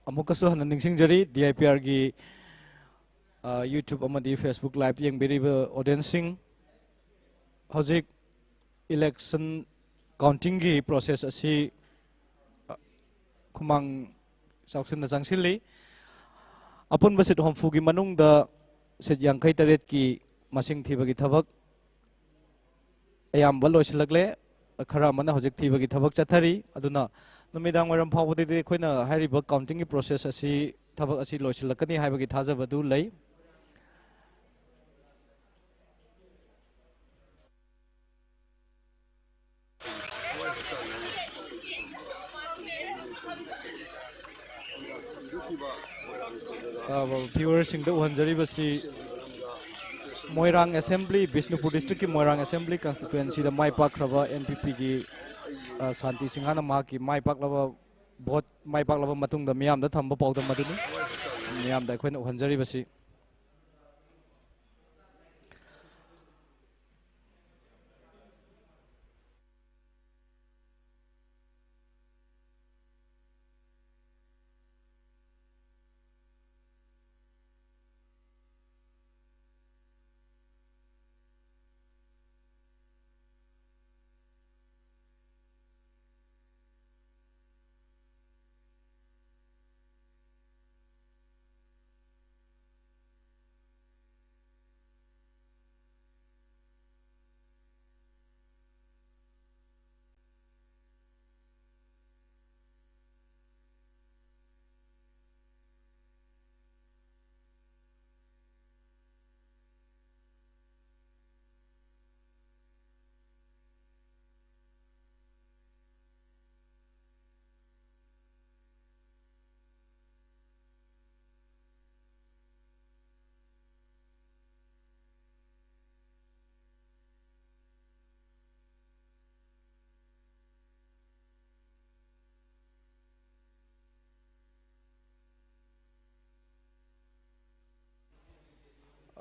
अमुकसु हन निंगसिंगजरी डीआईपीआर की यूट्यूब अमदी फेसबुक लाइव येंबिरिबा ऑडियंस सिंग हजिक इलेक्शन काउंटिंग की प्रोसेस असी खुमांग साउसिन जंगसिली अपुन बसित होमफु की मनुंग दा सिट 53 की मसिंग थीबगी थबक अयाम्बा लोइसिलकले खरा मन हजिक थीबगी थबक चथरी अदुना नुमिदांग वरम फावबदे खोइना हारिबा काउंटिंग की प्रोसेस असी थबक असी लोइसिलकनी हाइबगी थाजबदु लई व्यूअर्स उहंजरीबसी मोइरांग असेंबली बिष्णुपुर डिस्ट्रिक्ट की मोइरांग असेंबली कंस्टिट्युएंसी माई पाख्रब एनपीपी की शांति सिंह माई पाक्लब भोट माई पाक्लब मियाम थम्ब पाउदम मियाम उहंजरीबसी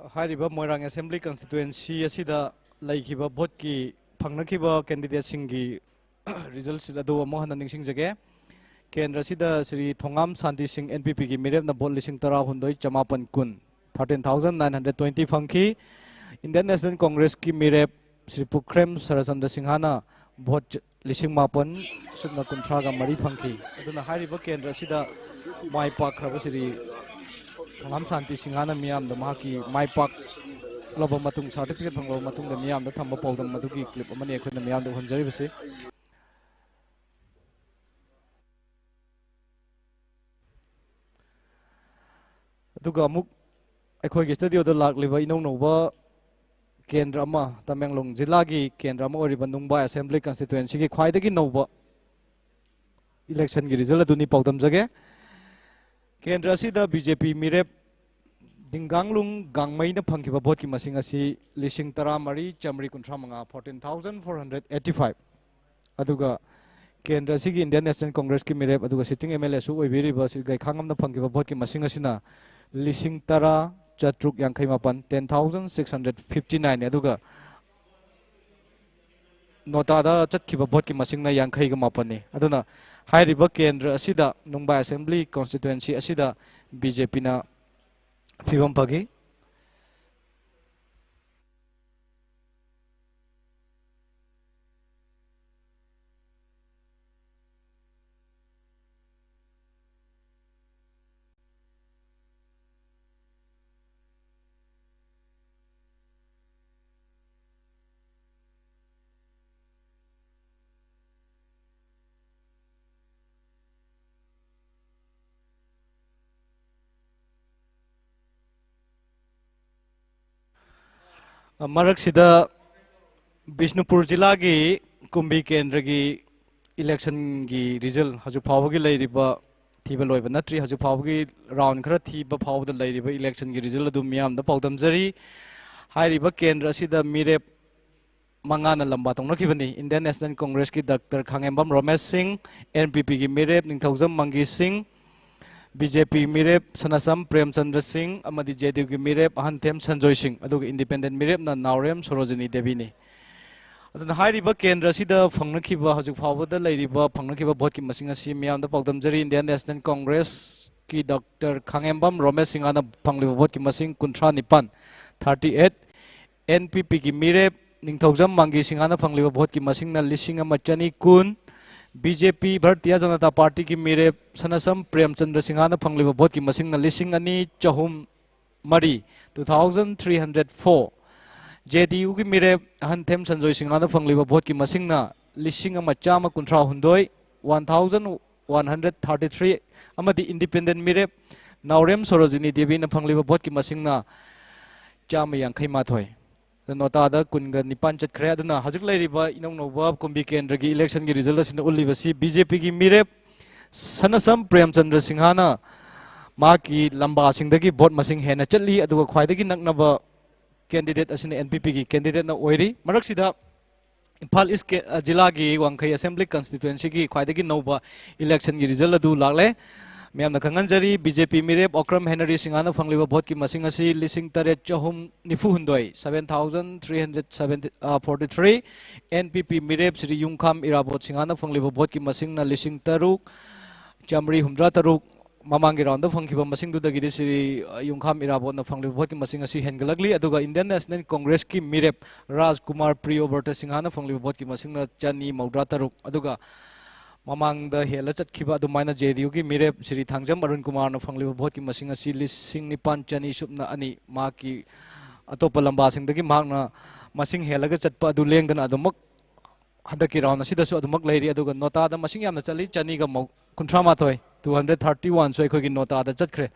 मोइरांग असेंबली कंस्टिट्युएंसी भोट की फंगनखिब कैंडिडेट सिंगी रिजल्ट अदु अमहन निंगसिंगजगे केंद्र श्री थोंगाम शांति सिंह एनपीपी की मिरेपना भोट 13,950 13,920 फंखी इंडियन नेशनल कांग्रेस की मिरेप श्री पुखरेम सरचंद्र सिंहाना भोट 15,930 मरी फंखी केंद्र माई पाख्रब श्री थोंगाम शांति सिंहाना मियाम की माई पाक लब सर्टिफिकेट फंगब मियाम थम्ब पाउदम क्लिप मियाम उहंजरीबसे स्टूडियो लाब इनौनब केंद्र तमेंगलोंग जिला की केंद्र नुंबा असेंबली कंस्टिट्युएंसी की ख्वाइदगी नौब इलेक्शन की रिजल्ट अदुनी पाउदमजगे केंद्र बीजेपी मिरेप दिंगांगलुंग गांगमई फंखिब भोट की मसिंग असी 13,935 14,485 अदुगा केंद्र की इंडियन नेशनल कांग्रेस की मिरेप अदुगा सिटिंग एमएलए सु ओइबिरिबा गैखांगम फंखिब भोट की मसिंग असिना 10,459 10,659 अदुगा नोटादा चटखिब भोट की मसिंग 59 अदुना हाइरिबा केंद्र असिदा नुंबा असेंबली कॉन्स्टिट्युएंसी असिदा बीजेपी ना फिवम फगी मरक्सिदा बिष्णुपुर जिला की कुंभी केंद्र की इलेक्शन की रिजल्ट हजु फावगी लैरिबा थीबा लोइबा नत्रि हजु फावगी राउंड खरा थीबा फावदा लैरिबा इलेक्शन की रिजल्ट अदु मियाम दा पाउदमजरी हाइरिबा केंद्र असिदा मिरेप मंगाना लंबा तौनखिबनी इंडियन नेशनल कांग्रेस की डॉक्टर खांगेंबम रमेश सिंह एनपीपी की मिरेप निंगथौजम मंगी सिंह बीजेपी मिरेप सनासम प्रेमचंद्र सिंह जेडीयू की मिरेप अहंथेम संजय सिंह इंडिपेंडेंट मिरेप नावरेम सरोजिनी देवी ने केंद्र फंगनखिब हजु फावद फंगनखिब भोट की मसिंग असी मियाम पाउदमजरी इंडियन नेशनल कांग्रेस की डॉक्टर खांगेंबम रमेश सिंह फंगलिब भोट की मसिंग 59 38 एनपीपी की मिरेप निंगथौजम मंगी सिंह फंगलिब भोट की मसिंग 1,210 बीजेपी भारतीय जनता पार्टी की मिरेप सनासम प्रेमचंद्र सिंह फंगलिब भोट की मसिंग 2,203 2304 जेडीयू की मिरेप अहंथेम संजय सिंह फंगलिब भोट की मसिंग 1,152 1,133 इंडिपेंडेंट मिरेप नावरेम सरोजिनी देवी फंगलिब भोट की मसिंग 152 नोटादा कुनगा निपान चटखरे अदुना हजुक लैरिबा इनौनौबा कुंभी केंद्र की इलेक्शन की रिजल्ट असिन उल्लिबसी बीजेपी की मिरेप सनसम प्रेमचंद्र सिंहाना माकी लंबा सिंदगी भोट मसिंग हेना चली अदुगा ख्वाइदगी नकनबा कैंडिडेट असिने एनपीपी की कैंडिडेट ना ओइरी मरकसिदा इम्फाल ईस्ट के जिला की वांखई असेंबली कंस्टिट्यूएंसी की ख्वाइदगी नौबा इलेक्शन की रिजल्ट अदु लागले मैम खंगनजरी बीजेपी मिरेप ओक्रम हेनरी सिंगाना फंगलिबा भोट की मसिंग असी लिसिंग तरेट चहुम निफु हुंदोई 7343 एनपीपी मिरेप श्री युंखाम इराबोट सिंगाना फंगलिबा भोट की मसिंग ना लिसिंग तरुक चामरी हुमद्रा तरुक ममांगी राउंड फंगखिबा मसिंग दुदगी श्री युंखाम इराबोट ना फंगलिबा भोट की मसिंग असी हेनगलगली अदुगा इंडियन नेशनल कांग्रेस की मिरेप राजकुमार प्रियोवर्त सिंगाना फंगलिबा भोट की मसिंग ना चनी मौद्रा तरुक अदुगा ममांग हेल चतखिबा अदुमाइना जेडीयू की मिरेप श्री थांगजम अरुण कुमार ना फंगलिबा भोट की मसिंग असी लिसिंग निपान चनी सुपना अनि माकी अतोप लंबा सिंदगी मागना मसिंग हेलगा चतपा अदु लेंगदना अदुमक हदकी राउंड असिदसु अदुमक लैरी अदुगा नोटादा मसिंग यामना चली चनीगा 138 231 सो अखोगी नोटादा चतखरे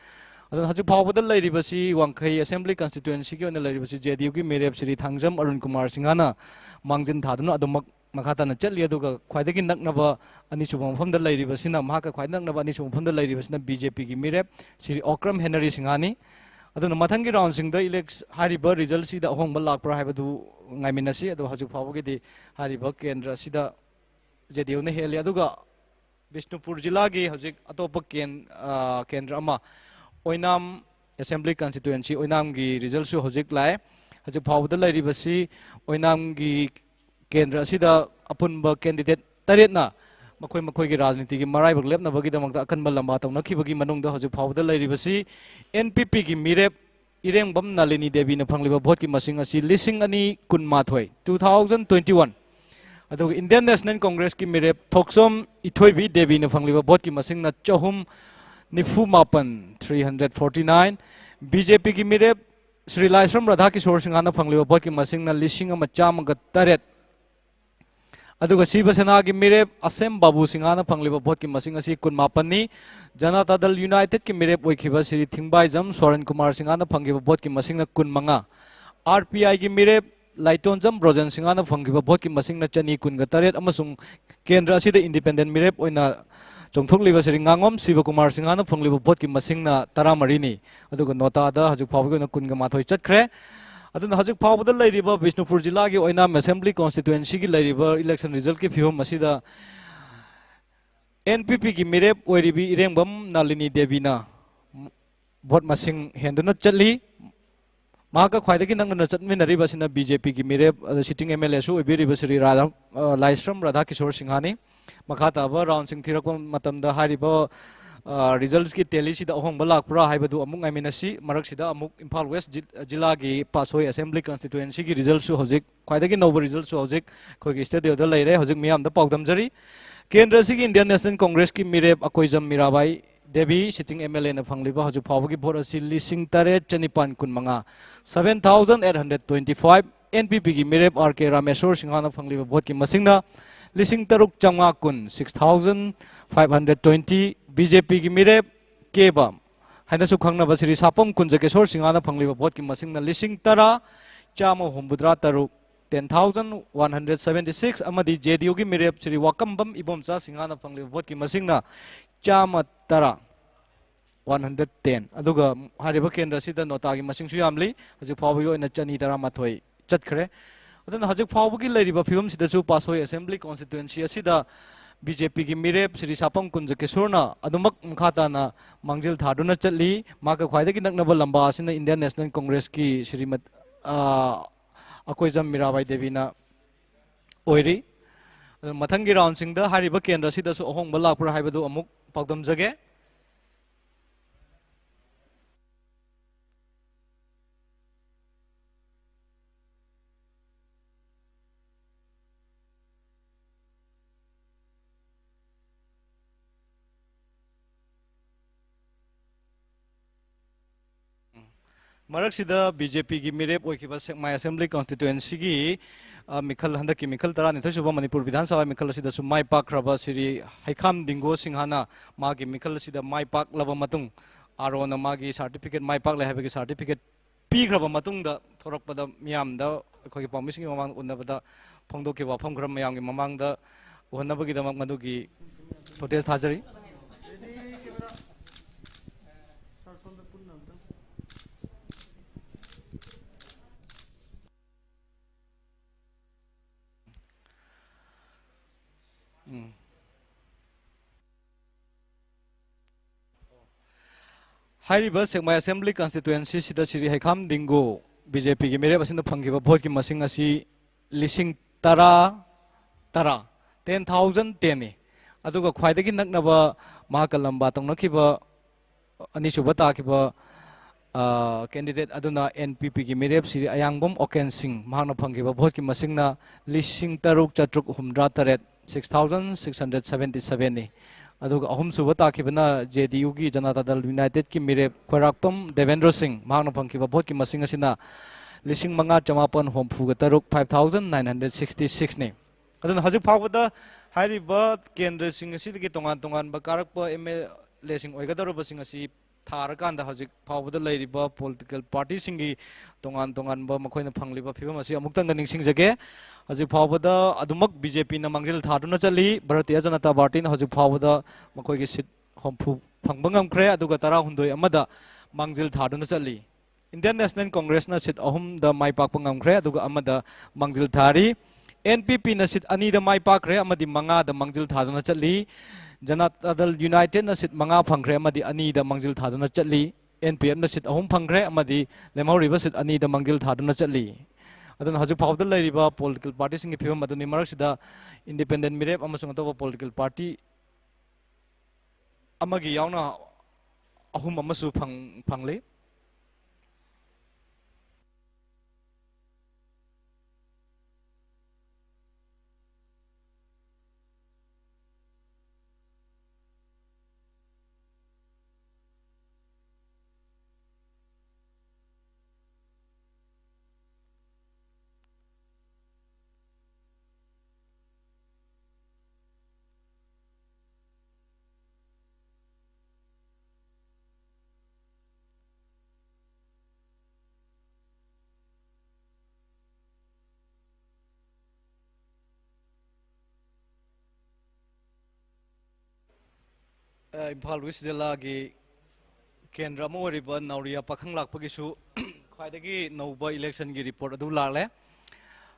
अदन हजु फावबदा लैरिबसी वांखई असेंबली कंस्टिट्यूएंसी की ओना लैरिबसी जेडीयू की मिरेप श्री थांगजम अरुण कुमार सिंगाना मांगजिन थादुना अदुमक मखाताना चली अदुगा ख्वाइदगी नकनबा अनिसुब मफमदा लैरिबसिना माका ख्वाइ नकनबा अनिसुब मफमदा लैरिबसिना बीजेपी की मिरेप श्री ओक्रम हेनरी सिंगानी अदुना मथंगी राउंड सिंगदा इलेक्स हारिबा रिजल्ट सिदा अहोंबा लाकप्रा हाइबदु ngaminasi adu haju phawgi di hariba kendra sida jedio ne heli aduga Bishnupur jila gi hajik atopa kendra ama oinam assembly constituency oinam gi result su hajik lai hajik phawda lai ribasi oinam gi kendra sida apunba candidate taret na makoi gi rajniti gi marai bak lepna bagi damakta akanba lamba tawna khibagi manungda hajik phawda lai ribasi NPP gi mirep Ireng bam Nalini Devi na pangliba vote ki masing asi lising ani kun mathoi 2021 adu Indian National Congress ki mirep thoksom ithoi bi Devi na pangliba vote ki masing na chahum nifu mapan 349 BJP ki mirep Sri Laisram Radha Kishore Singh na pangliba vote ki masing na lising ama chamaga taret aduga Shiva Sena ki mirep Asem Babu Singh na pangliba vote ki masing asi kun mapan ni Janata Dal United ki mirep oikhiba Sri Thingbai Jam Soren Kumar Singh na phangiba vote ki masing na kun manga RPI ki mirep Laiton Jam Brojan Singh na phangiba vote ki masing na chani kun ga taret amasung kendra asida independent mirep oina chongthokliba Sri Ngangom Siva Kumar Singh na phangliba vote ki masing na 13 ni aduga nota da haju phawgi na kun ga mathoi chakre aduna haju phawbada lairiba Bishnupur jila gi oina assembly constituency gi lairiba election result ki phibam masida NPP की मिरेप ओरिबी इरेंगबम नालिनी देवी ना भोट मसिंग हेंदुना चली माका ख्वाइदगी नंगना चटमिनरिबसिना बीजेपी की मिरेप सिटिंग एमएलए सु ओबिरिब श्री राधा लाइस्रम राधा किशोर सिंहानी मखाताबा राउंड सिंग थिरक मतमदा हारिबा रिजल्ट्स की टेली सिदा अहोंग बलाकपुरा हाइबदु अमुक आइमिनसी मरक सिदा अमुक इम्फाल वेस्ट जिला की पासोई असेंबली कंस्टिट्यूएंसी की रिजल्ट सु होजिक ख्वाइदगी नोब रिजल्ट सु होजिक खोगी स्टेडियो द लैरे होजिक मियाम द पाउदमजरी केंद्र से इंडियन नेशनल कांग्रेस की मिरेप अकोइजम मीराबाई देवी सिटिंग एमएलए ने फंगलिबा हजु फावगी भोट असि लिसिंग तरे चनिपान कुनमंगा 7825 एनपीपी की मिरेप आरके रामेश्वर सिंहाना फंगलिबा भोट की मसिंगना लिसिंग तरुक चंगा कुन 6520 बीजेपी की मिरेप केबम हाइनसु खंगना बसरी सापम कुंजकेश्वर सिंहाना फंगलिबा भोट की मसिंगना लिसिंग तरा चामो हुंबुद्रा तरुक 10,176 अमदी जेडीयू की मिरेप श्री वाकम्बम इबोमचा सिंहाना फंगलिबा भोट की मसिंगना चामा तरा 110 अदुगा हारिबा केंद्र सिदा नोटा की मसिंग सु यामली हजि फावगी ओइना चनी तरा माथोय चतखरे अदन हजि फावगी लैरिबा फिबम सिदा सु पासोय असेंबली कॉन्स्टिट्यूएंसी असिदा बीजेपी की मिरेप श्री सापम कुंजकेश्वरना अदुमक मखाताना मांगजिल थादुना चली माका ख्वाइदगी नकनबा लंबा असिना इंडियन नेशनल कांग्रेस की श्रीमत अकोइजम मीराबाई देवी ना ओइरी मथंगी राउंड सिंग द हारिबा केंद्र सिदसु अहोंबा लाकपुरा हाइबदु अमुक पाउदम जगे मरक्सिदा बीजेपी की मिरेप ओइखिबा सेकमाई असेंबली कॉन्स्टिट्यूएंसी की मिखल हंदक की मिखल तरा निथै सुबा मणिपुर विधानसभा मिखल सिदा सु माई पाखरबा श्री हाइखाम दिंगो सिंहाना मागी मिखल सिदा माई पाक लब मतुंग आरोन मागी सर्टिफिकेट माई पाक लेहाबगी सर्टिफिकेट पीखरबा मतुंग दा थोरकपदा मियाम दा अखोगी पामिसिंग ममांग उन्नबदा फोंदोके वाफम खरम मयाम की ममांग दा उन्नबगी दमक मदुगी प्रोटेस्ट थाजरी हाइरिबा सेकमाई असेंबली कॉन्स्टिट्यूएंसी सिदा सिरी हैखाम दिंगो बीजेपी की मेरे बसिंद फंगिबा भोट की मसिंग असी लिसिंग तरा 10,010 ने अदुगा ख्वाइदगी नकनबा महाकलंबा तंगनखिबा अनिसुबा ताखिबा कैंडिडेट अदुना एनपीपी की मेरे सिरी अयांगबम ओकेन सिंह महाना फंगिबा भोट की मसिंगना लिसिंग तरुक चट्रुक हुमद्रा तरेट 6,677 ने अदुगा अहुम सुबा ताखिबना जेडीयू की जनता दल यूनाइटेड की मेरे खोराकपम देवेंद्र सिंह महाना फंगिबा भोट की मसिंग असिना लिसिंग मंगा चमापन होमफुगा तरुक 5,966 ने अदुना हजु फावदा हाइरिबा केंद्र सिंह असिदगी तोंगान तोंगान बकारकपा एमएलए सिंह ओइगदरबा सिंह असी थारकांदा हजिक फावदा लैरिबा पॉलिटिकल पार्टी सिंगी तोंगान तोंगान बा मखोइना फंगलिबा फिबम असी अमुक्तंग निंगसिंगजगे हजिक फावदा अदुमक बीजेपी ना मंगल थादुना चली भारतीय जनता पार्टी ना हजिक फावदा मखोइगी सीट होमफु फंगबंगमख्रे अदुगा 12 अमदा मंगजिल थादुना चली इंडियन नेशनल कांग्रेस ना सीट अहुम द माई पाकपंगमख्रे अदुगा अमदा मंगजिल थारी एनपीपी ना सीट अनी द माई पाकरे अमदी मंगा द मंगजिल थादुना चली जनता दल यूनाइटेड ना सीट मंगा फंगख्रे अमदी अनी द मंगजिल थादुना चली एनपीएफ ना सीट अहुम फंगख्रे अमदी लेमौरिबा सीट अनी द मंगजिल थादुना चली अदुना हजु फावदा लैरिबा पॉलिटिकल पार्टी सिंगी फिबम अदुनि मरकसिदा इंडिपेंडेंट मिरेप अमसुंग अतोबा पॉलिटिकल पार्टी अमगी यावना अहुम अमसु फंगले इम्फाल वेस्ट जिला की केंद्र नौरिया पाखंग लापगीसु ख्वाइदगी नौबा इलेक्शन की रिपोर्ट अदु लाले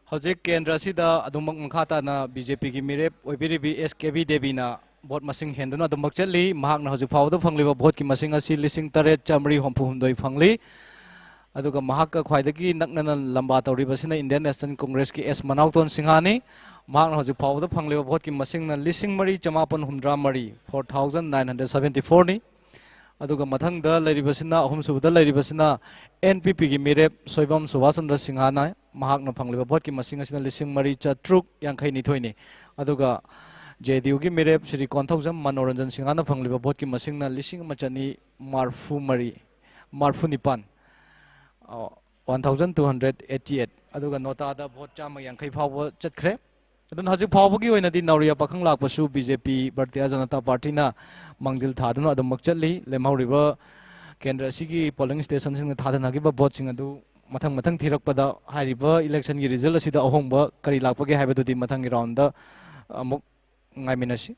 हौजे केंद्र सिदा अदुमक मखाताना बीजेपी की मिरेप ओइबिरिबी एसकेबी देवीना भोट मसिंग हेंदुना अदुमक चली महाकना हौजे फावदा फंगलिबा भोट की मसिंग असी लिसिंग तरेट चामरी होमफुहुमदोइ फंगली अदुगा महाका ख्वाइदगी नकनना लंबा तौरिबसिना इंडियन नेशनल कांग्रेस की एस मनाउतोन सिंहानी महाकना हौजे फावदा फंगलिबा भोट की मसिंगना लिसिंग मरी चमापन हुमद्रा मरी 4,974 नि अदुगा मथंगदा लैरिबसिना अहुमसुबदा लैरिबसिना एनपीपी की मिरेप सोइबम सुभाषचंद्र सिंहाना महाकना फंगलिबा भोट की मसिंग असिना लिसिंग मरी चट्रुक यांखै निथोइ नि अदुगा जेडीयू की मिरेप श्री कोंथौजम मनोरंजन सिंहाना फंगलिबा भोट की मसिंगना लिसिंग मचनी मारफु निपान 1,288 अदुगा नोटादा भोट चामा यांखै फाव चतख्रे अदुन हजिक फावगी ओइनादि नौरिया पाखंग लाकपसु बीजेपी भारतीय जनता पार्टी ना मंगजिल थादुना अदमक चली लेमहौरिबा केंद्र असिगी पोलिंग स्टेशन सिंग थादनागिबा भोट सिंग अदु मथंग मथंग थिरकपदा हारिबा इलेक्शन की रिजल्ट असिदा अहोंबा करी लाकपगे हाइबदुदि मथंग राउंड दा अमुक ngaimiनasi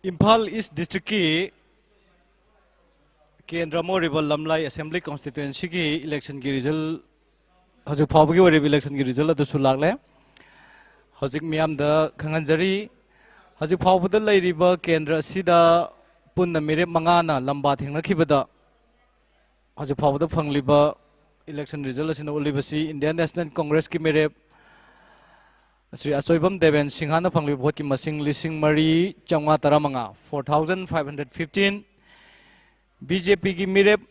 इम्फाल ईस्ट डिस्ट्रिक्ट की केंद्र मोरिबल लमलाई असेंबली कॉन्स्टिट्यूएंसी की इलेक्शन की रिजल्ट हजु फावगी ओरिब इलेक्शन की रिजल्ट अदुसु लागले हजिक मियामदा खंगनजरी हजिक फाउबदा लैरिबा केंद्र असिदा पुन्ना मिरेप मंगाना लंबा थेंगनखिबदा हजिक फाउबदा फंगलिबा इलेक्शन रिजल्ट असिना उलिबसी इंडियन नेशनल कांग्रेस की मिरेप श्री अचोइबम देवेन सिंहाना फंगलिबा भोट की मसिंग लिसिंग मरी चंगा तरामंगा 4515 बीजेपी की मिरेप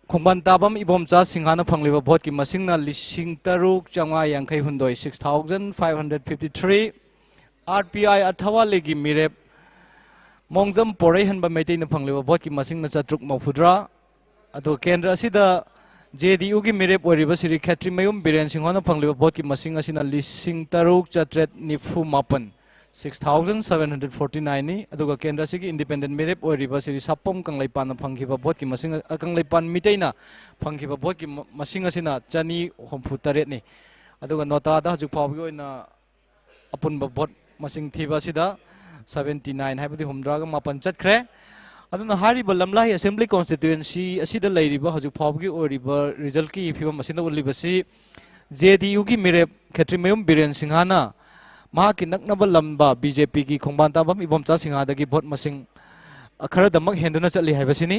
खोंबान ताबम इबोमचा सिंहाना फंगलिबा भोट की मसिंगना लिसिंग तरुक चंगा यांखै हुंदोय 6553 आरपीआई अथवाले की मिरेप मोंगजम पोरे हनबा मैतेन फंगलिबा भोट की मसिंगना चत्रुक मौफुद्रा अदो केंद्र असिदा जेडीयू की मिरेप ओरिबा श्री खेत्रीमयुम बिरेन सिंहना फंगलिबा भोट की मसिंग असिना लिसिंग तरुक चत्रेट निफु मापन 6749 नि अदुगा केंद्र सिगी इंडिपेंडेंट मिरेप ओरिबा श्री सापम कंगलाइपान फंगिबा भोट की मसिंग कंगलाइपान मिटेना फंगिबा भोट की मसिंग असिना चनी होमफु तरेट नि अदुगा नोटादा हजु फावगी ओइना अपुनबा भोट मसिंग थीबा सिदा 79 हाइबदी हुमद्रागा मापन चतख्रे अदुना हारिबा लमलाई असेंबली कॉन्स्टिट्यूएंसी असिदा लैरिबा हजु फावगी ओरिबा रिजल्ट की फिबम असिना उलिबसी जेडीयू की मिरेप खेत्रीमयुम बिरेन सिंहाना महा की नकनबा लंबा बीजेपी की खोंबान ताबम इबोमचा सिंहादगी भोट मसिंग खरदमक हेंदुना चली हाइबसिनी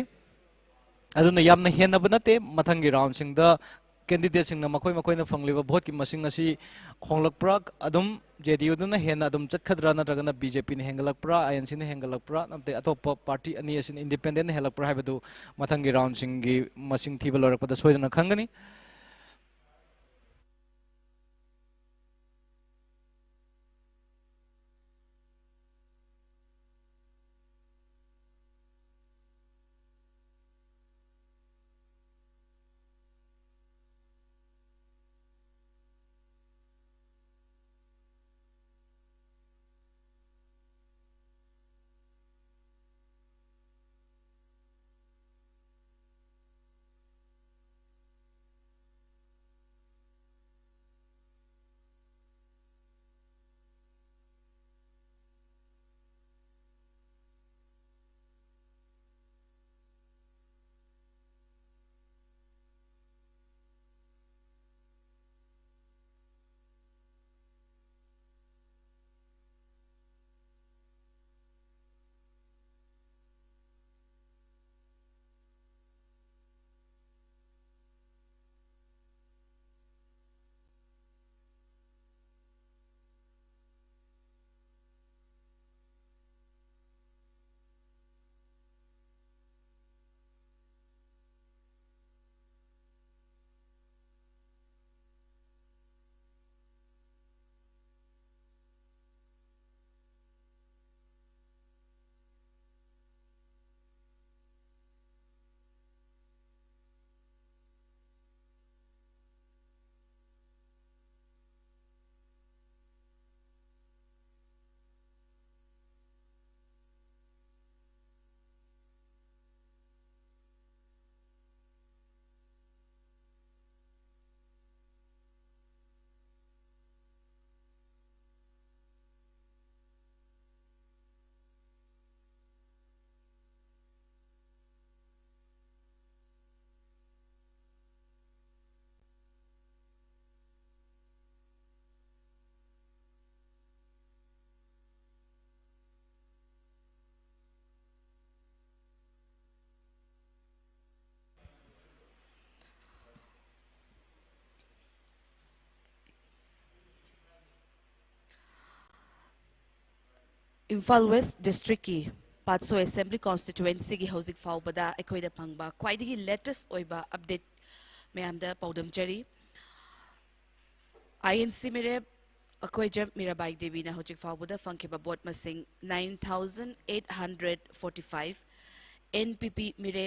अदुना यामना हेनबा नते मथंगी राउंड सिंगदा कैंडिडेट सिंगना मखोय मखोयना फंगलिबा भोट की मसिंग असि होंगलकप्रा अदुम जेडीयू दुना हेना अदुम चतखद्रा नत्रगना बीजेपी ने हेंगलकप्रा आईएनसी ने हेंगलकप्रा नमते अतोप पार्टी अनि असिन इंडिपेंडेंट हेलकप्रा हाइबदु मथंगी राउंड सिंगी मसिंग थीबा लोरकपदा सोयदना खंगनी इम्फाल वेस्ट डिस्ट्रिक्ट की पात्सो असेंबली कॉन्स्टिट्यूएंसी की हौजिक फाउबदा अखोइदा फंगबा क्वाइदगी लेटेस्ट ओइबा अपडेट मैमदा पौदम जरी आईएनसी मेरे अखोइ जम मीराबाई देवी ना हौजिक फाउबदा फंगखिबा वोट मसिंग 9845 एनपीपी मेरे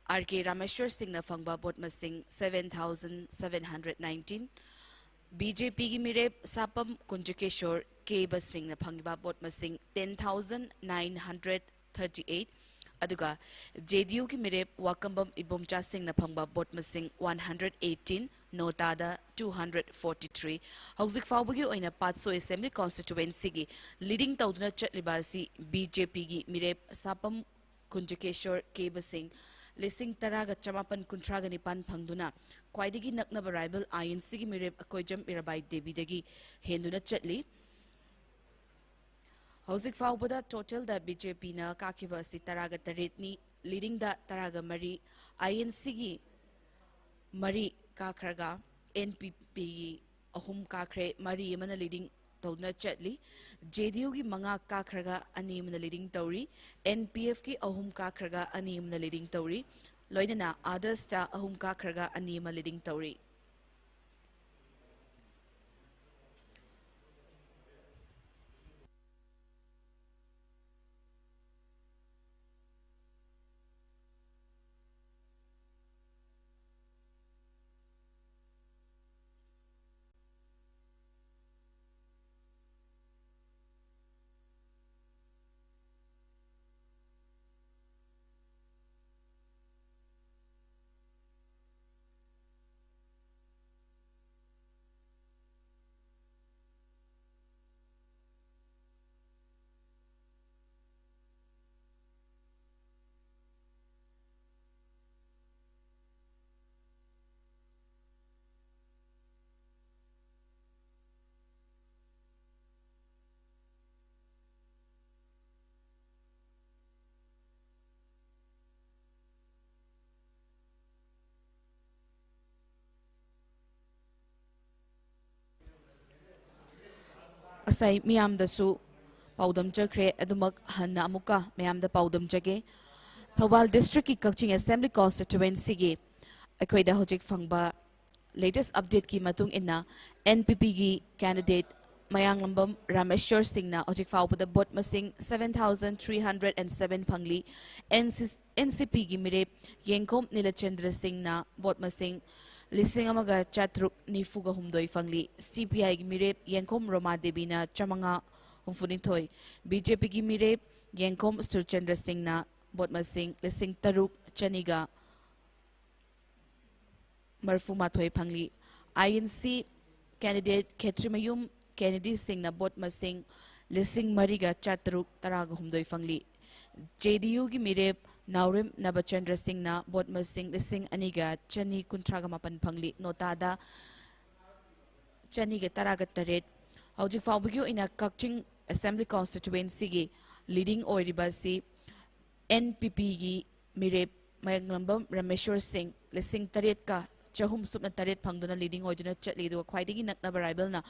आरके रामेश्वर सिंह ना फंगबा वोट मसिंग 7719 बीजेपी की मिरेप सापम कुंजकेश्वर के बसिंग ना फंगिबा वोट मसिंग 10938 अदुगा जेडीयू की मिरेप वाकंबम इबोमचा सिंह ना फंगबा वोट मसिंग 118 नोटादा 243 हौजिक फाउबगी ओइना पात्सो असेंबली कॉन्स्टिट्यूएंसी की लीडिंग तौदुना चटलिबासी बीजेपी की मिरेप सापम कुंजकेश्वर के बसिंग लिसिंग तरागा चमापन कुंथ्रागा निपान फंगदुना क्वाइदगी नकनब राइबल आईएनसी की मिरेप अकोइजम इराबाई देवीदगी हेंदुना चटली हौजिक फाउबदा टोटल दा बीजेपी ना काखिबा असि तरागा तरेटनी लीडिंग दा तरागा मरी आईएनसी की मरी काखरगा एनपीपी अहुम काखरे मरी यमना लीडिंग तौना चटली जेडीयू की मंगा काखरगा अनि यमना लीडिंग तौरी एनपीएफ की अहुम काखरगा अनि यमना लीडिंग तौरी लोइनना आदर्स ता अहुम काखरगा अनि यमना लीडिंग तौरी असai मियाम दसु पाउदम चक्रे अदुमक हन्ना अमुका मियाम द पाउदम जगे थौबाल डिस्ट्रिक्ट की कक्चिंग असेंबली कॉन्स्टिट्यूएंसी की अखोइदा होजिक फंगबा लेटेस्ट अपडेट की मतुंग इन्ना एनपीपी की कैंडिडेट मयांगलंबम रामेश्वर सिंह होजिक फाउबदा बोट मसिंग 7307 फंगली एनसीपी की मिरेप येंकोम नीलचंद्र सिंह बोट मसिंग लिसिंग अमगा चात्रुक निफुगा हुमदोई फंगली सीपीआई की मिरेप येंकोम रोमा देवी चमंगा हुमफुनिथोई बीजेपी की मिरेप येंकोम सुरचंद्र सिंह बोट मसिंग लिसिंग तरुक चनीगा मरफुमाथोई फंगली INC candidate Khetrimayum Kennedy Singh vote मसिंग लिसिंग मरीगा चात्रुक तरागा हुमदोई फंगली जेडीयू की मिरेप नाउरिम नबचंद्र सिंह बोट मसिंग लिसिंग अनिगा चनी कुंथ्रागा मापन फंगली नोटादा चनीगा तरागा तरेट हौजिक फाउबगी ओइना कक्चिंग असेंबली कॉन्स्टिट्यूएंसी की लीडिंग ओइरिबासी एनपीपी की मिरेप मयंगलंबम रमेश्वर सिंह लिसिंग तरेट का चहुम सुपना तरेट फंगदुना लीडिंग ओइदुना चटली दो ख्वाइदगी नकनब राइबलना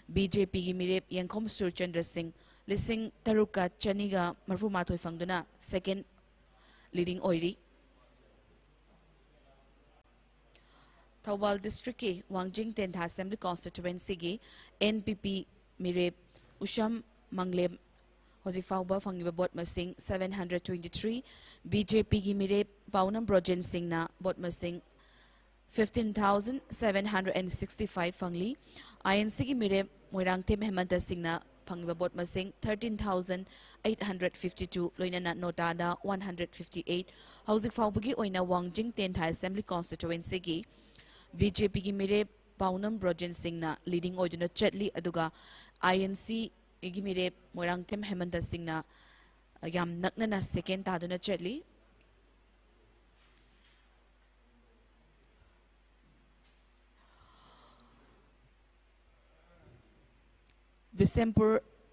बीजेपी की मिरेप येंकोम सुरचंद्र सिंह लिसिंग तरुक का चनीगा मरफुमाथोई फंगदुना सेकेंड लीडिंग ओइरी थौबाल डिस्ट्रिक्ट की वांगजिंग टेंथा असेंबली कॉन्स्टिट्यूएंसी की एनपीपी मिरेप उशम मंगलेम होजिक फाउबा फंगिबा बोट मसिंग 723 बीजेपी की मिरेप पाउनम ब्रोजेन सिंह बोट मसिंग 15,765 फंगली आईएनसी की मिरेप मोइरांगतेम हेमंत सिंह फंगिबा बोट मसिंग 13,852 लोइना नोटादा 158 हौजिक फाउबगी ओइना वांगजिंग टेंथा असेंबली कॉन्स्टिट्यूएंसी की बीजेपी की मिरेप पाउनम ब्रोजेन सिंह लीडिंग ओइदुना चटली अदुगा आईएनसी की मिरेप मोइरांगतेम हेमंत सिंह याम नकनना सेकेंड तादुना चटली बिसेमपुर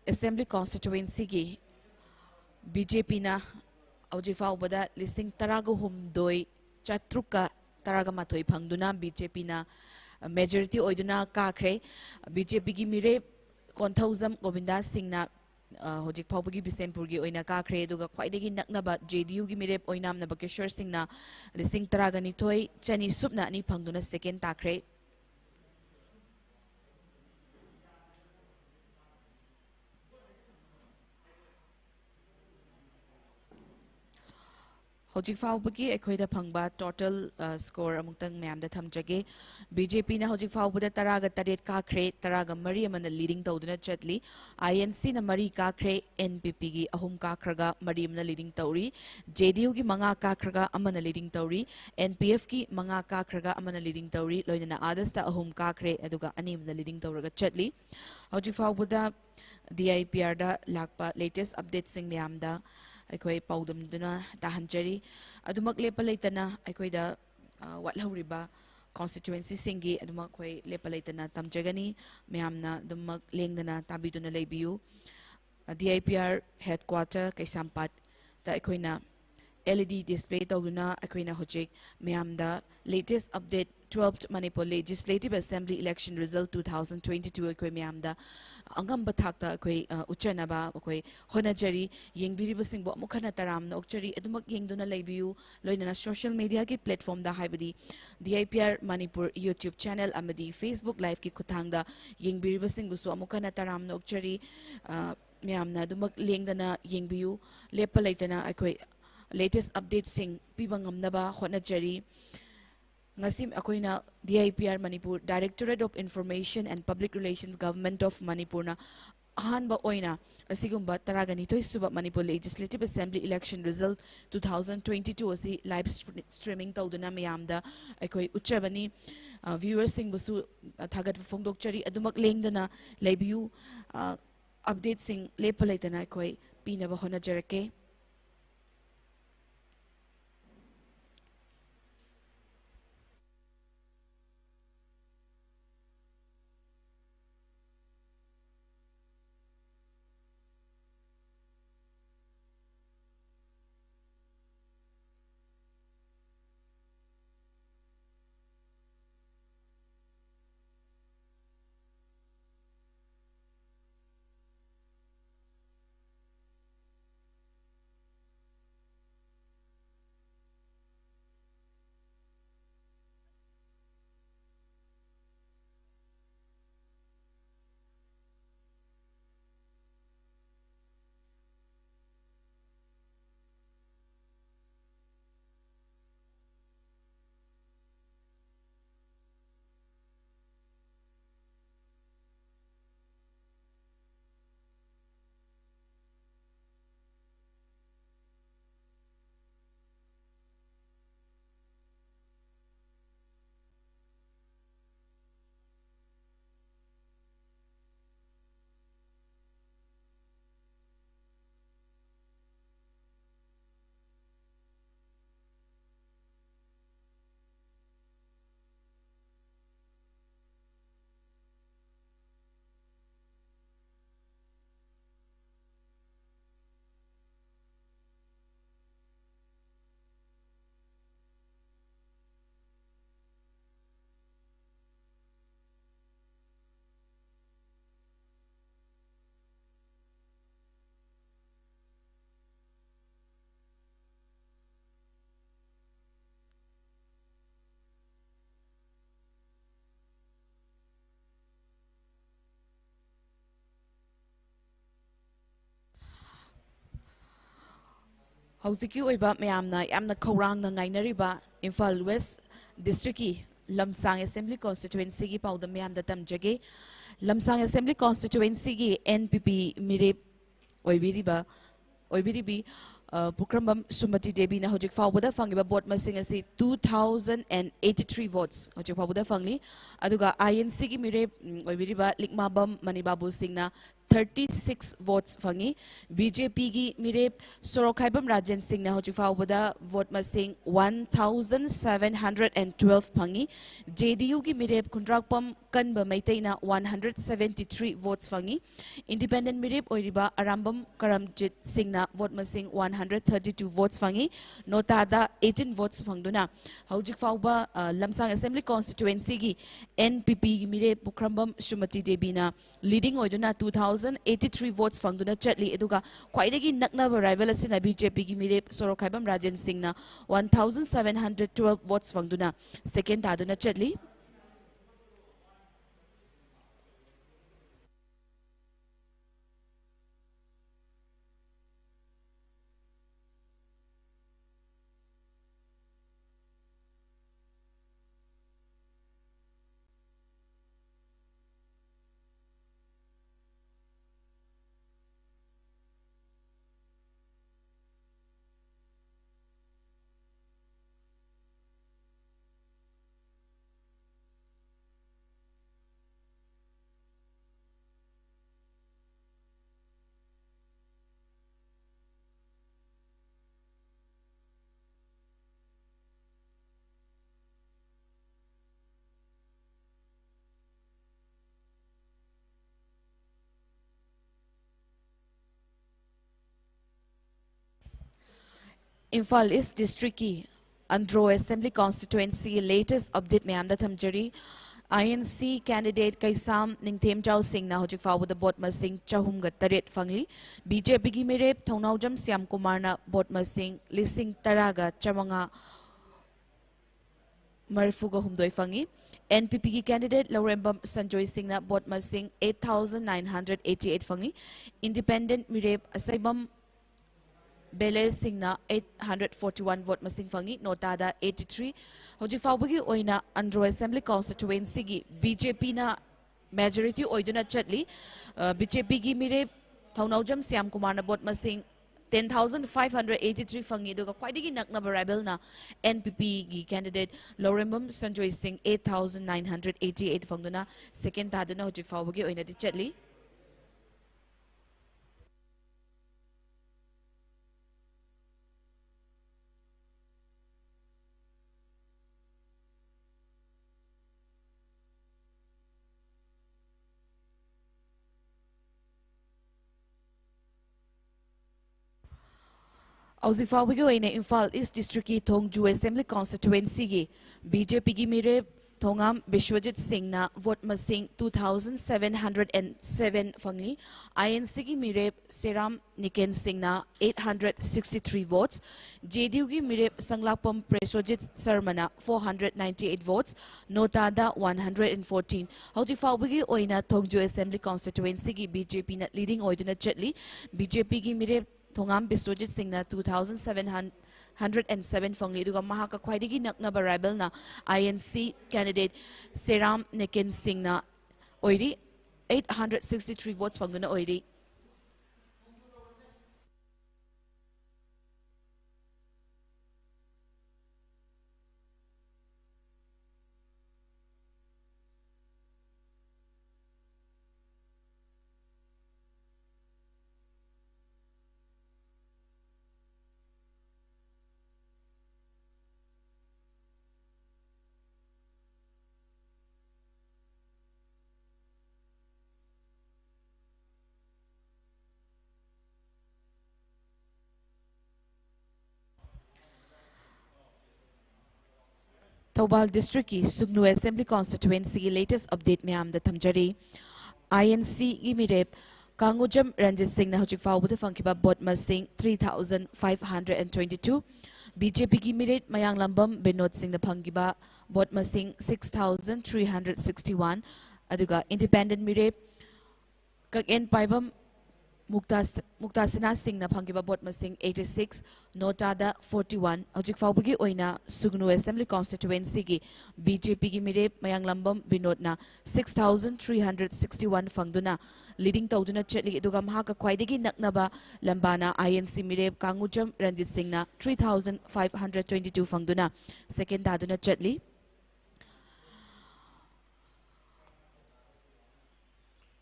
असेंबली कॉन्स्टिट्यूएंसी की बीजेपी औजिफाउबदा लिसिंग तरागा हुमदोई चात्रुका तरागा माथोई फंगदुना बीजेपी मेजोरिटी ओइदुना काखरे बीजेपी की मिरे कोंथौजम गोविंदा सिंह होजिक फाउबगी बिसेमपुर की ओइना काखरे दुगा ख्वाइदगी नकनबा जेडीयू की मिरेप ओइनाम नबकेश्वर सिंह लिसिंग तरागा निथोई चनी सुपना अनि फंगदुना सेकेंड ताखरे होजिक फाउबगी अखोइदा फंगबा टोटल स्कोर अमुक्तंग मैम थमजगे बीजेपी होजिक फाउबदा तरागा तरेट काखरे तरागा मरी अमना लीडिंग तौदुना चटली आईएनसी मरी काखरे एनपीपी की अहुम काखरगा मरी अमना लीडिंग तौरी जेडीयू की मंगा काखरगा अमना लीडिंग तौरी एनपीएफ की मंगा काखरगा अमना लीडिंग तौरी लोइना आदस्ता अहुम काखरे अदुगा अनि अमना लीडिंग तौरगा चटली होजिक फाउबदा डीआईपीआर दा लाकपा लेटेस्ट अपडेट सिंग मैम ꯑꯩꯈꯣꯏ ꯄꯥꯎꯗꯝꯗꯨꯅ ꯇꯥꯍꯟꯖꯔꯤ ꯑꯗꯨꯃꯛ ꯂꯦꯞꯄ ꯂꯩꯇꯅ ꯑꯩꯈꯣꯏꯗ ꯋꯥꯠꯍꯧꯔꯤꯕ constituency-ꯁꯤꯡꯒꯤ ꯑꯗꯨꯃꯛ ꯑꯩꯈꯣꯏ ꯂꯦꯞꯄ ꯂꯩꯇꯅ ꯇꯝꯖꯒꯅꯤ ꯃꯌꯥꯝꯅ ꯑꯗꯨꯃꯛ ꯂꯦꯡꯗꯅ ꯇꯥꯕꯤꯗꯨꯅ ꯂꯩꯕꯤꯌꯨ DIPR headquarter ꯀꯩꯁꯥꯝꯄꯥꯠꯇ ꯑꯩꯈꯣꯏꯅ LED display ꯇꯧꯗꯨꯅ ꯑꯩꯈꯣꯏꯅ ꯍꯧꯖꯤꯛ ꯃꯌꯥꯝꯗ latest update 12th Manipur Legislative Assembly election result 2022 ꯑꯩꯈꯣꯏ ꯃꯌꯥꯝꯗ ꯑꯉꯝꯕ ꯊꯥꯛꯇ ꯑꯩꯈꯣꯏ ꯎꯠꯆꯅꯕ ꯑꯩꯈꯣꯏ ꯍꯣꯠꯅꯖꯔꯤ ꯌꯦꯡꯕꯤꯔꯤꯕꯁꯤꯡꯕꯨ ꯑꯃꯨꯛ ꯍꯟꯅ ꯇꯔꯥꯝꯅ ꯑꯣꯛꯆꯔꯤ ꯑꯗꯨꯃꯛ ꯌꯦꯡꯗꯨꯅ ꯂꯩꯕꯤꯌꯨ ꯂꯣꯏꯅꯅ ꯁꯣꯁꯤꯌꯦꯜ ꯃꯤꯗꯤꯌꯥꯒꯤ ꯄ꯭ꯂꯦꯠꯐꯣꯝꯗ ꯍꯥꯏꯕꯗꯤ DIPR Manipur YouTube channel amadi Facebook live ki khuthangda yengbiribasingbusu amuk hana taramna okchari ꯃꯌꯥꯝꯅ ꯑꯗꯨꯃꯛ ꯂꯦꯡꯗꯅ ꯌꯦꯡꯕꯤꯌꯨ ꯂꯦꯞꯄ ꯂꯩꯇꯅ ꯑꯩꯈꯣꯏ latest updatesing ꯄꯤꯕ ꯉꯝꯅꯕ ꯍꯣꯠꯅꯖꯔꯤ ngasi akoina DIPR Manipur Directorate of Information and Public Relations Government of Manipur na ahanba oina asigumba taraganitoi suba Manipur Legislative Assembly election result 2022 asi live streaming tawduna mayamda aikoi uchabani viewers sing busu thagat phongdokchari adumak lengdana leibiu update sing lepa laitana aikoi pinaba honajarake ꯍꯧꯖꯤꯛꯀꯤ ꯑꯣꯏꯕ ꯃꯌꯥꯝꯅ ꯌꯥꯝꯅ ꯈꯧꯔꯥꯡꯅ ꯉꯥꯏꯅꯔꯤꯕ ꯏꯝꯐꯥꯜ ꯋꯦꯁ ꯗꯤꯁꯇ꯭ꯔꯤꯛꯀꯤ ꯂꯝꯁꯥꯡ ꯑꯦꯁꯦꯝꯕ꯭ꯂꯤ ꯀꯣꯟꯁꯇꯤꯇꯨꯋꯦꯟꯁꯤꯒꯤ ꯄꯥꯎꯗꯝ ꯃꯌꯥꯝꯗ ꯇꯝꯖꯒꯦ ꯂꯝꯁꯥꯡ ꯑꯦꯁꯦꯝꯕ꯭ꯂꯤ ꯀꯣꯟꯁꯇꯤꯇꯨꯋꯦꯟꯁꯤꯒꯤ NPP ꯃꯤꯔꯦꯞ ꯑꯣꯏꯕꯤꯔꯤꯕꯤ ꯄꯨꯈ꯭ꯔꯝꯕꯝ ꯁꯨꯃꯇꯤ ꯗꯦꯕꯤꯅ ꯍꯧꯖꯤꯛ ꯐꯥꯎꯕꯗ ꯐꯪꯉꯤꯕ ꯚꯣꯠ ꯃꯁꯤꯡ ꯑꯁꯤ 2083 ꯚꯣꯠꯁ ꯍꯧꯖꯤꯛ ꯐꯥꯎꯕꯗ ꯐꯪꯂꯤ ꯑꯗꯨꯒ INCꯒꯤ ꯃꯤꯔꯦꯞ ꯑꯣꯏꯕꯤꯔꯤꯕ ꯂꯤꯛꯃꯥꯕꯝ ꯃꯅꯤꯕꯥꯕꯨ ꯁꯤꯡꯅ 36 votes fangi BJP gi mirep Sorokhaibam Rajan Singh na hojik faubada vote masing 1712 fangi JDU gi mirep Kundrakpam Kanba Maitai na 173 votes fangi Independent mirep oiriba Arambam Karamjit Singh na vote masing 132 votes fangi Notada 18 votes fangduna hojik fauba Lamsang Assembly constituency gi NPP gi mirep Bukrambam Shumati Debi na leading oiduna 2083 votes fangduna chatli eduga khwaidagi naknaba rival asina BJP gi mirep Sorokhaibam Rajan Singh na 1712 votes fangduna second taduna chatli Imphal East District ki Andro Assembly Constituency latest update ma'am दा थमजरी INC candidate Kaisam Ningthem Chau Singh na hojik fawo da bot masing chahum ga taret fangli BJP gi mirep Thongnawjam Syam Kumar na bot masing lising taraga chamanga Marfuga humdoi fangi NPP ki candidate Laurembam Sanjoy Singh na bot masing 8,988 fangi independent mirep Asaibam Bele Singh na 841 vote masing fangi notada 83 hoji fawbagi oina Andro Assembly Constituency gi BJP na majority oiduna chatli BJP gi mire Thongnawjam Syam Kumar na vote masing 10,583 fangi doga kwaidigi nakna variable na NPP gi candidate Laurembam Sanjoy Singh 8,988 fangduna second taduna hoji fawbagi oina di chatli Auzifawi go ine Imphal East District ki Thongju Assembly Constituency gi BJP gi mire Thongam Bishwajit Singh na vote masing 2,707 fangli INC gi mire Seram Niken Singh na 863 votes JDU gi mire Sanglakpam Presojit Sarmana 498 votes Notada 114 Hauti Fawbi gi oina Thongju Assembly Constituency gi BJP na leading oiduna chatli BJP gi mire Thongam Biswajit Singh na 2,707 fangli duga mahaka khwaidigi nakna variable na INC candidate Seram Niken Singh na oiri 863 votes fanguna oiri Thoubal District ki Sugnu Assembly Constituency ki latest update ma'am दा थमजरी INC की मिरेप Kangujam Ranjit Singh na hojik fawbuda fangkiba bot masing 3,522 BJP ki mirep Mayang Lambam Binod Singh na fangkiba bot masing 6,361 aduga independent mirep Kaken Paibam Muktasina Singh na fangkiba bot masing 86 Notada 41 hojik fawbugi oina Sugnu Assembly Constituency ki BJP ki mirep Mayang Lambam Binod na 6,361 fangduna leading tawduna chetli duga mahaka khwaidagi naknaba lambana INC mirep Kangujam Ranjit Singh na 3,522 fangduna second taduna chetli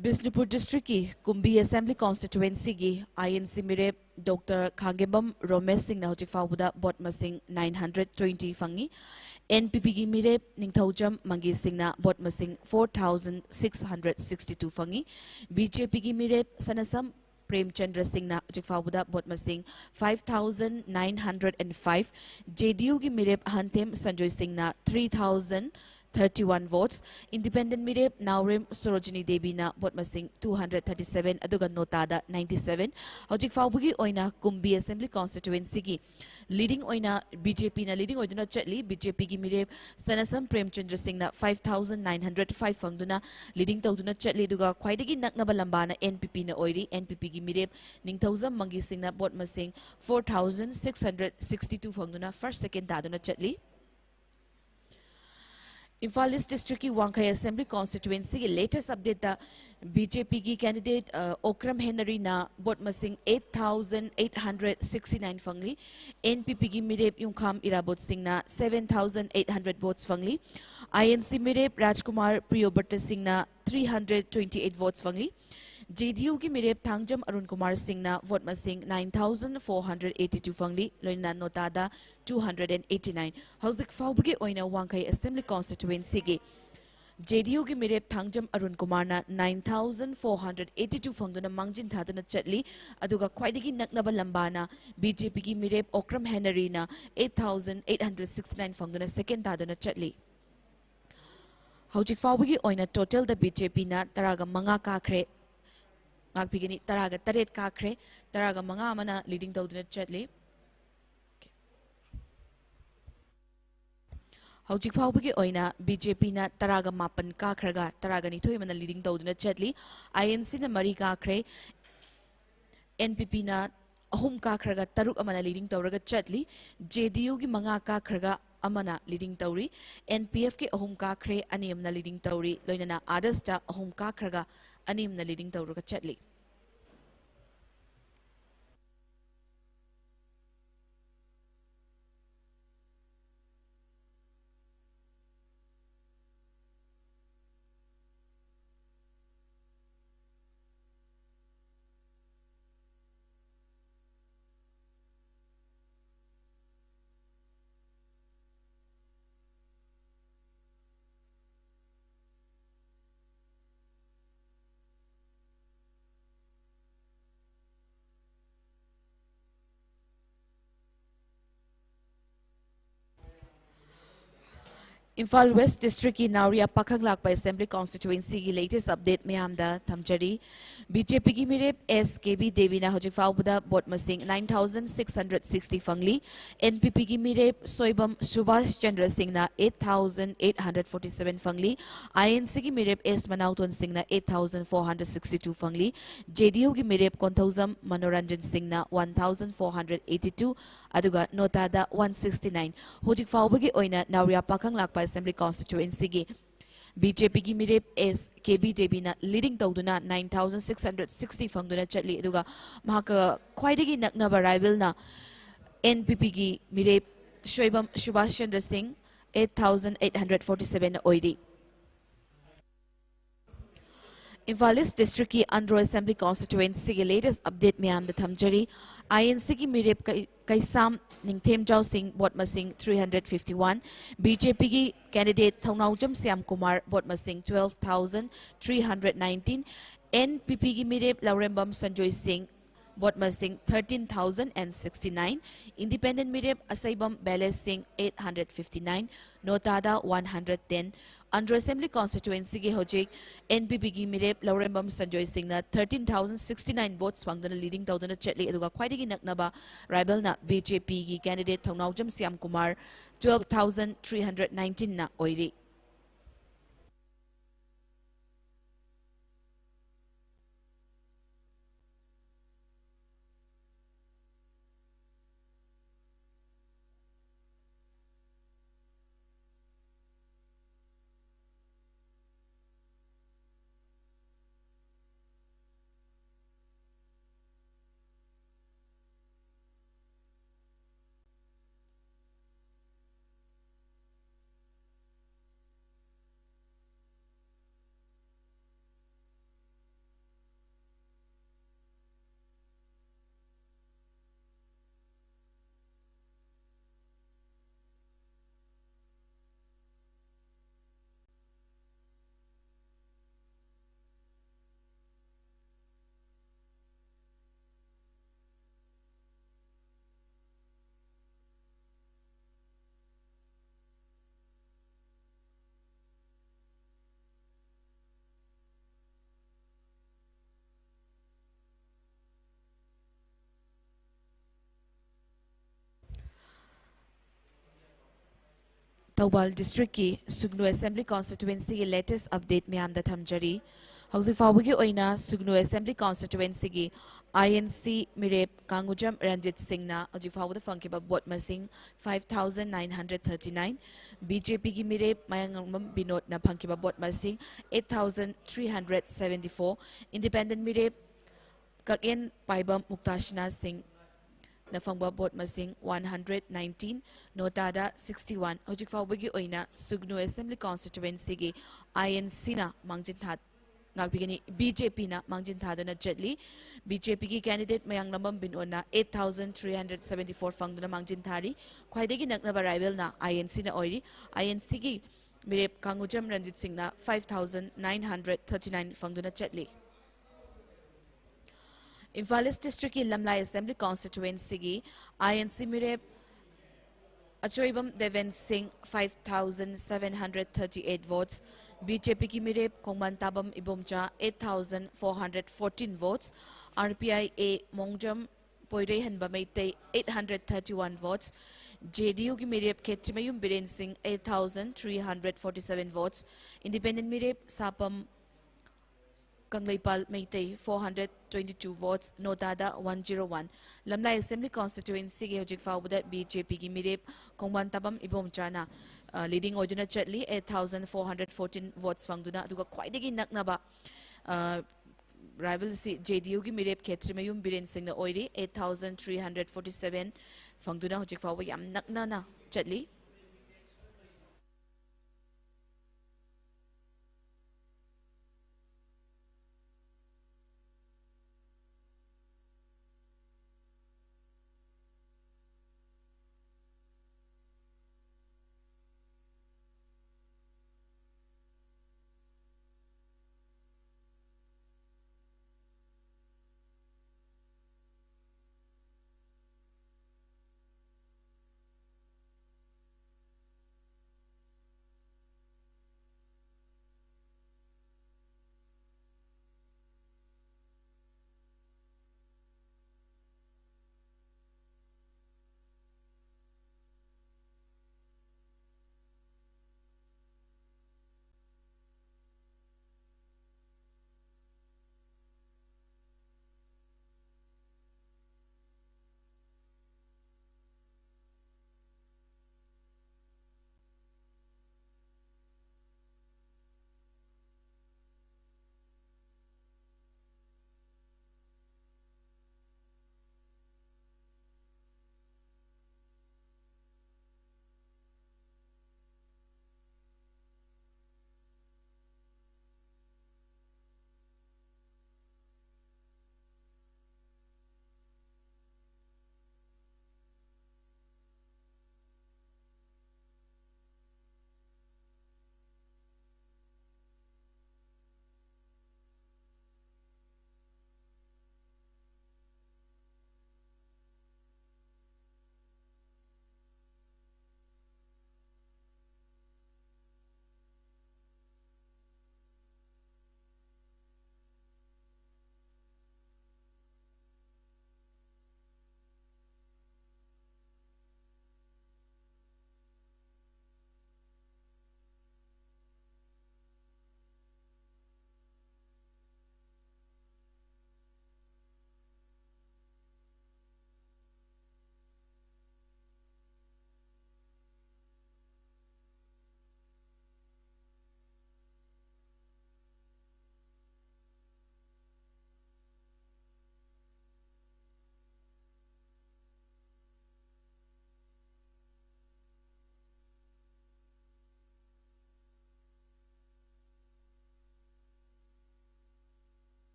Bisnupur District ki Kumbi Assembly Constituency ki INC mirep Dr. Khangembam Romesh Singh na hojik fawbuda bot masing 920 fangi NPP ki mirep Ningthaujam Mangi Singh na bot masing 4,662 fangi BJP ki mirep Sanasam Premchandra Singh na hojik fawbuda bot masing 5,905 JDU ki mirep Hantem Sanjoy Singh na 3,031 votes. Independent mirep Naurem Sorojini Devi na bot masing 237 aduga notada 97. Hojik fawbugi oina Kumbi Assembly Constituency ki leading oina BJP na leading oina chatli BJP ki mirep Sanasam Premchandra Singh na 5,905 fangduna leading tawduna chatli aduga khwaidagi naknaba lambana NPP na oiri NPP ki mirep Ningthaujam Mangi Singh na bot masing 4,662 fangduna first second daduna chatli Imphal East District ki Wangkai Assembly Constituency ki latest update da BJP ki candidate Okram Henry na bot masing 8,869 fangli NPP ki mirep Yungkham Irabot Singh na 7,800 votes fangli INC mirep Rajkumar Priyobrata Singh na 328 votes fangli JDU ki mirep Thangjam Arun Kumar Singh na vote masing 9,482 fangli loina notada 289 hauzik fawbugi oina Wangkai Assembly Constituency ki JDU की मिरेप थांगजम अरुण कुमार ना 9482 फंगदुना मांगजिन थादुना चटली अदुगा ख्वाइदगी नकनबा लंबाना BJP की मिरेप ओक्रम हेनरी ना 8869 फंगदुना सेकेंड थादुना चटली हौजिक फाउबगी ओइना टोटल द BJP ना तरागा मंगा काखरे ngakpigini taraga taret kakre taraga manga amana leading tawduna chatli hojik faubagi oina BJP na taraga mapan kakhraga taraga ni thoi mana leading tawduna chatli INC na mari kakre NPP na ahum kakhraga taruk amana leading tawraga chatli JDU gi manga kakhraga amana leading tawri NPF ke ahum kakre anim na leading tawri loinana adasta ahum kakhraga anim na leading tawraga chatli Imphal West District की नावरिया पखंग लाकपा Assembly Constituency की latest update में हमदा थमचरी BJP की मिरेप SKB देवी ना हजिक फाउबदा वोट मसिंग 9660 फंगली NPP की मिरेप सोइबम सुभाष चंद्र सिंह ना 8847 फंगली INC की मिरेप S मनाउतन सिंह ना 8462 फंगली JDU की मिरेप कोंथौजम मनोरंजन सिंह ना 1482 अदुगा नोटादा 169 हजिक फाउबगी ओइना नावरिया पखंग लाकपा Assembly Constituency की BJP की मिरेप SKB देवी ना leading तौदुना 9660 फंगदुना चटली अदुगा महाका ख्वाइदगी नकनबा राइवल ना NPP की मिरेप शोइबम Subhash Chandra Singh 8847 ओइरी Imphal East District की Andhra Assembly Constituency की latest update में आमद थमजरी INC की मिरेप Kaisam Ningthem Jau Singh Bot Masing 351 BJP की candidate Thaunaujam Siam Kumar Bot Masing 12319 NPP की मिरेप Laurembam Sanjoy Singh Bot Masing 13069 Independent Mirep Asaibam Bele Singh 859 Notada 110 Andhra Assembly Constituency की हौजिक NPP की मिरेप Laurembam Sanjoy Singh ना 13069 votes फंगदना leading तौदना चटली अदुगा ख्वाइदगी नकनबा rival ना BJP की candidate Thaunaujam Siam Kumar 12319 ना ओइरी Thawbal District की Sugnu Assembly Constituency की latest update में आमदा थमजरी हौजिक फाउबगी ओइना Sugnu Assembly Constituency की INC मिरेप कांगुजम रंजित सिंह ना हौजिक फाउबदा फंकिबा वोट मसिंग 5939 BJP की मिरेप मयांगम बिनोद ना फंकिबा वोट मसिंग 8374 Independent मिरेप ककेन Paibam Muktashana Singh Nafangba Bot Masing 119, Notada 61. Hojik Faubagi Oina, Sugnu Assembly Constituency की INC ना मांगजिन था नागबिगनी BJP ना मांगजिन था दना चटली BJP की candidate मयांग लंबम बिनोना 8374 फंगदना मांगजिन थारी ख्वाइदगी नकनबा राइवल ना INC ना ओइरी INC की मिरेप कांगुजम रंजित सिंह 5,939 फंगदुना चटली इम्फाल ईस्ट डिस्ट्रिक्ट की लमलाई असेंबली कॉन्स्टिट्यूएंसी की आईएनसी मिरेप अचोइबम देवेन सिंह 5,738 वोट्स बीजेपी की मिरेप कोंगमान ताबम Ibomcha 8,414 votes RPI A Mongjam पोइरेहन बमैते 831 वोट्स जेडीयू की मिरेप खेचिमयुम बिरेन सिंह 8,347 वोट्स इंडिपेंडेंट मिरेप सापम कंगलेपाल मेते 422 वोट्स नोटादा 101 लमलाई असेंबली कॉन्स्टिट्यूएंसी के हजिक फाउबदा बीजेपी की मिरेप कोंगमान ताबम इबोमचाना लीडिंग ओइदुना चटली 8,414 वोट्स फंगदुना दुगा ख्वाइदगी नकनबा राइवल सी जेडीयू की मिरेप खेत्रिमयुम बिरेन सिंह ओइरी 8,347 फंगदुना हजिक फाउबा याम नकनाना चटली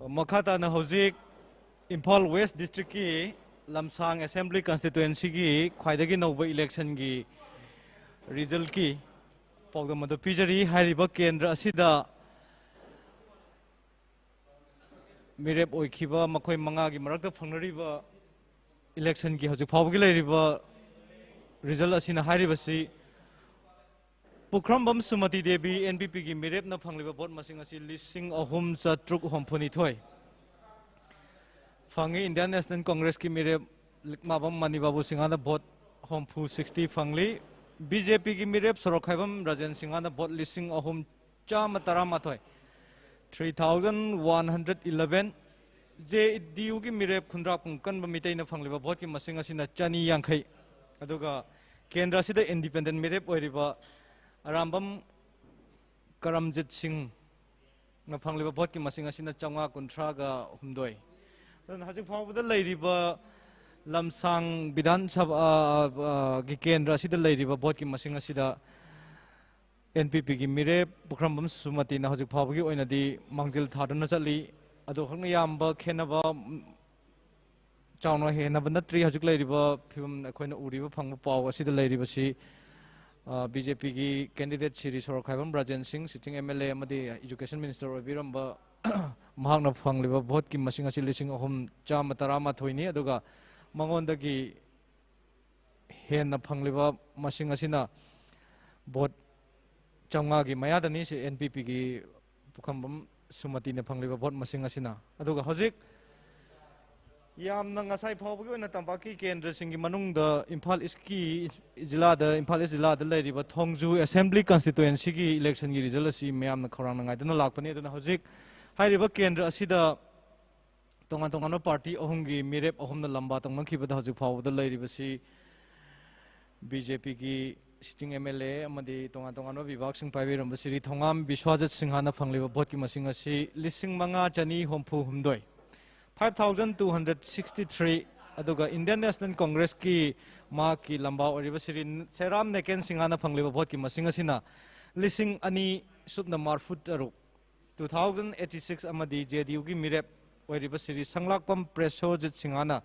मखाता न हौजिक इम्फाल वेस्ट डिस्ट्रिक्ट की लमसांग असेंबली कंस्टिट्युएंसी की ख्वाइदगी नौब इलेक्शन की रिजल्ट की पौदम अदु पिजरी हारिबा केंद्र असिदा मिरेप ओइखिबा मखोय मंगा की मरकता फंगनरिबा इलेक्शन की हौजिक फावगी लेरिबा रिजल्ट असिना हारिबसी पुखरमबम सुमति देवी एनपीपी की मिरेप न फंगलिबा भोट मसिंग असि लिसिंग अहुम चत्रुक होमफुनिथोय फंगी इंडियन नेशनल कांग्रेस की मिरेप लिकमाबम मनिबाबू सिंगाना भोट होमफु 60 फंगली बीजेपी की मिरेप सोरखाइबम राजन सिंगाना भोट लिसिंग अहुम चाम तरामाथोय 3111 JDU की मिरेप खुंद्रा कुंकन बमितै न फंगलिबा भोट की मसिंग असिना चनी यांखै अदुगा केंद्र असिदा इंडिपेंडेंट मिरेप ओइरिबा अरामबम करमजित सिंह न फंगलिबा भोट की मसिंग असिना चंगा कुंथ्रागा हुमदोय हजिक फावबदा लैरिबा लमसांग विधान सभा की केंद्र असिदा लैरिबा भोट की मसिंग असिदा एनपीपी की मिरे पुखरमबम सुमति न हजिक फावगी ओइनदी मांगजिल थादना चली अदो हंग यामबा खेनबा चावना हेनबा नत्रि हजिक लैरिबा फिबम अखोइना उरिबा फंग पाव असिदा लैरिबसी बीजेपी की candidate Shri Sorokhaibam Rajan Singh sitting MLA अमदी एजुकेशन मिनिस्टर ओबिरंबा महांगना फंगलिबा भोट की मसिंग असि लिसिंग अहुम चाम तरामाथोइनी अदुगा मंगोंदगी हेन फंगलिबा मसिंग असिना भोट चंगा की मयादनी से एनपीपी की पुखमबम सुमति ने फंगलिबा भोट मसिंग असिना अदुगा हजिक यामना ngasai phawgi oina tampaki kendra singi manungda Imphal East ki Imphal East jila da lairiba Thongju assembly constituency ki election gi result asi mayam na khorang ngai dana lakpani aduna hojik hairiba kendra asida tongan tongan party ahum gi mirep ahum na lamba tongman khibada hojik phawda lairiba si BJP ki sitting MLA amadi tongan tongan vibhag sing paibiram Sri Thongam Biswajit Singhana fangliba vote ki masing asi lising manga chani hompu humdoi 5263 अदुगा इंडियन नेशनल कांग्रेस की माँ की लंबा और श्री सेराम नेकेन सिंगाना फंगलिबा भोट की मसिंग असिना लिसिंग अनि सुबना मारफुट अरु 2086 अमदी जेडीयू की मिरेप ओरिबा श्री संगलाकपम प्रेसोजित सिंगाना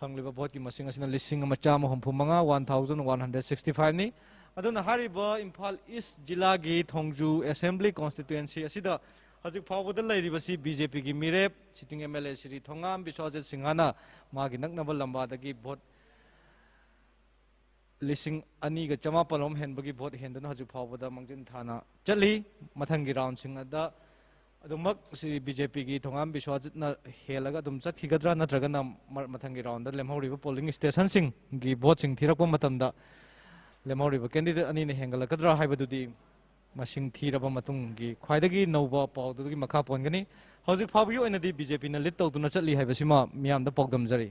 फंगलिबा भोट की मसिंग असिना लिसिंग मचाम हमफु मंगा 1165 नि अदुना हारिबा इम्फाल ईस्ट जिला की थोंगजू असेंबली कॉन्स्टिट्युएंसी असिदा हजिक फावबदा लैरिबसी बीजेपी की मिरेप सिटिंग एमएलए श्री थोंगाम बिस्वाजित सिंगाना मागी नकनब लंबादगी भोट लिसिंग अनीगा चमापलम हेनबगी भोट हेंदना हजिक फावबदा मंजिन थाना चली मथंगी राउंड सिंग अदा अदुमक श्री बीजेपी की थोंगाम बिस्वाजित न हेलगा दुम चतखिगद्रा नत्रगना मथंगी राउंड लेमहौरिबा पोलिंग स्टेशन सिंग गी भोट सिंग थिरकपा मतमदा लेमहौरिबा कैंडिडेट अनि ने हेंगलकद्रा हाइबदुदी मसिंग थीरबा मतुंग की ख्वाइदगी नौबा पाउदुगी मखा पोनगनी हौजिक फावगी ओइनदी बीजेपी न लीड तौदुना चली हाइबसिमा मियामदा पौगदमजरी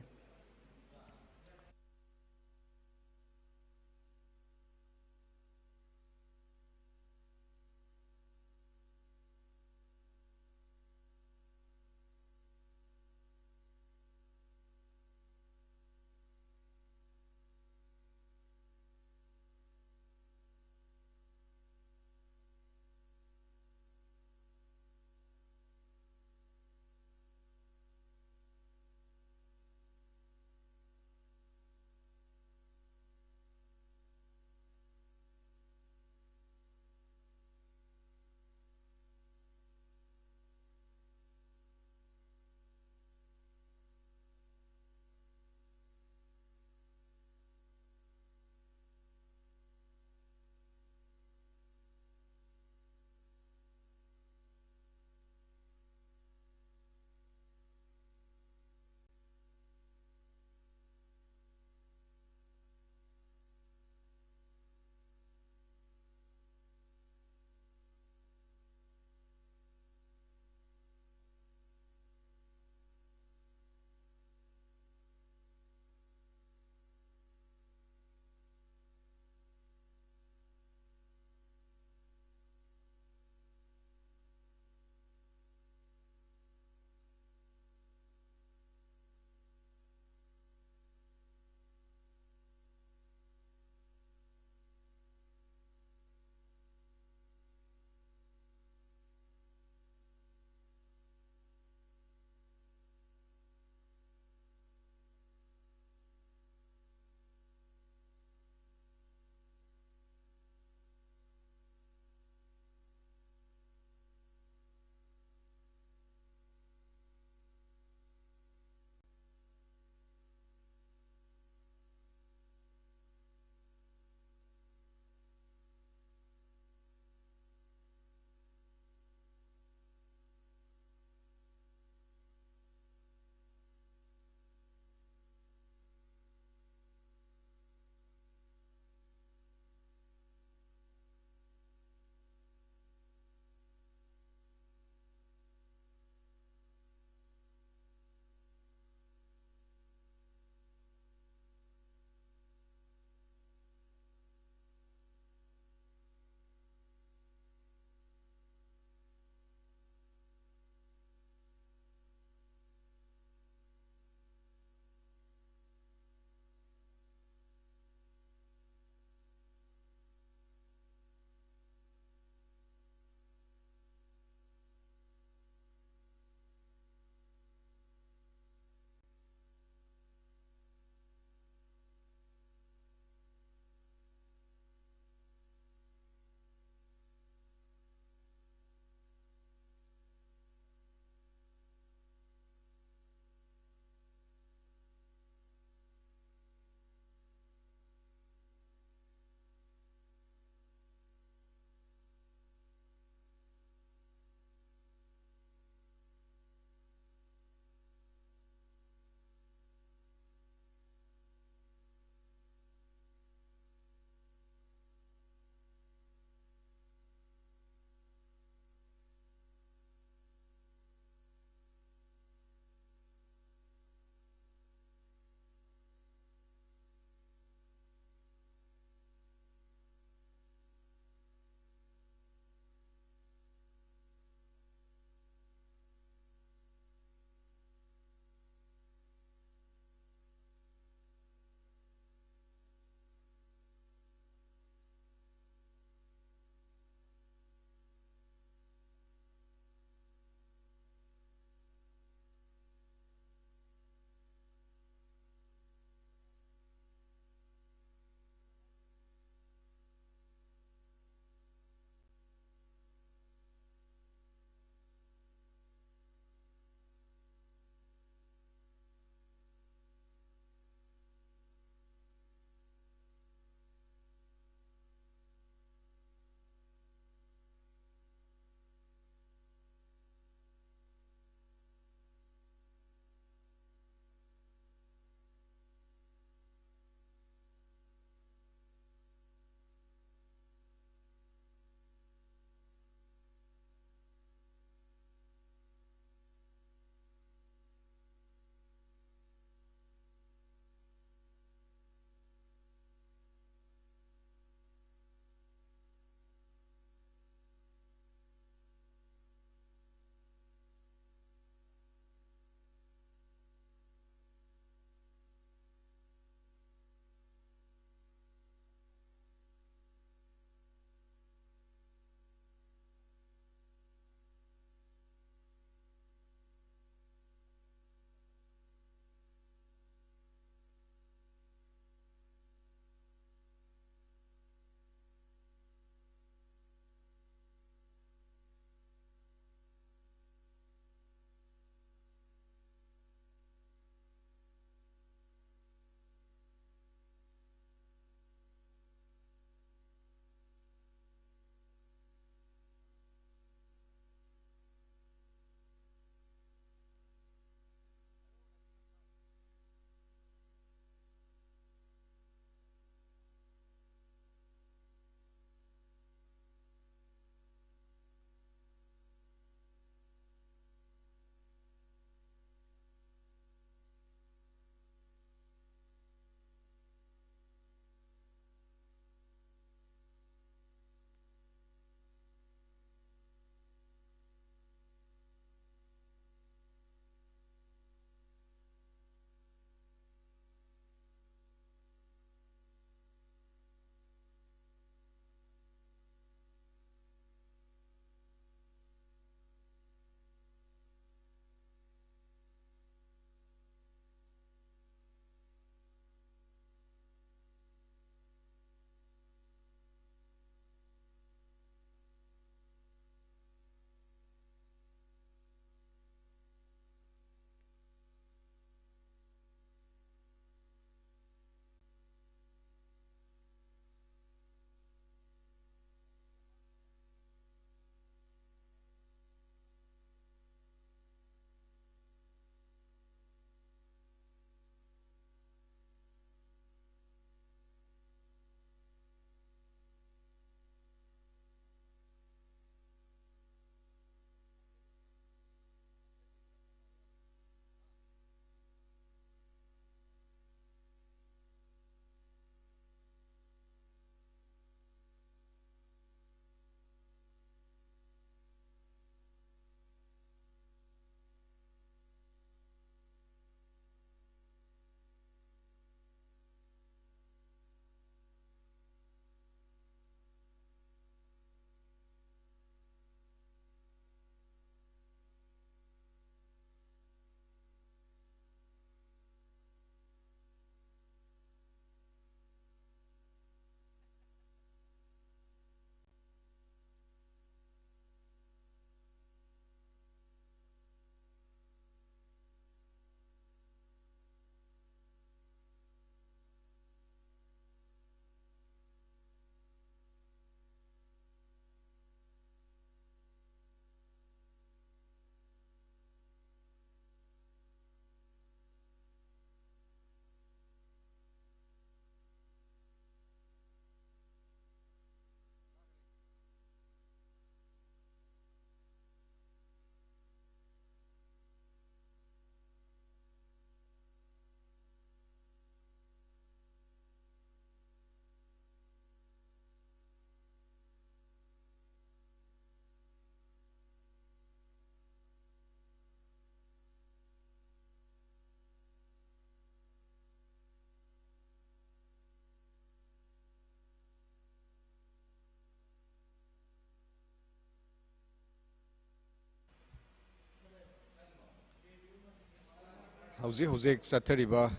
hauzik hauzik chathariba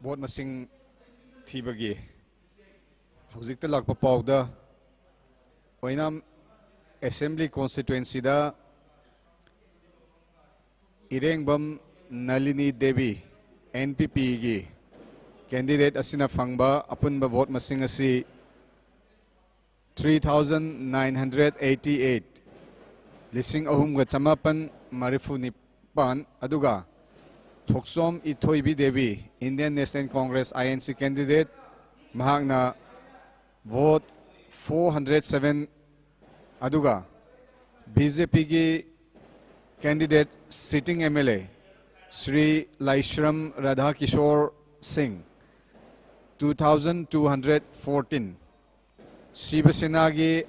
vote masing thibagi hauzik ta lakpa pawda oinam assembly constituency da irengbam Nalini Devi NPP gi candidate asina fangba apunba vote masing asi 3,988 lising ahum ga chamapan marifu nipan aduga Thoksom Ithoibi Devi Indian National Congress INC candidate mahakna vote 407 aduga BJP gi candidate sitting MLA Sri Laishram Radha Kishore Singh 2,214 Shiva Sena gi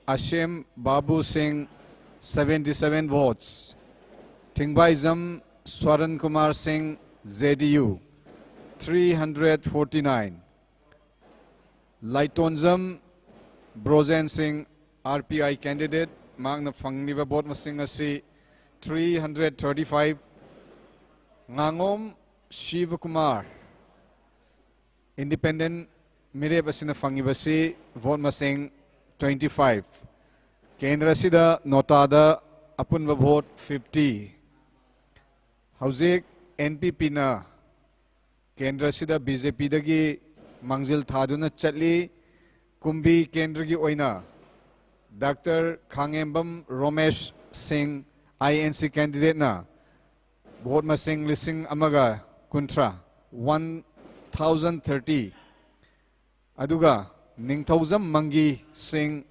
Ashim Babu Singh 77 votes Thingbaizam Swaran Kumar Singh ZDU 349 Laitonzam Brozen Singh RPI candidate Magna Fangniva vote masing asi 335 Ngangom Shiva Kumar Independent Mireb asina fangibasi vote masing 25 Kendra sida notada apunba vote 50 Hauzik NPP na Kendra sida BJP dagi Mangjil Thaduna Chatli Kumbi Kendra gi oina Dr. Khangembam Romesh Singh INC candidate na vote masing lising amaga kuntra 1,030 aduga Ningthauzam Mangi Singh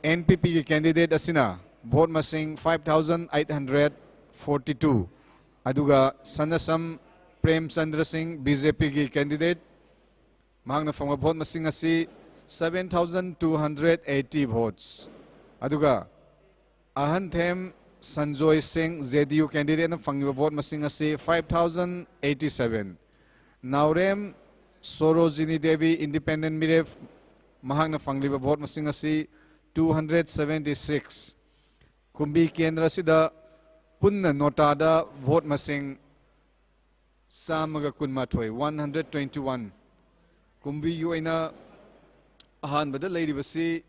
NPP ki candidate asina vote masing 5,842 aduga Sanasam Prem Chandra Singh BJP ki candidate magna fanga vote masing asi 7,280 votes aduga Ahanthem Sanjoy Singh ZDU candidate na fangiba vote masing asi 5,087 Naurem Sorojini Devi Independent Miref mahakna fangliba vote masing asi 276 Kumbi Kendra sida punna notada vote masing samaga kunmathoi 121 Kumbi yuina ahan bada leiribasi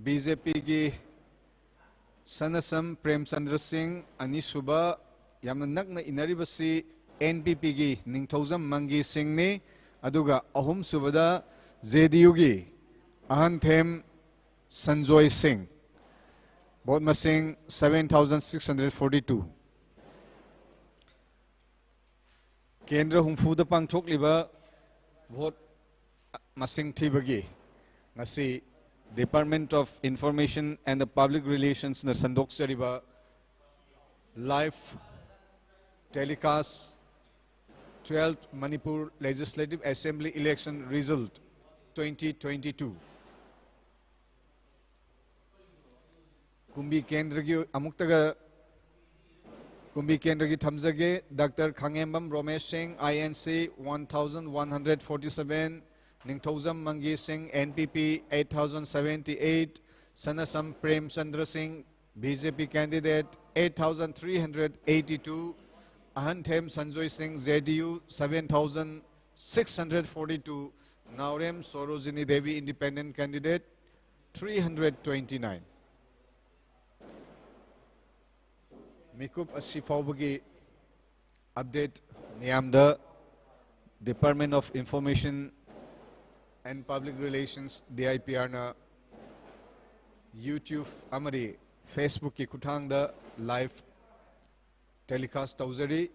BJP gi Sanasam Prem Chandra Singh Anisuba yamna nakna inaribasi NPP gi Ningthauzam Mangi Singh ni aduga ahum subada ZDU gi Ahanthem Sanjoy Singh vote masing 7,642 Kendra humfuda pangthok liba vote masing thibagi ngasi Department of Information and the Public Relations na sandok sariba live telecast 12th Manipur Legislative Assembly election result 2022 Kumbi Kendra gi amuktaga Kumbi Kendra gi thamjage Dr. Khangembam Romesh Singh INC 1,147 Ningthauzam Mangi Singh NPP 8,078 Sanasam Prem Chandra Singh BJP candidate 8,382 Ahanthem Sanjoy Singh ZDU 7,642 Naurem Sorojini Devi Independent candidate 329 Mikup Asifawagi update Niamda Department of Information and Public Relations DIPR na YouTube amari Facebook ki kuthang da live telecast tawzari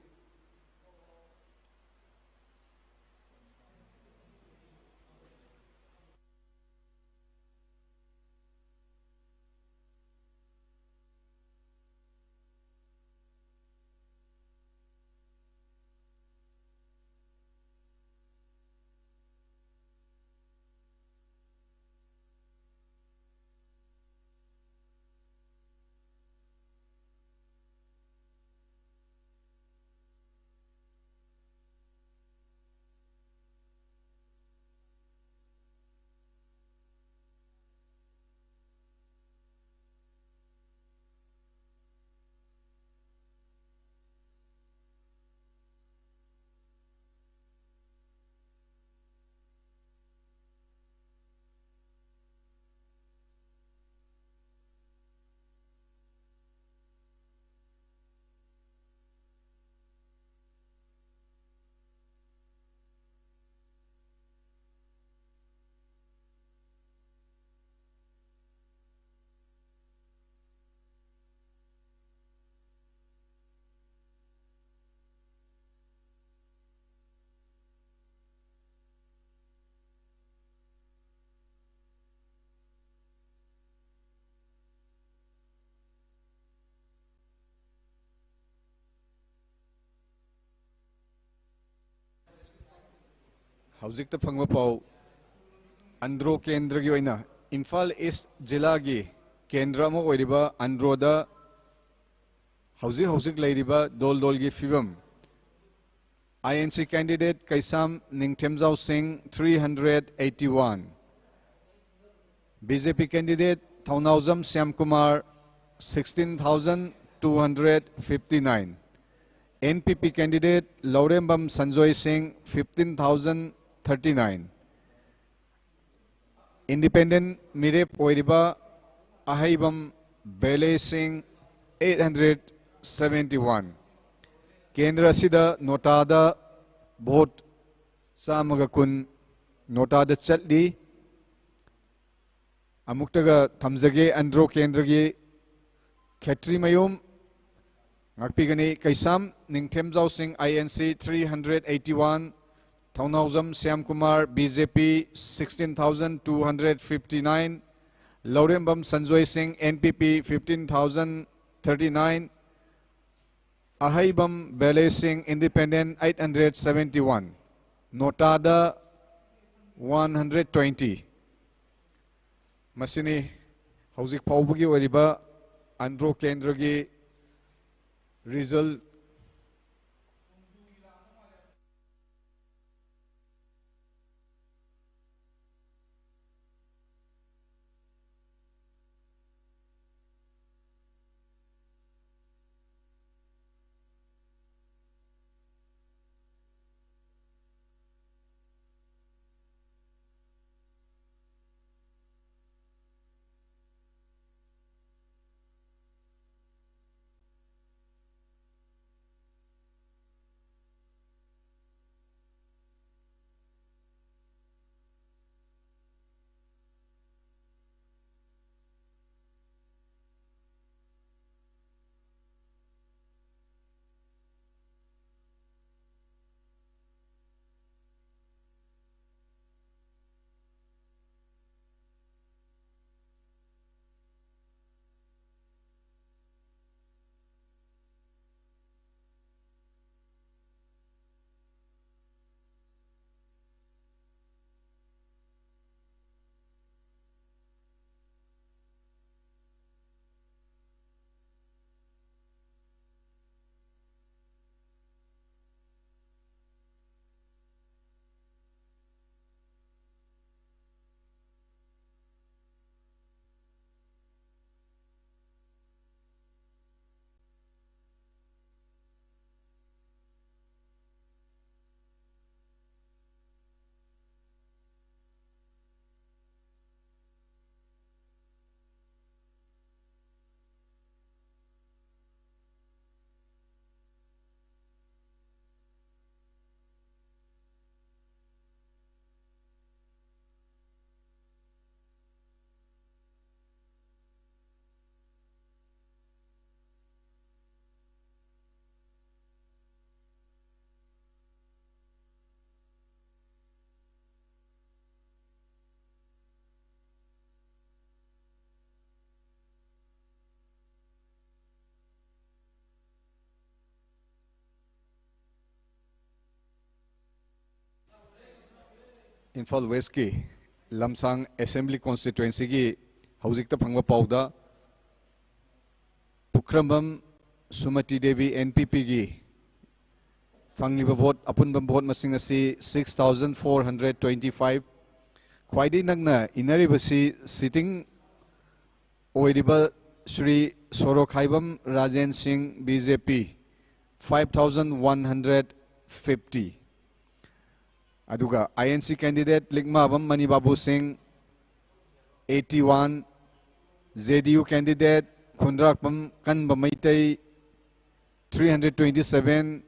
हौजिक फंग पाव अंद्रो केंद्र की इम्फाल ईस्ट जिला की केंद्र अंद्रोद हौजिक दोल दोल की फिवम INC candidate Kaisam Ningthemjau Singh 381, BJP candidate Thaunauzam Syamkumar 16,259, NPP candidate Laurembam Sanjoy Singh 15,039, Independent Mirep Oiriba Ahaibam Bele Singh 871. केंद्र सिदा नोटादा भोट सामगा कुन नोटादा चटली अमुक्तगा थमजगे अंद्रो केंद्र की खेत्री Mayum ngakpigani kaisam ningthemjau singh INC 381, thaunauzam syamkumar BJP 16,259, laurembam sanjoy singh NPP 15,039, Ahaibam Bele Singh Independent 871, Notada 120. Masini Hauzik Paubugi Wariba Andro Kendragi result Imphal West की Lamsang Assembly Constituency की हौजिकता फंगवा पाउदा पुखरमबम सुमति देवी NPP की फंगलिबा भोट अपुनबम भोट मसिंग असि 6,425 ख्वाइदि नगना इनरिबसि सिटिंग ओइदिबा Shri Sorokhaibam Rajen Singh BJP 5,150. Aduga INC candidate Ligmabam Manibabu Singh 81, ZDU candidate Khundrakbam Kanbamaitei 327,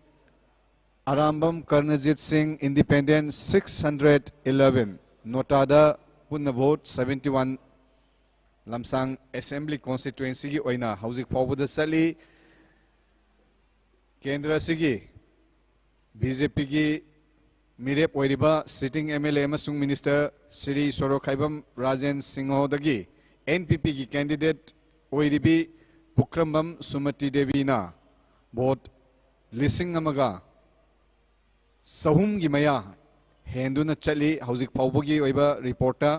Arambam Karnajit Singh Independent 611, Notada Punna vote 71. Lamsang Assembly Constituency ki oina Hauzik Paubuda Sali Kendra Sigi BJP ki Mirep Oiriba sitting MLA Masung Minister Sri Sorokhaibam Rajen Singho Dagi NPP ki candidate Oiribi Pukrambam Sumati Devina vote Lising Amaga Sahum Gimaya हेंदुना चली हौजिक फाउबगी ओइबा रिपोर्टा